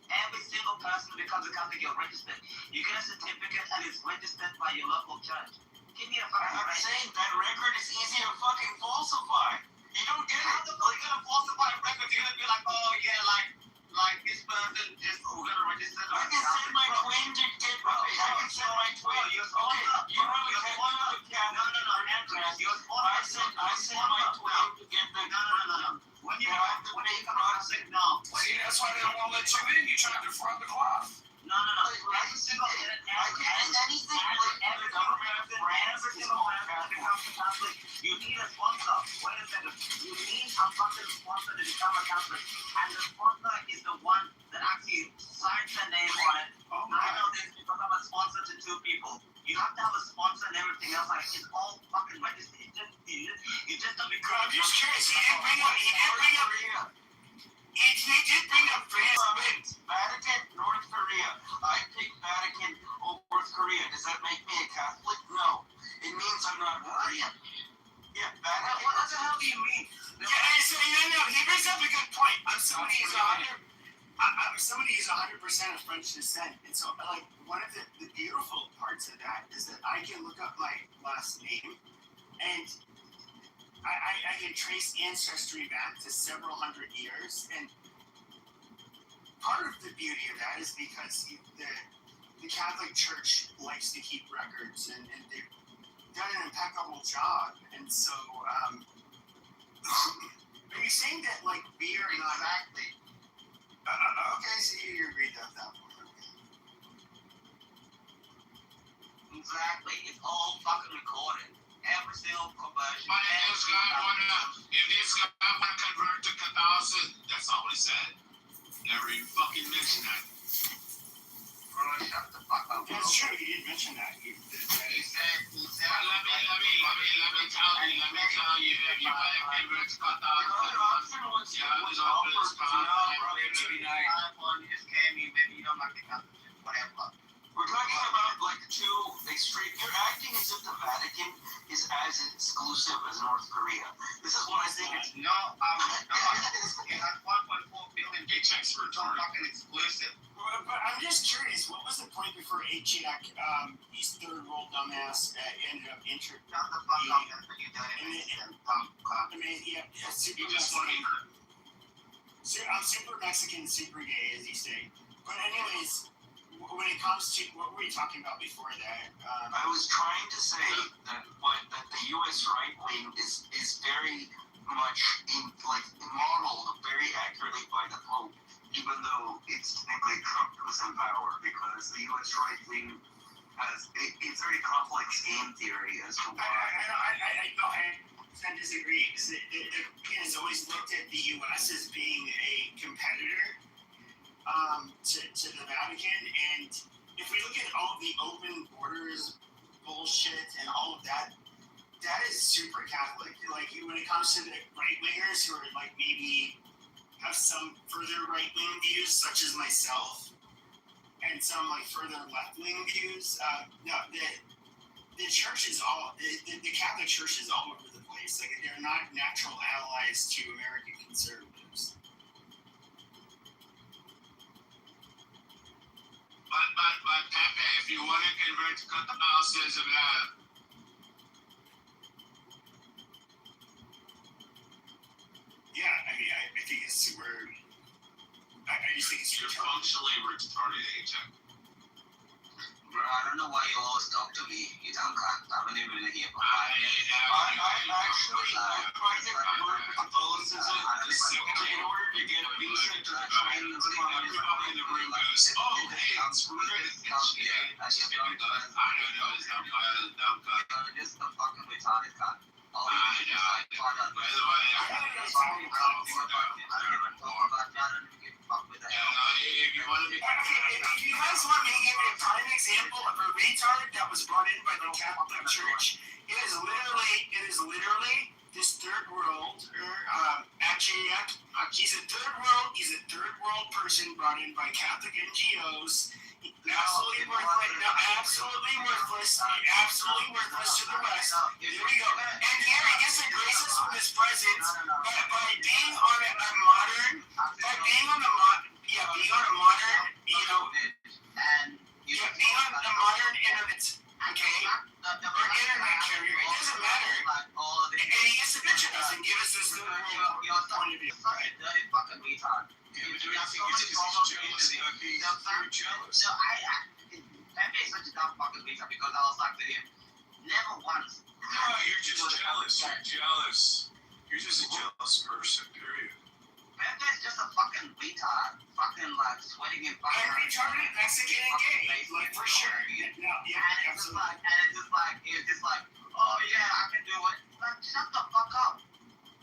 Every single person who becomes a Catholic, you're registered. You get a certificate and it's registered by your local church. Give me a fucking I'm saying that record is easy to fucking falsify. You don't get it. How the fuck are you gonna falsify records? You're gonna be like, oh yeah, like this person just gonna register. I can send my twin to get I can send my twin. You're sponsor. You really can't do it, Catholic. I sent my twin to get the. No. When you have to make a Catholic, no. See, that's why they don't want to let you in. You try to defraud the cloth. No. Every single Catholic, you need a sponsor. Wait a second. You need a fucking sponsor to become a Catholic. And the sponsor is the one that actually signs the name on it. I know this because I'm a sponsor to 2 people. You have to have a sponsor and everything else. Like, it's all fucking registered. You just don't become. I'm just curious. He did bring up France. Vatican, North Korea. I picked Vatican over North Korea Korea. Does that make me a Catholic? No. It means I'm not Korean. Yeah, what the hell do you mean? No, he brings up a good point. I'm somebody who's 100% of French descent, and so like one of the beautiful parts of that is that I can look up my last name, and I can trace ancestry back to several hundred years, and part of the beauty of that is because the Catholic Church likes to keep records, and they've done an impeccable job, and so are you saying that like beer not exactly? Okay, so you agreed with that one. Exactly. It's all fucking recorded. Every single conversion. But if this guy wanna convert to Catholicism, that's all he said. Never even fucking mentioned that. Bro, shut the fuck up. That's true. He didn't mention that. He said. Let me tell you. If you want to convert to Catholicism, you have to open this You just came in, maybe you don't like the Catholic, whatever. We're talking about like two extreme. You're acting as if the Vatican is as exclusive as North Korea. This is what I think. It has 1.4 billion paychecks for fucking exclusive. But I'm just curious, what was the point before Achiak, these third world dumbass, ended up Shut the fuck up, that's what you done. Super Mexican. I'm super Mexican, super gay, as you say. But anyways, when it comes to what were we talking about before that? I was trying to say that the U.S. right wing is very much modeled very accurately by the Pope, even though it's technically Trump who's in power, because the U.S. right wing has it's very complex game theory as to why. I disagree. The Vatican has always looked at the U.S. as being a competitor to the Vatican, and if we look at all the open borders bullshit and all of that, that is super Catholic. Like when it comes to the right wingers who are like maybe have some further right wing views, such as myself, and some like further left wing views. No, the church is the Catholic Church is all over the place. Like they're not natural allies to American conservatives. But Pepe, if you want to convert to Catholicism, yeah, I mean, I think it's super. I just think it's you're functionally retarded, Agent. Bro, I don't know why you always talk to me. You don't cut. I don't even hear from I actually tried to convert to Catholicism in order to get a visa to the Chinese everybody in the room goes, oh, hey, it's weird. I don't know, it's dumb cut. Just the fucking retarded cut. I know. By the way, if you want to be... If you guys want me to give you a prime example of a retard that was brought in by the Catholic Church, it is literally this third world, Achayak. He's a third world person brought in by Catholic NGOs. Absolutely worthless to the West. Here we go. And here he gets the graces from his presence by being on a modern, being on a modern, internet, okay, or internet carrier. It doesn't matter. And he gets to mention us and give us this little point of view. Dirty fucking retard. Jealous. No, Pepe is such a dumb fucking retard because I was like to him, never once. No, you're just jealous. You're jealous. You're just a jealous person, period. Pepe is just a fucking retard. Fucking like sweating in fire. I'm retarded, Mexican, and gay. Like for sure. And it's just like, oh yeah, I can do it. Like, shut the fuck up.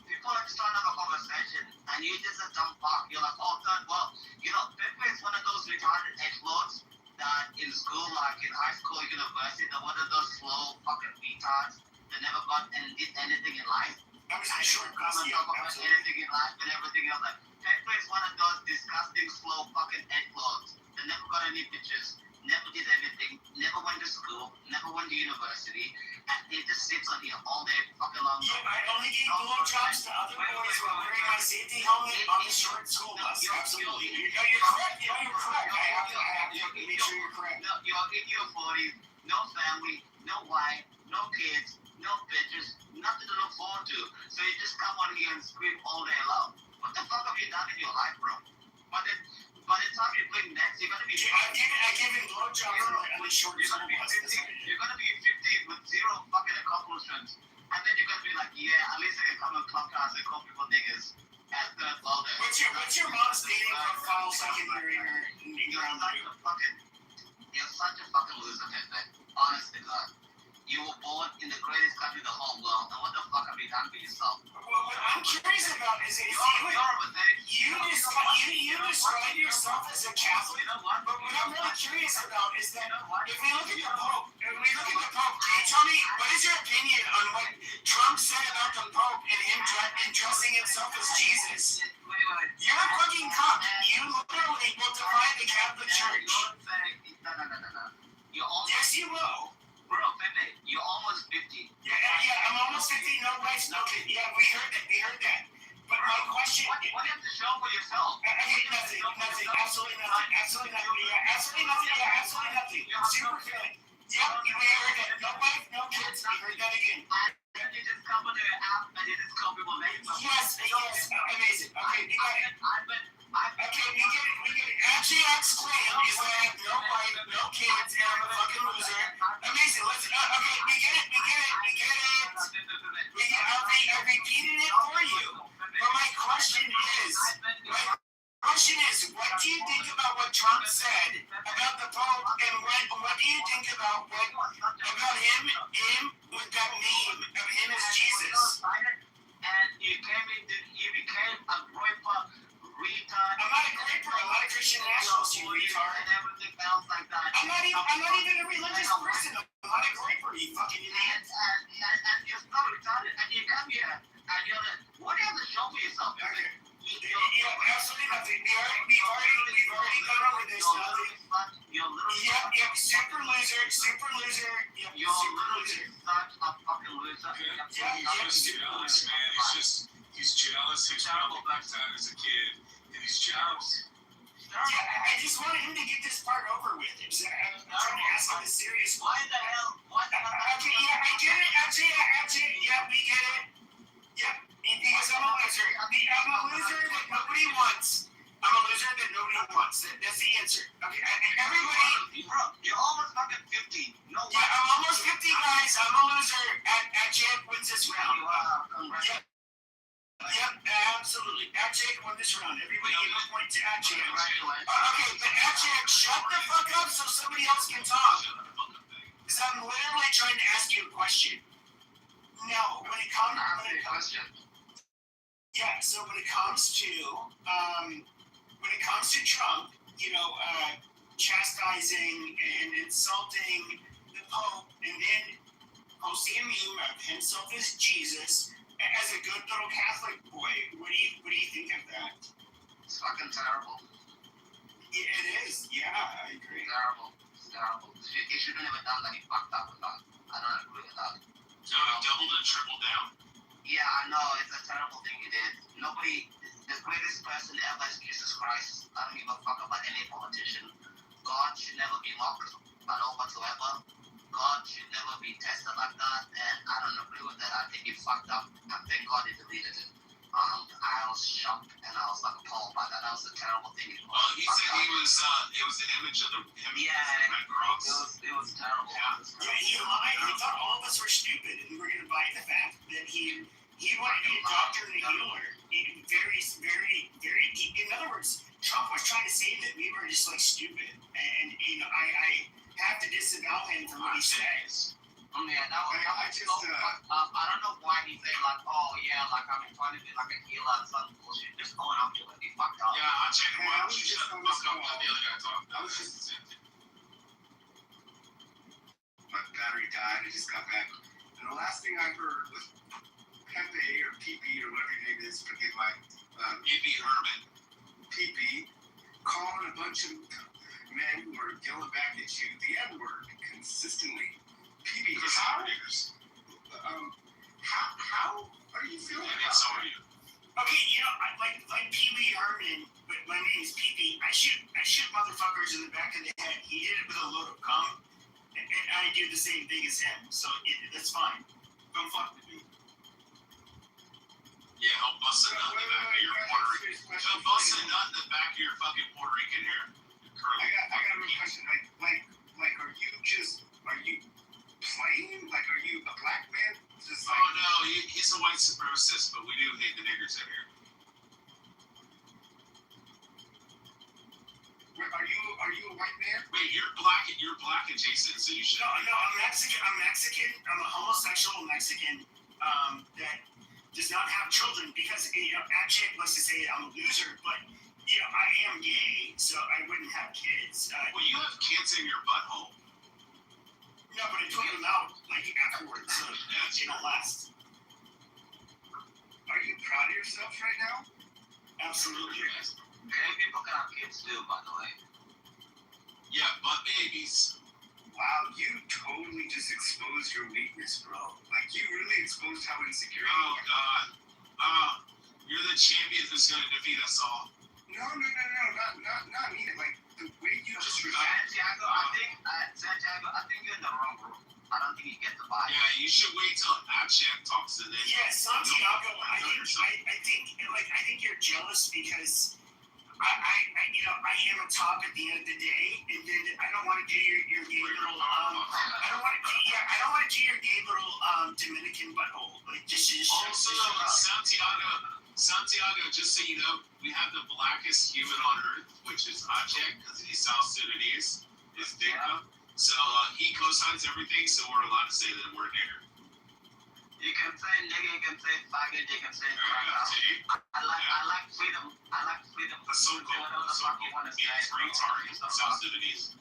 People are just trying to have a conversation, and you're just a dumb fuck. You're like, oh, third world. You know, Pepe is one of those retarded edgelords that in school, like in high school, university, they're one of those slow fucking retards that never got and did anything in life. I was a short talk about anything in life and everything else. Like, Pepe is one of those disgusting, slow fucking edgelords that never got any bitches, never did anything, never went to school. university, and he just sits on here all day fucking long. Yeah, I only gave blowjobs to other boys while wearing my safety helmet on the short school bus. Absolutely. You're correct. You're correct. I have to make sure you're correct. No, you're in your 40s, no family, no wife, no kids, no bitches, nothing to look forward to. So you just come on here and scream all day long. What the fuck have you done in your life, bro? By the time you blink next, you're gonna be. I gave him blowjobs on the short school bus. You're gonna be 50 with zero fucking accomplishments, and then you're gonna be like, yeah, at least I can come in clubhouse and call people niggas at third all day. What's your mom's dating profile so I can marry her? You're such a fucking loser, man. Honest to God. You were born in the greatest country in the whole world, and what the fuck have you done for yourself? What I'm curious about is if you describe yourself as a Catholic, but what I'm really curious about is that if we look at the Pope, can you tell me what is your opinion on what Trump said about the Pope and him dressing himself as Jesus? You're a fucking cuck. You literally will divide the Catholic Church. No. Yes, you will. Bro, Pepe, you're almost 50. Yeah, I'm almost 50. No wife, no kid. Yeah, we heard that. But my question. What do you have to show for yourself? Nothing. Absolutely nothing. Yeah, absolutely nothing. Super good. Yeah, we heard that. No wife, no kids. We heard that again. And you just come on the app and you just call people names. Yes. Amazing. Okay, we got it. Okay, we get it. FGX claim is that I have no wife, no kids, and I'm a fucking loser. Amazing. Okay, we get it. I repeated it for you. But my question is, what do you think about what Trump said about the Pope, and what do you think about him with that meme of him as Jesus? And you became a groiper, retard. I'm not a groiper. I'm not a Christian nationalist, you retard. And everything else like that. I'm not even a religious person. I'm not a groiper, you fucking idiot. And you're so retarded. And you come here and you're like, what do you have to show for yourself? Okay. Absolutely nothing. We've already gone over this. Nothing. Yep. Super loser. Yep. You're super loser. Such a fucking loser. He's jealous, man. He's jealous. He's probably backed out as a kid, and he's jealous. Yeah, I just wanted him to get this part over with. I'm trying to ask him a serious. Why the hell? Okay, yeah, I get it. Actually, yeah, we get it. Yep, because I'm a loser. I'm a loser that nobody wants. That's the answer. Okay, everybody. Bro, you're almost fucking 50. No. Yeah, I'm almost 50, guys. I'm a loser. At Jake wins this round. Yep, absolutely. Jake won this round. Everybody give a point to Jake. Okay, but Jake, shut the fuck up so somebody else can talk. Because I'm literally trying to ask you a question. No, when it comes to Trump, chastising and insulting the Pope, and then posting a meme of himself as Jesus, as a good little Catholic boy, what do you think of that? It's fucking terrible. Yeah, it is. Yeah, I agree. Terrible. He shouldn't have done that. He fucked up with that. I don't agree with that. So he doubled and tripled down. Yeah, I know. It's a terrible thing he did. The greatest person ever is Jesus Christ. I don't give a fuck about any politician. God should never be mocked at all whatsoever. God should never be tested like that, and I don't agree with that. I think he fucked up, and thank God he deleted it. I was shocked, and I was like appalled by that. That was a terrible thing. Well, he said it was an image of the Red Cross. It was terrible. Yeah, he lied. He thought all of us were stupid, and we were going to buy the fact that he wanted to be a doctor and a healer. Very. In other words, Trump was trying to say that we were just like stupid, and I have to disavow him from what he says. Yeah, that was I don't know why he said like, oh yeah, like I'm trying to be like a healer and some bullshit. Just going up to it. He fucked up. Yeah, I checked him out. You shut the fuck up. Let the other guy talk. My battery died. I just got back. And the last thing I heard was Pepe or PP or whatever your name is, forget my PP Herman. PP calling a bunch of men who are yelling back at you the N-word consistently. PP do the same thing as him, so that's fine. Don't fuck with me. Yeah, he'll bust a nut in the back of your Puerto Rican. He'll bust a nut in the back of your fucking Puerto Rican hair. I got a real question. Like, are you playing? Like, are you a black man? Just like, Oh no, he's a white supremacist, but we do hate the niggers in here. Are you a white man? Wait, you're black adjacent, so you should. No, I'm Mexican. I'm a homosexual Mexican that does not have children because actually likes to say I'm a loser, but I am gay, so I wouldn't have kids. Well, you have kids in your butthole. No, but I took them out like afterwards, so they don't last. Are you proud of yourself right now? Absolutely. Gay people can have kids too, by the way. Yeah, butt babies. Wow, you totally just exposed your weakness, bro. Like, you really exposed how insecure you Oh, are. God. You're the champion who's going to defeat us all. No, not me. Like, the way you just Santiago, I think you're in the wrong room. I don't think you get the vibe. Yeah, you should wait till Abshak talks to them. Yeah, Santiago, I think you're jealous because I am a top at the end of the day, and then I don't want to do your gay little I don't want to do your gay little Dominican butthole. Like just also, Santiago, just so you know, we have the blackest human on earth, which is Abshak, because he's South Sudanese. His Dinka. So he co-signs everything, so we're allowed to say that we're nigger. You can say nigga, you can say faggot, you can say I like freedom. I like freedom. Kasoko. Means retard in South Sudanese.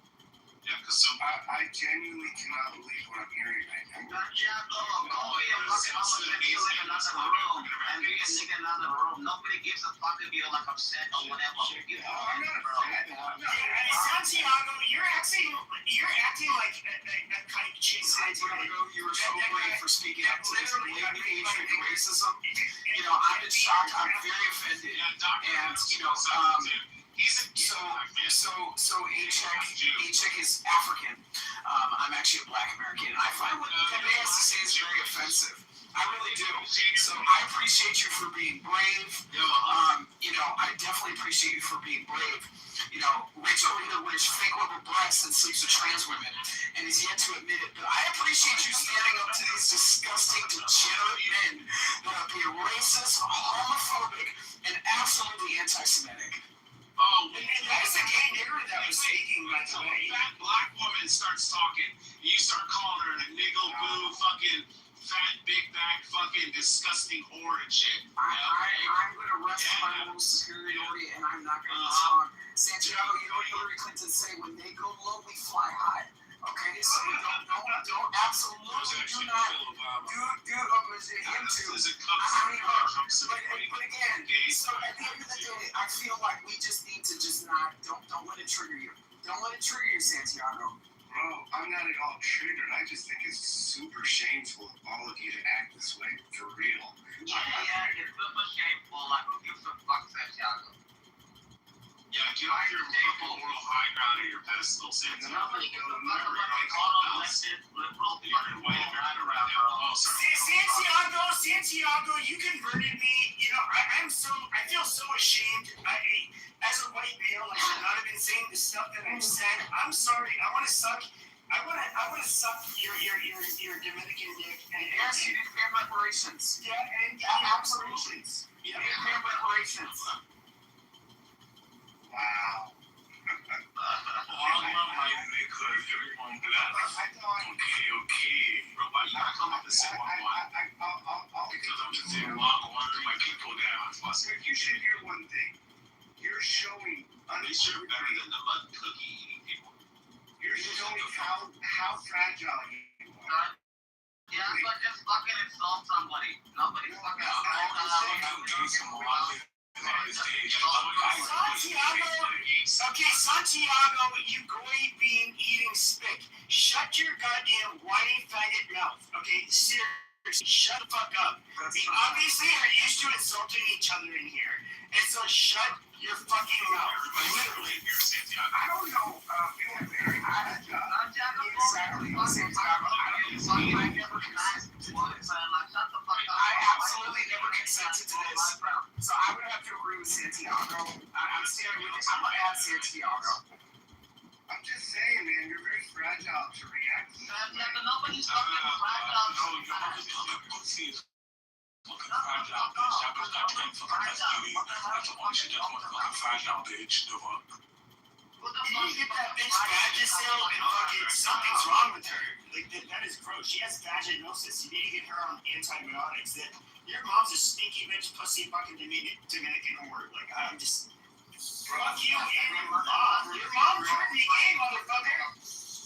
Yeah, Kasoko. I genuinely cannot believe what I'm hearing right now. Go in your fucking house and you in another room and be a nigga in another room. Nobody gives a fuck if you're like upset or whatever. I'm not upset. Santiago, you're acting like a kite chasing. Santiago, you were so brave for speaking up to this blatant hatred and racism. I'm in shock. I'm very offended. And so Achek is African. I'm actually a black American. I find what Pepe has to say is very offensive. I really do. So I appreciate you for being brave. I definitely appreciate you for being brave. Rachel Rita wears fake rubber breasts and sleeps with trans women and is yet to admit it. But I appreciate you standing up to these disgusting, degenerate men that are being racist, homophobic, and absolutely anti-Semitic. Oh, and that's a gay nigger that was speaking, by the way. That black woman starts talking, you start calling her a niggle boo, fucking fat, big back, fucking disgusting whore and shit. I'm going to rest my moral superiority and I'm not going to respond. Santiago, you know what Hillary Clinton say? When they go low, we fly high. Okay, so don't absolutely do not do him too. But again, so at the end of the day, I feel like we just need to don't let it trigger you. Don't let it trigger you, Santiago. Bro, I'm not at all triggered. I just think it's super shameful of all of you to act this way, for real. Yeah, it's super shameful. Like, who gives a fuck, Santiago? Yeah, get off your fucking moral high ground or your pedestal, Santiago. Nobody gives a fuck about the all-elected liberal fucking white America right now. Oh, sorry. Santiago, you converted me. I feel so ashamed. As a white male, I should not have been saying the stuff that I've said. I'm sorry. I want to suck your Dominican dick. Yes, you need to pay reparations. Yeah, and absolutely. You need to pay reparations. Wow. Because everyone black. Okay. Bro, why you gotta come up and say one? Because I'm just saying, walking my people down. You should hear one thing. You're showing. At least you're better than the mud cookie eating people. You're showing how fragile you are. Yeah, but just fucking insult somebody. Nobody fucking Santiago, you goy bean eating spick. Shut your goddamn whiny faggot mouth. Okay, seriously, shut the fuck up. We obviously are used to insulting each other in here, and so shut your fucking mouth. Literally. I don't know. We don't have very high job. Exactly. San Diego. I never consented to this. I absolutely never consented to this. So I would have to agree with Santiago. I'm standing with I'm gonna add Santiago. I'm just saying, man, you're very fragile to react. Yeah, but nobody's fucking fragile. No, your pussy is fucking fragile, bitch. That bitch got 10 fucking STDs. That's a why she just motherfucking fragile, bitch. The fuck? You need to get that bitch Vagisil and fucking something's wrong with her. Like that is gross. She has vaginosis. You need to get her on antibiotics. That your mom's a stinky bitch, pussy, fucking Dominican whore. Like I'm just fuck you and your mom. Your mom turned me gay, motherfucker.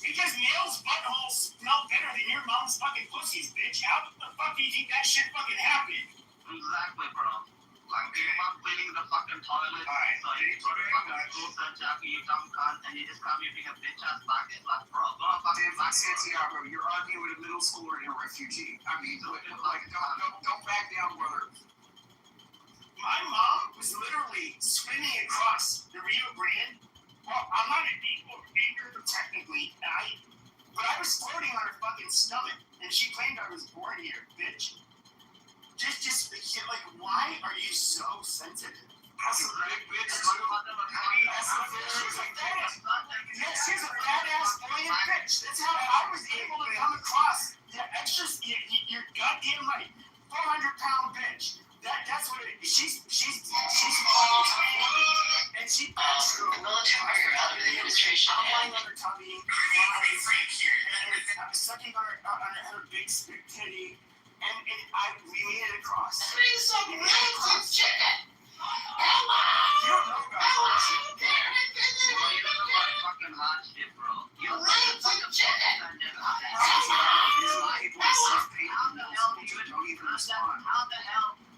Because Neil's buttholes smell better than your mom's fucking pussies, bitch. How the fuck do you think that shit fucking happened? Exactly, bro. Like, if I'm cleaning the fucking toilet, Alright, so you put a fucking clothes and jacket, you dumb cunt, and you just come here being a bitch ass bucket. Like, bro, go fucking Like Santiago, you're arguing with a middle schooler and a refugee. I mean, like, don't back down, brother. My mom was literally swimming across the Rio Grande. Well, I'm not an equal finger technically, but I was floating on her fucking stomach, and she claimed I was born here, bitch. Just like, why are you so sensitive? That's a big bitch. She's a fat ass brilliant bitch. That's how I was able to come across the extra. You're goddamn right. 400-pound bitch. That's what it is. She's and she passed through a military administration. I'm lying on her tummy, and sucking on her big stick titty, and we made it across. Please some rancid chicken. Hello. You don't know about that shit. fucking hot shit, bro. You Rancid chicken.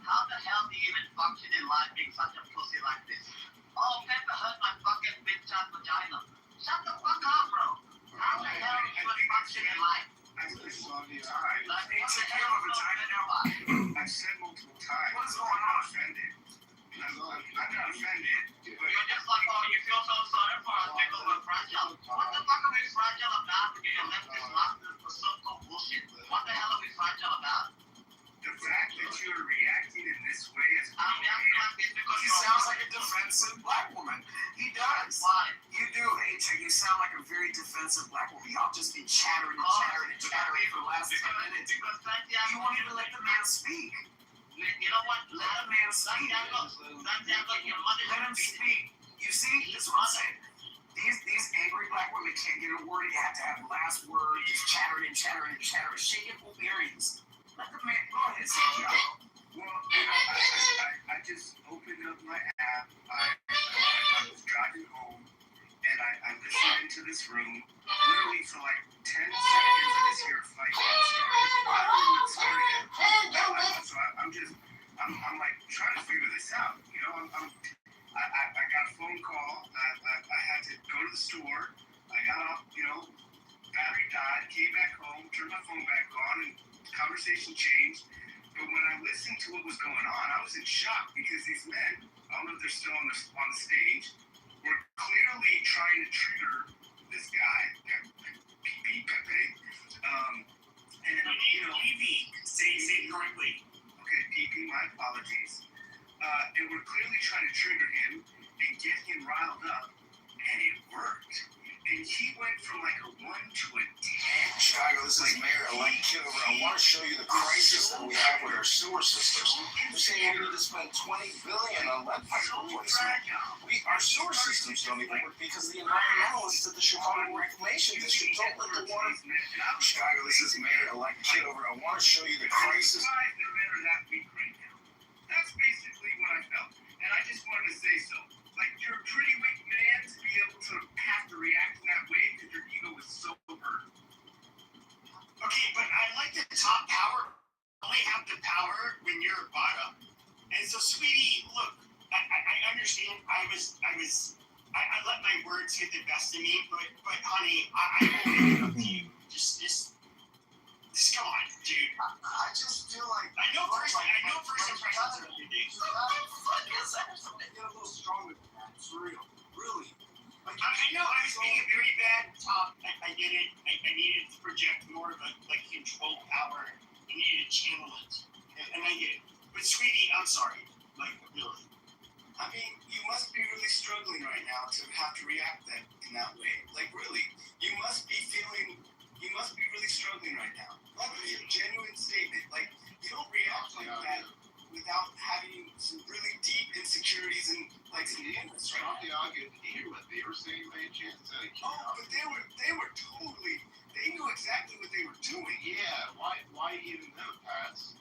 How the hell do you even function in life being such a pussy like this? Oh, Pepper hurt my fucking bitch ass vagina. Shut the fuck up, bro. How the hell do you even function in life? I just saw the eyes. It's a hell of a vagina now. I've said multiple times. What is going on? I'm offended. I'm not offended. But You're just like, oh, you feel so sorry for us because we're fragile. What the fuck are we fragile about? Because you left this nonsense for some bullshit. What the hell are we fragile about? the fact that you're reacting in this way is he sounds like a defensive black woman. He does. Why? You do, AJ. You sound like a very defensive black woman. Y'all just been chattering and chattering and chattering for the last 10 minutes. You won't even let the man speak. You know what? Let a man speak. Let him speak. You see? This is what I'm saying. These angry black women can't get a word. You have to have the last word. Just chattering and chattering and chattering. Shaking full earrings. Let the man go ahead. Say it. Well, I just opened up my app. I was driving home, and I listened into this room. Literally for like 10 seconds, I just hear a fight. I don't know what started. So I'm like trying to figure this out. You know, I got a phone call. I had to go to the store. I got off. You know, battery died. Came back home. Turned my phone back on, and the conversation changed. But when I listened to what was going on, I was in shock because these men, I don't know if they're still on the stage, were clearly trying to trigger this guy, Pepe. And you know, say it correctly. Okay, Pepe, my apologies. And we're clearly trying to trigger him and get him riled up, and it worked. And he went from like a 1 to a 10. Chicago, this is Mayor-elect Kitover. I want to show you the crisis that we have with our sewer systems. They're saying we need to spend $20 billion on lead pipe replacement. Our sewer systems don't even work because the environmentalists at the Chicago Reclamation District don't let the water. Chicago, this is Mayor-elect Kitover. I want to show you the crisis. That's basically what I felt. And I just wanted to say so. Like, you're a pretty weak man to be able to have to react in that way because your ego is so hurt. Okay, but I like the top power. Only have the power when you're bottom. And so, sweetie, look, I understand. I let my words get the best of me, but honey, I will make it up to you. Just come on, dude. I just feel like I know first impressions are good, dude. I get a little stronger than that. It's real. Really. Like, I know I was being a very bad top. I did it. I needed to project like control power. You need to channel it, and I get it. But sweetie, I'm sorry. Like really. I mean, you must be really struggling right now to have to react in that way. Like, really, you must be really struggling right now. Like, it's a genuine statement. Like, you don't react like that without having some really deep insecurities and, like, some illness, right? Did you hear what they were saying by chance? Oh, but they were totally, they knew exactly what they were doing. Yeah, why even know, Pats?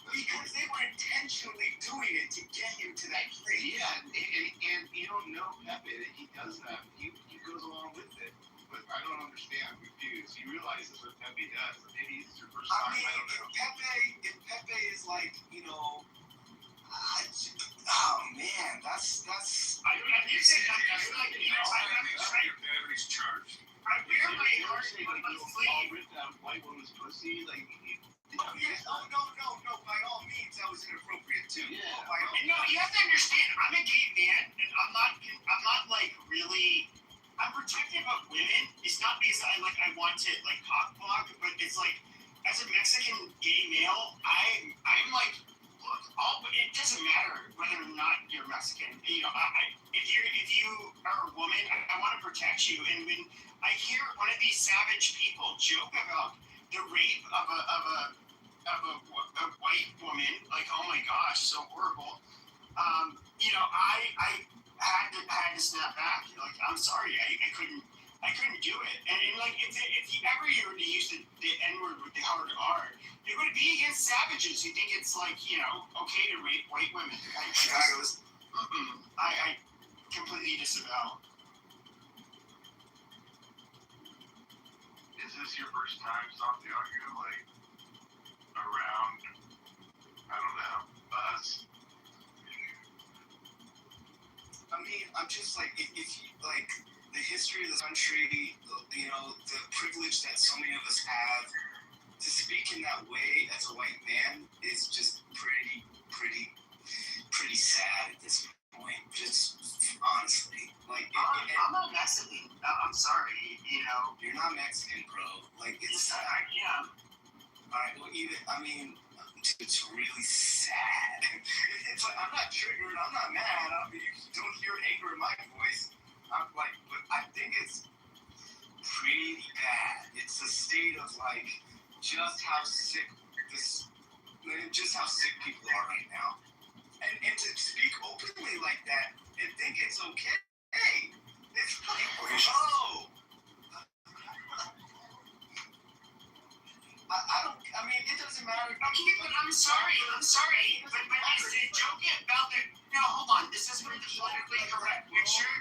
Because they were intentionally doing it to get him to that place. Yeah, and you don't know Pepe that he does that. He goes along with it. But I don't understand. I'm confused. You realize this is what Pepe does. Maybe it's your first time. I mean, if Pepe is like, you know, oh man, that's. You said like you know, I'm trying. Your battery's charged. I wear my heart on my sleeve. With that white woman's pussy, like. Oh, yes. Oh, no. By all means, that was inappropriate too. Yeah. No, you have to understand. I'm a gay man, and I'm not like really. I'm protective of women. It's not because I want to like cock block, but it's like as a Mexican gay male, I'm like, look, it doesn't matter whether or not you're Mexican. You know, if you are a woman, I want to protect you. And when I hear one of these savage people joke about the rape of a white woman, like, oh my gosh, so horrible. You know, I had to snap back. Like, I'm sorry, I couldn't do it. And like, if you ever were to use the N-word with the hard R, it would be against savages who think it's like, you know, okay to rape white women. I completely disavow. Is this your first time, Santiago? Like, around, I don't know, us? I mean, I'm just like, if you like the history of this country, you know, the privilege that so many of us have to speak in that way as a white man is just pretty sad at this point. Just honestly, like, I'm not Mexican. I'm sorry, you know. You're not Mexican, bro. Like, it's sad. Yeah. Alright, well, I mean, it's really sad. It's like, I'm not triggered, I'm not mad, you don't hear anger in my voice. I'm like, but I think it's pretty bad. It's a state of, like, just how sick people are right now. And to speak openly like that and think it's okay, it's like, oh! I mean, it doesn't matter. Okay, but I'm sorry. But I joking about the. No, hold on. This is where the politically correct picture.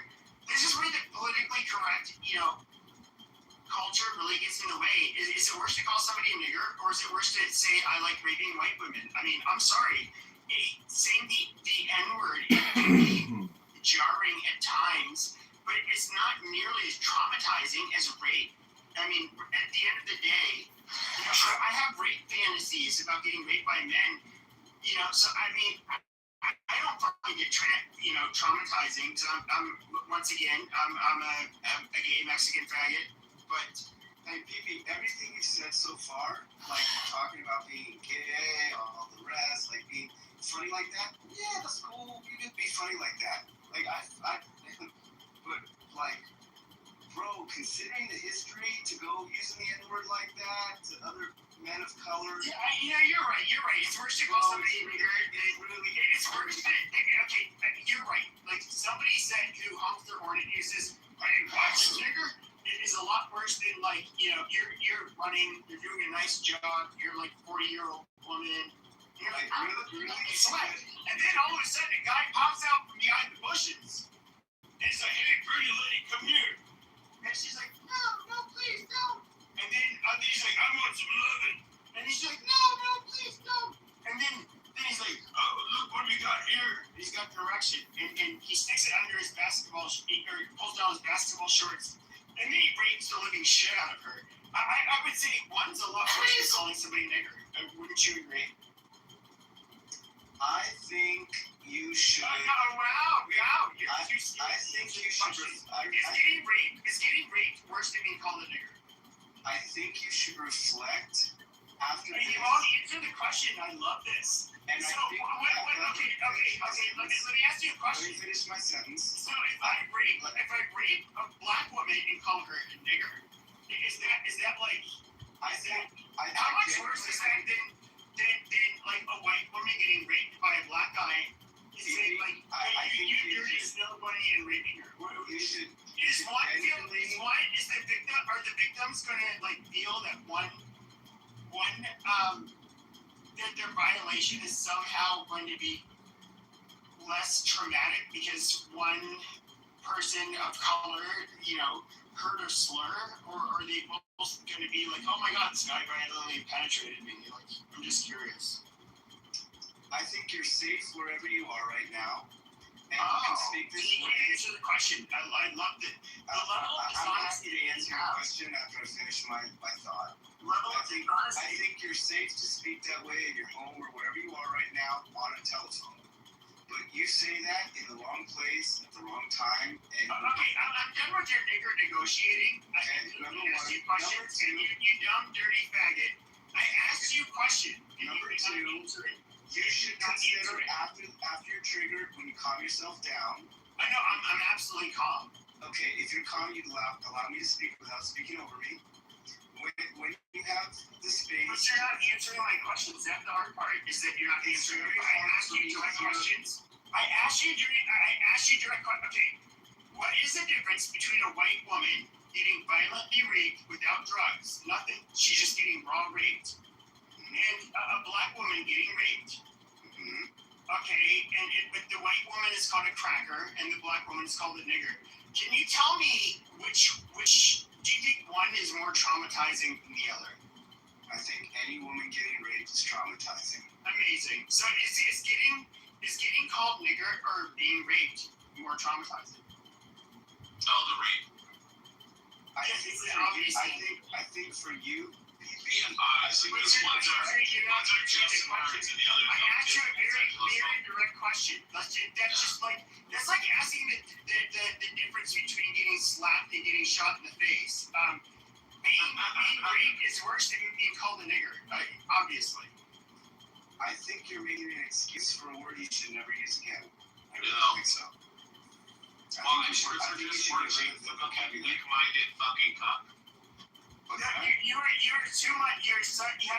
This is where the politically correct, you know, culture really gets in the way. Is it worse to call somebody a nigger, or is it worse to say I like raping white women? I mean, I'm sorry. Saying the N-word can be jarring at times, but it's not nearly as traumatizing as rape. I mean, at the end of the day, you know, I have rape fantasies about getting raped by men. You know, so I mean, I don't find it traumatizing. Because I'm once again, I'm a gay Mexican faggot. But hey, Pee, everything you said so far, like talking about being gay, all the rest, like being funny like that, yeah, that's cool. You can be funny like that. Like but like, bro, considering the history to go using the N-word like that to other men of color. Yeah, you're right. It's worse to call somebody a nigger. It's worse to, okay, you're right. Like, somebody said who honks their horn and uses, hey, watch nigger, it is a lot worse than, like, you know, you're running, you're doing a nice job, you're like a 40-year-old woman, you're like, really sweat. And then all of a sudden, a guy pops out from behind the bushes. And he's like, hey, pretty lady, come here. And she's like, no, please, don't. And then he's like, I want some loving. And he's like, no, please, don't. And then he's like, oh, look what we got here. He's got direction. And he sticks it under his basketball, or he pulls down his basketball shorts. And then he rapes the living shit out of her. I would say one's a lot worse than calling somebody nigger. Wouldn't you agree? I think you should. Wow. I think you should. Is getting raped worse than being called a nigger? I think you should reflect after Hey, this. you won't answer the question. I love this. And So, I think okay. Let me ask you a let question. me finish my sentence. So if I rape a black woman and call her a nigger, is that like how much worse is that than like a white woman getting raped by a black guy? Is it like you're just nobody and raping her? You should. Are the victims gonna like feel that that their violation is somehow going to be less traumatic because one person of color, heard a slur, or are they both going to be like, oh my god, this guy violently penetrated me? Like, I'm just curious. I think you're safe wherever you are right now. And you can speak this way. Answer the question. I loved it. The level of I'm happy dishonesty to answer your question after I finish my thought. I think you're safe to speak that way in your home or wherever you are right now on a telephone. But you say that in the wrong place at the wrong time. And okay, I'm done with your nigger negotiating. I asked you questions, and you dumb, dirty faggot. I asked you a question. Number two, you should consider after you're triggered when you calm yourself down. I know, I'm absolutely calm. Okay, if you're calm, you allow me to speak without speaking over me. When you have the space. But you're not answering my questions. That's the hard part. Is that you're not answering my questions. I asked you direct questions. I asked you direct questions. Okay, what is the difference between a white woman getting violently raped without drugs? Nothing. She's just getting raw raped. And a black woman getting raped. Mm-hmm. Okay, but the white woman is called a cracker, and the black woman is called a nigger. Can you tell me which do you think one is more traumatizing than the other? I think any woman getting raped is traumatizing. Amazing. So is getting called nigger or being raped more traumatizing? Oh, the rape. I think for you, honestly, because one's are just words and the other I asked you a very direct question. That's like asking the difference between getting slapped and getting shot in the face. Being raped is worse than being called a nigger, obviously. I think you're making an excuse for a word you should never use again. I really think so. Well, words are just words. Weak-minded fucking cuck. You're too much. You have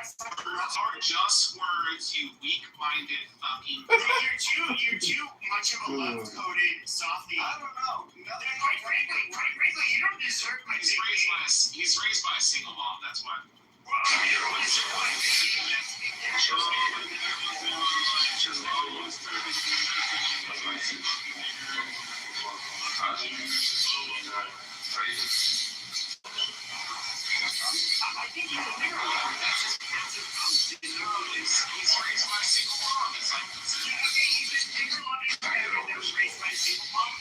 some. Words are just words. You weak-minded fucking. You're too much of a love-coded softie. I don't know. Quite frankly, you don't deserve my. He's raised by a single mom. That's why. I think he's a nigger. He's raised by a single mom. It's like, okay, he's a nigger mom that was raised by a single mom.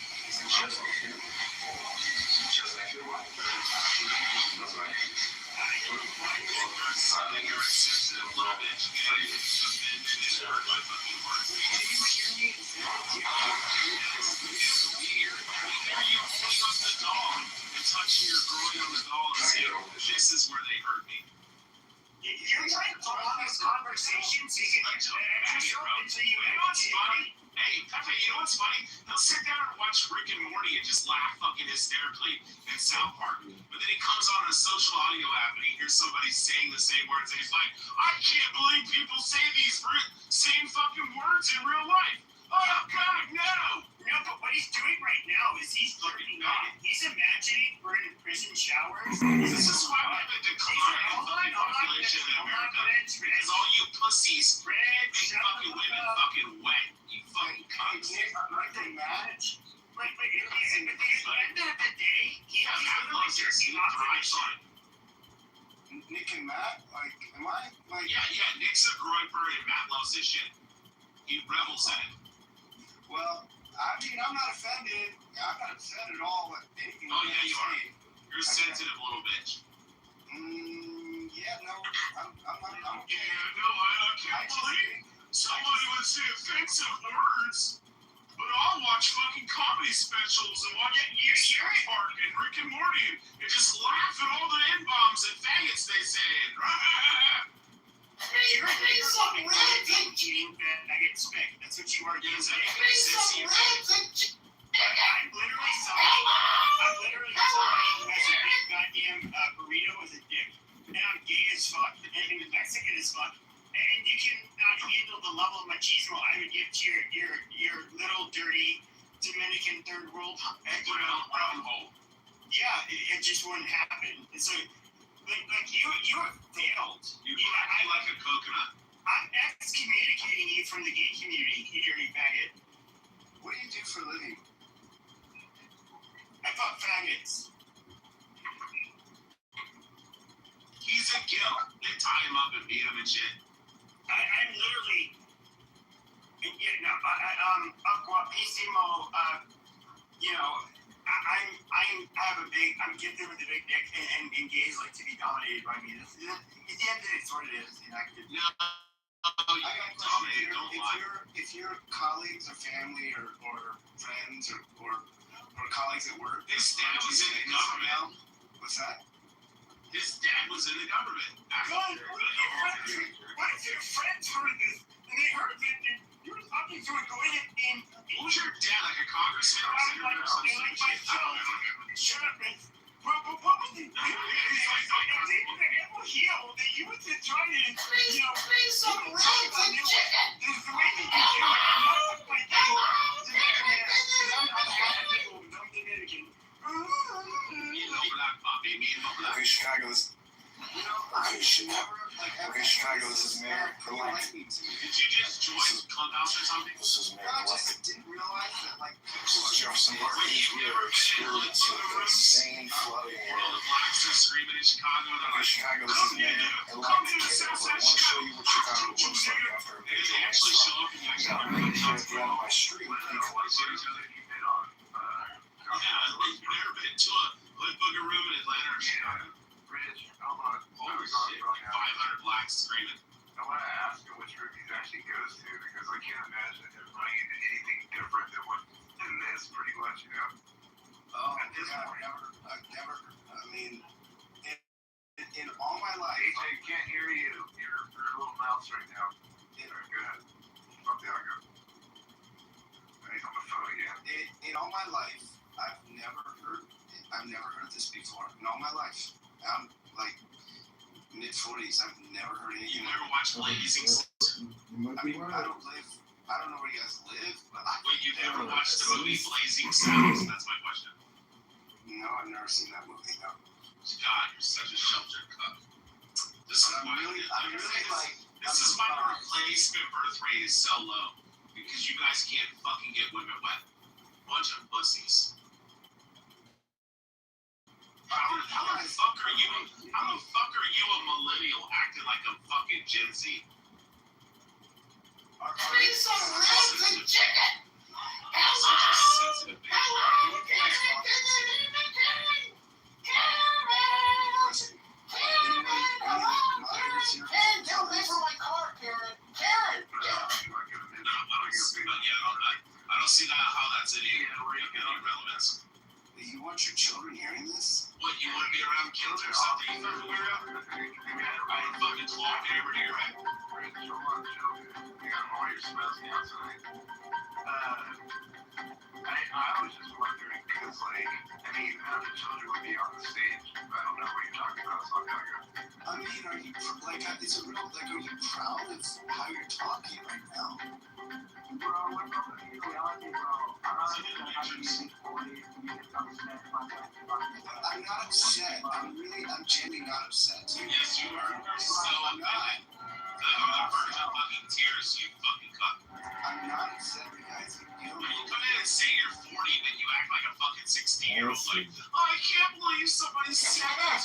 Just like your wife. That's right. I think you're a sensitive little bitch. It's hurt by fucking words. You holding up the doll and touching your groin on the doll and saying, this is where they hurt me. You're trying to prolong this conversation so you can until you know what's funny? Hey, Pepe, you know what's funny? He'll sit down and watch Rick and Morty and just laugh fucking hysterically in South Park. But then he comes on a social audio app and he hears somebody saying the same words and he's like, I can't believe people say these same fucking words in real life. Oh, God, no! No, but what he's doing right now is he's flirting on it. He's imagining we're in prison showers. This is why we have a decline in fucking population in America. Because all you pussies make fucking women fucking wet. You fucking cunts. Nothing match. But at the end of the day, he's literally just thrives on it. Nick and Matt, am I Yeah, Nick's a groiper and Matt loves this shit. He revels in it. Well, I mean, I'm not offended. I'm not upset at all with anything. Oh, yeah, you are. You're a sensitive little bitch. Yeah, no, I'm okay. Yeah, no, I can't believe somebody would say offensive words, but all I'll watch fucking comedy specials and watch South Park and Rick and Morty and just laugh at all the N-bombs and faggots they say. You're eating faggot spick. That's what you are doing. I'm literally somebody who has a big goddamn burrito as a dick, and I'm gay as fuck, and Mexican as fuck, and you cannot handle the level of machismo I would give to your little dirty Dominican third world. Yeah, it just wouldn't happen. And so, like you have failed. I like a coconut. I'm excommunicating you from the gay community, you dirty faggot. What do you do for a living? I fuck faggots. He's a gil. They tie him up and beat him and shit. I'm literally, guapissimo. I'm gifted with a big dick, and gays like to be dominated by me. At the end of it, it's what it is. If your colleagues or family or friends or colleagues at work, his dad was in the government. What's that? His dad was in the government. What if your friends heard this and they heard that you were talking to it going in? What was your dad, like a congressman or senator or something? Shut up, man. What was the heal that you would try to, Please, some ribs and chicken. There's the way that you do it. I'm Dominican. Chicago is. I should never. Chicago, this is Mayor for life. Did you just join Clubhouse or something? This is Mayor for life. I didn't realize that, Jefferson Park is real experience of insane flooding. All the blacks are screaming in Chicago. Chicago, this is Mayor for life. I want to show you what Chicago looks like after a major rainstorm. I'm going to get on my street. Yeah, they've never been to a hood booger room in Atlanta or Chicago. Rich, hold on. Holy shit, 500 blacks screaming. I want to ask him which group he actually goes to because I can't imagine him running into anything different than this, pretty much, I've never. I mean, in all my life. AJ, can't hear you. You're a little mouse right now. Very good. Up there I go. He's on the phone again. In all my life, I've never heard this before. In all my life. I'm like mid-40s. I've never heard anything. You never watched Blazing Saddles? I don't know where you guys live, but Wait, you've never watched the movie Blazing Saddles? That's my question. No, I've never seen that movie. No. God, you're such a sheltered cuck. This is why this is why the replacement birth rate is so low. Because you guys can't fucking get women wet. Bunch of pussies. How the fuck are you a millennial acting like a fucking Gen Z? Please, some ribs and chicken. Such a sensitive bitch. Karen, get away from my car, Karen. Karen, I don't see how that's any relevance. You want your children hearing this? What, you want to be around kids or something? You fucking weirdo? I don't fucking claw neighbor to your right. You got all your smells outside. I was just wondering, because, how the children would be on the stage. I don't know what you're talking about, so I'm gonna go. I mean, are you proud of how you're talking right now? Bro, what's up with you? Reality, bro. I'm not upset. I'm genuinely not upset. Yes, you are. You're so upset. I'm the verge of fucking tears, you fucking cuck. I'm not upset, guys. You come in and say you're 40, but you act like a fucking 16-year-old. Like, I can't believe somebody said that.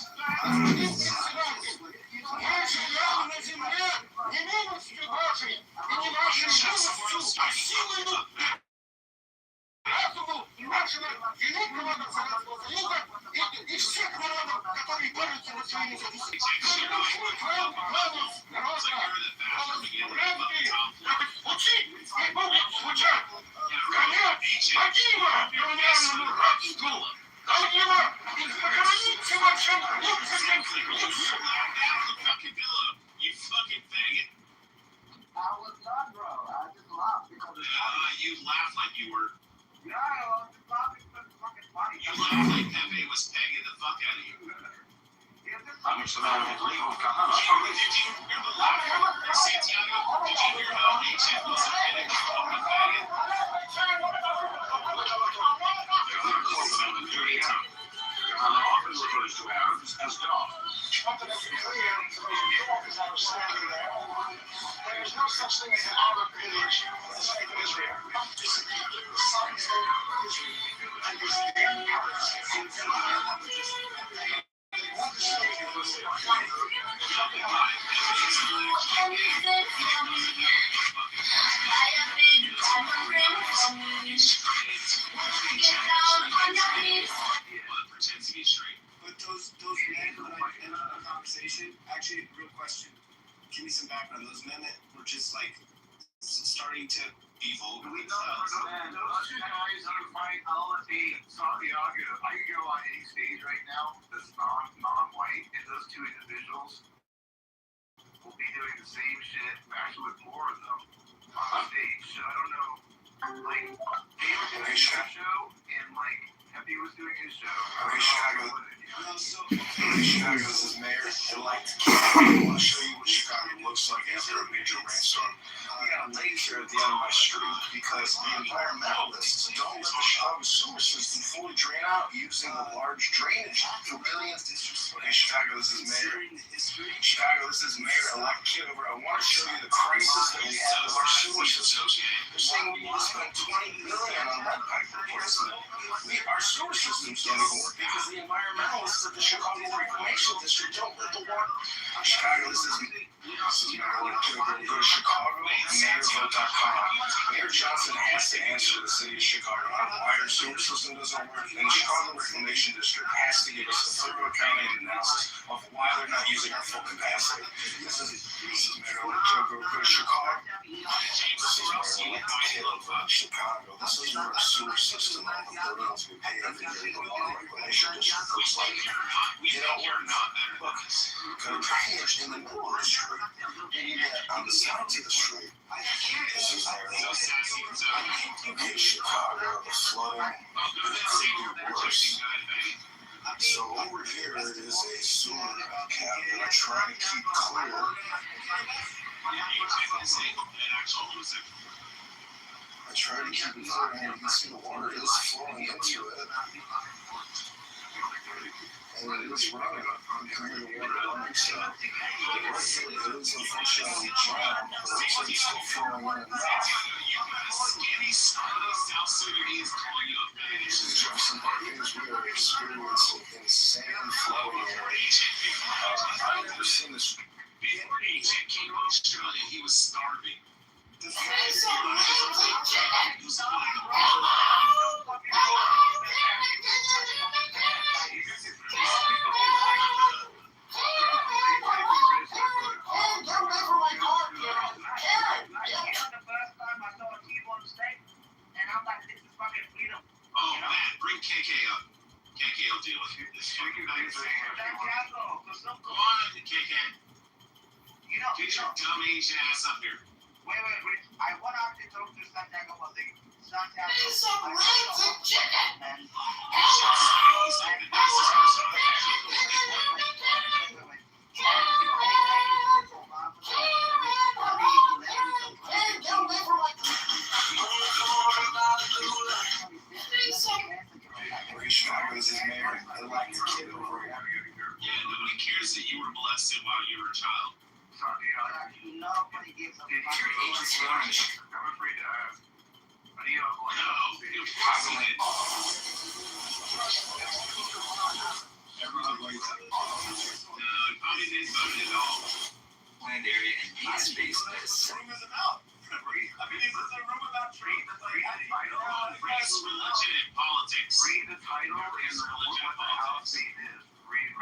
you were. No, the fucking body. You looked like Pepe was pegging the fuck out of you. I'm just a man with legal Kahana. Did you hear the laugh from Santiago? Did you hear how HF was a faggot? Kahana often refers to Arabs as dogs. But to make it clear, to those Americans that were standing there, there is no such thing as an Arab village in the state of Israel. It's the people of the southern state of Israel. And it's the Arabs in the Pretend to be straight. But those men that I ended the conversation, actually, real question. Give me some background. Those men that were just like starting to be vulgar themselves. Those two guys are fighting all the day in Santiago. I can go on any stage right now that's non-white, and those two individuals will be doing the same shit, actually with more of them on stage. So I don't know, like, they were doing their show, and like, Pepe was doing his show. Chicago is mayor-elect. I want to show you what Chicago looks like after a major rainstorm. We got a lake here at the end of my street because the environmentalists don't let the Chicago sewer system fully drain out using the large drainage for billions. Okay, Chicago, this is Mayor. Chicago, this is Mayor-elect Kitover. I want to show you the crisis that we have with our sewer system. They're saying we need to spend $20 billion on lead pipe replacement. Our sewer systems don't even work because the environmentalists at the Chicago Reclamation District don't let the water. Chicago, this is Mayor-elect Kitover. Go to Chicago. Mayorvote.com. Mayor Johnson has to answer the city of Chicago on why our sewer system doesn't work, and the Chicago Reclamation District has to give us a thorough accounting analysis of why they're not using our full capacity. This is Mayor-elect Kitover. Go to Chicago. This is Mayor-elect Kitover. Chicago. This is where our sewer system, all the billions we pay every year to the Reclamation District looks like. You know, look, got a drainage in the middle of the street. On the sides of the street. This is in Chicago, the flooding could be worse. So over here it is a sewer cap that I try to keep clear. I try to keep it clear, and you can see the water is flowing into it. And it is running. You can hear the water running, so right here it is unfortunately jammed, but it's still flowing in and out. This is Jefferson Park News. We are experiencing insane flowing area. I've never seen this. Agent came to Australia. He was starving. Oh man, bring KK up. KK will deal with this fucking bag of thing. Come on, KK. Get your dumb Asian ass up here. Wait. I want to talk to Santiago about the Santiago. There's some rats and chicken. Chicago, this is Mayor-elect Kitover. Yeah, nobody cares that you were molested while you were a child. Nobody gives a fuck. I'm afraid to ask. I need a you're possibly Everyone likes it. No, you probably didn't vote at all. Land area and deep space that is What room is about? I mean, is this a room about trees? It's like, It's religion and politics. read the title and the Religion and what the house politics. theme is. Read it.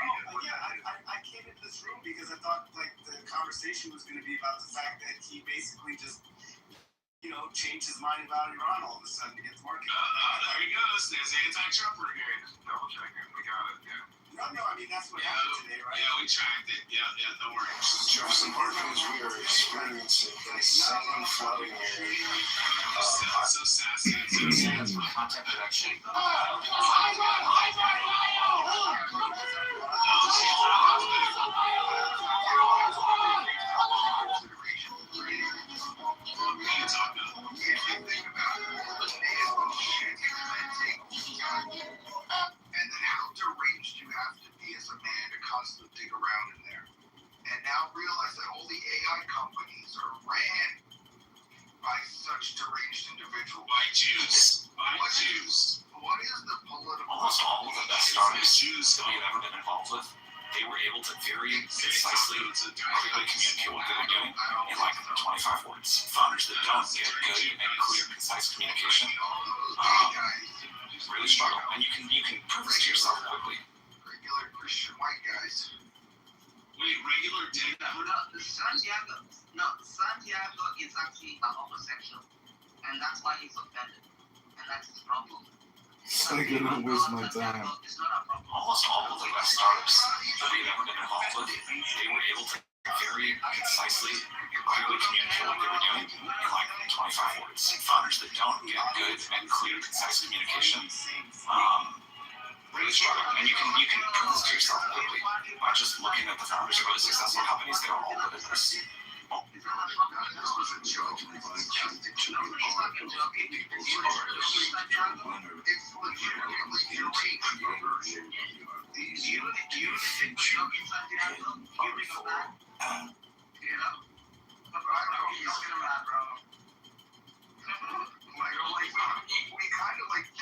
I came into this room because I thought like the conversation was going to be about the fact that he basically just, changed his mind about Iran all of a sudden to get the market. There he goes. There's anti-Trumper here. Double checking. We got it. Yeah. No, I mean, that's what happened today, right? Yeah, we tracked it. Yeah, don't worry. Jefferson Parkers, we are experiencing insane flooding here. So sassy. Contact production. And then how deranged you have to be as a man to constantly dig around in there. And now realize that all the AI companies are ran by such deranged individuals. By Jews. What is the political... Almost all of the best startups that we've ever been involved with, they were able to very concisely and clearly communicate what they were doing in like 25 words. Founders that don't get good and clear, concise communication really struggle, and you can prove this to yourself quickly. Regular Christian white guys. Wait, regular dick? Santiago is actually a homosexual, and that's why he's offended, and that's his problem. I cannot waste my time. Almost all of the best startups that we've ever been involved with, they were able to very concisely and clearly communicate what they were doing in like 25 words. Founders that don't get good and clear, concise communication really struggle, and you can prove this to yourself quickly by just looking at the founders of really successful companies. They're all good at this. This was a joke. It's legitimately irate.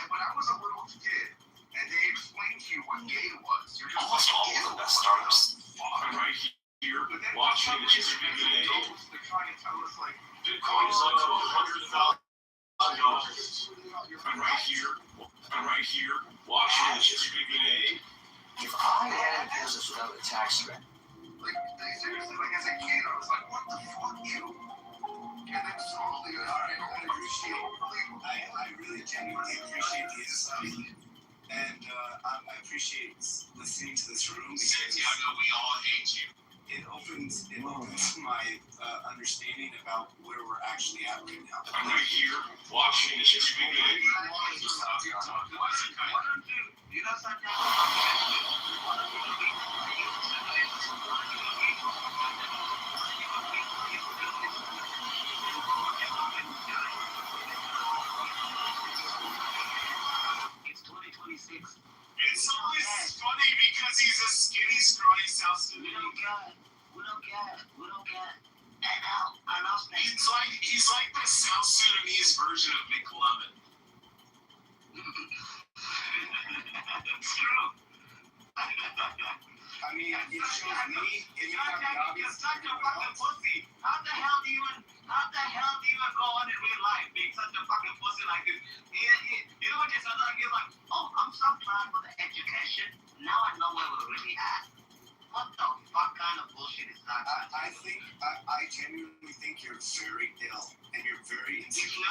When I was a little kid, and they explained to you what gay was, you're just almost all of the best startups. Right here, watching the distributed aid. They're trying to tell us, like, Bitcoin is up to $100,000. And right here, watching the distributed aid. If I had a business without a tax threat, like, seriously, like, as a kid, I was like, what the fuck, you? And then slowly, I really genuinely appreciate the insight. And I appreciate listening to this room. Santiago, we all hate you. It opens my understanding about where we're actually at right now. I'm right here watching the distributed aid. It's always funny because he's a skinny, scrawny South Sudanese. We don't get it. And I'll say He's like the South Sudanese version of McLovin. it's true. I mean, it shows me, and you have the obvious. You're such a fucking pussy. How the hell do you even go on in real life being such a fucking pussy like this? You know what you're saying? You're like, oh, I'm so glad for the education. Now I know where we're really at. What the fuck kind of bullshit is that? I genuinely think you're very ill, and you're very insecure. No.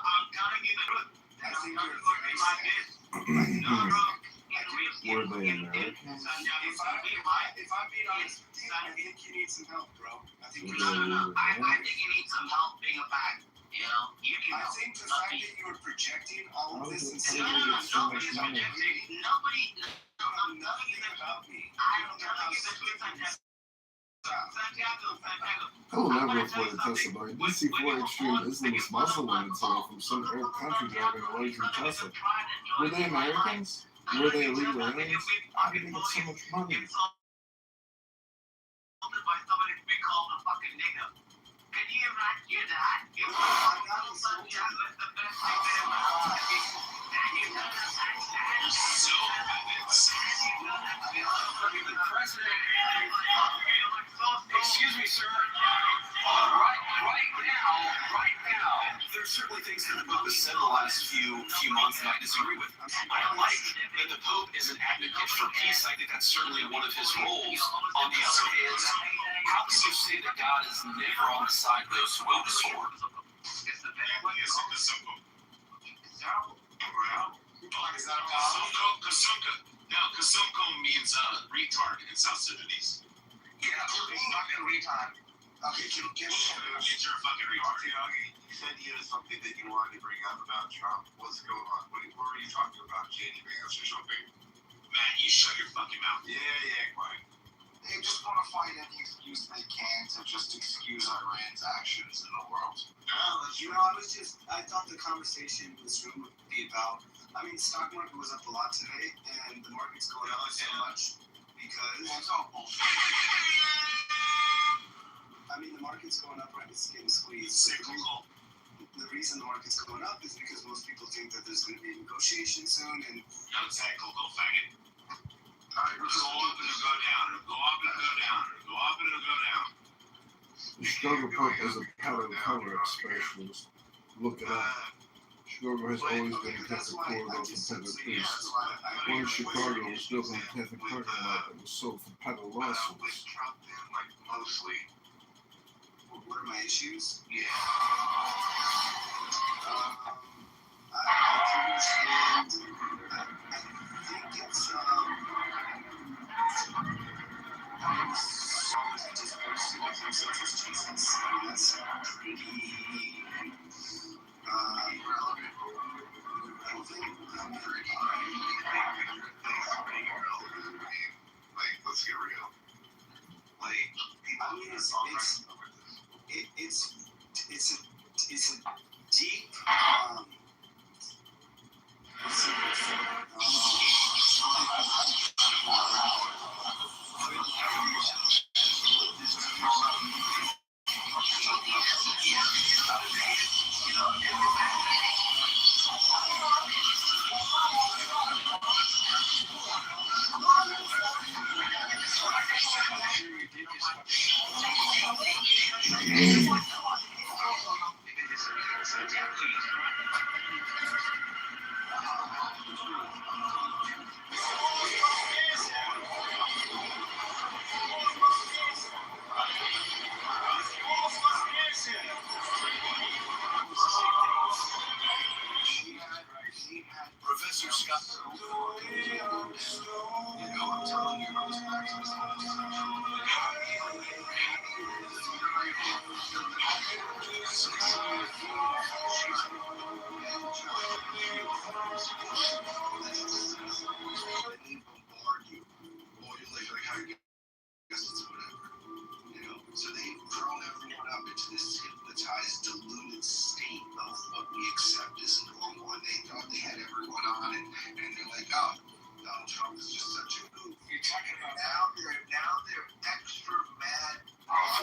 I'm telling you the truth. I think you're very like this. No, bro. Were they Americans? If I'm being honest with you, I think you need some help, bro. I think No. I think you need some help being a fag. You know, you can. I think the fact that you were projecting all of this and saying nobody's projecting. Nobody. Nothing about me. I'm telling you the truth, Santiago. I will never afford a Tesla, but DC4 extreme Islamist Muslim women today from some Arab country driving a luxury Tesla. Were they Americans? Were they illegal aliens? How did they get so much money? By somebody to be called a fucking nigger. Can you imagine that? You know, Santiago is the best thing that ever happened to me. And you know that. So, The president. Excuse me, sir. Right now, there's certainly things that the Pope has said in the last few months that I disagree with. I like that the Pope is an advocate for peace. I think that's certainly one of his roles. On the other hand, how can you say that God is never on the side of those who wield the sword? No, Kasumko means retard in South Sudanese. Yeah, fucking retard. Okay, can You're a fucking retard. You said you had something that you wanted to bring up about Trump. What's going on? What were you talking about? JD Vance or something? Man, you shut your fucking mouth. Yeah, quiet. They just want to find any excuse they can to just excuse Iran's actions in the world. I thought the conversation in this room would be about, I mean, the stock market was up a lot today, and the market's going up so much because, It's all bullshit. I mean, the market's going up right, it's getting squeezed. Cyclical. The reason the market's going up is because most people think that there's going to be a negotiation soon, and No, cyclical, faggot. It'll go up and it'll go down. It'll go up and it'll go down. It'll go up and it'll go down. Chicago Park is a pattern color specialist. Look it up. Chicago has always been a Catholic corridor for Catholic priests. One in Chicago was built on a Catholic parking lot that was sold for pedal lawsuits. Trump then, like, mostly. what are my issues? Yeah. I can understand. I think it's just posted with himself as Jesus. I mean, that's pretty relevant. I don't think pretty relevant. Like, let's get real. Like, people I mean, it's a deep Professor Scott. I'm telling you, I was back to this So they've thrown everyone up into this hypnotized, deluded state of what we accept as normal. And they thought they had everyone on it, and they're like, oh, Donald Trump is just such a goof. You're talking about now they're extra mad.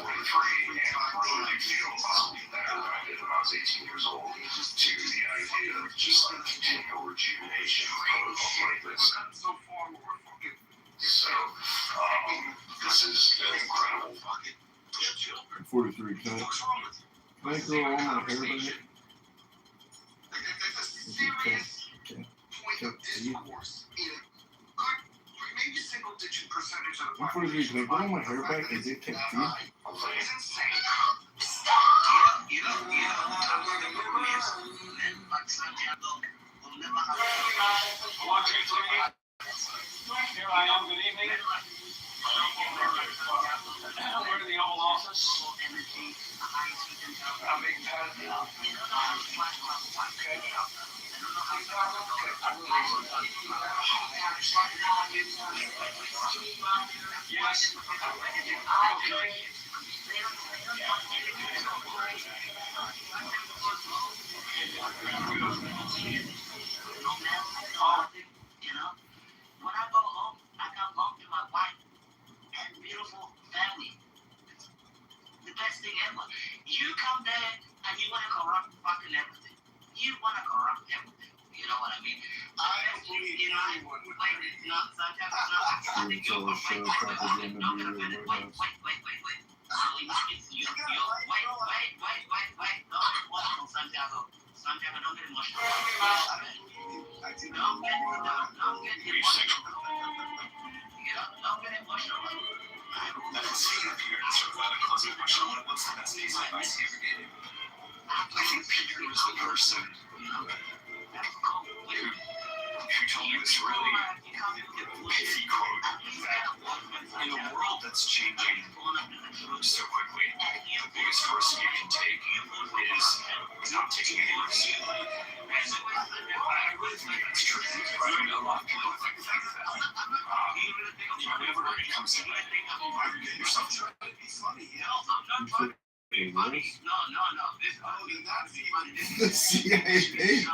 43 and totally feels that I was 18 years old to the idea of just like continual rejuvenation like this. So far, we're fucking. So, this is an incredible fucking. 43 can I grow all my hair back? There's a serious point of discourse in a good, maybe single-digit percentage of the I'm 43, can I grow all my hair back and get kept free? It's insane. One, two, three. Here I am. Good evening. We're in the Oval Office. I'm being patted down. Yes. Okay. You know, when I go home, I come home to my wife and beautiful family. The best thing ever. You come there and you want to corrupt fucking everything. You want to corrupt everything. You know what I mean? I don't believe anyone would wait. No, sometimes I think you're wait. So you wait. No, Santiago. Santiago, don't get emotional. Don't get emotional. You know, don't get emotional. I can see your appearance or close up my shoulder. What's the best piece of advice you ever gave? I think Peter was the person. who told me this really pithy quote that in a world that's changing so quickly, the biggest risk you can take is not taking any risk. And I really think that's true. I know a lot of people think that. Whenever it comes to either getting yourself trying to be funny, The CIA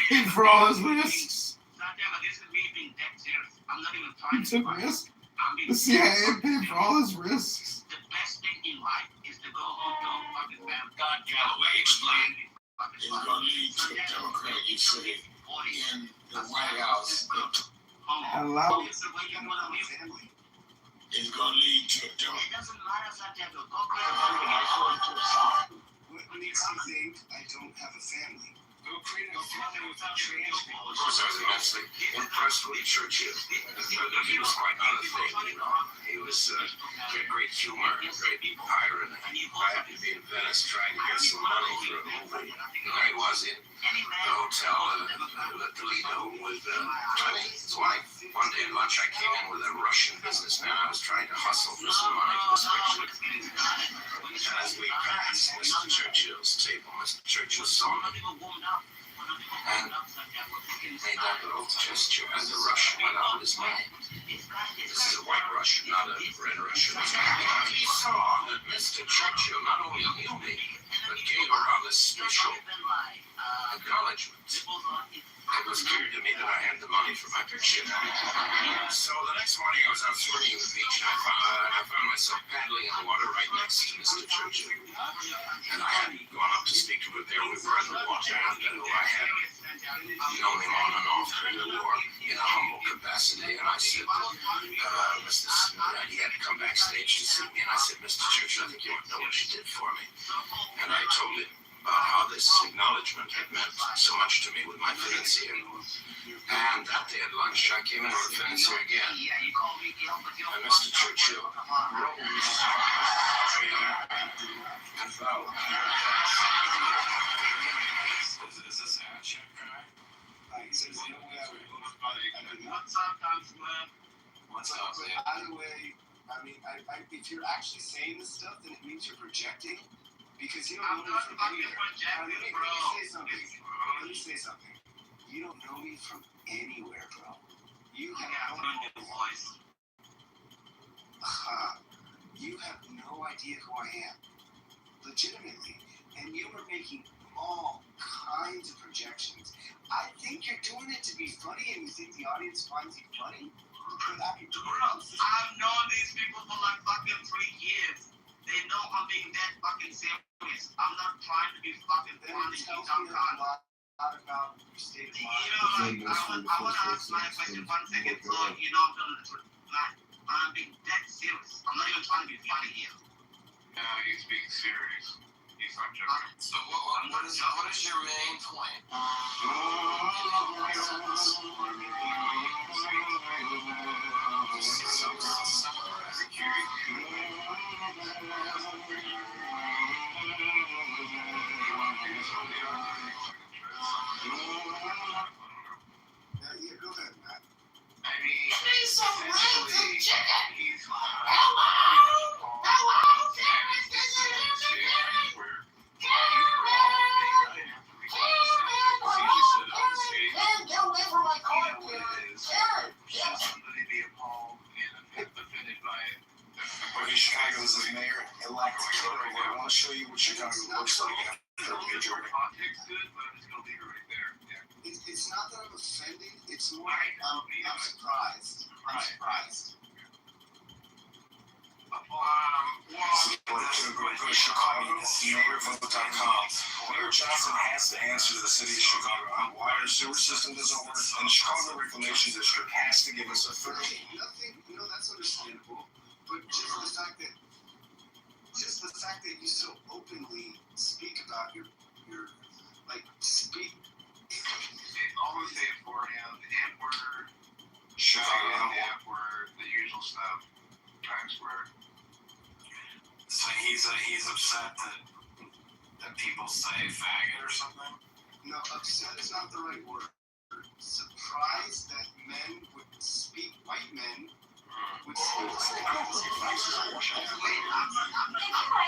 paid for all his risks. He took risks. The CIA paid for all his risks. The best thing in life is to go home to a fucking family. God Galloway explained is going to lead to a Democratic city in the White House. Allow Is going to lead to a Democratic. It doesn't matter, Santiago. Go What makes you think I don't have a family? go create a family without trans people. Of course, I was immensely impressed with Churchill. He was quite another thing, you know. He had great humor, great irony. I happened to be in Venice trying to get some money for a movie. There he was in the hotel at Toledo with his wife. One day at lunch, I came in with a Russian businessman. I was trying to hustle for some money for this picture. And as we passed Mr. Churchill's table, Mr. Churchill saw me and made that little gesture, and the Russian went out of his mind. This is a white Russian, not a red Russian. He saw that Mr. Churchill not only knew me, but gave a rather special acknowledgement. It was clear to me that I had the money for my picture. So the next morning I was out swimming in the beach, and I found myself paddling in the water right next to Mr. Churchill. And I hadn't gone up to speak to him there. We were in the water, and I had known him on and off during the war in a humble capacity. And I said, he had to come backstage to see me. And I said, Mr. Churchill, I think you don't know what you did for me. And I told him about how this acknowledgement had meant so much to me with my fiancée. And that day at lunch, I came in with fiancée again. And Mr. Churchill rose and bowed. Is this a check guy? There's no way I would vote for it. What's up, Congressman? What's up, man? Either way, if you're actually saying this stuff, then it means you're projecting. Because you don't know me from anywhere. Let me say something. You don't know me from anywhere, bro. You have no You have no idea who I am. Legitimately. And you are making all kinds of projections. I think you're doing it to be funny, and you think the audience finds you funny? Bro, I've known these people for like fucking 3 years. They know I'm being dead fucking serious. I'm not trying to be fucking funny. A lot about your state of mind. I want to ask my question 1 second, so you know I'm telling the truth. Like, I'm being dead serious. I'm not even trying to be funny here. No, he's being serious. He's not joking. So what is your main point? Yeah, go ahead, Matt. I mean, Need some wings and chicken. he's Hello, Karen. Can you hear me, Karen? Karen, deliver my card, Karen. somebody be appalled and offended by it. We're in Chicago as a mayor-elect Kitover. I want to show you what Chicago looks like after the majority. Context good, but I'm just going to leave it right there. Yeah. It's not that I'm offended. It's more I'm surprised. I'm surprised. Go to Chicago, mayorvote.com. Mayor Johnson has to answer to the city of Chicago on why our sewer system doesn't work, and the Chicago Reclamation District has to give us a third. Nothing, that's understandable. But just the fact that you so openly speak about your speak. Always say it for him, the N-word, Chicago. the F-word, the usual stuff, Times Square. So he's upset that people say faggot or something? No, upset is not the right word. surprised that men would speak, white men would speak like this. If you like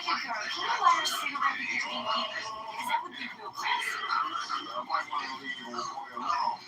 a girl, can you light her cigarette between feet? Because that would be real classy. I might want to leave your boy alone.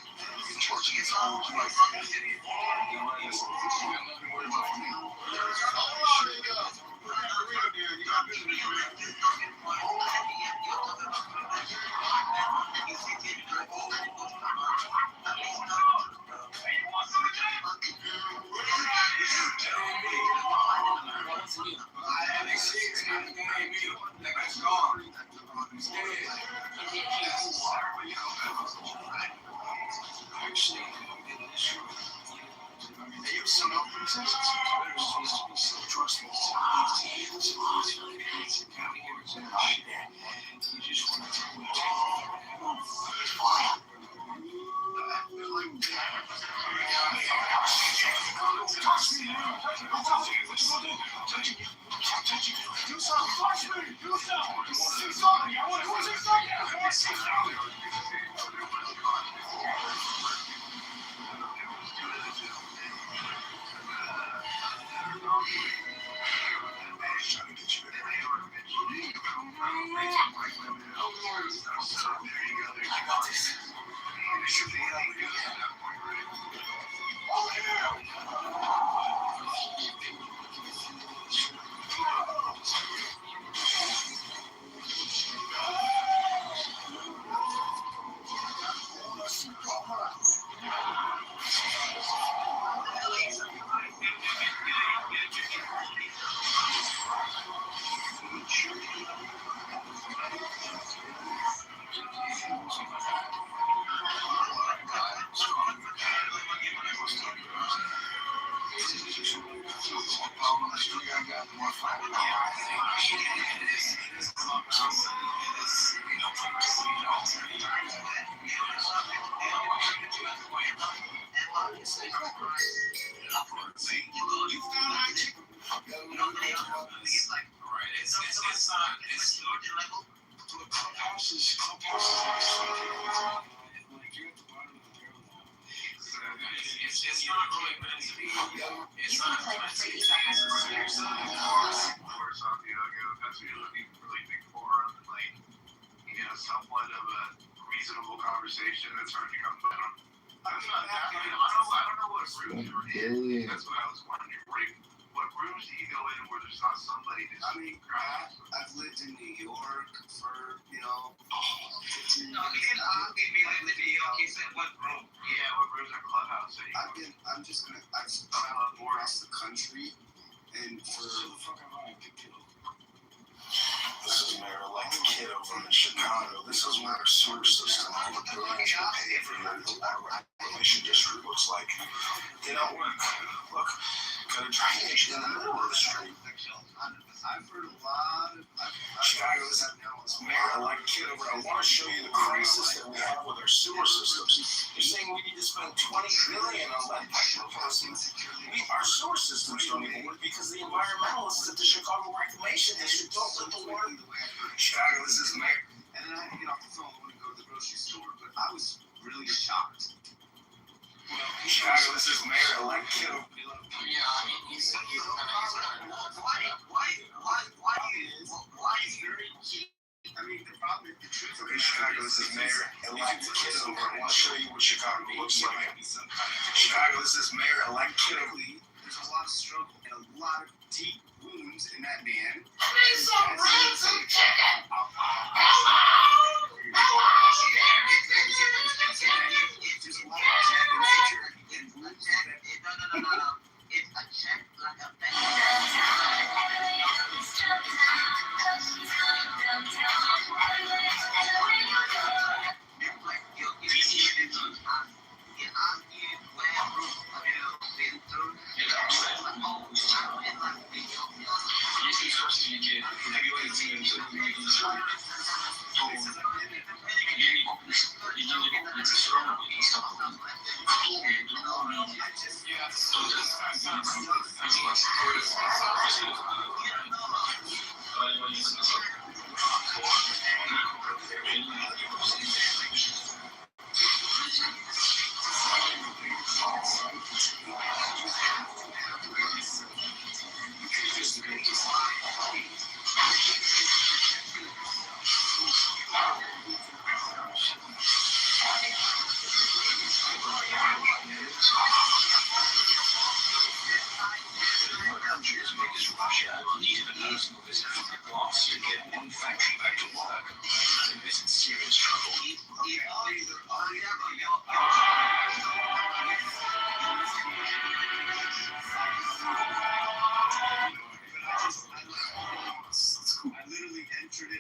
Somewhat of a reasonable conversation that's hard to come down. I don't know what rooms you're in. That's what I was wondering. What rooms do you go in where there's not somebody to I've lived in New York for, 15 years. No, he lived in New York. He said what room? Yeah, what rooms are clubhouse? I've traveled across the country, and for This is Mayor-elect Kitover in Chicago. This is what our sewer system, all the buildings we pay for here, the water reclamation district looks like. They don't work. Look, got a drainage in the middle of the street. I've heard a lot of. Chicago, this is Mayor-elect Kitover. I want to show you the crisis that we have with our sewer systems. You're saying we need to spend $20 billion on lead pipe replacement. Our sewer systems don't even work because the environmentalists at the Chicago Reclamation District don't let the water. Chicago, this is Mayor. And then I had to get off the phone when I go to the grocery store, but I was really shocked. Chicago, this is Mayor-elect Kitover. Yeah, I mean, he's kind of why is very key. I mean, the problem is the truth of Chicago, this is Mayor-elect Kitover. I want to show you what Chicago looks like. Chicago, this is Mayor-elect Kitover. There's a lot of struggle and a lot of deep wounds in that man. I need some ransom chicken. It's a check like a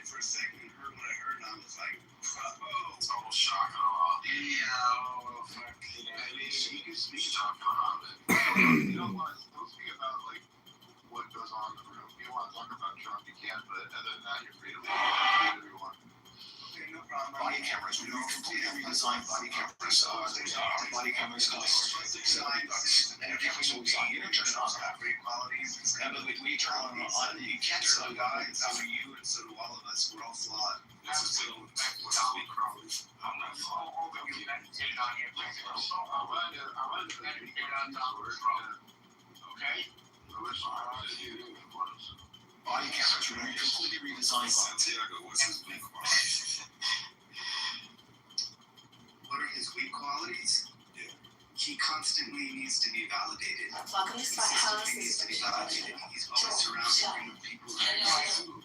for a second and heard what I heard, and I was like, oh. It's almost shocking. Fuck. I mean, you can speak Shocking. You don't want to speak about, like, what goes on in the room. You don't want to talk about Trump, you can, but other than that, you're free to leave. Whatever you want. Okay, no problem. Body cameras, we completely redesigned body cameras. Our body cameras cost $70, and every cameras always on. You don't turn it on. Great qualities. And by the way, we turn it on. You can't turn it on. So you and so do all of us. We're all flawed. Absolutely. I'm not flawed. I wanted to meditate on Donald Trump. Okay? Body cameras, we completely redesigned. Santiago, what's his weak qualities? What are his weak qualities? Yeah. He constantly needs to be validated. Consistently needs to be validated. He's always surrounded with people who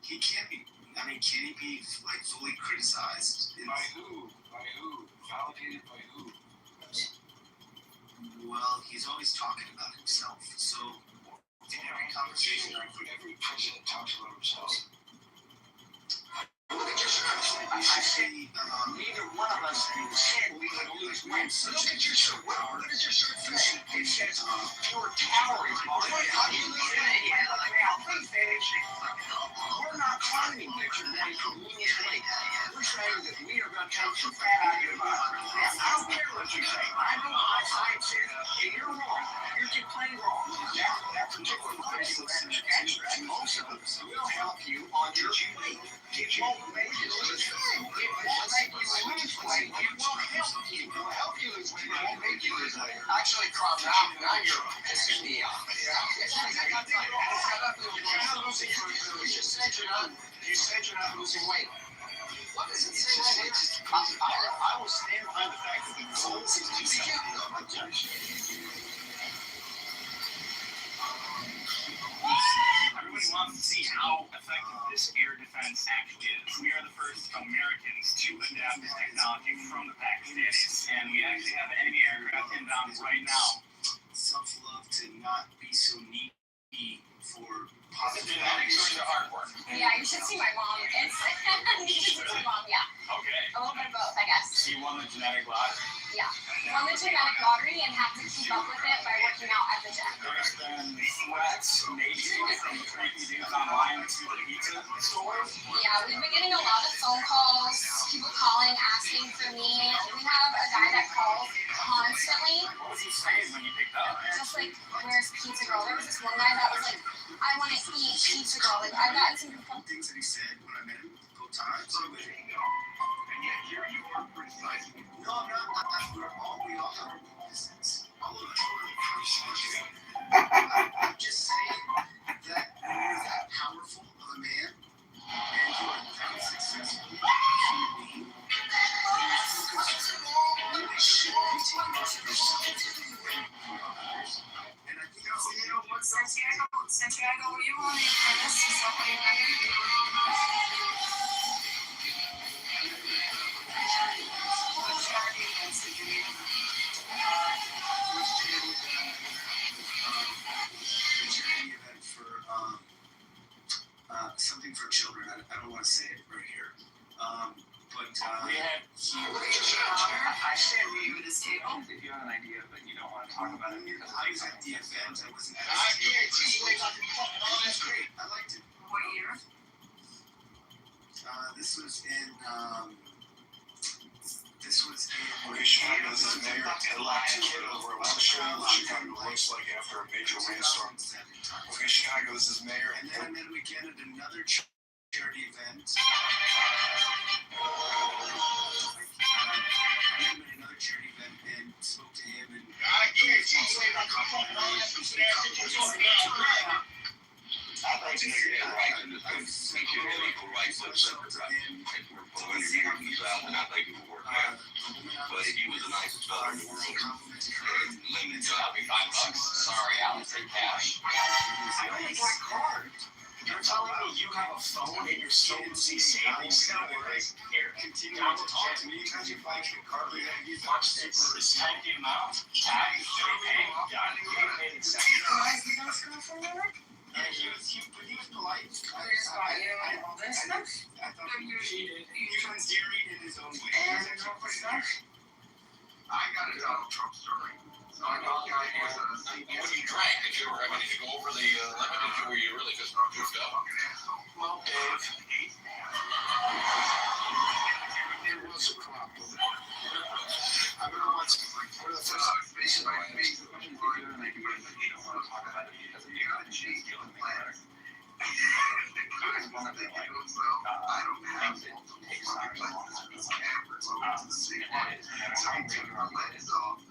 he can't be. I mean, can he be like fully criticized? By who? By who? Validated by who? Well, he's always talking about himself. So in every conversation, Every president talks about himself. Neither one of us can we would lose win. Look at your shirt. What does your shirt say? It says pure calories. How do you look at it? We're not climbing picture that is conveniently. We're saying that we are going to take some fat out of your body. I don't care what you say. I know what my science is, and you're wrong. You're just plain wrong. That particular person and most of us will help you on your weight. It won't make you lose weight. It won't make you lose weight. It will help you. It will help you lose weight. It won't make you lose weight. Actually, Crop, now you're pissing me off. You said you're not losing weight. What does it say? I will stand behind the fact that the goal is to Everybody wants to see how effective this air defense actually is. We are the first Americans to adapt this technology from the Pakistanis, and we actually have enemy aircraft inbound right now. Self-love to not be so needy for positive genetics or the hard work? Yeah, you should see my mom. You should see my mom, yeah. Okay. A little bit of both, I guess. So you won the genetic lottery? Yeah. Won the genetic lottery and have to keep up with it by working out at the gym. There's been threats, maybe from creepy dudes online to the pizza stores. Yeah, we've been getting a lot of phone calls, people calling, asking for me. We have a guy that calls constantly. What was he saying when you picked up? Just like, where's Pizza Girl? There was this one guy that was like, I want to eat Pizza Girl. Like, I've gotten some people. things that he said when I met him both times. And yet here you are criticizing him. No, I'm not. We all have our weaknesses. All of us are criticizing. I'm just saying that when you're that powerful of a man and you are that successful human being, then your focus really should be taken off yourself and others. And I think that's what Santiago, were you on this? something for children. I don't want to say it right here. But we had I shared with you this table. if you have an idea, but you don't want to talk about it because I was at the event. I wasn't at I Oh, that's great. I liked it. What year? This was in Okay, Chicago, this is Mayor Elect Kitover. I want to show you what Chicago looks like after a major rainstorm. Okay, Chicago, this is Mayor. And then I met him again at another charity event. I met him at another charity event and spoke to him. And I guarantee you ain't gonna come up with all that some shit ass shit you're talking about. I'd like to hear that right in the speaking of equal rights of separate when you're hearing these out, and I think it will work out. But if you was the nicest fella in the world, lemon job, $5, sorry, I'll take cash. You're telling me you have a phone and you're still disabled? Here, continue to talk to me because you find your carbon and you watch this. Type the amount, tag, pay, got it, he was polite. I Pistache? I thought They're usually he was endearing in his own way. and no pistache. I got a Donald Trump story. So I know the guy was What you drank? If you go over the limit, were you really just goofed up? Well, Dave, it was a problem. I don't know what's like. One of the first things I faced was you want to talk about it because you got to change your plan. One of the items, though, I don't have multiple places with cameras over to the same place. So I took my lens off.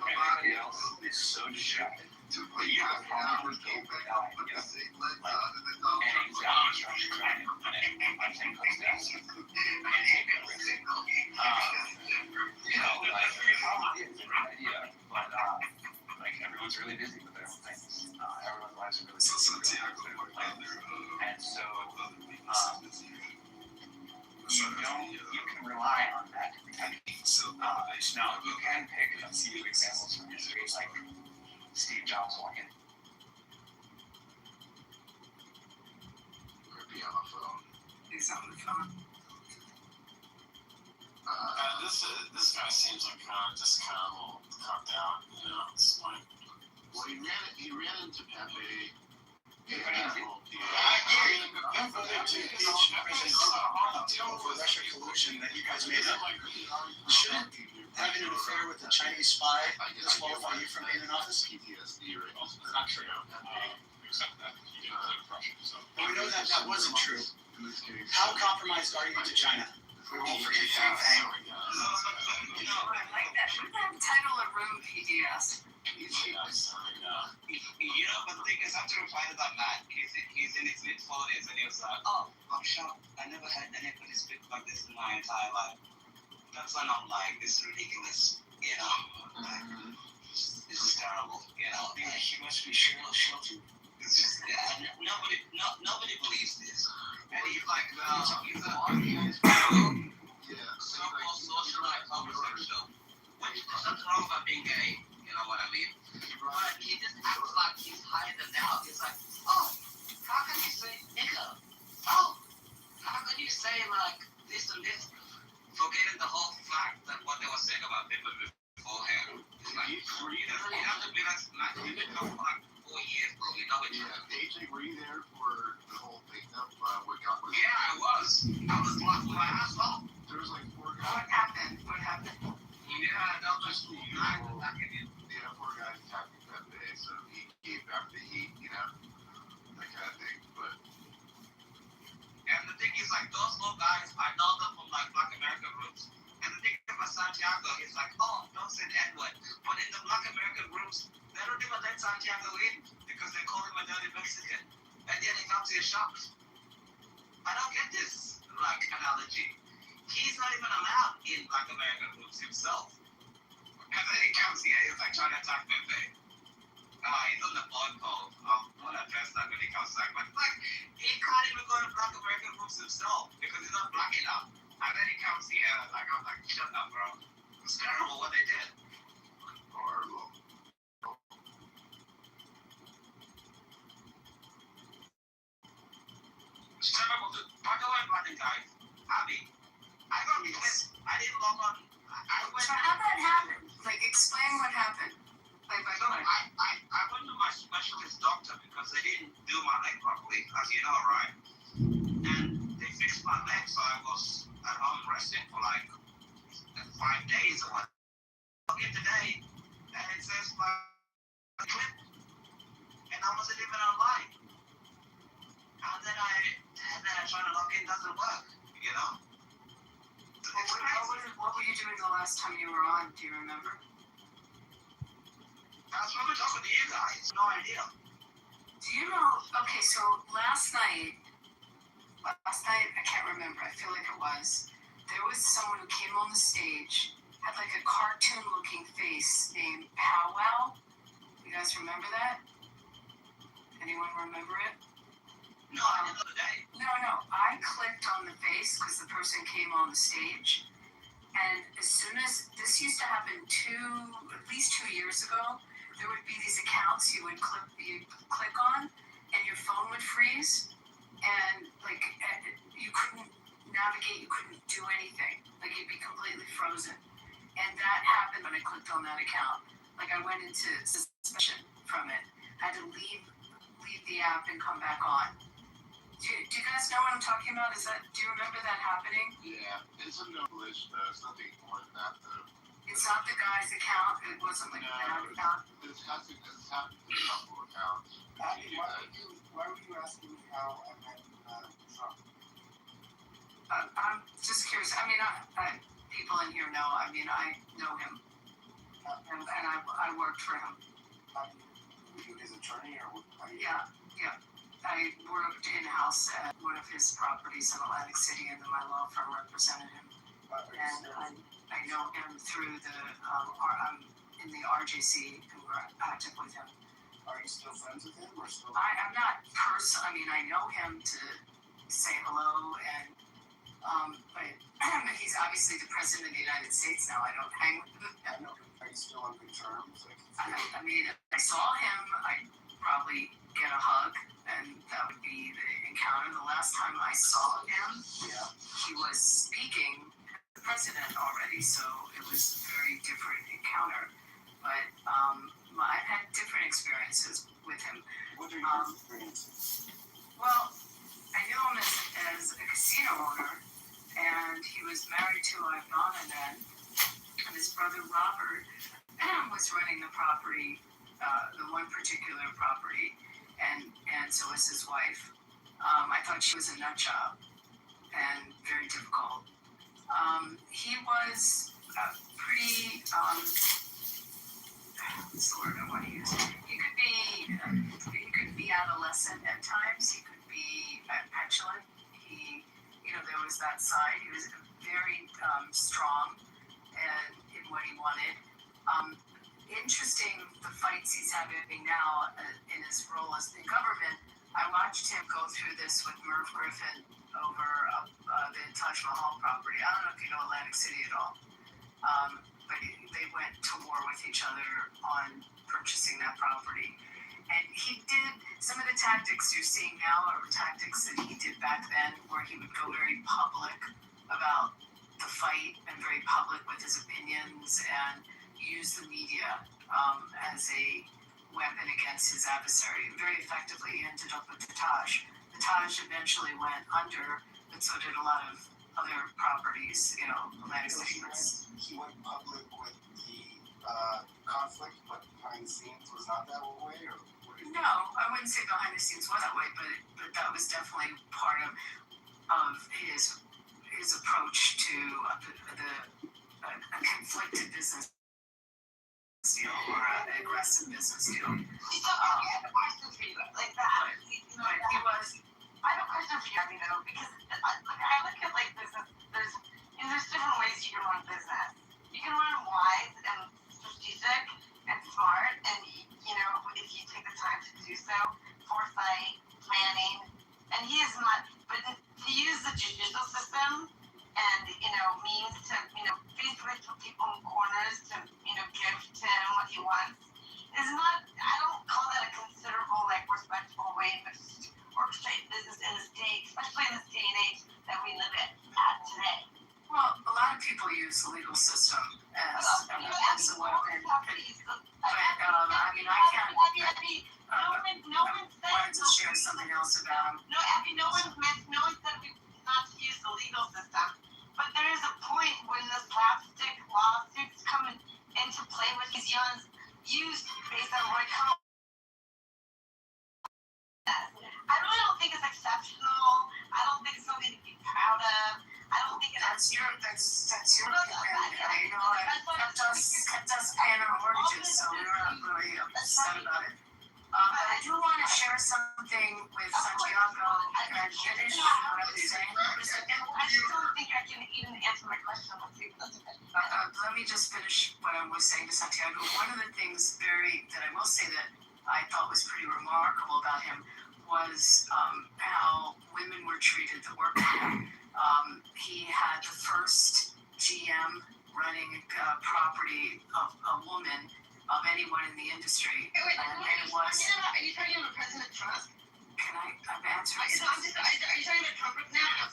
Everybody else is so distracted. Took like half an hour, came back up, put the same lens on, and then And Donald Trump's trying to put it on things like that. You know, like, it's a great idea, but like everyone's really busy with their own things. Everyone's lives are really busy. So Santiago went down there. And so you can rely on that to protect you. Now, you can pick a few examples from history, like Steve Jobs walking. Could be on the phone. He's on the phone. This guy seems like just kind of a little cocked out, you know. It's like, Well, he ran into Pepe. Kitover Russia collusion that you guys made up. Shouldn't having an affair with a Chinese spy disqualify you from being in office? PTSD, right? It's not true. Except that he didn't live in Russia, so. Well, we know that that wasn't true. How compromised are you to China? We won't forget anything. You know, I like that. Shouldn't that title a room PDS? You know, but the thing is, after replying to that man, he's in his mid-40s and he was like, oh, I'm shocked. I never had anybody speak like this in my entire life. That's when I'm like, this is ridiculous, you know? Like, this is terrible, you know? yeah, he must be sheltered. It's just, nobody believes this. And he's like, he's a so-called socialite homosexual. Which there's nothing wrong about being gay, you know what I mean? But he just acts like he's higher than thou. He's like, oh, how can you say nigga? Oh, how can you say like this and this? Forgetting the whole fact that what they were saying about people beforehand. It's like, you have to be like, you've been for like 4 years, bro. You know it. AJ, were you there for the whole thing up? Yeah, I was. I was locked my ass off. There was like 4 guys. What happened? What happened? Yeah, that was cool. I was attacking him. Yeah, 4 guys attacking Pepe, so he gave back the heat, you know, that kind of thing. But and the thing is, like, those low guys, I know them from like Black American groups. And the thing about Santiago is like, oh, don't say the N-word. But in the Black American groups, they don't even let Santiago in because they call him a dirty Mexican. And then he comes here shocked. I don't get this like analogy. He's not even allowed in Black American groups himself. And then he comes here, he's like trying to attack Pepe. He's on the phone call. I'll address that when he comes back. But like, he can't even go to Black American groups himself because he's not black enough. And then he comes here, like, I'm like, shut up, bro. It's terrible what they did. horrible. It's terrible. By the way, black guys, I got pissed. I didn't log on. I went. So how'd that happen? Like, explain what happened. Like, So I went to my specialist doctor because they didn't do my leg properly, as you know, right? And they fixed my leg, so I was at home resting for like 5 days or what. I get today, and it says my clip, and I wasn't even online. And then I try to log in, doesn't work, you know? what were you doing the last time you were on? Do you remember? I was probably talking to you guys, no idea. Do you know? Okay, so last night, I can't remember. I feel like it was. There was someone who came on the stage, had like a cartoon-looking face named Powwow. You guys remember that? Anyone remember it? No, I didn't know the day. No. I clicked on the face because the person came on the stage. And as soon as this used to happen at least 2 years ago, there would be these accounts you'd click on and your phone would freeze couldn't navigate, you couldn't do anything. Like you'd be completely frozen. And that happened when I clicked on that account. Like I went into suspension from it. I had to leave the app and come back on. Do you guys know what I'm talking about? Do you remember that happening? Yeah, it's a no glitch though. It's nothing more than that though. It's not the guy's account. It wasn't like that account. This happened to a couple of accounts. Why were you asking me how I met Trump? I'm just curious. I mean, people in here know. I mean, I know him, and I worked for him. Were you his attorney or what? Yeah. I worked in-house at one of his properties in Atlantic City, and then my law firm represented him. And I know him through I'm in the RJC, and we're active with him. Are you still friends with him, or still? I'm not I mean, I know him to say hello, and but he's obviously the president of the United States now. I don't hang with him. I know. Are you still on good terms? I mean, if I saw him, I'd probably get a hug, and that would be the encounter. The last time I saw him, he was speaking to the president already, so it was a very different encounter. But I've had different experiences with him. What are your experiences? Well, I knew him as a casino owner, and he was married to Ivana then, and his brother Robert was running the property, the one particular property, and so was his wife. I thought she was a nut job and very difficult. He was pretty, what's the word I want to use? He could be adolescent at times. He could be petulant. There was that side. He was very strong in what he wanted. Interesting, the fights he's having now in his role as in government. I watched him go through this with Merv Griffin over the Taj Mahal property. I don't know if you know Atlantic City at all, but they went to war with each other on purchasing that property. And he did some of the tactics you're seeing now are tactics that he did back then, where he would go very public about the fight and very public with his opinions and use the media as a weapon against his adversary. Very effectively, he ended up with the Taj. The Taj eventually went under, but so did a lot of other properties, Atlantic City. He went public with the conflict, but behind the scenes was not that way, or? No, I wouldn't say behind the scenes was that way, but that was definitely part of his approach to a conflicted business deal or an aggressive business deal. I have a question for you, like that. But he was. I have a question for you, because I look at like business. There's different ways you can run business. You can run wise and strategic and smart, and if you take the time to do so, foresight, planning, and he is not. But to use the judicial system and means to basically put people in corners to give to him what he wants is not. I don't call that a considerable, respectful way to orchestrate business in this day, especially in this day and age that we live at today. Well, a lot of people use the legal system as a weapon. I can't. No one said. I wanted to share something else about him. No, Abby, no one said we not to use the legal system. But there is a point when the slapstick lawsuits come into play with these young used based on Roy Cohn. I really don't think it's exceptional. I don't think it's something to be proud of. I don't think that's your opinion. That does pay our mortgages, so we're not really upset about it. I do want to share something with Santiago and finish what I was saying for a second. I don't think I can even answer my question. Let me just finish what I was saying to Santiago. One of the things that I will say that I thought was pretty remarkable about him was how women were treated that worked for him. He had the first GM running property of a woman of anyone in the industry. Wait, and it was. Are you talking about President Trump? Can I'm answering? Are you talking about Trump now?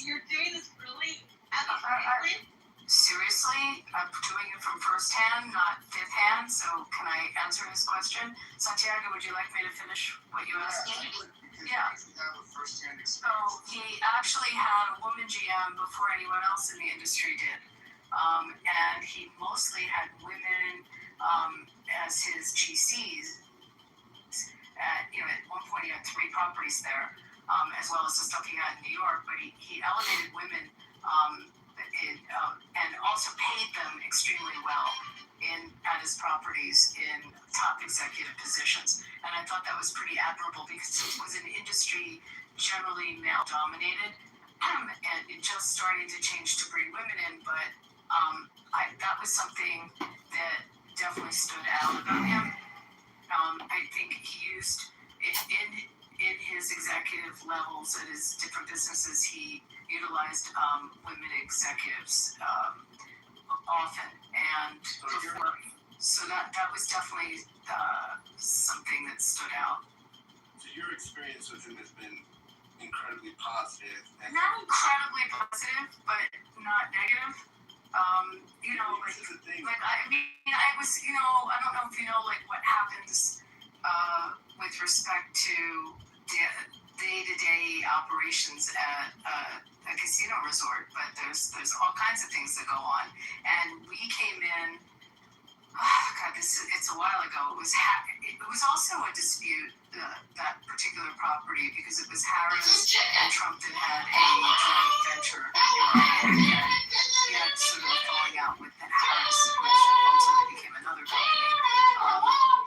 you're doing this really advocating? Seriously, I'm doing it from first hand, not fifth hand. So can I answer his question? Santiago, would you like me to finish what you asked? Yeah. So he actually had a woman GM before anyone else in the industry did. And he mostly had women as his GCs. At one point he had 3 properties there, as well as the stuff he had in New York. But he elevated women and also paid them extremely well at his properties in top executive positions. And I thought that was pretty admirable because it was an industry generally male dominated, and it just starting to change to bring women in. But that was something that definitely stood out about him. I think he used in his executive levels at his different businesses, he utilized women executives often, and so that was definitely something that stood out. So your experience with him has been incredibly positive. Not incredibly positive, but not negative. I was, I don't know if you know, like what happens with respect to day-to-day operations at a casino resort, but there's all kinds of things that go on. And we came in, it's a while ago. It was also a dispute, that particular property, because it was Harris and Trump that had a joint venture. He had sort of a falling out with Harris, which ultimately became another company.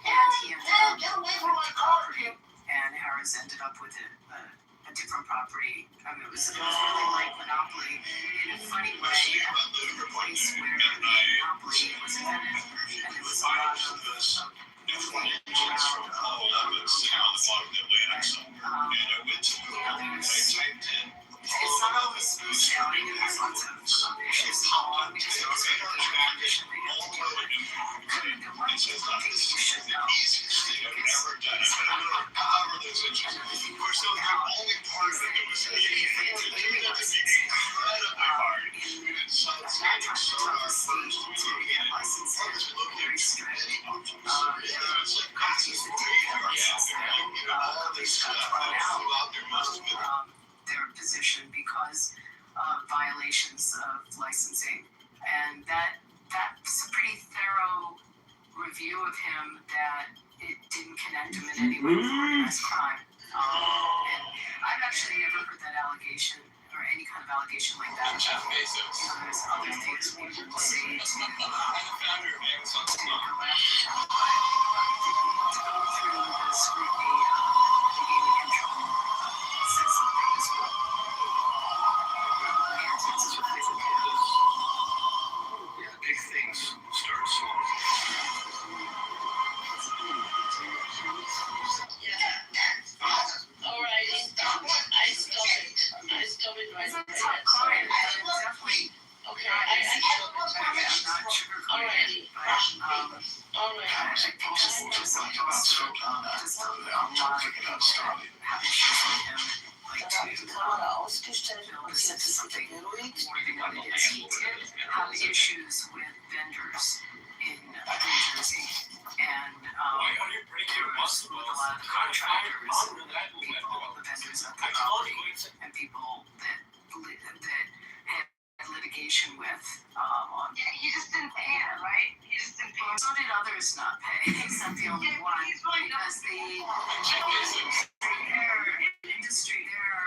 And he ended up with the property, and Harris ended up with a different property. I mean, it was really like Monopoly in a funny way, in the place where Monopoly was invented. And there was a lot of it's not always smooth sailing, and there's lots of issues involved because there was a condition that you have to deal with. The one thing you should know is their position because of violations of licensing, and that's a pretty thorough review of him that it didn't connect him in any way with organized crime. And I've actually never heard that allegation or any kind of allegation like that. There's other things people say to go after him, but to go through the scrutiny of the gaming control says something as well. Big things start small. Alrighty. I stop it right there. Definitely. Okay. I'm not sugarcoating it, but I think just a lot have issues with him, like to build this into something more than what it is. He did have issues with vendors in New Jersey, and there was with a lot of the contractors, the vendors at the property, and people that had litigation with on. Yeah, he just didn't pay it, right? He just didn't pay it. So did others not pay. He's not the only one. Because the industry there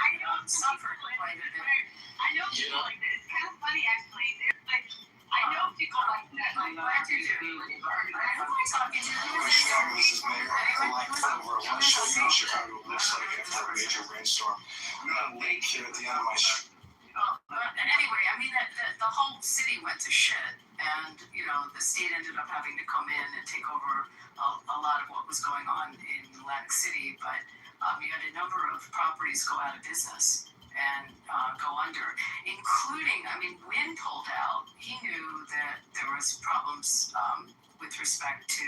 suffered quite a bit. I know people like that. It's kind of funny, actually. I know people like that. I'm glad you do. Who am I talking to? This is Mayor. I like Kitover. I want to show you what Chicago looks like after a major rainstorm. I'm on a lake here at the end of my street. And anyway, I mean, the whole city went to shit, and the state ended up having to come in and take over a lot of what was going on in Atlantic City. But you had a number of properties go out of business and go under, including, Wynn pulled out. He knew that there was problems with respect to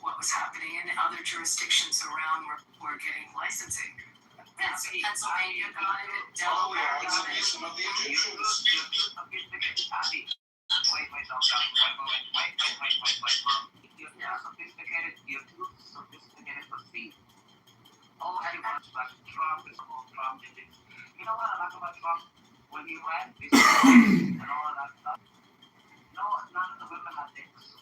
what was happening, and other jurisdictions around were getting licensing. Pennsylvania got it. Oh, Delaware yeah, it's a got it. nation of the Egyptians. You're sophisticated, you're too sophisticated for speed. All you want is like Trump is called Trump. You know what I like about Trump? When he ran this and all of that stuff, no, none of the women had dicks.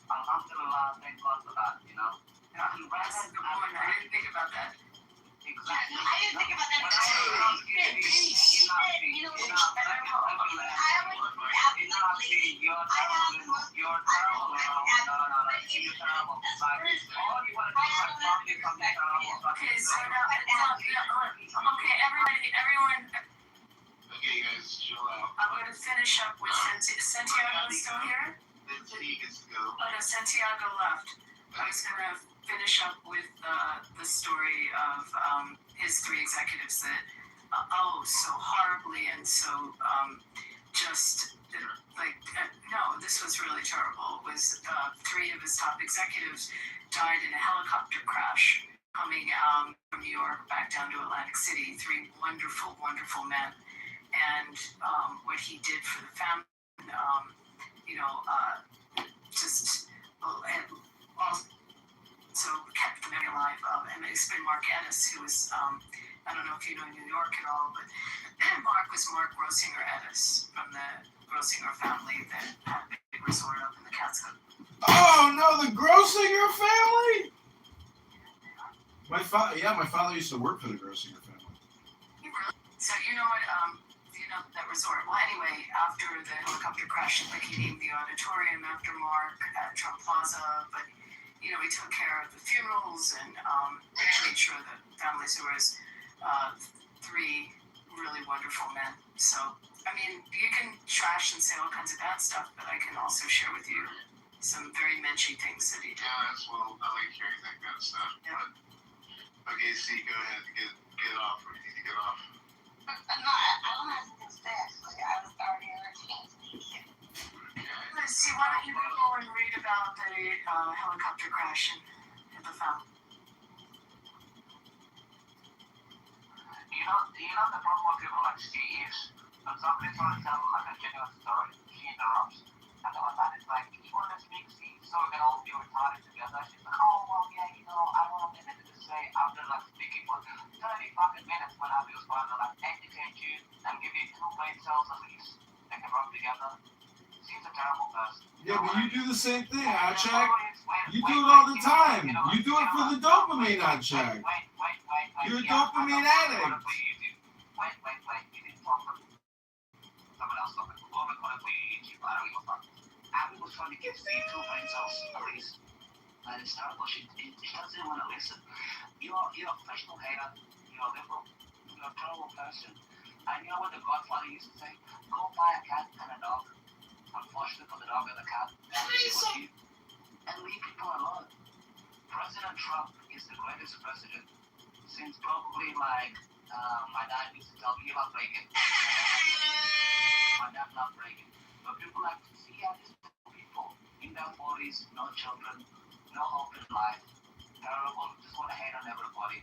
Alhamdulillah, thank God for that, you know? He ran That's a good point. I didn't think about that. Exactly. I didn't think about that. Okay, so now, okay, everyone, Okay, guys, chill out. I'm going to finish up with Santiago still here? Then C gets to go. Oh no, Santiago left. I was going to finish up with the story of his three executives that, so horribly and so just like, no, this was really terrible. It was three of his top executives died in a helicopter crash coming from New York back down to Atlantic City. Three wonderful, wonderful men. And what he did for the family, just and also kept the memory alive. And it's been Mark Ennis, who was, I don't know if you know New York at all, but Mark was Mark Grossinger Ennis from the Grossinger family that had a big resort up in the Catskills. Oh no, the Grossinger family. My father used to work for the Grossinger family. So you know what, that resort. Well, anyway, after the helicopter crash, like he named the auditorium after Mark at Trump Plaza, but he took care of the funerals and made sure that families, there was three really wonderful men. So, I mean, you can trash and say all kinds of bad stuff, but I can also share with you some very menschy things that he did. Yeah, that's well, I like hearing that kind of stuff. Yeah. But, okay, C, go ahead, get off. We need to get off. No, I don't have to fast. Like, I was already entertained. Let's see, why don't you go and read about the helicopter crash at the fountain? You know the problem with people like Steve is when somebody's trying to tell them like a genuine story, she interrupts. And then what that is like, you want to speak Steve so we can all be retarded together. She's like, oh well yeah, I want a minute to say after like speaking for 30 fucking minutes when I was trying to like educate you and give you 2 brain cells at least that can rub together. Seems a terrible person. Yeah, but you do the same thing, Achak. You do it all the time. You do it for the dopamine, Achak. You're a dopamine addict. Wait. You didn't talk for someone else talking. We'll record it for you, YouTube. I don't give a fuck. Abby was trying to give Steve 2 brain cells at least. And it's terrible. She doesn't want to listen. You're a professional hater. You're a liberal. You're a terrible person. And you know what the Godfather used to say? Go buy a cat and a dog. Unfortunately for the dog and the cat, and leave people alone. President Trump is the greatest president since probably like my dad used to tell me about Reagan. My dad loved Reagan. But people like to see these people in their 40s, no children, no hope in life, terrible, just want to hate on everybody.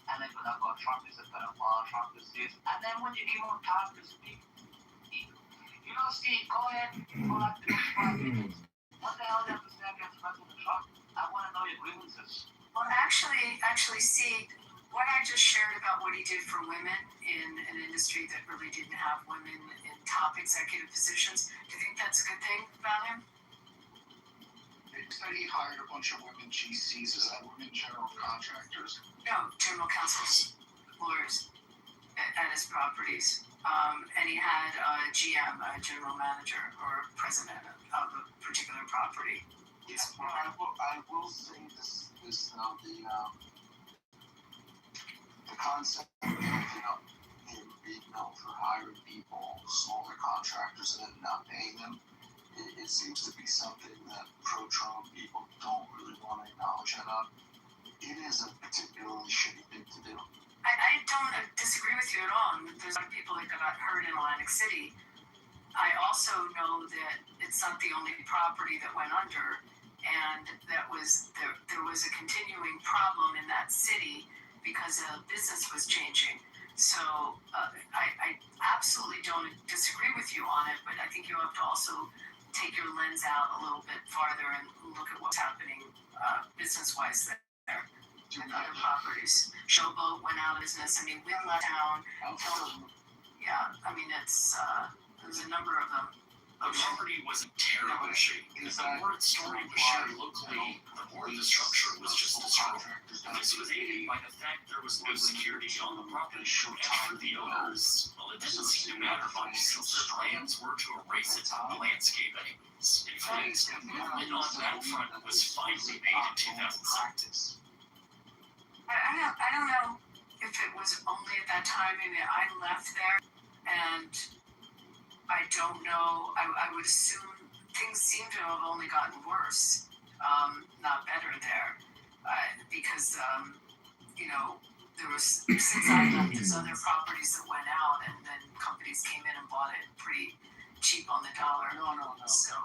And then when I go, Trump is a pedophile, Trump is this. And then when you give him time to speak, Steve, go ahead, go like the next 5 minutes. What the hell do you have to say against President Trump? I want to know your grievances. Well, actually, see, what I just shared about what he did for women in an industry that really didn't have women in top executive positions, do you think that's a good thing about him? They said he hired a bunch of women GCs. Is that women general contractors? No, general counsels, lawyers at his properties. And he had a GM, a general manager, or president of a particular property. Yeah, well, I will say this though, the concept of him being known for hiring people, smaller contractors, and then not paying them, it seems to be something that pro-Trump people don't really want to acknowledge enough. It is a particularly shitty thing to do. I don't disagree with you at all. There's a lot of people that got hurt in Atlantic City. I also know that it's not the only property that went under, and that was there was a continuing problem in that city because business was changing. So I absolutely don't disagree with you on it, but I think you have to also take your lens out a little bit farther and look at what's happening business-wise there with other properties. Showboat went out of business. I mean, we left town. Yeah, I mean, there's a number of them. The property was in terrible shape. The more its story was shared locally, the more the structure was just destroyed. And this was aided by the fact there was no security on the property. And for the owners, well, it didn't seem to matter much since their plans were to erase it from the landscape anyways. In fact, movement on that front was finally made in 2006. I don't know if it was only at that time. I mean, I left there, and I don't know. I would assume things seem to have only gotten worse, not better there, because there was, since I left, there's other properties that went out, and then companies came in and bought it pretty cheap on the dollar. No. So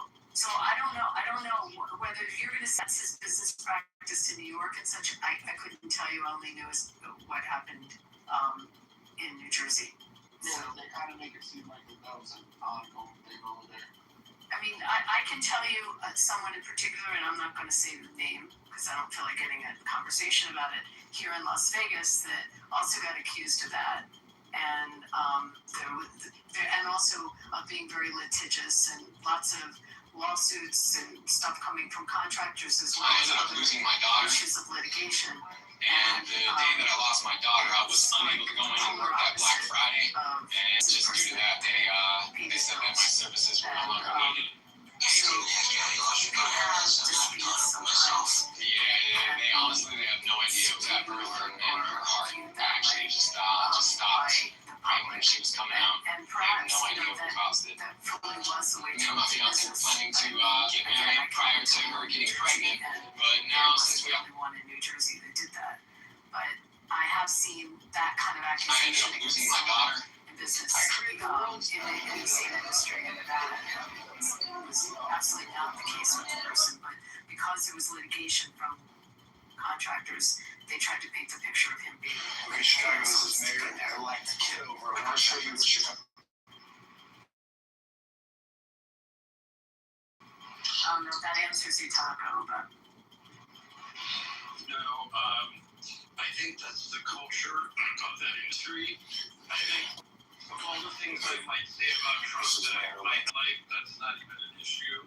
I don't know whether you're going to set this business practice in New York and such. I couldn't tell you. I only knew what happened in New Jersey. So they kind of make it seem like that was an ongoing thing over there. I mean, I can tell you someone in particular, and I'm not going to say the name because I don't feel like getting a conversation about it, here in Las Vegas that also got accused of that. And and also of being very litigious and lots of lawsuits and stuff coming from contractors as well. I ended up losing my daughter. Issues of litigation. And the day that I lost my daughter, I was unable to go in and work that Black Friday. And just due to that, they said that my services were no longer needed. Yeah, they honestly have no idea what happened to her, and her heart actually just stopped right when she was coming out. They have no idea what caused it. Me and my fiance were planning to get married prior to her getting pregnant, but now since we have one in New Jersey that did that, but I have seen that kind of accusation. I ended up losing my daughter. Business in the same industry in Nevada. It was absolutely not the case with the person, but because there was litigation from contractors, they tried to paint the picture of him being. Okay, Chicago, this is Mayor-elect Kitover. I want to show you the Chicago. I don't know if that answers you, Taco, but. No, I think that's the culture of that industry. I think of all the things I might say about Trump that I might like, that's not even an issue.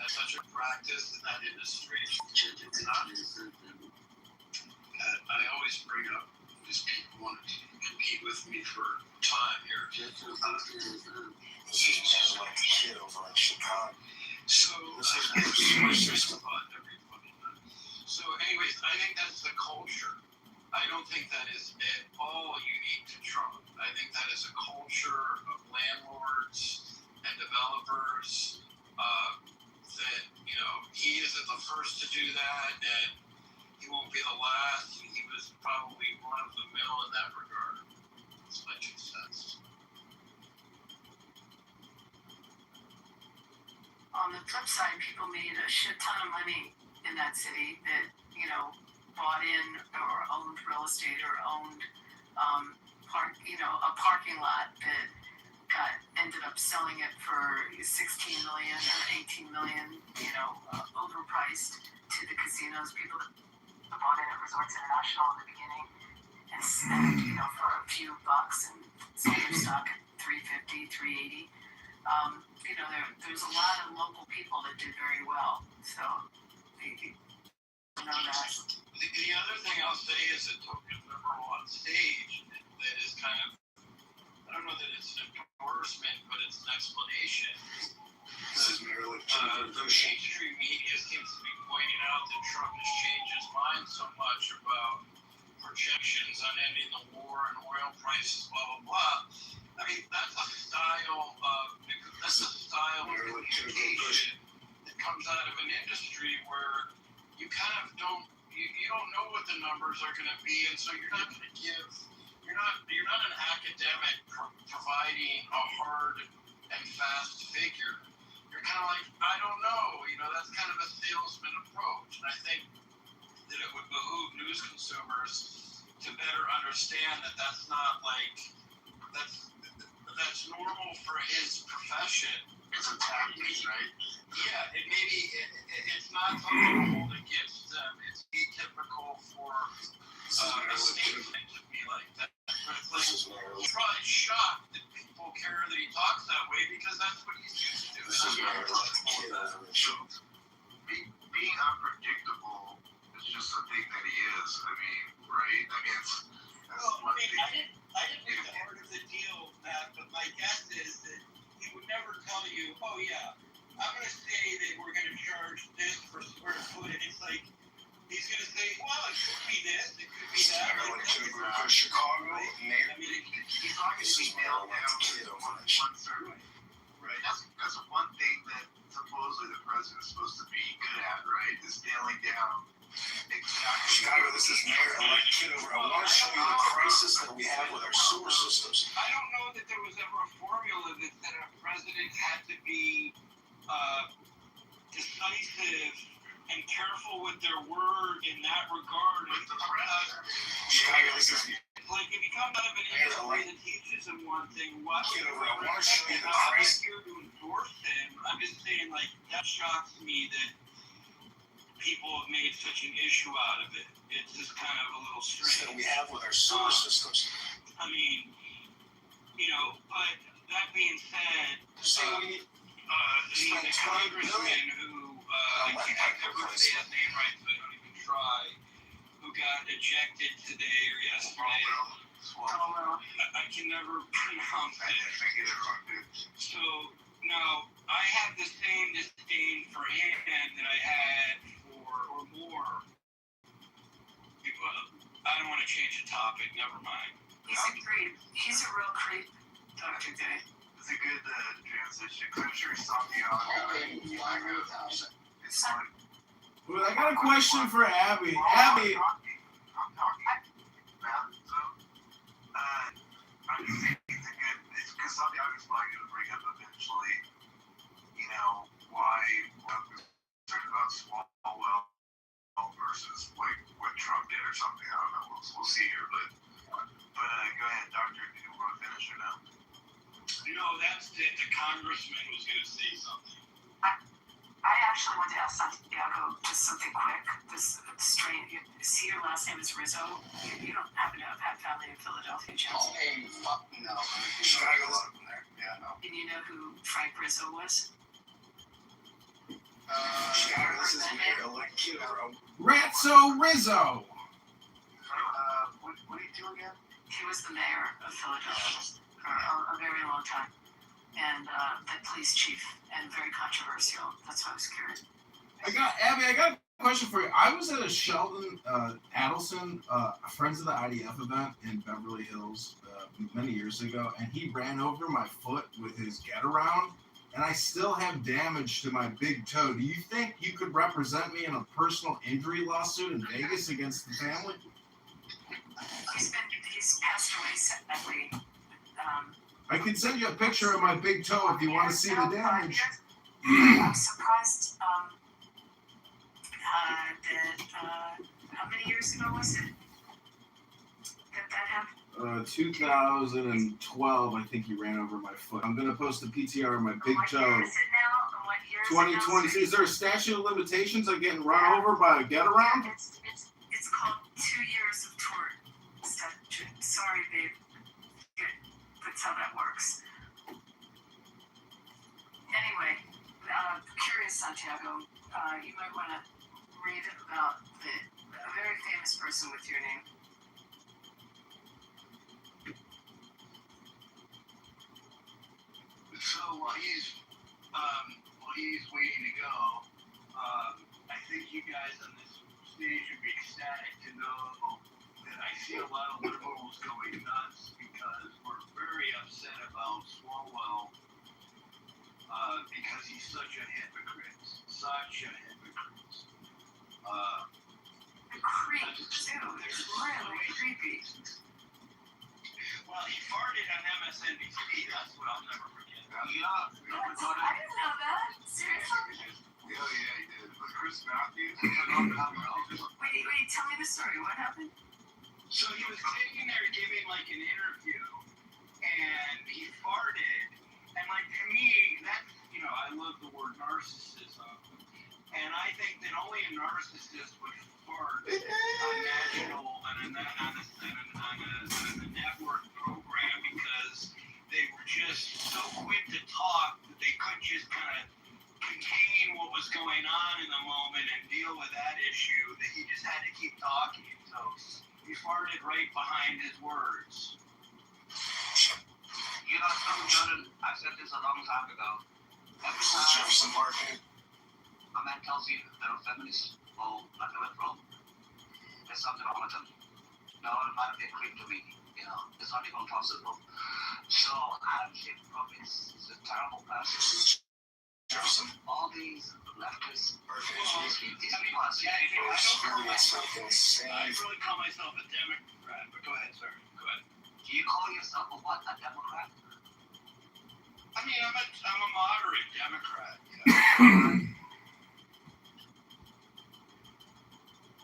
That's such a practice in that industry. It's not. I always bring up these people want to compete with me for time here. This is like a kid over in Chicago. So, so anyways, I think that's the culture. I don't think that is at all unique to Trump. I think that is a culture of landlords and developers that, he isn't the first to do that, and he won't be the last, and he was probably one of the mill in that regard. That's my 2 cents. On the flip side, people made a shit ton of money in that city that, bought in or owned real estate or owned a parking lot that ended up selling it for $16 million or $18 million, overpriced to the casinos. People that bought in at Resorts International in the beginning and spent, for a few bucks and sold their stock at $350, $380. There's a lot of local people that did very well. So, know that. The other thing I'll say is that token liberal on stage that is kind of, I don't know that it's an endorsement, but it's an explanation. This is merely the mainstream media seems to be pointing out that Trump has changed his mind so much about projections on ending the war and oil prices, blah, blah, blah. I mean, that's a style of communication that comes out of an industry where you kind of don't know what the numbers are going to be, and so you're not going to give. You're not an academic providing a hard and fast figure. You're kind of like, I don't know. That's kind of a salesman approach, and I think that it would behoove news consumers to to better understand that that's not like that's normal for his profession. It's a tactic, right? Yeah, it's not something to hold against them. It's atypical for a statement to be like that. But it's like, he's probably shocked that people care that he talks that way because that's what he's used to. Being unpredictable is just the thing that he is. I mean, right? I mean, I didn't make the heart of the deal, Matt, but my guess is that he would never tell you, oh yeah, I'm going to say that we're going to charge this per square foot. And it's like, he's going to say, well, it could be this, it could be that. Chicago, I mean, he's not going to be nailed down on one certain. Right. That's one thing that supposedly the president is supposed to be good at, right? Is nailing down exactly. Chicago, this is Mayor-elect Kitover. I want to show you the crisis that we have with our sewer systems. I don't know that there was ever a formula that said a president had to be decisive and careful with their word in that regard. Chicago, this is like if you come out of an industry that teaches him one thing, what Kitover, I want to show you the I'm not crisis. here to endorse him. I'm just saying, like, that shocks me that people have made such an issue out of it. It's just kind of a little strange. That we have with our sewer systems. I mean, you know, but that being said, the congressman who, I can't never say his name right, so I don't even try, who got ejected today or yesterday. I can never pronounce it. So, now, I have the same disdain for him that I had for, or more. I don't want to change the topic, never mind. He's a creep. He's a real creep, Dr. Day. It's a good transition. I'm sure Santiago. It's like. Well, I got a question for Abby. Abby. I'm talking. I'm just saying it's because Santiago's probably going to bring up eventually, you know, why we're concerned about Swalwell versus like what Trump did or something. I don't know. We'll see here, but go ahead, Doctor. Do you want to finish or no? No, that's it. The congressman was going to say something. I actually want to ask Santiago just something quick. This strange. See, your last name is Rizzo. You don't happen to have had family in Philadelphia, Johnson? Hey, fuck no. Chicago, there. Yeah, no. And you know who Frank Rizzo was? Chicago, this is Mayor-elect Kitover. Ratso Rizzo. What do you do again? He was the mayor of Philadelphia for a very long time. And the police chief, and very controversial. That's why I was curious. I got a question for you. I was at a Sheldon Adelson, Friends of the IDF event in Beverly Hills many years ago, and he ran over my foot with his get-around, and I still have damage to my big toe. Do you think you could represent me in a personal injury lawsuit in Vegas against the family? He's passed away sadly. I can send you a picture of my big toe if you want to see the damage. I'm surprised that how many years ago was it that happened? 2012, I think he ran over my foot. I'm going to post a PTR of my big toe. What year is it now? What year is it now? 2020. Is there a statute of limitations of getting run over by a get-around? It's called 2 years of tort statute. Sorry, babe. That's how that works. Anyway, curious, Santiago, you might want to read about a very famous person with your name. So while he's waiting to go, I think you guys on this stage would be ecstatic to know that I see a lot of liberals going nuts because we're very upset about Swalwell because he's such a hypocrite. Creep, too. It's really creepy. Well, he farted on MSNBC. That's what I'll never forget. I didn't know that. Seriously? Yeah, he did. With Chris Matthews. Wait, tell me the story. What happened? So he was sitting there giving like an interview, and he farted, and like to me, that's, you know, I love the word narcissism, and I think that only a narcissist would fart on a network program, because they were just so quick to talk that they couldn't just kind of contain what was going on in the moment and deal with that issue, that he just had to keep talking. So he farted right behind his words. You know, Jordan, I said this a long time ago. Every time Jefferson Market. a man tells you they're a feminist or like a liberal, there's something wrong with them. No, it might be a creep to me. You know, it's not even possible. So Adam Schiff probably is a terrible person. Jefferson. All these leftists. I really call myself a Democrat, but go ahead, sir. Go ahead. Do you call yourself a what? A Democrat? I mean, I'm a moderate Democrat.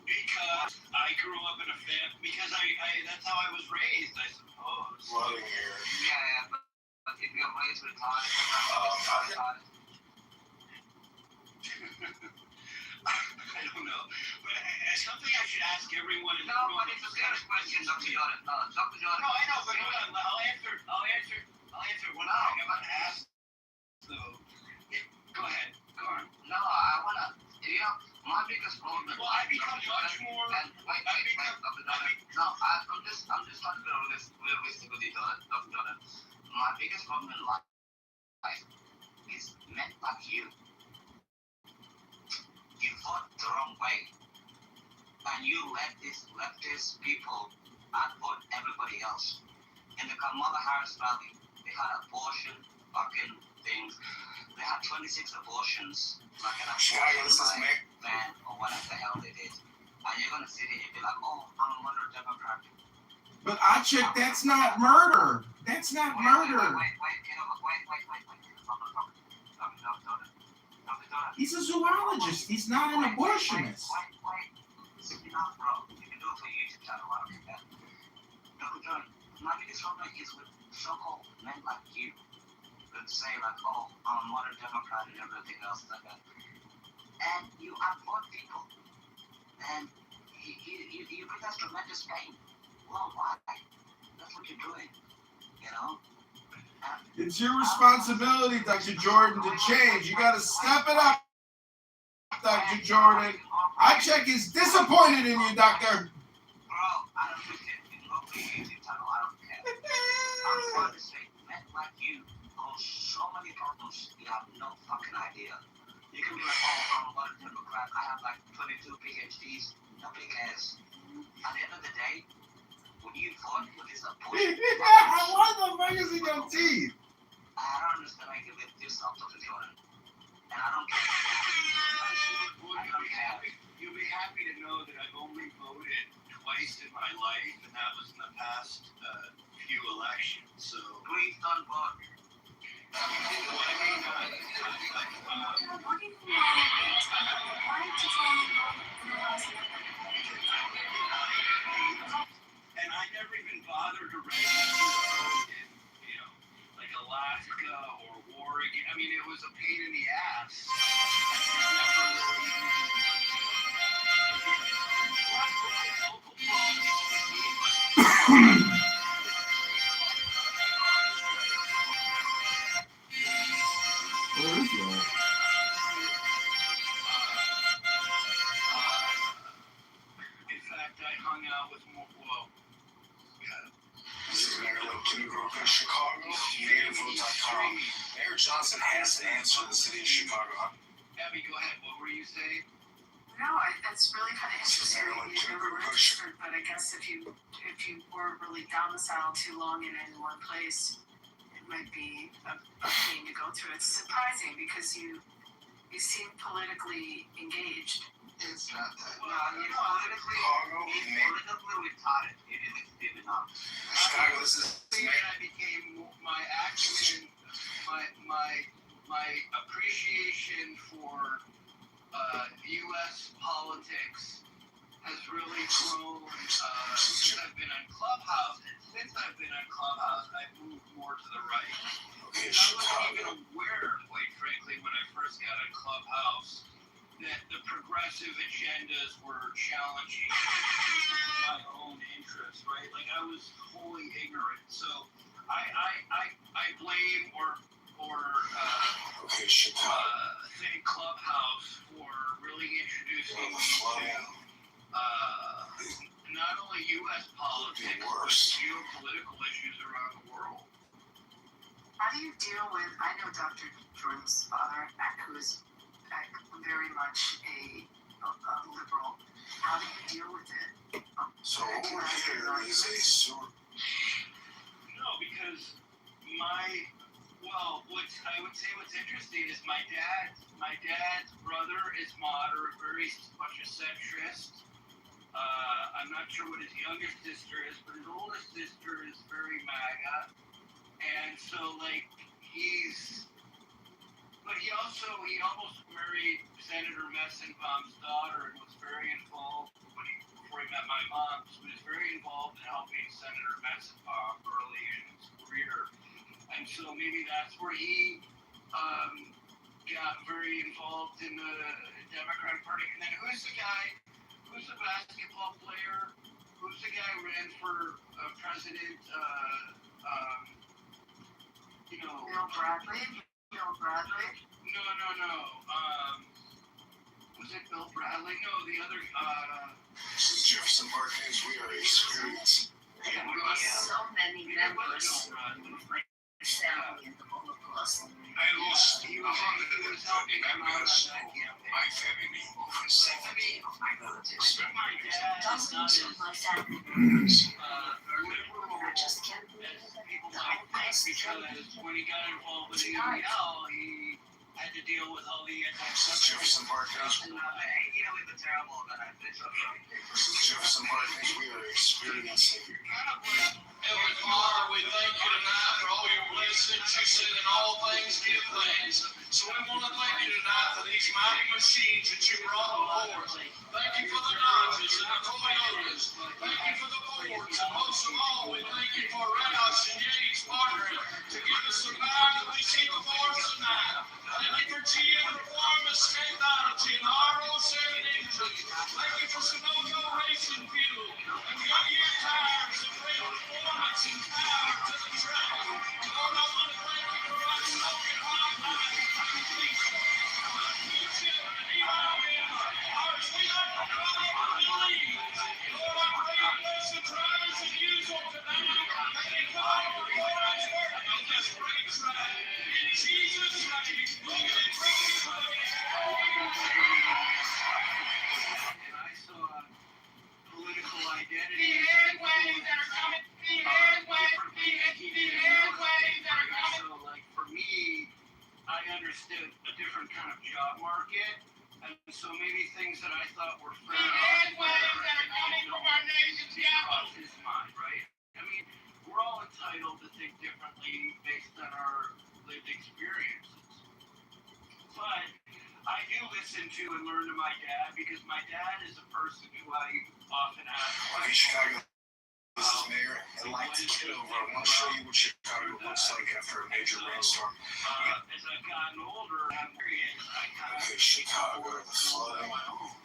Because I grew up in a family. Because I that's how I was raised, I suppose. Loving here. Yeah, but if you're raised retarded, I don't know. But something I should ask everyone in the room. No, but it's a serious question, Dr. Jordan. Dr. Jordan. No, I know, but hold on. I'll answer what I'm going to ask, though. Yeah, go ahead. Go on. No, I want to, you know, my biggest problem. Well, I become much more. And wait, no, I'm just trying to be realistic with you, Dr. Jordan. My biggest problem in life is men like you. You vote the wrong way. And you let these leftist people outvote everybody else. In the Kamala Harris Valley, they had abortion fucking things. They had 26 abortions, like an abortion ban or whatever the hell they did. And you're going to sit here and be like, oh, I'm a moderate Democrat. But I check, that's not murder. That's not murder. Wait. He's a zoologist. He's not an abortionist. Wait. Enough, bro. You can do it for your YouTube channel. I don't care. Dr. John, my biggest problem is with so-called men like you that say like, oh, I'm a modern Democrat and everything else like that. And you outvote people. And you bring us tremendous pain. Well, why? That's what you're doing. You know? It's your responsibility, Dr. Jordan, to change. You got to step it up, Dr. Jordan. I check is disappointed in you, Doctor. Bro, I don't think it. You go for your YouTube channel. I don't care. I'm trying to say, men like you cause so many problems. You have no fucking idea. You can be like, oh, I'm a modern Democrat. I have like 22 PhDs. Nobody cares. At the end of the day, when you vote with this abortion, what the fuck is in your teeth? I don't understand how you can live yourself, Dr. Jordan. And I don't care. You'll be happy to know that I've only voted twice in my life, and that was in the past few elections. So please don't vote. And I never even bothered to register to vote in, you know, like Alaska or Oregon. I mean, it was a pain in the ass. Where is that? In fact, I hung out with more. Well, This is Maryland Kitover, Chicago, nativeville.com. Mayor Johnson has to answer the city of Chicago. Abby, go ahead. What were you saying? No, it's really kind of interesting that you never registered, but I guess if you weren't really domiciled too long in any one place, it might be a pain to go through. It's surprising because you seem politically engaged. It's not that. Well, you know, politically retarded. It is even up. Chicago, this is. I became my acumen, my appreciation for U.S. politics has really grown since I've been on Clubhouse. And since I've been on Clubhouse, I've moved more to the right. I wasn't even aware, quite frankly, when I first got on Clubhouse, that the progressive agendas were challenging my own interests, right? Like I was wholly ignorant. So I blame or thank Clubhouse for really introducing me to not only U.S. politics, but geopolitical issues around the world. How do you deal with, I know Dr. Jordan's father, who is very much a liberal. How do you deal with it? So over here is a sort. No, because I would say what's interesting is my dad's brother is moderate, very much a centrist. I'm not sure what his youngest sister is, but his oldest sister is very MAGA. And so, like, he almost married Senator Messenbaum's daughter and was very involved before he met my mom. So he was very involved in helping Senator Messenbaum early in his career. And so maybe that's where he got very involved in the Democratic Party. And then who's the basketball player? Who's the guy who ran for president? Bill Bradley? No. Was it Bill Bradley? No, the other. This is Jefferson Martinez. We are experienced. There are so many members of my family in the Holocaust. He was helping them out on that campaign. My family over 70 of my relatives spent my Dozens of my family members I just can't believe people like this because when he got involved with ADL, he had to deal with all the Jefferson Martinez. the terrible event. Jefferson Martinez, we are experiencing. Heavenly Father, we thank you tonight for all your blessings. You said in all things give thanks. So we want to thank you tonight for these mighty machines that you brought forth. Thank you for the Dodges and the Toyotas. Thank you for the Fords. And most of all, we thank you for Renos and Yates partnering to give us the power that we see before us tonight. Thank you for GM Performance Technology and RO7 Engines. Thank you for Sunoco Racing Fuel and Goodyear Tires that bring performance and power to the track. Lord, I want to thank you for our smoking hot line. My two children, Eli and our sweetheart, Lord, I pray you bless the drivers and use them tonight. May they come out before us working on this great track. In Jesus' name, look at it, And I saw political identity. The headways that are coming. The headways that are coming. So, like, for me, I understood a different kind of job market. And so maybe things that I thought were fair. The headways that are coming from our nation's capital. His mind, right? I mean, we're all entitled to think differently based on our lived experiences. But I do listen to and learn to my dad because my dad is a person who I often ask Chicago. This is Mayor and like to Kitover. I want to show you what Chicago looks like after a major rainstorm. As I've gotten older, Okay, Chicago, the flooding,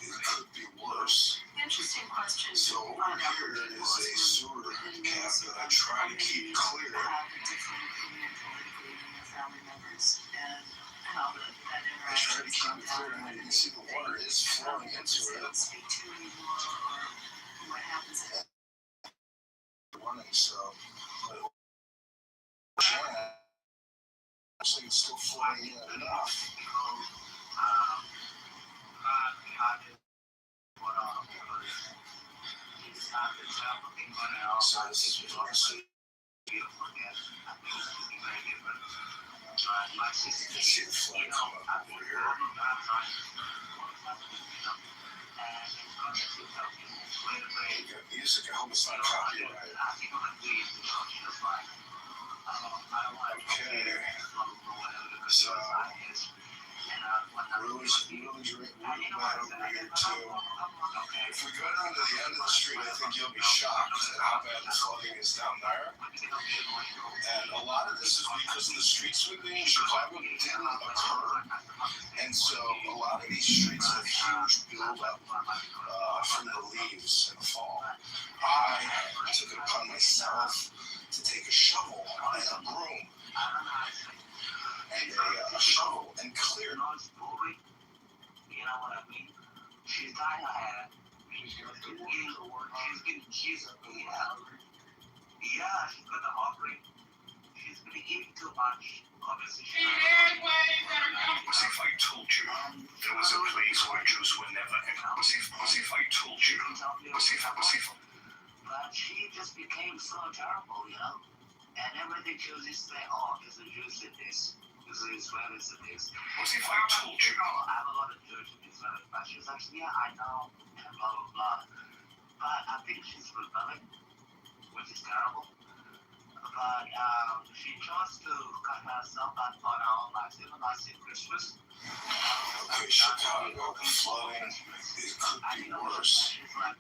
it could be worse. Interesting question. So over here is a sewer cap that I try to keep clear. Have a different opinion politically than their family members and how that I try to keep it clear, and you can see the water is flowing into it. Speak to anymore or what happens if Running, so actually it's still flowing in enough. So this is obviously you can see the flood come up over here. You got music, I hope it's not copyrighted. Okay. So roads really bad over here too. If we go down to because of the street sweeping in Chicago didn't occur. And so a lot of these streets have huge buildup from the leaves in the fall. I took it upon myself to take a shovel and a broom and a shovel and clear. You know what I mean? She's dying her head. She's eating the word. She's yeah, she's got the hungry. She's been eating too much. Obviously, Was if I told you there was a place where Jews would never enter? Was if I told you? Was if But she just became so terrible, you know? And everything she was just saying, oh, there's a Jews in this. There's an Israelis in this. Was if I told you? I have a lot of Jews in Israel. But she was like, yeah, I know. And blah, blah, blah. But I think she's rebelling, which is terrible. But she chose to cut herself out on her own life, even last year Christmas. Okay, Chicago, the flooding, it could be worse. She's like,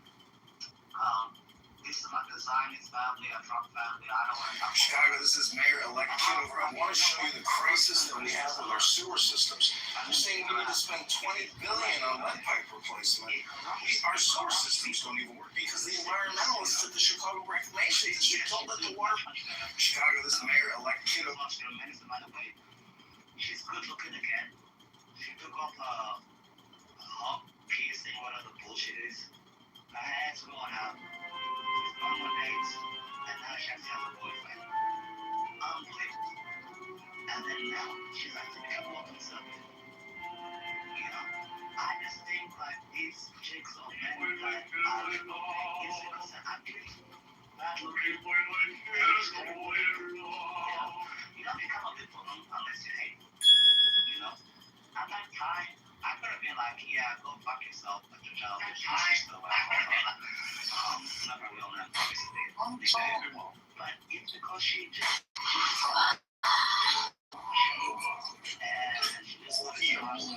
this is like a Zionist family, a Trump family. I don't want to talk about Chicago, this is Mayor-elect Kitover. I want to show you the crisis that we have with our sewer systems. You're saying we need to spend $20 billion on lead pipe replacement. Our sewer systems don't even work because the environmentalists at the Chicago Reclamation District told that the water. Chicago, this is Mayor-elect Kitover. She's good looking again. She took off her hump piercing, whatever bullshit is. Her hands going out. She's going on dates. And now she has a boyfriend. Unbelievable. And then now she's like to become more conservative. You know? I just think like these chicks on men like it's because they're ugly. Bad looking. You don't become a bit for them unless you hate. You know? I'm not trying. I'm gonna be like, yeah, go fuck yourself, but your child is still not a real name, obviously. But it's because she just and she just wants to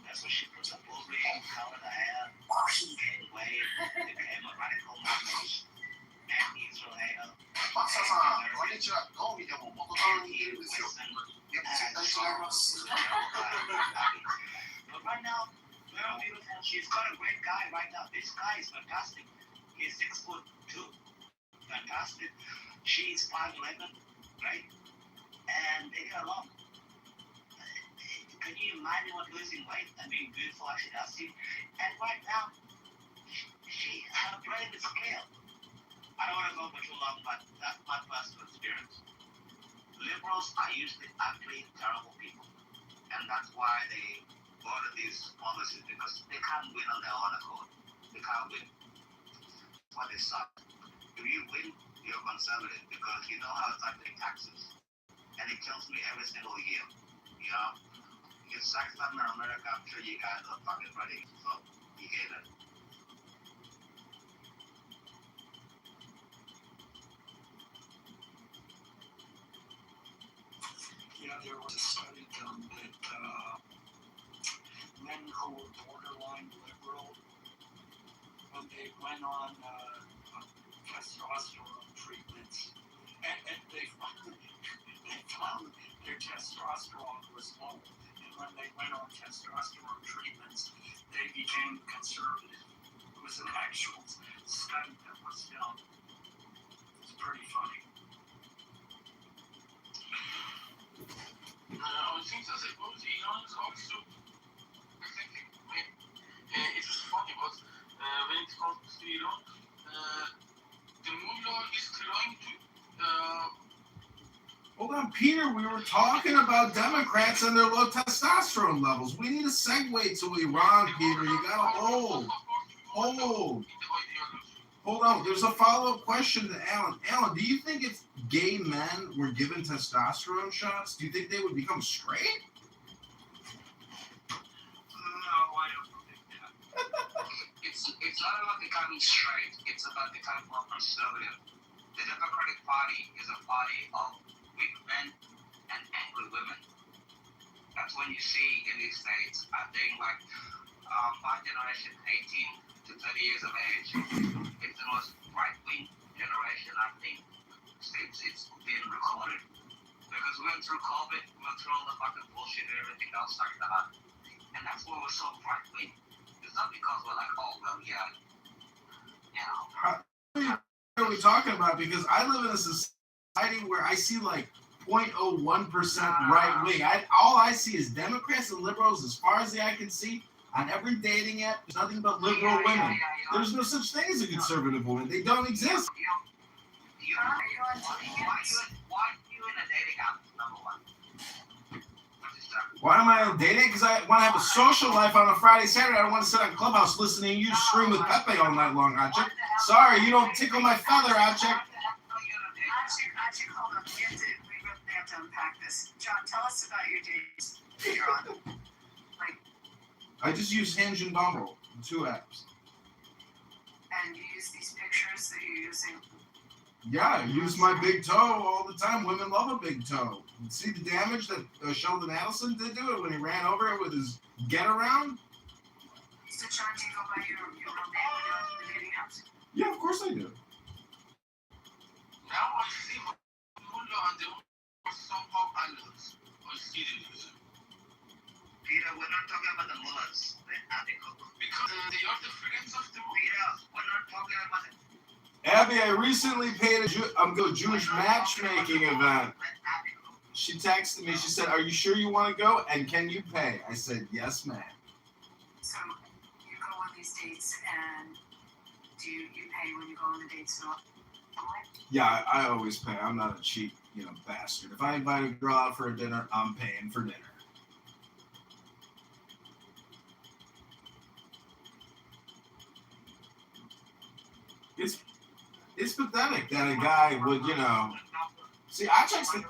that's what she puts a bullying, color the hair, gained weight, became a radical Marxist and Israel hater. But right now, she's got a great guy right now. This guy is fantastic. He's 6'2", fantastic. She's 5'11", right? And they get along. Can you imagine what losing weight and being beautiful actually does to you? And right now, her brain is clear. I don't want to go for too long, but that's my personal experience. Liberals are usually ugly, terrible people. And that's why they go to these policies, because they can't win on their own accord. They can't win. That's why they suck. If you win, you're conservative, because you know how it's like paying taxes. And it kills me every single year. You know? It's sex in America, I'm sure you guys are fucking ready. So, you get it. Yeah, there was a study done that men who were borderline liberal, when they went on testosterone treatments, and they found their testosterone was low. And when they went on testosterone treatments, they became conservative. It was an actual study that was done. It's pretty funny. I think that it was Iran is also, I think it was funny, but when it comes to Iran, the mullah is trying to Hold on, Peter, we were talking about Democrats and their low testosterone levels. We need a segue to Iran, Peter. You gotta hold. Hold on. There's a follow-up question to Alan. Alan, do you think if gay men were given testosterone shots, do you think they would become straight? No, I don't think that. It's not about becoming straight. It's about becoming more conservative. The Democratic Party is a party of weak men and angry women. That's when you see in these states, I think like my generation, 18 to 30 years of age, it's the most right-wing generation, I think, it's being recorded. Because we went through COVID, we went through all the fucking bullshit and everything else like that. And that's why we're so right-wing. It's not because we're like, oh, well, yeah, you know. What are we talking about? Because I live in a society where I see like 0.01% right wing. All I see is Democrats and liberals as far as the eye can see. On every dating app, there's nothing but liberal women. There's no such thing as a conservative woman. They don't exist. Are you on dating apps? Why are you in a dating app, number one? Why am I on dating? Because I want to have a social life on a Friday, Saturday. I don't want to sit on Clubhouse listening to you scream with Pepe all night long, Achik. Sorry, you don't tickle my feather, Achik. Achik, hold on. We have to unpack this. John, tell us about your dates that you're on. I just use Hinge and Bumble, the 2 apps. And you use these pictures that you're using. Yeah, I use my big toe all the time. Women love a big toe. See the damage that Sheldon Adelson did to it when he ran over it with his get-around? So, John, do you go by your real name when you're on the dating apps? Yeah, of course I do. Now I see Mundo and the somehow animals. I see the user. Peter, we're not talking about the mullahs. Because they are the friends of the Peter, we're not talking about it. Abby, I recently paid a Jewish matchmaking event. She texted me. She said, "Are you sure you want to go? And can you pay?" I said, "Yes, ma'am." So you go on these dates, and do you pay when you go on the dates? Yeah, I always pay. I'm not a cheap, bastard. If I invite a girl out for a dinner, I'm paying for dinner. It's pathetic that a guy would, see, I checked the...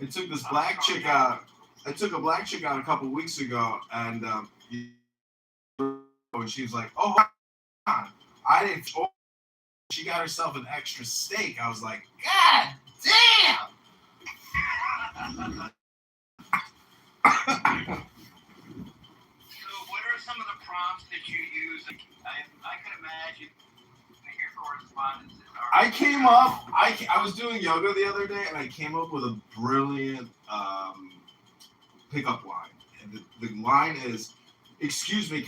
I took this black chick out. I took a black chick out a couple weeks ago, and she was like, "Oh, I didn't." Oh, she got herself an extra steak. I was like, "God damn!" What are some of the prompts that you use? I can imagine that your correspondences are... I was doing yoga the other day, and I came up with a brilliant pickup line. And the line is, "Excuse me,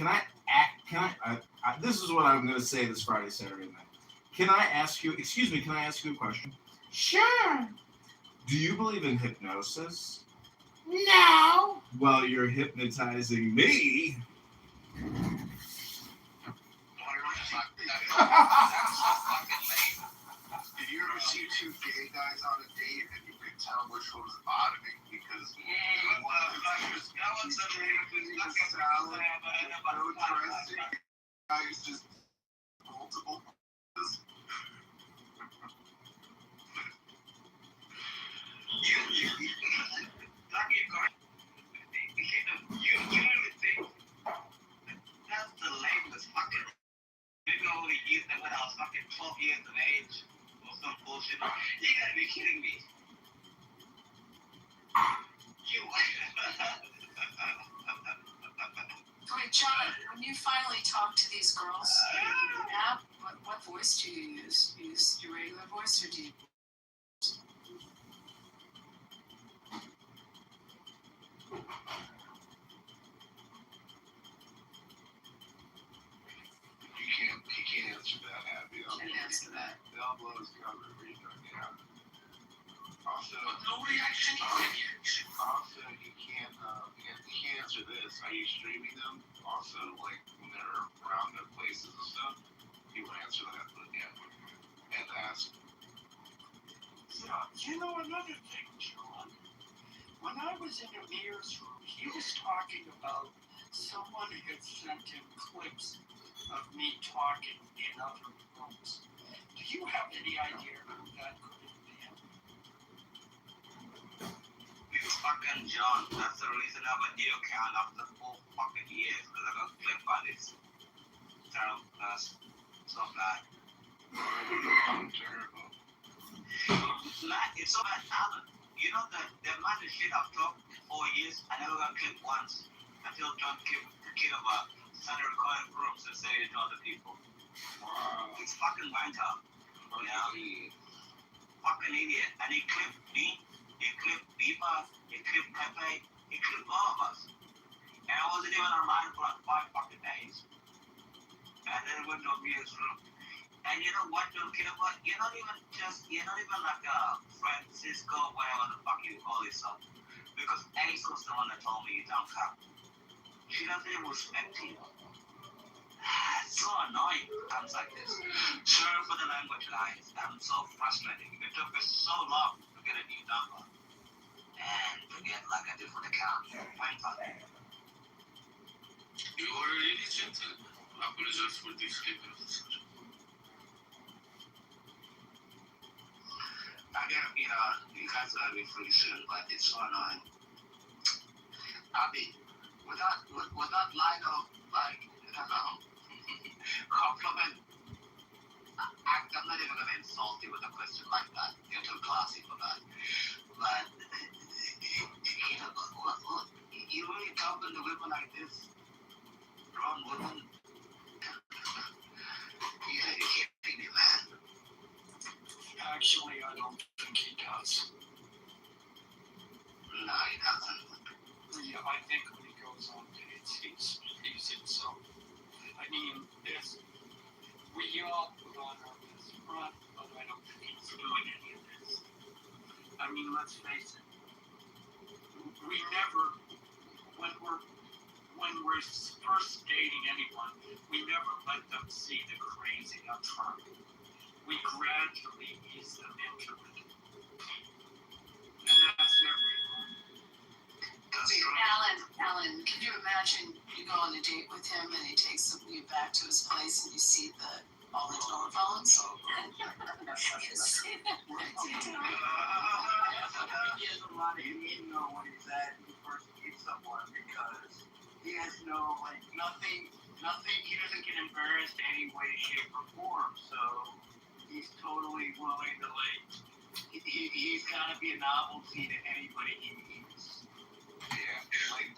this is what I'm going to say this Friday, Saturday night. Can I ask you a question?" Sure. "Do you believe in hypnosis?" No. "Well, you're hypnotizing me." Did you ever see 2 gay guys on a date and you could tell which one was bottoming because guys just multiple That's the lamest fucking... Maybe I only used them when I was fucking 12 years of age or some bullshit. You gotta be kidding me. Wait, John, when you finally talk to these girls in the app, what voice do you use? Do you use your regular voice, or do you... He can't answer that, Abby. Can't answer that. The elbow is covered. Yeah. Also, nobody actually also, he can't answer this. Are you streaming them? Also, like when they're around their places and stuff, he will answer that. But yeah, and ask. Yeah, you know another thing, John. When I was in Amir's room, he was talking about someone had sent him clips of me talking in other rooms. Do you have any idea who that could have been? You fucking John, that's the reason I have a deal count after 4 fucking years, because I got clipped by this terrible person. So bad. Terrible. It's so bad talent. You know that the amount of shit I've talked for 4 years, I never got clipped once until John Kitover started recording groups and other people. Wow. It's fucking wanker. You know? Fucking idiot. And he clipped me, he clipped Beaver, he clipped Pepe, he clipped all of us. And I wasn't even online for like 5 fucking days. And then it went to a music room. And you know what, dude, Kitover? You're not even like Francisco, whatever the fuck you call yourself. Because Ace was the one that told me you don't come. She doesn't even respect you. It's so annoying times like this. Sorry for the language, guys. I'm so frustrated. It took us so long to get a new number. And to get like a different account. Fine, fine. You already gentle. I apologize for this statement. I gotta be, you guys gotta be pretty soon, but it's so annoying. I mean, without line of, like, compliment, I'm not even gonna insult you with a question like that. You're too classy for that. But, you know, what, you really talking to women like this? Grown women? You gotta be kidding me, man. Actually, I don't think he does. No, he doesn't. Yeah, I think when he goes on dates, he's himself. I mean, if we all put on our best front, but I don't think he's doing any of this. I mean, let's face it. We never, when we're first dating anyone, we never let them see the crazy up front. We gradually ease them into it. And that's everyone. Alan, can you imagine you go on a date with him and he takes you back to his place and you see all the telephones? He has a lot of, you know when he's at when he first meets someone because he has no, like, nothing, he doesn't get embarrassed in any way, shape, or form, so he's totally willing to, like, he's gotta be a novelty to anybody he meets. Yeah, like,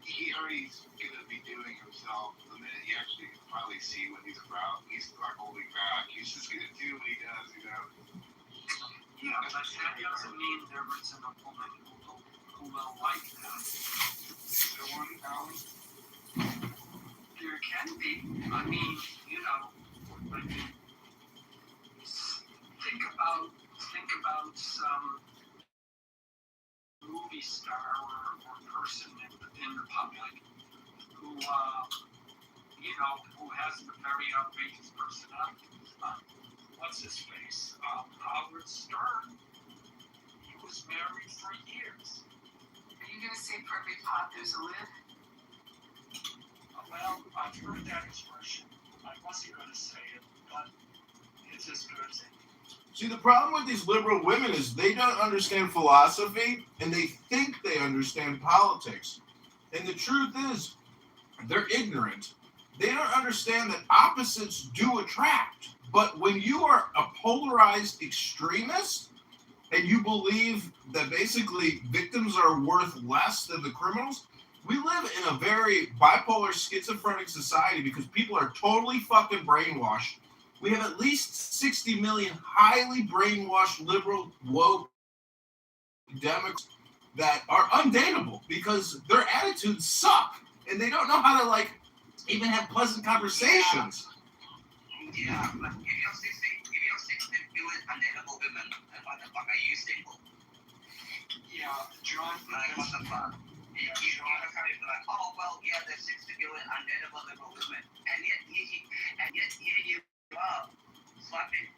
he already's gonna be doing himself the minute you actually finally see what he's about. He's not holding back, he's just gonna do what he does, you know? Yeah, but that doesn't mean there isn't a woman who will like that. Is there one, Alan? There can be. I mean, you know, like, think about some movie star or person in the public who, you know, who has a very outrageous personality. What's his face? Howard Stern. He was married for years. Are you gonna say for every pot there's a lid? Well, I've heard that expression. I wasn't gonna say it, but it's as good as it. See, the problem with these liberal women is they don't understand philosophy and they think they understand politics. And the truth is, they're ignorant. They don't understand that opposites do attract. But when you are a polarized extremist and you believe that basically victims are worth less than the criminals, we live in a very bipolar, schizophrenic society because people are totally fucking brainwashed. We have at least 60 million highly brainwashed, liberal, woke Democrats that are undateable because their attitudes suck and they don't know how to, like, even have pleasant conversations. Yeah, but if you're 60 billion undateable women, then what the fuck are you single? Yeah, John. Like, what the fuck? You want to come in like, oh, well, yeah, there's 60 billion undateable liberal women. And yet here you are, swiping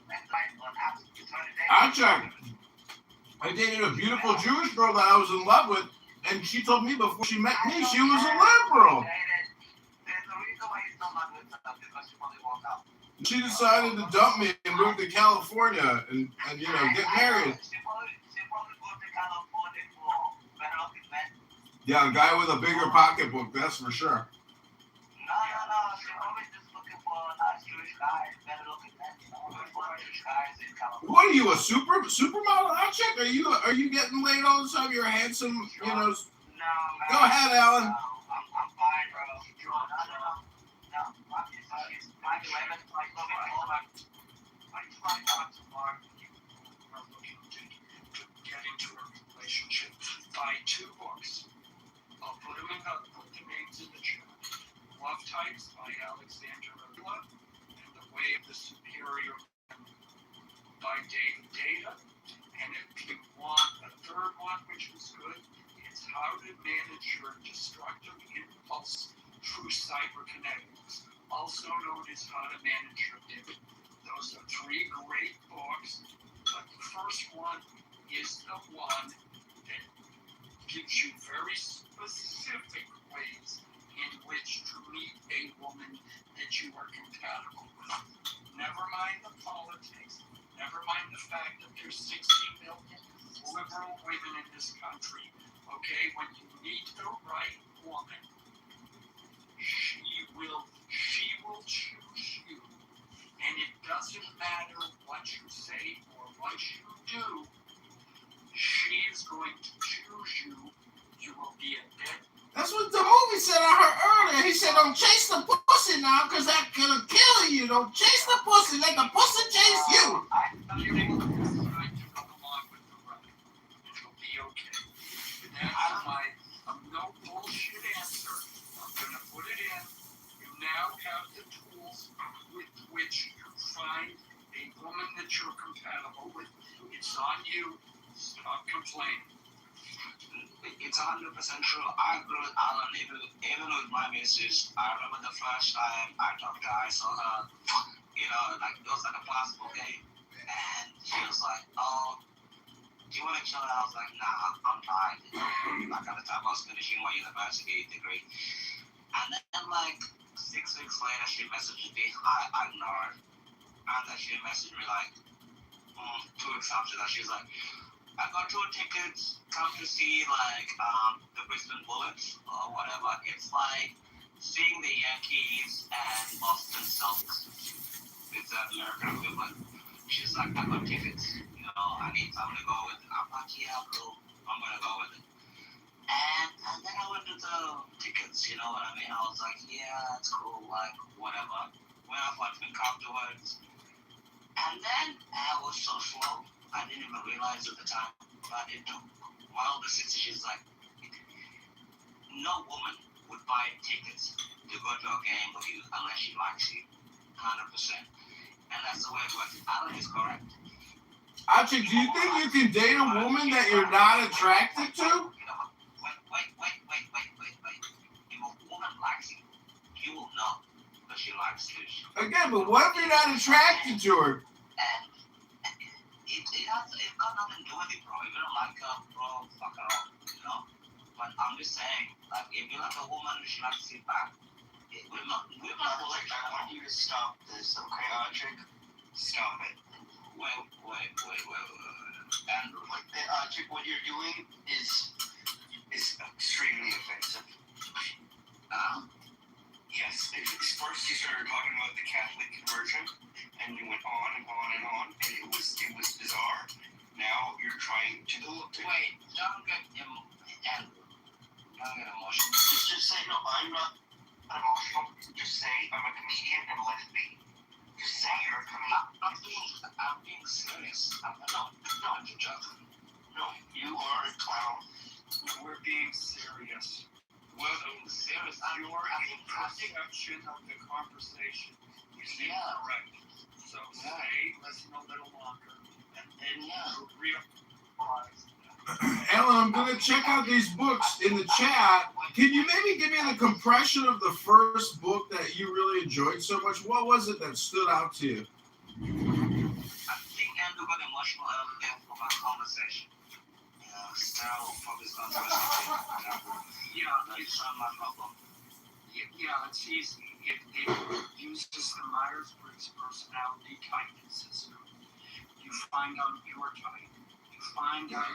left right on apps. You're trying to date. I checked. I dated a beautiful Jewish girl that I was in love with, and she told me before she met me she was a liberal. She decided to dump me and move to California and you know, get married. Yeah, a guy with a bigger pocketbook, that's for sure. No. She's always just looking for nice Jewish guys, better looking men, Jewish guys in California. What are you, a supermodel? I check. Are you getting laid all the time? You're handsome, you know. No, man. Go ahead, Alan. No, I'm fine, bro. No. fact, I try not to lie with people who are looking to get into a relationship. Buy 2 books. I'll put the names in the chat. Love Types by Alexander Ula and The Way of the Superior Man by David Data. And if you want a third one, which is good, it's How to Manage Your Destructive Impulse Through Cyberkinetics, also known as How to Manage Your Dick. Those are 3 great books, but the first one is the one that gives you very specific ways in which to meet a woman that you are compatible with. Never mind the politics, never mind the fact that there's 60 million liberal women in this country. Okay, when you meet the right woman, she will choose you. And it doesn't matter what you say or what you do, she is going to choose you. You will be a dead. That's what the movie said I heard earlier. He said, don't chase the pussy now, because that could kill you. Don't chase the pussy. Let the pussy chase you. You're trying to go along with the ride. It'll be okay. That's my no bullshit answer. I'm going to put it in. You now have the tools with which you find a woman that you're compatible with. It's on you. Stop complaining. It's 100% true. I agree with Alan. Even with my missus, I remember the first time I talked to her, I saw her, like it was like a basketball game. And she was like, oh, do you want to chill? I was like, nah, I'm tired. Like at the time I was finishing my university degree. And then like 6 weeks later, she messaged me. I ignored. And then she messaged me like 2 weeks after that. She was like, I got 2 tickets, come to see like the Brisbane Bullets or whatever. It's like seeing the Yankees and Boston Celtics. It's an American equivalent. She's like, I got tickets, I need someone to go with it. I'm like, yeah, cool, I'm gonna go with it. And then I went to the tickets, you know what I mean? I was like, yeah, it's cool, like whatever. Went off what we afterwards. And then I was so slow. I didn't even realize at the time, but I did know. My older sister, she's like, no woman would buy tickets to go to a game with you unless she likes you, 100%. And that's the way it works. Alan is correct. Actually, do you think you can date a woman that you're not attracted to? Wait. If a woman likes you, you will know that she likes you. Again, but what if you're not attracted to her? It's got nothing to do with it, bro. If you don't like her, bro, fuck her off, But I'm just saying, like, if you like a woman, she likes to sit back. Women like, I want you to stop this, okay, Chick? Stop it. Wait. And, like, Chick, what you're doing is extremely offensive. Yes, first you started talking about the Catholic conversion, and you went on and on and on, and it was bizarre. Now you're trying to wait. Don't get emotional. Just say no. I'm not emotional. Just say I'm a comedian and let it be. Just say you're a comedian. I'm being serious. No, I'm joking. No, you are a clown. We're being serious. We're being serious. Your perception of the conversation is incorrect. So stay, listen a little longer, and then you'll realize. Alan, I'm going to check out these books in the chat. Can you maybe give me the compression of the first book that you really enjoyed so much? What was it that stood out to you? I think Andrew got emotional earlier from our conversation. Still probably it's not my problem. Yeah, it's easy. It uses the Myers-Briggs personality typing system. You find out your type. You find out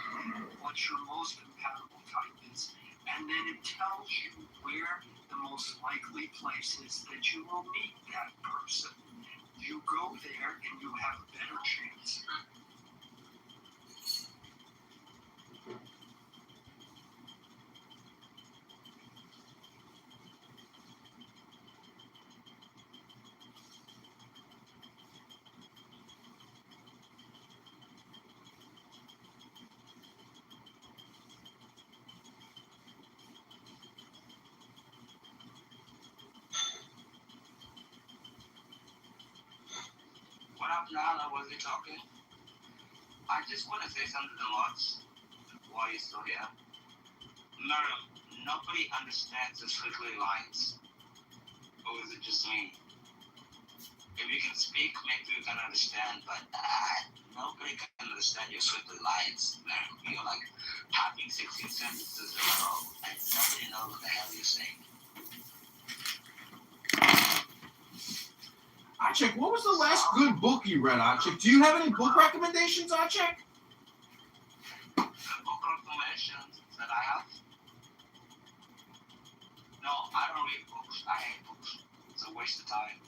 what your most compatible type is. And then it tells you where the most likely place is that you will meet that person. You go there and you have a better chance. Nana, was he talking? I just want to say something to Lutz while you're still here. Miriam, nobody understands the squiggly lines. Or is it just me? If you can speak, maybe you can understand, but nobody can understand your squiggly lines, Miriam. You're like typing 16 sentences in a row, and nobody knows what the hell you're saying. Achek, what was the last good book you read, Achek? Do you have any book recommendations, Achek? The book recommendations that I have? No, I don't read books. I hate books. It's a waste of time.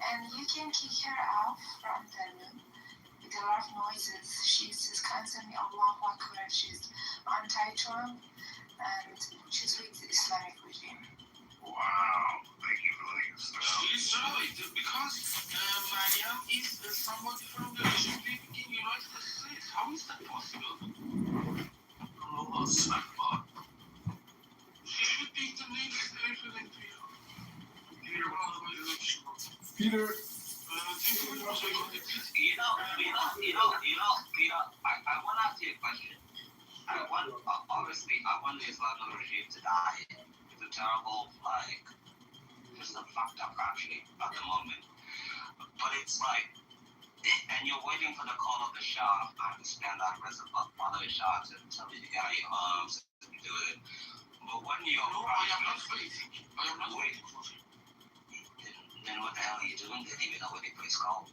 And you can kick her out from the room with a lot of noises. She's just constantly Allahu Akbar. She's anti-Trump and she's with the Islamic regime. Wow, thank you for letting us know. She's right, because Mariam is somebody from the regime living in the United States. How is that possible? Allah Akbar. She should be the next president. Peter. I want to ask you a question. Obviously, I want the Islamic regime to die. It's a terrible, just a fucked up country at the moment. But it's like, and you're waiting for the call of the Shah. I understand that rest of the Shah to tell you to get out of your homes and do it. But when you're... No, I am not waiting. I am not waiting for you. Then what the hell are you doing? Didn't even know what the place called.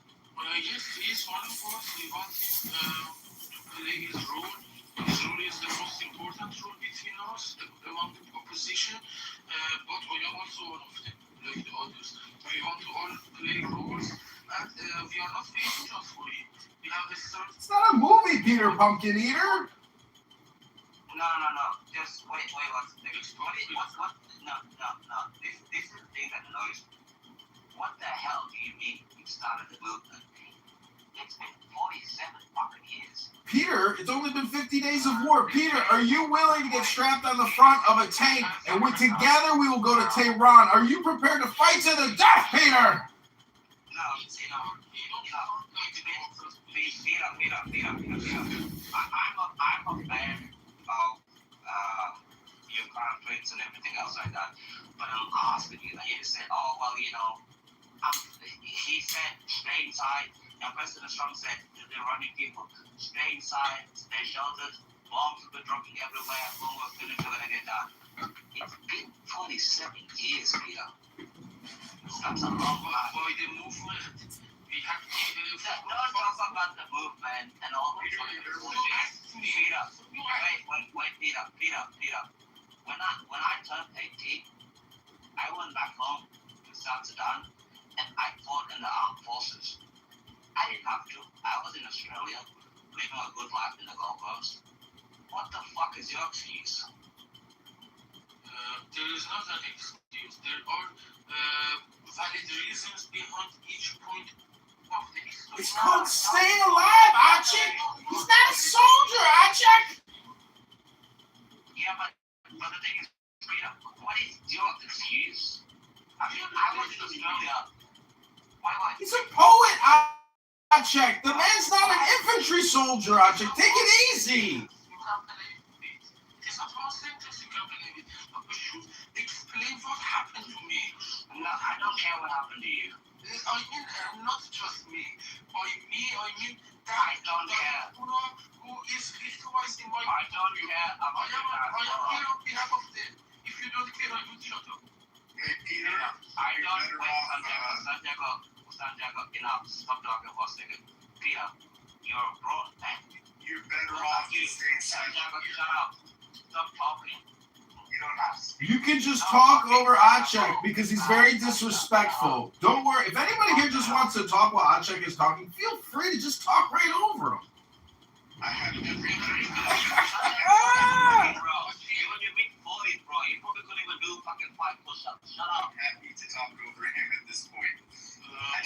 Yes, he is one of us. We want him to play his role. His role is the most important role between us, among the opposition. But we are also one of them, like the others. We want to all play roles, and we are not waiting just for him. We have the third. It's not a movie, Peter Pumpkin Eater. No. Just wait. What's no. This is the thing that annoys me. What the hell do you mean you started the movement? It's been 47 fucking years. Peter, it's only been 50 days of war. Peter, are you willing to get strapped on the front of a tank and together we will go to Tehran? Are you prepared to fight to the death, Peter? No. I'm a fan of your conflicts and everything else like that. But I'm asking you, you said, he said, stay inside. And President Trump said to the running people, stay inside, stay sheltered. Bombs will be dropping everywhere. When we're finished, we're going to get done. It's been 47 years, Peter. That's a long time. For the movement, we have to don't talk about the movement and all the bullshit. Peter, wait, Peter. When I turned 18, I went back home to South Sudan and I fought in the armed forces. I didn't have to. I was in Australia, living a good life in the Gold Coast. What the fuck is your excuse? There is not an excuse. There are valid reasons behind each point of the history. It's called staying alive, Achek. He's not a soldier, Achek. Yeah, but the thing is, Peter, what is your excuse? I mean, I was in Australia. Why? He's a poet, Achek. The man's not an infantry soldier, Achek. Take it easy. It's not one sentence, you can't believe it. But we should explain what happened to me. No, I don't care what happened to you. I mean, not just me. I mean that. I don't care. Who is twice in my... I don't care about I am here on behalf of them. If you don't care, I would shut up. Hey, Peter, I don't Santiago, enough. Stop talking for a second. Peter, you're a grown man. You're better off to stay inside. Santiago, shut up. Stop talking. You don't have to speak. You can just talk over Achek because he's very disrespectful. Don't worry. If anybody here just wants to talk while Achek is talking, feel free to just talk right over him. I had a good reason. Bro, you're big boy, bro. You probably couldn't even do fucking 5 push-ups. Shut up. I'm happy to talk over him at this point.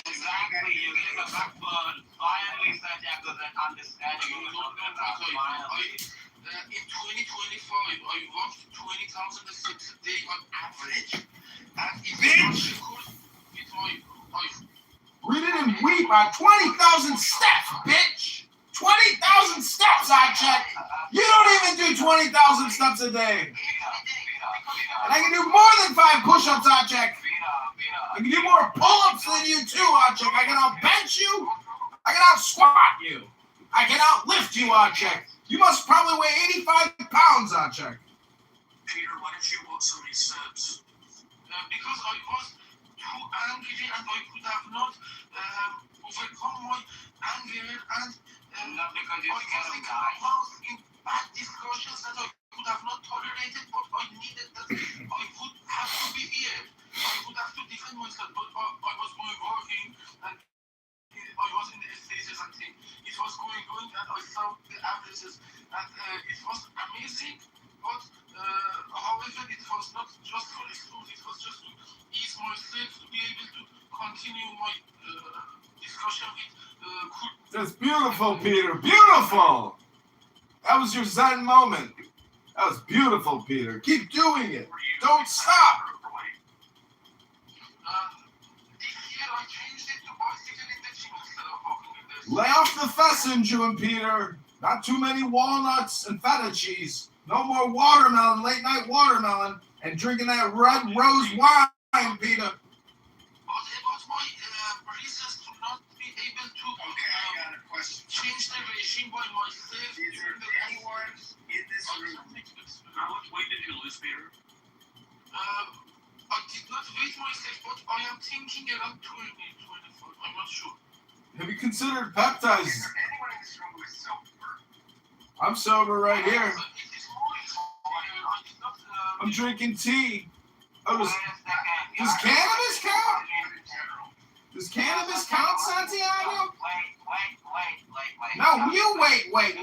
Exactly. You're getting a backbone. Finally, Santiago, that understanding. Don't talk like that. In 2025, I walked 20,000 steps a day on average. And it's Bitch! with my iPhone. We didn't weep on 20,000 steps, bitch! 20,000 steps, I check. You don't even do 20,000 steps a day. And I can do more than 5 push-ups, I check. I can do more pull-ups than you too, I check. I can out-bench you. I can out-squat you. I can out-lift you, I check. You must probably weigh 85 pounds, I check. Peter, why did you walk so many steps? Because I was too angry and I could have not overcome my anger and not because you're scared of I dying. was in bad discussions that I could have not tolerated, but I needed that I would have to be here. I would have to defend myself, but I was going working and I was in the stages and things. It was going, and I saw the averages, and it was amazing. But however, it was not just for the schools. It was just to ease myself to be able to continue my discussion with. That's beautiful, Peter. Beautiful. That was your Zen moment. That was beautiful, Peter. Keep doing it. Don't stop. Lay off the pheasant, Peter. Not too many walnuts and feta cheese. No more watermelon, late night watermelon, and drinking that red rose wine, Peter. I got a question. Change the regime by myself. Is there anyone in this room? How much weight did you lose, Peter? I did not weigh myself, but I am thinking around 20, 24. I'm not sure. Have you considered peptides? Is there anyone in this room who is sober? I'm sober right here. I'm drinking tea. Oh, does cannabis count? Does cannabis count, Santiago? Wait. No, you wait. Wait.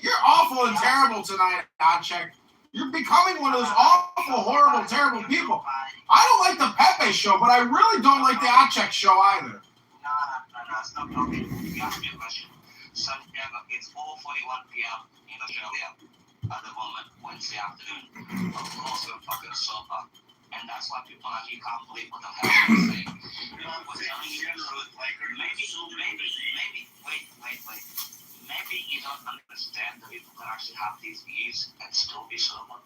You're awful and terrible tonight, Godcheck. You're becoming one of those awful, horrible, terrible people. I don't like the Pepe show, but I really don't like the Godcheck show either. No, stop talking. You asked me a question. Santiago, it's 4:41 p.m. in Australia at the moment, Wednesday afternoon. Of course, we're fucking sober. And that's why people like you can't believe what the hell I'm saying. We're telling you the truth. Maybe, wait. Maybe you don't understand that people can actually have these views and still be sober.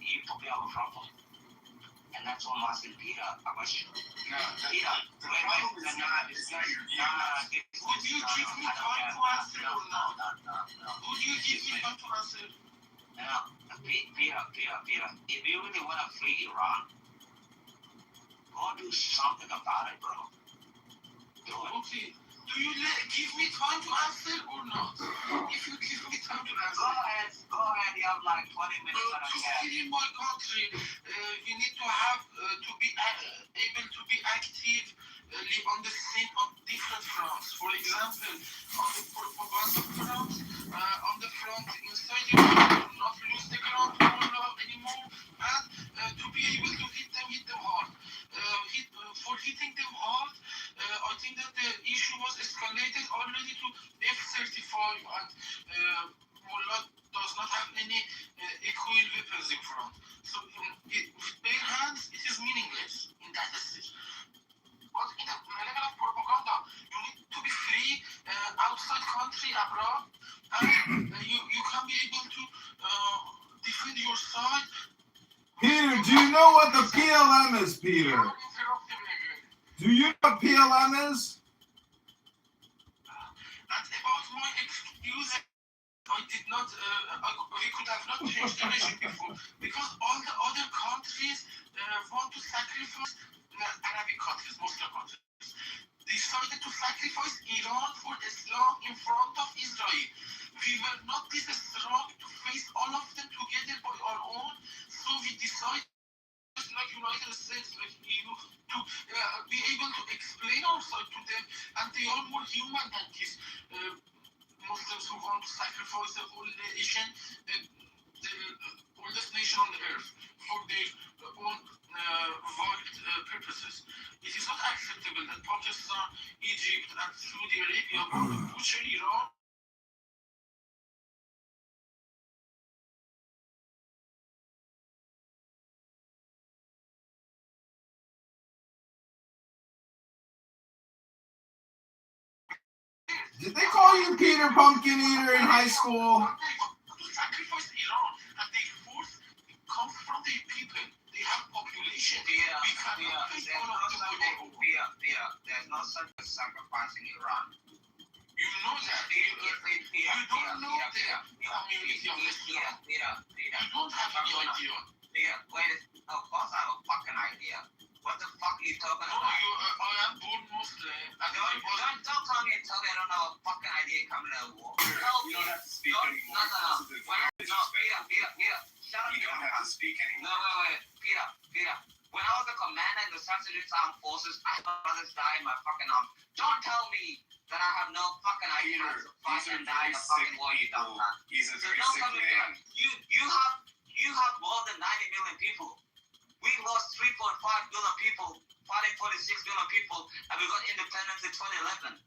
You probably have a problem. And that's why I'm asking Peter a question. No, Peter, the problem is not your view. Would you give me time to answer or not? No. Would you give me time to answer? No, Peter, if you really want to free Iran, go do something about it, bro. Do it. Okay. Do you give me time to answer or not? If you give me time to answer. Go ahead. You have like 20 minutes. To stay in my country, you need to have to be able to be active on the scene on different fronts. For example, on the propaganda front, on the front inside the country, not lose the ground anymore, and to be able to hit them hard. For hitting them hard, I think that the issue was escalated already to F-35, and Mullah does not have any equal weapons in front. So with bare hands, it is meaningless in that stage. But in the level of propaganda, you need to be free outside country, abroad, and you can be able to defend your side. Peter, do you know what the PLM is, Peter? Do you know what PLM is? And about my excuse, I did not, we could have not changed the regime before, because all the other countries want to sacrifice, Arabic countries, Muslim countries, decided to sacrifice Iran for Islam in front of Israel. We were not this strong to face all of them together by our own, so we decided, like United States, like EU, to be able to explain our side to them, and they are more human than these Muslims who want to sacrifice the whole nation, the oldest nation on the earth, for their own violent purposes. It is not acceptable that Pakistan, Egypt, and Saudi Arabia want to butcher Iran Did they call you Peter Pumpkin Eater in high school? Sacrifice alone, and the food comes from the people. They have population. There's no such sacrifice in Iran. You know that. You don't know the community of Islam. You don't have any idea. Of course I have a fucking idea. What the fuck are you talking about? I am born Muslim. Don't tell me and tell me I don't have a fucking idea coming out of war. You don't have to speak anymore. No. Peter. Shut up. You don't have to speak anymore. No, wait. Peter. When I was a commander in the South Sudanese Armed Forces, I had brothers die in my fucking arms. Don't tell me that I have no fucking idea how to fight and die in a fucking war, you dumb man. He's a very don't sick tell me man. You have more than 90 million people. We lost 3.5 billion people, fighting 46 billion people, and we got independence in 2011.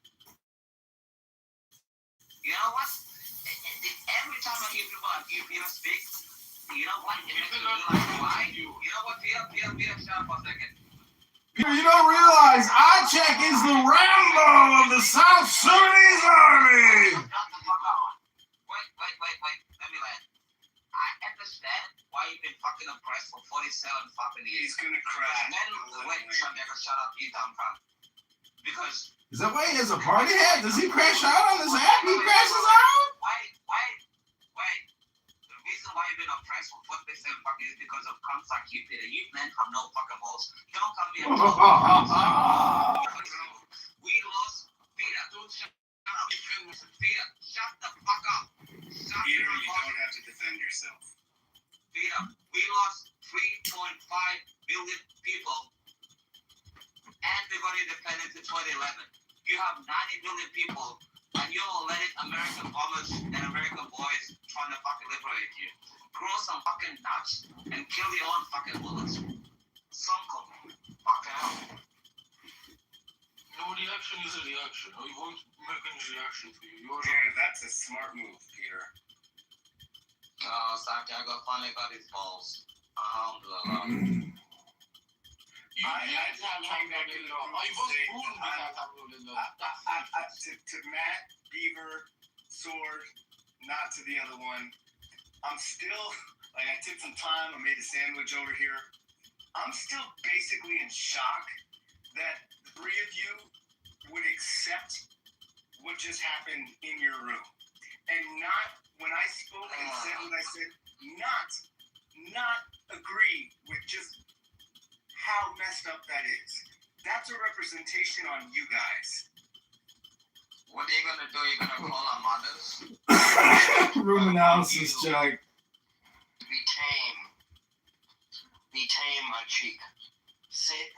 You know what? Every time I hear people speak, you know what? It makes me realize why. You know what, Peter, shut up for a second. Peter, you don't realize Ichek is the Rambo of the South Sudanese Army! Wait. Let me land. I understand why you've been fucking oppressed for 47 fucking years. He's gonna crash. Shut up, you dumb cunt. Because... Is that why he has a party hat? Does he crash out on this app? He crashes out? Wait. The reason why you've been oppressed for 47 fucking years is because of cunts like you, Peter. You men have no fucking balls. Don't come here and talk. We lost... Peter, don't shut up. Peter, shut the fuck up. Peter, you don't have to defend yourself. Peter, we lost 3.5 billion people, and we got independence in 2011. You have 90 million people, and you're letting American bombers and American boys trying to fucking liberate you. Grow some fucking nuts and kill your own fucking bullets. Sonko, fuck out. No reaction is a reaction. I won't make any reaction for you. That's a smart move, Peter. Santiago finally got his balls. Alhamdulillah. To Matt, Beaver, Sword, not to the other one. I'm still, like, I took some time, I made a sandwich over here. I'm still basically in shock that the three of you would accept what just happened in your room. And not, when I spoke and said what I said, not agree with just how messed up that is. That's a representation on you guys. What are you gonna do? You're gonna call our mothers? Room analysis check. Be tame, my cheek. Sit,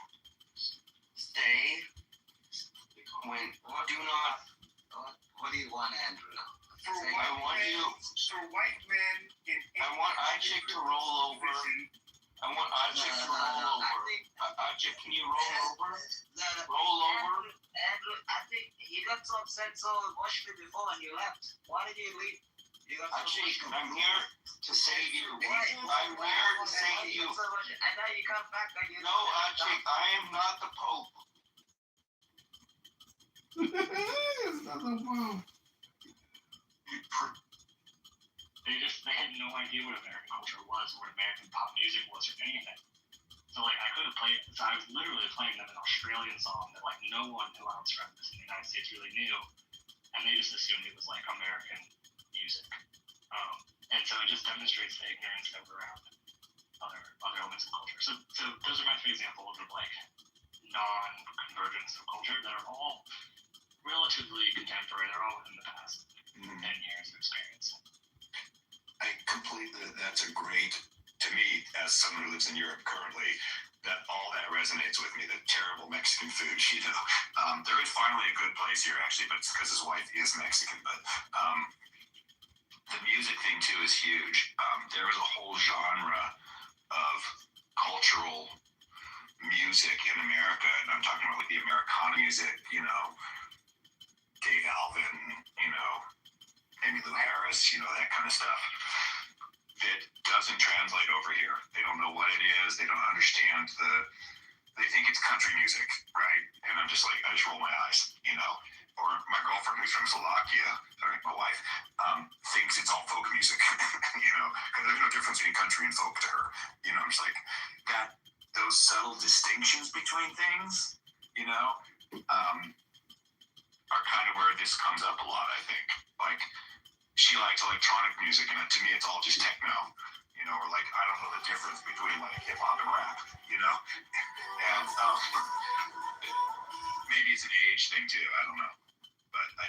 stay, when, do not. What do you want, Andrew? For white men in I want Ichek to roll over. I want Ichek to roll over. Ichek, can you roll over? Roll over. Andrew, I think you got so upset so emotionally before when you left. Why did you leave? Ichek, I'm here to save you. I'm here to save you. And now you come back and you... No, Ichek, I am not the Pope. It's not the Pope. They had no idea what American culture was, or what American pop music was, or anything. So like I couldn't play it. So I was literally playing them an Australian song that like no one who outside this in the United States really knew, and they just assumed it was like American music. And so it just demonstrates the ignorance that we're around other elements of culture. So those are my three examples of like non-convergence of culture that are all relatively contemporary. They're all in the past 10 years of experience. I completely, that's a great, to me, as someone who lives in Europe currently, that all that resonates with me, the terrible Mexican food, you know. There is finally a good place here, actually, but it's because his wife is Mexican, but the music thing, too, is huge. There is a whole genre of cultural music in America, and I'm talking about like the Americana music, you know, Dave Alvin, you know, Emmylou Harris, you know, that kind of stuff that doesn't translate over here. They don't know what it is. They don't understand they think it's country music, right? And I'm just like, I just roll my eyes, you know. Or my girlfriend, who who's from Slovakia, sorry, my wife, thinks it's all folk music, because there's no difference between country and folk to her. I'm just like, those subtle distinctions between things, are kind of where this comes up a lot, I think. Like, she likes electronic music, and to me, it's all just techno, or like, I don't know the difference between like hip hop and rap, and maybe it's an age thing too, I don't know, but I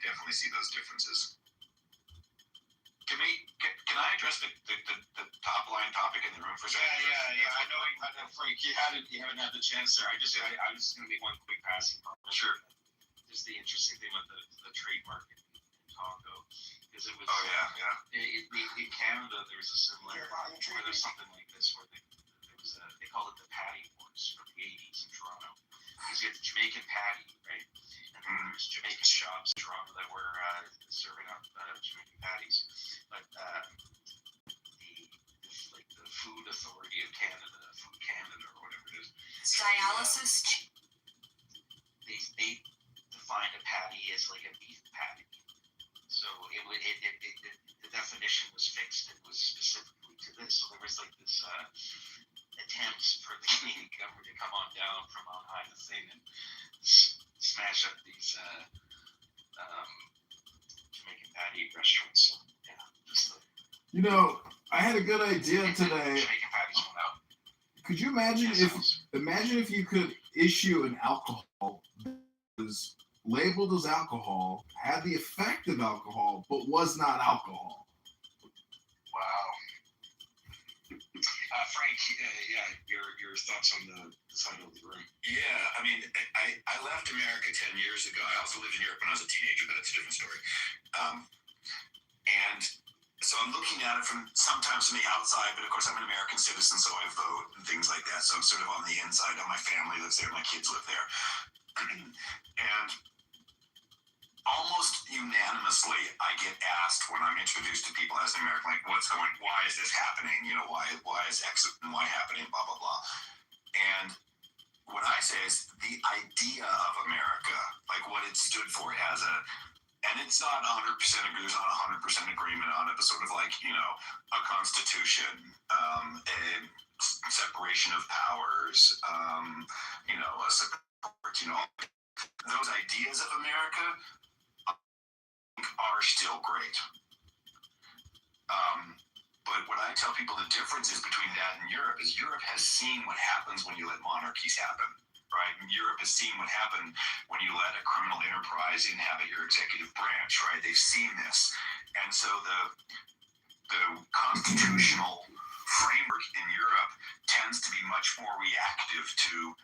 definitely see those differences. Can I address the top line topic in the room for a second? Yeah. I know, Frank, you haven't had the chance there. I was just going to make one quick passing comment. Sure. Just the interesting thing about the trademark in Congo is it was. Oh yeah. In Canada, there was a similar where there's something like this where they call it the Patty Wars from the 80s in Toronto. Because you had the Jamaican patty, right? And then there's Jamaican shops in Toronto that were serving up Jamaican patties. But the Food Authority of Canada, Food Canada, or whatever it is. Dialysis. They defined a patty as like a beef patty. So the definition was fixed. It was specifically to this. So there was like this attempts for the Canadian government to come on down from on high the thing and smash up these Jamaican patty restaurants. So, yeah, just the. I had a good idea today. Jamaican patties went out. Could you imagine if you could issue an alcohol that was labeled as alcohol, had the effect of alcohol, but was not alcohol? Wow. Frank, your thoughts on the side of the room? Yeah, I mean, I left America 10 years ago. I also lived in Europe when I was a teenager, but it's a different story. And so I'm looking at it sometimes from the outside, but of course I'm an American citizen, so I vote and things like that. So I'm sort of on the inside. My family lives there, my kids live there. And almost unanimously, I get asked when I'm introduced to people as an American, like, why is this happening? Why is X and Y happening? Blah, blah, blah. And what I say is the idea of America, like what it stood for as and it's not 100% agree, there's not 100% agreement on it, but sort of like, a constitution, a separation of powers, a support, those ideas of America are still great. But what I tell people the difference is between that and Europe is Europe has seen what happens when you let monarchies happen, right? And Europe has seen what happened when you let a criminal enterprise inhabit your executive branch, right? They've seen this. And so the constitutional framework in Europe tends to be much more reactive to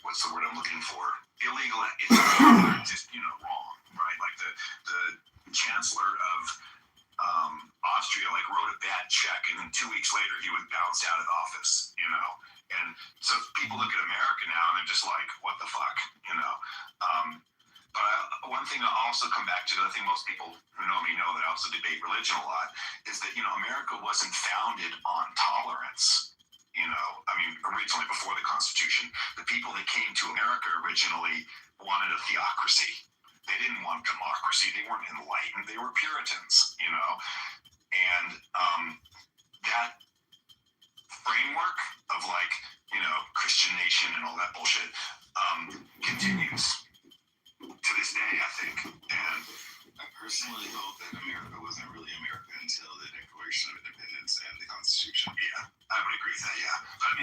what's the word I'm looking for? Illegal. It's just wrong, right? Like the chancellor of Austria wrote a bad check, and then 2 weeks later he was bounced out of office. And so people look at America now and they're just like, what the fuck, But one thing I'll also come back to, that I think most people who know me know that I also debate religion a lot, is that America wasn't founded on tolerance. Originally before the Constitution, the people that came to America originally wanted a theocracy. They didn't want democracy. They weren't enlightened. They were Puritans, And that framework of Christian nation and all that bullshit continues to this day, I think. And I personally hope that America wasn't really America until the Declaration of Independence and the Constitution. Yeah, I would agree with that, yeah. But I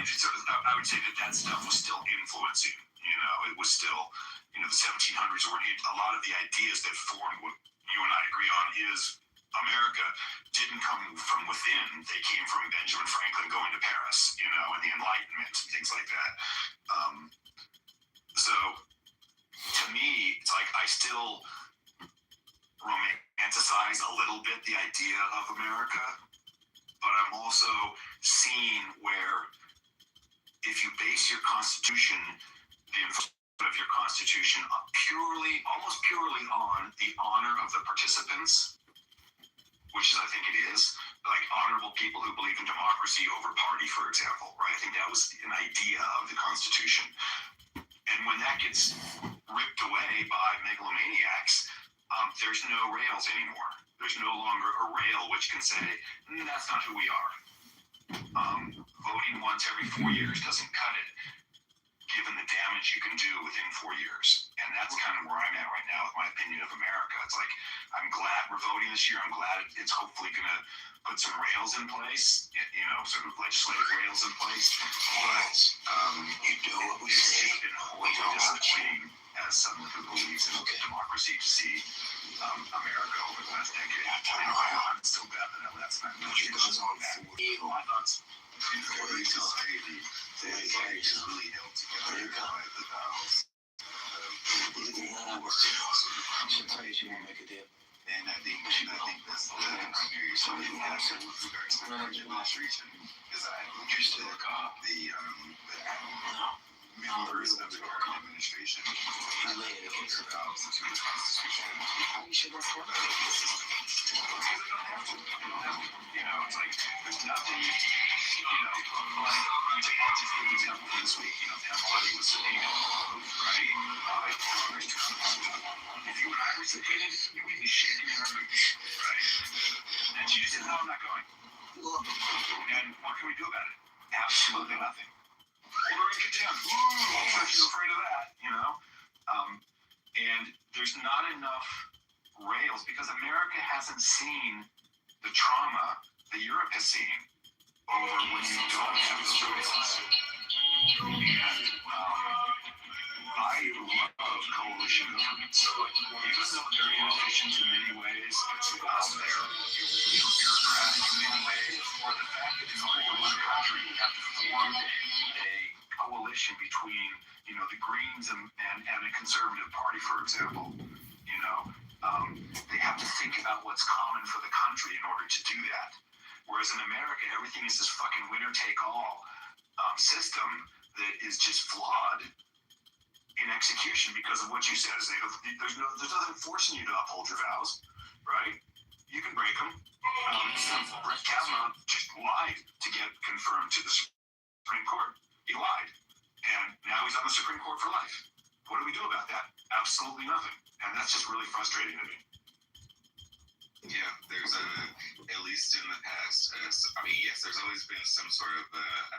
would say that stuff was still influencing, it was still, the 1700s, where a lot of the ideas that formed what you and I agree on is America didn't come from within. They came from Benjamin Franklin going to Paris, and the Enlightenment and things like that. So to me, it's like I still romanticize a little bit the idea of America, but I'm also seeing where if you base your Constitution, the enforcement of your Constitution almost purely on the honor of the participants, which is, I think it is, like honorable people who believe in democracy over party, for example, right? I think that was an idea of the Constitution. And when that gets ripped away by megalomaniacs, there's no rails anymore. There's no longer a rail which can say, that's not who we are. Voting once every 4 years doesn't cut it, given the damage you can do within 4 years. And that's kind of where I'm at right now with my opinion of America. It's like, I'm glad we're voting this year. I'm glad it's hopefully going to put some rails in place, sort of legislative rails in place. But you do what we say. It's been wholly disappointing as someone who believes in democracy to see America over the last decade. I'm still bad at that. That's not much. It goes on for my thoughts. The society, they just really held together by the vows. Sometimes you won't make a deal. And I think that's the primary issue we have with regards to the current administration is I just the members of the current administration hold their vows to the Constitution. It's like there's nothing, like I'll just give an example this week. Emily was subpoenaed, right? If you and I were subpoenaed, you would be shaking your head, right? And she just said, no, I'm not going. And what can we do about it? Absolutely nothing. Hold her in contempt. Ooh, she's afraid of that, and there's not enough rails because America hasn't seen the trauma that Europe has seen over when you don't have those rails. And I love coalition governments. Even though they're inefficient in many ways, they're bureaucratic in many ways, or the fact that in order to run a country, you have to form a coalition between, the Greens and a conservative party, for example. They have to think about what's common for the country in order to do that. Whereas in America, everything is this fucking winner-take-all system that is just flawed in execution because of what you said. There's nothing forcing you to uphold your vows, right? You can break them. Brett Kavanaugh just lied to get confirmed to the Supreme Court. He lied. And now he's on the Supreme Court for life. What do we do about that? Absolutely nothing. And that's just really frustrating to me. Yeah, there's at least in the past, yes, there's always been some sort of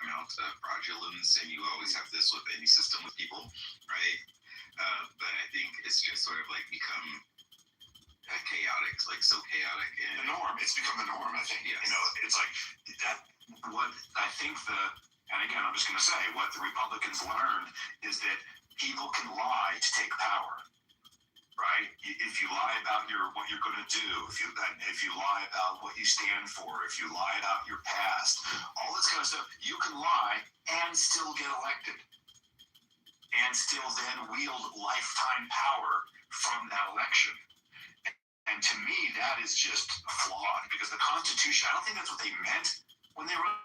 amount of fraudulence, and you always have this with any system with people, right? But I think it's just sort of like become chaotic, like so chaotic. And the norm. It's become the norm, I think. Yes. It's like that. What I think and again, I'm just going to say, what the Republicans learned is that people can lie to take power. Right? If you lie about what you're going to do, if you lie about what you stand for, if you lie about your past, all this kind of stuff, you can lie and still get elected, and still then wield lifetime power from that election. And to me, that is just flawed because the Constitution. I don't think that's what they meant when they wrote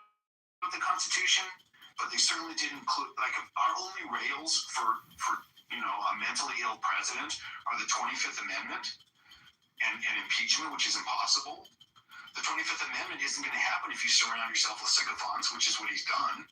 the Constitution, but they certainly did include our only rails for a mentally ill president are the 25th Amendment and impeachment, which is impossible. The 25th Amendment isn't going to happen if you surround yourself with sycophants, which is what he's done.